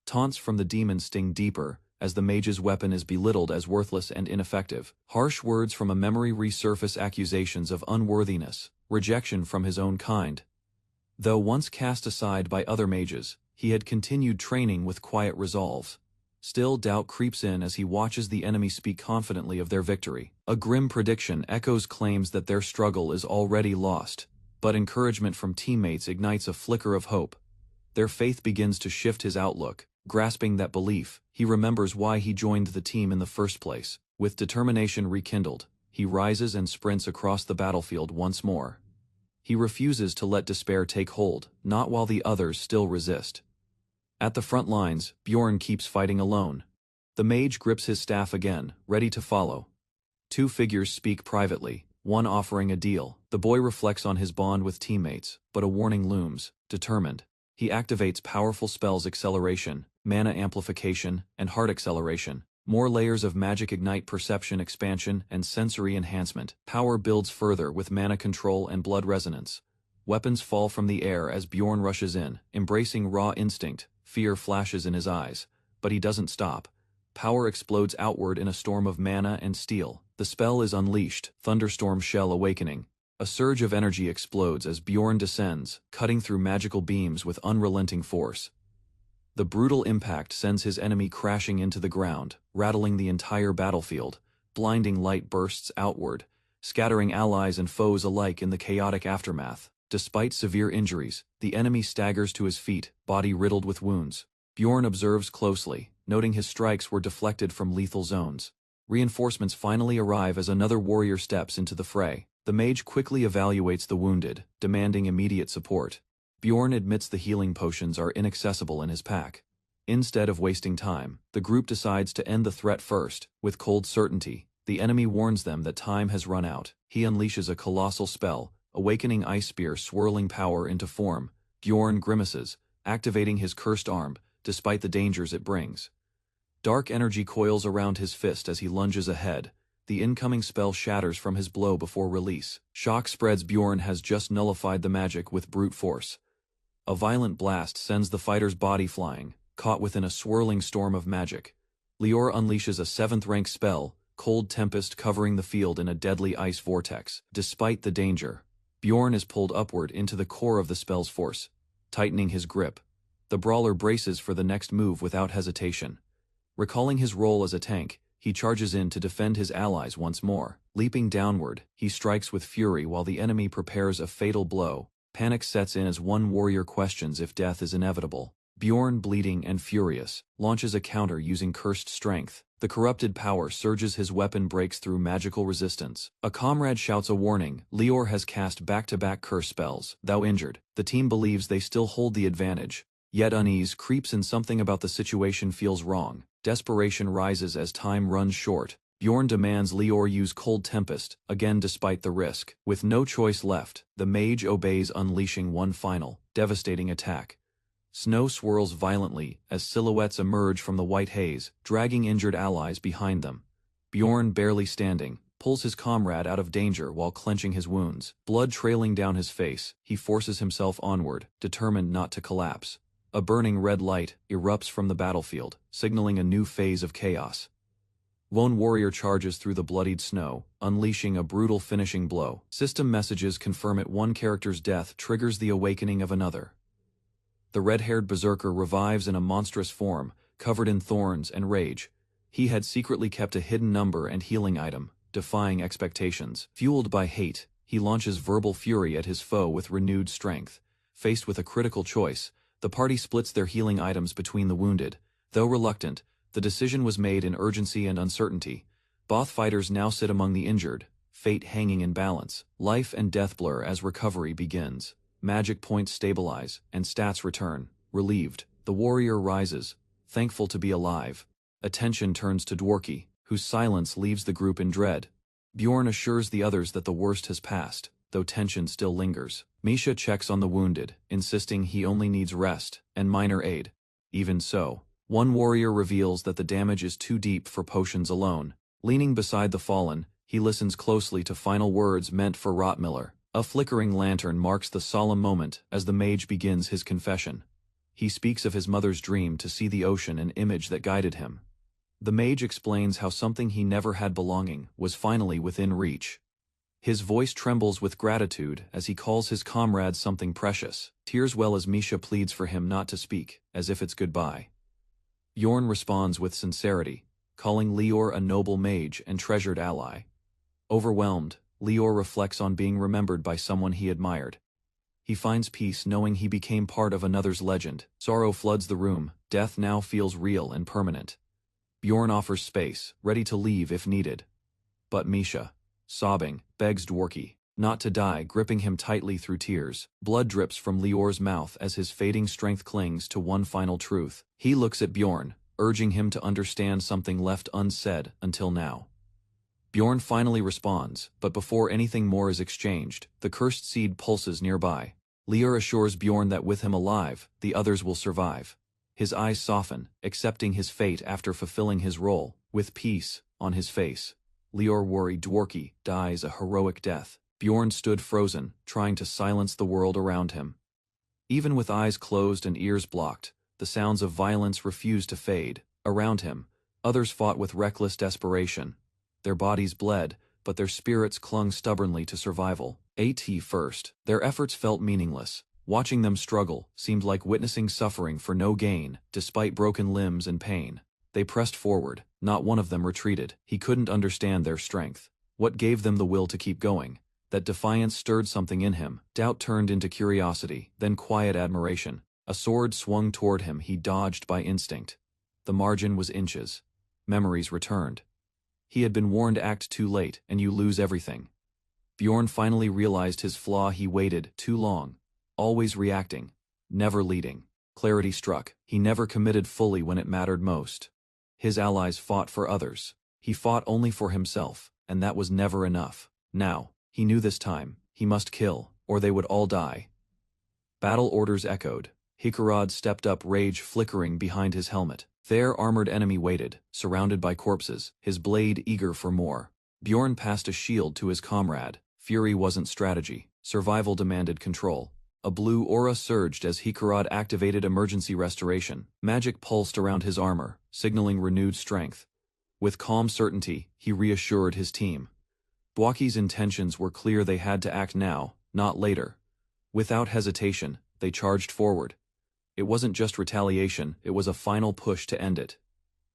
Taunts from the demon sting deeper, as the mage's weapon is belittled as worthless and ineffective. Harsh words from a memory resurface, accusations of unworthiness, rejection from his own kind. Though once cast aside by other mages, he had continued training with quiet resolve. Still, doubt creeps in as he watches the enemy speak confidently of their victory. A grim prediction echoes claims that their struggle is already lost, but encouragement from teammates ignites a flicker of hope. Their faith begins to shift his outlook. Grasping that belief, he remembers why he joined the team in the first place. With determination rekindled, he rises and sprints across the battlefield once more. He refuses to let despair take hold, not while the others still resist. At the front lines, Bjorn keeps fighting alone. The mage grips his staff again, ready to follow. Two figures speak privately, one offering a deal. The boy reflects on his bond with teammates, but a warning looms. Determined, he activates powerful spells: acceleration, mana amplification, and heart acceleration. More layers of magic ignite perception expansion and sensory enhancement. Power builds further with mana control and blood resonance. Weapons fall from the air as Bjorn rushes in, embracing raw instinct. Fear flashes in his eyes, but he doesn't stop. Power explodes outward in a storm of mana and steel. The spell is unleashed, Thunderstorm Shell awakening. A surge of energy explodes as Bjorn descends, cutting through magical beams with unrelenting force. The brutal impact sends his enemy crashing into the ground, rattling the entire battlefield. Blinding light bursts outward, scattering allies and foes alike in the chaotic aftermath. Despite severe injuries, the enemy staggers to his feet, body riddled with wounds. Bjorn observes closely, noting his strikes were deflected from lethal zones. Reinforcements finally arrive as another warrior steps into the fray. The mage quickly evaluates the wounded, demanding immediate support. Bjorn admits the healing potions are inaccessible in his pack. Instead of wasting time, the group decides to end the threat first. With cold certainty, the enemy warns them that time has run out. He unleashes a colossal spell, awakening Ice Spear, swirling power into form. Bjorn grimaces, activating his cursed arm, despite the dangers it brings. Dark energy coils around his fist as he lunges ahead. The incoming spell shatters from his blow before release. Shock spreads. Bjorn has just nullified the magic with brute force. A violent blast sends the fighter's body flying, caught within a swirling storm of magic. Lior unleashes a 7th-rank spell, Cold Tempest, covering the field in a deadly ice vortex. Despite the danger, Bjorn is pulled upward into the core of the spell's force, tightening his grip. The brawler braces for the next move without hesitation. Recalling his role as a tank, he charges in to defend his allies once more. Leaping downward, he strikes with fury while the enemy prepares a fatal blow. Panic sets in as one warrior questions if death is inevitable. Bjorn, bleeding and furious, launches a counter using cursed strength. The corrupted power surges, his weapon breaks through magical resistance. A comrade shouts a warning. Lior has cast back-to-back curse spells, thou injured. The team believes they still hold the advantage. Yet unease creeps in, something about the situation feels wrong. Desperation rises as time runs short. Bjorn demands Lior use Cold Tempest, again despite the risk. With no choice left, the mage obeys, unleashing one final, devastating attack. Snow swirls violently as silhouettes emerge from the white haze, dragging injured allies behind them. Bjorn, barely standing, pulls his comrade out of danger while clenching his wounds. Blood trailing down his face, he forces himself onward, determined not to collapse. A burning red light erupts from the battlefield, signaling a new phase of chaos. Lone warrior charges through the bloodied snow, unleashing a brutal finishing blow. System messages confirm it. One character's death triggers the awakening of another. The red-haired berserker revives in a monstrous form, covered in thorns and rage. He had secretly kept a hidden number and healing item, defying expectations. Fueled by hate, he launches verbal fury at his foe with renewed strength. Faced with a critical choice, the party splits their healing items between the wounded. Though reluctant, the decision was made in urgency and uncertainty. Both fighters now sit among the injured, fate hanging in balance. Life and death blur as recovery begins. Magic points stabilize, and stats return. Relieved, the warrior rises, thankful to be alive. Attention turns to Dworki, whose silence leaves the group in dread. Bjorn assures the others that the worst has passed, though tension still lingers. Misha checks on the wounded, insisting he only needs rest and minor aid. Even so, one warrior reveals that the damage is too deep for potions alone. Leaning beside the fallen, he listens closely to final words meant for Rottmiller. A flickering lantern marks the solemn moment as the mage begins his confession. He speaks of his mother's dream to see the ocean, an image that guided him. The mage explains how something he never had, belonging, was finally within reach. His voice trembles with gratitude as he calls his comrade something precious. Tears well as Misha pleads for him not to speak, as if it's goodbye. Bjorn responds with sincerity, calling Lior a noble mage and treasured ally. Overwhelmed, Lior reflects on being remembered by someone he admired. He finds peace knowing he became part of another's legend. Sorrow floods the room, death now feels real and permanent. Bjorn offers space, ready to leave if needed. But Misha, sobbing, begs Dworki not to die, gripping him tightly through tears. Blood drips from Lior's mouth as his fading strength clings to one final truth. He looks at Bjorn, urging him to understand something left unsaid until now. Bjorn finally responds, but before anything more is exchanged, the cursed seed pulses nearby. Lior assures Bjorn that with him alive, the others will survive. His eyes soften, accepting his fate after fulfilling his role. With peace on his face, Lior worried Dworki dies a heroic death. Bjorn stood frozen, trying to silence the world around him. Even with eyes closed and ears blocked, the sounds of violence refused to fade. Around him, others fought with reckless desperation. Their bodies bled, but their spirits clung stubbornly to survival. At first, their efforts felt meaningless. Watching them struggle seemed like witnessing suffering for no gain, despite broken limbs and pain. They pressed forward, not one of them retreated. He couldn't understand their strength. What gave them the will to keep going? That defiance stirred something in him. Doubt turned into curiosity, then quiet admiration. A sword swung toward him, he dodged by instinct. The margin was inches. Memories returned. He had been warned, act too late, and you lose everything. Bjorn finally realized his flaw. He waited too long, always reacting, never leading. Clarity struck. He never committed fully when it mattered most. His allies fought for others. He fought only for himself, and that was never enough. Now, he knew this time, he must kill, or they would all die. Battle orders echoed. Hikarad stepped up, rage flickering behind his helmet. Their armored enemy waited, surrounded by corpses, his blade eager for more. Bjorn passed a shield to his comrade. Fury wasn't strategy. Survival demanded control. A blue aura surged as Hikarad activated emergency restoration. Magic pulsed around his armor, signaling renewed strength. With calm certainty, he reassured his team. Dworki's intentions were clear. They had to act now, not later. Without hesitation, they charged forward. It wasn't just retaliation, it was a final push to end it.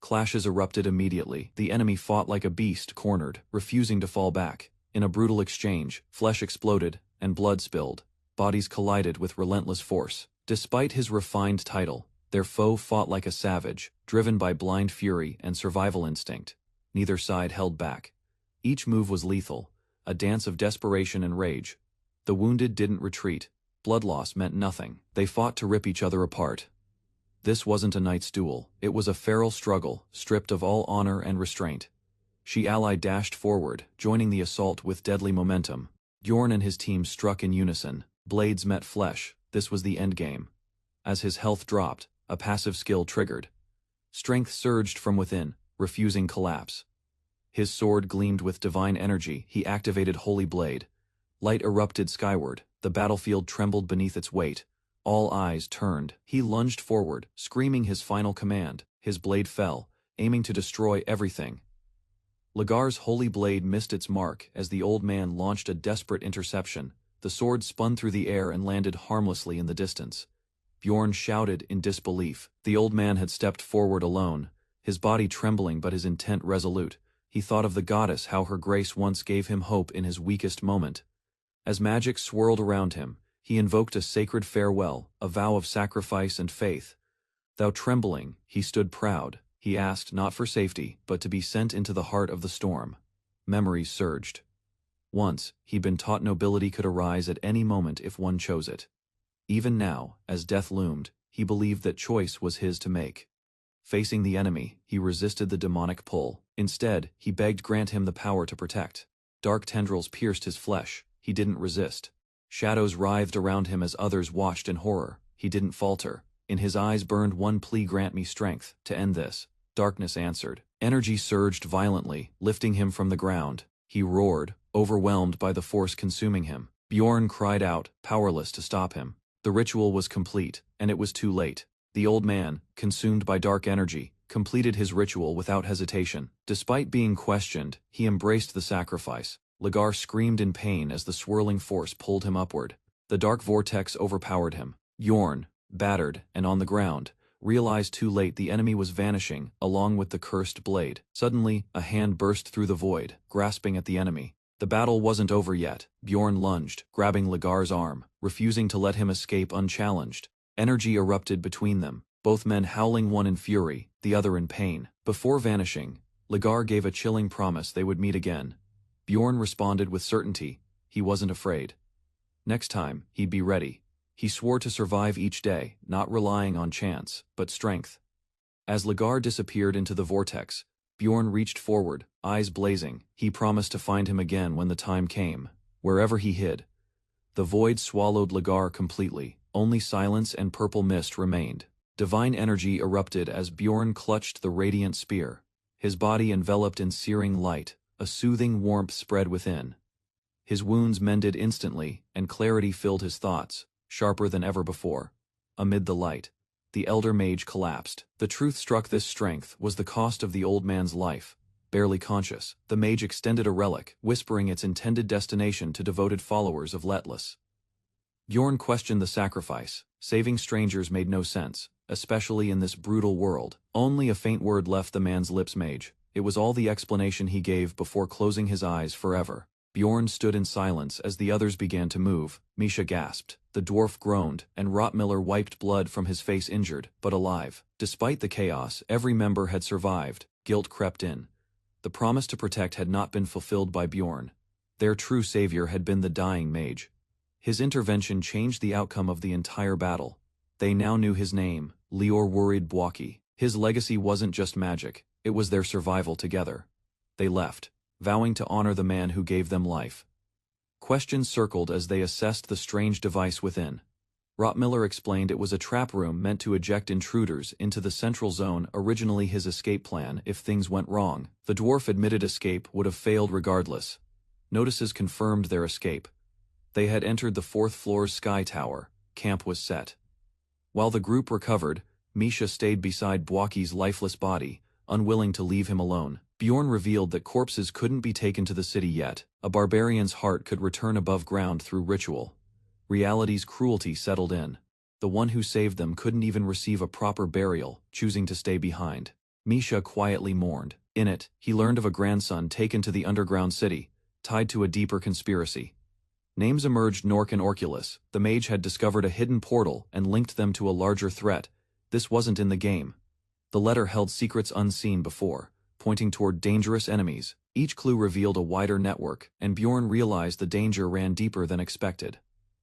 Clashes erupted immediately. The enemy fought like a beast, cornered, refusing to fall back. In a brutal exchange, flesh exploded, and blood spilled. Bodies collided with relentless force. Despite his refined title, Their foe fought like a savage, driven by blind fury and survival instinct. Neither side held back. Each move was lethal, a dance of desperation and rage. The wounded didn't retreat. Blood loss meant nothing. They fought to rip each other apart. This wasn't a knight's duel. It was a feral struggle, stripped of all honor and restraint. She ally dashed forward, joining the assault with deadly momentum. Bjorn and his team struck in unison. Blades met flesh. This was the endgame. As his health dropped, a passive skill triggered. Strength surged from within, refusing collapse. His sword gleamed with divine energy. He activated Holy Blade. Light erupted skyward. The battlefield trembled beneath its weight. All eyes turned. He lunged forward, screaming his final command. His blade fell, aiming to destroy everything. Lagar's Holy Blade missed its mark as the old man launched a desperate interception. The sword spun through the air and landed harmlessly in the distance. Bjorn shouted in disbelief. The old man had stepped forward alone, his body trembling but his intent resolute. He thought of the goddess, how her grace once gave him hope in his weakest moment. As magic swirled around him, he invoked a sacred farewell, a vow of sacrifice and faith. Though trembling, he stood proud. He asked not for safety, but to be sent into the heart of the storm. Memories surged. Once, he'd been taught nobility could arise at any moment if one chose it. Even now, as death loomed, he believed that choice was his to make. Facing the enemy, he resisted the demonic pull. Instead, he begged grant him the power to protect. Dark tendrils pierced his flesh. He didn't resist. Shadows writhed around him as others watched in horror. He didn't falter. In his eyes burned one plea: grant me strength to end this. Darkness answered. Energy surged violently, lifting him from the ground. He roared, overwhelmed by the force consuming him. Bjorn cried out, powerless to stop him. The ritual was complete, and it was too late. The old man, consumed by dark energy, completed his ritual without hesitation. Despite being questioned, he embraced the sacrifice. Lagar screamed in pain as the swirling force pulled him upward. The dark vortex overpowered him. Bjorn, battered and on the ground, realized too late the enemy was vanishing, along with the cursed blade. Suddenly, a hand burst through the void, grasping at the enemy. The battle wasn't over yet. Bjorn lunged, grabbing Lagar's arm, refusing to let him escape unchallenged. Energy erupted between them, both men howling, one in fury, the other in pain. Before vanishing, Lagar gave a chilling promise they would meet again. Bjorn responded with certainty. He wasn't afraid. Next time, he'd be ready. He swore to survive each day, not relying on chance, but strength. As Lagar disappeared into the vortex, Bjorn reached forward, eyes blazing. He promised to find him again when the time came, wherever he hid. The void swallowed Lagar completely. Only silence and purple mist remained. Divine energy erupted as Bjorn clutched the radiant spear. His body enveloped in searing light. A soothing warmth spread within. His wounds mended instantly, and clarity filled his thoughts, sharper than ever before. Amid the light, the elder mage collapsed. The truth struck: this strength was the cost of the old man's life. Barely conscious, the mage extended a relic, whispering its intended destination to devoted followers of Letless. Bjorn questioned the sacrifice. Saving strangers made no sense, especially in this brutal world. Only a faint word left the man's lips: mage. It was all the explanation he gave before closing his eyes forever. Bjorn stood in silence as the others began to move. Misha gasped. The dwarf groaned, and Rottmiller wiped blood from his face, injured, but alive. Despite the chaos, every member had survived. Guilt crept in. The promise to protect had not been fulfilled by Bjorn. Their true savior had been the dying mage. His intervention changed the outcome of the entire battle. They now knew his name, Lior Worried Bwaki. His legacy wasn't just magic. It was their survival together. They left, vowing to honor the man who gave them life. Questions circled as they assessed the strange device within. Rottmiller explained it was a trap room meant to eject intruders into the central zone, originally his escape plan if things went wrong. The dwarf admitted escape would have failed regardless. Notices confirmed their escape. They had entered the 4th floor's sky tower. Camp was set. While the group recovered, Misha stayed beside Bwaki's lifeless body, unwilling to leave him alone. Bjorn revealed that corpses couldn't be taken to the city yet. A barbarian's heart could return above ground through ritual. Reality's cruelty settled in. The one who saved them couldn't even receive a proper burial, choosing to stay behind. Misha quietly mourned. In it, he learned of a grandson taken to the underground city, tied to a deeper conspiracy. Names emerged: Nork and Orculus. The mage had discovered a hidden portal and linked them to a larger threat, This wasn't in the game. The letter held secrets unseen before, pointing toward dangerous enemies. Each clue revealed a wider network, and Bjorn realized the danger ran deeper than expected.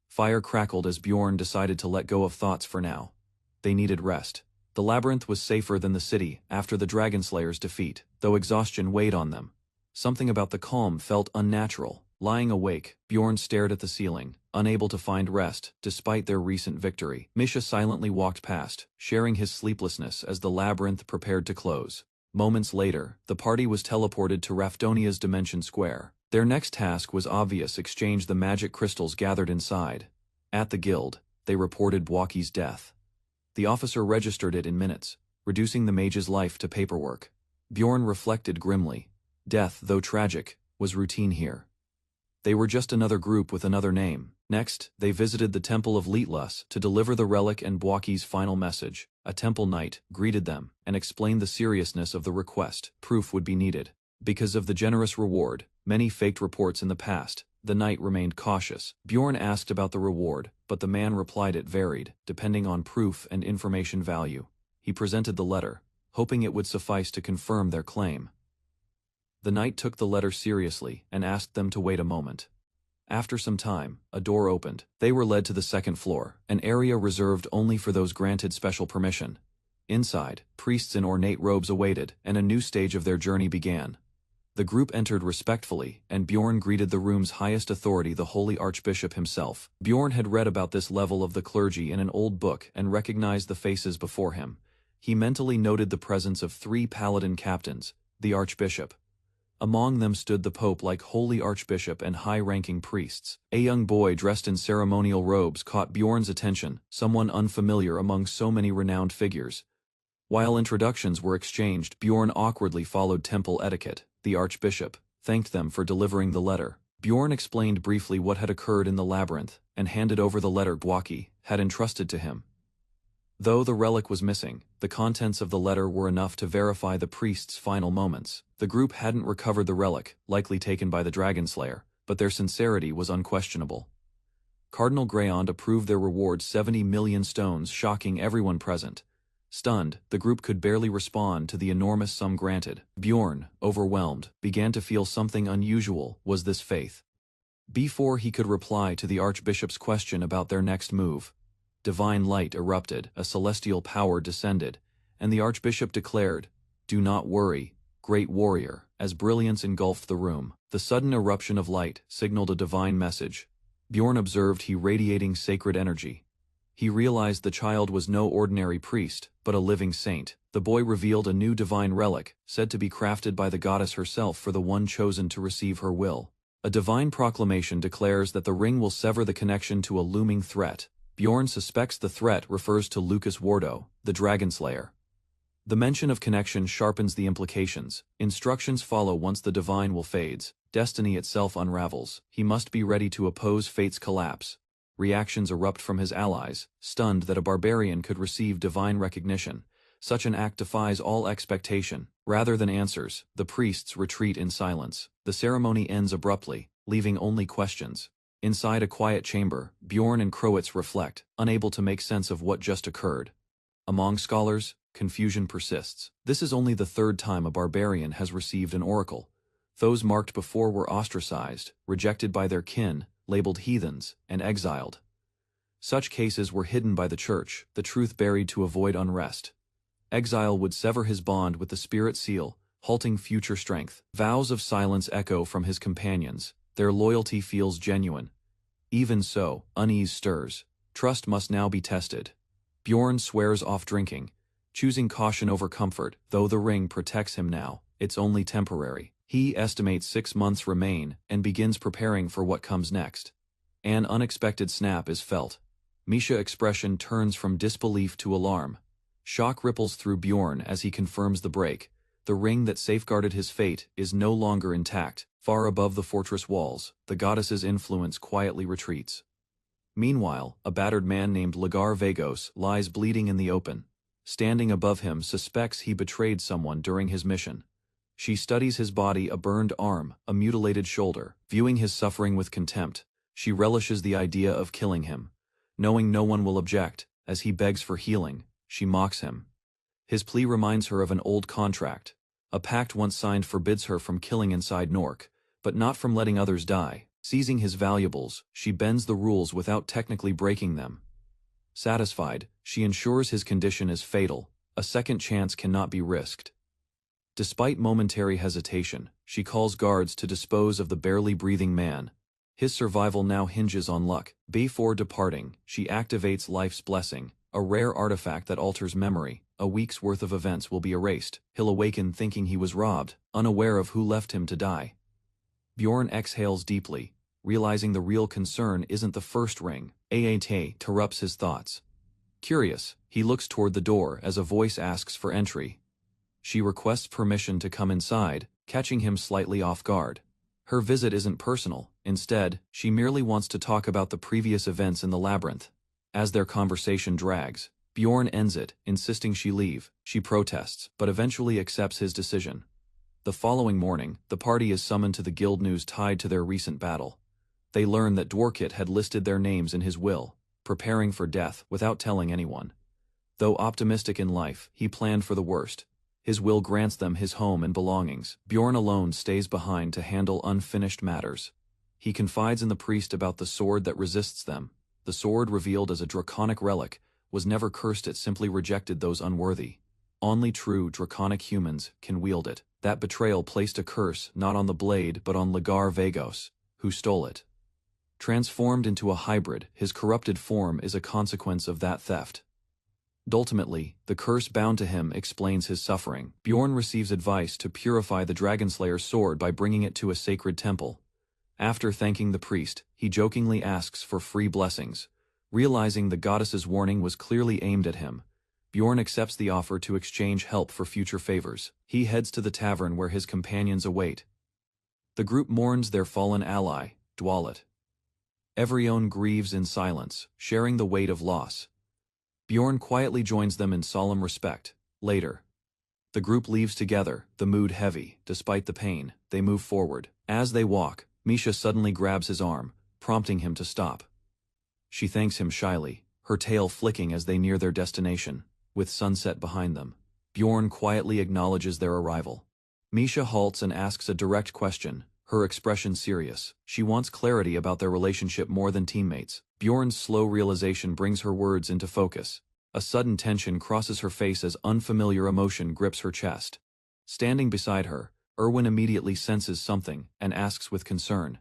Fire crackled as Bjorn decided to let go of thoughts for now. They needed rest. The labyrinth was safer than the city after the Dragonslayer's defeat, though exhaustion weighed on them. Something about the calm felt unnatural. Lying awake, Bjorn stared at the ceiling, unable to find rest despite their recent victory. Misha silently walked past, sharing his sleeplessness as the labyrinth prepared to close. Moments later, the party was teleported to Raftonia's Dimension Square. Their next task was obvious: exchange the magic crystals gathered inside. At the guild, they reported Bwaki's death. The officer registered it in minutes, reducing the mage's life to paperwork. Bjorn reflected grimly. Death, though tragic, was routine here. They were just another group with another name. Next, they visited the Temple of Lietlus to deliver the relic and Bwaki's final message. A temple knight greeted them and explained the seriousness of the request. Proof would be needed. Because of the generous reward, many faked reports in the past, the knight remained cautious. Bjorn asked about the reward, but the man replied it varied, depending on proof and information value. He presented the letter, hoping it would suffice to confirm their claim. The knight took the letter seriously and asked them to wait a moment. After some time, a door opened. They were led to the second floor, an area reserved only for those granted special permission. Inside, priests in ornate robes awaited, and a new stage of their journey began. The group entered respectfully, and Bjorn greeted the room's highest authority, the Holy Archbishop himself. Bjorn had read about this level of the clergy in an old book and recognized the faces before him. He mentally noted the presence of 3 paladin captains, the Archbishop. Among them stood the Pope like holy archbishop and high-ranking priests. A young boy dressed in ceremonial robes caught Bjorn's attention, someone unfamiliar among so many renowned figures. While introductions were exchanged, Bjorn awkwardly followed temple etiquette. The archbishop thanked them for delivering the letter. Bjorn explained briefly what had occurred in the labyrinth, and handed over the letter Bwaki had entrusted to him. Though the relic was missing, the contents of the letter were enough to verify the priest's final moments. The group hadn't recovered the relic, likely taken by the Dragonslayer, but their sincerity was unquestionable. Cardinal Greyond approved their reward, 70 million stones, shocking everyone present. Stunned, the group could barely respond to the enormous sum granted. Bjorn, overwhelmed, began to feel something unusual. Was this faith? Before he could reply to the Archbishop's question about their next move, divine light erupted, a celestial power descended, and the Archbishop declared, "Do not worry, great warrior." As brilliance engulfed the room, the sudden eruption of light signaled a divine message. Bjorn observed he radiating sacred energy. He realized the child was no ordinary priest, but a living saint. The boy revealed a new divine relic, said to be crafted by the goddess herself for the one chosen to receive her will. A divine proclamation declares that the ring will sever the connection to a looming threat. Bjorn suspects the threat refers to Lucas Wardo, the Dragonslayer. The mention of connection sharpens the implications. Instructions follow once the divine will fades. Destiny itself unravels. He must be ready to oppose fate's collapse. Reactions erupt from his allies, stunned that a barbarian could receive divine recognition. Such an act defies all expectation. Rather than answers, the priests retreat in silence. The ceremony ends abruptly, leaving only questions. Inside a quiet chamber, Bjorn and Crowitz reflect, unable to make sense of what just occurred. Among scholars, confusion persists. This is only the 3rd time a barbarian has received an oracle. Those marked before were ostracized, rejected by their kin, labeled heathens, and exiled. Such cases were hidden by the church, the truth buried to avoid unrest. Exile would sever his bond with the spirit seal, halting future strength. Vows of silence echo from his companions. Their loyalty feels genuine. Even so, unease stirs. Trust must now be tested. Bjorn swears off drinking, choosing caution over comfort. Though the ring protects him now, it's only temporary. He estimates 6 months remain and begins preparing for what comes next. An unexpected snap is felt. Misha's expression turns from disbelief to alarm. Shock ripples through Bjorn as he confirms the break. The ring that safeguarded his fate is no longer intact. Far above the fortress walls, the goddess's influence quietly retreats. Meanwhile, a battered man named Lagar Vagos lies bleeding in the open. Standing above him suspects he betrayed someone during his mission. She studies his body, a burned arm, a mutilated shoulder. Viewing his suffering with contempt, she relishes the idea of killing him. Knowing no one will object, as he begs for healing, she mocks him. His plea reminds her of an old contract. A pact once signed forbids her from killing inside Nork, but not from letting others die. Seizing his valuables, she bends the rules without technically breaking them. Satisfied, she ensures his condition is fatal. A second chance cannot be risked. Despite momentary hesitation, she calls guards to dispose of the barely breathing man. His survival now hinges on luck. Before departing, she activates Life's Blessing, a rare artifact that alters memory. A week's worth of events will be erased. He'll awaken thinking he was robbed, unaware of who left him to die. Bjorn exhales deeply, realizing the real concern isn't the first ring. Aat interrupts his thoughts. Curious, he looks toward the door as a voice asks for entry. She requests permission to come inside, catching him slightly off guard. Her visit isn't personal. Instead, she merely wants to talk about the previous events in the labyrinth. As their conversation drags, Bjorn ends it, insisting she leave. She protests, but eventually accepts his decision. The following morning, the party is summoned to the guild news tied to their recent battle. They learn that Dwarkit had listed their names in his will, preparing for death without telling anyone. Though optimistic in life, he planned for the worst. His will grants them his home and belongings. Bjorn alone stays behind to handle unfinished matters. He confides in the priest about the sword that resists them. The sword, revealed as a draconic relic, was never cursed, it simply rejected those unworthy. Only true draconic humans can wield it. That betrayal placed a curse not on the blade but on Lagar Vagos, who stole it. Transformed into a hybrid, his corrupted form is a consequence of that theft. Ultimately, the curse bound to him explains his suffering. Bjorn receives advice to purify the Dragonslayer's sword by bringing it to a sacred temple. After thanking the priest, he jokingly asks for free blessings. Realizing the goddess's warning was clearly aimed at him, Bjorn accepts the offer to exchange help for future favors. He heads to the tavern where his companions await. The group mourns their fallen ally, Dwalit. Everyone grieves in silence, sharing the weight of loss. Bjorn quietly joins them in solemn respect. Later, the group leaves together, the mood heavy. Despite the pain, they move forward. As they walk, Misha suddenly grabs his arm, prompting him to stop. She thanks him shyly, her tail flicking as they near their destination. With sunset behind them, Bjorn quietly acknowledges their arrival. Misha halts and asks a direct question, her expression serious. She wants clarity about their relationship more than teammates. Bjorn's slow realization brings her words into focus. A sudden tension crosses her face as unfamiliar emotion grips her chest. Standing beside her, Erwin immediately senses something and asks with concern.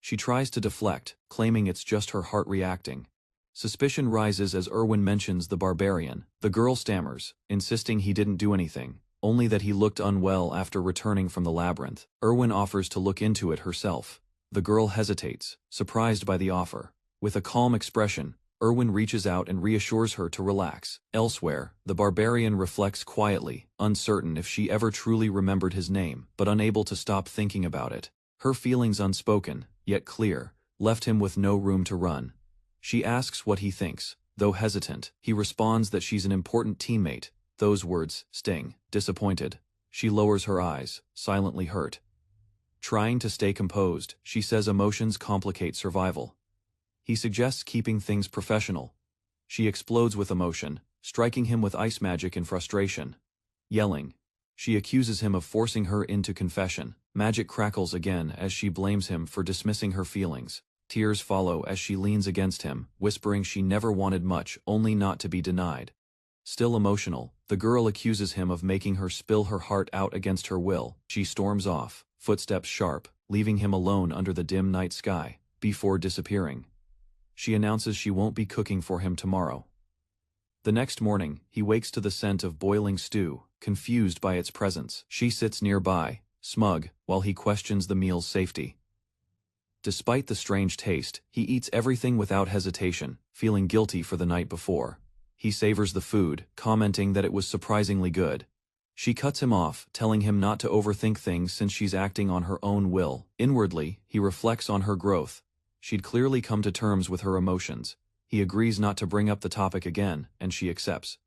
She tries to deflect, claiming it's just her heart reacting. Suspicion rises as Erwin mentions the barbarian. The girl stammers, insisting he didn't do anything, only that he looked unwell after returning from the labyrinth. Erwin offers to look into it herself. The girl hesitates, surprised by the offer. With a calm expression, Erwin reaches out and reassures her to relax. Elsewhere, the barbarian reflects quietly, uncertain if she ever truly remembered his name, but unable to stop thinking about it. Her feelings, unspoken, yet clear, left him with no room to run. She asks what he thinks. Though hesitant, he responds that she's an important teammate. Those words sting. Disappointed, she lowers her eyes, silently hurt. Trying to stay composed, she says emotions complicate survival. He suggests keeping things professional. She explodes with emotion, striking him with ice magic in frustration. Yelling, she accuses him of forcing her into confession. Magic crackles again as she blames him for dismissing her feelings. Tears follow as she leans against him, whispering she never wanted much, only not to be denied. Still emotional, the girl accuses him of making her spill her heart out against her will. She storms off, footsteps sharp, leaving him alone under the dim night sky. Before disappearing, she announces she won't be cooking for him tomorrow. The next morning, he wakes to the scent of boiling stew, confused by its presence. She sits nearby, smug, while he questions the meal's safety. Despite the strange taste, he eats everything without hesitation, feeling guilty for the night before. He savors the food, commenting that it was surprisingly good. She cuts him off, telling him not to overthink things since she's acting on her own will. Inwardly, he reflects on her growth. She'd clearly come to terms with her emotions. He agrees not to bring up the topic again, and she accepts.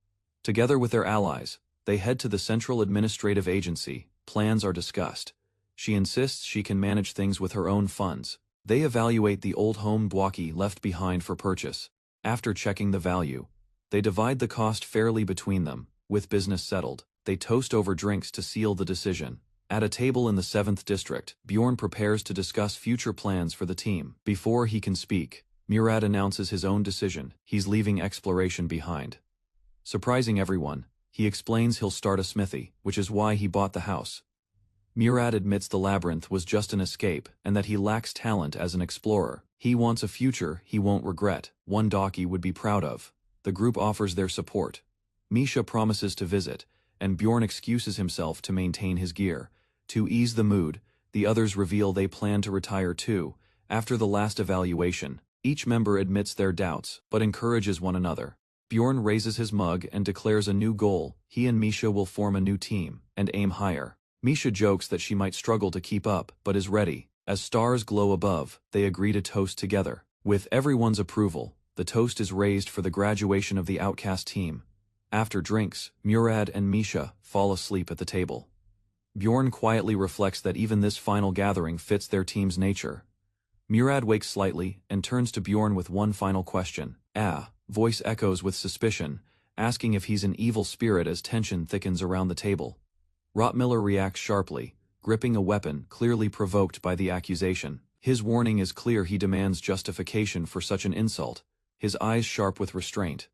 Together with their allies, they head to the Central Administrative Agency. Plans are discussed. She insists she can manage things with her own funds. They evaluate the old home Bwaki left behind for purchase. After checking the value, They divide the cost fairly between them. With business settled, they toast over drinks to seal the decision. At a table in the 7th district, Bjorn prepares to discuss future plans for the team. Before he can speak, Murad announces his own decision. He's leaving exploration behind. Surprising everyone, he explains he'll start a smithy, which is why he bought the house. Murad admits the labyrinth was just an escape and that he lacks talent as an explorer. He wants a future he won't regret, one Daki would be proud of. The group offers their support. Misha promises to visit, and Bjorn excuses himself to maintain his gear. To ease the mood, the others reveal they plan to retire too. After the last evaluation, each member admits their doubts, but encourages one another. Bjorn raises his mug and declares a new goal. He and Misha will form a new team, and aim higher. Misha jokes that she might struggle to keep up, but is ready. As stars glow above, they agree to toast together. With everyone's approval, the toast is raised for the graduation of the outcast team. After drinks, Murad and Misha fall asleep at the table. Bjorn quietly reflects that even this final gathering fits their team's nature. Murad wakes slightly and turns to Bjorn with one final question. Voice echoes with suspicion, asking if he's an evil spirit as tension thickens around the table. Rottmiller reacts sharply, gripping a weapon clearly provoked by the accusation. His warning is clear. He demands justification for such an insult, his eyes sharp with restraint.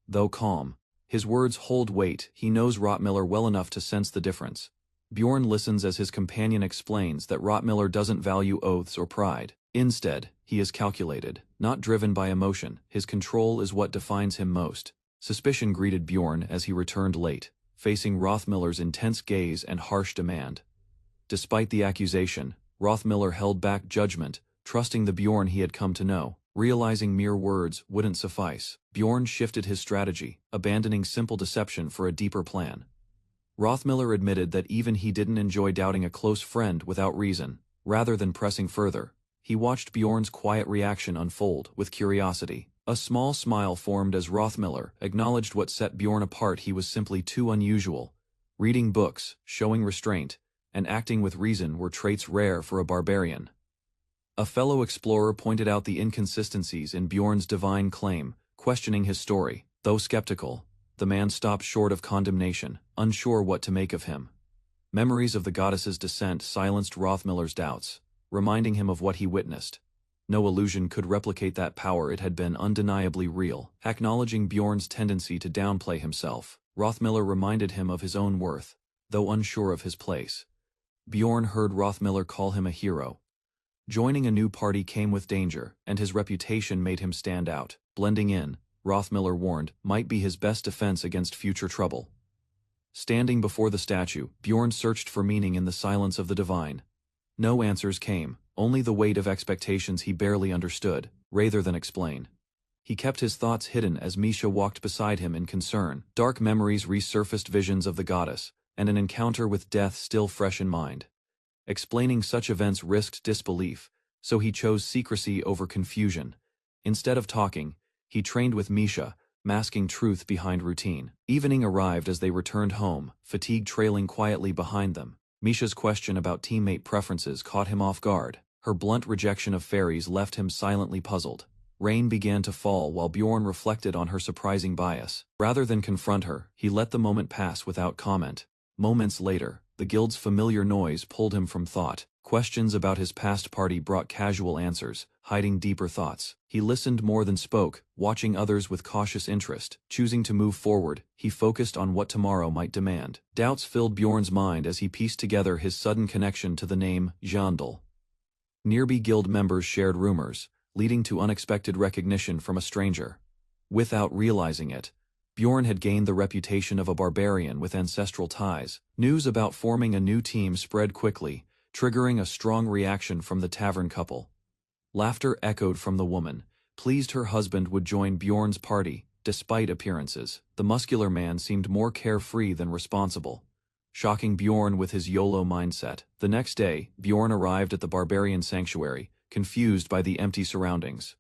Though calm, his words hold weight. He knows Rottmiller well enough to sense the difference. Bjorn listens as his companion explains that Rottmiller doesn't value oaths or pride. Instead, he is calculated, not driven by emotion. His control is what defines him most. Suspicion greeted Bjorn as he returned late, facing Rottmiller's intense gaze and harsh demand. Despite the accusation, Rottmiller held back judgment, trusting the Bjorn he had come to know. Realizing mere words wouldn't suffice, Bjorn shifted his strategy, abandoning simple deception for a deeper plan. Rottmiller admitted that even he didn't enjoy doubting a close friend without reason. Rather than pressing further, he watched Bjorn's quiet reaction unfold with curiosity. A small smile formed as Rottmiller acknowledged what set Bjorn apart. He was simply too unusual. Reading books, showing restraint, and acting with reason were traits rare for a barbarian. A fellow explorer pointed out the inconsistencies in Bjorn's divine claim, questioning his story. Though skeptical, the man stopped short of condemnation, unsure what to make of him. Memories of the goddess's descent silenced Rottmiller's doubts, reminding him of what he witnessed. No illusion could replicate that power. It had been undeniably real. Acknowledging Bjorn's tendency to downplay himself, Rottmiller reminded him of his own worth, though unsure of his place. Bjorn heard Rottmiller call him a hero. Joining a new party came with danger, and his reputation made him stand out. Blending in, Rottmiller warned, might be his best defense against future trouble. Standing before the statue, Bjorn searched for meaning in the silence of the divine. No answers came, only the weight of expectations he barely understood, rather than explain. He kept his thoughts hidden as Misha walked beside him in concern. Dark memories resurfaced, visions of the goddess, and an encounter with death still fresh in mind. Explaining such events risked disbelief, so he chose secrecy over confusion. Instead of talking, he trained with Misha, masking truth behind routine. Evening arrived as they returned home, fatigue trailing quietly behind them. Misha's question about teammate preferences caught him off guard. Her blunt rejection of fairies left him silently puzzled. Rain began to fall while Bjorn reflected on her surprising bias. Rather than confront her, he let the moment pass without comment. Moments later, the guild's familiar noise pulled him from thought. Questions about his past party brought casual answers, hiding deeper thoughts. He listened more than spoke, watching others with cautious interest. Choosing to move forward, he focused on what tomorrow might demand. Doubts filled Bjorn's mind as he pieced together his sudden connection to the name Jandal. Nearby guild members shared rumors, leading to unexpected recognition from a stranger. Without realizing it, Bjorn had gained the reputation of a barbarian with ancestral ties. News about forming a new team spread quickly, triggering a strong reaction from the tavern couple. Laughter echoed from the woman, pleased her husband would join Bjorn's party. Despite appearances, the muscular man seemed more carefree than responsible, shocking Bjorn with his YOLO mindset. The next day, Bjorn arrived at the barbarian sanctuary, confused by the empty surroundings.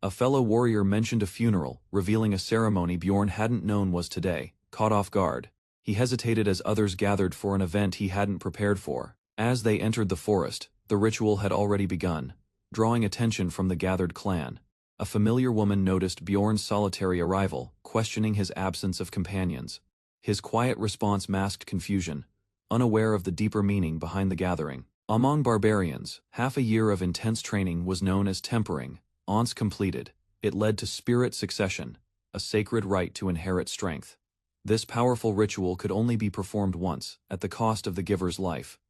A fellow warrior mentioned a funeral, revealing a ceremony Bjorn hadn't known was today. Caught off guard, he hesitated as others gathered for an event he hadn't prepared for. As they entered the forest, the ritual had already begun, drawing attention from the gathered clan. A familiar woman noticed Bjorn's solitary arrival, questioning his absence of companions. His quiet response masked confusion, unaware of the deeper meaning behind the gathering. Among barbarians, half a year of intense training was known as tempering. Once completed, it led to spirit succession, a sacred right to inherit strength. This powerful ritual could only be performed once, at the cost of the giver's life.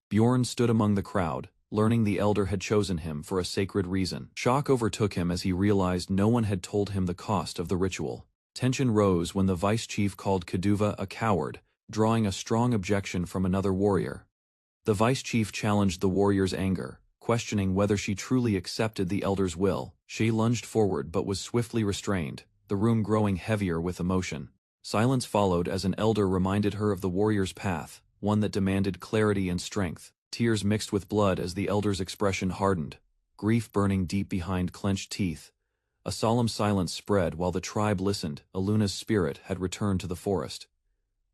Bjorn stood among the crowd, learning the elder had chosen him for a sacred reason. Shock overtook him as he realized no one had told him the cost of the ritual. Tension rose when the vice chief called Keduva a coward, drawing a strong objection from another warrior. The vice chief challenged the warrior's anger, questioning whether she truly accepted the elder's will. She lunged forward but was swiftly restrained, the room growing heavier with emotion. Silence followed as an elder reminded her of the warrior's path, one that demanded clarity and strength. Tears mixed with blood as the elder's expression hardened, grief burning deep behind clenched teeth. A solemn silence spread while the tribe listened. Aluna's spirit had returned to the forest.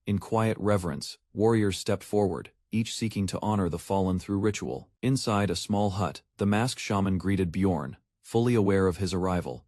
In quiet reverence, warriors stepped forward, each seeking to honor the fallen through ritual. Inside a small hut, the masked shaman greeted Bjorn, fully aware of his arrival.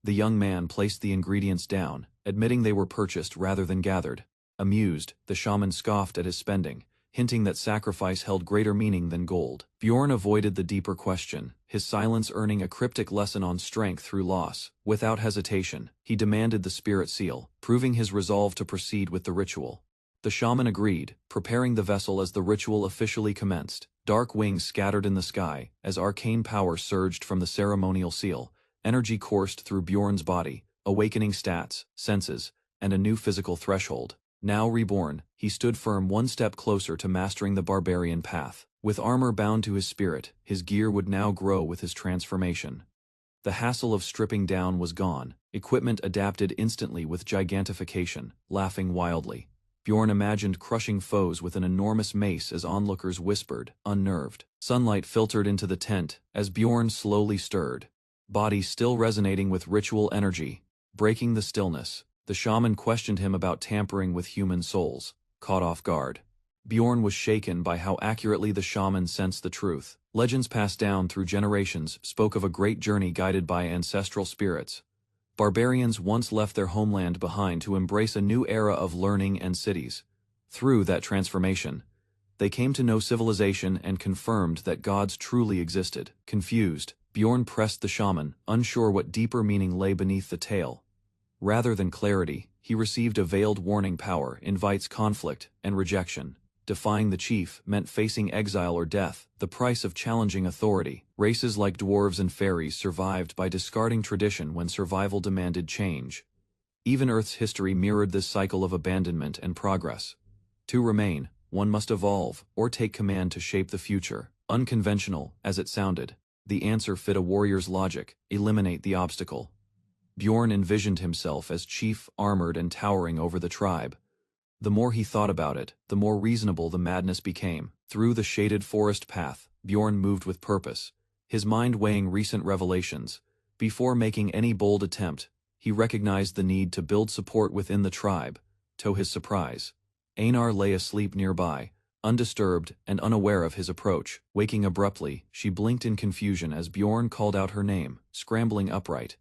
The young man placed the ingredients down, admitting they were purchased rather than gathered. Amused, the shaman scoffed at his spending, hinting that sacrifice held greater meaning than gold. Bjorn avoided the deeper question, his silence earning a cryptic lesson on strength through loss. Without hesitation, he demanded the spirit seal, proving his resolve to proceed with the ritual. The shaman agreed, preparing the vessel as the ritual officially commenced. Dark wings scattered in the sky, as arcane power surged from the ceremonial seal. Energy coursed through Bjorn's body, awakening stats, senses, and a new physical threshold. Now reborn, he stood firm, one step closer to mastering the barbarian path. With armor bound to his spirit, his gear would now grow with his transformation. The hassle of stripping down was gone, equipment adapted instantly with gigantification. Laughing wildly, Bjorn imagined crushing foes with an enormous mace as onlookers whispered, unnerved. Sunlight filtered into the tent as Bjorn slowly stirred, body still resonating with ritual energy. Breaking the stillness, the shaman questioned him about tampering with human souls. Caught off guard, Bjorn was shaken by how accurately the shaman sensed the truth. Legends passed down through generations spoke of a great journey guided by ancestral spirits. Barbarians once left their homeland behind to embrace a new era of learning and cities. Through that transformation, they came to know civilization and confirmed that gods truly existed. Confused, Bjorn pressed the shaman, unsure what deeper meaning lay beneath the tale. Rather than clarity, he received a veiled warning. Power invites conflict and rejection. Defying the chief meant facing exile or death, the price of challenging authority. Races like dwarves and fairies survived by discarding tradition when survival demanded change. Even Earth's history mirrored this cycle of abandonment and progress. To remain, one must evolve or take command to shape the future. Unconventional as it sounded, the answer fit a warrior's logic: eliminate the obstacle. Bjorn envisioned himself as chief, armored and towering over the tribe. The more he thought about it, the more reasonable the madness became. Through the shaded forest path, Bjorn moved with purpose, his mind weighing recent revelations. Before making any bold attempt, he recognized the need to build support within the tribe. To his surprise, Einar lay asleep nearby, undisturbed and unaware of his approach. Waking abruptly, she blinked in confusion as Bjorn called out her name, scrambling upright.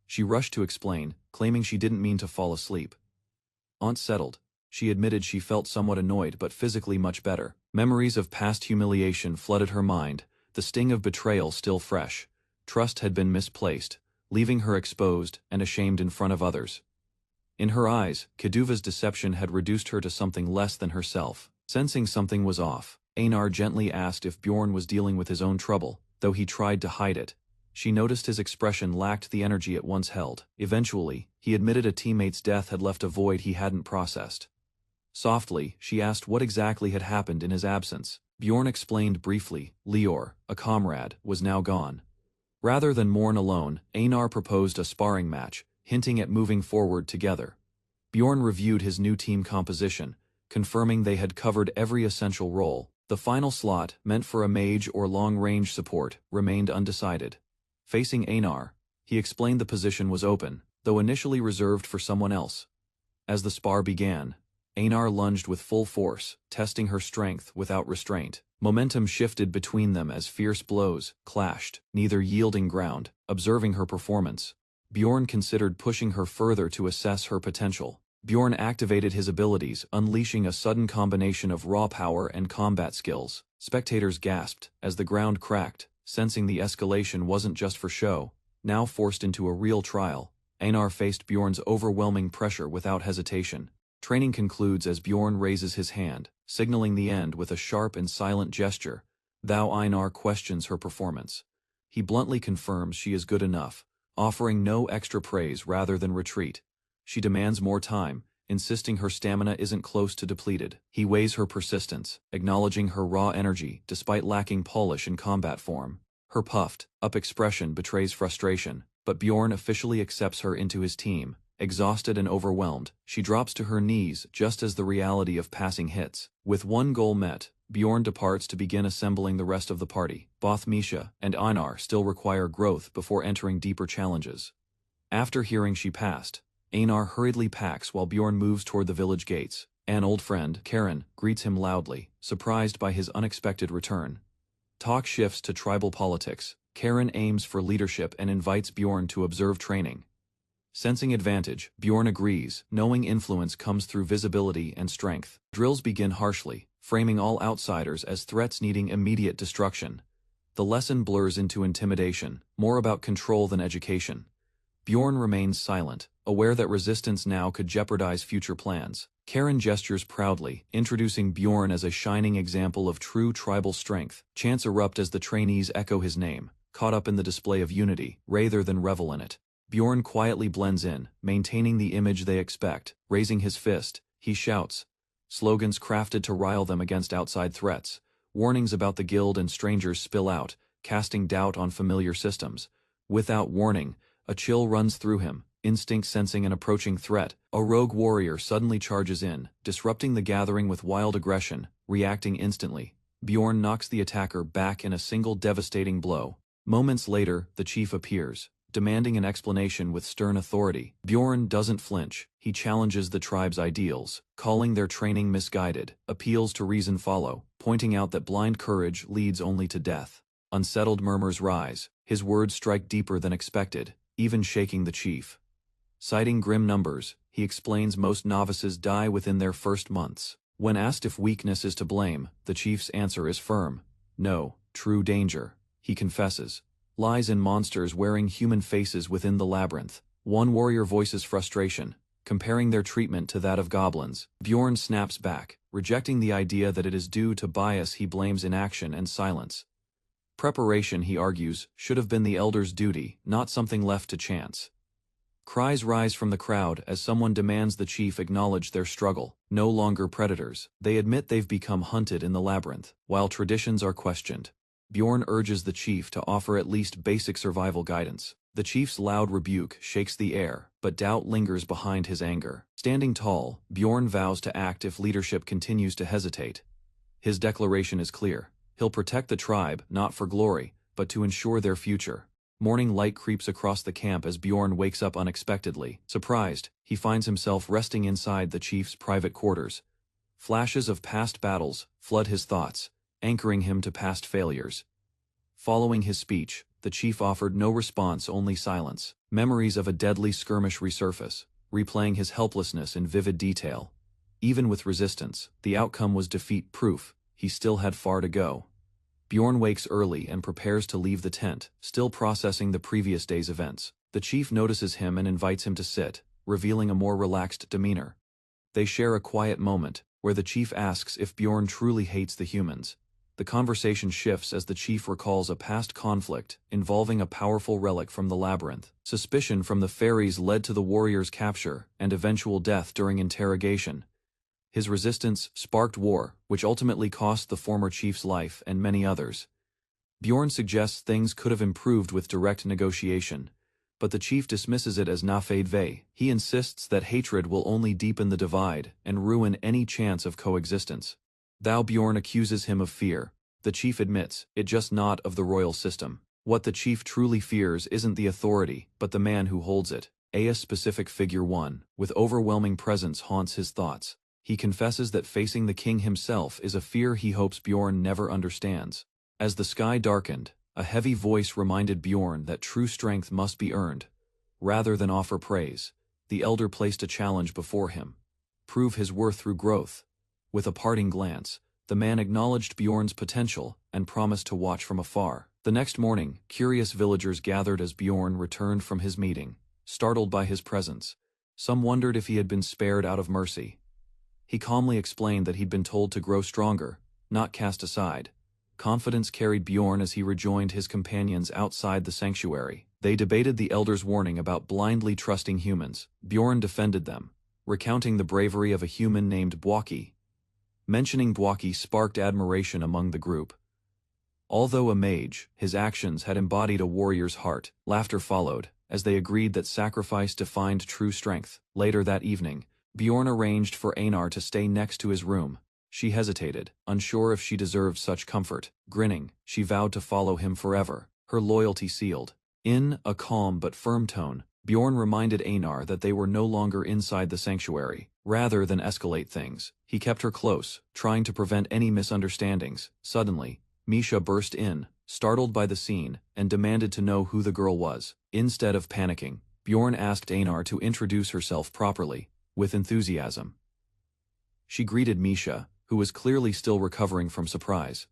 She rushed to explain, claiming she didn't mean to fall asleep. Once settled, she admitted she felt somewhat annoyed but physically much better. Memories of past humiliation flooded her mind, the sting of betrayal still fresh. Trust had been misplaced, leaving her exposed and ashamed in front of others. In her eyes, Keduva's deception had reduced her to something less than herself. Sensing something was off, Einar gently asked if Bjorn was dealing with his own trouble. Though he tried to hide it, she noticed his expression lacked the energy it once held. Eventually, he admitted a teammate's death had left a void he hadn't processed. Softly, she asked what exactly had happened in his absence. Bjorn explained briefly. Lior, a comrade, was now gone. Rather than mourn alone, Einar proposed a sparring match, hinting at moving forward together. Bjorn reviewed his new team composition, confirming they had covered every essential role. The final slot, meant for a mage or long-range support, remained undecided. Facing Einar, he explained the position was open, though initially reserved for someone else. As the spar began, Einar lunged with full force, testing her strength without restraint. Momentum shifted between them as fierce blows clashed, neither yielding ground. Observing her performance, Bjorn considered pushing her further to assess her potential. Bjorn activated his abilities, unleashing a sudden combination of raw power and combat skills. Spectators gasped as the ground cracked, sensing the escalation wasn't just for show. Now forced into a real trial, Einar faced Bjorn's overwhelming pressure without hesitation. Training concludes as Bjorn raises his hand, signaling the end with a sharp and silent gesture. Thou Einar questions her performance. He bluntly confirms she is good enough, offering no extra praise rather than retreat. She demands more time, insisting her stamina isn't close to depleted. He weighs her persistence, acknowledging her raw energy despite lacking polish in combat form. Her puffed-up expression betrays frustration, but Bjorn officially accepts her into his team. Exhausted and overwhelmed, she drops to her knees just as the reality of passing hits. With one goal met, Bjorn departs to begin assembling the rest of the party. Both Misha and Einar still require growth before entering deeper challenges. After hearing she passed, Einar hurriedly packs while Bjorn moves toward the village gates. An old friend, Karen, greets him loudly, surprised by his unexpected return. Talk shifts to tribal politics. Karen aims for leadership and invites Bjorn to observe training. Sensing advantage, Bjorn agrees, knowing influence comes through visibility and strength. Drills begin harshly, framing all outsiders as threats needing immediate destruction. The lesson blurs into intimidation, more about control than education. Bjorn remains silent, aware that resistance now could jeopardize future plans. Karen gestures proudly, introducing Bjorn as a shining example of true tribal strength. Chants erupt as the trainees echo his name, caught up in the display of unity, rather than revel in it. Bjorn quietly blends in, maintaining the image they expect. Raising his fist, he shouts. Slogans crafted to rile them against outside threats. Warnings about the guild and strangers spill out, casting doubt on familiar systems. Without warning, a chill runs through him, instinct sensing an approaching threat. A rogue warrior suddenly charges in, disrupting the gathering with wild aggression. Reacting instantly, Bjorn knocks the attacker back in a single devastating blow. Moments later, the chief appears, demanding an explanation with stern authority. Bjorn doesn't flinch. He challenges the tribe's ideals, calling their training misguided. Appeals to reason follow, pointing out that blind courage leads only to death. Unsettled murmurs rise. His words strike deeper than expected, even shaking the chief. Citing grim numbers, he explains most novices die within their first months. When asked if weakness is to blame, the chief's answer is firm. No, true danger, he confesses, lies in monsters wearing human faces within the labyrinth. One warrior voices frustration, comparing their treatment to that of goblins. Bjorn snaps back, rejecting the idea that it is due to bias. He blames inaction and silence. Preparation, he argues, should have been the elder's duty, not something left to chance. Cries rise from the crowd as someone demands the chief acknowledge their struggle. No longer predators, they admit they've become hunted in the labyrinth. While traditions are questioned, Bjorn urges the chief to offer at least basic survival guidance. The chief's loud rebuke shakes the air, but doubt lingers behind his anger. Standing tall, Bjorn vows to act if leadership continues to hesitate. His declaration is clear. He'll protect the tribe, not for glory, but to ensure their future. Morning light creeps across the camp as Bjorn wakes up unexpectedly. Surprised, he finds himself resting inside the chief's private quarters. Flashes of past battles flood his thoughts, anchoring him to past failures. Following his speech, the chief offered no response, only silence. Memories of a deadly skirmish resurface, replaying his helplessness in vivid detail. Even with resistance, the outcome was defeat-proof. He still had far to go. Bjorn wakes early and prepares to leave the tent, still processing the previous day's events. The chief notices him and invites him to sit, revealing a more relaxed demeanor. They share a quiet moment, where the chief asks if Bjorn truly hates the humans. The conversation shifts as the chief recalls a past conflict involving a powerful relic from the labyrinth. Suspicion from the fairies led to the warrior's capture and eventual death during interrogation. His resistance sparked war, which ultimately cost the former chief's life and many others. Bjorn suggests things could have improved with direct negotiation, but the chief dismisses it as nafedve. He insists that hatred will only deepen the divide and ruin any chance of coexistence. Thou Bjorn accuses him of fear. The chief admits, it just not of the royal system. What the chief truly fears isn't the authority, but the man who holds it. A specific figure one, with overwhelming presence haunts his thoughts. He confesses that facing the king himself is a fear he hopes Bjorn never understands. As the sky darkened, a heavy voice reminded Bjorn that true strength must be earned. Rather than offer praise, the elder placed a challenge before him. Prove his worth through growth. With a parting glance, the man acknowledged Bjorn's potential and promised to watch from afar. The next morning, curious villagers gathered as Bjorn returned from his meeting, startled by his presence. Some wondered if he had been spared out of mercy. He calmly explained that he'd been told to grow stronger, not cast aside. Confidence carried Bjorn as he rejoined his companions outside the sanctuary. They debated the elder's warning about blindly trusting humans. Bjorn defended them, recounting the bravery of a human named Bwaki. Mentioning Bwaki sparked admiration among the group. Although a mage, his actions had embodied a warrior's heart. Laughter followed, as they agreed that sacrifice defined true strength. Later that evening, Bjorn arranged for Einar to stay next to his room. She hesitated, unsure if she deserved such comfort. Grinning, she vowed to follow him forever, her loyalty sealed. In a calm but firm tone, Bjorn reminded Einar that they were no longer inside the sanctuary. Rather than escalate things, he kept her close, trying to prevent any misunderstandings. Suddenly, Misha burst in, startled by the scene, and demanded to know who the girl was. Instead of panicking, Bjorn asked Einar to introduce herself properly, with enthusiasm. She greeted Misha, who was clearly still recovering from surprise.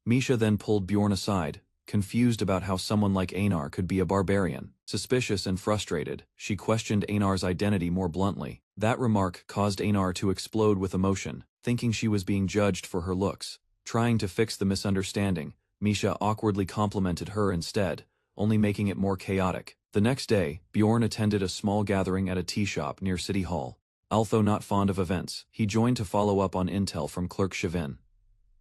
Misha then pulled Bjorn aside, confused about how someone like Einar could be a barbarian. Suspicious and frustrated, she questioned Einar's identity more bluntly. That remark caused Einar to explode with emotion, thinking she was being judged for her looks. Trying to fix the misunderstanding, Misha awkwardly complimented her instead, only making it more chaotic. The next day, Bjorn attended a small gathering at a tea shop near City Hall. Although not fond of events, he joined to follow up on intel from Clerk Shivin.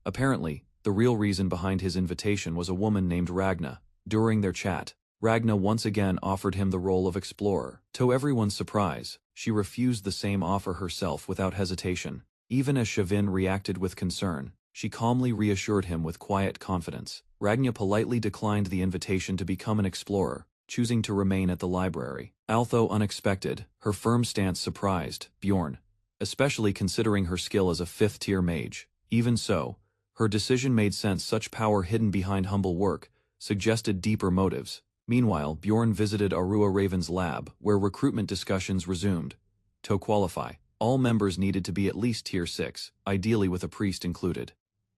Apparently, the real reason behind his invitation was a woman named Ragna. During their chat, Ragna once again offered him the role of explorer. To everyone's surprise, she refused the same offer herself without hesitation. Even as Shivin reacted with concern, she calmly reassured him with quiet confidence. Ragna politely declined the invitation to become an explorer, choosing to remain at the library. Although unexpected, her firm stance surprised Bjorn, especially considering her skill as a fifth-tier mage. Even so, her decision made sense. Such power hidden behind humble work suggested deeper motives. Meanwhile, Bjorn visited Arua Raven's lab, where recruitment discussions resumed. To qualify, all members needed to be at least Tier 6, ideally with a priest included.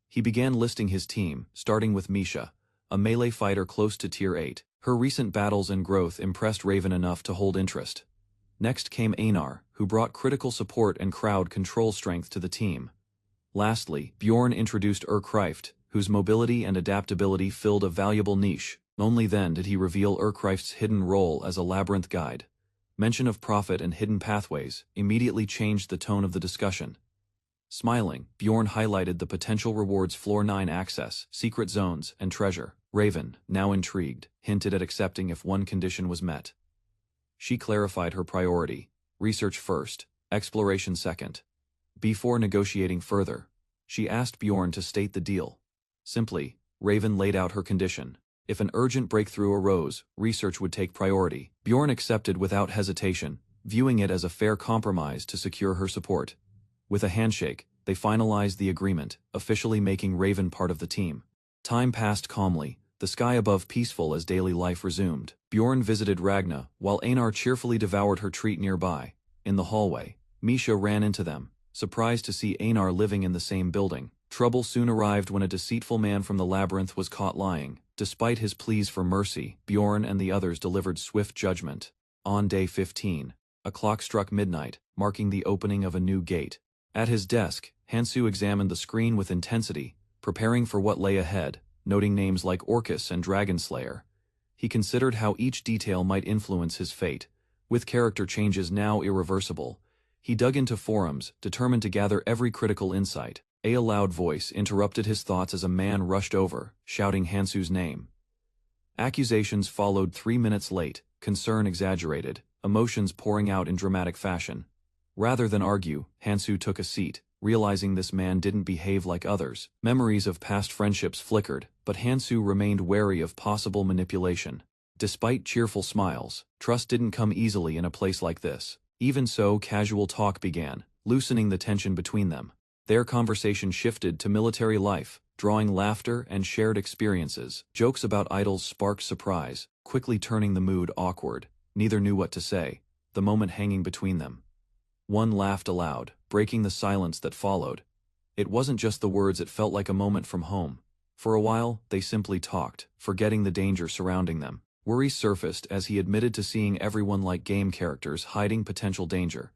He began listing his team, starting with Misha, a melee fighter close to Tier 8. Her recent battles and growth impressed Raven enough to hold interest. Next came Einar, who brought critical support and crowd control strength to the team. Lastly, Bjorn introduced Urkreift, whose mobility and adaptability filled a valuable niche. Only then did he reveal Urkreift's hidden role as a labyrinth guide. Mention of profit and hidden pathways immediately changed the tone of the discussion. Smiling, Bjorn highlighted the potential rewards: Floor 9 access, secret zones, and treasure. Raven, now intrigued, hinted at accepting if one condition was met. She clarified her priority: research first, exploration second. Before negotiating further, she asked Bjorn to state the deal. Simply, Raven laid out her condition. If an urgent breakthrough arose, research would take priority. Bjorn accepted without hesitation, viewing it as a fair compromise to secure her support. With a handshake, they finalized the agreement, officially making Raven part of the team. Time passed calmly, the sky above peaceful as daily life resumed. Bjorn visited Ragna, while Einar cheerfully devoured her treat nearby. In the hallway, Misha ran into them, surprised to see Einar living in the same building. Trouble soon arrived when a deceitful man from the labyrinth was caught lying. Despite his pleas for mercy, Bjorn and the others delivered swift judgment. On day 15, a clock struck midnight, marking the opening of a new gate. At his desk, Hansu examined the screen with intensity, preparing for what lay ahead, noting names like Orcus and Dragonslayer. He considered how each detail might influence his fate. With character changes now irreversible, he dug into forums, determined to gather every critical insight. A loud voice interrupted his thoughts as a man rushed over, shouting Hansu's name. Accusations followed 3 minutes late, concern exaggerated, emotions pouring out in dramatic fashion. Rather than argue, Hansu took a seat, realizing this man didn't behave like others. Memories of past friendships flickered, but Hansu remained wary of possible manipulation. Despite cheerful smiles, trust didn't come easily in a place like this. Even so, casual talk began, loosening the tension between them. Their conversation shifted to military life, drawing laughter and shared experiences. Jokes about idols sparked surprise, quickly turning the mood awkward. Neither knew what to say, the moment hanging between them. One laughed aloud, breaking the silence that followed. It wasn't just the words, it felt like a moment from home. For a while, they simply talked, forgetting the danger surrounding them. Worry surfaced as he admitted to seeing everyone like game characters, hiding potential danger.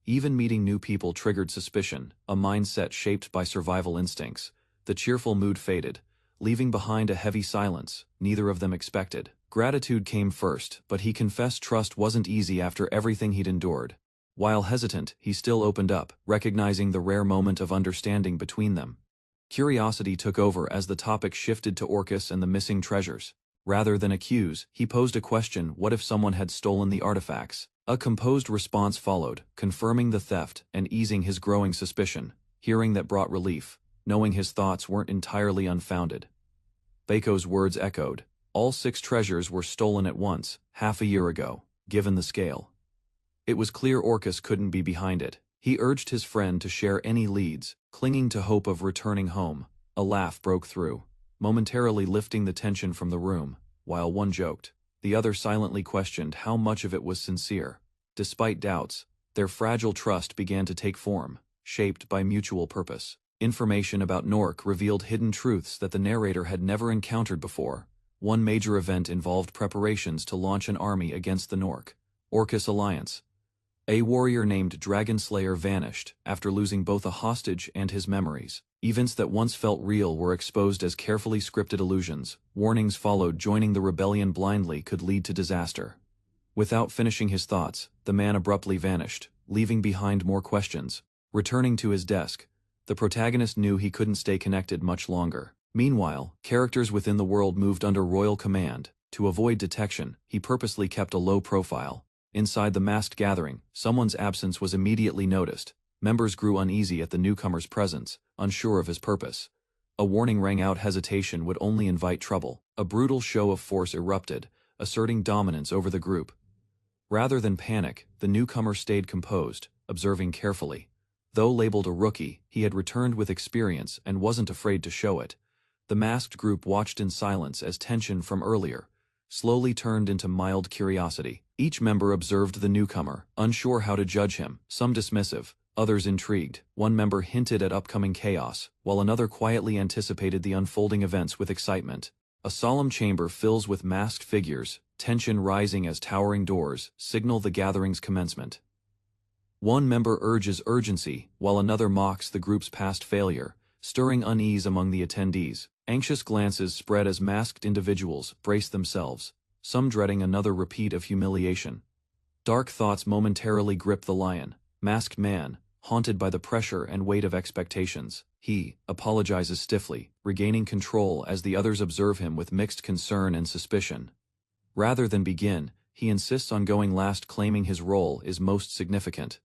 Even meeting new people triggered suspicion, a mindset shaped by survival instincts. The cheerful mood faded, leaving behind a heavy silence neither of them expected. Gratitude came first, but he confessed trust wasn't easy after everything he'd endured. While hesitant, he still opened up, recognizing the rare moment of understanding between them. Curiosity took over as the topic shifted to Orcus and the missing treasures. Rather than accuse, he posed a question: what if someone had stolen the artifacts? A composed response followed, confirming the theft and easing his growing suspicion. Hearing that brought relief, knowing his thoughts weren't entirely unfounded. Bako's words echoed. All 6 treasures were stolen at once, half a year ago, given the scale. It was clear Orcus couldn't be behind it. He urged his friend to share any leads, clinging to hope of returning home. A laugh broke through, momentarily lifting the tension from the room. While one joked, the other silently questioned how much of it was sincere. Despite doubts, their fragile trust began to take form, shaped by mutual purpose. Information about Nork revealed hidden truths that the narrator had never encountered before. One major event involved preparations to launch an army against the Nork Orcus alliance. A warrior named Dragonslayer vanished after losing both a hostage and his memories. Events that once felt real were exposed as carefully scripted illusions. Warnings followed. Joining the rebellion blindly could lead to disaster. Without finishing his thoughts, the man abruptly vanished, leaving behind more questions. Returning to his desk, the protagonist knew he couldn't stay connected much longer. Meanwhile, characters within the world moved under royal command. To avoid detection, he purposely kept a low profile. Inside the masked gathering, someone's absence was immediately noticed. Members grew uneasy at the newcomer's presence, unsure of his purpose. A warning rang out: hesitation would only invite trouble. A brutal show of force erupted, asserting dominance over the group. Rather than panic, the newcomer stayed composed, observing carefully. Though labeled a rookie, he had returned with experience and wasn't afraid to show it. The masked group watched in silence as tension from earlier slowly turned into mild curiosity. Each member observed the newcomer, unsure how to judge him, some dismissive, others intrigued. One member hinted at upcoming chaos, while another quietly anticipated the unfolding events with excitement. A solemn chamber fills with masked figures, tension rising as towering doors signal the gathering's commencement. One member urges urgency, while another mocks the group's past failure, stirring unease among the attendees. Anxious glances spread as masked individuals braced themselves, some dreading another repeat of humiliation. Dark thoughts momentarily grip the lion, masked man, haunted by the pressure and weight of expectations. He apologizes stiffly, regaining control as the others observe him with mixed concern and suspicion. Rather than begin, he insists on going last, claiming his role is most significant.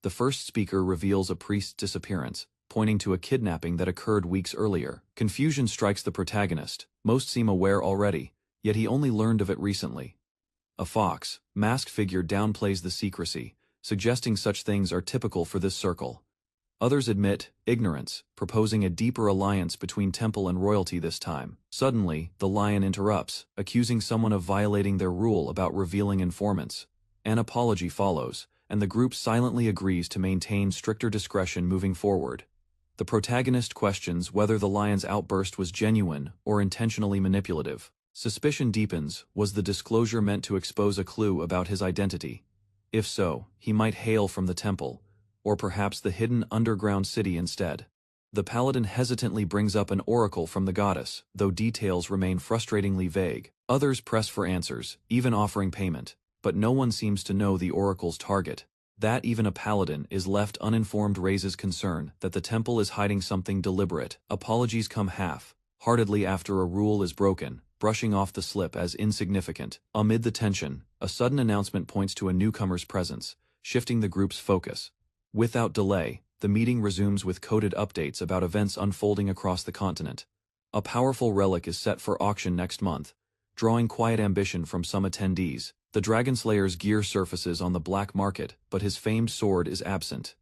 The first speaker reveals a priest's disappearance, pointing to a kidnapping that occurred weeks earlier. Confusion strikes the protagonist. Most seem aware already, yet he only learned of it recently. A fox, masked figure downplays the secrecy, suggesting such things are typical for this circle. Others admit ignorance, proposing a deeper alliance between temple and royalty this time. Suddenly, the lion interrupts, accusing someone of violating their rule about revealing informants. An apology follows, and the group silently agrees to maintain stricter discretion moving forward. The protagonist questions whether the lion's outburst was genuine or intentionally manipulative. Suspicion deepens. Was the disclosure meant to expose a clue about his identity? If so, he might hail from the temple, or perhaps the hidden underground city instead. The paladin hesitantly brings up an oracle from the goddess, though details remain frustratingly vague. Others press for answers, even offering payment, but no one seems to know the oracle's target. That even a paladin is left uninformed raises concern that the temple is hiding something deliberate. Apologies come half-heartedly after a rule is broken, brushing off the slip as insignificant. Amid the tension, a sudden announcement points to a newcomer's presence, shifting the group's focus. Without delay, the meeting resumes with coded updates about events unfolding across the continent. A powerful relic is set for auction next month, drawing quiet ambition from some attendees. The Dragonslayer's gear surfaces on the black market, but his famed sword is absent.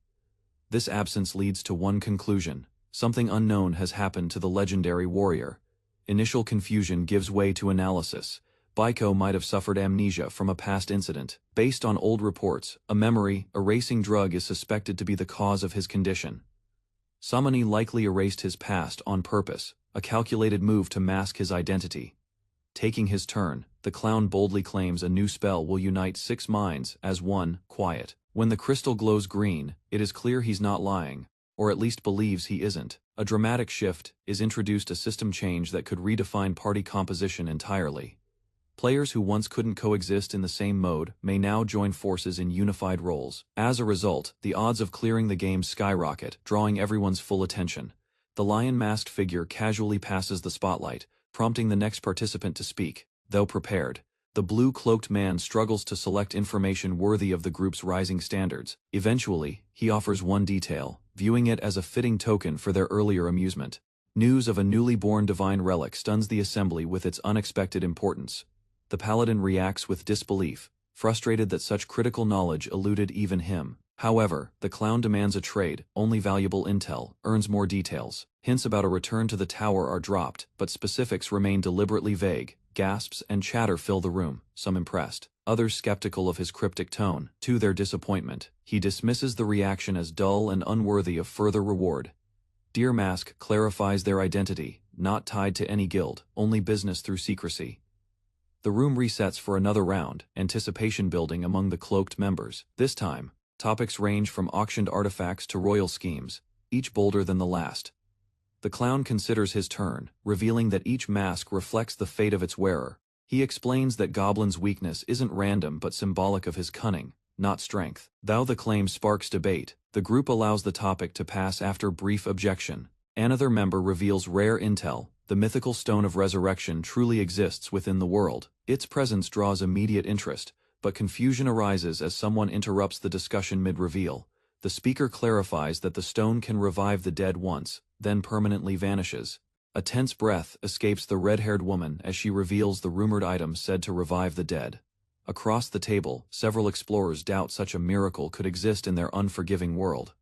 This absence leads to one conclusion: something unknown has happened to the legendary warrior. Initial confusion gives way to analysis. Baiko might have suffered amnesia from a past incident. Based on old reports, a memory-erasing drug is suspected to be the cause of his condition. Samani likely erased his past on purpose, a calculated move to mask his identity. Taking his turn, the clown boldly claims a new spell will unite 6 minds as one, quiet. When the crystal glows green, it is clear he's not lying, or at least believes he isn't. A dramatic shift is introduced, a system change that could redefine party composition entirely. Players who once couldn't coexist in the same mode may now join forces in unified roles. As a result, the odds of clearing the game skyrocket, drawing everyone's full attention. The lion-masked figure casually passes the spotlight, prompting the next participant to speak. Though prepared, the blue-cloaked man struggles to select information worthy of the group's rising standards. Eventually, he offers one detail, viewing it as a fitting token for their earlier amusement. News of a newly born divine relic stuns the assembly with its unexpected importance. The paladin reacts with disbelief, frustrated that such critical knowledge eluded even him. However, the clown demands a trade. Only valuable intel earns more details. Hints about a return to the tower are dropped, but specifics remain deliberately vague. Gasps and chatter fill the room, some impressed, others skeptical of his cryptic tone. To their disappointment, he dismisses the reaction as dull and unworthy of further reward. Deer Mask clarifies their identity, not tied to any guild, only business through secrecy. The room resets for another round, anticipation building among the cloaked members. This time, topics range from auctioned artifacts to royal schemes, each bolder than the last. The clown considers his turn, revealing that each mask reflects the fate of its wearer. He explains that Goblin's weakness isn't random but symbolic of his cunning, not strength. Though the claim sparks debate, the group allows the topic to pass after brief objection. Another member reveals rare intel. The mythical stone of resurrection truly exists within the world. Its presence draws immediate interest, but confusion arises as someone interrupts the discussion mid-reveal. The speaker clarifies that the stone can revive the dead once, then permanently vanishes. A tense breath escapes the red-haired woman as she reveals the rumored item said to revive the dead. Across the table, several explorers doubt such a miracle could exist in their unforgiving world.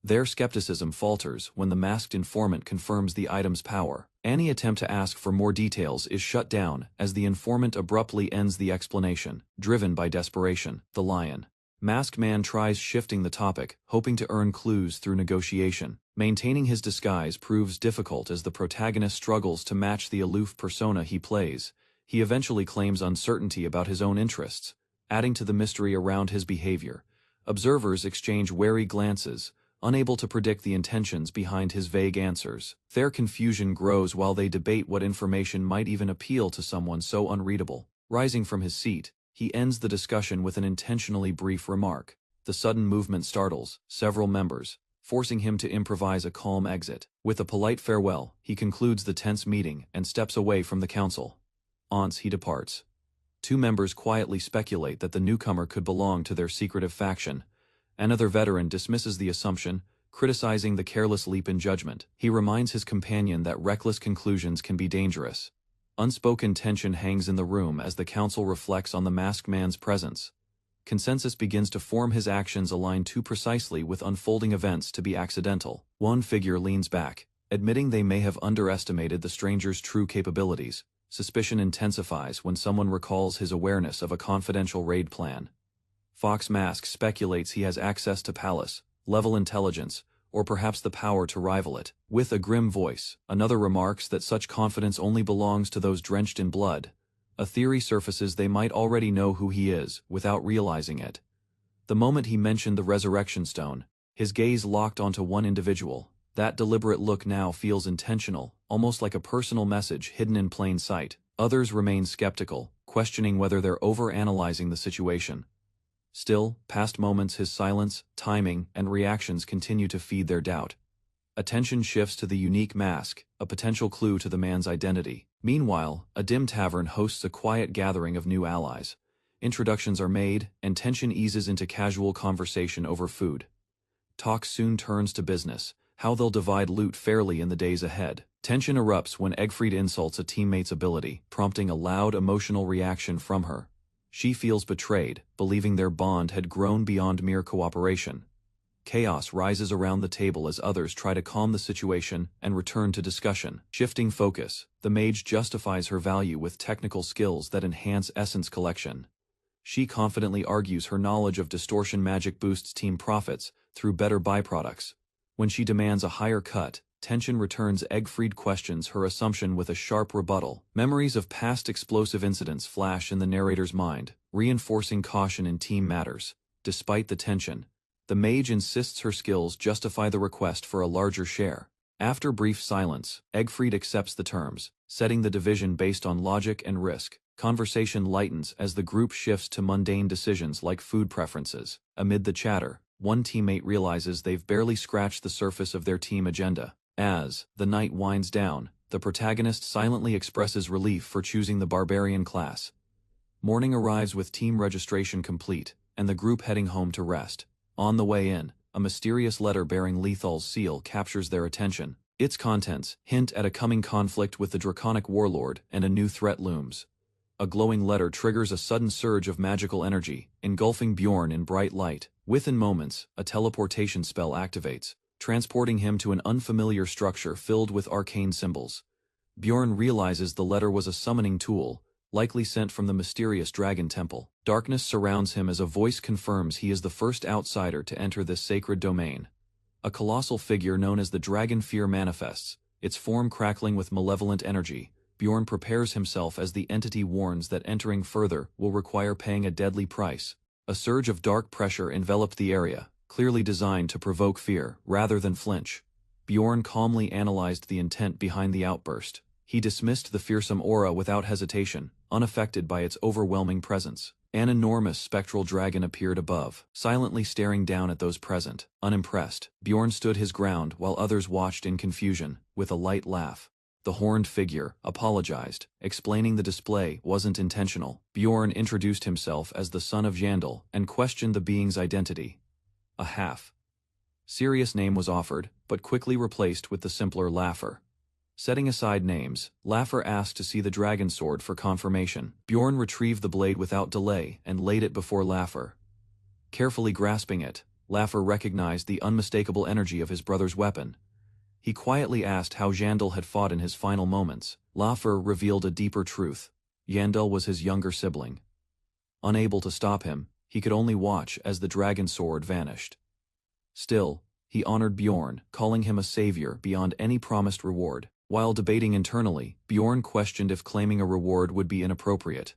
Their skepticism falters when the masked informant confirms the item's power. Any attempt to ask for more details is shut down as the informant abruptly ends the explanation. Driven by desperation, the lion-masked man tries shifting the topic, hoping to earn clues through negotiation. Maintaining his disguise proves difficult as the protagonist struggles to match the aloof persona he plays. He eventually claims uncertainty about his own interests, adding to the mystery around his behavior. Observers exchange wary glances, unable to predict the intentions behind his vague answers. Their confusion grows while they debate what information might even appeal to someone so unreadable. Rising from his seat, he ends the discussion with an intentionally brief remark. The sudden movement startles several members, forcing him to improvise a calm exit. With a polite farewell, he concludes the tense meeting and steps away from the council. Once he departs, 2 members quietly speculate that the newcomer could belong to their secretive faction. Another veteran dismisses the assumption, criticizing the careless leap in judgment. He reminds his companion that reckless conclusions can be dangerous. Unspoken tension hangs in the room as the council reflects on the masked man's presence. Consensus begins to form. His actions align too precisely with unfolding events to be accidental. One figure leans back, admitting they may have underestimated the stranger's true capabilities. Suspicion intensifies when someone recalls his awareness of a confidential raid plan. Fox Mask speculates he has access to palace-level intelligence, or perhaps the power to rival it. With a grim voice, another remarks that such confidence only belongs to those drenched in blood. A theory surfaces they might already know who he is, without realizing it. The moment he mentioned the resurrection stone, his gaze locked onto one individual. That deliberate look now feels intentional, almost like a personal message hidden in plain sight. Others remain skeptical, questioning whether they're overanalyzing the situation. Still, past moments, his silence, timing, and reactions continue to feed their doubt. Attention shifts to the unique mask, a potential clue to the man's identity. Meanwhile, a dim tavern hosts a quiet gathering of new allies. Introductions are made, and tension eases into casual conversation over food. Talk soon turns to business, how they'll divide loot fairly in the days ahead. Tension erupts when Egfried insults a teammate's ability, prompting a loud emotional reaction from her. She feels betrayed, believing their bond had grown beyond mere cooperation. Chaos rises around the table as others try to calm the situation and return to discussion. Shifting focus, the mage justifies her value with technical skills that enhance essence collection. She confidently argues her knowledge of distortion magic boosts team profits through better byproducts. When she demands a higher cut, tension returns Egfried questions her assumption with a sharp rebuttal. Memories of past explosive incidents flash in the narrator's mind, reinforcing caution in team matters. Despite the tension, the mage insists her skills justify the request for a larger share. After brief silence, Egfried accepts the terms, setting the division based on logic and risk. Conversation lightens as the group shifts to mundane decisions like food preferences. Amid the chatter, one teammate realizes they've barely scratched the surface of their team agenda. As the night winds down, the protagonist silently expresses relief for choosing the barbarian class. Morning arrives with team registration complete, and the group heading home to rest. On the way in, a mysterious letter bearing Lethal's seal captures their attention. Its contents hint at a coming conflict with the draconic warlord, and a new threat looms. A glowing letter triggers a sudden surge of magical energy, engulfing Bjorn in bright light. Within moments, a teleportation spell activates, transporting him to an unfamiliar structure filled with arcane symbols. Bjorn realizes the letter was a summoning tool, likely sent from the mysterious dragon temple. Darkness surrounds him as a voice confirms he is the first outsider to enter this sacred domain. A colossal figure known as the Dragon Fear manifests, its form crackling with malevolent energy. Bjorn prepares himself as the entity warns that entering further will require paying a deadly price. A surge of dark pressure enveloped the area, clearly designed to provoke fear rather than flinch. Bjorn calmly analyzed the intent behind the outburst. He dismissed the fearsome aura without hesitation, unaffected by its overwhelming presence. An enormous spectral dragon appeared above, silently staring down at those present. Unimpressed, Bjorn stood his ground while others watched in confusion, with a light laugh. The horned figure apologized, explaining the display wasn't intentional. Bjorn introduced himself as the son of Jandal and questioned the being's identity. A half-serious name was offered, but quickly replaced with the simpler Laugher. Setting aside names, Laugher asked to see the dragon sword for confirmation. Bjorn retrieved the blade without delay and laid it before Laugher. Carefully grasping it, Laugher recognized the unmistakable energy of his brother's weapon. He quietly asked how Jandal had fought in his final moments. Laugher revealed a deeper truth. Jandal was his younger sibling. Unable to stop him, he could only watch as the dragon sword vanished. Still, he honored Bjorn, calling him a savior beyond any promised reward. While debating internally, Bjorn questioned if claiming a reward would be inappropriate.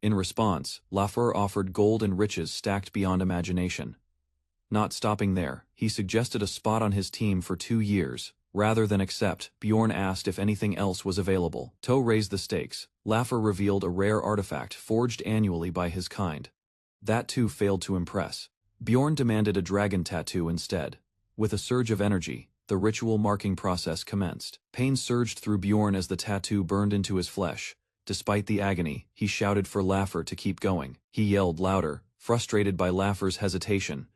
In response, Laugher offered gold and riches stacked beyond imagination. Not stopping there, he suggested a spot on his team for 2 years. Rather than accept, Bjorn asked if anything else was available. To raise the stakes, Laugher revealed a rare artifact forged annually by his kind. That too failed to impress. Bjorn demanded a dragon tattoo instead. With a surge of energy, the ritual marking process commenced. Pain surged through Bjorn as the tattoo burned into his flesh. Despite the agony, he shouted for Laugher to keep going. He yelled louder, frustrated by Laugher's hesitation.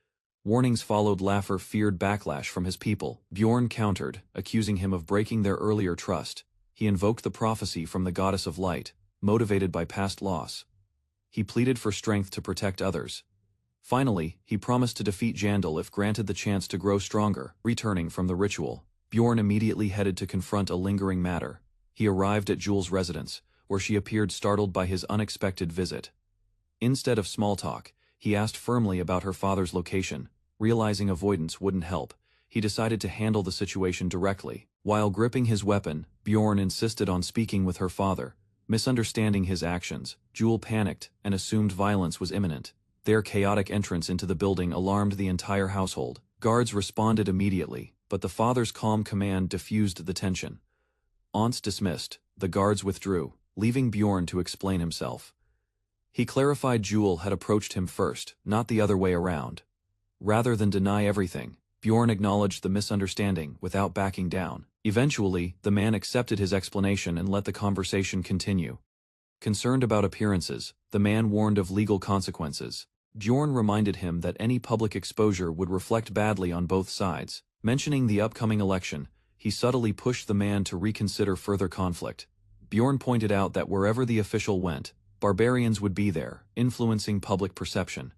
Warnings followed. Laugher feared backlash from his people. Bjorn countered, accusing him of breaking their earlier trust. He invoked the prophecy from the goddess of light, motivated by past loss. He pleaded for strength to protect others. Finally, he promised to defeat Jandal if granted the chance to grow stronger. Returning from the ritual, Bjorn immediately headed to confront a lingering matter. He arrived at Jul's residence, where she appeared startled by his unexpected visit. Instead of small talk, he asked firmly about her father's location. Realizing avoidance wouldn't help, he decided to handle the situation directly. While gripping his weapon, Bjorn insisted on speaking with her father. Misunderstanding his actions, Jul panicked and assumed violence was imminent. Their chaotic entrance into the building alarmed the entire household. Guards responded immediately, but the father's calm command diffused the tension. Once dismissed, the guards withdrew, leaving Bjorn to explain himself. He clarified Jul had approached him first, not the other way around. Rather than deny everything, Bjorn acknowledged the misunderstanding without backing down. Eventually, the man accepted his explanation and let the conversation continue. Concerned about appearances, the man warned of legal consequences. Bjorn reminded him that any public exposure would reflect badly on both sides. Mentioning the upcoming election, he subtly pushed the man to reconsider further conflict. Bjorn pointed out that wherever the official went, barbarians would be there, influencing public perception.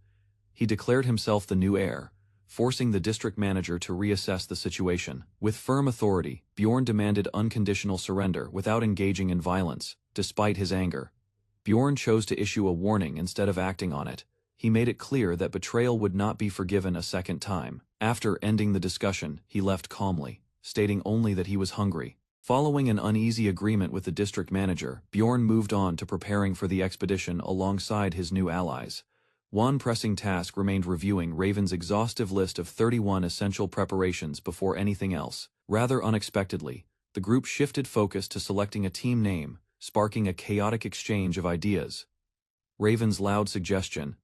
He declared himself the new heir, forcing the district manager to reassess the situation. With firm authority, Bjorn demanded unconditional surrender without engaging in violence. Despite his anger, Bjorn chose to issue a warning instead of acting on it. He made it clear that betrayal would not be forgiven a second time. After ending the discussion, he left calmly, stating only that he was hungry. Following an uneasy agreement with the district manager, Bjorn moved on to preparing for the expedition alongside his new allies. One pressing task remained: reviewing Raven's exhaustive list of 31 essential preparations before anything else. Rather unexpectedly, the group shifted focus to selecting a team name, sparking a chaotic exchange of ideas. Raven's loud suggestion,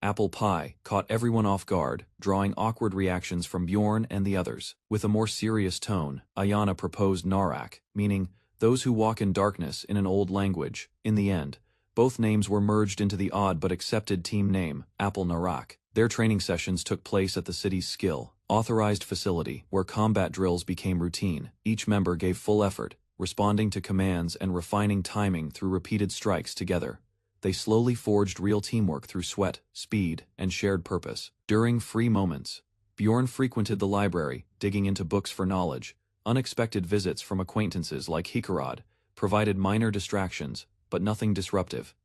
"apple pie," caught everyone off guard, drawing awkward reactions from Bjorn and the others. With a more serious tone, Ayana proposed Narak, meaning those who walk in darkness in an old language. In the end, both names were merged into the odd but accepted team name, Apple Narak. Their training sessions took place at the city's skill-authorized facility, where combat drills became routine. Each member gave full effort, responding to commands and refining timing through repeated strikes together. They slowly forged real teamwork through sweat, speed, and shared purpose. During free moments, Bjorn frequented the library, digging into books for knowledge. Unexpected visits from acquaintances like Hikarad provided minor distractions, but nothing disruptive.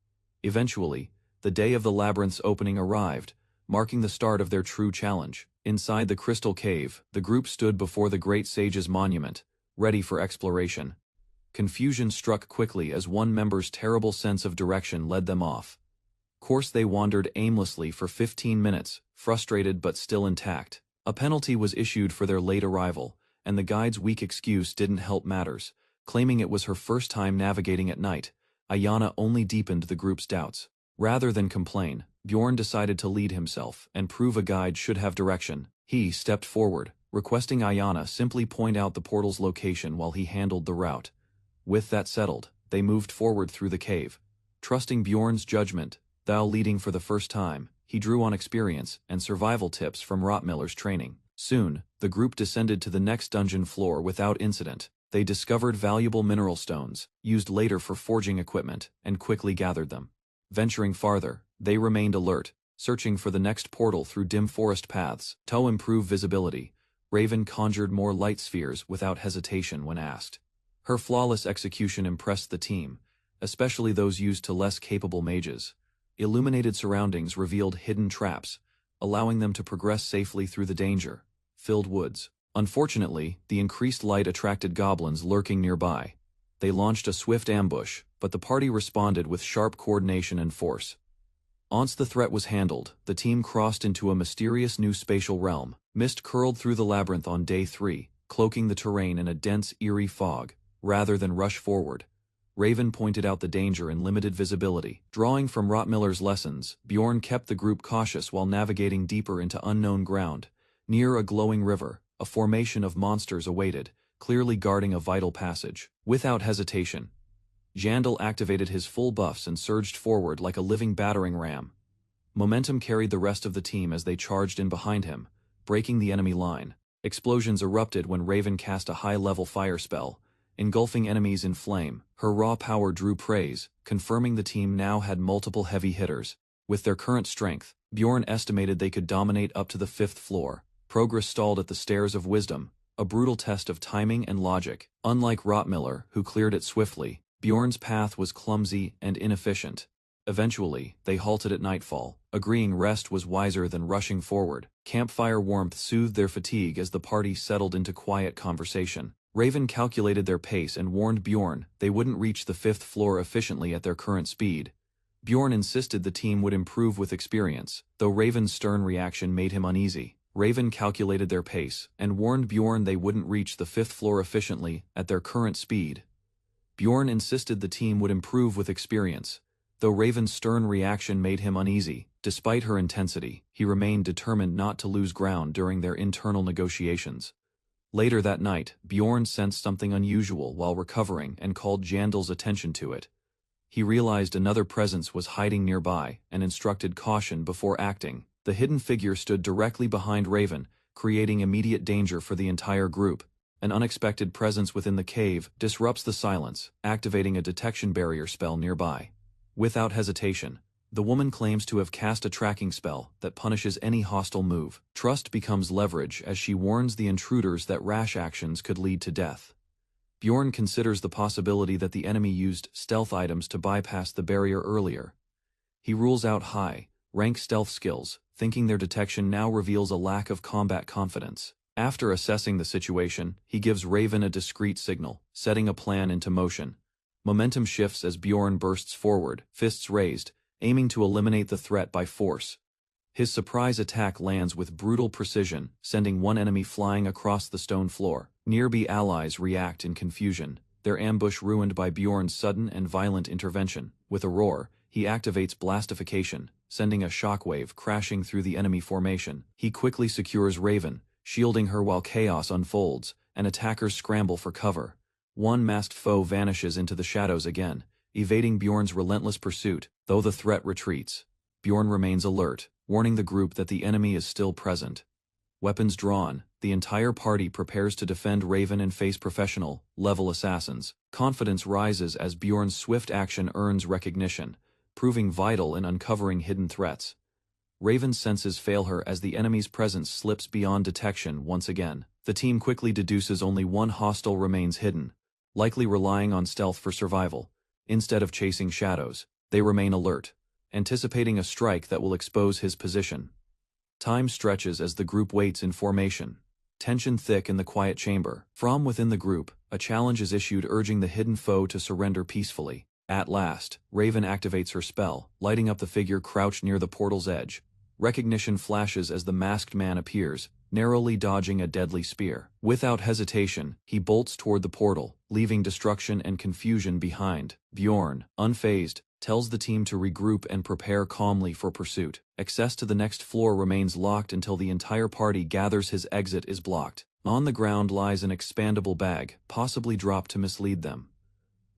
Eventually, the day of the labyrinth's opening arrived, marking the start of their true challenge. Inside the crystal cave, the group stood before the great sage's monument, ready for exploration. Confusion struck quickly as one member's terrible sense of direction led them off course. They wandered aimlessly for 15 minutes, frustrated but still intact. A penalty was issued for their late arrival, and the guide's weak excuse didn't help matters. Claiming it was her first time navigating at night, Ayana only deepened the group's doubts. Rather than complain, Bjorn decided to lead himself and prove a guide should have direction. He stepped forward, requesting Ayana simply point out the portal's location while he handled the route. With that settled, they moved forward through the cave. Trusting Bjorn's judgment, thou leading for the first time, he drew on experience and survival tips from Rottmiller's training. Soon, the group descended to the next dungeon floor without incident. They discovered valuable mineral stones, used later for forging equipment, and quickly gathered them. Venturing farther, they remained alert, searching for the next portal through dim forest paths. To improve visibility, Raven conjured more light spheres without hesitation when asked. Her flawless execution impressed the team, especially those used to less capable mages. Illuminated surroundings revealed hidden traps, allowing them to progress safely through the danger-filled woods. Unfortunately, the increased light attracted goblins lurking nearby. They launched a swift ambush, but the party responded with sharp coordination and force. Once the threat was handled, the team crossed into a mysterious new spatial realm. Mist curled through the labyrinth on day 3, cloaking the terrain in a dense, eerie fog. Rather than rush forward, Raven pointed out the danger in limited visibility. Drawing from Rottmiller's lessons, Bjorn kept the group cautious while navigating deeper into unknown ground. Near a glowing river, a formation of monsters awaited, clearly guarding a vital passage. Without hesitation, Jandal activated his full buffs and surged forward like a living battering ram. Momentum carried the rest of the team as they charged in behind him, breaking the enemy line. Explosions erupted when Raven cast a high-level fire spell, engulfing enemies in flame. Her raw power drew praise, confirming the team now had multiple heavy hitters. With their current strength, Bjorn estimated they could dominate up to the 5th floor. Progress stalled at the Stairs of Wisdom, a brutal test of timing and logic. Unlike Rottmiller, who cleared it swiftly, Bjorn's path was clumsy and inefficient. Eventually, they halted at nightfall, agreeing rest was wiser than rushing forward. Campfire warmth soothed their fatigue as the party settled into quiet conversation. Raven calculated their pace and warned Bjorn they wouldn't reach the 5th floor efficiently at their current speed. Bjorn insisted the team would improve with experience, though Raven's stern reaction made him uneasy. Raven calculated their pace and warned Bjorn they wouldn't reach the 5th floor efficiently at their current speed. Bjorn insisted the team would improve with experience, though Raven's stern reaction made him uneasy. Despite her intensity, he remained determined not to lose ground during their internal negotiations. Later that night, Bjorn sensed something unusual while recovering and called Jandal's attention to it. He realized another presence was hiding nearby and instructed caution before acting. The hidden figure stood directly behind Raven, creating immediate danger for the entire group. An unexpected presence within the cave disrupts the silence, activating a detection barrier spell nearby. Without hesitation, The woman claims to have cast a tracking spell that punishes any hostile move. Trust becomes leverage as she warns the intruders that rash actions could lead to death. Bjorn considers the possibility that the enemy used stealth items to bypass the barrier earlier. He rules out high-rank stealth skills, thinking their detection now reveals a lack of combat confidence. After assessing the situation, he gives Raven a discreet signal, setting a plan into motion. Momentum shifts as Bjorn bursts forward, fists raised, aiming to eliminate the threat by force. His surprise attack lands with brutal precision, sending one enemy flying across the stone floor. Nearby allies react in confusion, their ambush ruined by Bjorn's sudden and violent intervention. With a roar, he activates blastification, sending a shockwave crashing through the enemy formation. He quickly secures Raven, shielding her while chaos unfolds, and attackers scramble for cover. One masked foe vanishes into the shadows again, evading Bjorn's relentless pursuit. Though the threat retreats, Bjorn remains alert, warning the group that the enemy is still present. Weapons drawn, the entire party prepares to defend Raven and face professional-level assassins. Confidence rises as Bjorn's swift action earns recognition, proving vital in uncovering hidden threats. Raven's senses fail her as the enemy's presence slips beyond detection once again. The team quickly deduces only one hostile remains hidden, likely relying on stealth for survival. Instead of chasing shadows, they remain alert, anticipating a strike that will expose his position. Time stretches as the group waits in formation. Tension thick in the quiet chamber. From within the group, a challenge is issued urging the hidden foe to surrender peacefully. At last, Raven activates her spell, lighting up the figure crouched near the portal's edge. Recognition flashes as the masked man appears, narrowly dodging a deadly spear. Without hesitation, he bolts toward the portal, leaving destruction and confusion behind. Bjorn, unfazed, tells the team to regroup and prepare calmly for pursuit. Access to the next floor remains locked until the entire party gathers. His exit is blocked. On the ground lies an expandable bag, possibly dropped to mislead them.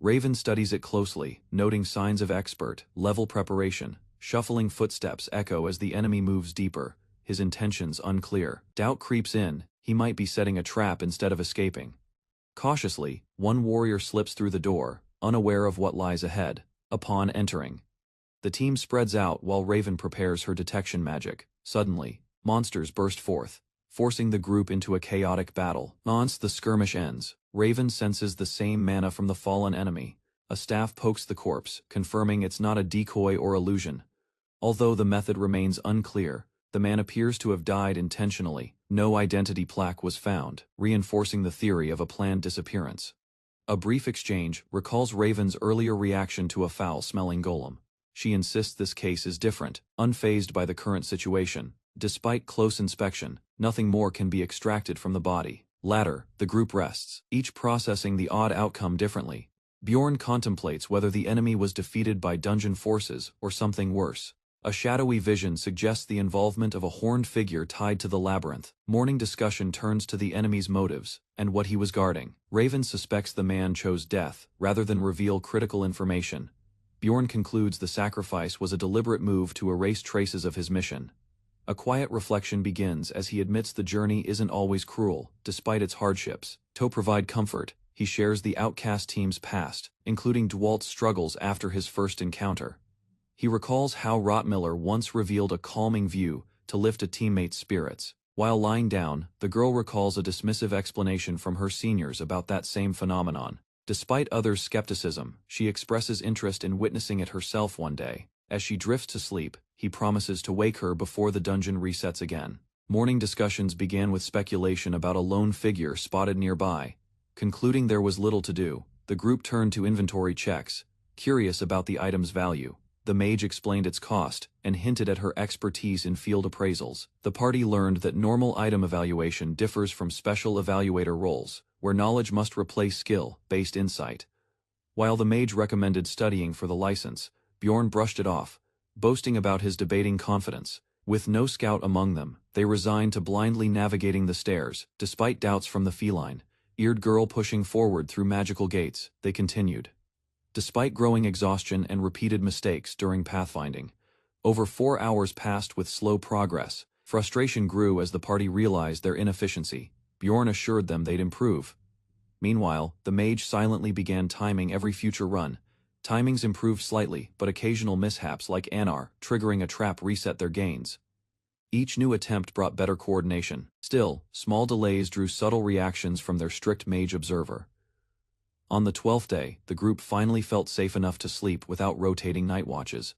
Raven studies it closely, noting signs of expert-level preparation. Shuffling footsteps echo as the enemy moves deeper, his intentions unclear. Doubt creeps in, he might be setting a trap instead of escaping. Cautiously, one warrior slips through the door, unaware of what lies ahead. Upon entering, the team spreads out while Raven prepares her detection magic. Suddenly, monsters burst forth, forcing the group into a chaotic battle. Once the skirmish ends, Raven senses the same mana from the fallen enemy. A staff pokes the corpse, confirming it's not a decoy or illusion. Although the method remains unclear, the man appears to have died intentionally. No identity plaque was found, reinforcing the theory of a planned disappearance. A brief exchange recalls Raven's earlier reaction to a foul-smelling golem. She insists this case is different, unfazed by the current situation. Despite close inspection, nothing more can be extracted from the body. Later, the group rests, each processing the odd outcome differently. Bjorn contemplates whether the enemy was defeated by dungeon forces or something worse. A shadowy vision suggests the involvement of a horned figure tied to the labyrinth. Morning discussion turns to the enemy's motives and what he was guarding. Raven suspects the man chose death rather than reveal critical information. Bjorn concludes the sacrifice was a deliberate move to erase traces of his mission. A quiet reflection begins as he admits the journey isn't always cruel, despite its hardships. To provide comfort, he shares the outcast team's past, including Dwalt's struggles after his first encounter. He recalls how Rottmiller once revealed a calming view to lift a teammate's spirits. While lying down, the girl recalls a dismissive explanation from her seniors about that same phenomenon. Despite others' skepticism, she expresses interest in witnessing it herself one day. As she drifts to sleep, he promises to wake her before the dungeon resets again. Morning discussions began with speculation about a lone figure spotted nearby. Concluding there was little to do, the group turned to inventory checks, curious about the item's value. The mage explained its cost and hinted at her expertise in field appraisals. The party learned that normal item evaluation differs from special evaluator roles, where knowledge must replace skill-based insight. While the mage recommended studying for the license, Bjorn brushed it off, boasting about his debating confidence. With no scout among them, they resigned to blindly navigating the stairs. Despite doubts from the feline-eared girl pushing forward through magical gates, they continued. Despite growing exhaustion and repeated mistakes during pathfinding, over 4 hours passed with slow progress. Frustration grew as the party realized their inefficiency. Bjorn assured them they'd improve. Meanwhile, the mage silently began timing every future run, Timings improved slightly, but occasional mishaps like Anar triggering a trap reset their gains. Each new attempt brought better coordination. Still, small delays drew subtle reactions from their strict mage observer. On the 12th day, the group finally felt safe enough to sleep without rotating night watches.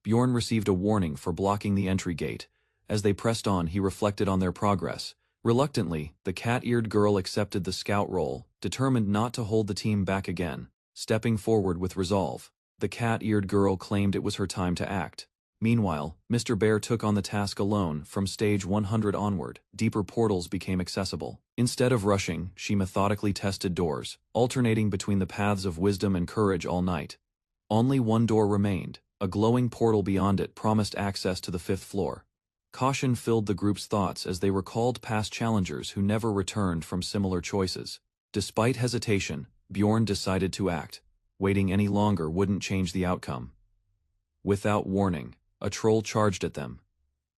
Bjorn received a warning for blocking the entry gate. As they pressed on, he reflected on their progress. Reluctantly, the cat-eared girl accepted the scout role, determined not to hold the team back again. Stepping forward with resolve, the cat-eared girl claimed it was her time to act. Meanwhile, Mr. Bear took on the task alone. From stage 100 onward, deeper portals became accessible. Instead of rushing, she methodically tested doors, alternating between the paths of wisdom and courage all night. Only one door remained. A glowing portal beyond it promised access to the 5th floor. Caution filled the group's thoughts as they recalled past challengers who never returned from similar choices. Despite hesitation, Bjorn decided to act. Waiting any longer wouldn't change the outcome. Without warning, a troll charged at them.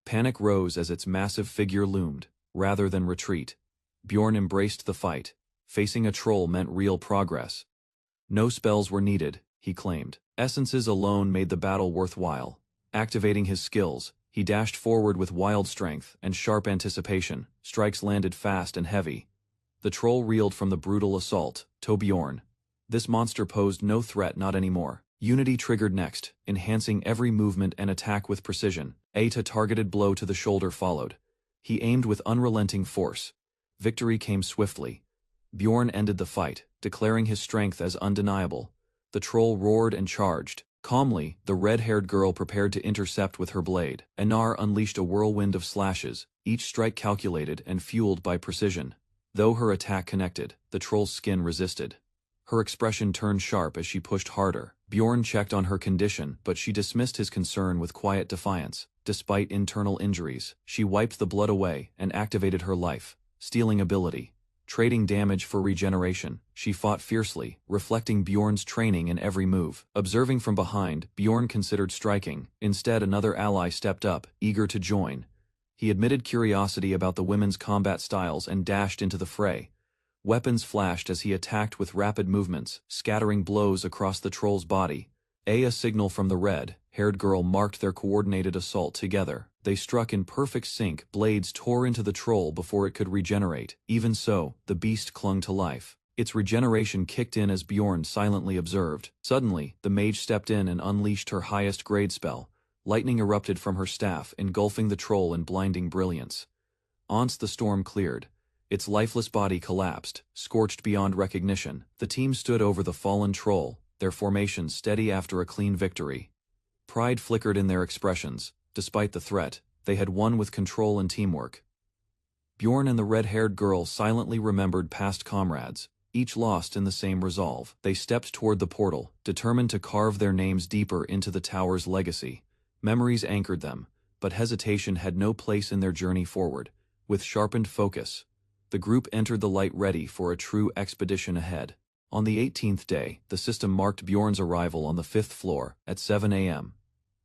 Panic rose as its massive figure loomed. Rather than retreat, Bjorn embraced the fight. Facing a troll meant real progress. No spells were needed, he claimed. Essences alone made the battle worthwhile. Activating his skills, he dashed forward with wild strength and sharp anticipation. Strikes landed fast and heavy. The troll reeled from the brutal assault. To Bjorn, this monster posed no threat, not anymore. Unity triggered next, enhancing every movement and attack with precision. A targeted blow to the shoulder followed. He aimed with unrelenting force. Victory came swiftly. Bjorn ended the fight, declaring his strength as undeniable. The troll roared and charged. Calmly, the red-haired girl prepared to intercept with her blade. Anar unleashed a whirlwind of slashes, each strike calculated and fueled by precision. Though her attack connected, the troll's skin resisted. Her expression turned sharp as she pushed harder. Bjorn checked on her condition, but she dismissed his concern with quiet defiance. Despite internal injuries, she wiped the blood away and activated her life-stealing ability. Trading damage for regeneration, she fought fiercely, reflecting Bjorn's training in every move. Observing from behind, Bjorn considered striking. Instead, another ally stepped up, eager to join. He admitted curiosity about the women's combat styles and dashed into the fray. Weapons flashed as he attacked with rapid movements, scattering blows across the troll's body. A signal from the red-haired girl marked their coordinated assault together. They struck in perfect sync. Blades tore into the troll before it could regenerate. Even so, the beast clung to life. Its regeneration kicked in as Bjorn silently observed. Suddenly, the mage stepped in and unleashed her highest grade spell. Lightning erupted from her staff, engulfing the troll in blinding brilliance. Once the storm cleared, its lifeless body collapsed, scorched beyond recognition. The team stood over the fallen troll, their formation steady after a clean victory. Pride flickered in their expressions. Despite the threat, they had won with control and teamwork. Bjorn and the red-haired girl silently remembered past comrades, each lost in the same resolve. They stepped toward the portal, determined to carve their names deeper into the tower's legacy. Memories anchored them, but hesitation had no place in their journey forward. With sharpened focus, the group entered the light, ready for a true expedition ahead. On the 18th day, the system marked Bjorn's arrival on the 5th floor at 7 a.m.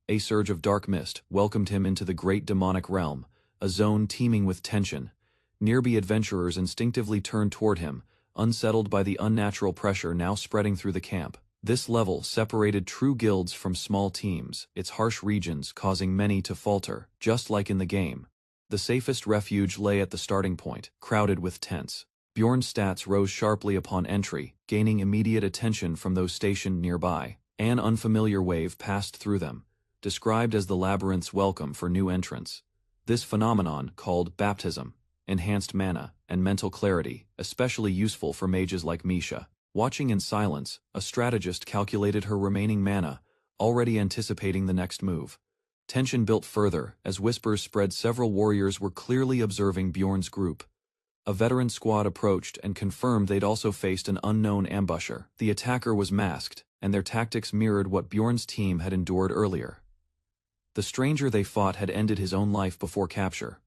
A surge of dark mist welcomed him into the great demonic realm, a zone teeming with tension. Nearby adventurers instinctively turned toward him, unsettled by the unnatural pressure now spreading through the camp. This level separated true guilds from small teams, its harsh regions causing many to falter, just like in the game. The safest refuge lay at the starting point, crowded with tents. Bjorn's stats rose sharply upon entry, gaining immediate attention from those stationed nearby. An unfamiliar wave passed through them, described as the labyrinth's welcome for new entrants. This phenomenon, called baptism, enhanced mana and mental clarity, especially useful for mages like Misha. Watching in silence, a strategist calculated her remaining mana, already anticipating the next move. Tension built further as whispers spread. Several warriors were clearly observing Bjorn's group. A veteran squad approached and confirmed they'd also faced an unknown ambusher. The attacker was masked, and their tactics mirrored what Bjorn's team had endured earlier. The stranger they fought had ended his own life before capture.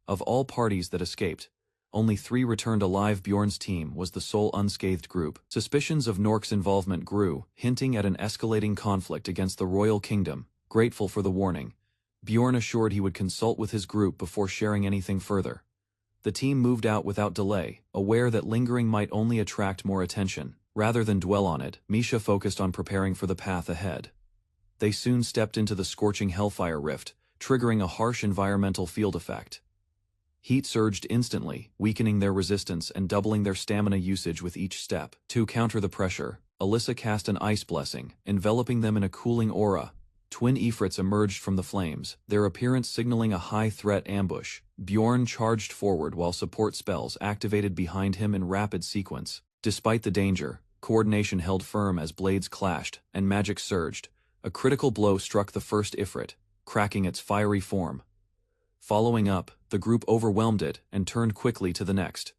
Of all parties that escaped, only 3 returned alive. Bjorn's team was the sole unscathed group. Suspicions of Nork's involvement grew, hinting at an escalating conflict against the royal kingdom. Grateful for the warning, Bjorn assured he would consult with his group before sharing anything further. The team moved out without delay, aware that lingering might only attract more attention. Rather than dwell on it, Misha focused on preparing for the path ahead. They soon stepped into the scorching hellfire rift, triggering a harsh environmental field effect. Heat surged instantly, weakening their resistance and doubling their stamina usage with each step. To counter the pressure, Alyssa cast an ice blessing, enveloping them in a cooling aura. Twin Ifrits emerged from the flames, their appearance signaling a high-threat ambush. Bjorn charged forward while support spells activated behind him in rapid sequence. Despite the danger, coordination held firm as blades clashed and magic surged. A critical blow struck the first Ifrit, cracking its fiery form. Following up, the group overwhelmed it and turned quickly to the next.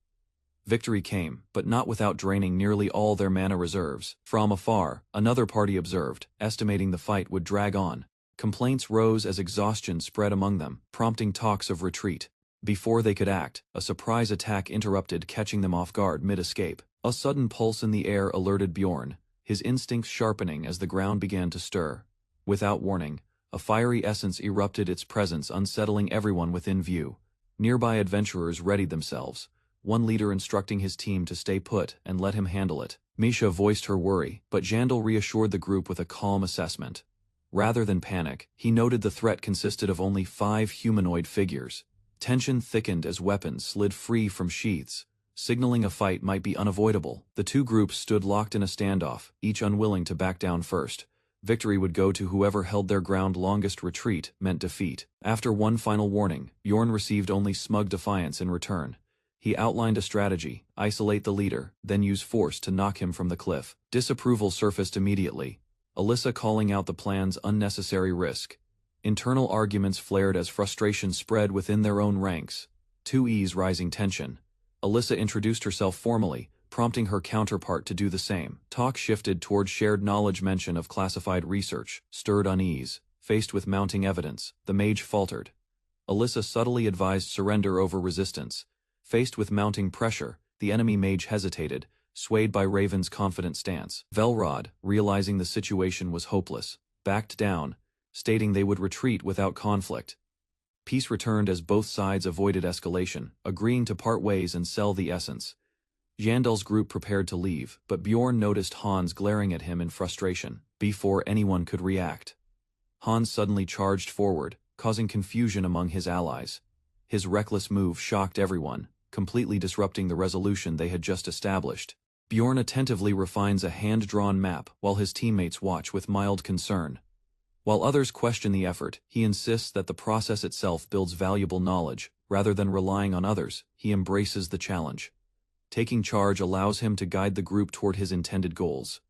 Victory came, but not without draining nearly all their mana reserves. From afar, another party observed, estimating the fight would drag on. Complaints rose as exhaustion spread among them, prompting talks of retreat. Before they could act, a surprise attack interrupted, catching them off guard mid-escape. A sudden pulse in the air alerted Bjorn, his instincts sharpening as the ground began to stir. Without warning, a fiery essence erupted, its presence unsettling everyone within view. Nearby adventurers readied themselves, one leader instructing his team to stay put and let him handle it. Misha voiced her worry, but Jandal reassured the group with a calm assessment. Rather than panic, he noted the threat consisted of only 5 humanoid figures. Tension thickened as weapons slid free from sheaths, signaling a fight might be unavoidable. The two groups stood locked in a standoff, each unwilling to back down first. Victory would go to whoever held their ground longest. Retreat meant defeat. After one final warning, Bjorn received only smug defiance in return. He outlined a strategy: isolate the leader, then use force to knock him from the cliff. Disapproval surfaced immediately, Alyssa calling out the plan's unnecessary risk. Internal arguments flared as frustration spread within their own ranks. To ease rising tension, Alyssa introduced herself formally, prompting her counterpart to do the same. Talk shifted toward shared knowledge. Mention of classified research stirred unease. Faced with mounting evidence, the mage faltered. Alyssa subtly advised surrender over resistance. Faced with mounting pressure, the enemy mage hesitated, swayed by Raven's confident stance. Velrod, realizing the situation was hopeless, backed down, stating they would retreat without conflict. Peace returned as both sides avoided escalation, agreeing to part ways and sell the essence. Jandal's group prepared to leave, but Bjorn noticed Hans glaring at him in frustration. Before anyone could react, Hans suddenly charged forward, causing confusion among his allies. His reckless move shocked everyone, completely disrupting the resolution they had just established. Bjorn attentively refines a hand-drawn map while his teammates watch with mild concern. While others question the effort, he insists that the process itself builds valuable knowledge. Rather than relying on others, he embraces the challenge. Taking charge allows him to guide the group toward his intended goals.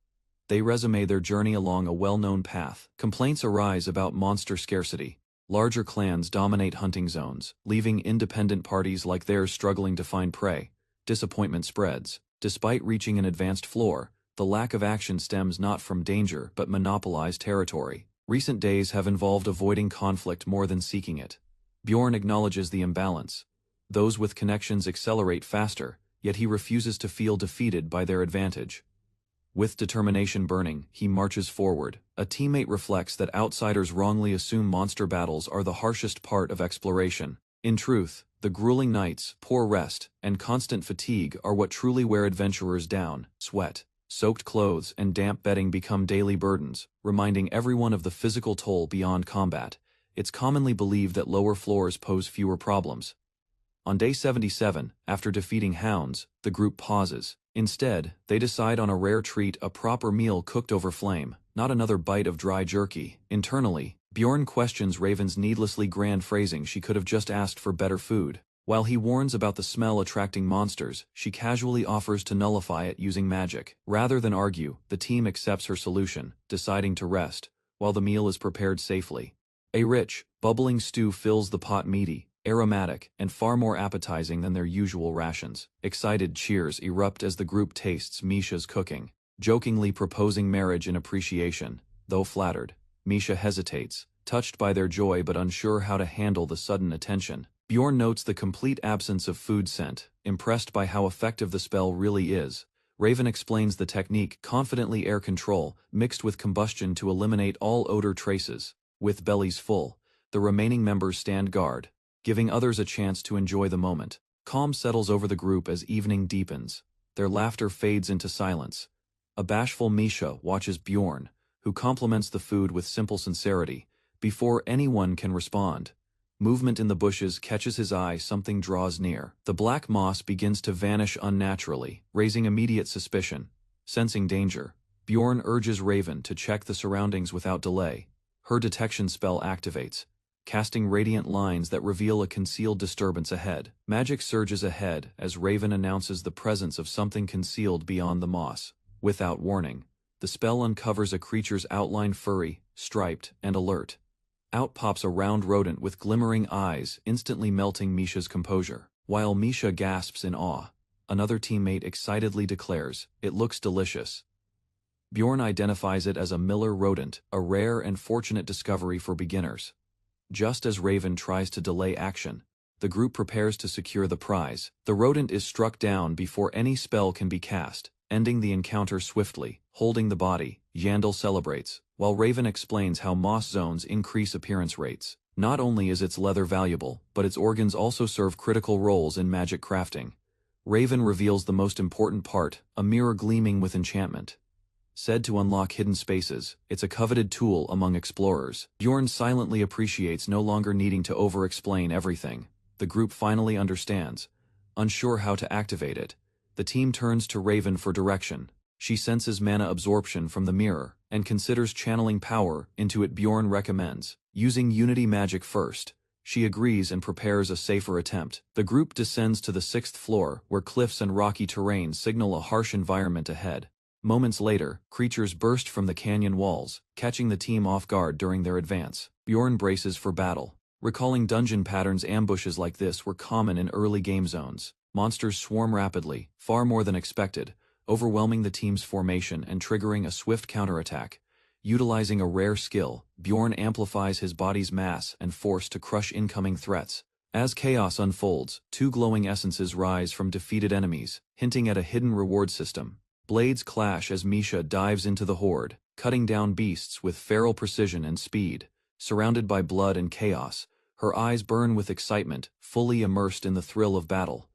They resume their journey along a well-known path. Complaints arise about monster scarcity. Larger clans dominate hunting zones, leaving independent parties like theirs struggling to find prey. Disappointment spreads. Despite reaching an advanced floor, the lack of action stems not from danger but monopolized territory. Recent days have involved avoiding conflict more than seeking it. Bjorn acknowledges the imbalance. Those with connections accelerate faster, yet he refuses to feel defeated by their advantage. With determination burning, he marches forward. A teammate reflects that outsiders wrongly assume monster battles are the harshest part of exploration. In truth, the grueling nights, poor rest, and constant fatigue are what truly wear adventurers down. Sweat, soaked clothes, and damp bedding become daily burdens, reminding everyone of the physical toll beyond combat. It's commonly believed that lower floors pose fewer problems. On day 77, after defeating hounds, the group pauses. Instead, they decide on a rare treat: a proper meal cooked over flame, not another bite of dry jerky. Internally, Bjorn questions Raven's needlessly grand phrasing. She could have just asked for better food. While he warns about the smell attracting monsters, she casually offers to nullify it using magic. Rather than argue, the team accepts her solution, deciding to rest, while the meal is prepared safely. A rich, bubbling stew fills the pot, meaty, aromatic, and far more appetizing than their usual rations. Excited cheers erupt as the group tastes Misha's cooking, jokingly proposing marriage in appreciation. Though flattered, Misha hesitates, touched by their joy but unsure how to handle the sudden attention. Bjorn notes the complete absence of food scent, impressed by how effective the spell really is. Raven explains the technique: confidently air control, mixed with combustion to eliminate all odor traces. With bellies full, the remaining members stand guard, giving others a chance to enjoy the moment. Calm settles over the group as evening deepens. Their laughter fades into silence. A bashful Misha watches Bjorn, who compliments the food with simple sincerity, before anyone can respond. Movement in the bushes catches his eye, something draws near. The black moss begins to vanish unnaturally, raising immediate suspicion. Sensing danger, Bjorn urges Raven to check the surroundings without delay. Her detection spell activates, casting radiant lines that reveal a concealed disturbance ahead. Magic surges ahead as Raven announces the presence of something concealed beyond the moss. Without warning, the spell uncovers a creature's outline, furry, striped, and alert. Out pops a round rodent with glimmering eyes, instantly melting Misha's composure. While Misha gasps in awe, another teammate excitedly declares, "It looks delicious." Bjorn identifies it as a miller rodent, a rare and fortunate discovery for beginners. Just as Raven tries to delay action, the group prepares to secure the prize. The rodent is struck down before any spell can be cast, ending the encounter swiftly. Holding the body, Yandel celebrates, while Raven explains how moss zones increase appearance rates. Not only is its leather valuable, but its organs also serve critical roles in magic crafting. Raven reveals the most important part, a mirror gleaming with enchantment. Said to unlock hidden spaces, it's a coveted tool among explorers. Bjorn silently appreciates no longer needing to over-explain everything. The group finally understands. Unsure how to activate it, the team turns to Raven for direction. She senses mana absorption from the mirror, and considers channeling power into it. Bjorn recommends using Unity magic first. She agrees and prepares a safer attempt. The group descends to the 6th floor, where cliffs and rocky terrain signal a harsh environment ahead. Moments later, creatures burst from the canyon walls, catching the team off guard during their advance. Bjorn braces for battle. Recalling dungeon patterns, ambushes like this were common in early game zones. Monsters swarm rapidly, far more than expected, overwhelming the team's formation and triggering a swift counterattack. Utilizing a rare skill, Bjorn amplifies his body's mass and force to crush incoming threats. As chaos unfolds, 2 glowing essences rise from defeated enemies, hinting at a hidden reward system. Blades clash as Misha dives into the horde, cutting down beasts with feral precision and speed. Surrounded by blood and chaos, her eyes burn with excitement, fully immersed in the thrill of battle.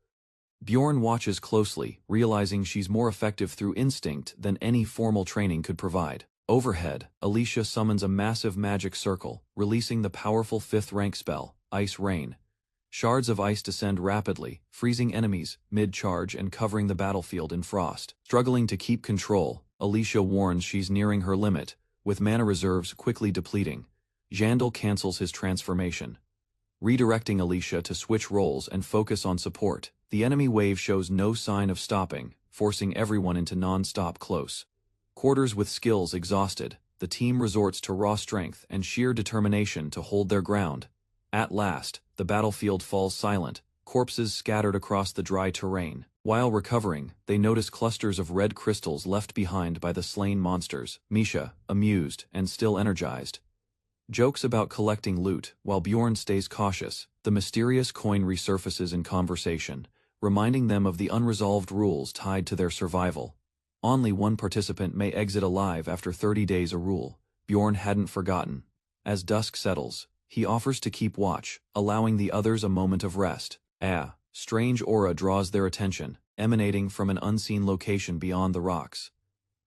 Bjorn watches closely, realizing she's more effective through instinct than any formal training could provide. Overhead, Alicia summons a massive magic circle, releasing the powerful 5th rank spell, Ice Rain. Shards of ice descend rapidly, freezing enemies mid-charge and covering the battlefield in frost. Struggling to keep control, Alicia warns she's nearing her limit, with mana reserves quickly depleting. Yandel cancels his transformation, redirecting Alicia to switch roles and focus on support. The enemy wave shows no sign of stopping, forcing everyone into non-stop close quarters. With skills exhausted, the team resorts to raw strength and sheer determination to hold their ground. At last, the battlefield falls silent, corpses scattered across the dry terrain. While recovering, they notice clusters of red crystals left behind by the slain monsters. Misha, amused and still energized, jokes about collecting loot, while Bjorn stays cautious. The mysterious coin resurfaces in conversation, reminding them of the unresolved rules tied to their survival. Only one participant may exit alive after 30 days, a rule Bjorn hadn't forgotten. As dusk settles, he offers to keep watch, allowing the others a moment of rest. A strange aura draws their attention, emanating from an unseen location beyond the rocks.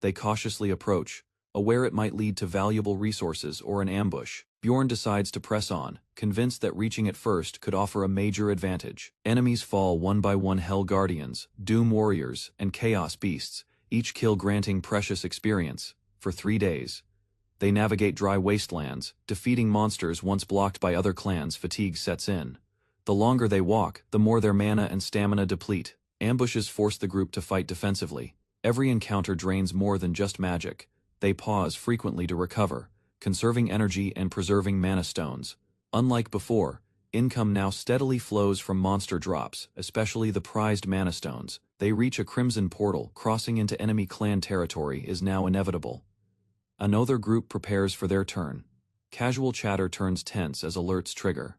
They cautiously approach, aware it might lead to valuable resources or an ambush. Bjorn decides to press on, convinced that reaching it first could offer a major advantage. Enemies fall one by one: Hell Guardians, Doom Warriors, and Chaos Beasts, each kill granting precious experience. For 3 days, they navigate dry wastelands, defeating monsters once blocked by other clans. Fatigue sets in. The longer they walk, the more their mana and stamina deplete. Ambushes force the group to fight defensively. Every encounter drains more than just magic. They pause frequently to recover, conserving energy and preserving mana stones. Unlike before, income now steadily flows from monster drops, especially the prized mana stones. They reach a crimson portal. Crossing into enemy clan territory is now inevitable. Another group prepares for their turn. Casual chatter turns tense as alerts trigger.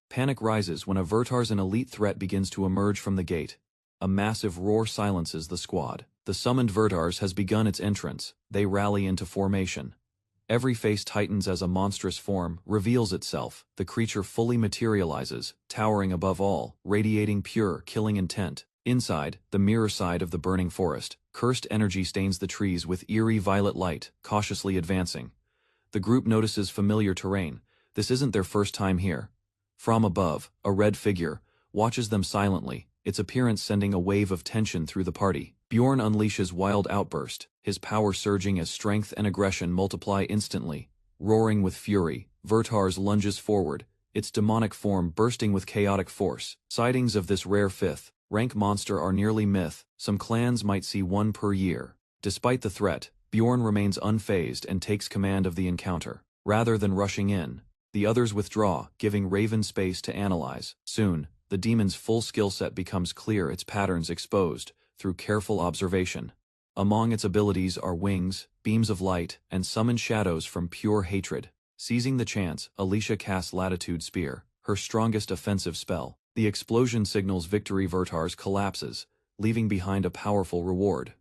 Panic rises when a Vertar's elite threat begins to emerge from the gate. A massive roar silences the squad. The summoned Vertars has begun its entrance. They rally into formation. Every face tightens as a monstrous form reveals itself. The creature fully materializes, towering above all, radiating pure, killing intent. Inside, the mirror side of the burning forest, cursed energy stains the trees with eerie violet light, cautiously advancing. The group notices familiar terrain. This isn't their first time here. From above, a red figure watches them silently, its appearance sending a wave of tension through the party. Bjorn unleashes wild outburst, his power surging as strength and aggression multiply instantly. Roaring with fury, Vertars lunges forward, its demonic form bursting with chaotic force. Sightings of this rare fifth-rank monster are nearly myth. Some clans might see one per year. Despite the threat, Bjorn remains unfazed and takes command of the encounter. Rather than rushing in, the others withdraw, giving Raven space to analyze. Soon, the demon's full skill set becomes clear, its patterns exposed through careful observation. Among its abilities are wings, beams of light, and summoned shadows from pure hatred. Seizing the chance, Alicia casts Latitude Spear, her strongest offensive spell. The explosion signals victory. Vertars collapses, leaving behind a powerful reward.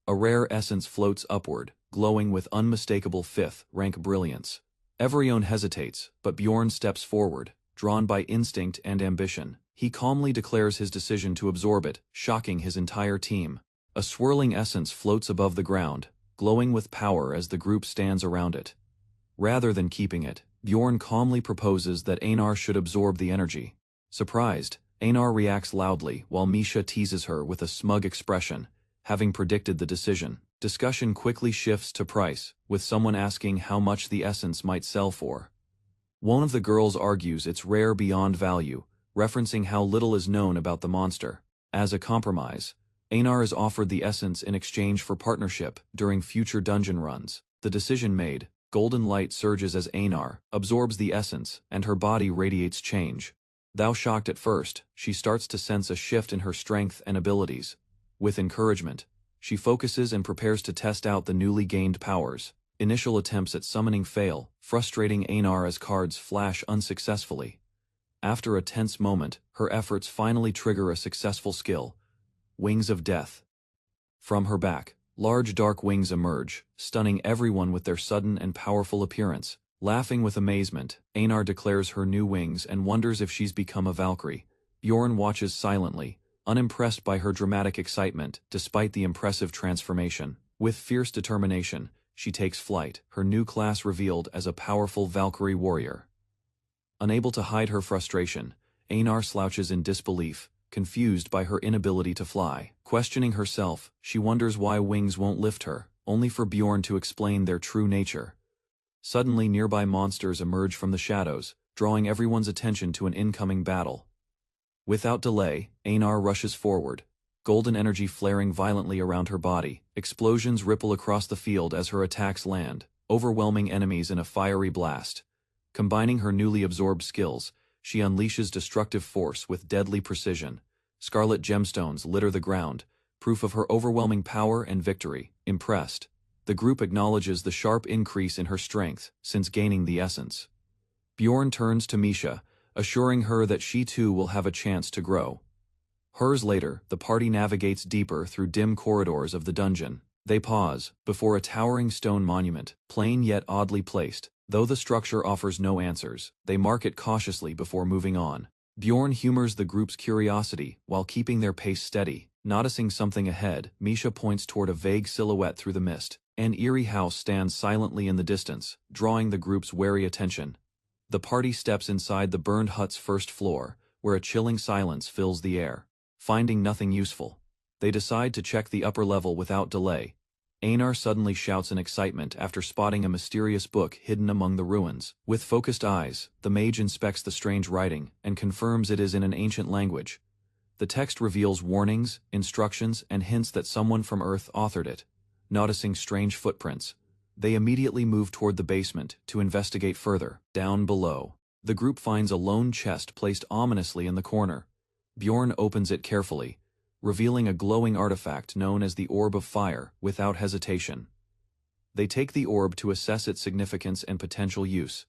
A rare essence floats upward, glowing with unmistakable fifth-rank brilliance. Evrione hesitates, but Bjorn steps forward, drawn by instinct and ambition. He calmly declares his decision to absorb it, shocking his entire team. A swirling essence floats above the ground, glowing with power as the group stands around it. Rather than keeping it, Bjorn calmly proposes that Einar should absorb the energy. Surprised, Einar reacts loudly while Misha teases her with a smug expression, having predicted the decision. Discussion quickly shifts to price, with someone asking how much the essence might sell for. One of the girls argues it's rare beyond value, referencing how little is known about the monster. As a compromise, Einar is offered the essence in exchange for partnership during future dungeon runs. The decision made, golden light surges as Einar absorbs the essence, and her body radiates change. Though shocked at first, she starts to sense a shift in her strength and abilities. With encouragement, she focuses and prepares to test out the newly gained powers. Initial attempts at summoning fail, frustrating Einar as cards flash unsuccessfully. After a tense moment, her efforts finally trigger a successful skill. Wings of Death. From her back, large dark wings emerge, stunning everyone with their sudden and powerful appearance. Laughing with amazement, Einar declares her new wings and wonders if she's become a Valkyrie. Bjorn watches silently, unimpressed by her dramatic excitement despite the impressive transformation. With fierce determination, she takes flight, her new class revealed as a powerful Valkyrie warrior. Unable to hide her frustration, Einar slouches in disbelief, confused by her inability to fly. Questioning herself, she wonders why wings won't lift her, only for Bjorn to explain their true nature. Suddenly, nearby monsters emerge from the shadows, drawing everyone's attention to an incoming battle. Without delay, Einar rushes forward, golden energy flaring violently around her body. Explosions ripple across the field as her attacks land, overwhelming enemies in a fiery blast. Combining her newly absorbed skills, she unleashes destructive force with deadly precision. Scarlet gemstones litter the ground, proof of her overwhelming power and victory. Impressed, the group acknowledges the sharp increase in her strength since gaining the essence. Bjorn turns to Misha, assuring her that she too will have a chance to grow. Hers later, the party navigates deeper through dim corridors of the dungeon. They pause before a towering stone monument, plain yet oddly placed. Though the structure offers no answers, they mark it cautiously before moving on. Bjorn humors the group's curiosity while keeping their pace steady. Noticing something ahead, Misha points toward a vague silhouette through the mist. An eerie house stands silently in the distance, drawing the group's wary attention. The party steps inside the burned hut's first floor, where a chilling silence fills the air. Finding nothing useful, they decide to check the upper level without delay. Einar suddenly shouts in excitement after spotting a mysterious book hidden among the ruins. With focused eyes, the mage inspects the strange writing and confirms it is in an ancient language. The text reveals warnings, instructions, and hints that someone from Earth authored it. Noticing strange footprints, they immediately move toward the basement to investigate further. Down below, the group finds a lone chest placed ominously in the corner. Bjorn opens it carefully, revealing a glowing artifact known as the Orb of Fire. Without hesitation, they take the orb to assess its significance and potential use.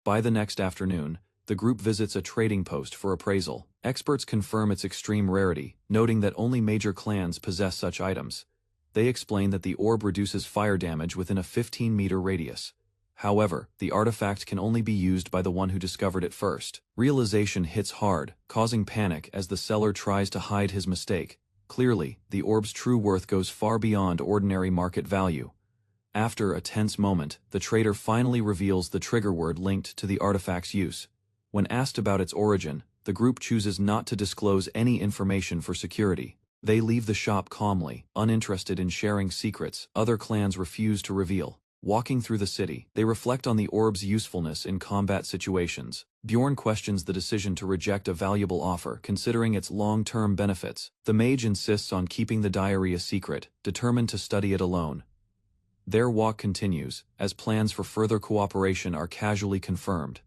By the next afternoon, the group visits a trading post for appraisal. Experts confirm its extreme rarity, noting that only major clans possess such items. They explain that the orb reduces fire damage within a 15-meter radius. However, the artifact can only be used by the one who discovered it first. Realization hits hard, causing panic as the seller tries to hide his mistake. Clearly, the orb's true worth goes far beyond ordinary market value. After a tense moment, the trader finally reveals the trigger word linked to the artifact's use. When asked about its origin, the group chooses not to disclose any information for security. They leave the shop calmly, uninterested in sharing secrets other clans refuse to reveal. Walking through the city, they reflect on the orb's usefulness in combat situations. Bjorn questions the decision to reject a valuable offer, considering its long-term benefits. The mage insists on keeping the diary a secret, determined to study it alone. Their walk continues, as plans for further cooperation are casually confirmed.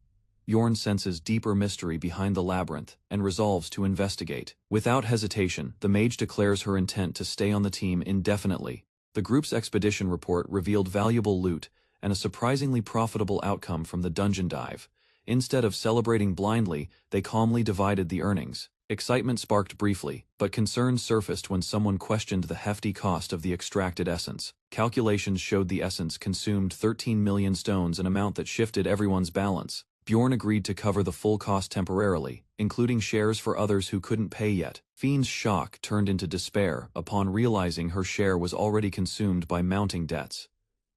Bjorn senses deeper mystery behind the labyrinth, and resolves to investigate. Without hesitation, the mage declares her intent to stay on the team indefinitely. The group's expedition report revealed valuable loot, and a surprisingly profitable outcome from the dungeon dive. Instead of celebrating blindly, they calmly divided the earnings. Excitement sparked briefly, but concern surfaced when someone questioned the hefty cost of the extracted essence. Calculations showed the essence consumed 13 million stones, an amount that shifted everyone's balance. Bjorn agreed to cover the full cost temporarily, including shares for others who couldn't pay yet. Fiend's shock turned into despair upon realizing her share was already consumed by mounting debts.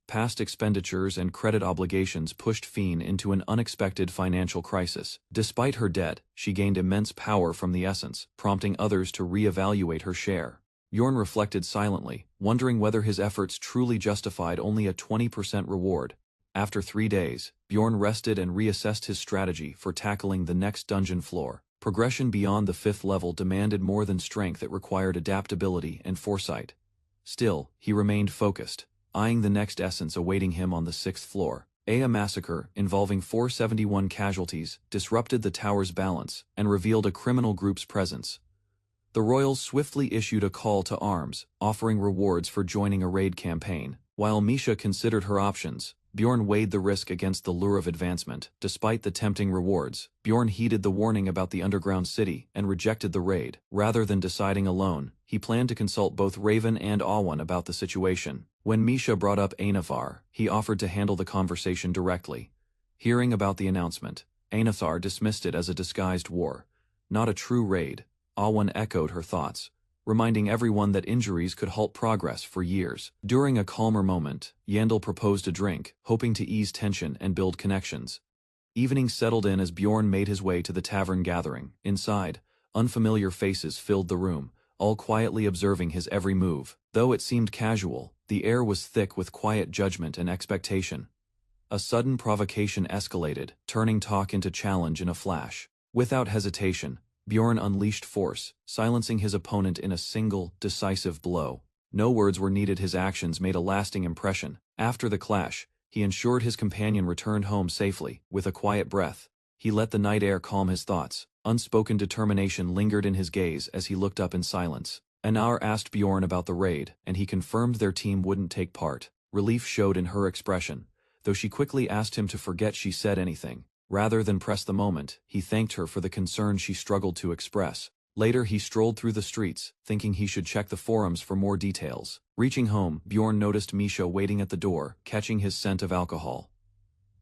Past expenditures and credit obligations pushed Fiend into an unexpected financial crisis. Despite her debt, she gained immense power from the essence, prompting others to re-evaluate her share. Bjorn reflected silently, wondering whether his efforts truly justified only a 20% reward. After 3 days, Bjorn rested and reassessed his strategy for tackling the next dungeon floor. Progression beyond the 5th level demanded more than strength, it required adaptability and foresight. Still, he remained focused, eyeing the next essence awaiting him on the 6th floor. A massacre, involving 471 casualties, disrupted the tower's balance and revealed a criminal group's presence. The royals swiftly issued a call to arms, offering rewards for joining a raid campaign. While Misha considered her options, Bjorn weighed the risk against the lure of advancement. Despite the tempting rewards, Bjorn heeded the warning about the underground city and rejected the raid. Rather than deciding alone, he planned to consult both Raven and Awan about the situation. When Misha brought up Anathar, he offered to handle the conversation directly. Hearing about the announcement, Anathar dismissed it as a disguised war, not a true raid. Awan echoed her thoughts, reminding everyone that injuries could halt progress for years. During a calmer moment, Yandel proposed a drink, hoping to ease tension and build connections. Evening settled in as Bjorn made his way to the tavern gathering. Inside, unfamiliar faces filled the room, all quietly observing his every move. Though it seemed casual, the air was thick with quiet judgment and expectation. A sudden provocation escalated, turning talk into challenge in a flash. Without hesitation, Bjorn unleashed force, silencing his opponent in a single, decisive blow. No words were needed, his actions made a lasting impression. After the clash, he ensured his companion returned home safely. With a quiet breath, he let the night air calm his thoughts. Unspoken determination lingered in his gaze as he looked up in silence. Anar asked Bjorn about the raid, and he confirmed their team wouldn't take part. Relief showed in her expression. Though she quickly asked him to forget she said anything. Rather than press the moment, he thanked her for the concern she struggled to express. Later he strolled through the streets, thinking he should check the forums for more details. Reaching home, Bjorn noticed Misha waiting at the door, catching his scent of alcohol.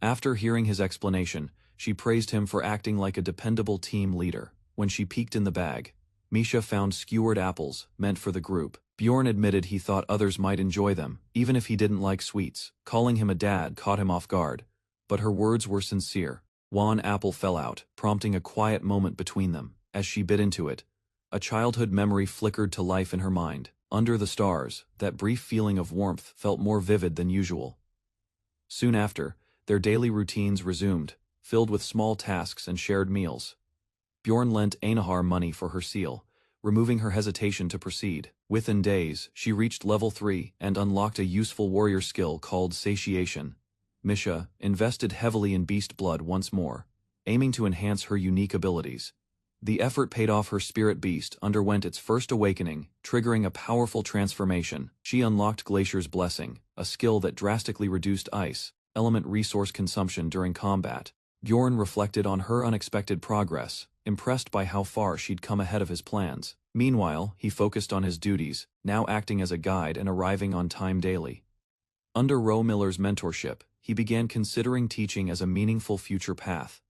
After hearing his explanation, she praised him for acting like a dependable team leader. When she peeked in the bag, Misha found skewered apples, meant for the group. Bjorn admitted he thought others might enjoy them, even if he didn't like sweets. Calling him a dad caught him off guard, but her words were sincere. One apple fell out, prompting a quiet moment between them. As she bit into it, a childhood memory flickered to life in her mind. Under the stars, that brief feeling of warmth felt more vivid than usual. Soon after, their daily routines resumed, filled with small tasks and shared meals. Bjorn lent Einahar money for her seal, removing her hesitation to proceed. Within days, she reached level 3 and unlocked a useful warrior skill called Satiation. Misha invested heavily in beast blood once more, aiming to enhance her unique abilities. The effort paid off. Her spirit beast underwent its first awakening, triggering a powerful transformation. She unlocked Glacier's Blessing, a skill that drastically reduced ice element resource consumption during combat. Bjorn reflected on her unexpected progress, impressed by how far she'd come ahead of his plans. Meanwhile, he focused on his duties, now acting as a guide and arriving on time daily. Under Ro Miller's mentorship, he began considering teaching as a meaningful future path.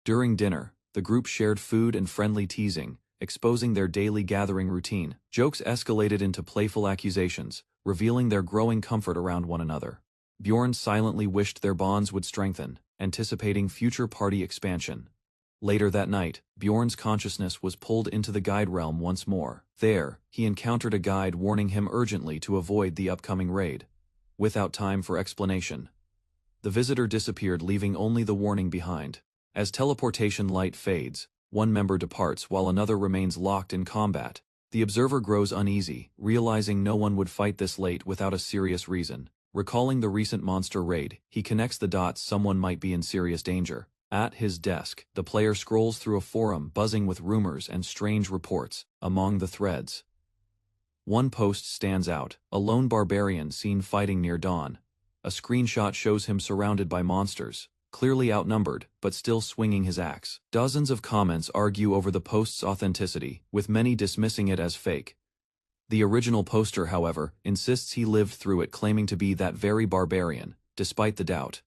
During dinner, the group shared food and friendly teasing, exposing their daily gathering routine. Jokes escalated into playful accusations, revealing their growing comfort around one another. Bjorn silently wished their bonds would strengthen, anticipating future party expansion. Later that night, Bjorn's consciousness was pulled into the guide realm once more. There, he encountered a guide warning him urgently to avoid the upcoming raid. Without time for explanation, the visitor disappeared, leaving only the warning behind. As teleportation light fades, one member departs while another remains locked in combat. The observer grows uneasy, realizing no one would fight this late without a serious reason. Recalling the recent monster raid, he connects the dots. Someone might be in serious danger. At his desk, the player scrolls through a forum buzzing with rumors and strange reports. Among the threads, one post stands out: a lone barbarian seen fighting near dawn. A screenshot shows him surrounded by monsters, clearly outnumbered, but still swinging his axe. Dozens of comments argue over the post's authenticity, with many dismissing it as fake. The original poster, however, insists he lived through it, claiming to be that very barbarian, despite the doubt.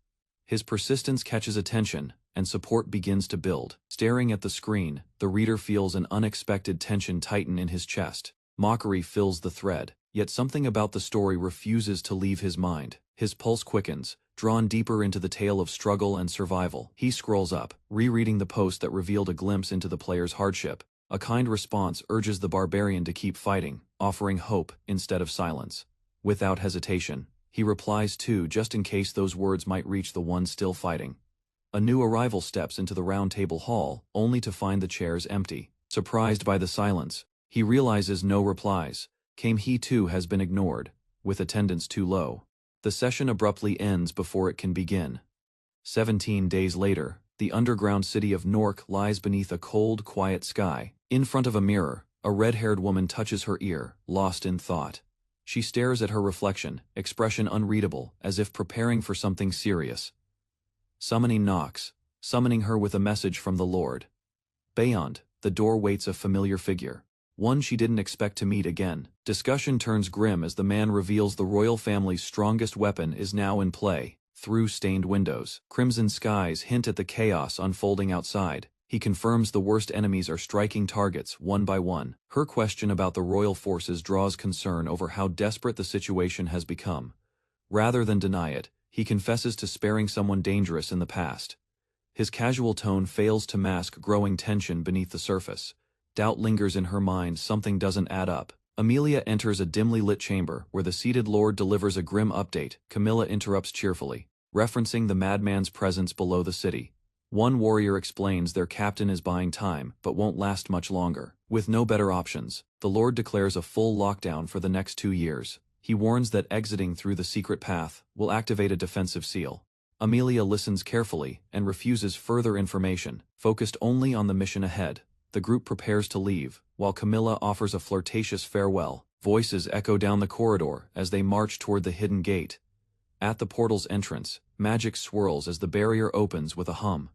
His persistence catches attention, and support begins to build. Staring at the screen, the reader feels an unexpected tension tighten in his chest. Mockery fills the thread, yet something about the story refuses to leave his mind. His pulse quickens, drawn deeper into the tale of struggle and survival. He scrolls up, rereading the post that revealed a glimpse into the player's hardship. A kind response urges the barbarian to keep fighting, offering hope instead of silence. Without hesitation, he replies too, just in case those words might reach the one still fighting. A new arrival steps into the round table hall, only to find the chairs empty. Surprised by the silence, he realizes no replies came. He too has been ignored, with attendance too low. The session abruptly ends before it can begin. 17 days later, the underground city of Nork lies beneath a cold, quiet sky. In front of a mirror, a red-haired woman touches her ear, lost in thought. She stares at her reflection, expression unreadable, as if preparing for something serious. Summoning knocks, summoning her with a message from the Lord. Beyond, the door waits a familiar figure, one she didn't expect to meet again. Discussion turns grim as the man reveals the royal family's strongest weapon is now in play. Through stained windows, crimson skies hint at the chaos unfolding outside. He confirms the worst enemies are striking targets one by one. Her question about the royal forces draws concern over how desperate the situation has become. Rather than deny it, he confesses to sparing someone dangerous in the past. His casual tone fails to mask growing tension beneath the surface. Doubt lingers in her mind. Something doesn't add up. Amelia enters a dimly lit chamber where the seated lord delivers a grim update. Camilla interrupts cheerfully, referencing the madman's presence below the city. One warrior explains their captain is buying time, but won't last much longer. With no better options, the lord declares a full lockdown for the next 2 years. He warns that exiting through the secret path will activate a defensive seal. Amelia listens carefully and refuses further information, focused only on the mission ahead. The group prepares to leave, while Camilla offers a flirtatious farewell. Voices echo down the corridor as they march toward the hidden gate. At the portal's entrance, magic swirls as the barrier opens with a hum.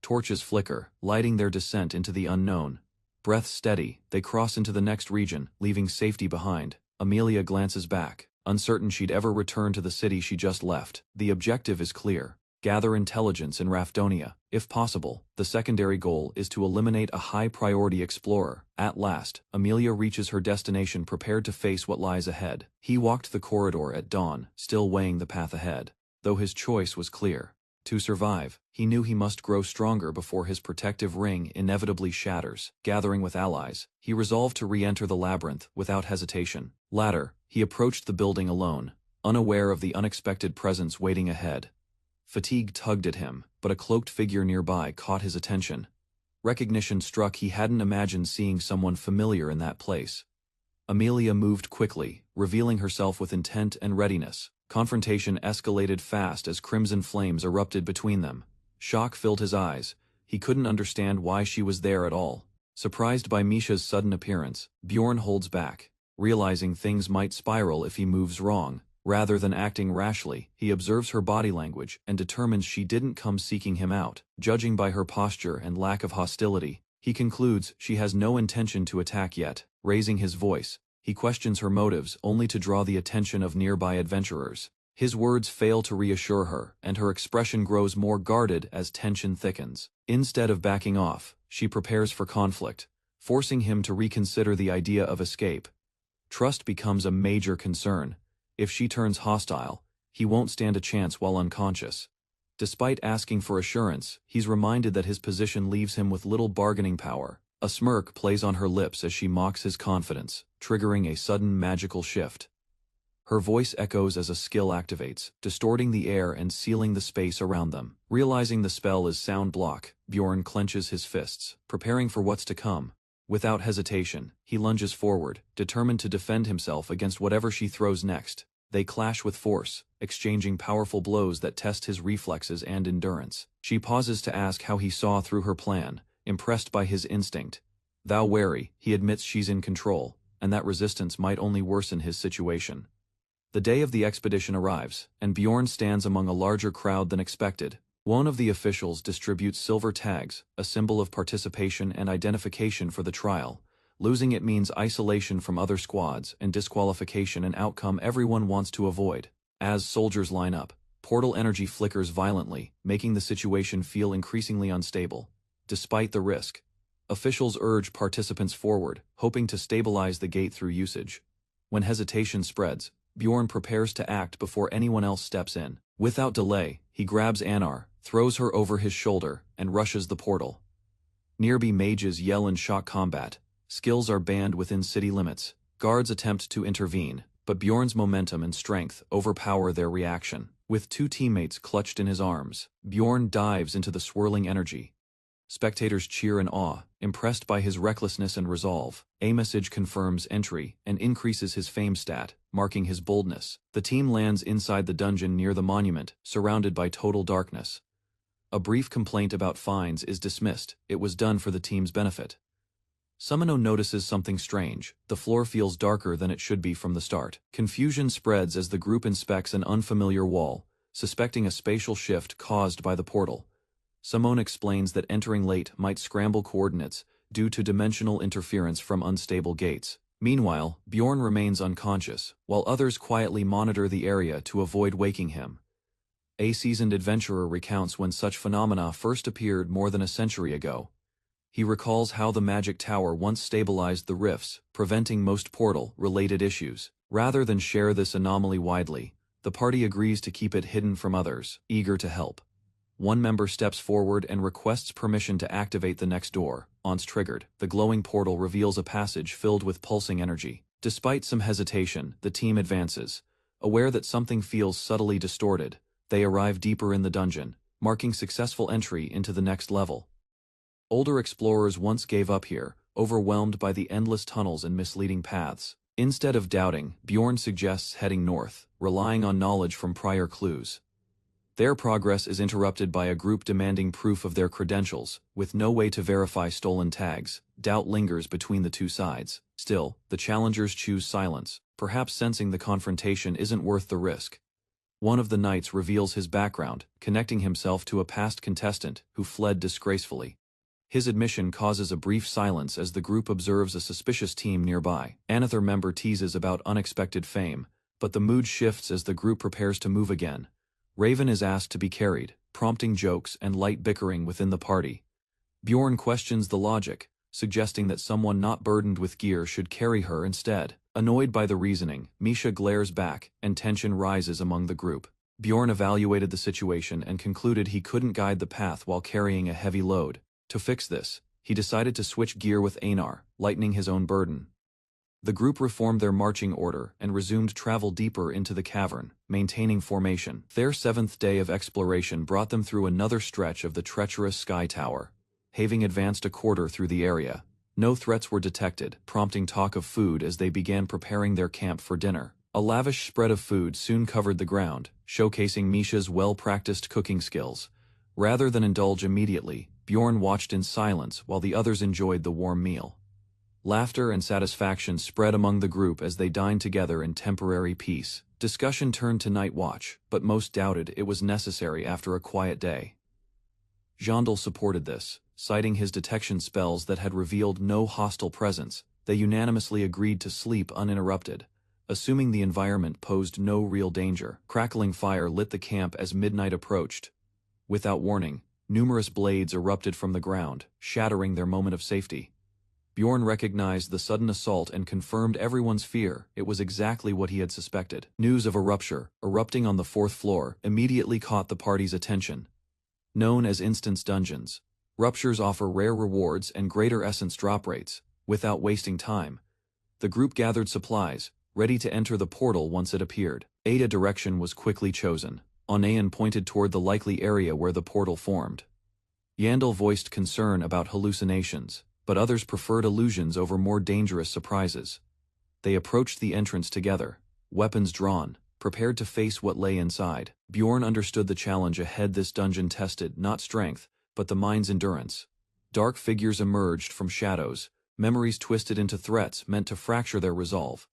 Torches flicker, lighting their descent into the unknown. Breath steady, they cross into the next region, leaving safety behind. Amelia glances back, uncertain she'd ever return to the city she just left. The objective is clear: gather intelligence in Rafdonia. If possible, the secondary goal is to eliminate a high-priority explorer. At last, Amelia reaches her destination, prepared to face what lies ahead. He walked the corridor at dawn, still weighing the path ahead. Though his choice was clear: to survive, he knew he must grow stronger before his protective ring inevitably shatters. Gathering with allies, he resolved to re-enter the labyrinth without hesitation. Later, he approached the building alone, unaware of the unexpected presence waiting ahead. Fatigue tugged at him, but a cloaked figure nearby caught his attention. Recognition struck. He hadn't imagined seeing someone familiar in that place. Amelia moved quickly, revealing herself with intent and readiness. Confrontation escalated fast as crimson flames erupted between them. Shock filled his eyes. He couldn't understand why she was there at all. Surprised by Misha's sudden appearance, Bjorn holds back, realizing things might spiral if he moves wrong. Rather than acting rashly, he observes her body language and determines she didn't come seeking him out. Judging by her posture and lack of hostility, he concludes she has no intention to attack yet. Raising his voice, he questions her motives only to draw the attention of nearby adventurers. His words fail to reassure her, and her expression grows more guarded as tension thickens. Instead of backing off, she prepares for conflict, forcing him to reconsider the idea of escape. Trust becomes a major concern. If she turns hostile, he won't stand a chance while unconscious. Despite asking for assurance, he's reminded that his position leaves him with little bargaining power. A smirk plays on her lips as she mocks his confidence, triggering a sudden magical shift. Her voice echoes as a skill activates, distorting the air and sealing the space around them. Realizing the spell is sound block, Bjorn clenches his fists, preparing for what's to come. Without hesitation, he lunges forward, determined to defend himself against whatever she throws next. They clash with force, exchanging powerful blows that test his reflexes and endurance. She pauses to ask how he saw through her plan, impressed by his instinct. Thou wary, he admits she's in control, and that resistance might only worsen his situation. The day of the expedition arrives, and Bjorn stands among a larger crowd than expected. One of the officials distributes silver tags, a symbol of participation and identification for the trial. Losing it means isolation from other squads and disqualification, an outcome everyone wants to avoid. As soldiers line up, portal energy flickers violently, making the situation feel increasingly unstable. Despite the risk, officials urge participants forward, hoping to stabilize the gate through usage. When hesitation spreads, Bjorn prepares to act before anyone else steps in. Without delay, he grabs Anar, throws her over his shoulder, and rushes the portal. Nearby mages yell in shock combat. Skills are banned within city limits. Guards attempt to intervene, but Bjorn's momentum and strength overpower their reaction. With two teammates clutched in his arms, Bjorn dives into the swirling energy. Spectators cheer in awe, impressed by his recklessness and resolve. A message confirms entry and increases his fame stat, marking his boldness. The team lands inside the dungeon near the monument, surrounded by total darkness. A brief complaint about fines is dismissed. It was done for the team's benefit. Summono notices something strange. The floor feels darker than it should be from the start. Confusion spreads as the group inspects an unfamiliar wall, suspecting a spatial shift caused by the portal. Simone explains that entering late might scramble coordinates due to dimensional interference from unstable gates. Meanwhile, Bjorn remains unconscious, while others quietly monitor the area to avoid waking him. A seasoned adventurer recounts when such phenomena first appeared more than a century ago. He recalls how the magic tower once stabilized the rifts, preventing most portal-related issues. Rather than share this anomaly widely, the party agrees to keep it hidden from others, eager to help. One member steps forward and requests permission to activate the next door. Once triggered, the glowing portal reveals a passage filled with pulsing energy. Despite some hesitation, the team advances. Aware that something feels subtly distorted, they arrive deeper in the dungeon, marking successful entry into the next level. Older explorers once gave up here, overwhelmed by the endless tunnels and misleading paths. Instead of doubting, Bjorn suggests heading north, relying on knowledge from prior clues. Their progress is interrupted by a group demanding proof of their credentials. With no way to verify stolen tags, doubt lingers between the two sides. Still, the challengers choose silence, perhaps sensing the confrontation isn't worth the risk. One of the knights reveals his background, connecting himself to a past contestant who fled disgracefully. His admission causes a brief silence as the group observes a suspicious team nearby. Another member teases about unexpected fame, but the mood shifts as the group prepares to move again. Raven is asked to be carried, prompting jokes and light bickering within the party. Bjorn questions the logic, suggesting that someone not burdened with gear should carry her instead. Annoyed by the reasoning, Misha glares back, and tension rises among the group. Bjorn evaluated the situation and concluded he couldn't guide the path while carrying a heavy load. To fix this, he decided to switch gear with Einar, lightening his own burden. The group reformed their marching order and resumed travel deeper into the cavern, maintaining formation. Their seventh day of exploration brought them through another stretch of the treacherous Sky Tower. Having advanced a quarter through the area, no threats were detected, prompting talk of food as they began preparing their camp for dinner. A lavish spread of food soon covered the ground, showcasing Misha's well-practiced cooking skills. Rather than indulge immediately, Bjorn watched in silence while the others enjoyed the warm meal. Laughter and satisfaction spread among the group as they dined together in temporary peace. Discussion turned to night watch, but most doubted it was necessary after a quiet day. Jandal supported this, citing his detection spells that had revealed no hostile presence. They unanimously agreed to sleep uninterrupted, assuming the environment posed no real danger. Crackling fire lit the camp as midnight approached. Without warning, numerous blades erupted from the ground, shattering their moment of safety. Bjorn recognized the sudden assault and confirmed everyone's fear. It was exactly what he had suspected. News of a rupture, erupting on the 4th floor, immediately caught the party's attention. Known as instance dungeons, ruptures offer rare rewards and greater essence drop rates. Without wasting time, the group gathered supplies, ready to enter the portal once it appeared. A direction was quickly chosen. Onayan pointed toward the likely area where the portal formed. Yandel voiced concern about hallucinations, but others preferred illusions over more dangerous surprises. They approached the entrance together, weapons drawn, prepared to face what lay inside. Bjorn understood the challenge ahead. This dungeon tested not strength, but the mind's endurance. Dark figures emerged from shadows, memories twisted into threats meant to fracture their resolve.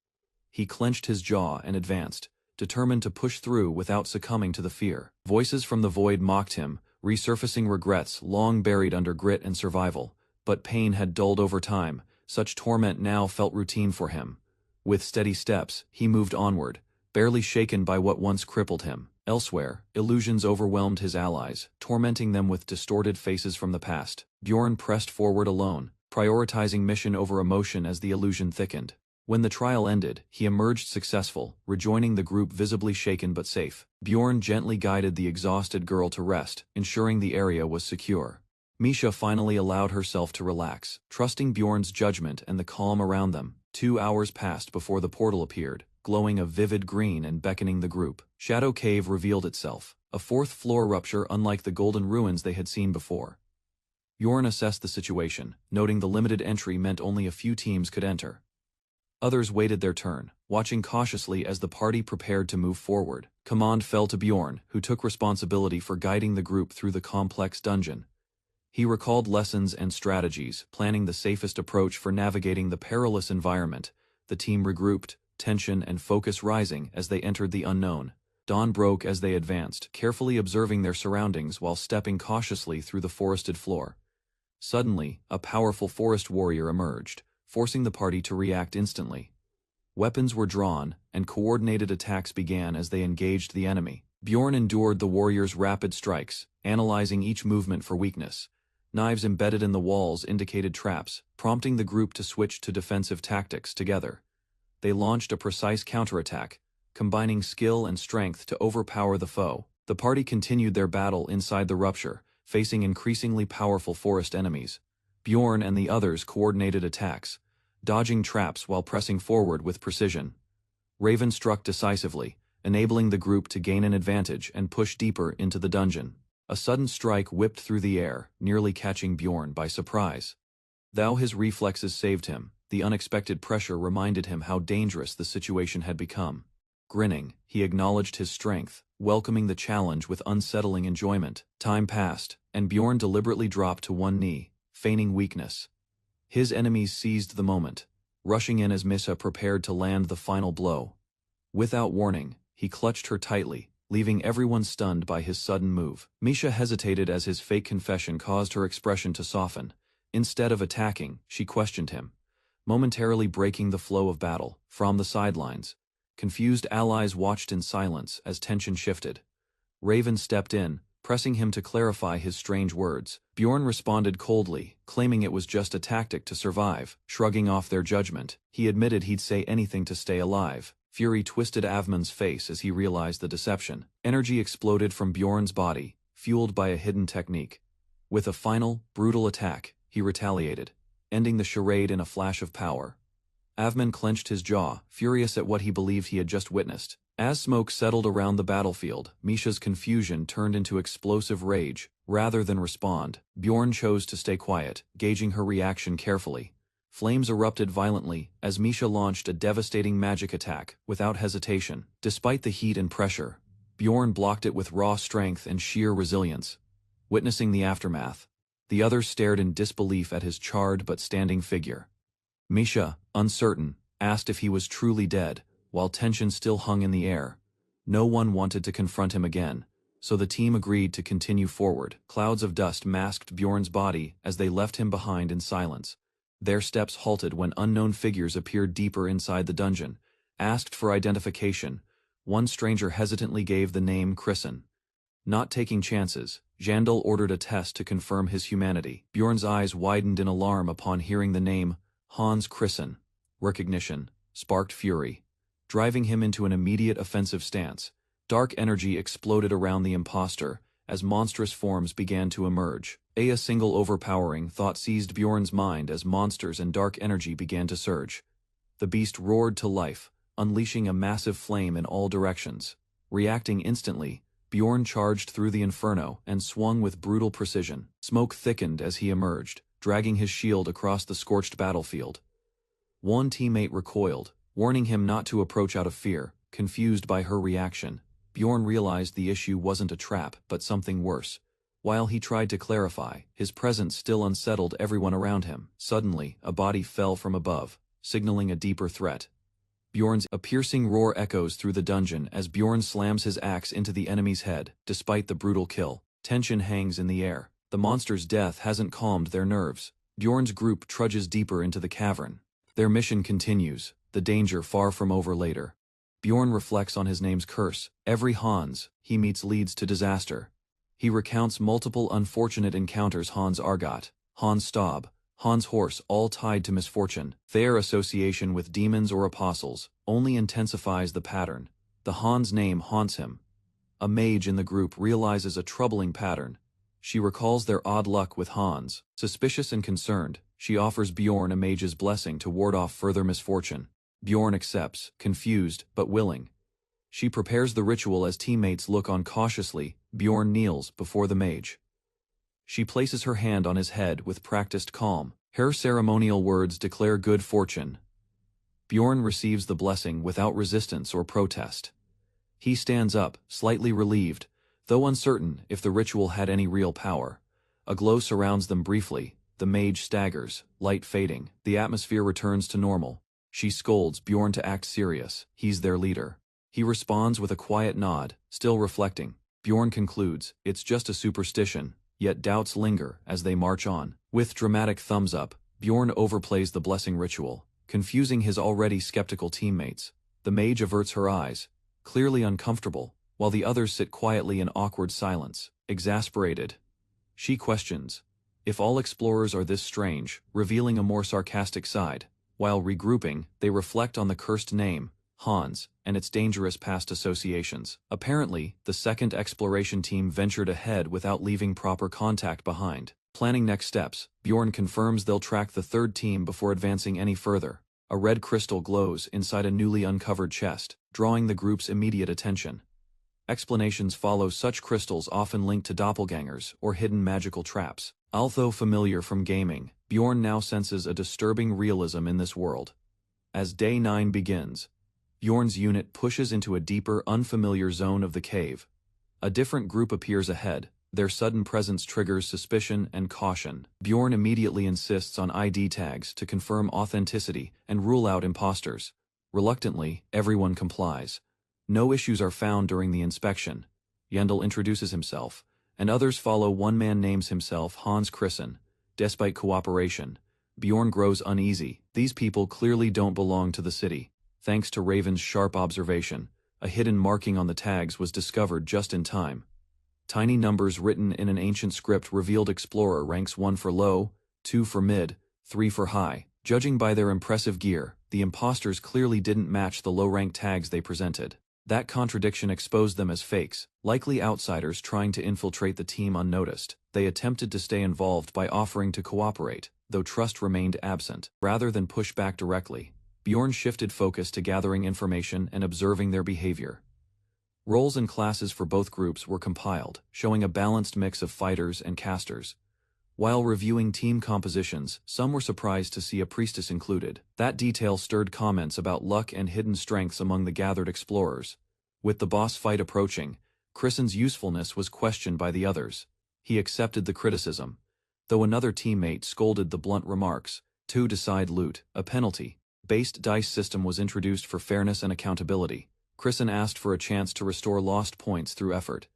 He clenched his jaw and advanced, determined to push through without succumbing to the fear. Voices from the void mocked him, resurfacing regrets long buried under grit and survival. But pain had dulled over time. Such torment now felt routine for him. With steady steps, he moved onward, barely shaken by what once crippled him. Elsewhere, illusions overwhelmed his allies, tormenting them with distorted faces from the past. Bjorn pressed forward alone, prioritizing mission over emotion as the illusion thickened. When the trial ended, he emerged successful, rejoining the group visibly shaken but safe. Bjorn gently guided the exhausted girl to rest, ensuring the area was secure. Misha finally allowed herself to relax, trusting Bjorn's judgment and the calm around them. 2 hours passed before the portal appeared, glowing a vivid green and beckoning the group. Shadow Cave revealed itself, a 4th floor rupture unlike the golden ruins they had seen before. Bjorn assessed the situation, noting the limited entry meant only a few teams could enter. Others waited their turn, watching cautiously as the party prepared to move forward. Command fell to Bjorn, who took responsibility for guiding the group through the complex dungeon. He recalled lessons and strategies, planning the safest approach for navigating the perilous environment. The team regrouped, tension and focus rising as they entered the unknown. Dawn broke as they advanced, carefully observing their surroundings while stepping cautiously through the forested floor. Suddenly, a powerful forest warrior emerged, forcing the party to react instantly. Weapons were drawn, and coordinated attacks began as they engaged the enemy. Bjorn endured the warrior's rapid strikes, analyzing each movement for weakness. Knives embedded in the walls indicated traps, prompting the group to switch to defensive tactics together. They launched a precise counterattack, combining skill and strength to overpower the foe. The party continued their battle inside the rupture, facing increasingly powerful forest enemies. Bjorn and the others coordinated attacks, dodging traps while pressing forward with precision. Raven struck decisively, enabling the group to gain an advantage and push deeper into the dungeon. A sudden strike whipped through the air, nearly catching Bjorn by surprise. Though his reflexes saved him, the unexpected pressure reminded him how dangerous the situation had become. Grinning, he acknowledged his strength, welcoming the challenge with unsettling enjoyment. Time passed, and Bjorn deliberately dropped to one knee, feigning weakness. His enemies seized the moment, rushing in as Misa prepared to land the final blow. Without warning, he clutched her tightly, leaving everyone stunned by his sudden move. Misha hesitated as his fake confession caused her expression to soften. Instead of attacking, she questioned him, momentarily breaking the flow of battle. From the sidelines, confused allies watched in silence as tension shifted. Raven stepped in, pressing him to clarify his strange words. Bjorn responded coldly, claiming it was just a tactic to survive. Shrugging off their judgment, he admitted he'd say anything to stay alive. Fury twisted Avman's face as he realized the deception. Energy exploded from Bjorn's body, fueled by a hidden technique. With a final, brutal attack, he retaliated, ending the charade in a flash of power. Avman clenched his jaw, furious at what he believed he had just witnessed. As smoke settled around the battlefield, Misha's confusion turned into explosive rage. Rather than respond, Bjorn chose to stay quiet, gauging her reaction carefully. Flames erupted violently as Misha launched a devastating magic attack, without hesitation. Despite the heat and pressure, Bjorn blocked it with raw strength and sheer resilience. Witnessing the aftermath, the others stared in disbelief at his charred but standing figure. Misha, uncertain, asked if he was truly dead, while tension still hung in the air. No one wanted to confront him again, so the team agreed to continue forward. Clouds of dust masked Bjorn's body as they left him behind in silence. Their steps halted when unknown figures appeared deeper inside the dungeon, Asked for identification, one stranger hesitantly gave the name Kristen. Not taking chances, Jandal ordered a test to confirm his humanity. Bjorn's eyes widened in alarm upon hearing the name Hans Kristen. Recognition sparked fury, driving him into an immediate offensive stance. Dark energy exploded around the imposter as monstrous forms began to emerge. A single overpowering thought seized Bjorn's mind as monsters and dark energy began to surge. The beast roared to life, unleashing a massive flame in all directions. Reacting instantly, Bjorn charged through the inferno and swung with brutal precision. Smoke thickened as he emerged, dragging his shield across the scorched battlefield. One teammate recoiled, warning him not to approach out of fear. Confused by her reaction, Bjorn realized the issue wasn't a trap but something worse. While he tried to clarify, his presence still unsettled everyone around him. Suddenly, a body fell from above, signaling a deeper threat. A piercing roar echoes through the dungeon as Bjorn slams his axe into the enemy's head. Despite the brutal kill, tension hangs in the air. The monster's death hasn't calmed their nerves. Bjorn's group trudges deeper into the cavern. Their mission continues, the danger far from over later. Bjorn reflects on his name's curse. Every Hans he meets leads to disaster. He recounts multiple unfortunate encounters: Hans Argot, Hans Staub, Hans Horse, all tied to misfortune. Their association with demons or apostles only intensifies the pattern. The Hans name haunts him. A mage in the group realizes a troubling pattern. She recalls their odd luck with Hans. Suspicious and concerned, she offers Bjorn a mage's blessing to ward off further misfortune. Bjorn accepts, confused but willing. She prepares the ritual as teammates look on cautiously. Bjorn kneels before the mage. She places her hand on his head with practiced calm. Her ceremonial words declare good fortune. Bjorn receives the blessing without resistance or protest. He stands up, slightly relieved, though uncertain if the ritual had any real power. A glow surrounds them briefly. The mage staggers, light fading. The atmosphere returns to normal. She scolds Bjorn to act serious. He's their leader. He responds with a quiet nod, still reflecting. Bjorn concludes, it's just a superstition. Yet doubts linger as they march on. With dramatic thumbs up, Bjorn overplays the blessing ritual, confusing his already skeptical teammates. The mage averts her eyes, clearly uncomfortable, while the others sit quietly in awkward silence, exasperated. She questions if all explorers are this strange, revealing a more sarcastic side. While regrouping, they reflect on the cursed name, Hans, and its dangerous past associations. Apparently, the second exploration team ventured ahead without leaving proper contact behind. Planning next steps, Bjorn confirms they'll track the third team before advancing any further. A red crystal glows inside a newly uncovered chest, drawing the group's immediate attention. Explanations follow. Such crystals often linked to doppelgangers or hidden magical traps. Although familiar from gaming, Bjorn now senses a disturbing realism in this world. As Day 9 begins, Bjorn's unit pushes into a deeper, unfamiliar zone of the cave. A different group appears ahead. Their sudden presence triggers suspicion and caution. Bjorn immediately insists on ID tags to confirm authenticity and rule out imposters. Reluctantly, everyone complies. No issues are found during the inspection. Yendel introduces himself, and others follow. One man names himself Hans Kristen. Despite cooperation, Bjorn grows uneasy. These people clearly don't belong to the city. Thanks to Raven's sharp observation, a hidden marking on the tags was discovered just in time. Tiny numbers written in an ancient script revealed explorer ranks 1 for low, 2 for mid, 3 for high. Judging by their impressive gear, the imposters clearly didn't match the low-rank tags they presented. That contradiction exposed them as fakes, likely outsiders trying to infiltrate the team unnoticed. They attempted to stay involved by offering to cooperate, though trust remained absent. Rather than push back directly, Bjorn shifted focus to gathering information and observing their behavior. Roles and classes for both groups were compiled, showing a balanced mix of fighters and casters. While reviewing team compositions, some were surprised to see a priestess included. That detail stirred comments about luck and hidden strengths among the gathered explorers. With the boss fight approaching, Kristen's usefulness was questioned by the others. He accepted the criticism, though another teammate scolded the blunt remarks. To decide loot, a penalty-based dice system was introduced for fairness and accountability. Kristen asked for a chance to restore lost points through effort.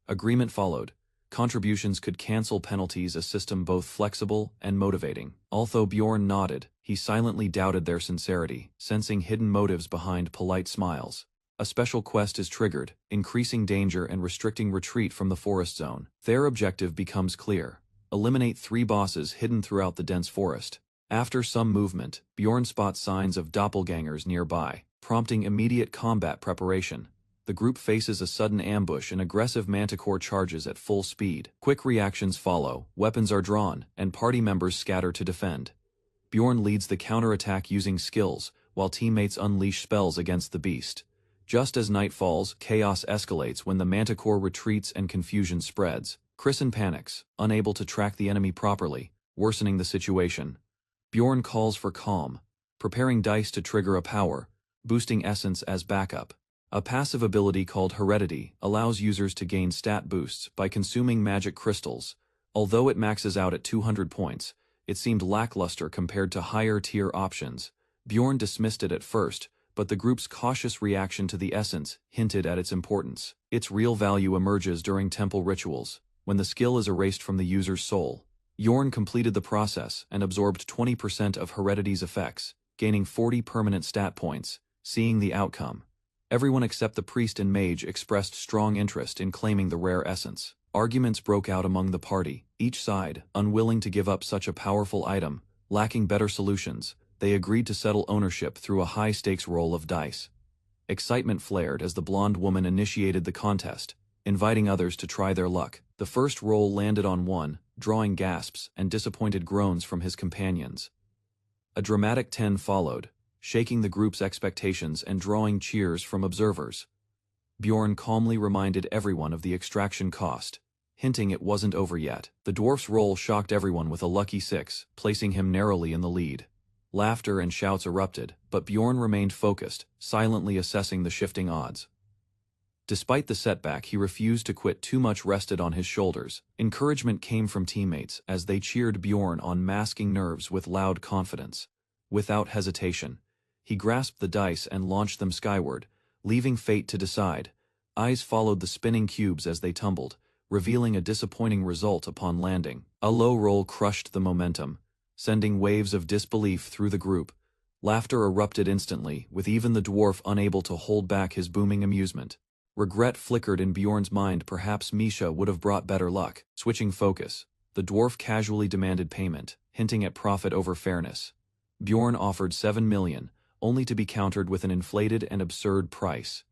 Agreement followed. Contributions could cancel penalties, a system both flexible and motivating. Although Bjorn nodded, he silently doubted their sincerity, sensing hidden motives behind polite smiles. A special quest is triggered, increasing danger and restricting retreat from the forest zone. Their objective becomes clear: eliminate 3 bosses hidden throughout the dense forest. After some movement, Bjorn spots signs of doppelgangers nearby, prompting immediate combat preparation. The group faces a sudden ambush and aggressive manticore charges at full speed. Quick reactions follow, weapons are drawn, and party members scatter to defend. Bjorn leads the counterattack using skills, while teammates unleash spells against the beast. Just as night falls, chaos escalates when the manticore retreats and confusion spreads. Kristen panics, unable to track the enemy properly, worsening the situation. Bjorn calls for calm, preparing dice to trigger a power, boosting essence as backup. A passive ability called Heredity allows users to gain stat boosts by consuming magic crystals. Although it maxes out at 200 points, it seemed lackluster compared to higher-tier options. Bjorn dismissed it at first, but the group's cautious reaction to the essence hinted at its importance. Its real value emerges during temple rituals, when the skill is erased from the user's soul. Bjorn completed the process and absorbed 20% of Heredity's effects, gaining 40 permanent stat points. Seeing the outcome, everyone except the priest and mage expressed strong interest in claiming the rare essence. Arguments broke out among the party, each side, unwilling to give up such a powerful item. Lacking better solutions, they agreed to settle ownership through a high-stakes roll of dice. Excitement flared as the blonde woman initiated the contest, inviting others to try their luck. The first roll landed on 1, drawing gasps and disappointed groans from his companions. A dramatic 10 followed, shaking the group's expectations and drawing cheers from observers. Bjorn calmly reminded everyone of the extraction cost, hinting it wasn't over yet. The dwarf's roll shocked everyone with a lucky 6, placing him narrowly in the lead. Laughter and shouts erupted, but Bjorn remained focused, silently assessing the shifting odds. Despite the setback, he refused to quit. Too much rested on his shoulders. Encouragement came from teammates as they cheered Bjorn on, masking nerves with loud confidence. Without hesitation, he grasped the dice and launched them skyward, leaving fate to decide. Eyes followed the spinning cubes as they tumbled, revealing a disappointing result upon landing. A low roll crushed the momentum, sending waves of disbelief through the group. Laughter erupted instantly, with even the dwarf unable to hold back his booming amusement. Regret flickered in Bjorn's mind. Perhaps Misha would have brought better luck. Switching focus, the dwarf casually demanded payment, hinting at profit over fairness. Bjorn offered 7 million, only to be countered with an inflated and absurd price.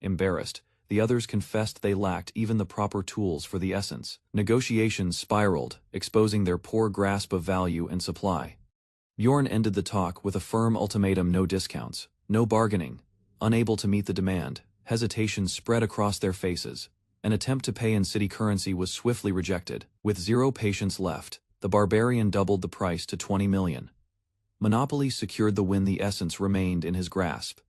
Embarrassed, the others confessed they lacked even the proper tools for the essence. Negotiations spiraled, exposing their poor grasp of value and supply. Bjorn ended the talk with a firm ultimatum: no discounts, no bargaining. Unable to meet the demand, hesitation spread across their faces. An attempt to pay in city currency was swiftly rejected. With 0 patience left, the barbarian doubled the price to 20 million. Monopoly secured the win. The essence remained in his grasp.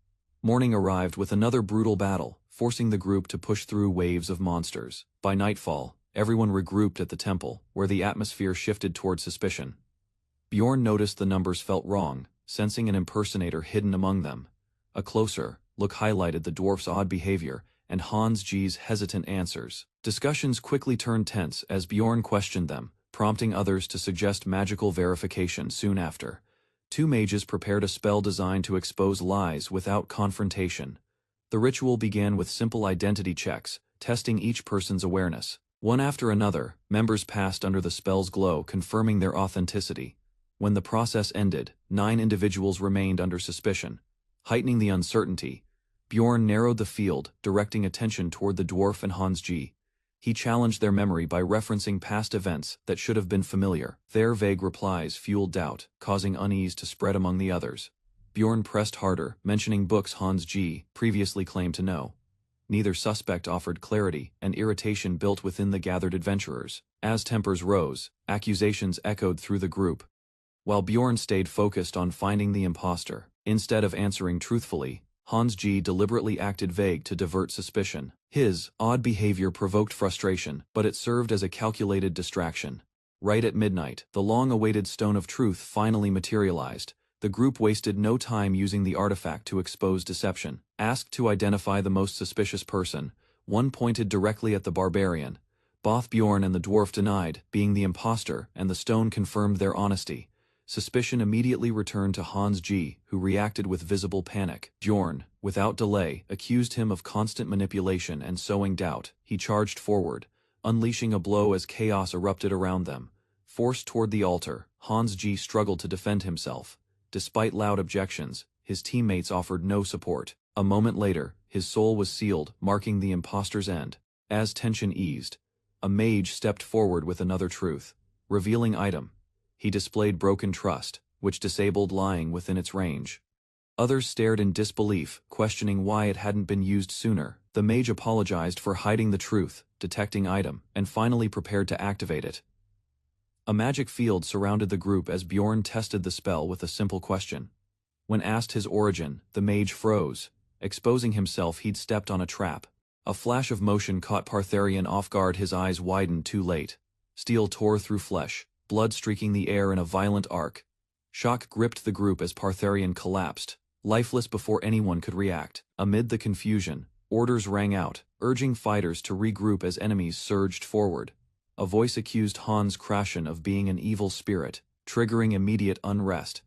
Morning arrived with another brutal battle, forcing the group to push through waves of monsters. By nightfall, everyone regrouped at the temple, where the atmosphere shifted toward suspicion. Bjorn noticed the numbers felt wrong, sensing an impersonator hidden among them. A closer look highlighted the dwarf's odd behavior and Hans G's hesitant answers. Discussions quickly turned tense as Bjorn questioned them, prompting others to suggest magical verification. Soon after, 2 mages prepared a spell designed to expose lies without confrontation. The ritual began with simple identity checks, testing each person's awareness. One after another, members passed under the spell's glow, confirming their authenticity. When the process ended, 9 individuals remained under suspicion. Heightening the uncertainty, Bjorn narrowed the field, directing attention toward the dwarf and Hans G. He challenged their memory by referencing past events that should have been familiar. Their vague replies fueled doubt, causing unease to spread among the others. Bjorn pressed harder, mentioning books Hans G. previously claimed to know. Neither suspect offered clarity, and irritation built within the gathered adventurers. As tempers rose, accusations echoed through the group. While Bjorn stayed focused on finding the imposter, instead of answering truthfully, Hans G. deliberately acted vague to divert suspicion. His odd behavior provoked frustration, but it served as a calculated distraction. Right at midnight, the long-awaited Stone of Truth finally materialized. The group wasted no time using the artifact to expose deception. Asked to identify the most suspicious person, one pointed directly at the barbarian. Both Bjorn and the dwarf denied being the imposter, and the stone confirmed their honesty. Suspicion immediately returned to Hans G, who reacted with visible panic. Bjorn, without delay, accused him of constant manipulation and sowing doubt. He charged forward, unleashing a blow as chaos erupted around them. Forced toward the altar, Hans G struggled to defend himself. Despite loud objections, his teammates offered no support. A moment later, his soul was sealed, marking the imposter's end. As tension eased, a mage stepped forward with another truth. Revealing item. He displayed broken trust, which disabled lying within its range. Others stared in disbelief, questioning why it hadn't been used sooner. The mage apologized for hiding the truth, detecting item, and finally prepared to activate it. A magic field surrounded the group as Bjorn tested the spell with a simple question. When asked his origin, the mage froze, exposing himself he'd stepped on a trap. A flash of motion caught Partharian off guard, his eyes widened too late. Steel tore through flesh, blood streaking the air in a violent arc. Shock gripped the group as Partharian collapsed, lifeless before anyone could react. Amid the confusion, orders rang out, urging fighters to regroup as enemies surged forward. A voice accused Hans Krashen of being an evil spirit, triggering immediate unrest.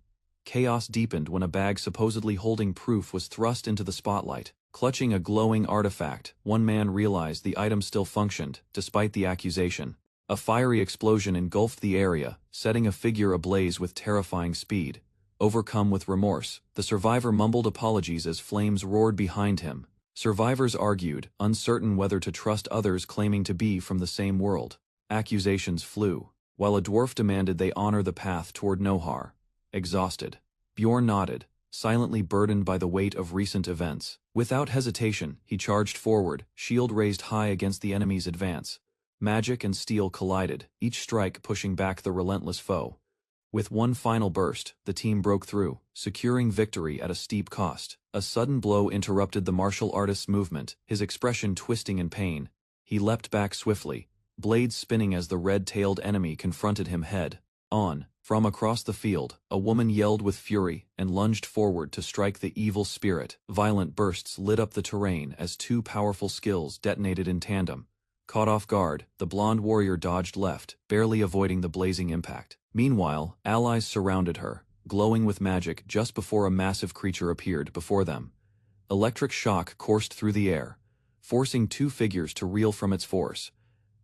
Chaos deepened when a bag supposedly holding proof was thrust into the spotlight. Clutching a glowing artifact, one man realized the item still functioned, despite the accusation. A fiery explosion engulfed the area, setting a figure ablaze with terrifying speed. Overcome with remorse, the survivor mumbled apologies as flames roared behind him. Survivors argued, uncertain whether to trust others claiming to be from the same world. Accusations flew, while a dwarf demanded they honor the path toward Nohar. Exhausted, Bjorn nodded, silently burdened by the weight of recent events. Without hesitation, he charged forward, shield raised high against the enemy's advance. Magic and steel collided, each strike pushing back the relentless foe. With one final burst, the team broke through, securing victory at a steep cost. A sudden blow interrupted the martial artist's movement, his expression twisting in pain. He leapt back swiftly, blades spinning as the red-tailed enemy confronted him head-on. From across the field, a woman yelled with fury and lunged forward to strike the evil spirit. Violent bursts lit up the terrain as two powerful skills detonated in tandem. Caught off guard, the blonde warrior dodged left, barely avoiding the blazing impact. Meanwhile, allies surrounded her, glowing with magic just before a massive creature appeared before them. Electric shock coursed through the air, forcing two figures to reel from its force.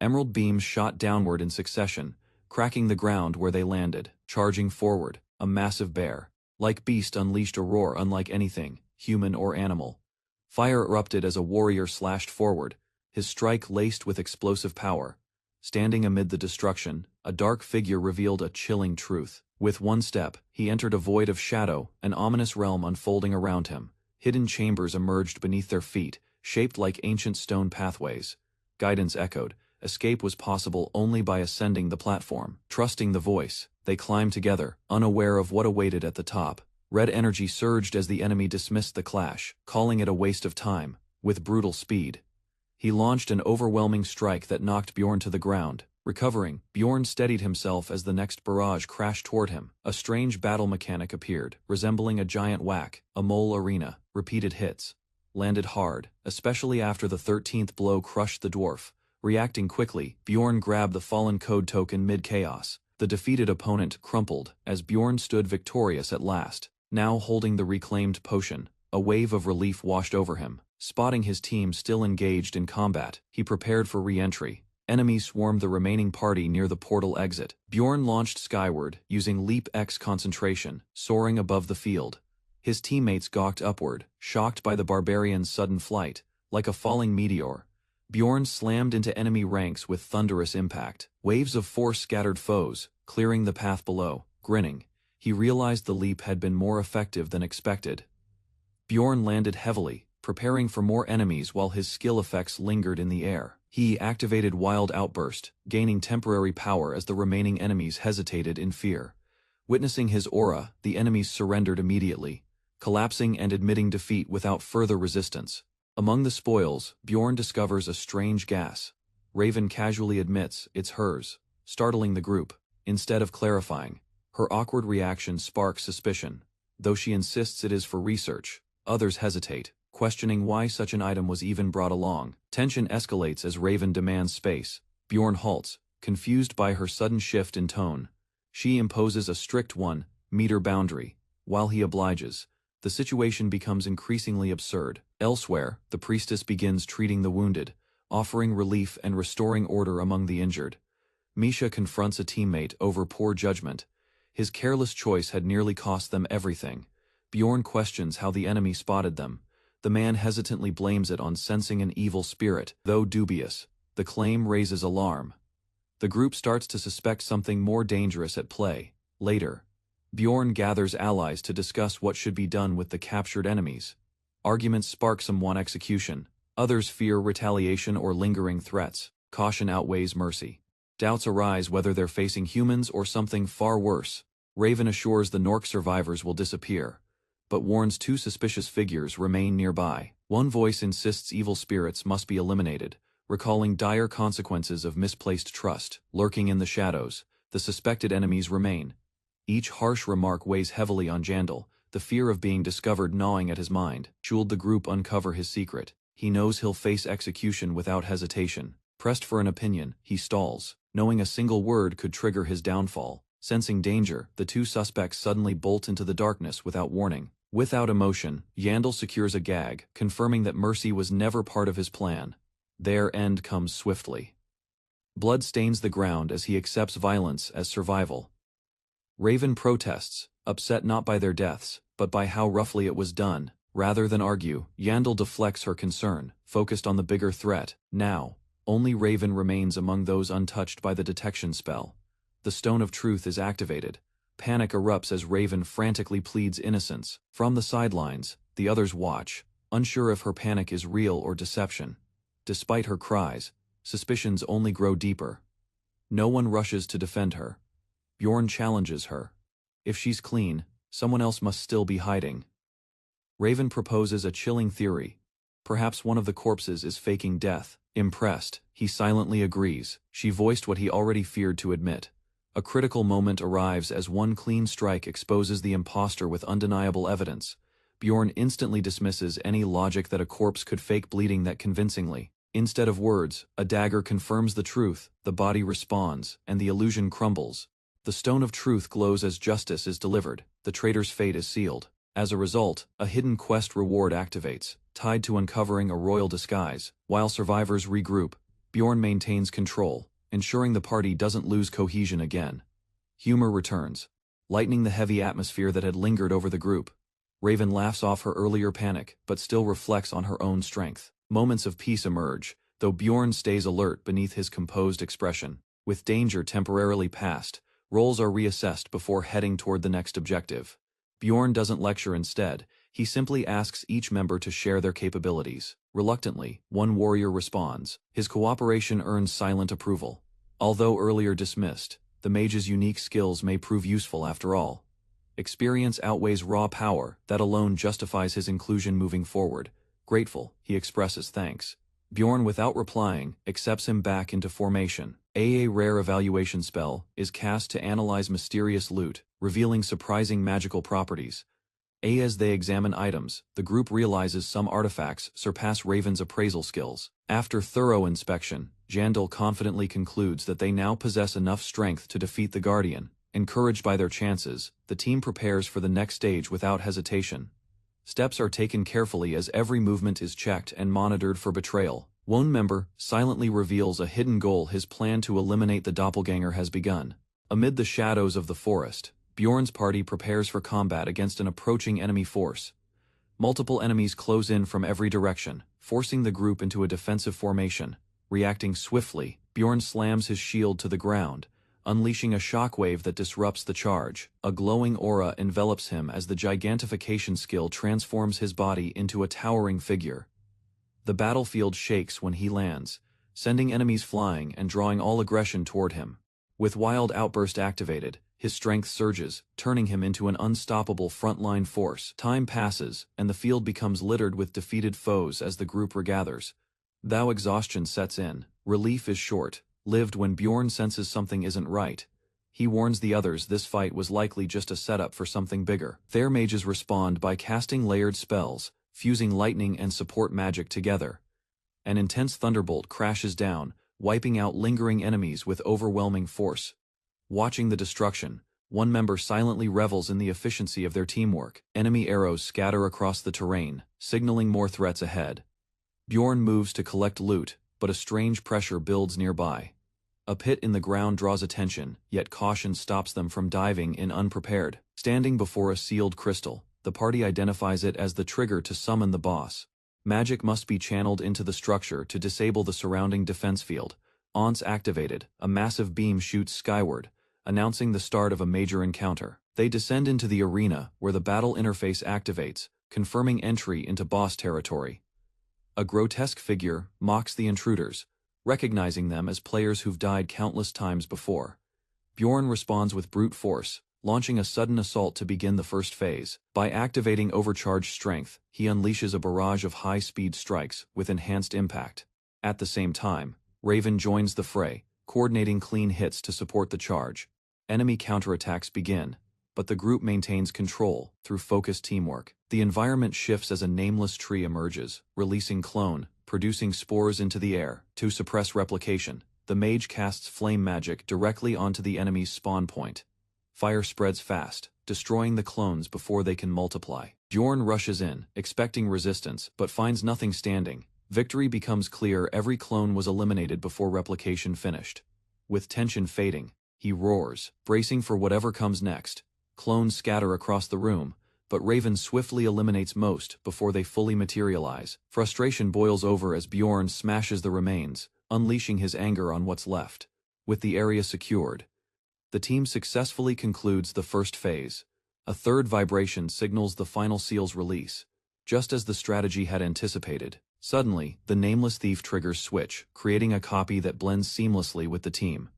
Emerald beams shot downward in succession, cracking the ground where they landed. Charging forward, a massive bear-like beast unleashed a roar unlike anything, human or animal. Fire erupted as a warrior slashed forward, his strike laced with explosive power. Standing amid the destruction, a dark figure revealed a chilling truth. With one step, he entered a void of shadow, an ominous realm unfolding around him. Hidden chambers emerged beneath their feet, shaped like ancient stone pathways. Guidance echoed. Escape was possible only by ascending the platform. Trusting the voice, they climbed together, unaware of what awaited at the top. Red energy surged as the enemy dismissed the clash, calling it a waste of time. With brutal speed, he launched an overwhelming strike that knocked Bjorn to the ground. Recovering, Bjorn steadied himself as the next barrage crashed toward him. A strange battle mechanic appeared, resembling a giant whack, a mole arena. Repeated hits landed hard, especially after the 13th blow crushed the dwarf. Reacting quickly, Bjorn grabbed the fallen code token mid-chaos. The defeated opponent crumpled as Bjorn stood victorious at last. Now holding the reclaimed potion, a wave of relief washed over him. Spotting his team still engaged in combat, he prepared for re-entry. Enemies swarmed the remaining party near the portal exit. Bjorn launched skyward, using Leap X concentration, soaring above the field. His teammates gawked upward, shocked by the barbarian's sudden flight. Like a falling meteor, Bjorn slammed into enemy ranks with thunderous impact. Waves of force scattered foes, clearing the path below. Grinning, he realized the leap had been more effective than expected. Bjorn landed heavily, preparing for more enemies while his skill effects lingered in the air. He activated Wild Outburst, gaining temporary power as the remaining enemies hesitated in fear. Witnessing his aura, the enemies surrendered immediately, collapsing and admitting defeat without further resistance. Among the spoils, Bjorn discovers a strange gas. Raven casually admits it's hers, startling the group. Instead of clarifying, her awkward reaction sparks suspicion. Though she insists it is for research, others hesitate, questioning why such an item was even brought along. Tension escalates as Raven demands space. Bjorn halts, confused by her sudden shift in tone. She imposes a strict 1-meter boundary. While he obliges, the situation becomes increasingly absurd. Elsewhere, the priestess begins treating the wounded, offering relief and restoring order among the injured. Misha confronts a teammate over poor judgment. His careless choice had nearly cost them everything. Bjorn questions how the enemy spotted them. The man hesitantly blames it on sensing an evil spirit. Though dubious, the claim raises alarm. The group starts to suspect something more dangerous at play. Later, Bjorn gathers allies to discuss what should be done with the captured enemies. Arguments spark some execution. Others fear retaliation or lingering threats. Caution outweighs mercy. Doubts arise whether they're facing humans or something far worse. Raven assures the Nork survivors will disappear, but warns 2 suspicious figures remain nearby. One voice insists evil spirits must be eliminated, recalling dire consequences of misplaced trust. Lurking in the shadows, the suspected enemies remain. Each harsh remark weighs heavily on Jandal, the fear of being discovered gnawing at his mind. Should the group uncover his secret, he knows he'll face execution without hesitation. Pressed for an opinion, he stalls, knowing a single word could trigger his downfall. Sensing danger, the 2 suspects suddenly bolt into the darkness without warning. Without emotion, Jandal secures a gag, confirming that mercy was never part of his plan. Their end comes swiftly. Blood stains the ground as he accepts violence as survival. Raven protests, upset not by their deaths, but by how roughly it was done. Rather than argue, Jandal deflects her concern, focused on the bigger threat. Now, only Raven remains among those untouched by the detection spell. The Stone of Truth is activated. Panic erupts as Raven frantically pleads innocence. From the sidelines, the others watch, unsure if her panic is real or deception. Despite her cries, suspicions only grow deeper. No one rushes to defend her. Bjorn challenges her. If she's clean, someone else must still be hiding. Raven proposes a chilling theory. Perhaps one of the corpses is faking death. Impressed, he silently agrees. She voiced what he already feared to admit. A critical moment arrives as one clean strike exposes the imposter with undeniable evidence. Bjorn instantly dismisses any logic that a corpse could fake bleeding that convincingly. Instead of words, a dagger confirms the truth, the body responds, and the illusion crumbles. The Stone of Truth glows as justice is delivered. The traitor's fate is sealed. As a result, a hidden quest reward activates, tied to uncovering a royal disguise. While survivors regroup, Bjorn maintains control, ensuring the party doesn't lose cohesion again. Humor returns, lightening the heavy atmosphere that had lingered over the group. Raven laughs off her earlier panic, but still reflects on her own strength. Moments of peace emerge, though Bjorn stays alert beneath his composed expression. With danger temporarily past, roles are reassessed before heading toward the next objective. Bjorn doesn't lecture instead, he simply asks each member to share their capabilities. Reluctantly, one warrior responds. His cooperation earns silent approval. Although earlier dismissed, the mage's unique skills may prove useful after all. Experience outweighs raw power, that alone justifies his inclusion moving forward. Grateful, he expresses thanks. Bjorn, without replying, accepts him back into formation. A rare evaluation spell is cast to analyze mysterious loot, revealing surprising magical properties. As they examine items, the group realizes some artifacts surpass Raven's appraisal skills. After thorough inspection, Jandal confidently concludes that they now possess enough strength to defeat the Guardian. Encouraged by their chances, the team prepares for the next stage without hesitation. Steps are taken carefully as every movement is checked and monitored for betrayal. One member silently reveals a hidden goal. His plan to eliminate the doppelganger has begun. Amid the shadows of the forest, Bjorn's party prepares for combat against an approaching enemy force. Multiple enemies close in from every direction, forcing the group into a defensive formation. Reacting swiftly, Bjorn slams his shield to the ground, unleashing a shockwave that disrupts the charge. A glowing aura envelops him as the gigantification skill transforms his body into a towering figure. The battlefield shakes when he lands, sending enemies flying and drawing all aggression toward him. With Wild Outburst activated, his strength surges, turning him into an unstoppable frontline force. Time passes, and the field becomes littered with defeated foes as the group regathers. Though exhaustion sets in, relief is short-lived when Bjorn senses something isn't right. He warns the others this fight was likely just a setup for something bigger. Their mages respond by casting layered spells, fusing lightning and support magic together. An intense thunderbolt crashes down, wiping out lingering enemies with overwhelming force. Watching the destruction, One member silently revels in the efficiency of their teamwork. Enemy arrows scatter across the terrain, signaling more threats ahead. Bjorn moves to collect loot, but a strange pressure builds nearby. A pit in the ground draws attention, yet caution stops them from diving in unprepared. Standing before a sealed crystal, the party identifies it as the trigger to summon the boss. Magic must be channeled into the structure to disable the surrounding defense field. Once activated, a massive beam shoots skyward, announcing the start of a major encounter. They descend into the arena, where the battle interface activates, confirming entry into boss territory. A grotesque figure mocks the intruders, recognizing them as players who've died countless times before. Bjorn responds with brute force, launching a sudden assault to begin the first phase. By activating overcharged strength, he unleashes a barrage of high-speed strikes with enhanced impact. At the same time, Raven joins the fray, coordinating clean hits to support the charge. Enemy counterattacks begin, but the group maintains control through focused teamwork. The environment shifts as a nameless tree emerges, releasing clone, producing spores into the air. To suppress replication, the mage casts flame magic directly onto the enemy's spawn point. Fire spreads fast, destroying the clones before they can multiply. Bjorn rushes in, expecting resistance, but finds nothing standing. Victory becomes clear. Every clone was eliminated before replication finished. With tension fading, he roars, bracing for whatever comes next. Clones scatter across the room, but Raven swiftly eliminates most before they fully materialize. Frustration boils over as Bjorn smashes the remains, unleashing his anger on what's left. With the area secured, the team successfully concludes the first phase. A third vibration signals the final seal's release. Just as the strategy had anticipated, suddenly, the nameless thief triggers switch, creating a copy that blends seamlessly with the team.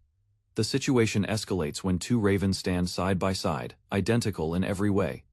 The situation escalates when two ravens stand side by side, identical in every way.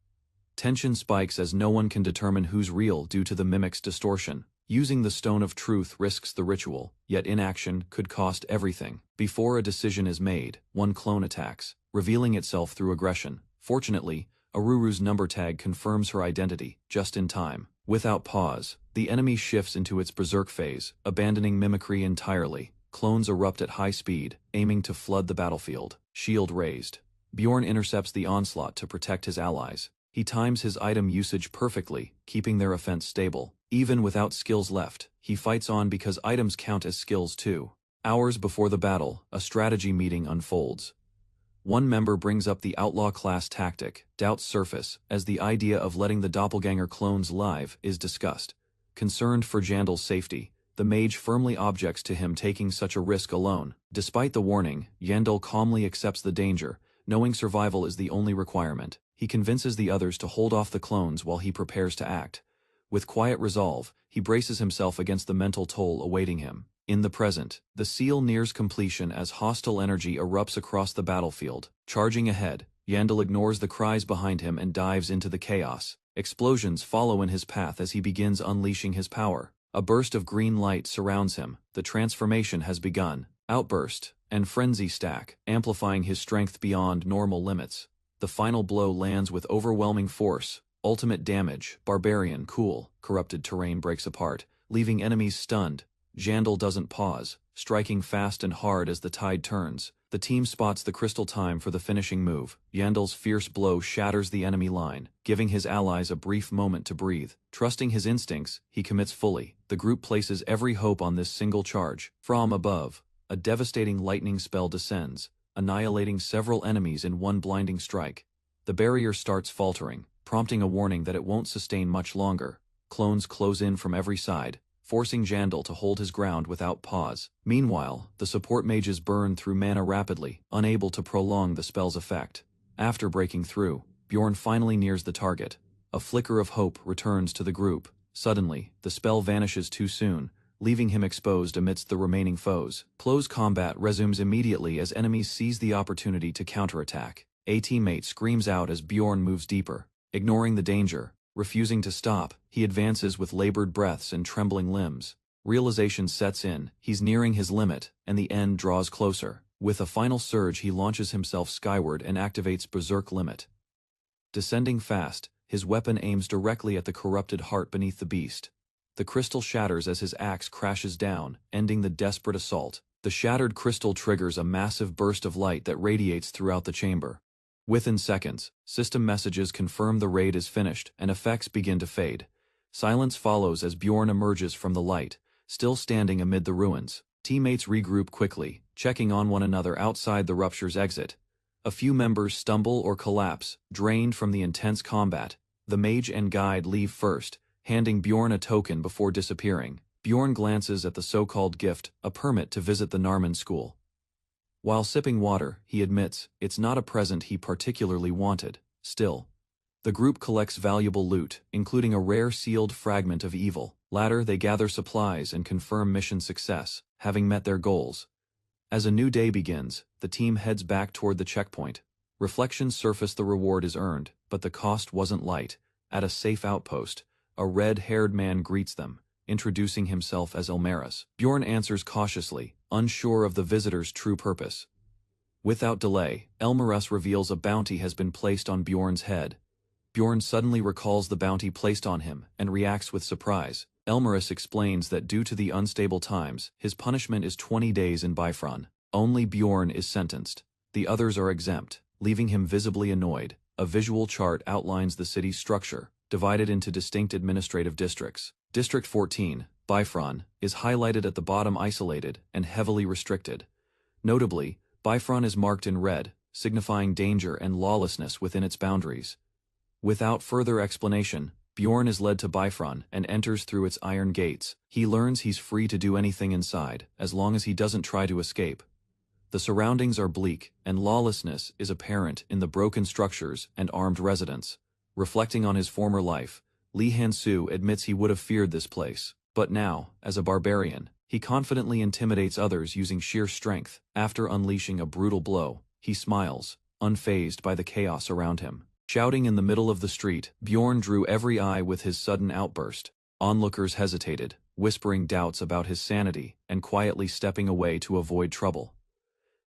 Tension spikes as no one can determine who's real due to the mimic's distortion. Using the Stone of Truth risks the ritual, yet inaction could cost everything. Before a decision is made, one clone attacks, revealing itself through aggression. Fortunately, Aruru's number tag confirms her identity, just in time. Without pause, the enemy shifts into its berserk phase, abandoning mimicry entirely. Clones erupt at high speed, aiming to flood the battlefield. Shield raised. Bjorn intercepts the onslaught to protect his allies. He times his item usage perfectly, keeping their offense stable. Even without skills left, he fights on because items count as skills too. Hours before the battle, a strategy meeting unfolds. One member brings up the outlaw class tactic. Doubts surface as the idea of letting the doppelganger clones live is discussed. Concerned for Jandal's safety, the mage firmly objects to him taking such a risk alone. Despite the warning, Jandal calmly accepts the danger, knowing survival is the only requirement. He convinces the others to hold off the clones while he prepares to act. With quiet resolve, he braces himself against the mental toll awaiting him. In the present, the seal nears completion as hostile energy erupts across the battlefield. Charging ahead, Jandal ignores the cries behind him and dives into the chaos. Explosions follow in his path as he begins unleashing his power. A burst of green light surrounds him. The transformation has begun. Outburst and frenzy stack, amplifying his strength beyond normal limits. The final blow lands with overwhelming force. Ultimate damage. Barbarian. Cool. Corrupted terrain breaks apart, leaving enemies stunned. Jandal doesn't pause, striking fast and hard as the tide turns. The team spots the crystal time for the finishing move. Jandal's fierce blow shatters the enemy line, giving his allies a brief moment to breathe. Trusting his instincts, he commits fully. The group places every hope on this single charge. From above, a devastating lightning spell descends, annihilating several enemies in one blinding strike. The barrier starts faltering, prompting a warning that it won't sustain much longer. Clones close in from every side, forcing Jandal to hold his ground without pause. Meanwhile, the support mages burn through mana rapidly, unable to prolong the spell's effect. After breaking through, Bjorn finally nears the target. A flicker of hope returns to the group. Suddenly, the spell vanishes too soon, leaving him exposed amidst the remaining foes. Close combat resumes immediately as enemies seize the opportunity to counterattack. A teammate screams out as Bjorn moves deeper. Ignoring the danger, refusing to stop, he advances with labored breaths and trembling limbs. Realization sets in, he's nearing his limit, and the end draws closer. With a final surge he launches himself skyward and activates Berserk Limit. Descending fast, his weapon aims directly at the corrupted heart beneath the beast. The crystal shatters as his axe crashes down, ending the desperate assault. The shattered crystal triggers a massive burst of light that radiates throughout the chamber. Within seconds, system messages confirm the raid is finished and effects begin to fade. Silence follows as Bjorn emerges from the light, still standing amid the ruins. Teammates regroup quickly, checking on one another outside the rupture's exit. A few members stumble or collapse, drained from the intense combat. The mage and guide leave first, handing Bjorn a token before disappearing. Bjorn glances at the so-called gift, a permit to visit the Narman school. While sipping water, he admits it's not a present he particularly wanted. Still, the group collects valuable loot, including a rare sealed fragment of evil. Later, they gather supplies and confirm mission success, having met their goals. As a new day begins, the team heads back toward the checkpoint. Reflections surface the reward is earned, but the cost wasn't light. At a safe outpost, a red-haired man greets them, introducing himself as Elmaris. Bjorn answers cautiously, unsure of the visitor's true purpose. Without delay, Elmaris reveals a bounty has been placed on Bjorn's head. Bjorn suddenly recalls the bounty placed on him and reacts with surprise. Elmaris explains that due to the unstable times, his punishment is 20 days in Bifron. Only Bjorn is sentenced. The others are exempt, leaving him visibly annoyed. A visual chart outlines the city's structure, divided into distinct administrative districts. District 14, Bifron, is highlighted at the bottom, isolated and heavily restricted. Notably, Bifron is marked in red, signifying danger and lawlessness within its boundaries. Without further explanation, Bjorn is led to Bifron and enters through its iron gates. He learns he's free to do anything inside, as long as he doesn't try to escape. The surroundings are bleak, and lawlessness is apparent in the broken structures and armed residents. Reflecting on his former life, Lee Han-soo admits he would have feared this place. But now, as a barbarian, he confidently intimidates others using sheer strength. After unleashing a brutal blow, he smiles, unfazed by the chaos around him. Shouting in the middle of the street, Bjorn drew every eye with his sudden outburst. Onlookers hesitated, whispering doubts about his sanity and quietly stepping away to avoid trouble.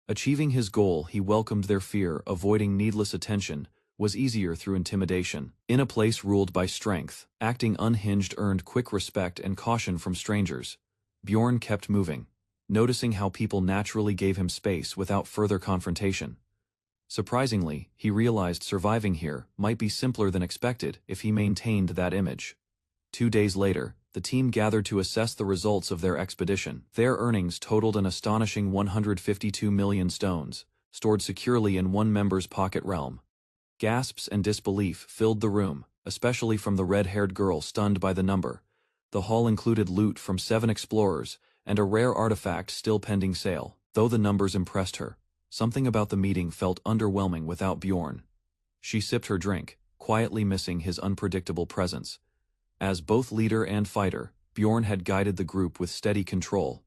Achieving his goal, he welcomed their fear. Avoiding needless attention was easier through intimidation. In a place ruled by strength, acting unhinged earned quick respect and caution from strangers. Bjorn kept moving, noticing how people naturally gave him space without further confrontation. Surprisingly, he realized surviving here might be simpler than expected if he maintained that image. 2 days later, the team gathered to assess the results of their expedition. Their earnings totaled an astonishing 152 million stones, stored securely in one member's pocket realm. Gasps and disbelief filled the room, especially from the red-haired girl stunned by the number. The haul included loot from 7 explorers and a rare artifact still pending sale. Though the numbers impressed her, something about the meeting felt underwhelming without Bjorn. She sipped her drink, quietly missing his unpredictable presence. As both leader and fighter, Bjorn had guided the group with steady control.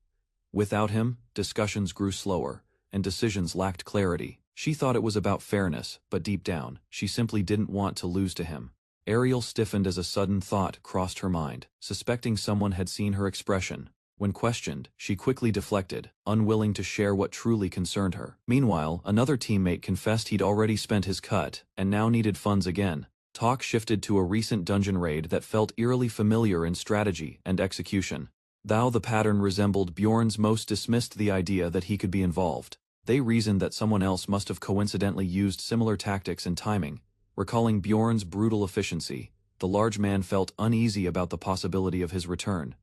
Without him, discussions grew slower, and decisions lacked clarity. She thought it was about fairness, but deep down, she simply didn't want to lose to him. Ariel stiffened as a sudden thought crossed her mind, suspecting someone had seen her expression. When questioned, she quickly deflected, unwilling to share what truly concerned her. Meanwhile, another teammate confessed he'd already spent his cut, and now needed funds again. Talk shifted to a recent dungeon raid that felt eerily familiar in strategy and execution. Though the pattern resembled Bjorn's, most dismissed the idea that he could be involved. They reasoned that someone else must have coincidentally used similar tactics and timing. Recalling Bjorn's brutal efficiency, the large man felt uneasy about the possibility of his return.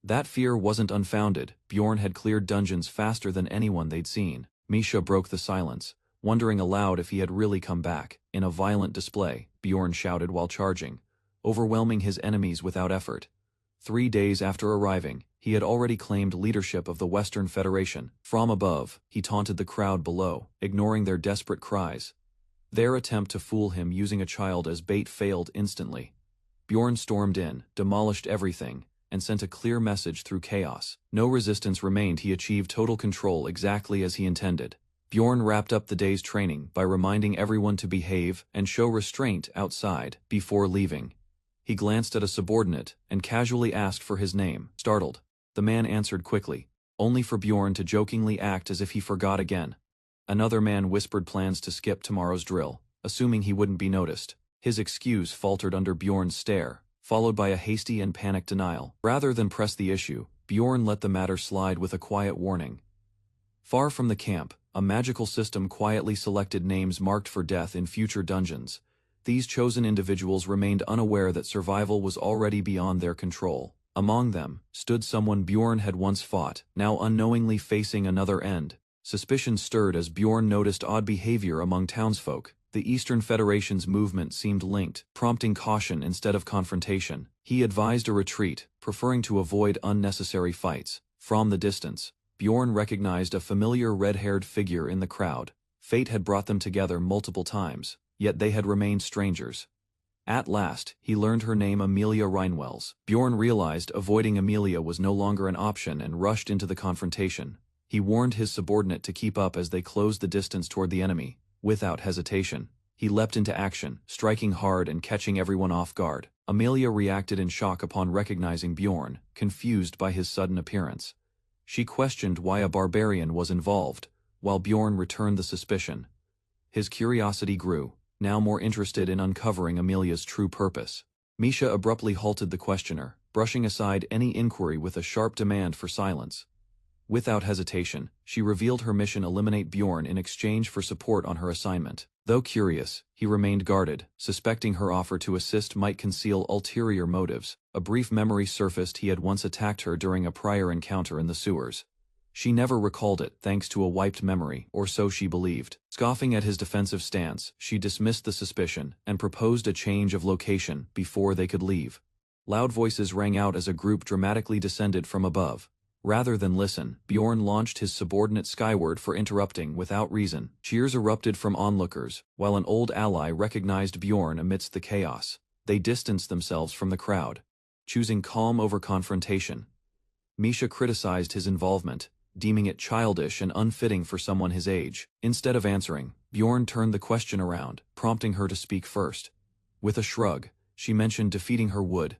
That fear wasn't unfounded. Bjorn had cleared dungeons faster than anyone they'd seen. Misha broke the silence, wondering aloud if he had really come back. In a violent display, Bjorn shouted while charging, overwhelming his enemies without effort. 3 days after arriving, he had already claimed leadership of the Western Federation. From above, he taunted the crowd below, ignoring their desperate cries. Their attempt to fool him using a child as bait failed instantly. Bjorn stormed in, demolished everything, and sent a clear message through chaos. No resistance remained. He achieved total control exactly as he intended. Bjorn wrapped up the day's training by reminding everyone to behave and show restraint outside. Before leaving, he glanced at a subordinate and casually asked for his name. Startled, the man answered quickly, only for Bjorn to jokingly act as if he forgot again. Another man whispered plans to skip tomorrow's drill, assuming he wouldn't be noticed. His excuse faltered under Bjorn's stare, followed by a hasty and panicked denial. Rather than press the issue, Bjorn let the matter slide with a quiet warning. Far from the camp, a magical system quietly selected names marked for death in future dungeons. These chosen individuals remained unaware that survival was already beyond their control. Among them stood someone Bjorn had once fought, now unknowingly facing another end. Suspicion stirred as Bjorn noticed odd behavior among townsfolk. The Eastern Federation's movement seemed linked, prompting caution instead of confrontation. He advised a retreat, preferring to avoid unnecessary fights. From the distance, Bjorn recognized a familiar red-haired figure in the crowd. Fate had brought them together multiple times, yet they had remained strangers. At last, he learned her name, Amelia Reinwells. Bjorn realized avoiding Amelia was no longer an option and rushed into the confrontation. He warned his subordinate to keep up as they closed the distance toward the enemy. Without hesitation, he leapt into action, striking hard and catching everyone off guard. Amelia reacted in shock upon recognizing Bjorn, confused by his sudden appearance. She questioned why a barbarian was involved, while Bjorn returned the suspicion. His curiosity grew, now more interested in uncovering Amelia's true purpose. Misha abruptly halted the questioner, brushing aside any inquiry with a sharp demand for silence. Without hesitation, she revealed her mission: eliminate Bjorn in exchange for support on her assignment. Though curious, he remained guarded, suspecting her offer to assist might conceal ulterior motives. A brief memory surfaced: he had once attacked her during a prior encounter in the sewers. She never recalled it, thanks to a wiped memory, or so she believed. Scoffing at his defensive stance, she dismissed the suspicion and proposed a change of location before they could leave. Loud voices rang out as a group dramatically descended from above. Rather than listen, Bjorn launched his subordinate skyward for interrupting without reason. Cheers erupted from onlookers, while an old ally recognized Bjorn amidst the chaos. They distanced themselves from the crowd, choosing calm over confrontation. Misha criticized his involvement, deeming it childish and unfitting for someone his age. Instead of answering, Bjorn turned the question around, prompting her to speak first. With a shrug, she mentioned defeating her would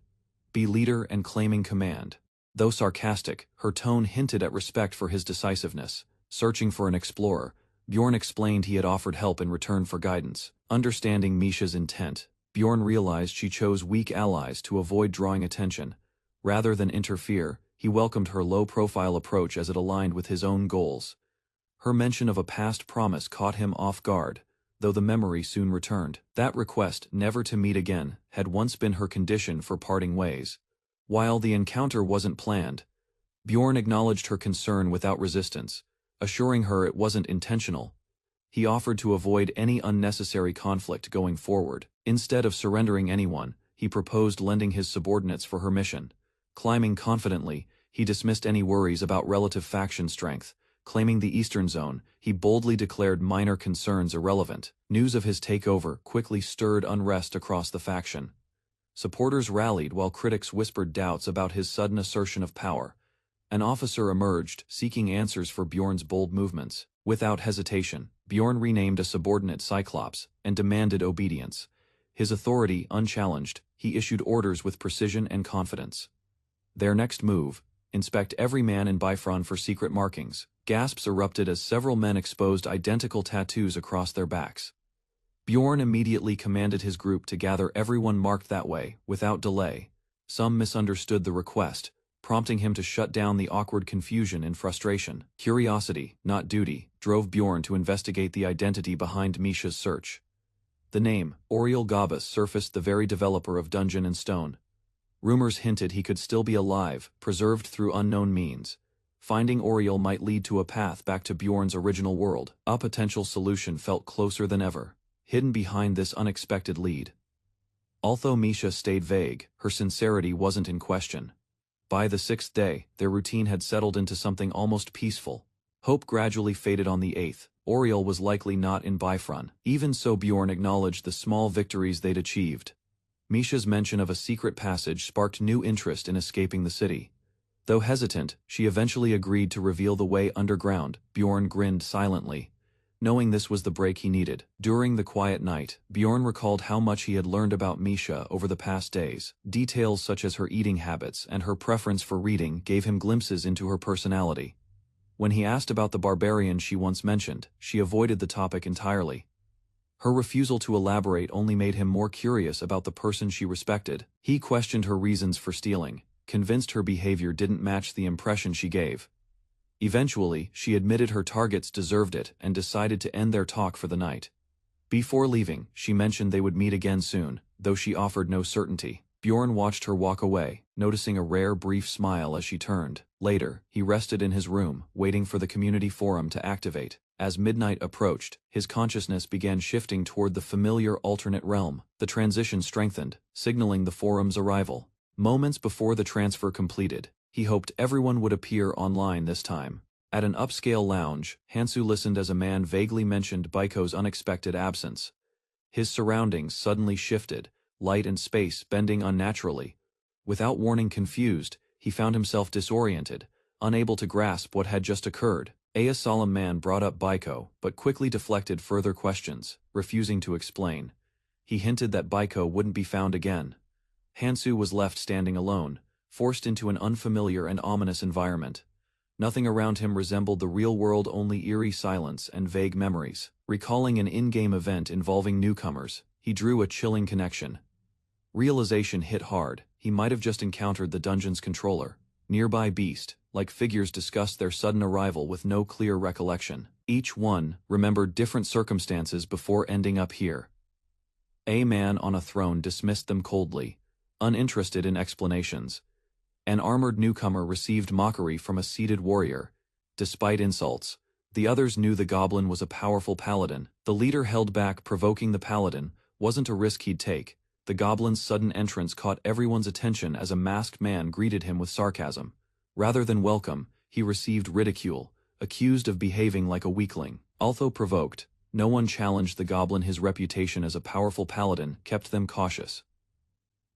be leader and claiming command. Though sarcastic, her tone hinted at respect for his decisiveness. Searching for an explorer, Bjorn explained he had offered help in return for guidance. Understanding Misha's intent, Bjorn realized she chose weak allies to avoid drawing attention. Rather than interfere, he welcomed her low-profile approach as it aligned with his own goals. Her mention of a past promise caught him off guard, though the memory soon returned. That request, never to meet again, had once been her condition for parting ways. While the encounter wasn't planned, Bjorn acknowledged her concern without resistance, assuring her it wasn't intentional. He offered to avoid any unnecessary conflict going forward. Instead of surrendering anyone, he proposed lending his subordinates for her mission. Climbing confidently, he dismissed any worries about relative faction strength. Claiming the Eastern Zone, he boldly declared minor concerns irrelevant. News of his takeover quickly stirred unrest across the faction. Supporters rallied while critics whispered doubts about his sudden assertion of power. An officer emerged, seeking answers for Bjorn's bold movements. Without hesitation, Bjorn renamed a subordinate Cyclops and demanded obedience. His authority unchallenged, he issued orders with precision and confidence. Their next move: inspect every man in Bifron for secret markings. Gasps erupted as several men exposed identical tattoos across their backs. Bjorn immediately commanded his group to gather everyone marked that way, without delay. Some misunderstood the request, prompting him to shut down the awkward confusion in frustration. Curiosity, not duty, drove Bjorn to investigate the identity behind Misha's search. The name, Oriel Gabus, surfaced: the very developer of Dungeon and Stone. Rumors hinted he could still be alive, preserved through unknown means. Finding Oriel might lead to a path back to Bjorn's original world. A potential solution felt closer than ever, hidden behind this unexpected lead. Although Misha stayed vague, her sincerity wasn't in question. By the 6th day, their routine had settled into something almost peaceful. Hope gradually faded on the 8th. Oriel was likely not in Bifron. Even so, Bjorn acknowledged the small victories they'd achieved. Misha's mention of a secret passage sparked new interest in escaping the city. Though hesitant, she eventually agreed to reveal the way underground. Bjorn grinned silently, knowing this was the break he needed. During the quiet night, Bjorn recalled how much he had learned about Misha over the past days. Details such as her eating habits and her preference for reading gave him glimpses into her personality. When he asked about the barbarian she once mentioned, she avoided the topic entirely. Her refusal to elaborate only made him more curious about the person she respected. He questioned her reasons for stealing, convinced her behavior didn't match the impression she gave. Eventually, she admitted her targets deserved it and decided to end their talk for the night. Before leaving, she mentioned they would meet again soon, though she offered no certainty. Bjorn watched her walk away, noticing a rare brief smile as she turned. Later, he rested in his room, waiting for the community forum to activate. As midnight approached, his consciousness began shifting toward the familiar alternate realm. The transition strengthened, signaling the forum's arrival. Moments before the transfer completed, he hoped everyone would appear online this time. At an upscale lounge, Hansu listened as a man vaguely mentioned Baiko's unexpected absence. His surroundings suddenly shifted, light and space bending unnaturally. Without warning, confused, he found himself disoriented, unable to grasp what had just occurred. A solemn man brought up Baiko, but quickly deflected further questions, refusing to explain. He hinted that Baiko wouldn't be found again. Hansu was left standing alone, forced into an unfamiliar and ominous environment. Nothing around him resembled the real world, only eerie silence and vague memories. Recalling an in-game event involving newcomers, he drew a chilling connection. Realization hit hard. He might have just encountered the dungeon's controller. Nearby beast, like figures, discussed their sudden arrival with no clear recollection. Each one remembered different circumstances before ending up here. A man on a throne dismissed them coldly, uninterested in explanations. An armored newcomer received mockery from a seated warrior. Despite insults, the others knew the goblin was a powerful paladin. The leader held back, provoking the paladin wasn't a risk he'd take. The goblin's sudden entrance caught everyone's attention as a masked man greeted him with sarcasm. Rather than welcome, he received ridicule, accused of behaving like a weakling. Although provoked, no one challenged the goblin. His reputation as a powerful paladin kept them cautious.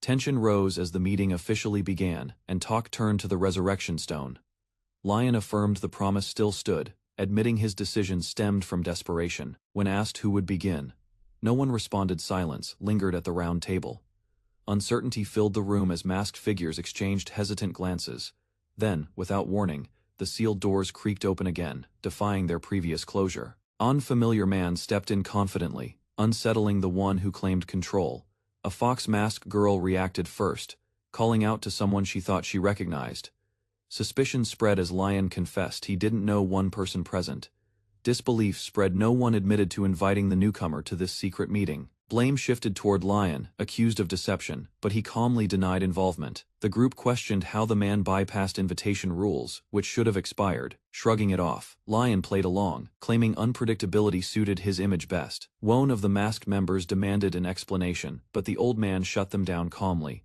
Tension rose as the meeting officially began, and talk turned to the resurrection stone. Lion affirmed the promise still stood, admitting his decision stemmed from desperation. When asked who would begin, no one responded. Silence lingered at the round table. Uncertainty filled the room as masked figures exchanged hesitant glances. Then, without warning, the sealed doors creaked open again, defying their previous closure. An unfamiliar man stepped in confidently, unsettling the one who claimed control. A fox-masked girl reacted first, calling out to someone she thought she recognized. Suspicion spread as Lion confessed he didn't know one person present. Disbelief spread. No one admitted to inviting the newcomer to this secret meeting. Blame shifted toward Lion, accused of deception, but he calmly denied involvement. The group questioned how the man bypassed invitation rules, which should have expired. Shrugging it off, Lion played along, claiming unpredictability suited his image best. One of the masked members demanded an explanation, but the old man shut them down calmly.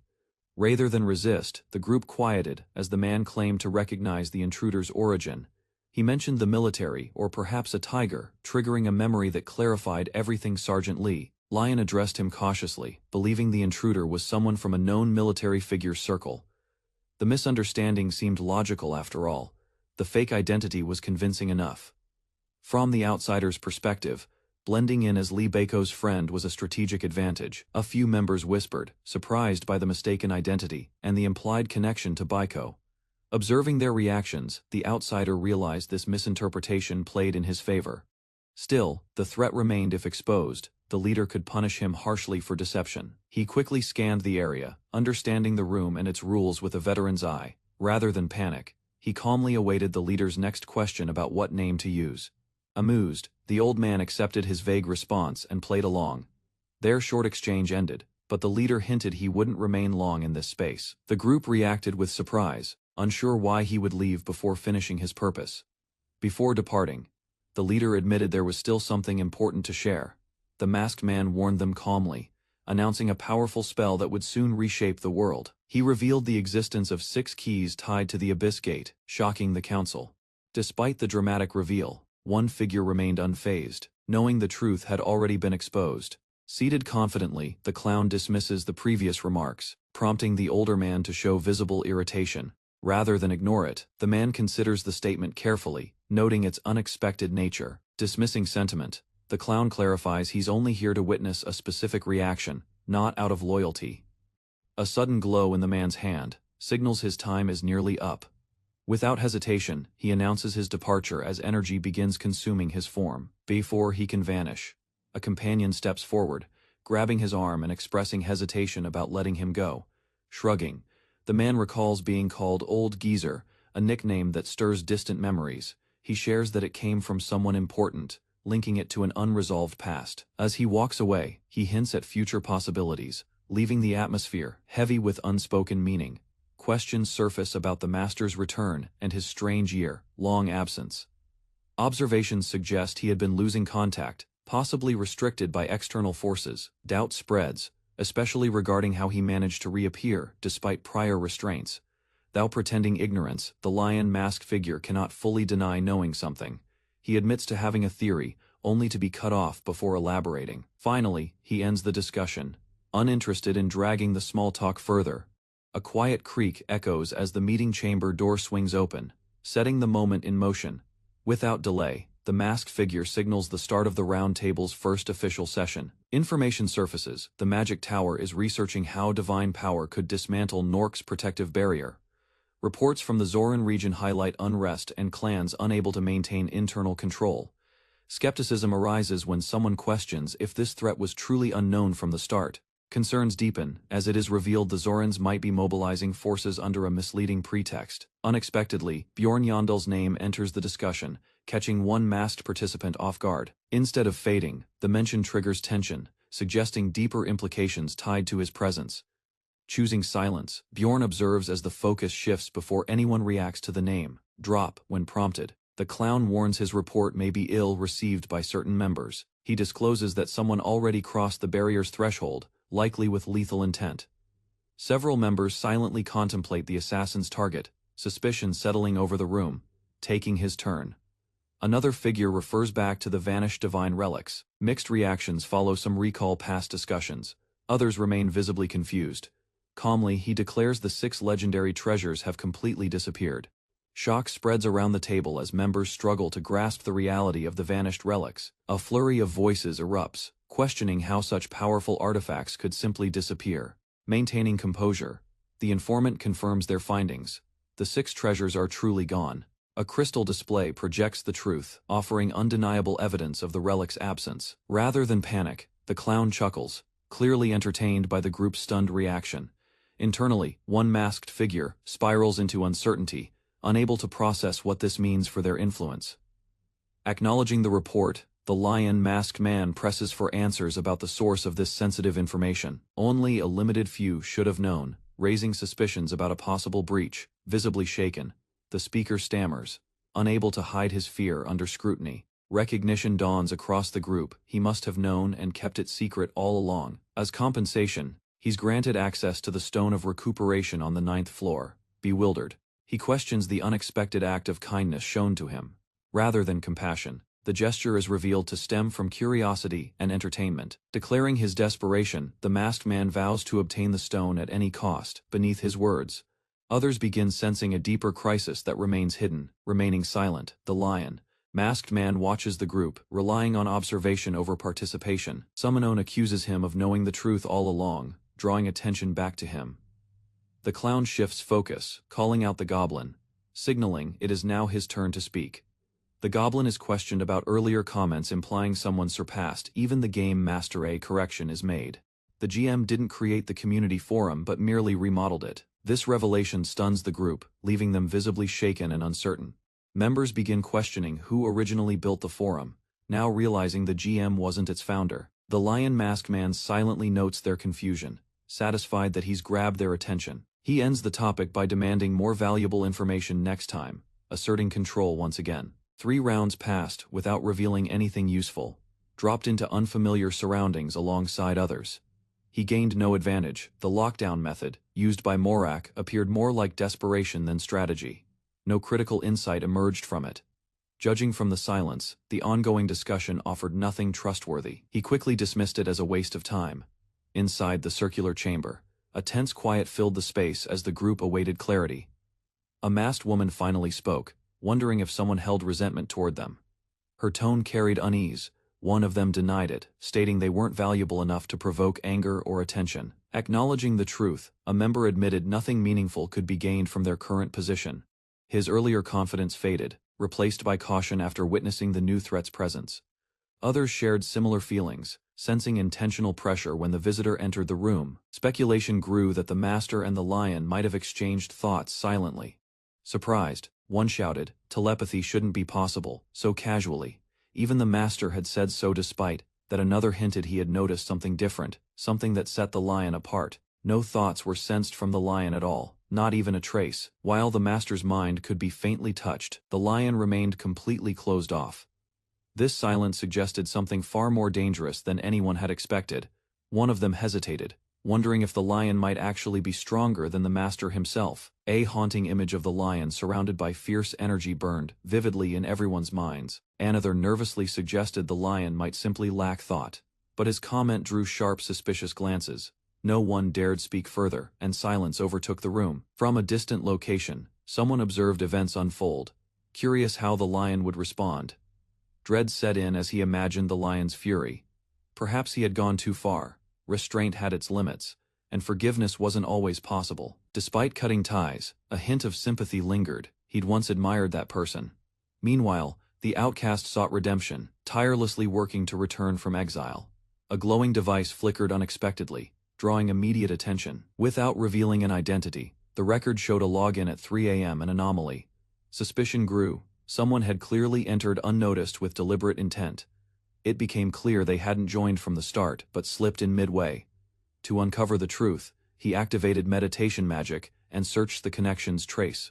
Rather than resist, the group quieted as the man claimed to recognize the intruder's origin. He mentioned the military, or perhaps a tiger, triggering a memory that clarified everything. Sergeant Lee. Lion addressed him cautiously, believing the intruder was someone from a known military figure's circle. The misunderstanding seemed logical after all. The fake identity was convincing enough. From the outsider's perspective, blending in as Lee Baiko's friend was a strategic advantage. A few members whispered, surprised by the mistaken identity and the implied connection to Baiko. Observing their reactions, the outsider realized this misinterpretation played in his favor. Still, the threat remained. If exposed, the leader could punish him harshly for deception. He quickly scanned the area, understanding the room and its rules with a veteran's eye. Rather than panic, he calmly awaited the leader's next question about what name to use. Amused, the old man accepted his vague response and played along. Their short exchange ended, but the leader hinted he wouldn't remain long in this space. The group reacted with surprise, unsure why he would leave before finishing his purpose. Before departing, the leader admitted there was still something important to share. The masked man warned them calmly, announcing a powerful spell that would soon reshape the world. He revealed the existence of 6 keys tied to the Abyss Gate, shocking the council. Despite the dramatic reveal, one figure remained unfazed, knowing the truth had already been exposed. Seated confidently, the clown dismisses the previous remarks, prompting the older man to show visible irritation. Rather than ignore it, the man considers the statement carefully, noting its unexpected nature. Dismissing sentiment, the clown clarifies he's only here to witness a specific reaction, not out of loyalty. A sudden glow in the man's hand signals his time is nearly up. Without hesitation, he announces his departure as energy begins consuming his form. Before he can vanish, a companion steps forward, grabbing his arm and expressing hesitation about letting him go. Shrugging, the man recalls being called Old Geezer, a nickname that stirs distant memories. He shares that it came from someone important, linking it to an unresolved past. As he walks away, he hints at future possibilities, leaving the atmosphere heavy with unspoken meaning. Questions surface about the master's return and his strange year-long absence. Observations suggest he had been losing contact, possibly restricted by external forces. Doubt spreads, especially regarding how he managed to reappear despite prior restraints. Thou pretending ignorance, the lion-masked figure cannot fully deny knowing something. He admits to having a theory, only to be cut off before elaborating. Finally, he ends the discussion, uninterested in dragging the small talk further. A quiet creak echoes as the meeting chamber door swings open, setting the moment in motion. Without delay, the masked figure signals the start of the Round Table's first official session. Information surfaces. The Magic Tower is researching how divine power could dismantle Nork's protective barrier. Reports from the Zoran region highlight unrest and clans unable to maintain internal control. Skepticism arises when someone questions if this threat was truly unknown from the start. Concerns deepen, as it is revealed the Zorans might be mobilizing forces under a misleading pretext. Unexpectedly, Bjorn Yondel's name enters the discussion, catching one masked participant off guard. Instead of fading, the mention triggers tension, suggesting deeper implications tied to his presence. Choosing silence, Bjorn observes as the focus shifts before anyone reacts to the name drop when prompted. The clown warns his report may be ill-received by certain members. He discloses that someone already crossed the barrier's threshold, likely with lethal intent. Several members silently contemplate the assassin's target, suspicion settling over the room, taking his turn. Another figure refers back to the vanished divine relics. Mixed reactions follow some recall past discussions. Others remain visibly confused. Calmly, he declares the 6 legendary treasures have completely disappeared. Shock spreads around the table as members struggle to grasp the reality of the vanished relics. A flurry of voices erupts, questioning how such powerful artifacts could simply disappear. Maintaining composure, the informant confirms their findings. The 6 treasures are truly gone. A crystal display projects the truth, offering undeniable evidence of the relic's absence. Rather than panic, the clown chuckles, clearly entertained by the group's stunned reaction. Internally, one masked figure spirals into uncertainty, unable to process what this means for their influence. Acknowledging the report, the lion-masked man presses for answers about the source of this sensitive information. Only a limited few should have known, raising suspicions about a possible breach. Visibly shaken, the speaker stammers, unable to hide his fear under scrutiny. Recognition dawns across the group. He must have known and kept it secret all along. As compensation, he's granted access to the Stone of Recuperation on the 9th floor. Bewildered, he questions the unexpected act of kindness shown to him. Rather than compassion, the gesture is revealed to stem from curiosity and entertainment. Declaring his desperation, the masked man vows to obtain the stone at any cost. Beneath his words, others begin sensing a deeper crisis that remains hidden. Remaining silent, the lion-masked man watches the group, relying on observation over participation. Summonon accuses him of knowing the truth all along, drawing attention back to him. The clown shifts focus, calling out the goblin, signaling it is now his turn to speak. The goblin is questioned about earlier comments implying someone surpassed even the game master. A correction is made. The GM didn't create the community forum but merely remodeled it. This revelation stuns the group, leaving them visibly shaken and uncertain. Members begin questioning who originally built the forum, now realizing the GM wasn't its founder. The lion-masked man silently notes their confusion, satisfied that he's grabbed their attention. He ends the topic by demanding more valuable information next time, asserting control once again. 3 rounds passed without revealing anything useful, dropped into unfamiliar surroundings alongside others. He gained no advantage. The lockdown method, used by Morak, appeared more like desperation than strategy. No critical insight emerged from it. Judging from the silence, the ongoing discussion offered nothing trustworthy. He quickly dismissed it as a waste of time. Inside the circular chamber, a tense quiet filled the space as the group awaited clarity. A masked woman finally spoke, wondering if someone held resentment toward them. Her tone carried unease. One of them denied it, stating they weren't valuable enough to provoke anger or attention. Acknowledging the truth, a member admitted nothing meaningful could be gained from their current position. His earlier confidence faded, replaced by caution after witnessing the new threat's presence. Others shared similar feelings, sensing intentional pressure when the visitor entered the room. Speculation grew that the master and the lion might have exchanged thoughts silently. Surprised, one shouted, "Telepathy shouldn't be possible," so casually. Even the master had said so despite that another hinted he had noticed something different, something that set the lion apart. No thoughts were sensed from the lion at all, not even a trace. While the master's mind could be faintly touched, the lion remained completely closed off. This silence suggested something far more dangerous than anyone had expected. One of them hesitated, wondering if the lion might actually be stronger than the master himself. A haunting image of the lion surrounded by fierce energy burned vividly in everyone's minds. Another nervously suggested the lion might simply lack thought. But his comment drew sharp, suspicious glances. No one dared speak further, and silence overtook the room. From a distant location, someone observed events unfold, curious how the lion would respond. Dread set in as he imagined the lion's fury. Perhaps he had gone too far. Restraint had its limits, and forgiveness wasn't always possible. Despite cutting ties, a hint of sympathy lingered. He'd once admired that person. Meanwhile, the outcast sought redemption, tirelessly working to return from exile. A glowing device flickered unexpectedly, drawing immediate attention. Without revealing an identity, the record showed a login at 3 a.m. an anomaly. Suspicion grew. Someone had clearly entered unnoticed with deliberate intent. It became clear they hadn't joined from the start, but slipped in midway. To uncover the truth, he activated meditation magic and searched the connection's trace.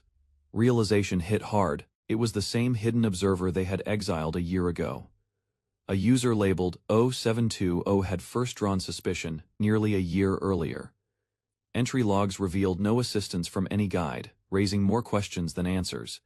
Realization hit hard. It was the same hidden observer they had exiled a year ago. A user labeled 0720 had first drawn suspicion nearly a year earlier. Entry logs revealed no assistance from any guide, raising more questions than answers.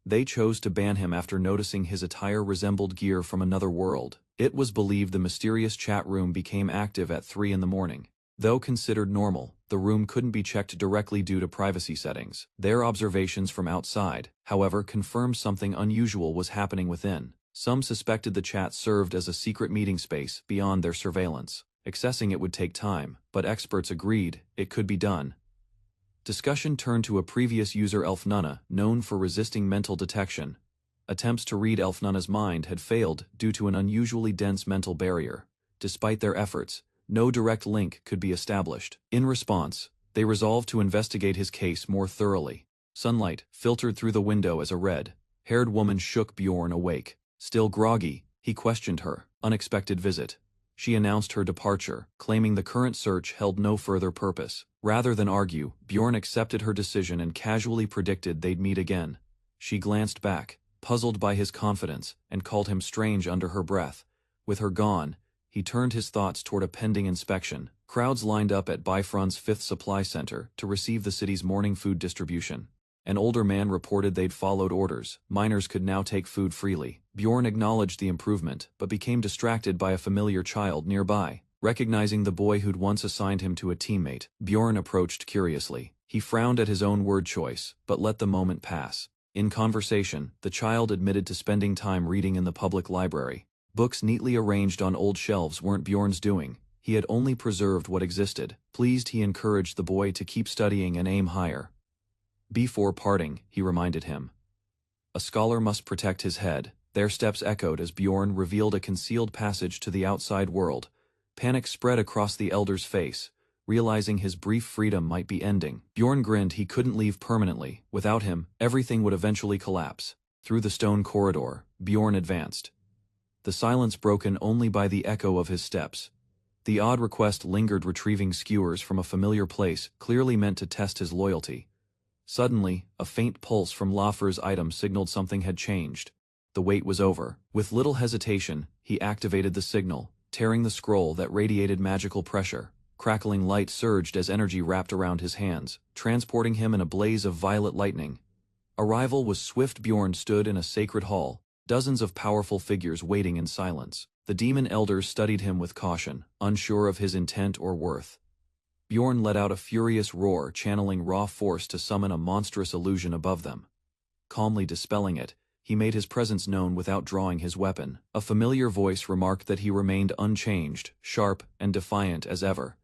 They chose to ban him after noticing his attire resembled gear from another world. It was believed the mysterious chat room became active at 3 in the morning. Though considered normal, the room couldn't be checked directly due to privacy settings. Their observations from outside, however, confirmed something unusual was happening within. Some suspected the chat served as a secret meeting space beyond their surveillance. Accessing it would take time, but experts agreed it could be done. Discussion turned to a previous user, Elfnunna, known for resisting mental detection. Attempts to read Elfnunna's mind had failed due to an unusually dense mental barrier. Despite their efforts, no direct link could be established. In response, they resolved to investigate his case more thoroughly. Sunlight filtered through the window as a red-haired woman shook Bjorn awake. Still groggy, he questioned her unexpected visit. She announced her departure, claiming the current search held no further purpose. Rather than argue, Bjorn accepted her decision and casually predicted they'd meet again. She glanced back, puzzled by his confidence, and called him strange under her breath. With her gone, he turned his thoughts toward a pending inspection. Crowds lined up at Bifron's 5th Supply Center to receive the city's morning food distribution. An older man reported they'd followed orders. Minors could now take food freely. Bjorn acknowledged the improvement, but became distracted by a familiar child nearby. Recognizing the boy who'd once assigned him to a teammate, Bjorn approached curiously. He frowned at his own word choice, but let the moment pass. In conversation, the child admitted to spending time reading in the public library. Books neatly arranged on old shelves weren't Bjorn's doing. He had only preserved what existed. Pleased, he encouraged the boy to keep studying and aim higher. Before parting, he reminded him. A scholar must protect his head. Their steps echoed as Bjorn revealed a concealed passage to the outside world. Panic spread across the elder's face, realizing his brief freedom might be ending. Bjorn grinned. He couldn't leave permanently. Without him, everything would eventually collapse. Through the stone corridor, Bjorn advanced. The silence broken only by the echo of his steps. The odd request lingered, retrieving skewers from a familiar place, clearly meant to test his loyalty. Suddenly, a faint pulse from Laffer's item signaled something had changed. The wait was over. With little hesitation, he activated the signal, tearing the scroll that radiated magical pressure. Crackling light surged as energy wrapped around his hands, transporting him in a blaze of violet lightning. Arrival was swift. Bjorn stood in a sacred hall, dozens of powerful figures waiting in silence. The demon elders studied him with caution, unsure of his intent or worth. Bjorn let out a furious roar, channeling raw force to summon a monstrous illusion above them. Calmly dispelling it, he made his presence known without drawing his weapon. A familiar voice remarked that he remained unchanged, sharp and defiant as ever.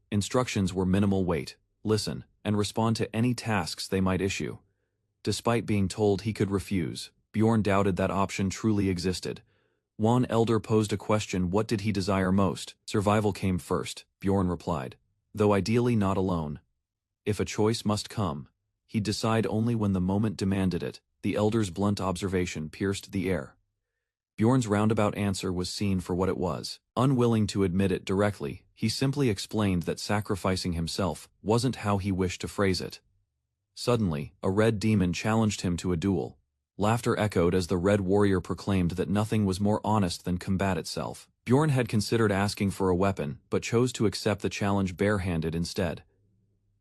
Instructions were minimal: wait, listen, and respond to any tasks they might issue. Despite being told he could refuse, Bjorn doubted that option truly existed. One elder posed a question: what did he desire most? Survival came first, Bjorn replied, though ideally not alone. If a choice must come, he'd decide only when the moment demanded it. The elder's blunt observation pierced the air. Bjorn's roundabout answer was seen for what it was. Unwilling to admit it directly, he simply explained that sacrificing himself wasn't how he wished to phrase it. Suddenly, a red demon challenged him to a duel. Laughter echoed as the Red Warrior proclaimed that nothing was more honest than combat itself. Bjorn had considered asking for a weapon, but chose to accept the challenge barehanded instead.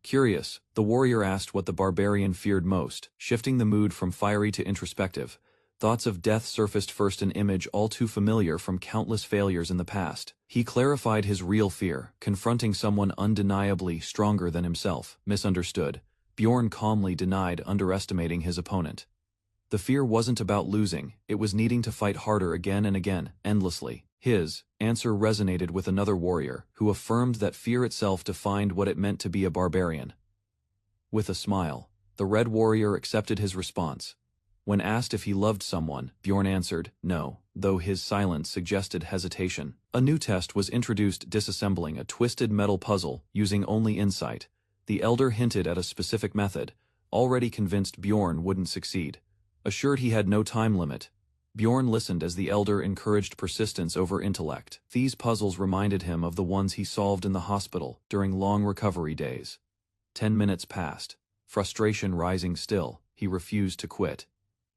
Curious, the warrior asked what the barbarian feared most, shifting the mood from fiery to introspective. Thoughts of death surfaced first, an image all too familiar from countless failures in the past. He clarified his real fear, confronting someone undeniably stronger than himself. Misunderstood, Bjorn calmly denied underestimating his opponent. The fear wasn't about losing, it was needing to fight harder again and again, endlessly. His answer resonated with another warrior, who affirmed that fear itself defined what it meant to be a barbarian. With a smile, the Red Warrior accepted his response. When asked if he loved someone, Bjorn answered, no, though his silence suggested hesitation. A new test was introduced, disassembling a twisted metal puzzle using only insight. The elder hinted at a specific method, already convinced Bjorn wouldn't succeed. Assured he had no time limit, Bjorn listened as the elder encouraged persistence over intellect. These puzzles reminded him of the ones he solved in the hospital during long recovery days. 10 minutes passed. Frustration rising still, he refused to quit.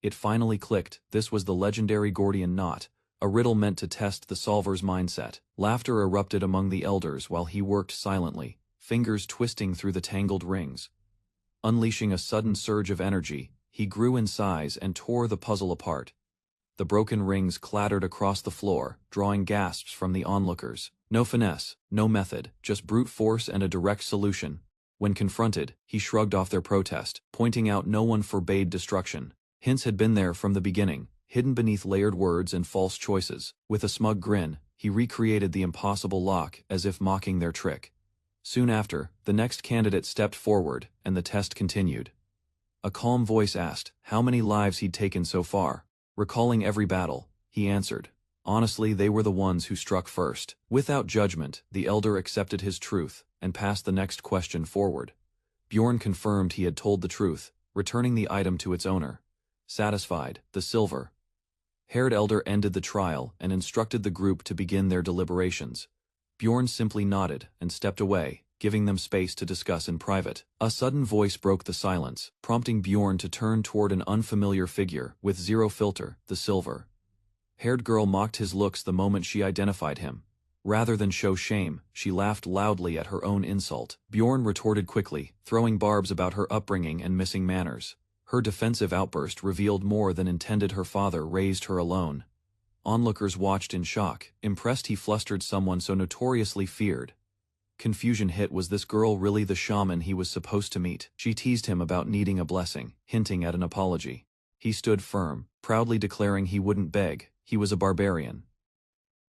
It finally clicked. This was the legendary Gordian knot, a riddle meant to test the solver's mindset. Laughter erupted among the elders while he worked silently, fingers twisting through the tangled rings. Unleashing a sudden surge of energy, he grew in size and tore the puzzle apart. The broken rings clattered across the floor, drawing gasps from the onlookers. No finesse, no method, just brute force and a direct solution. When confronted, he shrugged off their protest, pointing out no one forbade destruction. Hints had been there from the beginning, hidden beneath layered words and false choices. With a smug grin, he recreated the impossible lock, as if mocking their trick. Soon after, the next candidate stepped forward, and the test continued. A calm voice asked how many lives he'd taken so far. Recalling every battle, he answered, honestly, they were the ones who struck first. Without judgment, the elder accepted his truth, and passed the next question forward. Bjorn confirmed he had told the truth, returning the item to its owner. Satisfied, the silver-haired elder ended the trial and instructed the group to begin their deliberations. Bjorn simply nodded and stepped away, giving them space to discuss in private. A sudden voice broke the silence, prompting Bjorn to turn toward an unfamiliar figure. With zero filter, the silver-haired girl mocked his looks the moment she identified him. Rather than show shame, she laughed loudly at her own insult. Bjorn retorted quickly, throwing barbs about her upbringing and missing manners. Her defensive outburst revealed more than intended. Her father raised her alone. Onlookers watched in shock, impressed he flustered someone so notoriously feared. Confusion hit. Was this girl really the shaman he was supposed to meet? She teased him about needing a blessing, hinting at an apology. He stood firm, proudly declaring he wouldn't beg, he was a barbarian.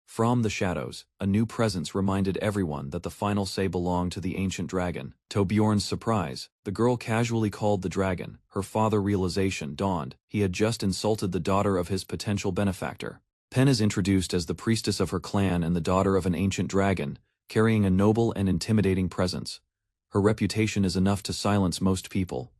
From the shadows, a new presence reminded everyone that the final say belonged to the ancient dragon. To Bjorn's surprise, the girl casually called the dragon. Her father realization dawned. He had just insulted the daughter of his potential benefactor. Pen is introduced as the priestess of her clan and the daughter of an ancient dragon, carrying a noble and intimidating presence. Her reputation is enough to silence most people.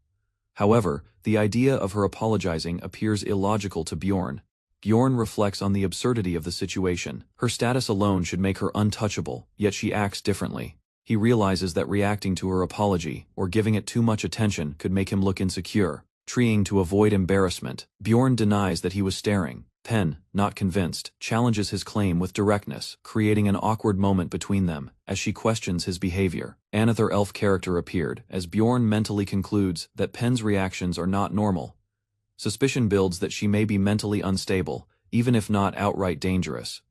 However, the idea of her apologizing appears illogical to Bjorn. Bjorn reflects on the absurdity of the situation. Her status alone should make her untouchable, yet she acts differently. He realizes that reacting to her apology, or giving it too much attention, could make him look insecure. Treeing to avoid embarrassment, Bjorn denies that he was staring. Pen, not convinced, challenges his claim with directness, creating an awkward moment between them, as she questions his behavior. Another elf character appeared, as Bjorn mentally concludes that Pen's reactions are not normal. Suspicion builds that she may be mentally unstable, even if not outright dangerous.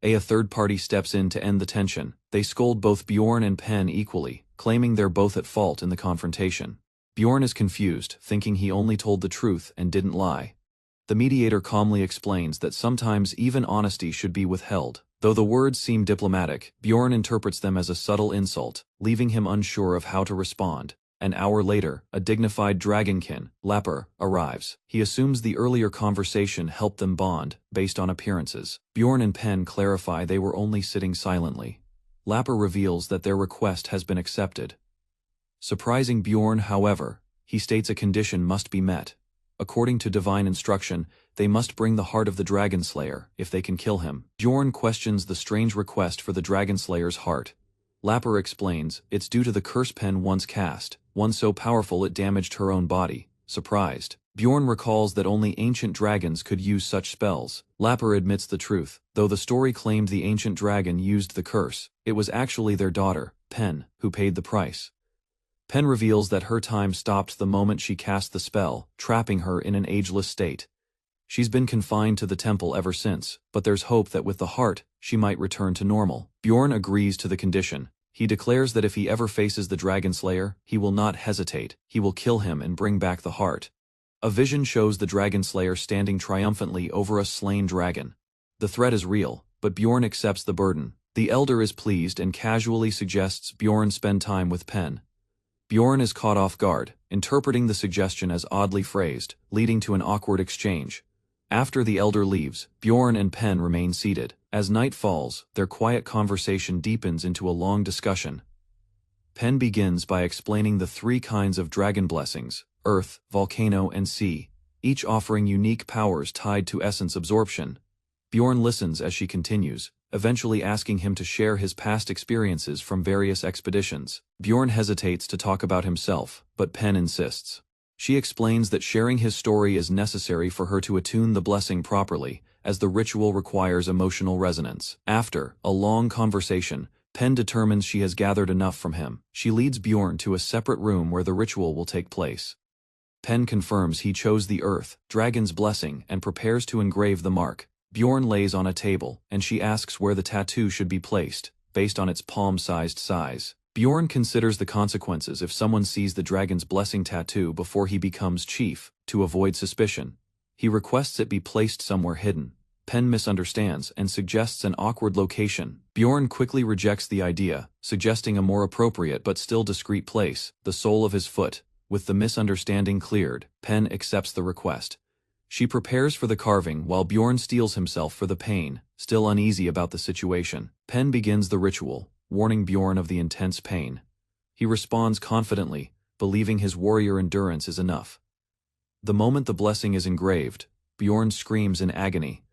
A third party steps in to end the tension. They scold both Bjorn and Pen equally, claiming they're both at fault in the confrontation. Bjorn is confused, thinking he only told the truth and didn't lie. The mediator calmly explains that sometimes even honesty should be withheld. Though the words seem diplomatic, Bjorn interprets them as a subtle insult, leaving him unsure of how to respond. An hour later, a dignified dragonkin, Lapper, arrives. He assumes the earlier conversation helped them bond, based on appearances. Bjorn and Pen clarify they were only sitting silently. Lapper reveals that their request has been accepted. Surprising Bjorn, however, he states a condition must be met. According to divine instruction, they must bring the heart of the Dragon Slayer, if they can kill him. Bjorn questions the strange request for the Dragon Slayer's heart. Lapper explains, it's due to the curse Pen once cast, one so powerful it damaged her own body. Surprised, Bjorn recalls that only ancient dragons could use such spells. Lapper admits the truth. Though the story claimed the ancient dragon used the curse, it was actually their daughter, Pen, who paid the price. Pen reveals that her time stopped the moment she cast the spell, trapping her in an ageless state. She's been confined to the temple ever since, but there's hope that with the heart, she might return to normal. Bjorn agrees to the condition. He declares that if he ever faces the Dragon Slayer, he will not hesitate. He will kill him and bring back the heart. A vision shows the Dragon Slayer standing triumphantly over a slain dragon. The threat is real, but Bjorn accepts the burden. The elder is pleased and casually suggests Bjorn spend time with Pen. Bjorn is caught off guard, interpreting the suggestion as oddly phrased, leading to an awkward exchange. After the elder leaves, Bjorn and Pen remain seated. As night falls, their quiet conversation deepens into a long discussion. Pen begins by explaining the three kinds of dragon blessings: earth, volcano, and sea, each offering unique powers tied to essence absorption. Bjorn listens as she continues, eventually asking him to share his past experiences from various expeditions. Bjorn hesitates to talk about himself, but Pen insists. She explains that sharing his story is necessary for her to attune the blessing properly, as the ritual requires emotional resonance. After a long conversation, Pen determines she has gathered enough from him. She leads Bjorn to a separate room where the ritual will take place. Pen confirms he chose the earth, dragon's blessing, and prepares to engrave the mark. Bjorn lays on a table, and she asks where the tattoo should be placed, based on its palm-sized size. Bjorn considers the consequences if someone sees the dragon's blessing tattoo before he becomes chief, to avoid suspicion. He requests it be placed somewhere hidden. Pen misunderstands and suggests an awkward location. Bjorn quickly rejects the idea, suggesting a more appropriate but still discreet place, the sole of his foot. With the misunderstanding cleared, Pen accepts the request. She prepares for the carving while Bjorn steels himself for the pain, still uneasy about the situation. Pen begins the ritual, warning Bjorn of the intense pain. He responds confidently, believing his warrior endurance is enough. The moment the blessing is engraved, Bjorn screams in agony.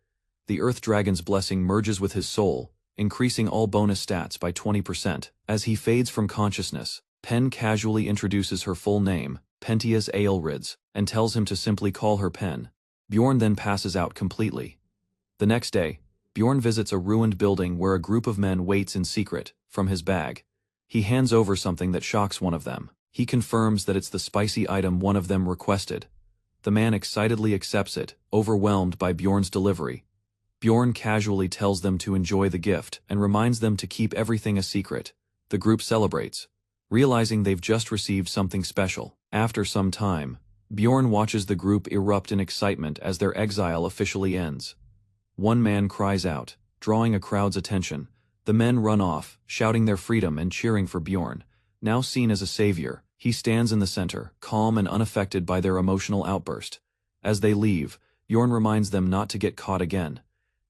The Earth Dragon's blessing merges with his soul, increasing all bonus stats by 20%. As he fades from consciousness, Pen casually introduces her full name, Pentias Aelrids, and tells him to simply call her Pen. Bjorn then passes out completely. The next day, Bjorn visits a ruined building where a group of men waits in secret. From his bag, he hands over something that shocks one of them. He confirms that it's the spicy item one of them requested. The man excitedly accepts it, overwhelmed by Bjorn's delivery. Bjorn casually tells them to enjoy the gift and reminds them to keep everything a secret. The group celebrates, realizing they've just received something special. After some time, Bjorn watches the group erupt in excitement as their exile officially ends. One man cries out, drawing a crowd's attention. The men run off, shouting their freedom and cheering for Bjorn. Now seen as a savior, he stands in the center, calm and unaffected by their emotional outburst. As they leave, Bjorn reminds them not to get caught again.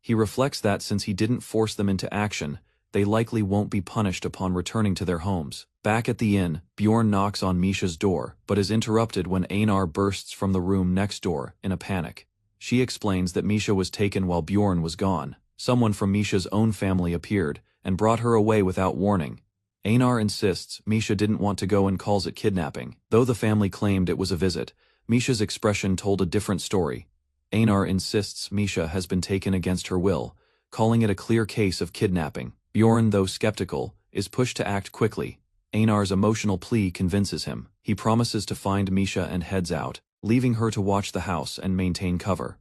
He reflects that since he didn't force them into action, they likely won't be punished upon returning to their homes. Back at the inn, Bjorn knocks on Misha's door, but is interrupted when Einar bursts from the room next door, in a panic. She explains that Misha was taken while Bjorn was gone. Someone from Misha's own family appeared, and brought her away without warning. Einar insists Misha didn't want to go and calls it kidnapping. Though the family claimed it was a visit, Misha's expression told a different story. Einar insists Misha has been taken against her will, calling it a clear case of kidnapping. Bjorn, though skeptical, is pushed to act quickly. Einar's emotional plea convinces him. He promises to find Misha and heads out, leaving her to watch the house and maintain cover.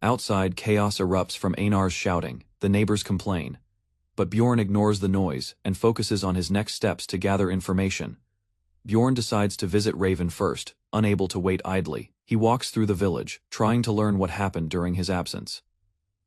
Outside, chaos erupts from Einar's shouting. The neighbors complain. But Bjorn ignores the noise and focuses on his next steps to gather information. Bjorn decides to visit Raven first, unable to wait idly. He walks through the village, trying to learn what happened during his absence.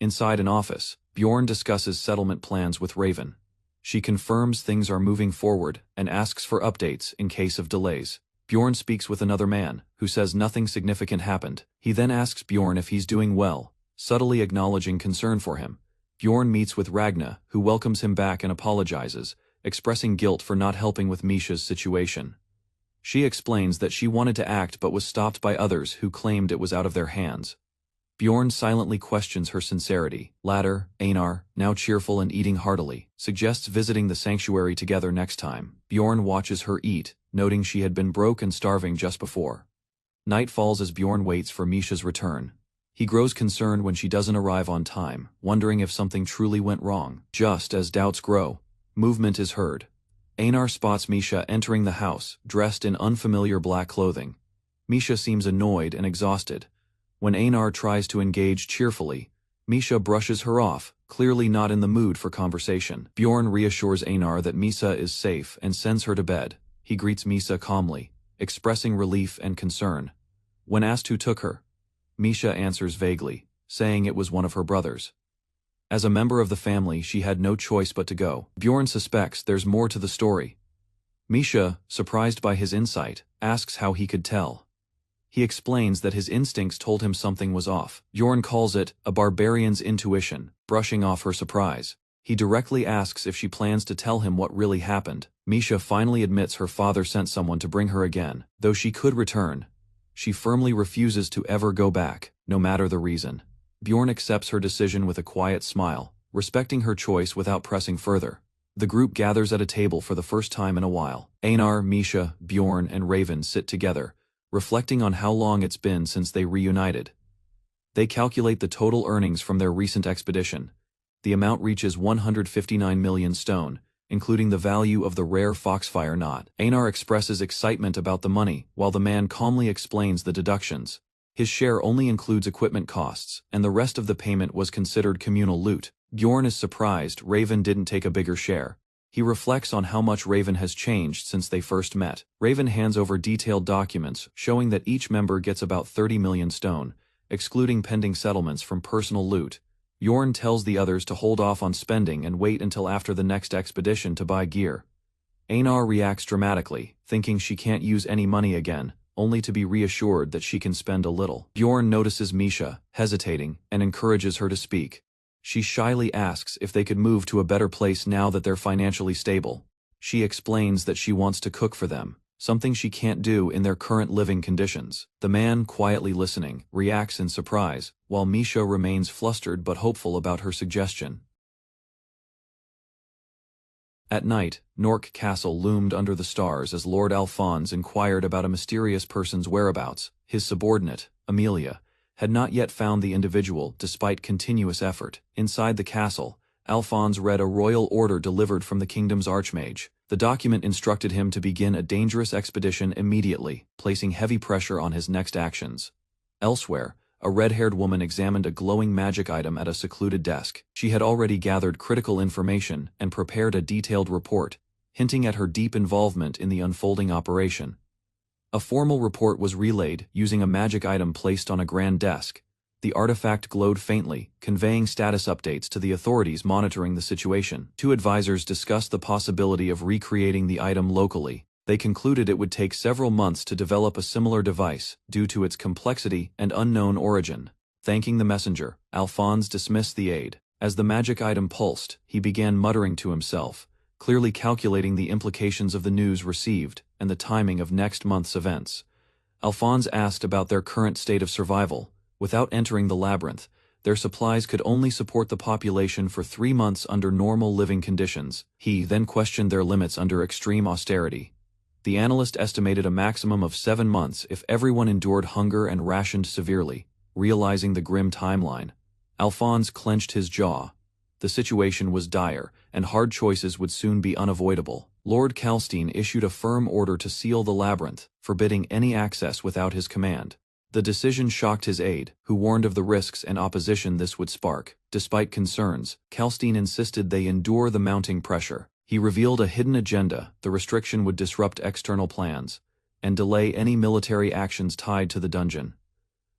Inside an office, Bjorn discusses settlement plans with Raven. She confirms things are moving forward and asks for updates in case of delays. Bjorn speaks with another man, who says nothing significant happened. He then asks Bjorn if he's doing well, subtly acknowledging concern for him. Bjorn meets with Ragna, who welcomes him back and apologizes, expressing guilt for not helping with Misha's situation. She explains that she wanted to act but was stopped by others who claimed it was out of their hands. Bjorn silently questions her sincerity. Later, Einar, now cheerful and eating heartily, suggests visiting the sanctuary together next time. Bjorn watches her eat, noting she had been broke and starving just before. Night falls as Bjorn waits for Misha's return. He grows concerned when she doesn't arrive on time, wondering if something truly went wrong. Just as doubts grow, movement is heard. Einar spots Misha entering the house, dressed in unfamiliar black clothing. Misha seems annoyed and exhausted. When Einar tries to engage cheerfully, Misha brushes her off, clearly not in the mood for conversation. Bjorn reassures Einar that Misa is safe and sends her to bed. He greets Misa calmly, expressing relief and concern. When asked who took her, Misha answers vaguely, saying it was one of her brothers. As a member of the family, she had no choice but to go. Bjorn suspects there's more to the story. Misha, surprised by his insight, asks how he could tell. He explains that his instincts told him something was off. Bjorn calls it a barbarian's intuition, brushing off her surprise. He directly asks if she plans to tell him what really happened. Misha finally admits her father sent someone to bring her again. Though she could return, she firmly refuses to ever go back, no matter the reason. Bjorn accepts her decision with a quiet smile, respecting her choice without pressing further. The group gathers at a table for the first time in a while. Einar, Misha, Bjorn, and Raven sit together, reflecting on how long it's been since they reunited. They calculate the total earnings from their recent expedition. The amount reaches 159 million stone, including the value of the rare foxfire knot. Einar expresses excitement about the money, while the man calmly explains the deductions. His share only includes equipment costs, and the rest of the payment was considered communal loot. Bjorn is surprised Raven didn't take a bigger share. He reflects on how much Raven has changed since they first met. Raven hands over detailed documents showing that each member gets about 30 million stone, excluding pending settlements from personal loot. Bjorn tells the others to hold off on spending and wait until after the next expedition to buy gear. Einar reacts dramatically, thinking she can't use any money again, only to be reassured that she can spend a little. Bjorn notices Misha, hesitating, and encourages her to speak. She shyly asks if they could move to a better place now that they're financially stable. She explains that she wants to cook for them, something she can't do in their current living conditions. The man, quietly listening, reacts in surprise, while Misha remains flustered but hopeful about her suggestion. At night, Nork Castle loomed under the stars as Lord Alphonse inquired about a mysterious person's whereabouts. His subordinate, Amelia, had not yet found the individual despite continuous effort. Inside the castle, Alphonse read a royal order delivered from the kingdom's archmage. The document instructed him to begin a dangerous expedition immediately, placing heavy pressure on his next actions. Elsewhere, a red-haired woman examined a glowing magic item at a secluded desk. She had already gathered critical information and prepared a detailed report, hinting at her deep involvement in the unfolding operation. A formal report was relayed using a magic item placed on a grand desk. The artifact glowed faintly, conveying status updates to the authorities monitoring the situation. Two advisors discussed the possibility of recreating the item locally. They concluded it would take several months to develop a similar device, due to its complexity and unknown origin. Thanking the messenger, Alphonse dismissed the aide. As the magic item pulsed, he began muttering to himself, clearly calculating the implications of the news received and the timing of next month's events. Alphonse asked about their current state of survival. Without entering the labyrinth, their supplies could only support the population for 3 months under normal living conditions. He then questioned their limits under extreme austerity. The analyst estimated a maximum of 7 months if everyone endured hunger and rationed severely. Realizing the grim timeline, Alphonse clenched his jaw. The situation was dire, and hard choices would soon be unavoidable. Lord Kalstein issued a firm order to seal the labyrinth, forbidding any access without his command. The decision shocked his aide, who warned of the risks and opposition this would spark. Despite concerns, Kalstein insisted they endure the mounting pressure. He revealed a hidden agenda: the restriction would disrupt external plans, and delay any military actions tied to the dungeon.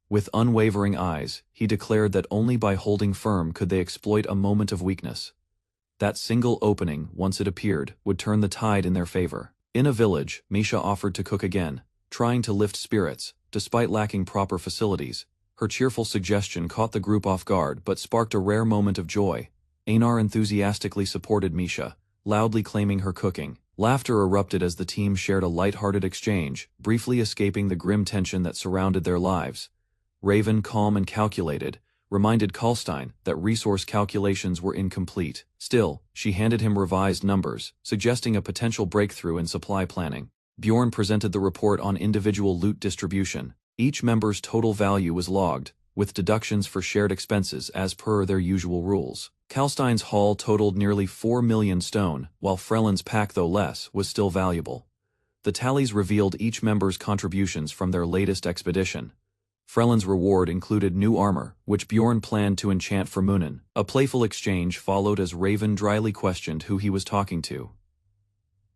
With unwavering eyes, he declared that only by holding firm could they exploit a moment of weakness. That single opening, once it appeared, would turn the tide in their favor. In a village, Misha offered to cook again, trying to lift spirits, despite lacking proper facilities. Her cheerful suggestion caught the group off guard but sparked a rare moment of joy. Einar enthusiastically supported Misha, loudly claiming her cooking. Laughter erupted as the team shared a light-hearted exchange, briefly escaping the grim tension that surrounded their lives. Raven, calm and calculated, reminded Kalstein that resource calculations were incomplete. Still, she handed him revised numbers, suggesting a potential breakthrough in supply planning. Bjorn presented the report on individual loot distribution. Each member's total value was logged, with deductions for shared expenses as per their usual rules. Kalstein's haul totaled nearly 4 million stone, while Frelin's pack, though less, was still valuable. The tallies revealed each member's contributions from their latest expedition. Frelin's reward included new armor, which Bjorn planned to enchant for Munin. A playful exchange followed as Raven dryly questioned who he was talking to.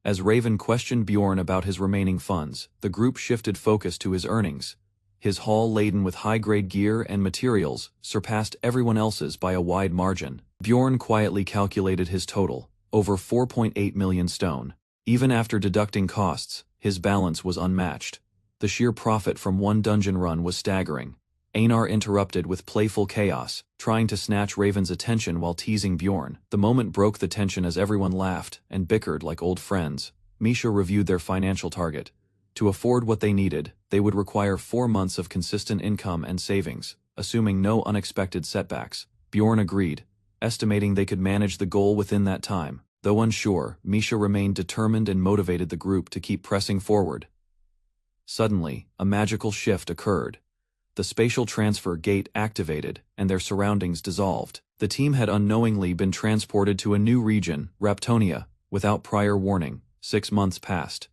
As Raven questioned Bjorn about his remaining funds, the group shifted focus to his earnings. His haul, laden with high-grade gear and materials, surpassed everyone else's by a wide margin. Bjorn quietly calculated his total, over 4.8 million stone. Even after deducting costs, his balance was unmatched. The sheer profit from one dungeon run was staggering. Einar interrupted with playful chaos, trying to snatch Raven's attention while teasing Bjorn. The moment broke the tension as everyone laughed and bickered like old friends. Misha reviewed their financial target. To afford what they needed, they would require 4 months of consistent income and savings, assuming no unexpected setbacks. Bjorn agreed, estimating they could manage the goal within that time. Though unsure, Misha remained determined and motivated the group to keep pressing forward. Suddenly, a magical shift occurred. The spatial transfer gate activated, and their surroundings dissolved. The team had unknowingly been transported to a new region, Raptonia, without prior warning. 6 months passed.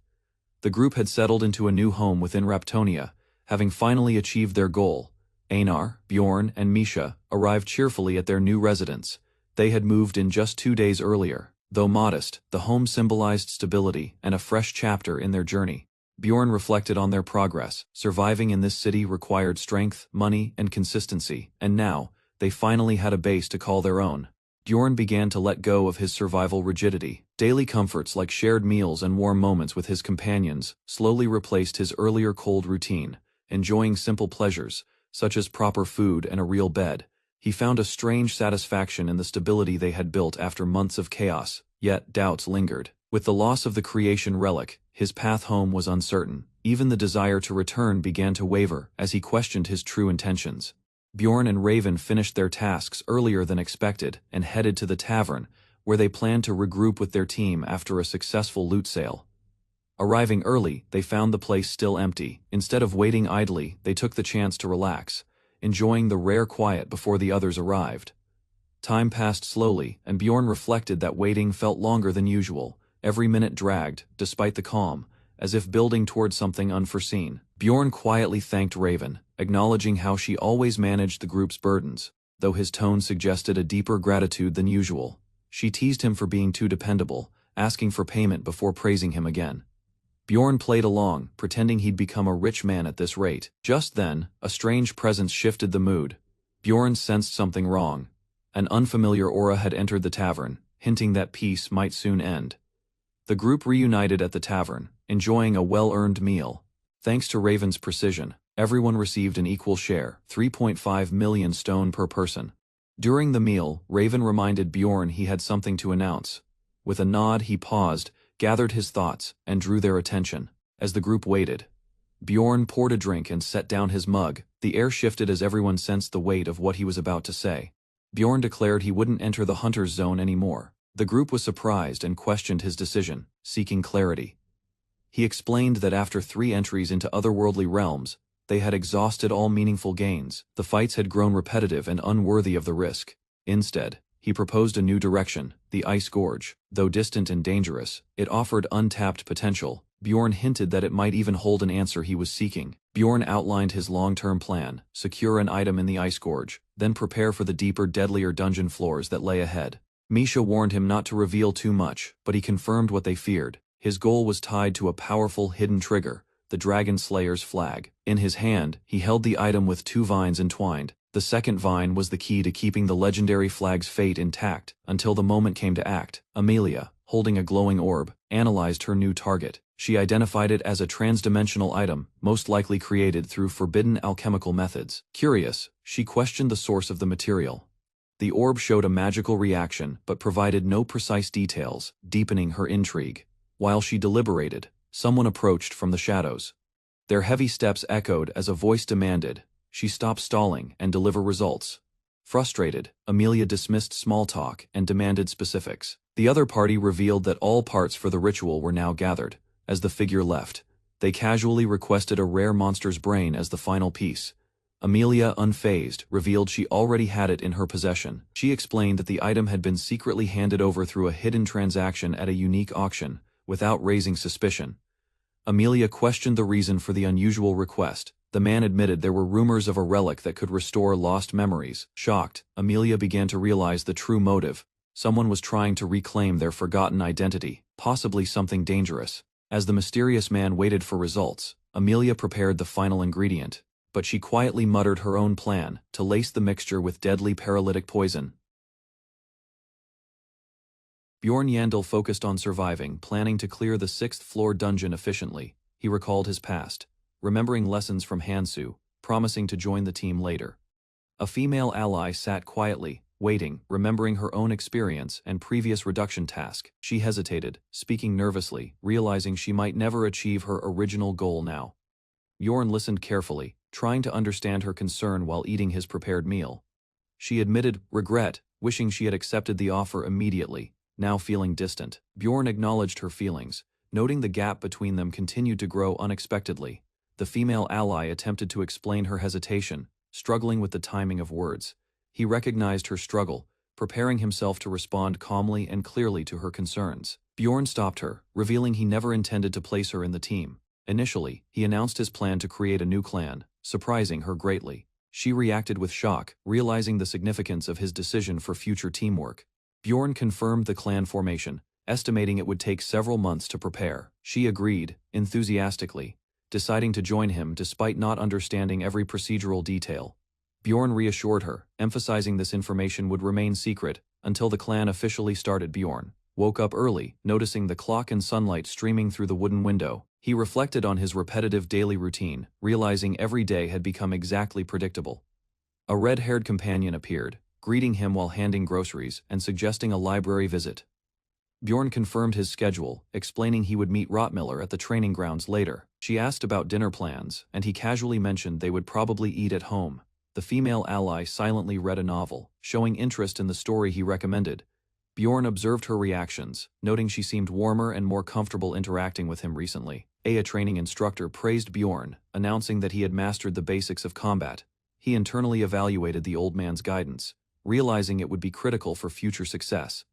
The group had settled into a new home within Raptonia, having finally achieved their goal. Einar, Bjorn, and Misha arrived cheerfully at their new residence. They had moved in just 2 days earlier. Though modest, the home symbolized stability and a fresh chapter in their journey. Bjorn reflected on their progress. Surviving in this city required strength, money, and consistency, and now, they finally had a base to call their own. Bjorn began to let go of his survival rigidity. Daily comforts like shared meals and warm moments with his companions slowly replaced his earlier cold routine. Enjoying simple pleasures, such as proper food and a real bed, he found a strange satisfaction in the stability they had built after months of chaos, yet doubts lingered. With the loss of the creation relic, his path home was uncertain. Even the desire to return began to waver as he questioned his true intentions. Bjorn and Raven finished their tasks earlier than expected and headed to the tavern, where they planned to regroup with their team after a successful loot sale. Arriving early, they found the place still empty. Instead of waiting idly, they took the chance to relax, enjoying the rare quiet before the others arrived. Time passed slowly, and Bjorn reflected that waiting felt longer than usual. Every minute dragged, despite the calm, as if building towards something unforeseen. Bjorn quietly thanked Raven, acknowledging how she always managed the group's burdens, though his tone suggested a deeper gratitude than usual. She teased him for being too dependable, asking for payment before praising him again. Bjorn played along, pretending he'd become a rich man at this rate. Just then, a strange presence shifted the mood. Bjorn sensed something wrong. An unfamiliar aura had entered the tavern, hinting that peace might soon end. The group reunited at the tavern, enjoying a well-earned meal. Thanks to Raven's precision, everyone received an equal share, 3.5 million stone per person. During the meal, Raven reminded Bjorn he had something to announce. With a nod, he paused, gathered his thoughts, and drew their attention. As the group waited, Bjorn poured a drink and set down his mug. The air shifted as everyone sensed the weight of what he was about to say. Bjorn declared he wouldn't enter the hunter's zone anymore. The group was surprised and questioned his decision, seeking clarity. He explained that after 3 entries into otherworldly realms, they had exhausted all meaningful gains. The fights had grown repetitive and unworthy of the risk. Instead, he proposed a new direction, the Ice Gorge. Though distant and dangerous, it offered untapped potential. Bjorn hinted that it might even hold an answer he was seeking. Bjorn outlined his long-term plan: secure an item in the Ice Gorge, then prepare for the deeper, deadlier dungeon floors that lay ahead. Misha warned him not to reveal too much, but he confirmed what they feared. His goal was tied to a powerful hidden trigger, the Dragon Slayer's flag. In his hand, he held the item with 2 vines entwined. The second vine was the key to keeping the legendary flag's fate intact until the moment came to act. Amelia, holding a glowing orb, analyzed her new target. She identified it as a transdimensional item, most likely created through forbidden alchemical methods. Curious, she questioned the source of the material. The orb showed a magical reaction but provided no precise details, deepening her intrigue. While she deliberated, someone approached from the shadows. Their heavy steps echoed as a voice demanded she stop stalling and deliver results. Frustrated, Amelia dismissed small talk and demanded specifics. The other party revealed that all parts for the ritual were now gathered. As the figure left, they casually requested a rare monster's brain as the final piece. Amelia, unfazed, revealed she already had it in her possession. She explained that the item had been secretly handed over through a hidden transaction at a unique auction, without raising suspicion. Amelia questioned the reason for the unusual request. The man admitted there were rumors of a relic that could restore lost memories. Shocked, Amelia began to realize the true motive. Someone was trying to reclaim their forgotten identity, possibly something dangerous. As the mysterious man waited for results, Amelia prepared the final ingredient, but she quietly muttered her own plan to lace the mixture with deadly paralytic poison. Bjorn Yandel focused on surviving, planning to clear the 6th-floor dungeon efficiently. He recalled his past, remembering lessons from Hansu, promising to join the team later. A female ally sat quietly, waiting, remembering her own experience and previous reduction task. She hesitated, speaking nervously, realizing she might never achieve her original goal now. Bjorn listened carefully, trying to understand her concern while eating his prepared meal. She admitted regret, wishing she had accepted the offer immediately, now feeling distant. Bjorn acknowledged her feelings, noting the gap between them continued to grow unexpectedly. The female ally attempted to explain her hesitation, struggling with the timing of words. He recognized her struggle, preparing himself to respond calmly and clearly to her concerns. Bjorn stopped her, revealing he never intended to place her in the team. Initially, he announced his plan to create a new clan, surprising her greatly. She reacted with shock, realizing the significance of his decision for future teamwork. Bjorn confirmed the clan formation, estimating it would take several months to prepare. She agreed, enthusiastically, deciding to join him despite not understanding every procedural detail. Bjorn reassured her, emphasizing this information would remain secret until the clan officially started. Bjorn woke up early, noticing the clock and sunlight streaming through the wooden window. He reflected on his repetitive daily routine, realizing every day had become exactly predictable. A red-haired companion appeared, greeting him while handing groceries and suggesting a library visit. Bjorn confirmed his schedule, explaining he would meet Rottmiller at the training grounds later. She asked about dinner plans, and he casually mentioned they would probably eat at home. The female ally silently read a novel, showing interest in the story he recommended. Bjorn observed her reactions, noting she seemed warmer and more comfortable interacting with him recently. A training instructor praised Bjorn, announcing that he had mastered the basics of combat. He internally evaluated the old man's guidance, realizing it would be critical for future success.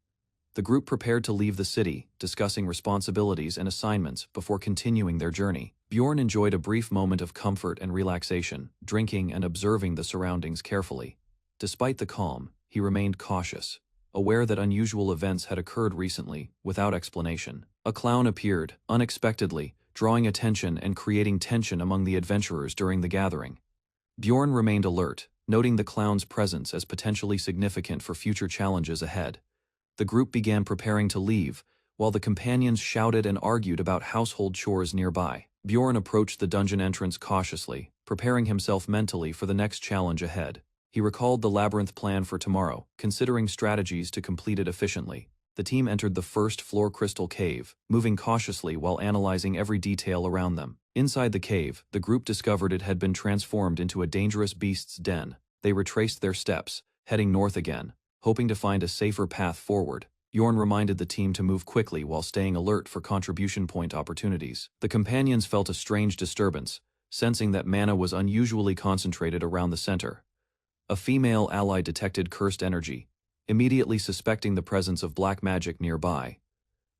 The group prepared to leave the city, discussing responsibilities and assignments before continuing their journey. Bjorn enjoyed a brief moment of comfort and relaxation, drinking and observing the surroundings carefully. Despite the calm, he remained cautious, aware that unusual events had occurred recently, without explanation. A clown appeared, unexpectedly, drawing attention and creating tension among the adventurers during the gathering. Bjorn remained alert, noting the clown's presence as potentially significant for future challenges ahead. The group began preparing to leave, while the companions shouted and argued about household chores nearby. Bjorn approached the dungeon entrance cautiously, preparing himself mentally for the next challenge ahead. He recalled the labyrinth plan for tomorrow, considering strategies to complete it efficiently. The team entered the first-floor crystal cave, moving cautiously while analyzing every detail around them. Inside the cave, the group discovered it had been transformed into a dangerous beast's den. They retraced their steps, heading north again, hoping to find a safer path forward. Bjorn reminded the team to move quickly while staying alert for contribution point opportunities. The companions felt a strange disturbance, sensing that mana was unusually concentrated around the center. A female ally detected cursed energy, immediately suspecting the presence of black magic nearby.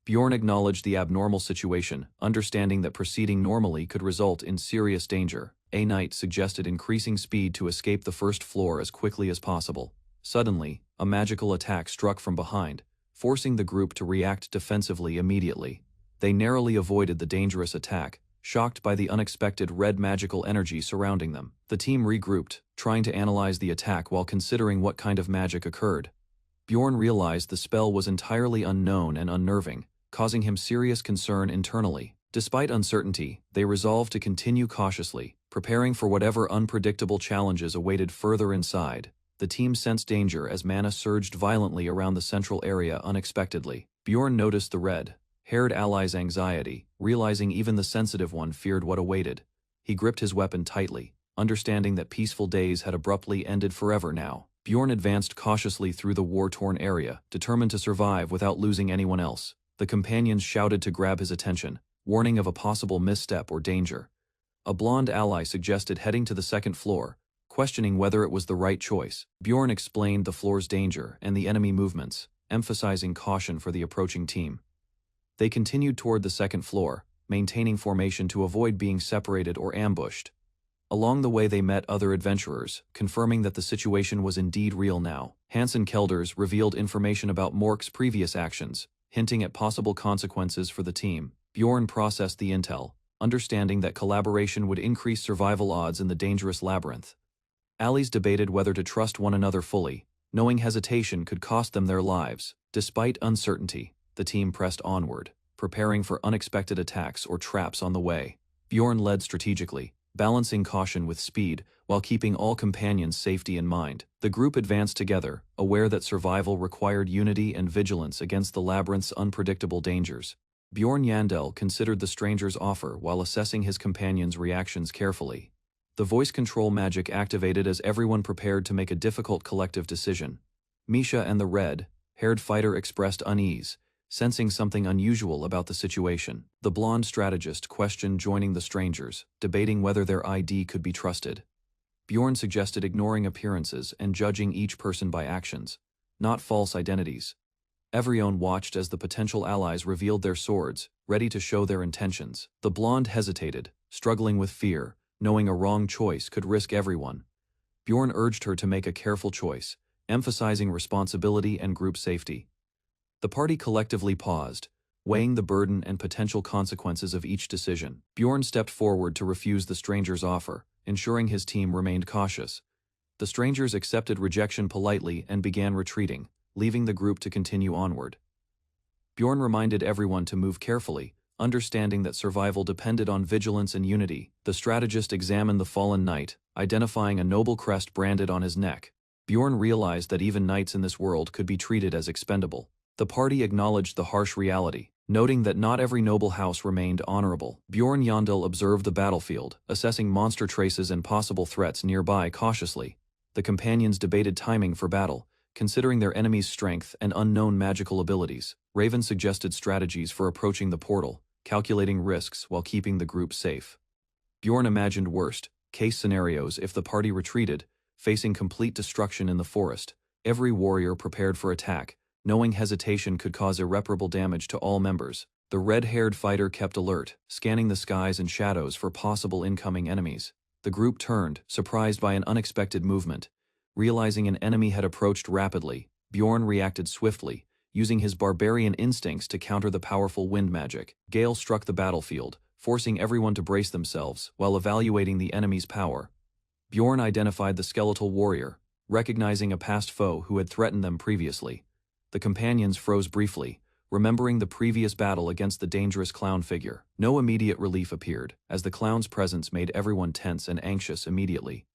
Bjorn acknowledged the abnormal situation, understanding that proceeding normally could result in serious danger. A knight suggested increasing speed to escape the first floor as quickly as possible. Suddenly, a magical attack struck from behind, forcing the group to react defensively immediately. They narrowly avoided the dangerous attack, shocked by the unexpected red magical energy surrounding them. The team regrouped, trying to analyze the attack while considering what kind of magic occurred. Bjorn realized the spell was entirely unknown and unnerving, causing him serious concern internally. Despite uncertainty, they resolved to continue cautiously, preparing for whatever unpredictable challenges awaited further inside. The team sensed danger as mana surged violently around the central area unexpectedly. Bjorn noticed the red, Haired ally's anxiety, realizing even the sensitive one feared what awaited. He gripped his weapon tightly, understanding that peaceful days had abruptly ended forever now. Bjorn advanced cautiously through the war-torn area, determined to survive without losing anyone else. The companions shouted to grab his attention, warning of a possible misstep or danger. A blonde ally suggested heading to the second floor, questioning whether it was the right choice. Bjorn explained the floor's danger and the enemy movements, emphasizing caution for the approaching team. They continued toward the second floor, maintaining formation to avoid being separated or ambushed. Along the way they met other adventurers, confirming that the situation was indeed real now. Hansen Kelders revealed information about Mork's previous actions, hinting at possible consequences for the team. Bjorn processed the intel, understanding that collaboration would increase survival odds in the dangerous labyrinth. Allies debated whether to trust one another fully, knowing hesitation could cost them their lives. Despite uncertainty, the team pressed onward, preparing for unexpected attacks or traps on the way. Bjorn led strategically, balancing caution with speed while keeping all companions' safety in mind. The group advanced together, aware that survival required unity and vigilance against the labyrinth's unpredictable dangers. Bjorn Yandel considered the stranger's offer while assessing his companions' reactions carefully. The voice control magic activated as everyone prepared to make a difficult collective decision. Misha and the red-haired fighter expressed unease, sensing something unusual about the situation. The blonde strategist questioned joining the strangers, debating whether their ID could be trusted. Bjorn suggested ignoring appearances and judging each person by actions, not false identities. Everyone watched as the potential allies revealed their swords, ready to show their intentions. The blonde hesitated, struggling with fear, knowing a wrong choice could risk everyone. Bjorn urged her to make a careful choice, emphasizing responsibility and group safety. The party collectively paused, weighing the burden and potential consequences of each decision. Bjorn stepped forward to refuse the stranger's offer, ensuring his team remained cautious. The strangers accepted rejection politely and began retreating, leaving the group to continue onward. Bjorn reminded everyone to move carefully, understanding that survival depended on vigilance and unity. The strategist examined the fallen knight, identifying a noble crest branded on his neck. Bjorn realized that even knights in this world could be treated as expendable. The party acknowledged the harsh reality, noting that not every noble house remained honorable. Bjorn Yandel observed the battlefield, assessing monster traces and possible threats nearby cautiously. The companions debated timing for battle, considering their enemy's strength and unknown magical abilities. Raven suggested strategies for approaching the portal, calculating risks while keeping the group safe. Bjorn imagined worst-case scenarios if the party retreated, facing complete destruction in the forest. Every warrior prepared for attack, knowing hesitation could cause irreparable damage to all members. The red-haired fighter kept alert, scanning the skies and shadows for possible incoming enemies. The group turned, surprised by an unexpected movement. Realizing an enemy had approached rapidly, Bjorn reacted swiftly, using his barbarian instincts to counter the powerful wind magic. Gale struck the battlefield, forcing everyone to brace themselves while evaluating the enemy's power. Bjorn identified the skeletal warrior, recognizing a past foe who had threatened them previously. The companions froze briefly, remembering the previous battle against the dangerous clown figure. No immediate relief appeared, as the clown's presence made everyone tense and anxious immediately.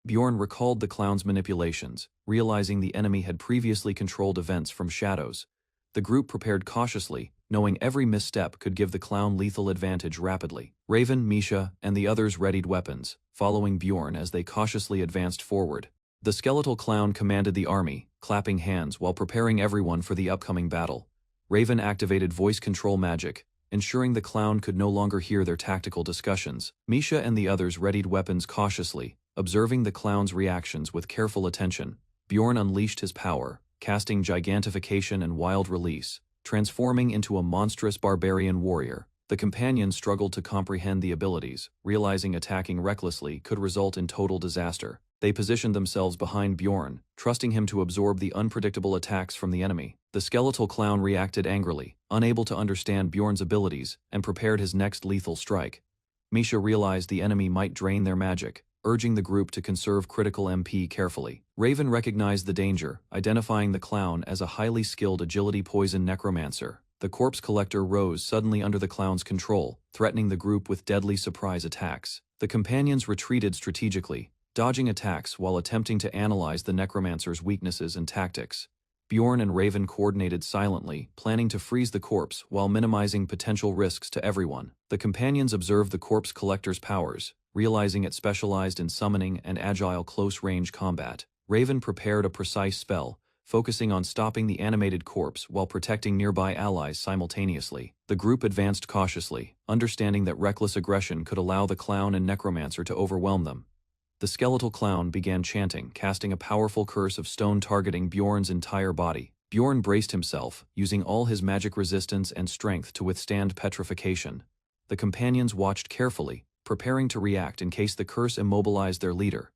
Bjorn recalled the clown's manipulations, realizing the enemy had previously controlled events from shadows. The group prepared cautiously, knowing every misstep could give the clown lethal advantage rapidly. Raven, Misha, and the others readied weapons, following Bjorn as they cautiously advanced forward. The skeletal clown commanded the army, clapping hands while preparing everyone for the upcoming battle. Raven activated voice control magic, ensuring the clown could no longer hear their tactical discussions. Misha and the others readied weapons cautiously, observing the clown's reactions with careful attention. Bjorn unleashed his power, casting gigantification and wild release, transforming into a monstrous barbarian warrior. The companions struggled to comprehend the abilities, realizing attacking recklessly could result in total disaster. They positioned themselves behind Bjorn, trusting him to absorb the unpredictable attacks from the enemy. The skeletal clown reacted angrily, unable to understand Bjorn's abilities, and prepared his next lethal strike. Misha realized the enemy might drain their magic, urging the group to conserve critical MP carefully. Raven recognized the danger, identifying the clown as a highly skilled agility poison necromancer. The corpse collector rose suddenly under the clown's control, threatening the group with deadly surprise attacks. The companions retreated strategically, dodging attacks while attempting to analyze the necromancer's weaknesses and tactics. Bjorn and Raven coordinated silently, planning to freeze the corpse while minimizing potential risks to everyone. The companions observed the corpse collector's powers, realizing it specialized in summoning and agile close-range combat. Raven prepared a precise spell, focusing on stopping the animated corpse while protecting nearby allies simultaneously. The group advanced cautiously, understanding that reckless aggression could allow the clown and necromancer to overwhelm them. The skeletal clown began chanting, casting a powerful curse of stone targeting Bjorn's entire body. Bjorn braced himself, using all his magic resistance and strength to withstand petrification. The companions watched carefully, preparing to react in case the curse immobilized their leader.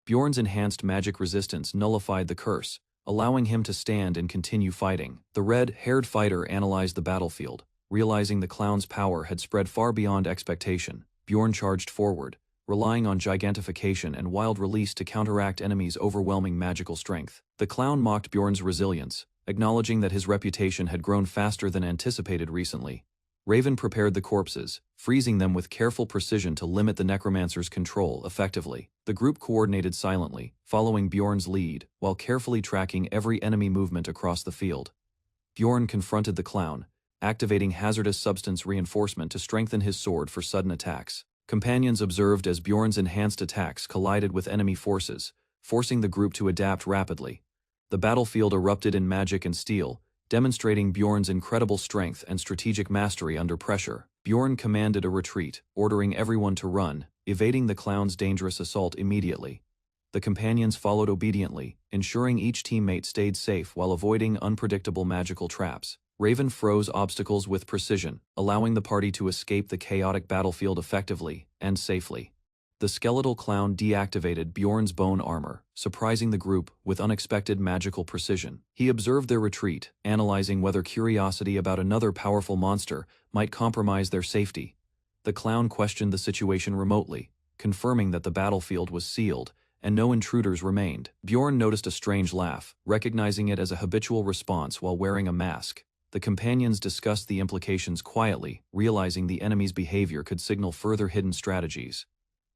Bjorn's enhanced magic resistance nullified the curse, allowing him to stand and continue fighting. The red-haired fighter analyzed the battlefield, realizing the clown's power had spread far beyond expectation. Bjorn charged forward, relying on gigantification and wild release to counteract enemies' overwhelming magical strength. The clown mocked Bjorn's resilience, acknowledging that his reputation had grown faster than anticipated recently. Raven prepared the corpses, freezing them with careful precision to limit the necromancer's control effectively. The group coordinated silently, following Bjorn's lead, while carefully tracking every enemy movement across the field. Bjorn confronted the clown, activating hazardous substance reinforcement to strengthen his sword for sudden attacks. Companions observed as Bjorn's enhanced attacks collided with enemy forces, forcing the group to adapt rapidly. The battlefield erupted in magic and steel, demonstrating Bjorn's incredible strength and strategic mastery under pressure. Bjorn commanded a retreat, ordering everyone to run, evading the clown's dangerous assault immediately. The companions followed obediently, ensuring each teammate stayed safe while avoiding unpredictable magical traps. Raven froze obstacles with precision, allowing the party to escape the chaotic battlefield effectively and safely. The skeletal clown deactivated Bjorn's bone armor, surprising the group with unexpected magical precision. He observed their retreat, analyzing whether curiosity about another powerful monster might compromise their safety. The clown questioned the situation remotely, confirming that the battlefield was sealed and no intruders remained. Bjorn noticed a strange laugh, recognizing it as a habitual response while wearing a mask. The companions discussed the implications quietly, realizing the enemy's behavior could signal further hidden strategies.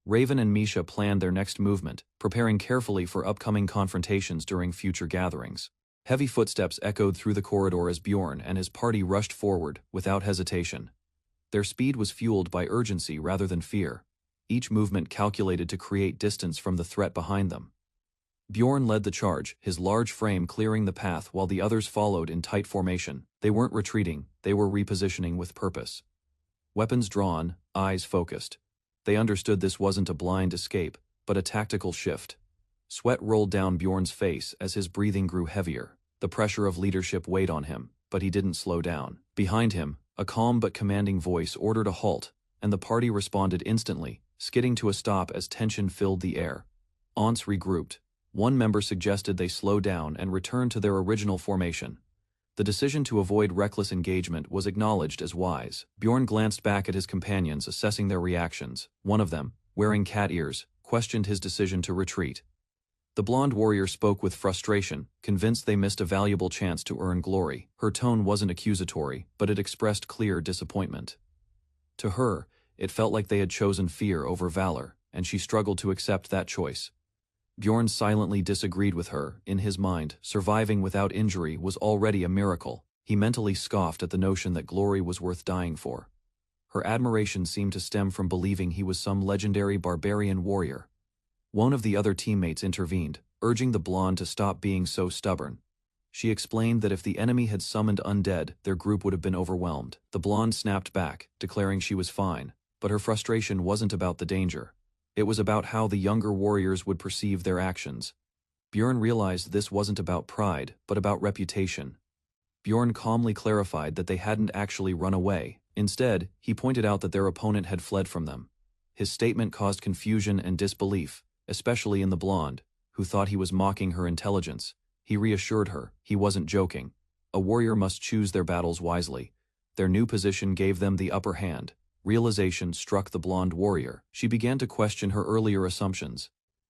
Raven and Misha planned their next movement, preparing carefully for upcoming confrontations during future gatherings. Heavy footsteps echoed through the corridor as Bjorn and his party rushed forward, without hesitation. Their speed was fueled by urgency rather than fear, each movement calculated to create distance from the threat behind them. Bjorn led the charge, his large frame clearing the path while the others followed in tight formation. They weren't retreating, they were repositioning with purpose. Weapons drawn, eyes focused. They understood this wasn't a blind escape, but a tactical shift. Sweat rolled down Bjorn's face as his breathing grew heavier. The pressure of leadership weighed on him, but he didn't slow down. Behind him, a calm but commanding voice ordered a halt, and the party responded instantly, skidding to a stop as tension filled the air. Aunts regrouped. One member suggested they slow down and return to their original formation. The decision to avoid reckless engagement was acknowledged as wise. Bjorn glanced back at his companions, assessing their reactions. One of them, wearing cat ears, questioned his decision to retreat. The blonde warrior spoke with frustration, convinced they missed a valuable chance to earn glory. Her tone wasn't accusatory, but it expressed clear disappointment. To her, it felt like they had chosen fear over valor, and she struggled to accept that choice. Bjorn silently disagreed with her. In his mind, surviving without injury was already a miracle. He mentally scoffed at the notion that glory was worth dying for. Her admiration seemed to stem from believing he was some legendary barbarian warrior. One of the other teammates intervened, urging the blonde to stop being so stubborn. She explained that if the enemy had summoned undead, their group would have been overwhelmed. The blonde snapped back, declaring she was fine, but her frustration wasn't about the danger. It was about how the younger warriors would perceive their actions. Bjorn realized this wasn't about pride, but about reputation. Bjorn calmly clarified that they hadn't actually run away. Instead, he pointed out that their opponent had fled from them. His statement caused confusion and disbelief, especially in the blonde, who thought he was mocking her intelligence. He reassured her he wasn't joking. A warrior must choose their battles wisely. Their new position gave them the upper hand. Realization struck the blonde warrior. She began to question her earlier assumptions.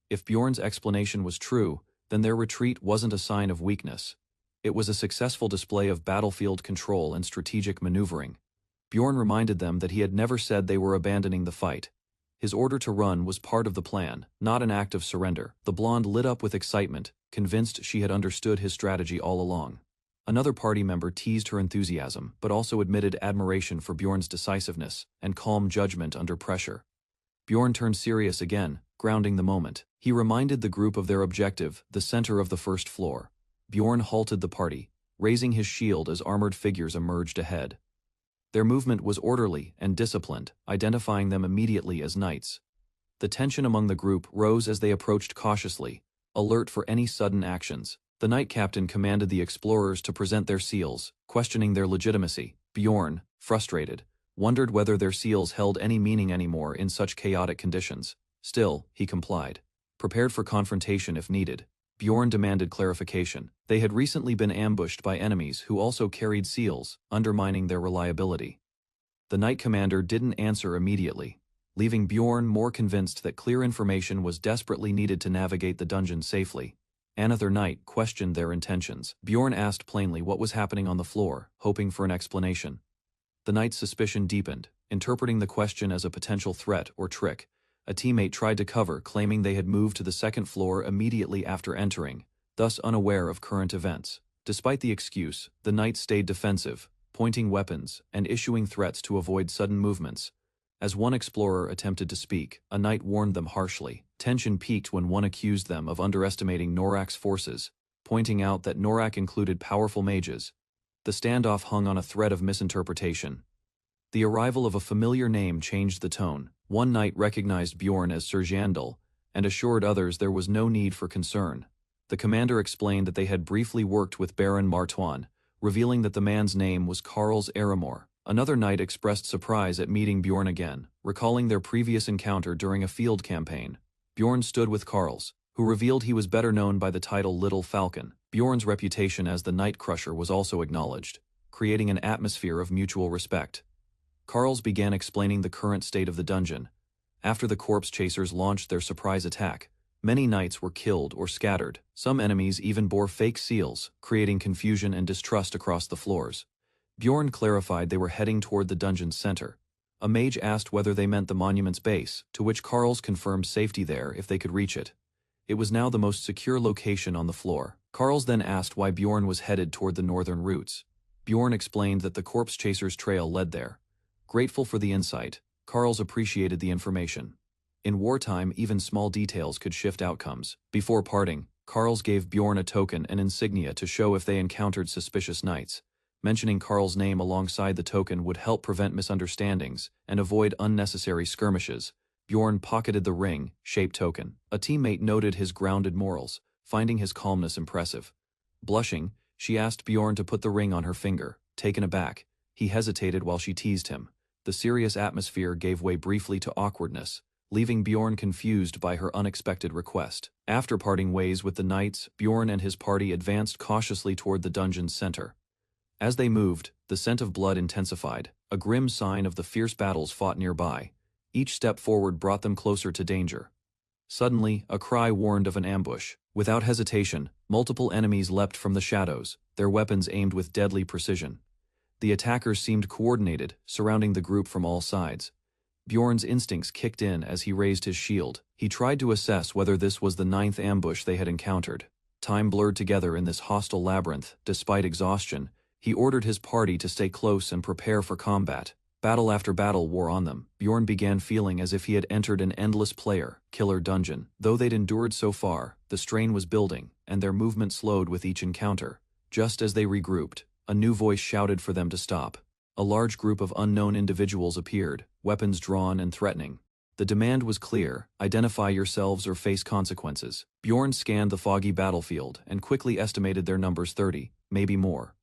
If Bjorn's explanation was true, then their retreat wasn't a sign of weakness. It was a successful display of battlefield control and strategic maneuvering. Bjorn reminded them that he had never said they were abandoning the fight. His order to run was part of the plan, not an act of surrender. The blonde lit up with excitement, convinced she had understood his strategy all along. Another party member teased her enthusiasm, but also admitted admiration for Bjorn's decisiveness and calm judgment under pressure. Bjorn turned serious again, grounding the moment. He reminded the group of their objective, the center of the first floor. Bjorn halted the party, raising his shield as armored figures emerged ahead. Their movement was orderly and disciplined, identifying them immediately as knights. The tension among the group rose as they approached cautiously, alert for any sudden actions. The knight captain commanded the explorers to present their seals, questioning their legitimacy. Bjorn, frustrated, wondered whether their seals held any meaning anymore in such chaotic conditions. Still, he complied, prepared for confrontation if needed. Bjorn demanded clarification. They had recently been ambushed by enemies who also carried seals, undermining their reliability. The knight commander didn't answer immediately, leaving Bjorn more convinced that clear information was desperately needed to navigate the dungeon safely. Another knight questioned their intentions. Bjorn asked plainly what was happening on the floor, hoping for an explanation. The knight's suspicion deepened, interpreting the question as a potential threat or trick. A teammate tried to cover, claiming they had moved to the second floor immediately after entering, thus unaware of current events. Despite the excuse, the knight stayed defensive, pointing weapons and issuing threats to avoid sudden movements. As one explorer attempted to speak, a knight warned them harshly. Tension peaked when one accused them of underestimating Norak's forces, pointing out that Norak included powerful mages. The standoff hung on a thread of misinterpretation. The arrival of a familiar name changed the tone. One knight recognized Bjorn as Sir Jandal, and assured others there was no need for concern. The commander explained that they had briefly worked with Baron Martuan, revealing that the man's name was Karls Aramor. Another knight expressed surprise at meeting Bjorn again, recalling their previous encounter during a field campaign. Bjorn stood with Karls, who revealed he was better known by the title Little Falcon. Bjorn's reputation as the Night Crusher was also acknowledged, creating an atmosphere of mutual respect. Karls began explaining the current state of the dungeon. After the corpse chasers launched their surprise attack, many knights were killed or scattered. Some enemies even bore fake seals, creating confusion and distrust across the floors. Bjorn clarified they were heading toward the dungeon's center. A mage asked whether they meant the monument's base, to which Karls confirmed safety there if they could reach it. It was now the most secure location on the floor. Karls then asked why Bjorn was headed toward the northern routes. Bjorn explained that the corpse chasers' trail led there. Grateful for the insight, Karls appreciated the information. In wartime, even small details could shift outcomes. Before parting, Karls gave Bjorn a token and insignia to show if they encountered suspicious knights. Mentioning Karl's name alongside the token would help prevent misunderstandings and avoid unnecessary skirmishes. Bjorn pocketed the ring-shaped token. A teammate noted his grounded morals, finding his calmness impressive. Blushing, she asked Bjorn to put the ring on her finger. Taken aback, he hesitated while she teased him. The serious atmosphere gave way briefly to awkwardness, leaving Bjorn confused by her unexpected request. After parting ways with the knights, Bjorn and his party advanced cautiously toward the dungeon's center. As they moved, the scent of blood intensified, a grim sign of the fierce battles fought nearby. Each step forward brought them closer to danger. Suddenly, a cry warned of an ambush. Without hesitation, multiple enemies leapt from the shadows, their weapons aimed with deadly precision. The attackers seemed coordinated, surrounding the group from all sides. Bjorn's instincts kicked in as he raised his shield. He tried to assess whether this was the 9th ambush they had encountered. Time blurred together in this hostile labyrinth. Despite exhaustion, he ordered his party to stay close and prepare for combat. Battle after battle wore on them. Bjorn began feeling as if he had entered an endless killer dungeon. Though they'd endured so far, the strain was building, and their movement slowed with each encounter. Just as they regrouped, a new voice shouted for them to stop. A large group of unknown individuals appeared, weapons drawn and threatening. The demand was clear: identify yourselves or face consequences. Bjorn scanned the foggy battlefield and quickly estimated their numbers 30, maybe more.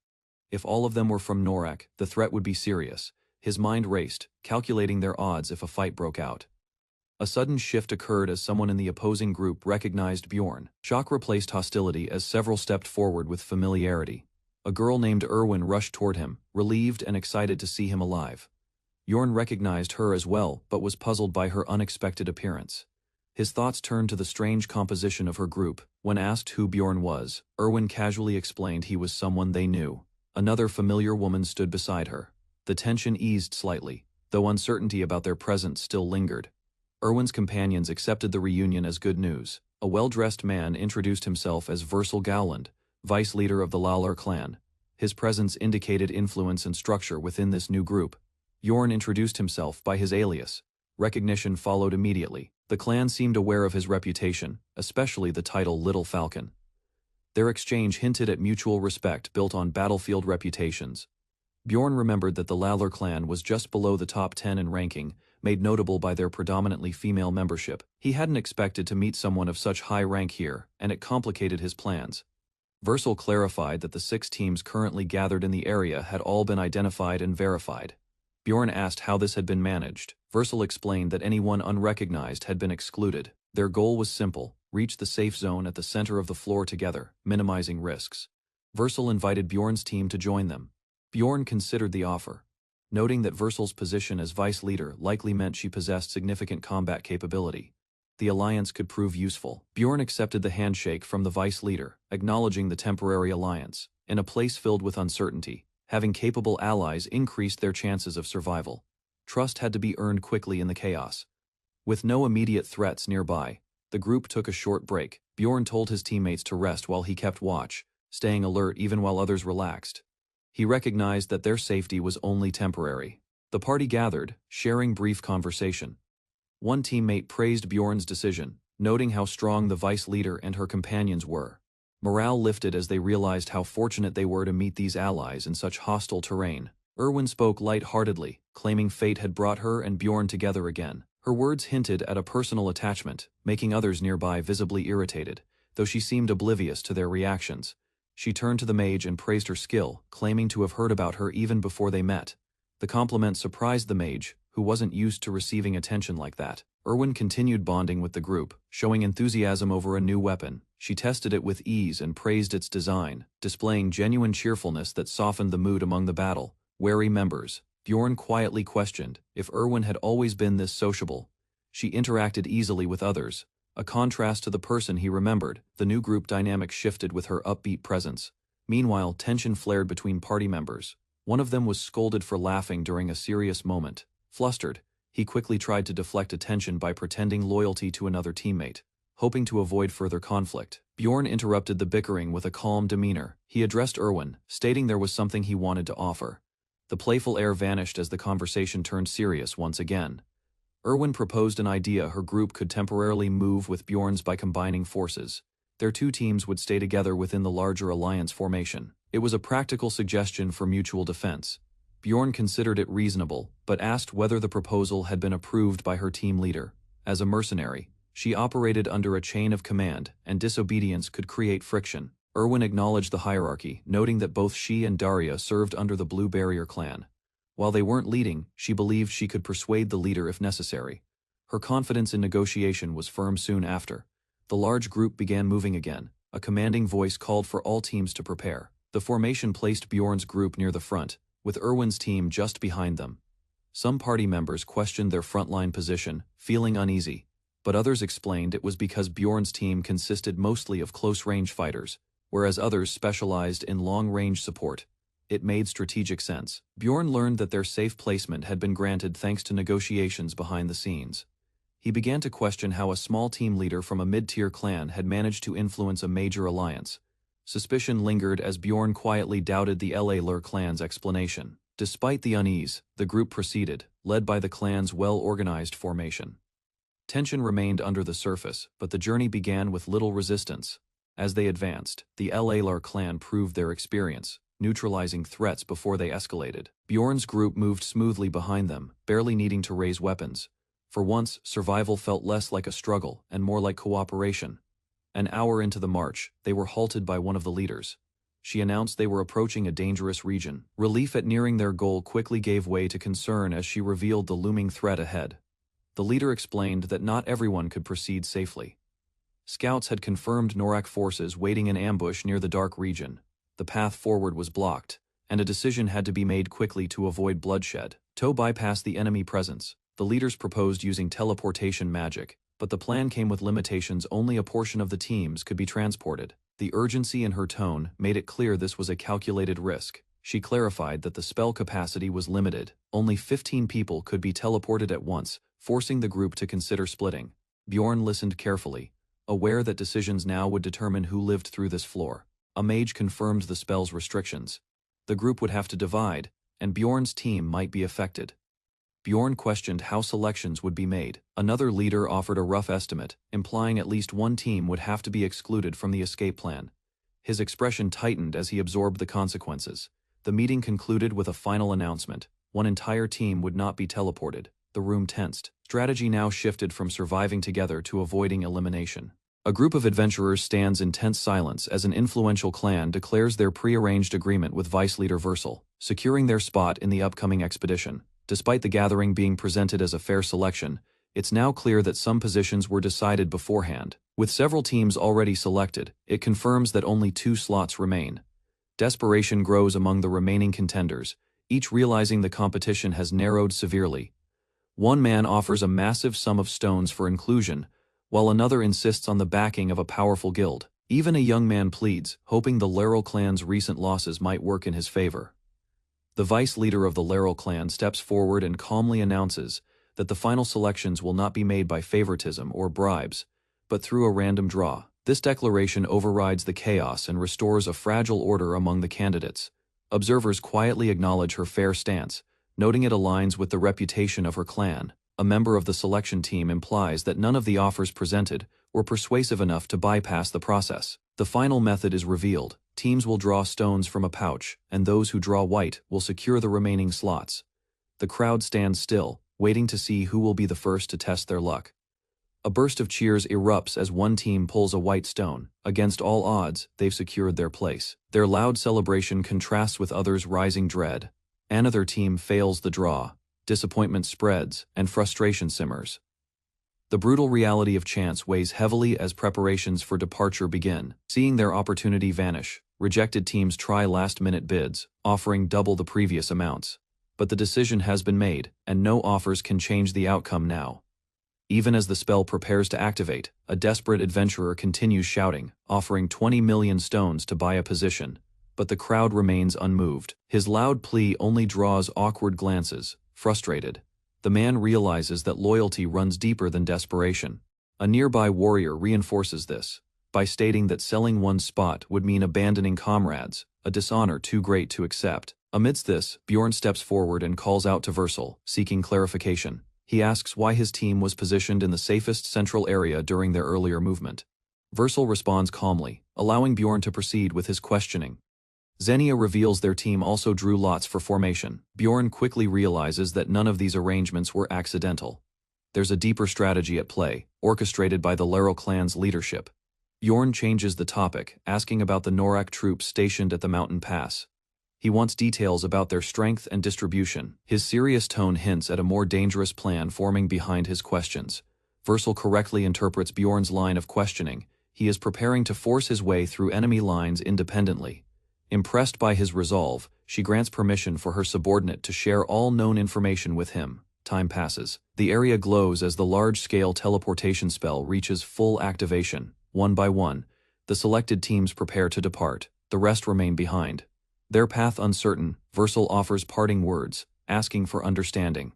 If all of them were from Norak, the threat would be serious. His mind raced, calculating their odds if a fight broke out. A sudden shift occurred as someone in the opposing group recognized Bjorn. Shock replaced hostility as several stepped forward with familiarity. A girl named Erwin rushed toward him, relieved and excited to see him alive. Bjorn recognized her as well, but was puzzled by her unexpected appearance. His thoughts turned to the strange composition of her group. When asked who Bjorn was, Erwin casually explained he was someone they knew. Another familiar woman stood beside her. The tension eased slightly, though uncertainty about their presence still lingered. Erwin's companions accepted the reunion as good news. A well-dressed man introduced himself as Versal Gowland, vice leader of the Lalur clan. His presence indicated influence and structure within this new group. Bjorn introduced himself by his alias. Recognition followed immediately. The clan seemed aware of his reputation, especially the title Little Falcon. Their exchange hinted at mutual respect built on battlefield reputations. Bjorn remembered that the Lalur clan was just below the top 10 in ranking, made notable by their predominantly female membership. He hadn't expected to meet someone of such high rank here, and it complicated his plans. Versal clarified that the 6 teams currently gathered in the area had all been identified and verified. Bjorn asked how this had been managed. Versal explained that anyone unrecognized had been excluded. Their goal was simple: reach the safe zone at the center of the floor together, minimizing risks. Versal invited Bjorn's team to join them. Bjorn considered the offer, noting that Versal's position as vice leader likely meant she possessed significant combat capability. The alliance could prove useful. Bjorn accepted the handshake from the vice leader, acknowledging the temporary alliance. In a place filled with uncertainty, having capable allies increased their chances of survival. Trust had to be earned quickly in the chaos. With no immediate threats nearby, the group took a short break. Bjorn told his teammates to rest while he kept watch, staying alert even while others relaxed. He recognized that their safety was only temporary. The party gathered, sharing brief conversation. One teammate praised Bjorn's decision, noting how strong the vice leader and her companions were. Morale lifted as they realized how fortunate they were to meet these allies in such hostile terrain. Erwin spoke light-heartedly, claiming fate had brought her and Bjorn together again. Her words hinted at a personal attachment, making others nearby visibly irritated, though she seemed oblivious to their reactions. She turned to the mage and praised her skill, claiming to have heard about her even before they met. The compliment surprised the mage, who wasn't used to receiving attention like that. Erwin continued bonding with the group, showing enthusiasm over a new weapon. She tested it with ease and praised its design, displaying genuine cheerfulness that softened the mood among the battle. Wary members. Bjorn quietly questioned if Erwin had always been this sociable. She interacted easily with others, a contrast to the person he remembered. The new group dynamic shifted with her upbeat presence. Meanwhile, tension flared between party members. One of them was scolded for laughing during a serious moment. Flustered, he quickly tried to deflect attention by pretending loyalty to another teammate, hoping to avoid further conflict. Bjorn interrupted the bickering with a calm demeanor. He addressed Erwin, stating there was something he wanted to offer. The playful air vanished as the conversation turned serious once again. Erwin proposed an idea: her group could temporarily move with Bjorn's by combining forces. Their 2 teams would stay together within the larger alliance formation. It was a practical suggestion for mutual defense. Bjorn considered it reasonable, but asked whether the proposal had been approved by her team leader. As a mercenary, she operated under a chain of command, and disobedience could create friction. Erwin acknowledged the hierarchy, noting that both she and Daria served under the Blue Barrier clan. While they weren't leading, she believed she could persuade the leader if necessary. Her confidence in negotiation was firm soon after. The large group began moving again. A commanding voice called for all teams to prepare. The formation placed Bjorn's group near the front, with Erwin's team just behind them. Some party members questioned their frontline position, feeling uneasy, but others explained it was because Bjorn's team consisted mostly of close-range fighters, whereas others specialized in long-range support. It made strategic sense. Bjorn learned that their safe placement had been granted thanks to negotiations behind the scenes. He began to question how a small team leader from a mid-tier clan had managed to influence a major alliance. Suspicion lingered as Bjorn quietly doubted the Lalur clan's explanation. Despite the unease, the group proceeded, led by the clan's well-organized formation. Tension remained under the surface, but the journey began with little resistance. As they advanced, the Lalur clan proved their experience, neutralizing threats before they escalated. Bjorn's group moved smoothly behind them, barely needing to raise weapons. For once, survival felt less like a struggle and more like cooperation. An hour into the march, they were halted by one of the leaders. She announced they were approaching a dangerous region. Relief at nearing their goal quickly gave way to concern as she revealed the looming threat ahead. The leader explained that not everyone could proceed safely. Scouts had confirmed Norak forces waiting in ambush near the dark region. The path forward was blocked, and a decision had to be made quickly to avoid bloodshed. To bypass the enemy presence, the leaders proposed using teleportation magic, but the plan came with limitations. Only a portion of the teams could be transported. The urgency in her tone made it clear this was a calculated risk. She clarified that the spell capacity was limited. Only 15 people could be teleported at once, forcing the group to consider splitting. Bjorn listened carefully, aware that decisions now would determine who lived through this floor. A mage confirmed the spell's restrictions. The group would have to divide, and Bjorn's team might be affected. Bjorn questioned how selections would be made. Another leader offered a rough estimate, implying at least one team would have to be excluded from the escape plan. His expression tightened as he absorbed the consequences. The meeting concluded with a final announcement. One entire team would not be teleported. The room tensed. Strategy now shifted from surviving together to avoiding elimination. A group of adventurers stands in tense silence as an influential clan declares their prearranged agreement with Vice Leader Versal, securing their spot in the upcoming expedition. Despite the gathering being presented as a fair selection, it's now clear that some positions were decided beforehand. With several teams already selected, it confirms that only 2 slots remain. Desperation grows among the remaining contenders, each realizing the competition has narrowed severely. One man offers a massive sum of stones for inclusion, while another insists on the backing of a powerful guild. Even a young man pleads, hoping the Laurel clan's recent losses might work in his favor. The vice leader of the Laurel clan steps forward and calmly announces that the final selections will not be made by favoritism or bribes, but through a random draw. This declaration overrides the chaos and restores a fragile order among the candidates. Observers quietly acknowledge her fair stance, noting it aligns with the reputation of her clan. A member of the selection team implies that none of the offers presented were persuasive enough to bypass the process. The final method is revealed. Teams will draw stones from a pouch, and those who draw white will secure the remaining slots. The crowd stands still, waiting to see who will be the first to test their luck. A burst of cheers erupts as one team pulls a white stone. Against all odds, they've secured their place. Their loud celebration contrasts with others' rising dread. Another team fails the draw. Disappointment spreads, and frustration simmers. The brutal reality of chance weighs heavily as preparations for departure begin. Seeing their opportunity vanish, rejected teams try last-minute bids, offering double the previous amounts. But the decision has been made, and no offers can change the outcome now. Even as the spell prepares to activate, a desperate adventurer continues shouting, offering 20 million stones to buy a position. But the crowd remains unmoved. His loud plea only draws awkward glances. Frustrated, the man realizes that loyalty runs deeper than desperation. A nearby warrior reinforces this, by stating that selling one's spot would mean abandoning comrades, a dishonor too great to accept. Amidst this, Bjorn steps forward and calls out to Versal, seeking clarification. He asks why his team was positioned in the safest central area during their earlier movement. Versal responds calmly, allowing Bjorn to proceed with his questioning. Xenia reveals their team also drew lots for formation. Bjorn quickly realizes that none of these arrangements were accidental. There's a deeper strategy at play, orchestrated by the Laurel clan's leadership. Bjorn changes the topic, asking about the Norak troops stationed at the mountain pass. He wants details about their strength and distribution. His serious tone hints at a more dangerous plan forming behind his questions. Versal correctly interprets Bjorn's line of questioning. He is preparing to force his way through enemy lines independently. Impressed by his resolve, she grants permission for her subordinate to share all known information with him. Time passes. The area glows as the large-scale teleportation spell reaches full activation. One by one, the selected teams prepare to depart. The rest remain behind. Their path uncertain, Versal offers parting words, asking for understanding.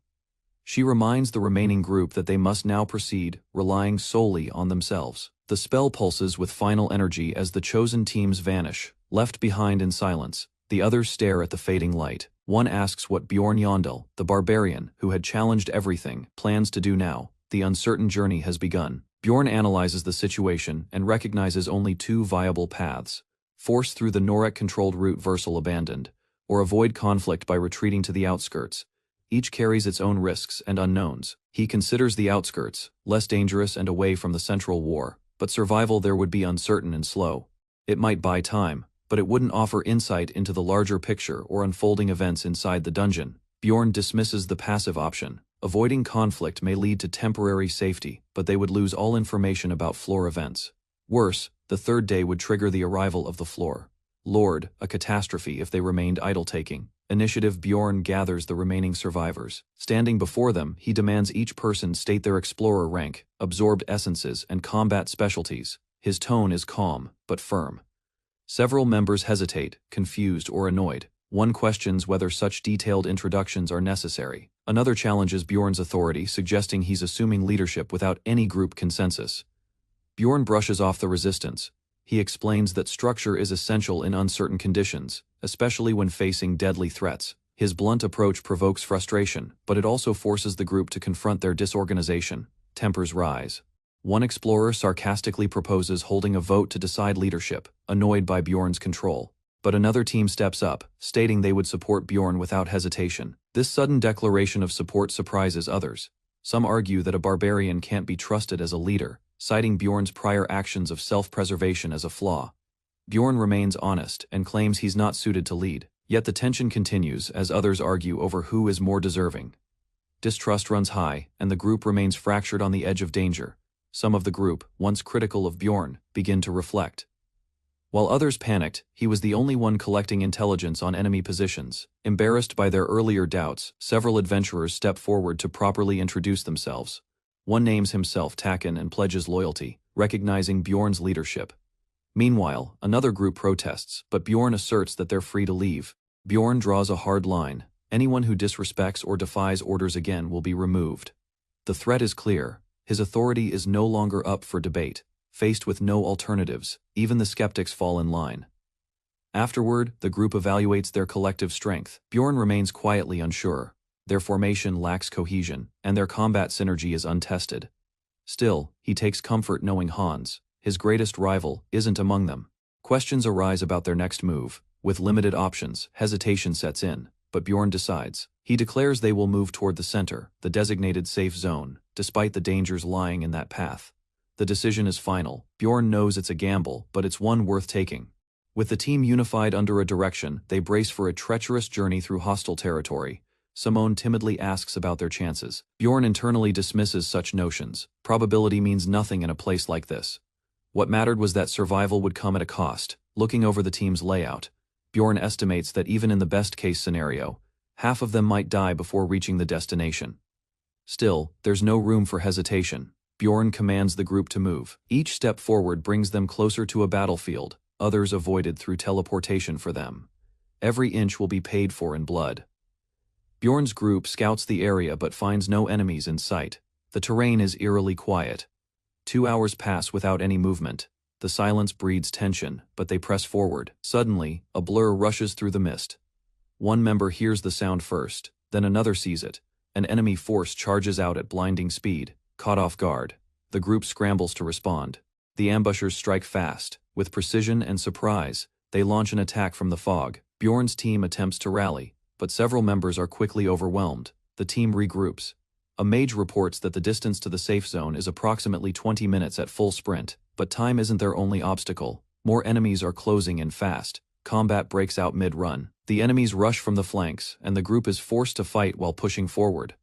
She reminds the remaining group that they must now proceed, relying solely on themselves. The spell pulses with final energy as the chosen teams vanish. Left behind in silence, the others stare at the fading light. One asks what Bjorn Yondel, the barbarian, who had challenged everything, plans to do now. The uncertain journey has begun. Bjorn analyzes the situation and recognizes only 2 viable paths. Force through the Norak-controlled route Versal abandoned, or avoid conflict by retreating to the outskirts. Each carries its own risks and unknowns. He considers the outskirts, less dangerous and away from the central war, but survival there would be uncertain and slow. It might buy time, but it wouldn't offer insight into the larger picture or unfolding events inside the dungeon. Bjorn dismisses the passive option. Avoiding conflict may lead to temporary safety, but they would lose all information about floor events. Worse, the third day would trigger the arrival of the floor Lord, a catastrophe if they remained idle-taking. Initiative. Bjorn gathers the remaining survivors. Standing before them, he demands each person state their explorer rank, absorbed essences, and combat specialties. His tone is calm, but firm. Several members hesitate, confused or annoyed. One questions whether such detailed introductions are necessary. Another challenges Bjorn's authority, suggesting he's assuming leadership without any group consensus. Bjorn brushes off the resistance. He explains that structure is essential in uncertain conditions, especially when facing deadly threats. His blunt approach provokes frustration, but it also forces the group to confront their disorganization. Tempers rise. One explorer sarcastically proposes holding a vote to decide leadership, annoyed by Bjorn's control. But another team steps up, stating they would support Bjorn without hesitation. This sudden declaration of support surprises others. Some argue that a barbarian can't be trusted as a leader, citing Bjorn's prior actions of self-preservation as a flaw. Bjorn remains honest and claims he's not suited to lead, yet the tension continues as others argue over who is more deserving. Distrust runs high, and the group remains fractured on the edge of danger. Some of the group, once critical of Bjorn, begin to reflect. While others panicked, he was the only one collecting intelligence on enemy positions. Embarrassed by their earlier doubts, several adventurers step forward to properly introduce themselves. One names himself Taken and pledges loyalty, recognizing Bjorn's leadership. Meanwhile, another group protests, but Bjorn asserts that they're free to leave. Bjorn draws a hard line. Anyone who disrespects or defies orders again will be removed. The threat is clear. His authority is no longer up for debate. Faced with no alternatives, even the skeptics fall in line. Afterward, the group evaluates their collective strength. Bjorn remains quietly unsure. Their formation lacks cohesion, and their combat synergy is untested. Still, he takes comfort knowing Hans, his greatest rival, isn't among them. Questions arise about their next move. With limited options, hesitation sets in, but Bjorn decides. He declares they will move toward the center, the designated safe zone, despite the dangers lying in that path. The decision is final. Bjorn knows it's a gamble, but it's one worth taking. With the team unified under a direction, they brace for a treacherous journey through hostile territory. Simone timidly asks about their chances. Bjorn internally dismisses such notions. Probability means nothing in a place like this. What mattered was that survival would come at a cost. Looking over the team's layout, Bjorn estimates that even in the best-case scenario, half of them might die before reaching the destination. Still, there's no room for hesitation. Bjorn commands the group to move. Each step forward brings them closer to a battlefield, others avoided through teleportation for them. Every inch will be paid for in blood. Bjorn's group scouts the area but finds no enemies in sight. The terrain is eerily quiet. 2 hours pass without any movement. The silence breeds tension, but they press forward. Suddenly, a blur rushes through the mist. One member hears the sound first, then another sees it. An enemy force charges out at blinding speed. Caught off guard, the group scrambles to respond. The ambushers strike fast. With precision and surprise, they launch an attack from the fog. Bjorn's team attempts to rally, but several members are quickly overwhelmed. The team regroups. A mage reports that the distance to the safe zone is approximately 20 minutes at full sprint, but time isn't their only obstacle. More enemies are closing in fast. Combat breaks out mid-run. The enemies rush from the flanks, and the group is forced to fight while pushing forward.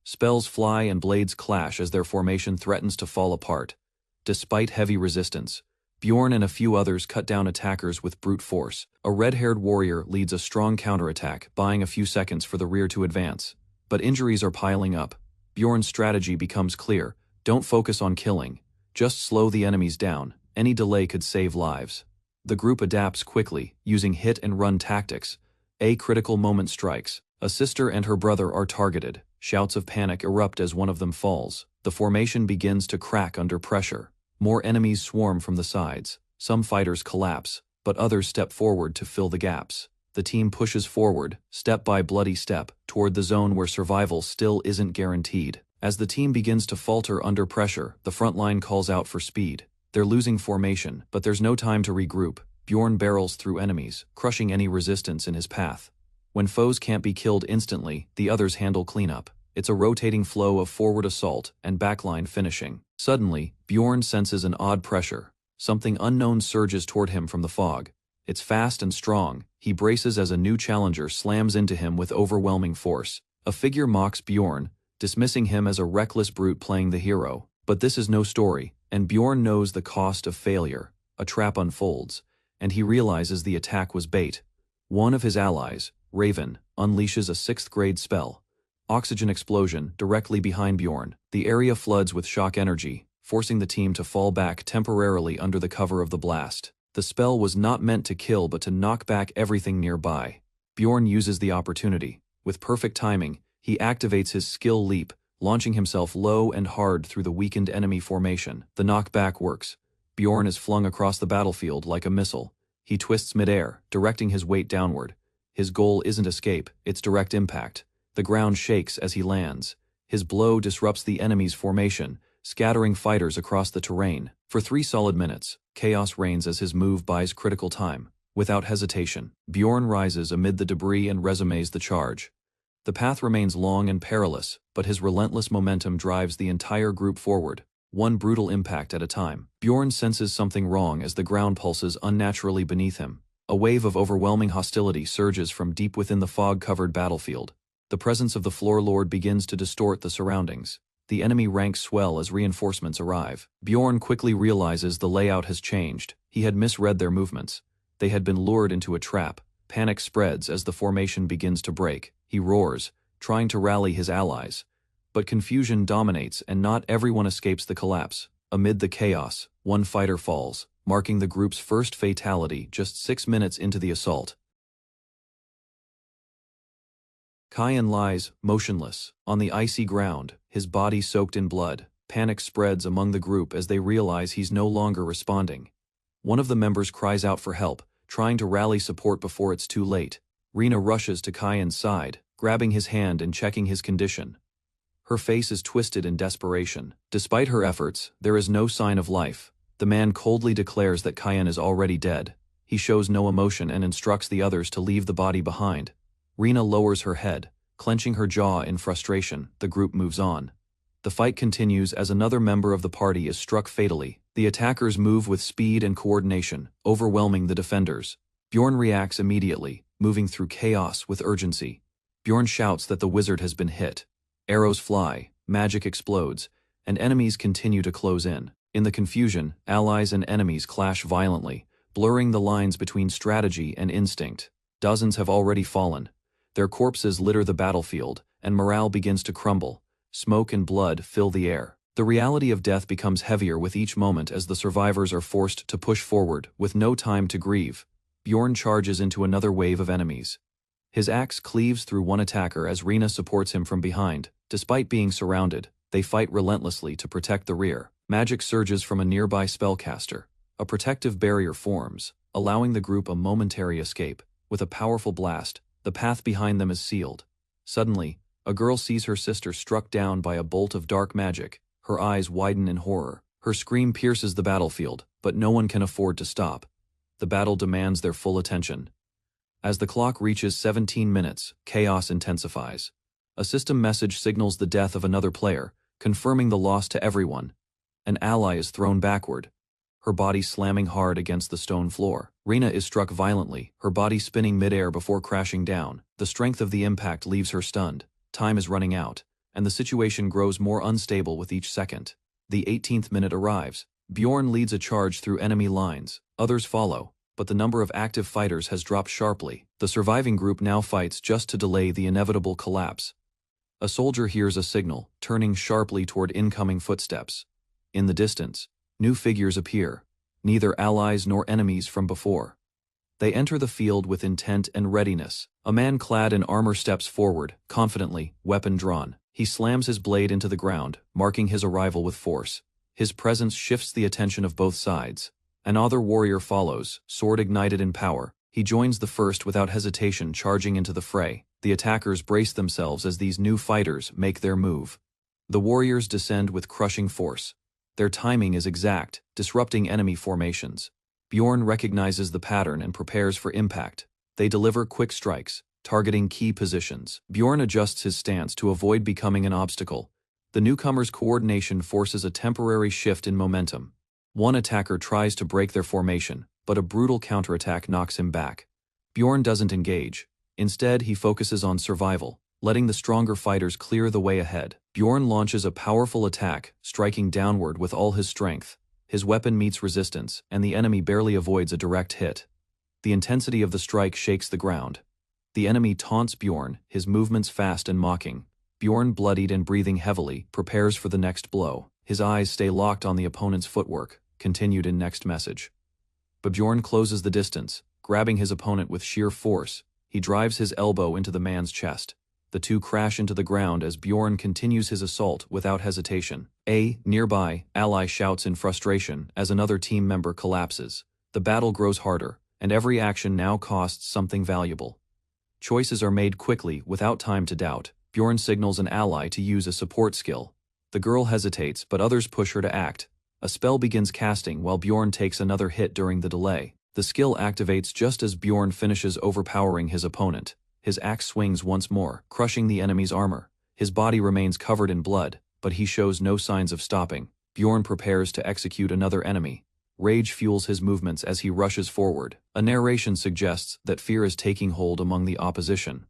Spells fly and blades clash as their formation threatens to fall apart. Despite heavy resistance, Bjorn and a few others cut down attackers with brute force. A red-haired warrior leads a strong counterattack, buying a few seconds for the rear to advance. But injuries are piling up. Bjorn's strategy becomes clear. Don't focus on killing. Just slow the enemies down. Any delay could save lives. The group adapts quickly, using hit-and-run tactics. A critical moment strikes. A sister and her brother are targeted. Shouts of panic erupt as one of them falls. The formation begins to crack under pressure. More enemies swarm from the sides. Some fighters collapse, but others step forward to fill the gaps. The team pushes forward, step by bloody step, toward the zone where survival still isn't guaranteed. As the team begins to falter under pressure, the front line calls out for speed. They're losing formation, but there's no time to regroup. Bjorn barrels through enemies, crushing any resistance in his path. When foes can't be killed instantly, the others handle cleanup. It's a rotating flow of forward assault and backline finishing. Suddenly, Bjorn senses an odd pressure. Something unknown surges toward him from the fog. It's fast and strong. He braces as a new challenger slams into him with overwhelming force. A figure mocks Bjorn, dismissing him as a reckless brute playing the hero. But this is no story, and Bjorn knows the cost of failure. A trap unfolds, and he realizes the attack was bait. One of his allies, Raven, unleashes a 6th-grade spell. Oxygen explosion directly behind Bjorn. The area floods with shock energy, forcing the team to fall back temporarily under the cover of the blast. The spell was not meant to kill but to knock back everything nearby. Bjorn uses the opportunity. With perfect timing, he activates his skill leap, launching himself low and hard through the weakened enemy formation. The knockback works. Bjorn is flung across the battlefield like a missile. He twists midair, directing his weight downward. His goal isn't escape, it's direct impact. The ground shakes as he lands. His blow disrupts the enemy's formation, scattering fighters across the terrain. For 3 solid minutes, chaos reigns as his move buys critical time. Without hesitation, Bjorn rises amid the debris and resumes the charge. The path remains long and perilous, but his relentless momentum drives the entire group forward, one brutal impact at a time. Bjorn senses something wrong as the ground pulses unnaturally beneath him. A wave of overwhelming hostility surges from deep within the fog-covered battlefield. The presence of the Floor Lord begins to distort the surroundings. The enemy ranks swell as reinforcements arrive. Bjorn quickly realizes the layout has changed. He had misread their movements. They had been lured into a trap. Panic spreads as the formation begins to break. He roars, trying to rally his allies. But confusion dominates and not everyone escapes the collapse. Amid the chaos, one fighter falls, marking the group's first fatality just 6 minutes into the assault. Kyan lies, motionless, on the icy ground, his body soaked in blood. Panic spreads among the group as they realize he's no longer responding. One of the members cries out for help, trying to rally support before it's too late. Rena rushes to Kyan's side, grabbing his hand and checking his condition. Her face is twisted in desperation. Despite her efforts, there is no sign of life. The man coldly declares that Kyan is already dead. He shows no emotion and instructs the others to leave the body behind. Rena lowers her head, clenching her jaw in frustration. The group moves on. The fight continues as another member of the party is struck fatally. The attackers move with speed and coordination, overwhelming the defenders. Bjorn reacts immediately, moving through chaos with urgency. Bjorn shouts that the wizard has been hit. Arrows fly, magic explodes, and enemies continue to close in. In the confusion, allies and enemies clash violently, blurring the lines between strategy and instinct. Dozens have already fallen. Their corpses litter the battlefield, and morale begins to crumble. Smoke and blood fill the air. The reality of death becomes heavier with each moment as the survivors are forced to push forward, with no time to grieve. Bjorn charges into another wave of enemies. His axe cleaves through one attacker as Rena supports him from behind. Despite being surrounded, they fight relentlessly to protect the rear. Magic surges from a nearby spellcaster. A protective barrier forms, allowing the group a momentary escape. With a powerful blast, the path behind them is sealed. Suddenly, a girl sees her sister struck down by a bolt of dark magic. Her eyes widen in horror. Her scream pierces the battlefield, but no one can afford to stop. The battle demands their full attention. As the clock reaches 17 minutes, chaos intensifies. A system message signals the death of another player, confirming the loss to everyone. An ally is thrown backward, her body slamming hard against the stone floor. Rena is struck violently, her body spinning midair before crashing down. The strength of the impact leaves her stunned. Time is running out, and the situation grows more unstable with each second. The 18th minute arrives. Bjorn leads a charge through enemy lines. Others follow, but the number of active fighters has dropped sharply. The surviving group now fights just to delay the inevitable collapse. A soldier hears a signal, turning sharply toward incoming footsteps. In the distance, new figures appear, neither allies nor enemies from before. They enter the field with intent and readiness. A man clad in armor steps forward, confidently, weapon drawn. He slams his blade into the ground, marking his arrival with force. His presence shifts the attention of both sides. Another warrior follows, sword ignited in power. He joins the first without hesitation, charging into the fray. The attackers brace themselves as these new fighters make their move. The warriors descend with crushing force. Their timing is exact, disrupting enemy formations. Bjorn recognizes the pattern and prepares for impact. They deliver quick strikes, targeting key positions. Bjorn adjusts his stance to avoid becoming an obstacle. The newcomers' coordination forces a temporary shift in momentum. One attacker tries to break their formation, but a brutal counterattack knocks him back. Bjorn doesn't engage. Instead, he focuses on survival, letting the stronger fighters clear the way ahead. Bjorn launches a powerful attack, striking downward with all his strength. His weapon meets resistance, and the enemy barely avoids a direct hit. The intensity of the strike shakes the ground. The enemy taunts Bjorn, his movements fast and mocking. Bjorn, bloodied and breathing heavily, prepares for the next blow. His eyes stay locked on the opponent's footwork, continued in next message. But Bjorn closes the distance, grabbing his opponent with sheer force. He drives his elbow into the man's chest. The two crash into the ground as Bjorn continues his assault without hesitation. A nearby ally shouts in frustration as another team member collapses. The battle grows harder, and every action now costs something valuable. Choices are made quickly without time to doubt. Bjorn signals an ally to use a support skill. The girl hesitates, but others push her to act. A spell begins casting while Bjorn takes another hit during the delay. The skill activates just as Bjorn finishes overpowering his opponent. His axe swings once more, crushing the enemy's armor. His body remains covered in blood, but he shows no signs of stopping. Bjorn prepares to execute another enemy. Rage fuels his movements as he rushes forward. A narration suggests that fear is taking hold among the opposition.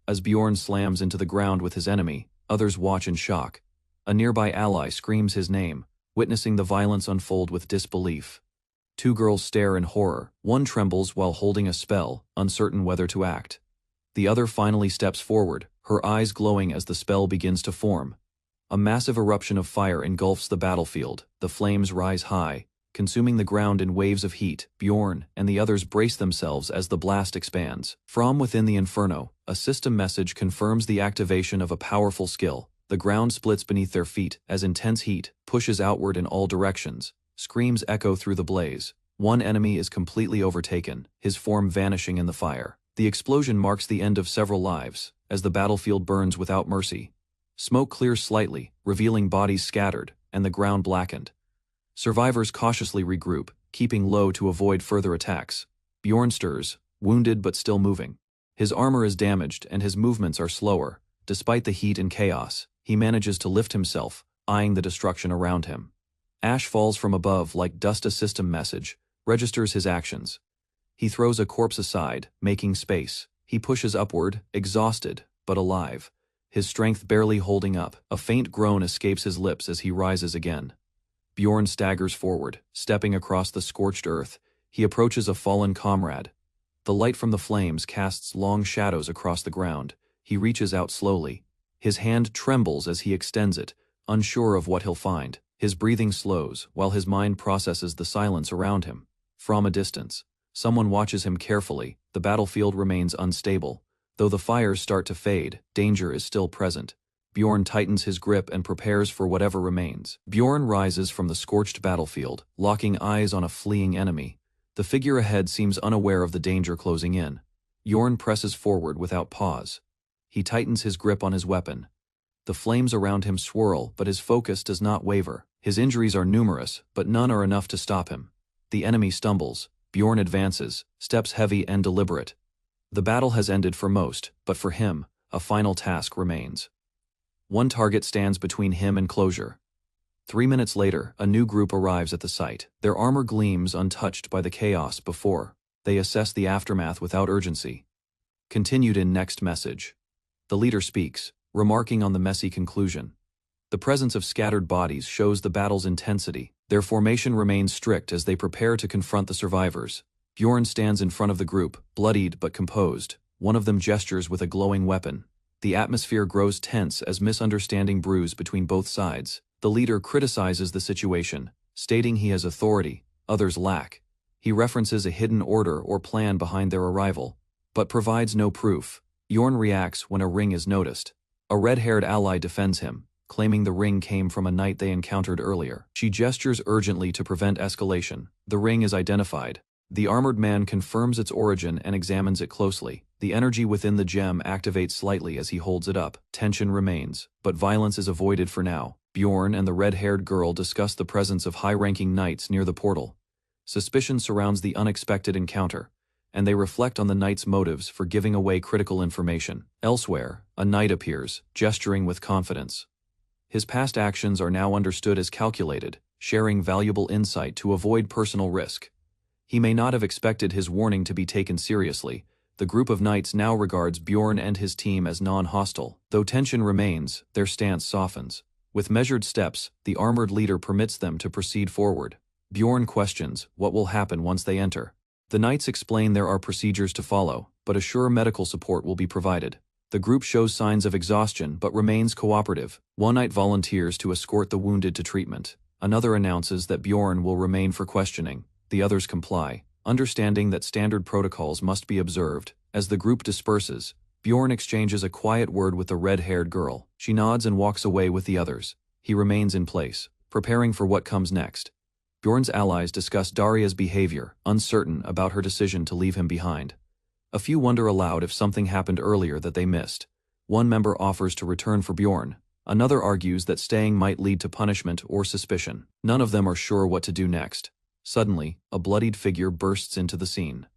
As Bjorn slams into the ground with his enemy, others watch in shock. A nearby ally screams his name, witnessing the violence unfold with disbelief. Two girls stare in horror. One trembles while holding a spell, uncertain whether to act. The other finally steps forward, her eyes glowing as the spell begins to form. A massive eruption of fire engulfs the battlefield. The flames rise high, consuming the ground in waves of heat. Bjorn and the others brace themselves as the blast expands. From within the inferno, a system message confirms the activation of a powerful skill. The ground splits beneath their feet as intense heat pushes outward in all directions. Screams echo through the blaze. One enemy is completely overtaken, his form vanishing in the fire. The explosion marks the end of several lives, as the battlefield burns without mercy. Smoke clears slightly, revealing bodies scattered, and the ground blackened. Survivors cautiously regroup, keeping low to avoid further attacks. Bjorn stirs, wounded but still moving. His armor is damaged and his movements are slower. Despite the heat and chaos, he manages to lift himself, eyeing the destruction around him. Ash falls from above like dust. A system message registers his actions. He throws a corpse aside, making space. He pushes upward, exhausted, but alive. His strength barely holding up. A faint groan escapes his lips as he rises again. Bjorn staggers forward, stepping across the scorched earth. He approaches a fallen comrade. The light from the flames casts long shadows across the ground. He reaches out slowly. His hand trembles as he extends it, unsure of what he'll find. His breathing slows, while his mind processes the silence around him. From a distance, someone watches him carefully. The battlefield remains unstable. Though the fires start to fade, danger is still present. Bjorn tightens his grip and prepares for whatever remains. Bjorn rises from the scorched battlefield, locking eyes on a fleeing enemy. The figure ahead seems unaware of the danger closing in. Bjorn presses forward without pause. He tightens his grip on his weapon. The flames around him swirl, but his focus does not waver. His injuries are numerous, but none are enough to stop him. The enemy stumbles. Bjorn advances, steps heavy and deliberate. The battle has ended for most, but for him, a final task remains. One target stands between him and closure. 3 minutes later, a new group arrives at the site. Their armor gleams untouched by the chaos before. They assess the aftermath without urgency. Continued in next message. The leader speaks, remarking on the messy conclusion. The presence of scattered bodies shows the battle's intensity. Their formation remains strict as they prepare to confront the survivors. Bjorn stands in front of the group, bloodied but composed. One of them gestures with a glowing weapon. The atmosphere grows tense as misunderstanding brews between both sides. The leader criticizes the situation, stating he has authority, others lack. He references a hidden order or plan behind their arrival, but provides no proof. Bjorn reacts when a ring is noticed. A red-haired ally defends him, claiming the ring came from a knight they encountered earlier. She gestures urgently to prevent escalation. The ring is identified. The armored man confirms its origin and examines it closely. The energy within the gem activates slightly as he holds it up. Tension remains, but violence is avoided for now. Bjorn and the red-haired girl discuss the presence of high-ranking knights near the portal. Suspicion surrounds the unexpected encounter, and they reflect on the knight's motives for giving away critical information. Elsewhere, a knight appears, gesturing with confidence. His past actions are now understood as calculated, sharing valuable insight to avoid personal risk. He may not have expected his warning to be taken seriously. The group of knights now regards Bjorn and his team as non-hostile. Though tension remains, their stance softens. With measured steps, the armored leader permits them to proceed forward. Bjorn questions what will happen once they enter. The knights explain there are procedures to follow, but assure medical support will be provided. The group shows signs of exhaustion but remains cooperative. One knight volunteers to escort the wounded to treatment. Another announces that Bjorn will remain for questioning. The others comply, understanding that standard protocols must be observed. As the group disperses, Bjorn exchanges a quiet word with the red-haired girl. She nods and walks away with the others. He remains in place, preparing for what comes next. Bjorn's allies discuss Daria's behavior, uncertain about her decision to leave him behind. A few wonder aloud if something happened earlier that they missed. One member offers to return for Bjorn. Another argues that staying might lead to punishment or suspicion. None of them are sure what to do next. Suddenly, a bloodied figure bursts into the scene.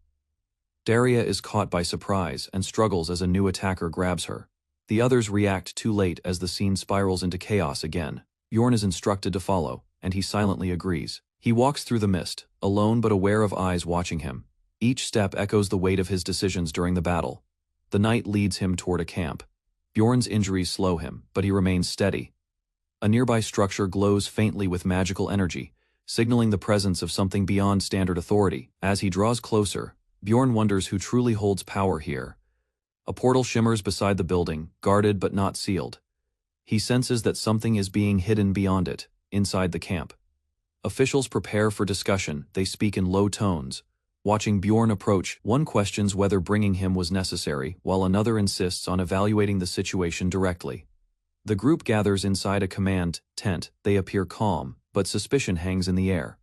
Daria is caught by surprise and struggles as a new attacker grabs her. The others react too late as the scene spirals into chaos again. Bjorn is instructed to follow, and he silently agrees. He walks through the mist, alone but aware of eyes watching him. Each step echoes the weight of his decisions during the battle. The night leads him toward a camp. Bjorn's injuries slow him, but he remains steady. A nearby structure glows faintly with magical energy, signaling the presence of something beyond standard authority. As he draws closer, Bjorn wonders who truly holds power here. A portal shimmers beside the building, guarded but not sealed. He senses that something is being hidden beyond it, inside the camp. Officials prepare for discussion. They speak in low tones. Watching Bjorn approach, one questions whether bringing him was necessary, while another insists on evaluating the situation directly. The group gathers inside a command tent. They appear calm, but suspicion hangs in the air.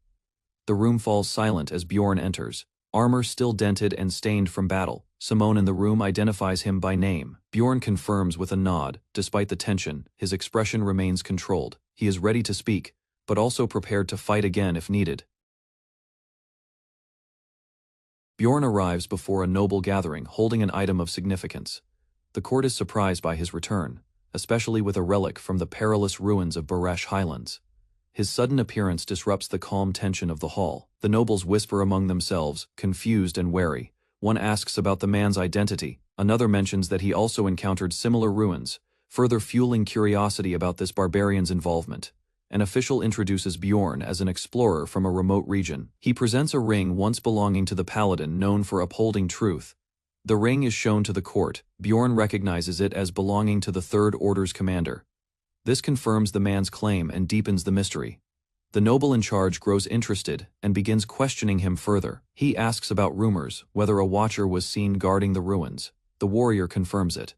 The room falls silent as Bjorn enters, armor still dented and stained from battle. Simone in the room identifies him by name. Bjorn confirms with a nod. Despite the tension, his expression remains controlled. He is ready to speak, but also prepared to fight again if needed. Bjorn arrives before a noble gathering holding an item of significance. The court is surprised by his return, especially with a relic from the perilous ruins of Baresh Highlands. His sudden appearance disrupts the calm tension of the hall. The nobles whisper among themselves, confused and wary. One asks about the man's identity. Another mentions that he also encountered similar ruins, further fueling curiosity about this barbarian's involvement. An official introduces Bjorn as an explorer from a remote region. He presents a ring once belonging to the paladin known for upholding truth. The ring is shown to the court. Bjorn recognizes it as belonging to the Third Order's commander. This confirms the man's claim and deepens the mystery. The noble in charge grows interested and begins questioning him further. He asks about rumors, whether a watcher was seen guarding the ruins. The warrior confirms it.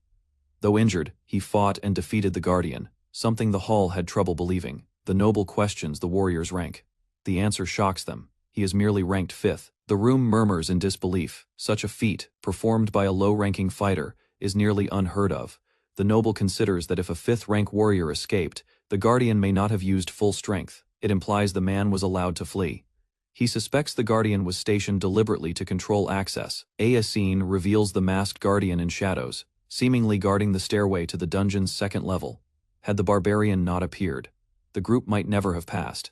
Though injured, he fought and defeated the guardian, something the hall had trouble believing. The noble questions the warrior's rank. The answer shocks them. He is merely ranked 5th. The room murmurs in disbelief. Such a feat, performed by a low-ranking fighter, is nearly unheard of. The noble considers that if a 5th-rank warrior escaped, the guardian may not have used full strength. It implies the man was allowed to flee. He suspects the guardian was stationed deliberately to control access. A scene reveals the masked guardian in shadows, seemingly guarding the stairway to the dungeon's 2nd level. Had the barbarian not appeared, the group might never have passed.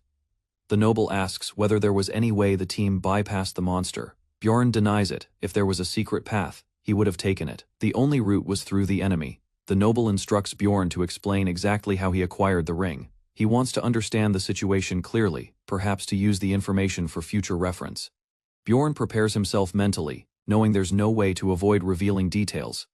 The noble asks whether there was any way the team bypassed the monster. Bjorn denies it. If there was a secret path, he would have taken it. The only route was through the enemy. The noble instructs Bjorn to explain exactly how he acquired the ring. He wants to understand the situation clearly, perhaps to use the information for future reference. Bjorn prepares himself mentally, knowing there's no way to avoid revealing details.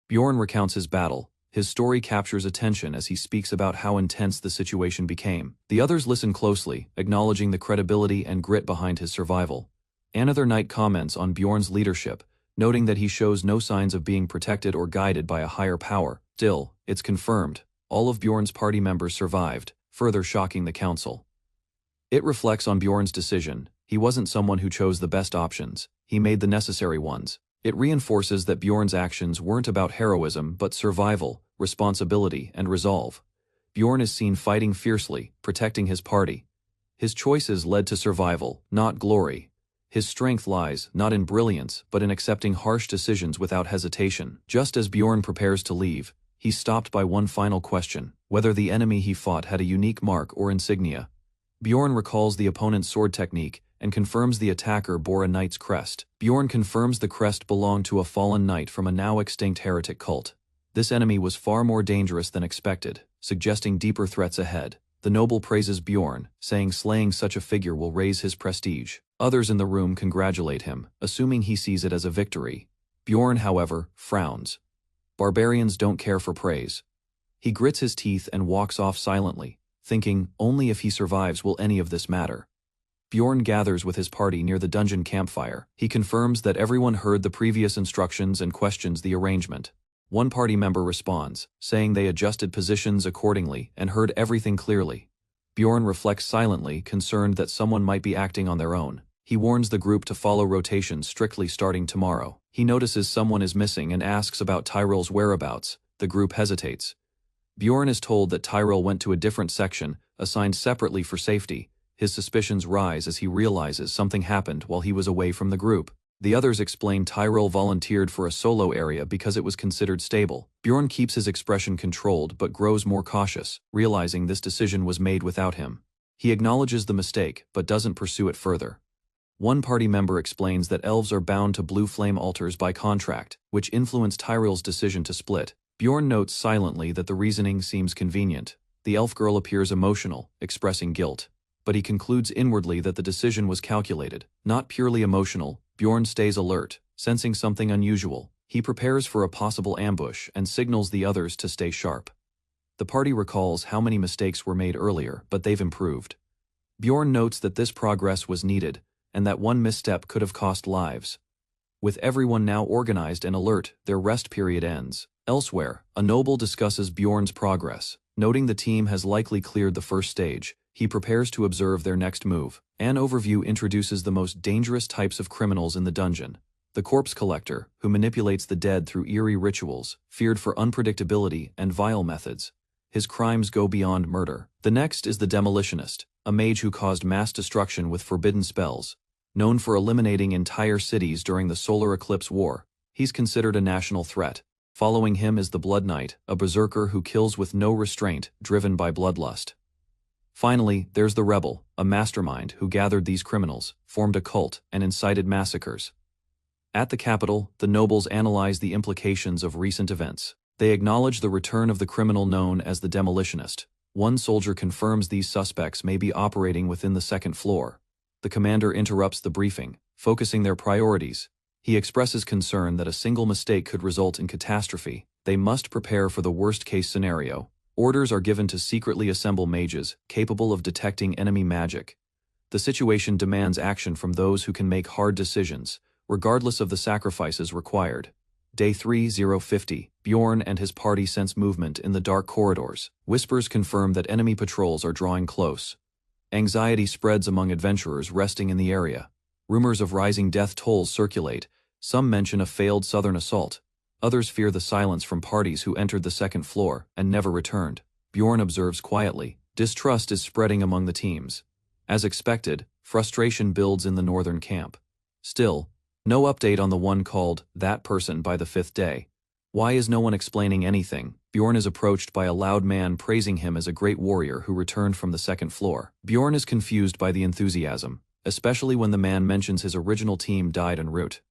Bjorn recounts his battle. His story captures attention as he speaks about how intense the situation became. The others listen closely, acknowledging the credibility and grit behind his survival. Another knight comments on Bjorn's leadership, noting that he shows no signs of being protected or guided by a higher power. Still, it's confirmed. All of Bjorn's party members survived, further shocking the council. It reflects on Bjorn's decision. He wasn't someone who chose the best options. He made the necessary ones. It reinforces that Bjorn's actions weren't about heroism but survival, responsibility, and resolve. Bjorn is seen fighting fiercely, protecting his party. His choices led to survival, not glory. His strength lies not in brilliance but in accepting harsh decisions without hesitation. Just as Bjorn prepares to leave, he's stopped by one final question: whether the enemy he fought had a unique mark or insignia. Bjorn recalls the opponent's sword technique and confirms the attacker bore a knight's crest. Bjorn confirms the crest belonged to a fallen knight from a now extinct heretic cult. This enemy was far more dangerous than expected, suggesting deeper threats ahead. The noble praises Bjorn, saying slaying such a figure will raise his prestige. Others in the room congratulate him, assuming he sees it as a victory. Bjorn, however, frowns. Barbarians don't care for praise. He grits his teeth and walks off silently, thinking, only if he survives will any of this matter. Bjorn gathers with his party near the dungeon campfire. He confirms that everyone heard the previous instructions and questions the arrangement. One party member responds, saying they adjusted positions accordingly and heard everything clearly. Bjorn reflects silently, concerned that someone might be acting on their own. He warns the group to follow rotations strictly starting tomorrow. He notices someone is missing and asks about Tyrell's whereabouts. The group hesitates. Bjorn is told that Tyrell went to a different section, assigned separately for safety. His suspicions rise as he realizes something happened while he was away from the group. The others explain Tyrell volunteered for a solo area because it was considered stable. Bjorn keeps his expression controlled but grows more cautious, realizing this decision was made without him. He acknowledges the mistake but doesn't pursue it further. One party member explains that elves are bound to blue flame altars by contract, which influenced Tyrell's decision to split. Bjorn notes silently that the reasoning seems convenient. The elf girl appears emotional, expressing guilt. But he concludes inwardly that the decision was calculated, not purely emotional. Bjorn stays alert, sensing something unusual. He prepares for a possible ambush and signals the others to stay sharp. The party recalls how many mistakes were made earlier, but they've improved. Bjorn notes that this progress was needed, and that one misstep could have cost lives. With everyone now organized and alert, their rest period ends. Elsewhere, a noble discusses Bjorn's progress. Noting the team has likely cleared the first stage, he prepares to observe their next move. An overview introduces the most dangerous types of criminals in the dungeon. The corpse collector, who manipulates the dead through eerie rituals, feared for unpredictability and vile methods. His crimes go beyond murder. The next is the demolitionist, a mage who caused mass destruction with forbidden spells. Known for eliminating entire cities during the Solar Eclipse War, he's considered a national threat. Following him is the Blood Knight, a berserker who kills with no restraint, driven by bloodlust. Finally, there's the rebel, a mastermind who gathered these criminals, formed a cult, and incited massacres. At the capital, the nobles analyze the implications of recent events. They acknowledge the return of the criminal known as the demolitionist. One soldier confirms these suspects may be operating within the second floor. The commander interrupts the briefing, focusing their priorities. He expresses concern that a single mistake could result in catastrophe. They must prepare for the worst-case scenario. Orders are given to secretly assemble mages, capable of detecting enemy magic. The situation demands action from those who can make hard decisions, regardless of the sacrifices required. Day 3050, Bjorn and his party sense movement in the dark corridors. Whispers confirm that enemy patrols are drawing close. Anxiety spreads among adventurers resting in the area. Rumors of rising death tolls circulate. Some mention a failed southern assault. Others fear the silence from parties who entered the second floor and never returned. Bjorn observes quietly. Distrust is spreading among the teams. As expected, frustration builds in the northern camp. Still, no update on the one called that person by the fifth day. Why is no one explaining anything? Bjorn is approached by a loud man praising him as a great warrior who returned from the second floor. Bjorn is confused by the enthusiasm, especially when the man mentions his original team died en route.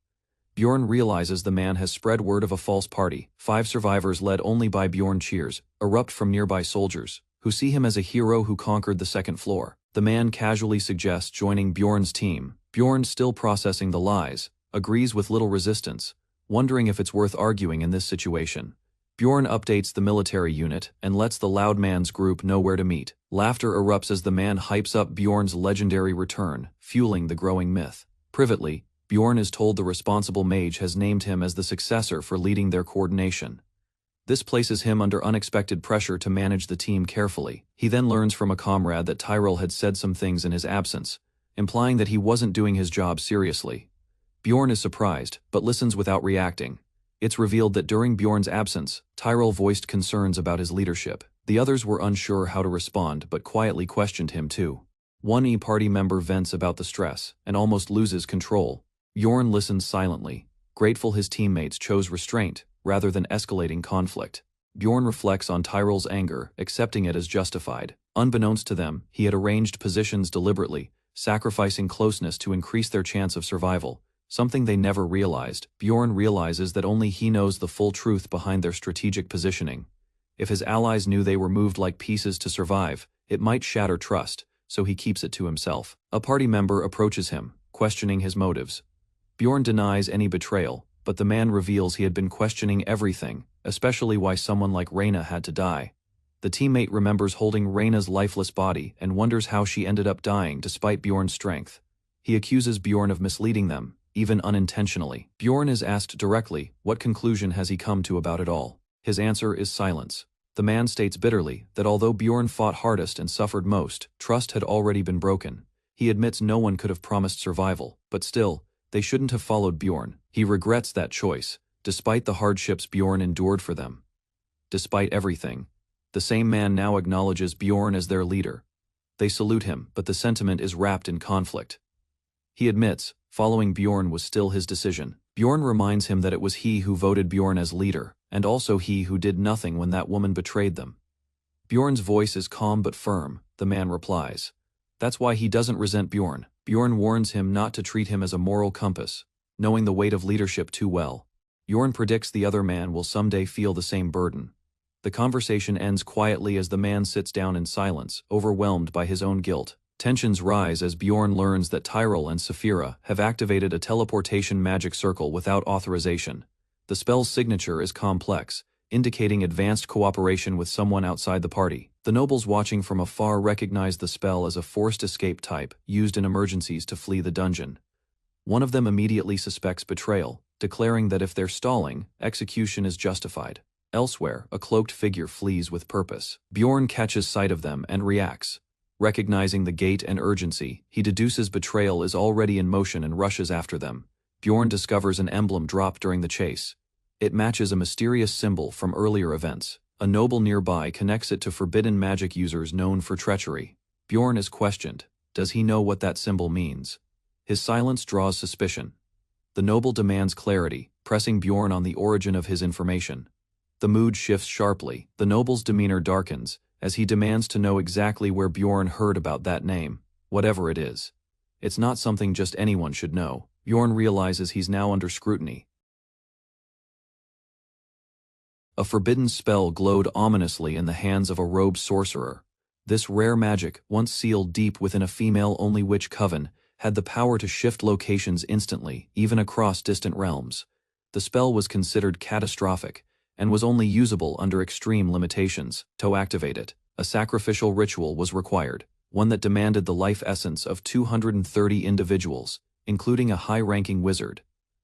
Bjorn realizes the man has spread word of a false party. 5 survivors led only by Bjorn cheers erupt from nearby soldiers, who see him as a hero who conquered the second floor. The man casually suggests joining Bjorn's team. Bjorn, still processing the lies, agrees with little resistance, wondering if it's worth arguing in this situation. Bjorn updates the military unit and lets the loud man's group know where to meet. Laughter erupts as the man hypes up Bjorn's legendary return, fueling the growing myth. Privately, Bjorn is told the responsible mage has named him as the successor for leading their coordination. This places him under unexpected pressure to manage the team carefully. He then learns from a comrade that Tyrell had said some things in his absence, implying that he wasn't doing his job seriously. Bjorn is surprised, but listens without reacting. It's revealed that during Bjorn's absence, Tyrell voiced concerns about his leadership. The others were unsure how to respond but quietly questioned him too. One party member vents about the stress and almost loses control. Bjorn listens silently, grateful his teammates chose restraint rather than escalating conflict. Bjorn reflects on Tyrell's anger, accepting it as justified. Unbeknownst to them, he had arranged positions deliberately, sacrificing closeness to increase their chance of survival, something they never realized. Bjorn realizes that only he knows the full truth behind their strategic positioning. If his allies knew they were moved like pieces to survive, it might shatter trust, so he keeps it to himself. A party member approaches him, questioning his motives. Bjorn denies any betrayal, but the man reveals he had been questioning everything, especially why someone like Reyna had to die. The teammate remembers holding Reyna's lifeless body and wonders how she ended up dying despite Bjorn's strength. He accuses Bjorn of misleading them, even unintentionally. Bjorn is asked directly, what conclusion has he come to about it all? His answer is silence. The man states bitterly that although Bjorn fought hardest and suffered most, trust had already been broken. He admits no one could have promised survival, but still, they shouldn't have followed Bjorn. He regrets that choice, despite the hardships Bjorn endured for them. Despite everything, the same man now acknowledges Bjorn as their leader. They salute him, but the sentiment is wrapped in conflict. He admits, following Bjorn was still his decision. Bjorn reminds him that it was he who voted Bjorn as leader, and also he who did nothing when that woman betrayed them. Bjorn's voice is calm but firm, the man replies. That's why he doesn't resent Bjorn. Bjorn warns him not to treat him as a moral compass, knowing the weight of leadership too well. Bjorn predicts the other man will someday feel the same burden. The conversation ends quietly as the man sits down in silence, overwhelmed by his own guilt. Tensions rise as Bjorn learns that Tyrell and Saphira have activated a teleportation magic circle without authorization. The spell's signature is complex, indicating advanced cooperation with someone outside the party. The nobles watching from afar recognize the spell as a forced escape type used in emergencies to flee the dungeon. One of them immediately suspects betrayal, declaring that if they're stalling, execution is justified. Elsewhere, a cloaked figure flees with purpose. Bjorn catches sight of them and reacts. Recognizing the gait and urgency, he deduces betrayal is already in motion and rushes after them. Bjorn discovers an emblem dropped during the chase. It matches a mysterious symbol from earlier events. A noble nearby connects it to forbidden magic users known for treachery. Bjorn is questioned. Does he know what that symbol means? His silence draws suspicion. The noble demands clarity, pressing Bjorn on the origin of his information. The mood shifts sharply. The noble's demeanor darkens, as he demands to know exactly where Bjorn heard about that name, whatever it is. It's not something just anyone should know. Bjorn realizes he's now under scrutiny. A forbidden spell glowed ominously in the hands of a robed sorcerer. This rare magic, once sealed deep within a female-only witch coven, had the power to shift locations instantly, even across distant realms. The spell was considered catastrophic, and was only usable under extreme limitations. To activate it, a sacrificial ritual was required, one that demanded the life essence of 230 individuals, including a high-ranking wizard.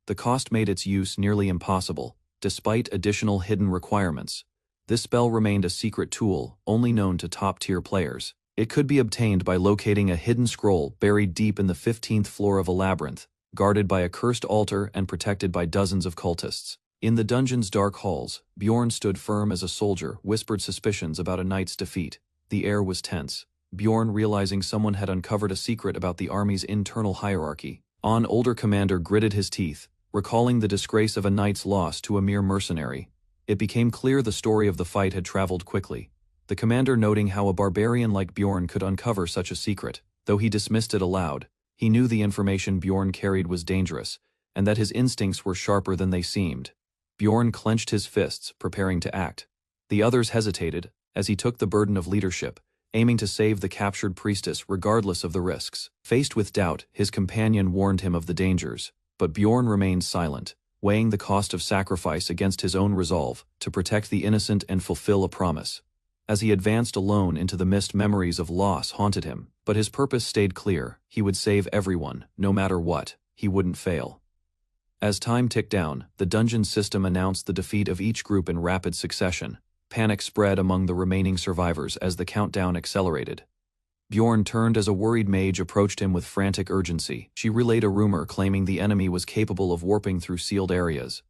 The cost made its use nearly impossible, despite additional hidden requirements. This spell remained a secret tool, only known to top-tier players. It could be obtained by locating a hidden scroll buried deep in the 15th floor of a labyrinth, guarded by a cursed altar and protected by dozens of cultists. In the dungeon's dark halls, Bjorn stood firm as a soldier whispered suspicions about a knight's defeat. The air was tense. Bjorn, realizing someone had uncovered a secret about the army's internal hierarchy. An older commander gritted his teeth, recalling the disgrace of a knight's loss to a mere mercenary. It became clear the story of the fight had traveled quickly. The commander noting how a barbarian like Bjorn could uncover such a secret. Though he dismissed it aloud, he knew the information Bjorn carried was dangerous, and that his instincts were sharper than they seemed. Bjorn clenched his fists, preparing to act. The others hesitated, as he took the burden of leadership, aiming to save the captured priestess regardless of the risks. Faced with doubt, his companion warned him of the dangers, but Bjorn remained silent, weighing the cost of sacrifice against his own resolve to protect the innocent and fulfill a promise. As he advanced alone into the mist, memories of loss haunted him, but his purpose stayed clear. He would save everyone, no matter what. He wouldn't fail. As time ticked down, the dungeon system announced the defeat of each group in rapid succession. Panic spread among the remaining survivors as the countdown accelerated. Bjorn turned as a worried mage approached him with frantic urgency. She relayed a rumor claiming the enemy was capable of warping through sealed areas.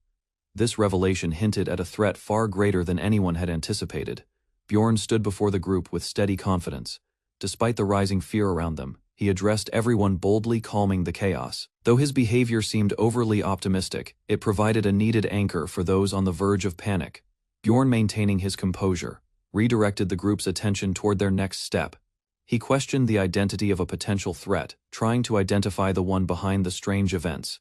This revelation hinted at a threat far greater than anyone had anticipated. Bjorn stood before the group with steady confidence. Despite the rising fear around them, he addressed everyone boldly, calming the chaos. Though his behavior seemed overly optimistic, it provided a needed anchor for those on the verge of panic. Bjorn, maintaining his composure, redirected the group's attention toward their next step. He questioned the identity of a potential threat, trying to identify the one behind the strange events.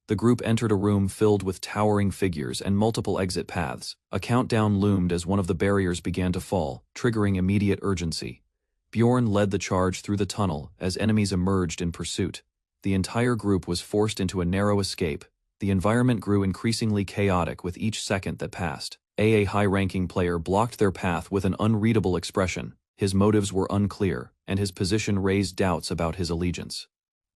The group entered a room filled with towering figures and multiple exit paths. A countdown loomed as one of the barriers began to fall, triggering immediate urgency. Bjorn led the charge through the tunnel as enemies emerged in pursuit. The entire group was forced into a narrow escape. The environment grew increasingly chaotic with each second that passed. A high-ranking player blocked their path with an unreadable expression. His motives were unclear, and his position raised doubts about his allegiance.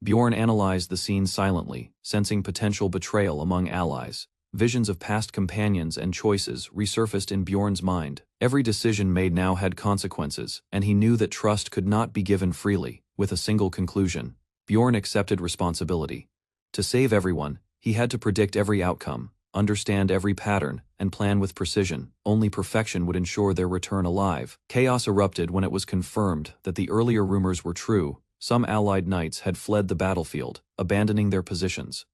Bjorn analyzed the scene silently, sensing potential betrayal among allies. Visions of past companions and choices resurfaced in Bjorn's mind. Every decision made now had consequences, and he knew that trust could not be given freely. With a single conclusion, Bjorn accepted responsibility. To save everyone, he had to predict every outcome, understand every pattern, and plan with precision. Only perfection would ensure their return alive. Chaos erupted when it was confirmed that the earlier rumors were true. Some allied knights had fled the battlefield, abandoning their positions.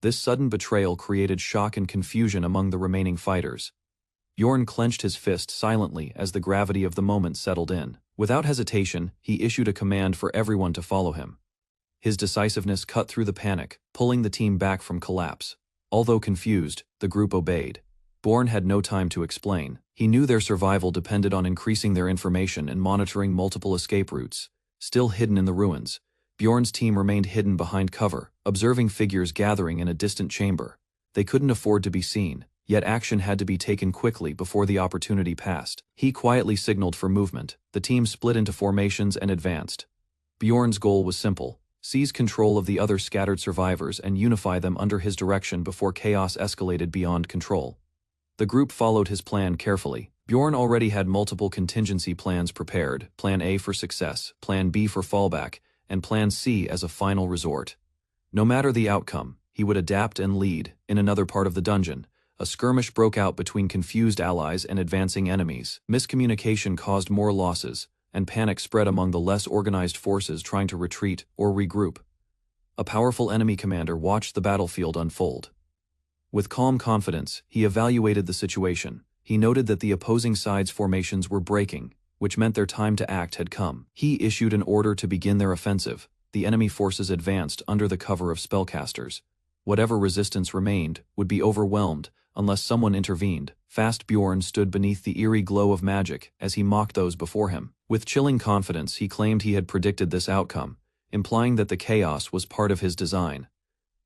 This sudden betrayal created shock and confusion among the remaining fighters. Bjorn clenched his fist silently as the gravity of the moment settled in. Without hesitation, he issued a command for everyone to follow him. His decisiveness cut through the panic, pulling the team back from collapse. Although confused, the group obeyed. Bjorn had no time to explain. He knew their survival depended on increasing their information and monitoring multiple escape routes. Still hidden in the ruins, Bjorn's team remained hidden behind cover, observing figures gathering in a distant chamber. They couldn't afford to be seen, yet action had to be taken quickly before the opportunity passed. He quietly signaled for movement. The team split into formations and advanced. Bjorn's goal was simple: seize control of the other scattered survivors and unify them under his direction before chaos escalated beyond control. The group followed his plan carefully. Bjorn already had multiple contingency plans prepared: Plan A for success, Plan B for fallback, and Plan C as a final resort. No matter the outcome, he would adapt and lead. In another part of the dungeon, a skirmish broke out between confused allies and advancing enemies. Miscommunication caused more losses, and panic spread among the less organized forces trying to retreat or regroup. A powerful enemy commander watched the battlefield unfold. With calm confidence, he evaluated the situation. He noted that the opposing sides' formations were breaking, which meant their time to act had come. He issued an order to begin their offensive. The enemy forces advanced under the cover of spellcasters. Whatever resistance remained would be overwhelmed unless someone intervened. Fast Bjorn stood beneath the eerie glow of magic as he mocked those before him. With chilling confidence, he claimed he had predicted this outcome, implying that the chaos was part of his design.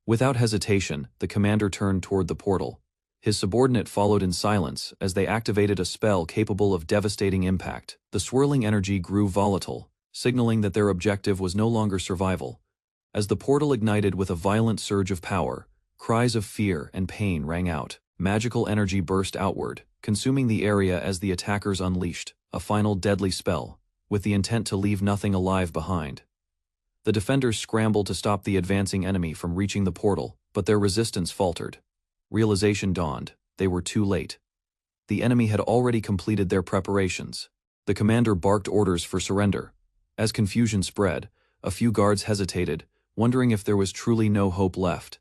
Without hesitation, the commander turned toward the portal. His subordinate followed in silence as they activated a spell capable of devastating impact. The swirling energy grew volatile, signaling that their objective was no longer survival. As the portal ignited with a violent surge of power, cries of fear and pain rang out. Magical energy burst outward, consuming the area as the attackers unleashed a final deadly spell, with the intent to leave nothing alive behind. The defenders scrambled to stop the advancing enemy from reaching the portal, but their resistance faltered. Realization dawned: they were too late. The enemy had already completed their preparations. The commander barked orders for surrender. As confusion spread, a few guards hesitated, wondering if there was truly no hope left.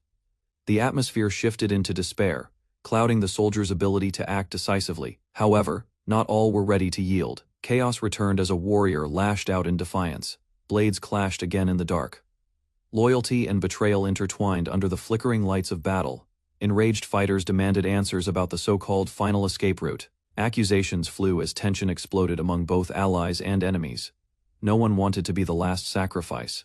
The atmosphere shifted into despair, clouding the soldiers' ability to act decisively. However, not all were ready to yield. Chaos returned as a warrior lashed out in defiance. Blades clashed again in the dark. Loyalty and betrayal intertwined under the flickering lights of battle. Enraged fighters demanded answers about the so-called final escape route. Accusations flew as tension exploded among both allies and enemies. No one wanted to be the last sacrifice.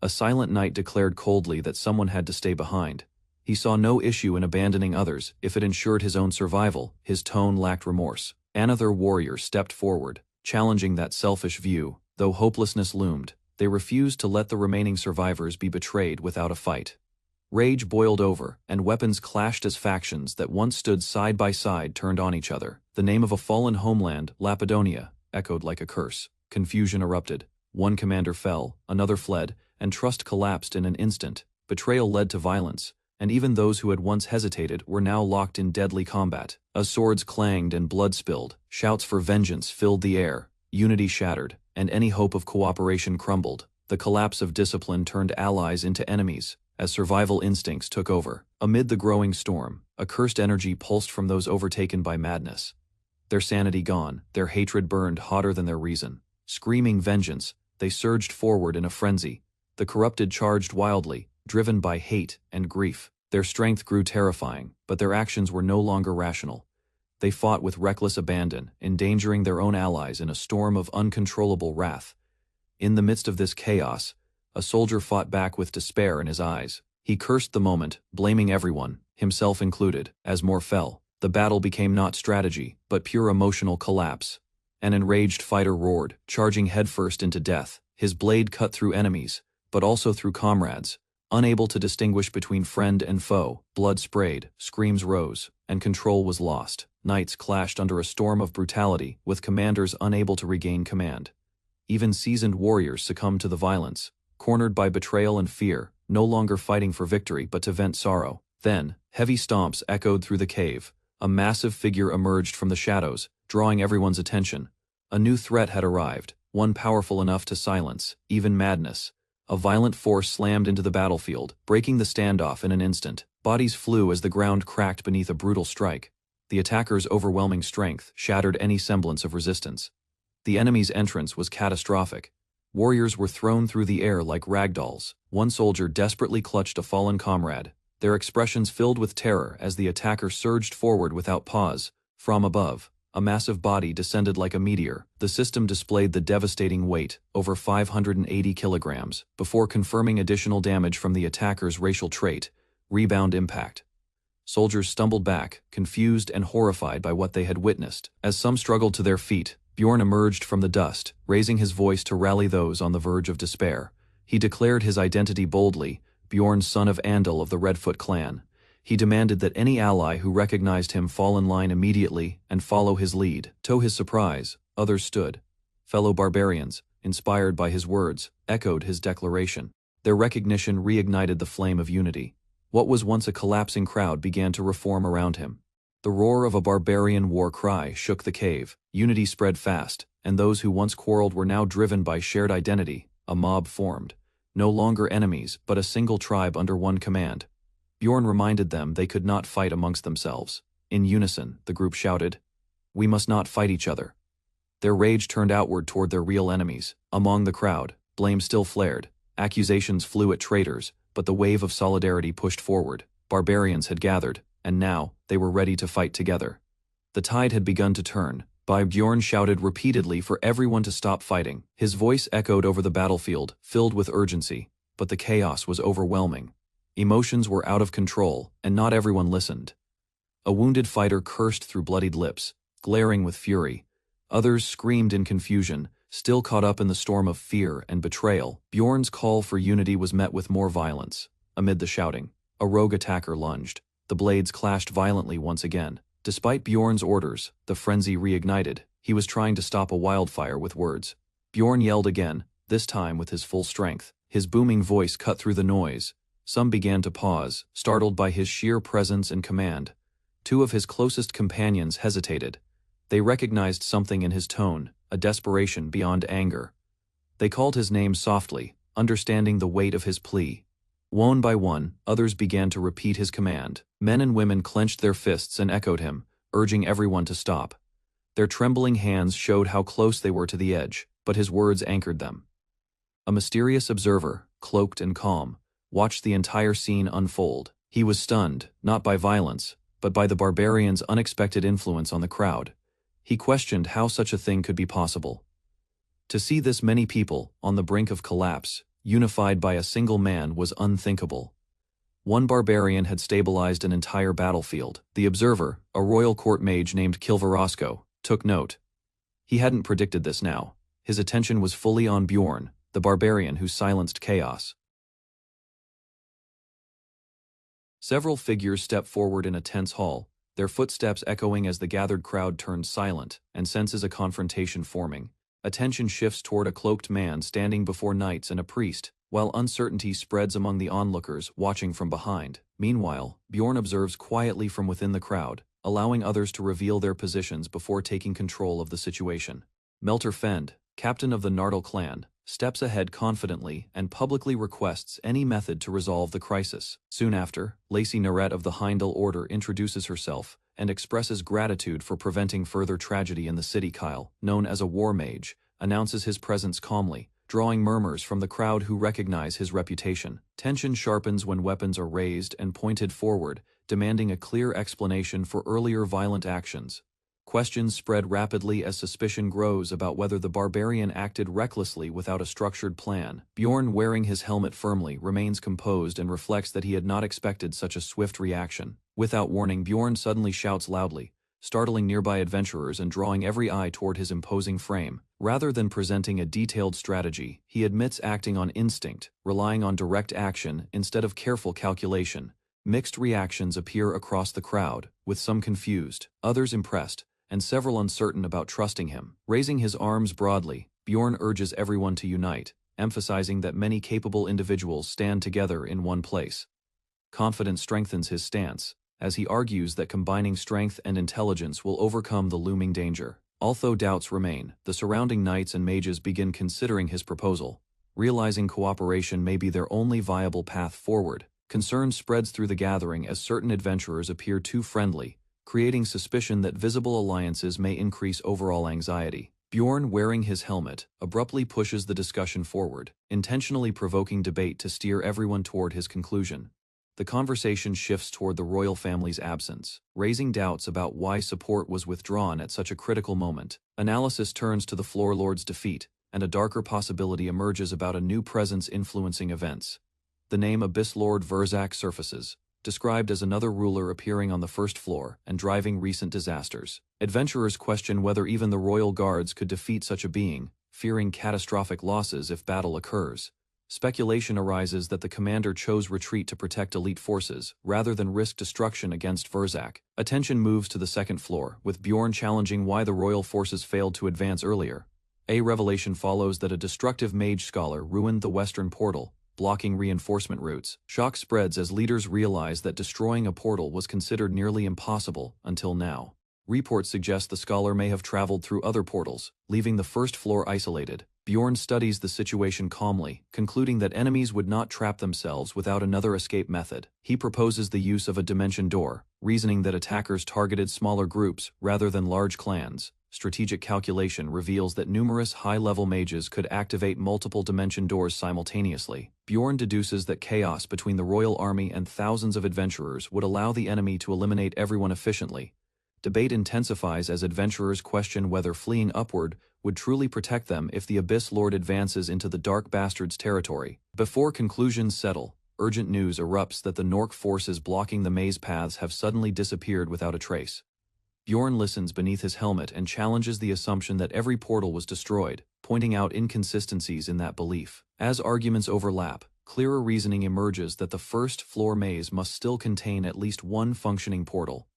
A silent knight declared coldly that someone had to stay behind. He saw no issue in abandoning others if it ensured his own survival. His tone lacked remorse. Another warrior stepped forward, challenging that selfish view. Though hopelessness loomed, they refused to let the remaining survivors be betrayed without a fight. Rage boiled over, and weapons clashed as factions that once stood side by side turned on each other. The name of a fallen homeland, Lapidonia, echoed like a curse. Confusion erupted. One commander fell, another fled, and trust collapsed in an instant. Betrayal led to violence, and even those who had once hesitated were now locked in deadly combat. As swords clanged and blood spilled, shouts for vengeance filled the air. Unity shattered, and any hope of cooperation crumbled. The collapse of discipline turned allies into enemies, as survival instincts took over. Amid the growing storm, a cursed energy pulsed from those overtaken by madness. Their sanity gone, their hatred burned hotter than their reason. Screaming vengeance, they surged forward in a frenzy. The corrupted charged wildly, driven by hate and grief. Their strength grew terrifying, but their actions were no longer rational. They fought with reckless abandon, endangering their own allies in a storm of uncontrollable wrath. In the midst of this chaos, a soldier fought back with despair in his eyes. He cursed the moment, blaming everyone, himself included. As more fell, The battle became not strategy, but pure emotional collapse. An enraged fighter roared, charging headfirst into death. His blade cut through enemies, but also through comrades. Unable to distinguish between friend and foe, blood sprayed, screams rose, and control was lost. Knights clashed under a storm of brutality, with commanders unable to regain command. Even seasoned warriors succumbed to the violence, cornered by betrayal and fear, no longer fighting for victory but to vent sorrow. Then, heavy stomps echoed through the cave. A massive figure emerged from the shadows, drawing everyone's attention. A new threat had arrived, one powerful enough to silence, even madness. A violent force slammed into the battlefield, breaking the standoff in an instant. Bodies flew as the ground cracked beneath a brutal strike. The attackers' overwhelming strength shattered any semblance of resistance. The enemy's entrance was catastrophic. Warriors were thrown through the air like ragdolls. One soldier desperately clutched a fallen comrade, their expressions filled with terror as the attacker surged forward without pause. From above, a massive body descended like a meteor. The system displayed the devastating weight, over 580 kilograms, before confirming additional damage from the attacker's racial trait, rebound impact. Soldiers stumbled back, confused and horrified by what they had witnessed. As some struggled to their feet, Bjorn emerged from the dust, raising his voice to rally those on the verge of despair. He declared his identity boldly, Bjorn, son of Andal of the Redfoot clan. He demanded that any ally who recognized him fall in line immediately and follow his lead. To his surprise, others stood. Fellow barbarians, inspired by his words, echoed his declaration. Their recognition reignited the flame of unity. What was once a collapsing crowd began to reform around him. The roar of a barbarian war cry shook the cave. Unity spread fast, and those who once quarreled were now driven by shared identity. A mob formed. No longer enemies, but a single tribe under one command. Bjorn reminded them they could not fight amongst themselves. In unison, the group shouted, "We must not fight each other." Their rage turned outward toward their real enemies. Among the crowd, blame still flared. Accusations flew at traitors, but the wave of solidarity pushed forward. Barbarians had gathered, and now, they were ready to fight together. The tide had begun to turn. Bjorn shouted repeatedly for everyone to stop fighting. His voice echoed over the battlefield, filled with urgency, but the chaos was overwhelming. Emotions were out of control, and not everyone listened. A wounded fighter cursed through bloodied lips, glaring with fury. Others screamed in confusion, still caught up in the storm of fear and betrayal. Bjorn's call for unity was met with more violence. Amid the shouting, a rogue attacker lunged. The blades clashed violently once again. Despite Bjorn's orders, the frenzy reignited. He was trying to stop a wildfire with words. Bjorn yelled again, this time with his full strength. His booming voice cut through the noise. Some began to pause, startled by his sheer presence and command. Two of his closest companions hesitated. They recognized something in his tone, a desperation beyond anger. They called his name softly, understanding the weight of his plea. One by one, others began to repeat his command. Men and women clenched their fists and echoed him, urging everyone to stop. Their trembling hands showed how close they were to the edge, but his words anchored them. A mysterious observer, cloaked and calm, watched the entire scene unfold. He was stunned, not by violence, but by the barbarian's unexpected influence on the crowd. He questioned how such a thing could be possible. To see this many people, on the brink of collapse, unified by a single man, was unthinkable. One barbarian had stabilized an entire battlefield. The observer, a royal court mage named Kilvarasco, took note. He hadn't predicted this now. His attention was fully on Bjorn, the barbarian who silenced chaos. Several figures stepped forward in a tense hall, their footsteps echoing as the gathered crowd turned silent and senses a confrontation forming. Attention shifts toward a cloaked man standing before knights and a priest, while uncertainty spreads among the onlookers watching from behind. Meanwhile, Bjorn observes quietly from within the crowd, allowing others to reveal their positions before taking control of the situation. Melter Fend, captain of the Nardal clan, steps ahead confidently and publicly requests any method to resolve the crisis. Soon after, Lacey Naret of the Heindel Order introduces herself and expresses gratitude for preventing further tragedy in the city. Kyle, known as a war mage, announces his presence calmly, drawing murmurs from the crowd who recognize his reputation. Tension sharpens when weapons are raised and pointed forward, demanding a clear explanation for earlier violent actions. Questions spread rapidly as suspicion grows about whether the barbarian acted recklessly without a structured plan. Bjorn, wearing his helmet firmly, remains composed and reflects that he had not expected such a swift reaction. Without warning, Bjorn suddenly shouts loudly, startling nearby adventurers and drawing every eye toward his imposing frame. Rather than presenting a detailed strategy, he admits acting on instinct, relying on direct action instead of careful calculation. Mixed reactions appear across the crowd, with some confused, others impressed, and several uncertain about trusting him. Raising his arms broadly, Bjorn urges everyone to unite, emphasizing that many capable individuals stand together in one place. Confidence strengthens his stance, as he argues that combining strength and intelligence will overcome the looming danger. Although doubts remain, the surrounding knights and mages begin considering his proposal, realizing cooperation may be their only viable path forward. Concern spreads through the gathering as certain adventurers appear too friendly, creating suspicion that visible alliances may increase overall anxiety. Bjorn, wearing his helmet, abruptly pushes the discussion forward, intentionally provoking debate to steer everyone toward his conclusion. The conversation shifts toward the royal family's absence, raising doubts about why support was withdrawn at such a critical moment. Analysis turns to the Floor Lord's defeat, and a darker possibility emerges about a new presence influencing events. The name Abyss Lord Verzak surfaces, described as another ruler appearing on the first floor and driving recent disasters. Adventurers question whether even the royal guards could defeat such a being, fearing catastrophic losses if battle occurs. Speculation arises that the commander chose retreat to protect elite forces, rather than risk destruction against Verzak. Attention moves to the second floor, with Bjorn challenging why the royal forces failed to advance earlier. A revelation follows that a destructive mage scholar ruined the western portal, blocking reinforcement routes. Shock spreads as leaders realize that destroying a portal was considered nearly impossible until now. Reports suggest the scholar may have traveled through other portals, leaving the first floor isolated. Bjorn studies the situation calmly, concluding that enemies would not trap themselves without another escape method. He proposes the use of a dimension door, reasoning that attackers targeted smaller groups rather than large clans. Strategic calculation reveals that numerous high-level mages could activate multiple dimension doors simultaneously. Bjorn deduces that chaos between the royal army and thousands of adventurers would allow the enemy to eliminate everyone efficiently. Debate intensifies as adventurers question whether fleeing upward would truly protect them if the Abyss Lord advances into the Dark Bastard's territory. Before conclusions settle, urgent news erupts that the Nork forces blocking the maze paths have suddenly disappeared without a trace. Bjorn listens beneath his helmet and challenges the assumption that every portal was destroyed, pointing out inconsistencies in that belief. As arguments overlap, clearer reasoning emerges that the first floor maze must still contain at least one functioning portal.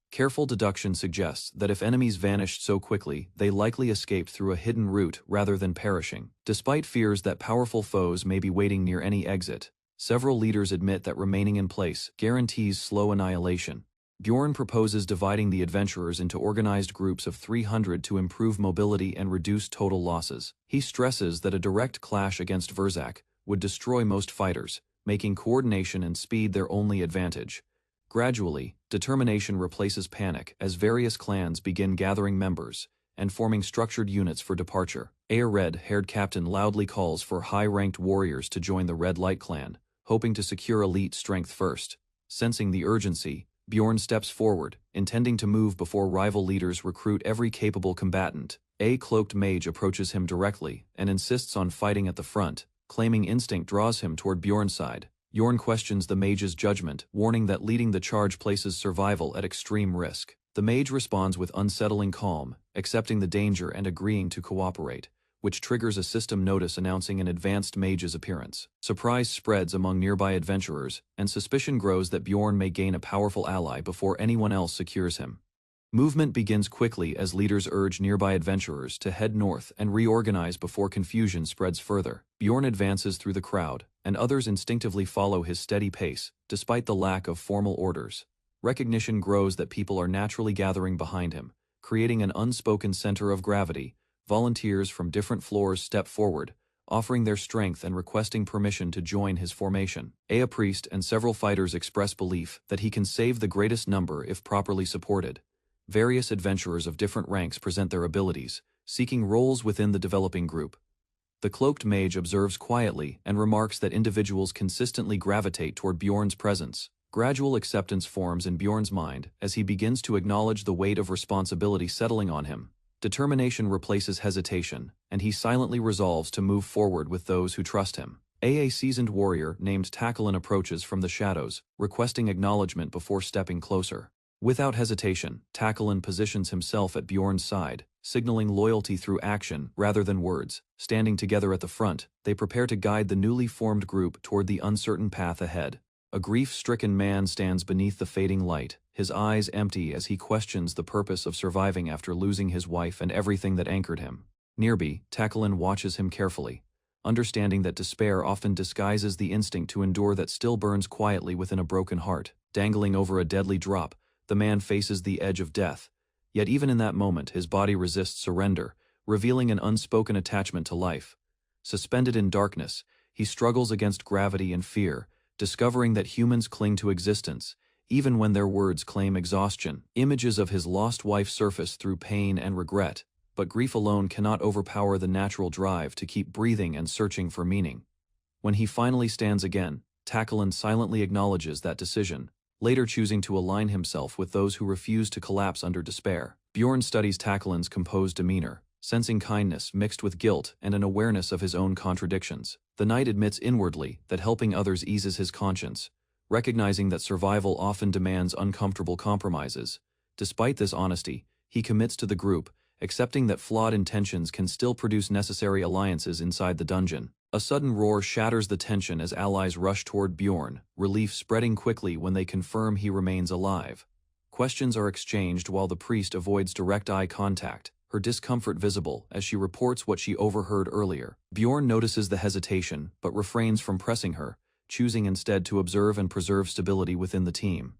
Careful deduction suggests that if enemies vanished so quickly, they likely escaped through a hidden route rather than perishing. Despite fears that powerful foes may be waiting near any exit, several leaders admit that remaining in place guarantees slow annihilation. Bjorn proposes dividing the adventurers into organized groups of 300 to improve mobility and reduce total losses. He stresses that a direct clash against Verzak would destroy most fighters, making coordination and speed their only advantage. Gradually, determination replaces panic as various clans begin gathering members and forming structured units for departure. A red-haired captain loudly calls for high-ranked warriors to join the Red Light clan, hoping to secure elite strength first. Sensing the urgency, Bjorn steps forward, intending to move before rival leaders recruit every capable combatant. A cloaked mage approaches him directly and insists on fighting at the front, claiming instinct draws him toward Bjorn's side. Bjorn questions the mage's judgment, warning that leading the charge places survival at extreme risk. The mage responds with unsettling calm, accepting the danger and agreeing to cooperate, which triggers a system notice announcing an advanced mage's appearance. Surprise spreads among nearby adventurers, and suspicion grows that Bjorn may gain a powerful ally before anyone else secures him. Movement begins quickly as leaders urge nearby adventurers to head north and reorganize before confusion spreads further. Bjorn advances through the crowd, and others instinctively follow his steady pace, despite the lack of formal orders. Recognition grows that people are naturally gathering behind him, creating an unspoken center of gravity. Volunteers from different floors step forward, offering their strength and requesting permission to join his formation. A priest and several fighters express belief that he can save the greatest number if properly supported. Various adventurers of different ranks present their abilities, seeking roles within the developing group. The cloaked mage observes quietly and remarks that individuals consistently gravitate toward Bjorn's presence. Gradual acceptance forms in Bjorn's mind as he begins to acknowledge the weight of responsibility settling on him. Determination replaces hesitation, and he silently resolves to move forward with those who trust him. A seasoned warrior named Taklin approaches from the shadows, requesting acknowledgement before stepping closer. Without hesitation, Taklin positions himself at Bjorn's side, signaling loyalty through action rather than words. Standing together at the front, they prepare to guide the newly formed group toward the uncertain path ahead. A grief-stricken man stands beneath the fading light, his eyes empty as he questions the purpose of surviving after losing his wife and everything that anchored him. Nearby, Taklin watches him carefully, understanding that despair often disguises the instinct to endure that still burns quietly within a broken heart. Dangling over a deadly drop, the man faces the edge of death. Yet even in that moment, his body resists surrender, revealing an unspoken attachment to life. Suspended in darkness, he struggles against gravity and fear, discovering that humans cling to existence, even when their words claim exhaustion. Images of his lost wife surface through pain and regret, but grief alone cannot overpower the natural drive to keep breathing and searching for meaning. When he finally stands again, Taklin silently acknowledges that decision, later choosing to align himself with those who refuse to collapse under despair. Bjorn studies Taklin's composed demeanor, sensing kindness mixed with guilt and an awareness of his own contradictions. The knight admits inwardly that helping others eases his conscience, recognizing that survival often demands uncomfortable compromises. Despite this honesty, he commits to the group, accepting that flawed intentions can still produce necessary alliances inside the dungeon. A sudden roar shatters the tension as allies rush toward Bjorn, relief spreading quickly when they confirm he remains alive. Questions are exchanged while the priest avoids direct eye contact, her discomfort visible as she reports what she overheard earlier. Bjorn notices the hesitation but refrains from pressing her, choosing instead to observe and preserve stability within the team.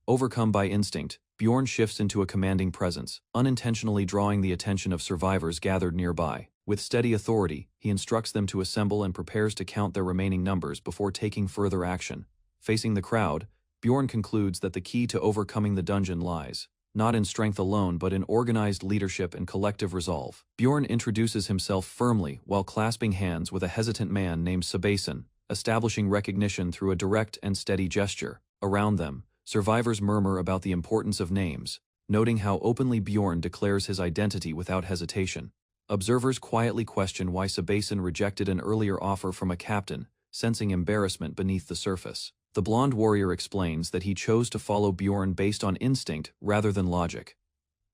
Overcome by instinct, Bjorn shifts into a commanding presence, unintentionally drawing the attention of survivors gathered nearby. With steady authority, he instructs them to assemble and prepares to count their remaining numbers before taking further action. Facing the crowd, Bjorn concludes that the key to overcoming the dungeon lies not in strength alone but in organized leadership and collective resolve. Bjorn introduces himself firmly while clasping hands with a hesitant man named Sebastian, establishing recognition through a direct and steady gesture. Around them, survivors murmur about the importance of names, noting how openly Bjorn declares his identity without hesitation. Observers quietly question why Sebastian rejected an earlier offer from a captain, sensing embarrassment beneath the surface. The blonde warrior explains that he chose to follow Bjorn based on instinct rather than logic.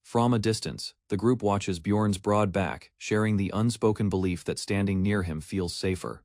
From a distance, the group watches Bjorn's broad back, sharing the unspoken belief that standing near him feels safer.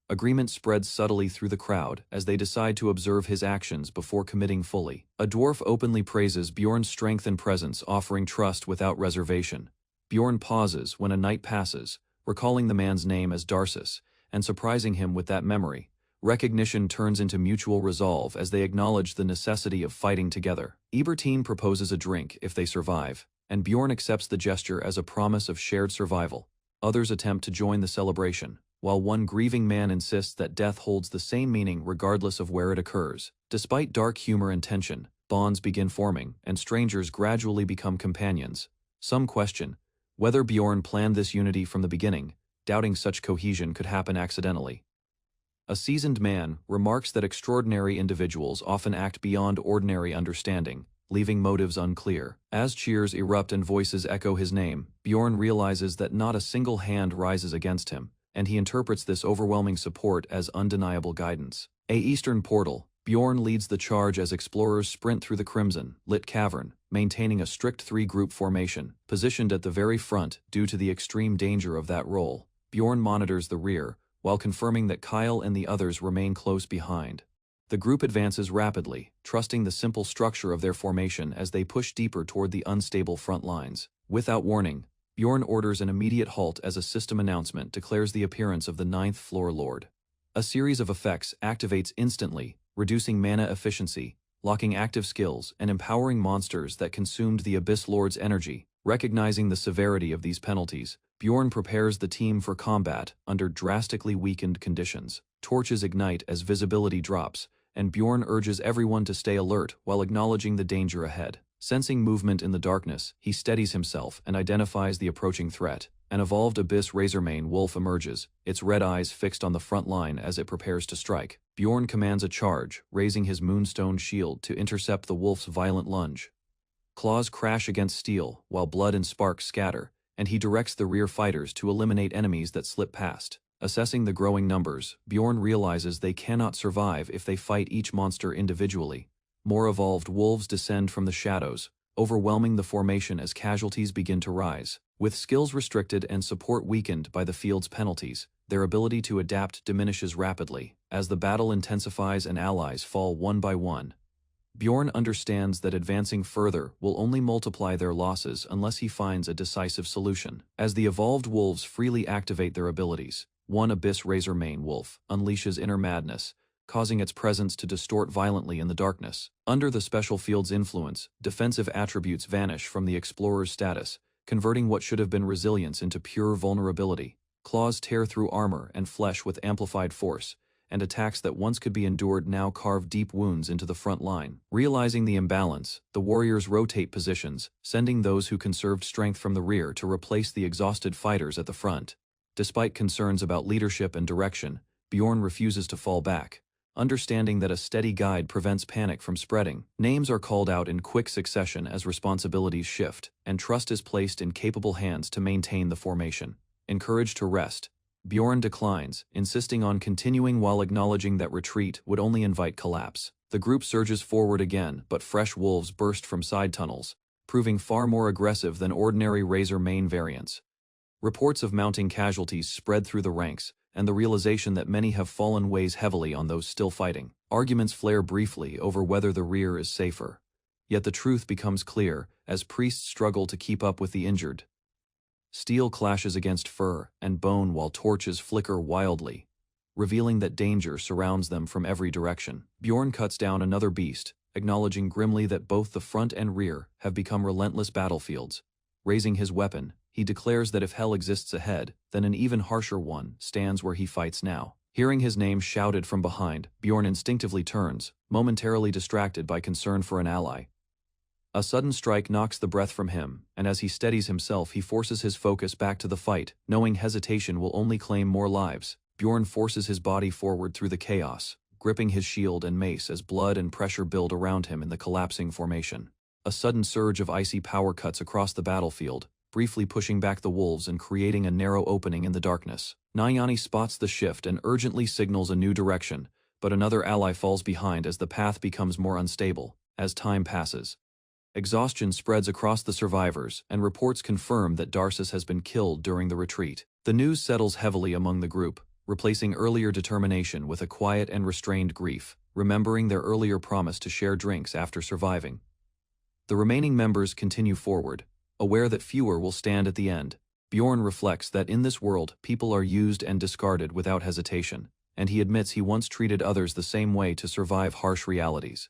Agreement spreads subtly through the crowd as they decide to observe his actions before committing fully. A dwarf openly praises Bjorn's strength and presence, offering trust without reservation. Bjorn pauses when a knight passes, recalling the man's name as Darcis, and surprising him with that memory. Recognition turns into mutual resolve as they acknowledge the necessity of fighting together. Ebertine proposes a drink if they survive, and Bjorn accepts the gesture as a promise of shared survival. Others attempt to join the celebration, while one grieving man insists that death holds the same meaning regardless of where it occurs. Despite dark humor and tension, bonds begin forming, and strangers gradually become companions. Some question whether Bjorn planned this unity from the beginning, doubting such cohesion could happen accidentally. A seasoned man remarks that extraordinary individuals often act beyond ordinary understanding, leaving motives unclear. As cheers erupt and voices echo his name, Bjorn realizes that not a single hand rises against him, and he interprets this overwhelming support as undeniable guidance. A eastern portal, Bjorn leads the charge as explorers sprint through the crimson-lit cavern, maintaining a strict three-group formation. Positioned at the very front due to the extreme danger of that role, Bjorn monitors the rear, while confirming that Kyle and the others remain close behind. The group advances rapidly, trusting the simple structure of their formation as they push deeper toward the unstable front lines. Without warning, Bjorn orders an immediate halt as a system announcement declares the appearance of the 9th floor lord. A series of effects activates instantly, reducing mana efficiency, locking active skills, and empowering monsters that consumed the Abyss Lord's energy. Recognizing the severity of these penalties, Bjorn prepares the team for combat under drastically weakened conditions. Torches ignite as visibility drops, and Bjorn urges everyone to stay alert while acknowledging the danger ahead. Sensing movement in the darkness, he steadies himself and identifies the approaching threat. An evolved abyss razormane wolf emerges, its red eyes fixed on the front line as it prepares to strike. Bjorn commands a charge, raising his moonstone shield to intercept the wolf's violent lunge. Claws crash against steel, while blood and sparks scatter, and he directs the rear fighters to eliminate enemies that slip past. Assessing the growing numbers, Bjorn realizes they cannot survive if they fight each monster individually. More evolved wolves descend from the shadows, overwhelming the formation as casualties begin to rise. With skills restricted and support weakened by the field's penalties, their ability to adapt diminishes rapidly. As the battle intensifies and allies fall one by one, Bjorn understands that advancing further will only multiply their losses unless he finds a decisive solution. As the evolved wolves freely activate their abilities, one abyss razormane wolf unleashes inner madness, causing its presence to distort violently in the darkness. Under the special field's influence, defensive attributes vanish from the explorer's status, converting what should have been resilience into pure vulnerability. Claws tear through armor and flesh with amplified force, and attacks that once could be endured now carve deep wounds into the front line. Realizing the imbalance, the warriors rotate positions, sending those who conserved strength from the rear to replace the exhausted fighters at the front. Despite concerns about leadership and direction, Bjorn refuses to fall back. Understanding that a steady guide prevents panic from spreading, names are called out in quick succession as responsibilities shift, and trust is placed in capable hands to maintain the formation. Encouraged to rest, Bjorn declines, insisting on continuing while acknowledging that retreat would only invite collapse. The group surges forward again, but fresh wolves burst from side tunnels, proving far more aggressive than ordinary razor-mane variants. Reports of mounting casualties spread through the ranks, and the realization that many have fallen weighs heavily on those still fighting. Arguments flare briefly over whether the rear is safer. Yet the truth becomes clear as priests struggle to keep up with the injured. Steel clashes against fur and bone while torches flicker wildly, revealing that danger surrounds them from every direction. Bjorn cuts down another beast, acknowledging grimly that both the front and rear have become relentless battlefields. Raising his weapon, he declares that if hell exists ahead, then an even harsher one stands where he fights now. Hearing his name shouted from behind, Bjorn instinctively turns, momentarily distracted by concern for an ally. A sudden strike knocks the breath from him, and as he steadies himself he forces his focus back to the fight, knowing hesitation will only claim more lives. Bjorn forces his body forward through the chaos, gripping his shield and mace as blood and pressure build around him in the collapsing formation. A sudden surge of icy power cuts across the battlefield, briefly pushing back the wolves and creating a narrow opening in the darkness. Nyani spots the shift and urgently signals a new direction, but another ally falls behind as the path becomes more unstable. As time passes, exhaustion spreads across the survivors, and reports confirm that Darcis has been killed during the retreat. The news settles heavily among the group, replacing earlier determination with a quiet and restrained grief, remembering their earlier promise to share drinks after surviving. The remaining members continue forward, aware that fewer will stand at the end. Bjorn reflects that in this world, people are used and discarded without hesitation, and he admits he once treated others the same way to survive harsh realities.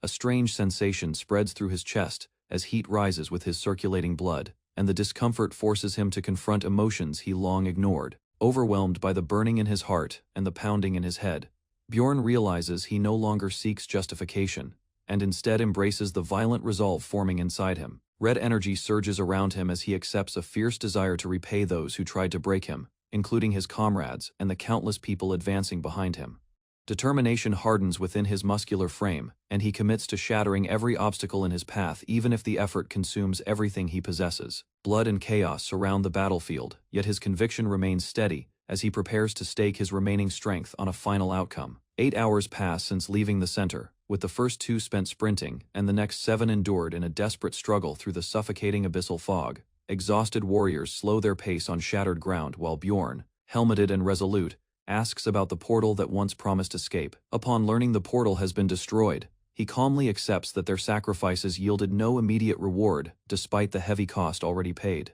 A strange sensation spreads through his chest as heat rises with his circulating blood, and the discomfort forces him to confront emotions he long ignored. Overwhelmed by the burning in his heart and the pounding in his head, Bjorn realizes he no longer seeks justification, and instead embraces the violent resolve forming inside him. Red energy surges around him as he accepts a fierce desire to repay those who tried to break him, including his comrades and the countless people advancing behind him. Determination hardens within his muscular frame, and he commits to shattering every obstacle in his path even if the effort consumes everything he possesses. Blood and chaos surround the battlefield, yet his conviction remains steady as he prepares to stake his remaining strength on a final outcome. 8 hours pass since leaving the center, with the first 2 spent sprinting and the next 7 endured in a desperate struggle through the suffocating abyssal fog. Exhausted warriors slow their pace on shattered ground while Bjorn, helmeted and resolute, asks about the portal that once promised escape. Upon learning the portal has been destroyed, he calmly accepts that their sacrifices yielded no immediate reward despite the heavy cost already paid.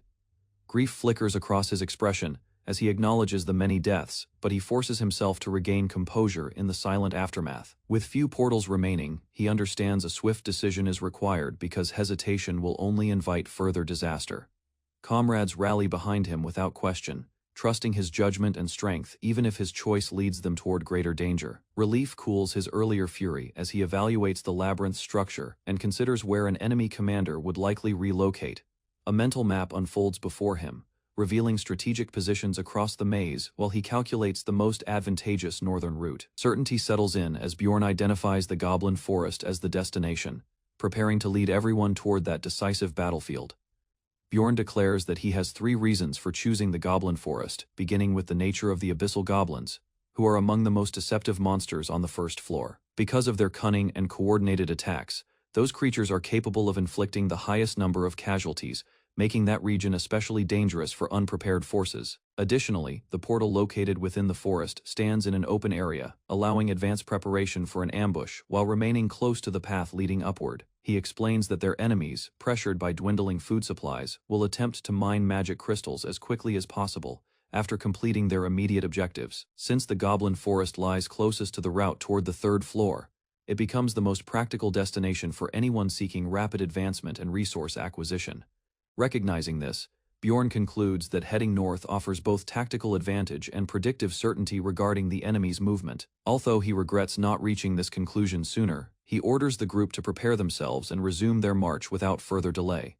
Grief flickers across his expression as he acknowledges the many deaths, but he forces himself to regain composure in the silent aftermath. With few portals remaining, he understands a swift decision is required because hesitation will only invite further disaster. Comrades rally behind him without question, trusting his judgment and strength even if his choice leads them toward greater danger. Relief cools his earlier fury as he evaluates the labyrinth's structure and considers where an enemy commander would likely relocate. A mental map unfolds before him, revealing strategic positions across the maze while he calculates the most advantageous northern route. Certainty settles in as Bjorn identifies the Goblin Forest as the destination, preparing to lead everyone toward that decisive battlefield. Bjorn declares that he has 3 reasons for choosing the Goblin Forest, beginning with the nature of the abyssal goblins, who are among the most deceptive monsters on the first floor. Because of their cunning and coordinated attacks, those creatures are capable of inflicting the highest number of casualties, making that region especially dangerous for unprepared forces. Additionally, the portal located within the forest stands in an open area, allowing advanced preparation for an ambush while remaining close to the path leading upward. He explains that their enemies, pressured by dwindling food supplies, will attempt to mine magic crystals as quickly as possible after completing their immediate objectives. Since the Goblin Forest lies closest to the route toward the 3rd floor, it becomes the most practical destination for anyone seeking rapid advancement and resource acquisition. Recognizing this, Bjorn concludes that heading north offers both tactical advantage and predictive certainty regarding the enemy's movement. Although he regrets not reaching this conclusion sooner, he orders the group to prepare themselves and resume their march without further delay.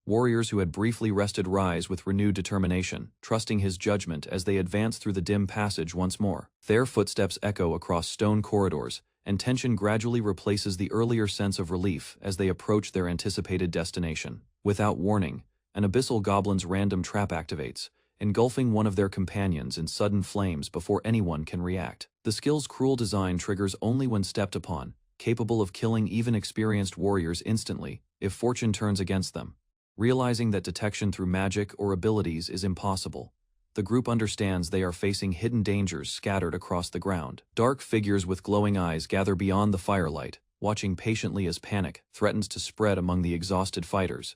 Warriors who had briefly rested rise with renewed determination, trusting his judgment as they advance through the dim passage once more. Their footsteps echo across stone corridors, and tension gradually replaces the earlier sense of relief as they approach their anticipated destination. Without warning, an abyssal goblin's random trap activates, engulfing one of their companions in sudden flames before anyone can react. The skill's cruel design triggers only when stepped upon, capable of killing even experienced warriors instantly if fortune turns against them. Realizing that detection through magic or abilities is impossible, the group understands they are facing hidden dangers scattered across the ground. Dark figures with glowing eyes gather beyond the firelight, watching patiently as panic threatens to spread among the exhausted fighters.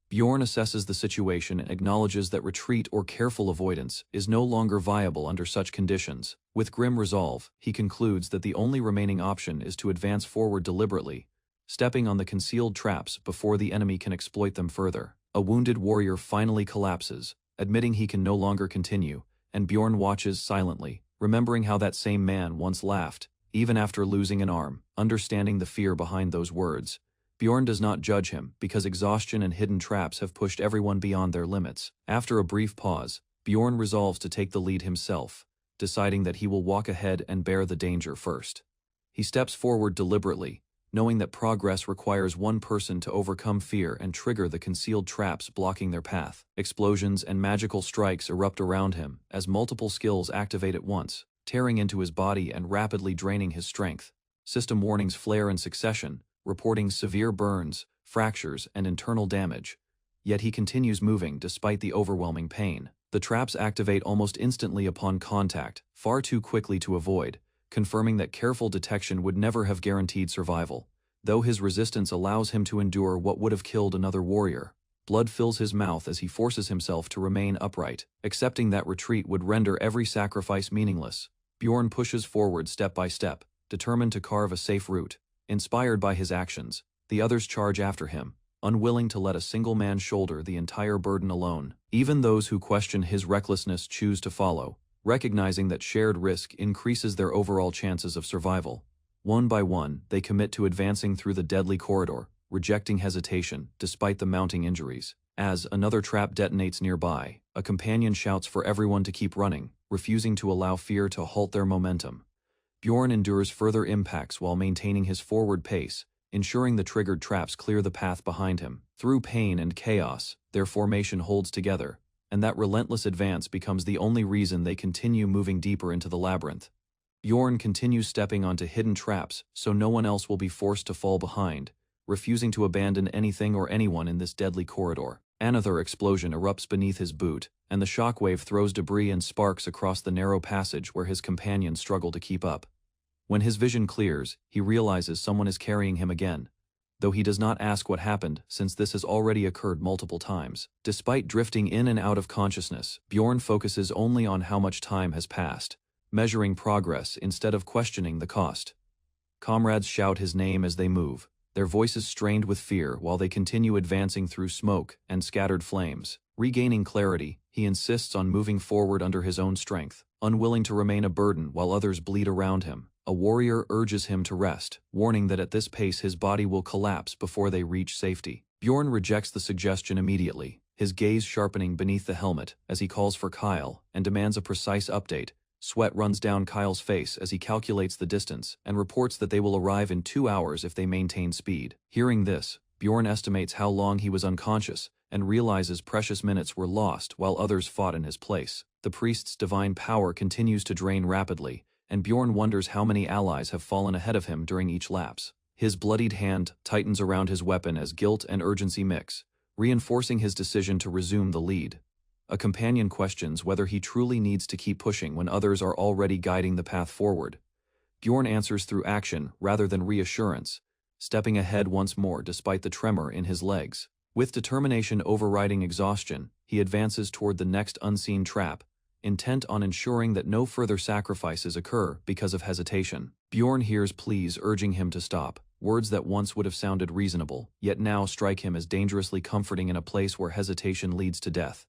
Bjorn assesses the situation and acknowledges that retreat or careful avoidance is no longer viable under such conditions. With grim resolve, he concludes that the only remaining option is to advance forward deliberately, stepping on the concealed traps before the enemy can exploit them further. A wounded warrior finally collapses, admitting he can no longer continue, and Bjorn watches silently, remembering how that same man once laughed, even after losing an arm. Understanding the fear behind those words, Bjorn does not judge him because exhaustion and hidden traps have pushed everyone beyond their limits. After a brief pause, Bjorn resolves to take the lead himself, deciding that he will walk ahead and bear the danger first. He steps forward deliberately, knowing that progress requires one person to overcome fear and trigger the concealed traps blocking their path. Explosions and magical strikes erupt around him as multiple skills activate at once, tearing into his body and rapidly draining his strength. System warnings flare in succession, reporting severe burns, fractures, and internal damage. Yet he continues moving despite the overwhelming pain. The traps activate almost instantly upon contact, far too quickly to avoid, confirming that careful detection would never have guaranteed survival. Though his resistance allows him to endure what would have killed another warrior, blood fills his mouth as he forces himself to remain upright. Accepting that retreat would render every sacrifice meaningless, Bjorn pushes forward step by step, determined to carve a safe route. Inspired by his actions, the others charge after him, unwilling to let a single man shoulder the entire burden alone. Even those who question his recklessness choose to follow, recognizing that shared risk increases their overall chances of survival. One by one, they commit to advancing through the deadly corridor, rejecting hesitation despite the mounting injuries. As another trap detonates nearby, a companion shouts for everyone to keep running, refusing to allow fear to halt their momentum. Bjorn endures further impacts while maintaining his forward pace, ensuring the triggered traps clear the path behind him. Through pain and chaos, their formation holds together, and that relentless advance becomes the only reason they continue moving deeper into the labyrinth. Bjorn continues stepping onto hidden traps so no one else will be forced to fall behind, refusing to abandon anything or anyone in this deadly corridor. Another explosion erupts beneath his boot, and the shockwave throws debris and sparks across the narrow passage where his companions struggle to keep up. When his vision clears, he realizes someone is carrying him again, though he does not ask what happened since this has already occurred multiple times. Despite drifting in and out of consciousness, Bjorn focuses only on how much time has passed, measuring progress instead of questioning the cost. Comrades shout his name as they move, their voices strained with fear while they continue advancing through smoke and scattered flames. Regaining clarity, he insists on moving forward under his own strength, unwilling to remain a burden while others bleed around him. A warrior urges him to rest, warning that at this pace his body will collapse before they reach safety. Bjorn rejects the suggestion immediately, his gaze sharpening beneath the helmet as he calls for Kyle and demands a precise update. Sweat runs down Kyle's face as he calculates the distance and reports that they will arrive in 2 hours if they maintain speed. Hearing this, Bjorn estimates how long he was unconscious and realizes precious minutes were lost while others fought in his place. The priest's divine power continues to drain rapidly, and Bjorn wonders how many allies have fallen ahead of him during each lapse. His bloodied hand tightens around his weapon as guilt and urgency mix, reinforcing his decision to resume the lead. A companion questions whether he truly needs to keep pushing when others are already guiding the path forward. Bjorn answers through action rather than reassurance, stepping ahead once more despite the tremor in his legs. With determination overriding exhaustion, he advances toward the next unseen trap, intent on ensuring that no further sacrifices occur because of hesitation. Bjorn hears pleas urging him to stop, words that once would have sounded reasonable, yet now strike him as dangerously comforting in a place where hesitation leads to death.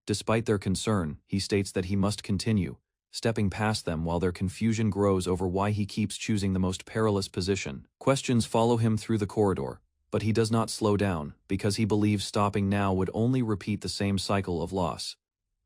Despite their concern, he states that he must continue, stepping past them while their confusion grows over why he keeps choosing the most perilous position. Questions follow him through the corridor, but he does not slow down because he believes stopping now would only repeat the same cycle of loss.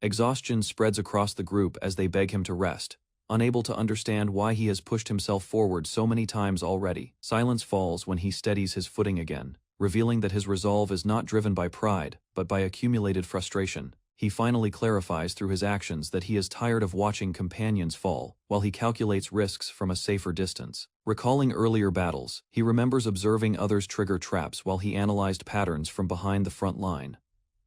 Exhaustion spreads across the group as they beg him to rest, unable to understand why he has pushed himself forward so many times already. Silence falls when he steadies his footing again, revealing that his resolve is not driven by pride, but by accumulated frustration. He finally clarifies through his actions that he is tired of watching companions fall, while he calculates risks from a safer distance. Recalling earlier battles, he remembers observing others trigger traps while he analyzed patterns from behind the front line.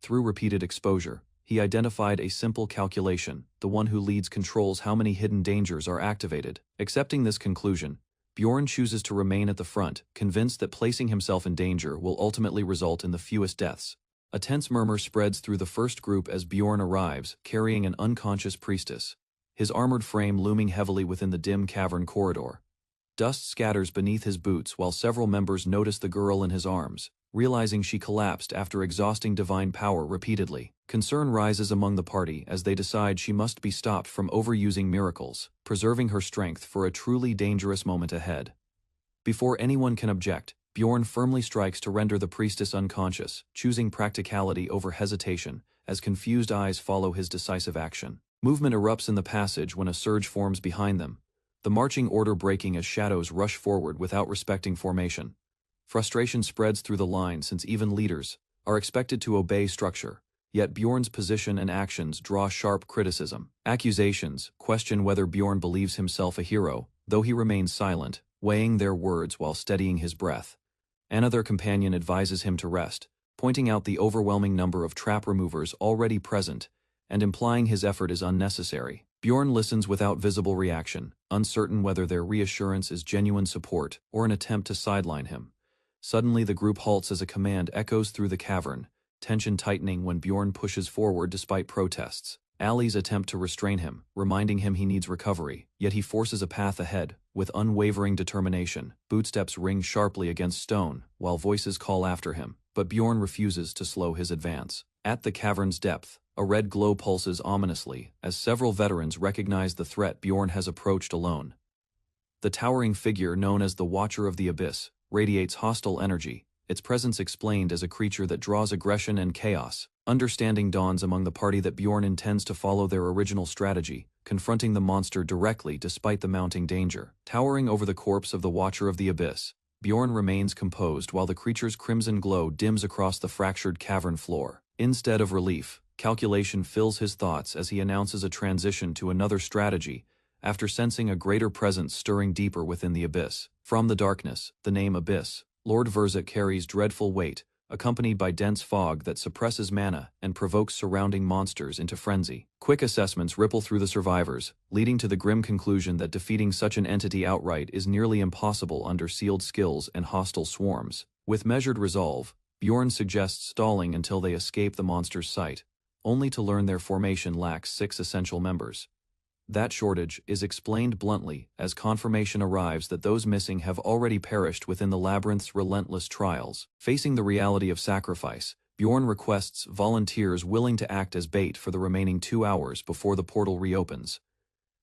Through repeated exposure, he identified a simple calculation: the one who leads controls how many hidden dangers are activated. Accepting this conclusion, Bjorn chooses to remain at the front, convinced that placing himself in danger will ultimately result in the fewest deaths. A tense murmur spreads through the first group as Bjorn arrives, carrying an unconscious priestess, his armored frame looming heavily within the dim cavern corridor. Dust scatters beneath his boots while several members notice the girl in his arms, realizing she collapsed after exhausting divine power repeatedly. Concern rises among the party as they decide she must be stopped from overusing miracles, preserving her strength for a truly dangerous moment ahead. Before anyone can object, Bjorn firmly strikes to render the priestess unconscious, choosing practicality over hesitation, as confused eyes follow his decisive action. Movement erupts in the passage when a surge forms behind them, the marching order breaking as shadows rush forward without respecting formation. Frustration spreads through the line since even leaders are expected to obey structure, yet Bjorn's position and actions draw sharp criticism. Accusations question whether Bjorn believes himself a hero, though he remains silent, weighing their words while steadying his breath. Another companion advises him to rest, pointing out the overwhelming number of trap removers already present and implying his effort is unnecessary. Bjorn listens without visible reaction, uncertain whether their reassurance is genuine support or an attempt to sideline him. Suddenly the group halts as a command echoes through the cavern, tension tightening when Bjorn pushes forward despite protests. Allies attempt to restrain him, reminding him he needs recovery, yet he forces a path ahead, with unwavering determination. Bootsteps ring sharply against stone, while voices call after him, but Bjorn refuses to slow his advance. At the cavern's depth, a red glow pulses ominously, as several veterans recognize the threat Bjorn has approached alone. The towering figure known as the Watcher of the Abyss radiates hostile energy, its presence explained as a creature that draws aggression and chaos. Understanding dawns among the party that Bjorn intends to follow their original strategy, confronting the monster directly despite the mounting danger. Towering over the corpse of the Watcher of the Abyss, Bjorn remains composed while the creature's crimson glow dims across the fractured cavern floor. Instead of relief, calculation fills his thoughts as he announces a transition to another strategy, after sensing a greater presence stirring deeper within the abyss. From the darkness, the name Abyss, Lord Verzuk carries dreadful weight, accompanied by dense fog that suppresses mana and provokes surrounding monsters into frenzy. Quick assessments ripple through the survivors, leading to the grim conclusion that defeating such an entity outright is nearly impossible under sealed skills and hostile swarms. With measured resolve, Bjorn suggests stalling until they escape the monster's sight, only to learn their formation lacks 6 essential members. That shortage is explained bluntly as confirmation arrives that those missing have already perished within the labyrinth's relentless trials. Facing the reality of sacrifice, Bjorn requests volunteers willing to act as bait for the remaining 2 hours before the portal reopens.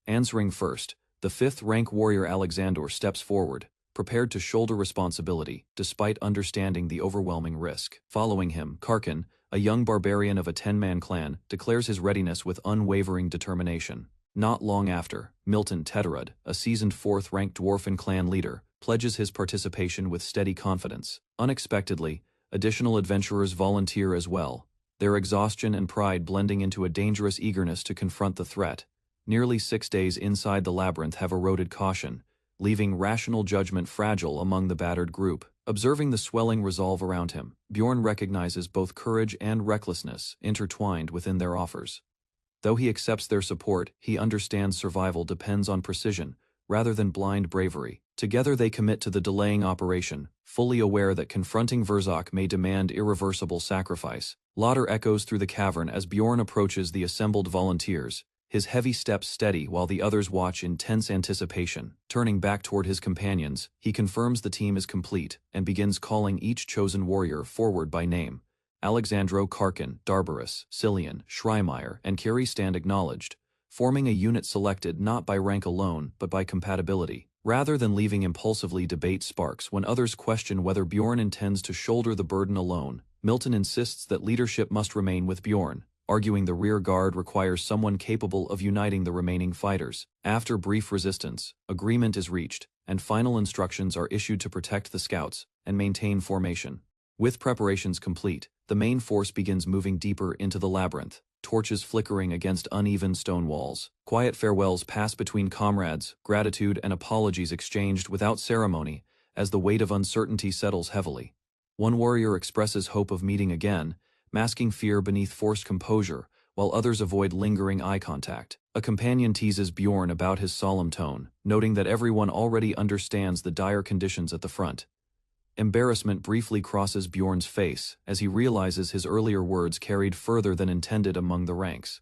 Answering first, the 5th rank warrior Alexander steps forward, prepared to shoulder responsibility despite understanding the overwhelming risk. Following him, Karkin, a young barbarian of a 10-man clan, declares his readiness with unwavering determination. Not long after, Milton Teterud, a seasoned 4th-ranked dwarfen clan leader, pledges his participation with steady confidence. Unexpectedly, additional adventurers volunteer as well, their exhaustion and pride blending into a dangerous eagerness to confront the threat. Nearly 6 days inside the labyrinth have eroded caution, leaving rational judgment fragile among the battered group. Observing the swelling resolve around him, Bjorn recognizes both courage and recklessness intertwined within their offers. Though he accepts their support, he understands survival depends on precision, rather than blind bravery. Together they commit to the delaying operation, fully aware that confronting Verzak may demand irreversible sacrifice. Laughter echoes through the cavern as Bjorn approaches the assembled volunteers, his heavy steps steady while the others watch in tense anticipation. Turning back toward his companions, he confirms the team is complete and begins calling each chosen warrior forward by name. Alexandro Karkin, Darbarus, Cillian, Schreimeyer, and Carrie stand acknowledged, forming a unit selected not by rank alone but by compatibility. Rather than leaving impulsively debate sparks when others question whether Bjorn intends to shoulder the burden alone, Milton insists that leadership must remain with Bjorn, arguing the rear guard requires someone capable of uniting the remaining fighters. After brief resistance, agreement is reached, and final instructions are issued to protect the scouts and maintain formation. With preparations complete, the main force begins moving deeper into the labyrinth, torches flickering against uneven stone walls. Quiet farewells pass between comrades, gratitude and apologies exchanged without ceremony as the weight of uncertainty settles heavily. One warrior expresses hope of meeting again, masking fear beneath forced composure, while others avoid lingering eye contact. A companion teases Bjorn about his solemn tone, noting that everyone already understands the dire conditions at the front. Embarrassment briefly crosses Bjorn's face as he realizes his earlier words carried further than intended among the ranks.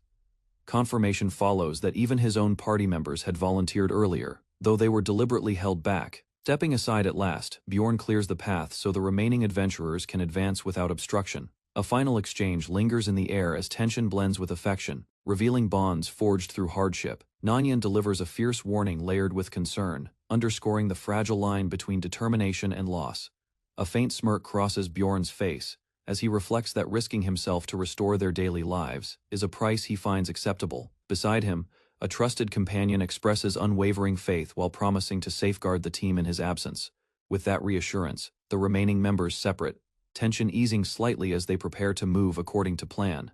Confirmation follows that even his own party members had volunteered earlier, though they were deliberately held back. Stepping aside at last, Bjorn clears the path so the remaining adventurers can advance without obstruction. A final exchange lingers in the air as tension blends with affection, revealing bonds forged through hardship. Nanyan delivers a fierce warning layered with concern, underscoring the fragile line between determination and loss. A faint smirk crosses Bjorn's face, as he reflects that risking himself to restore their daily lives is a price he finds acceptable. Beside him, a trusted companion expresses unwavering faith while promising to safeguard the team in his absence. With that reassurance, the remaining members separate, tension easing slightly as they prepare to move according to plan.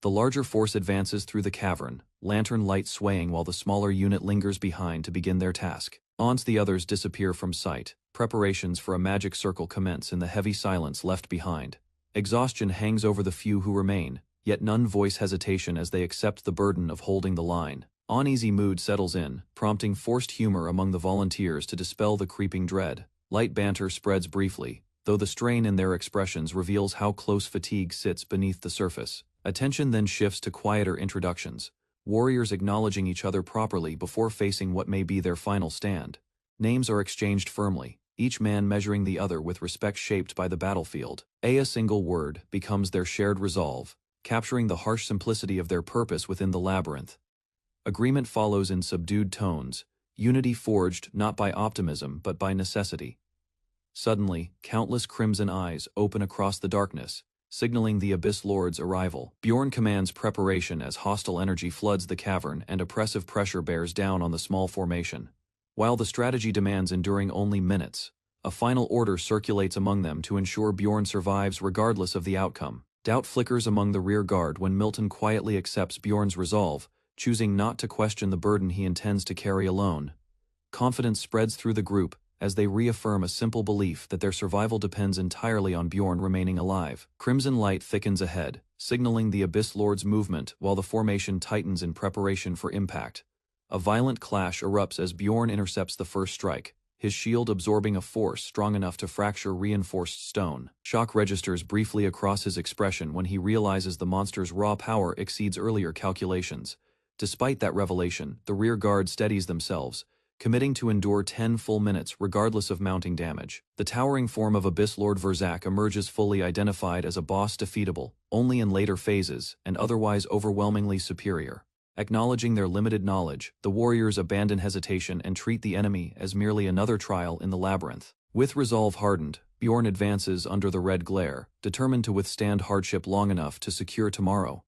The larger force advances through the cavern, lantern light swaying while the smaller unit lingers behind to begin their task. Once the others disappear from sight, preparations for a magic circle commence in the heavy silence left behind. Exhaustion hangs over the few who remain, yet none voice hesitation as they accept the burden of holding the line. Uneasy mood settles in, prompting forced humor among the volunteers to dispel the creeping dread. Light banter spreads briefly, though the strain in their expressions reveals how close fatigue sits beneath the surface. Attention then shifts to quieter introductions, warriors acknowledging each other properly before facing what may be their final stand. Names are exchanged firmly, each man measuring the other with respect shaped by the battlefield. A single word becomes their shared resolve, capturing the harsh simplicity of their purpose within the labyrinth. Agreement follows in subdued tones, unity forged not by optimism but by necessity. Suddenly, countless crimson eyes open across the darkness, signaling the Abyss Lord's arrival. Bjorn commands preparation as hostile energy floods the cavern and oppressive pressure bears down on the small formation. While the strategy demands enduring only minutes, a final order circulates among them to ensure Bjorn survives regardless of the outcome. Doubt flickers among the rear guard when Milton quietly accepts Bjorn's resolve, choosing not to question the burden he intends to carry alone. Confidence spreads through the group as they reaffirm a simple belief that their survival depends entirely on Bjorn remaining alive. Crimson light thickens ahead, signaling the Abyss Lord's movement while the formation tightens in preparation for impact. A violent clash erupts as Bjorn intercepts the first strike, his shield absorbing a force strong enough to fracture reinforced stone. Shock registers briefly across his expression when he realizes the monster's raw power exceeds earlier calculations. Despite that revelation, the rear guard steadies themselves, committing to endure 10 full minutes regardless of mounting damage. The towering form of Abyss Lord Verzak emerges fully identified as a boss defeatable only in later phases and otherwise overwhelmingly superior. Acknowledging their limited knowledge, the warriors abandon hesitation and treat the enemy as merely another trial in the labyrinth. With resolve hardened, Bjorn advances under the red glare, determined to withstand hardship long enough to secure tomorrow.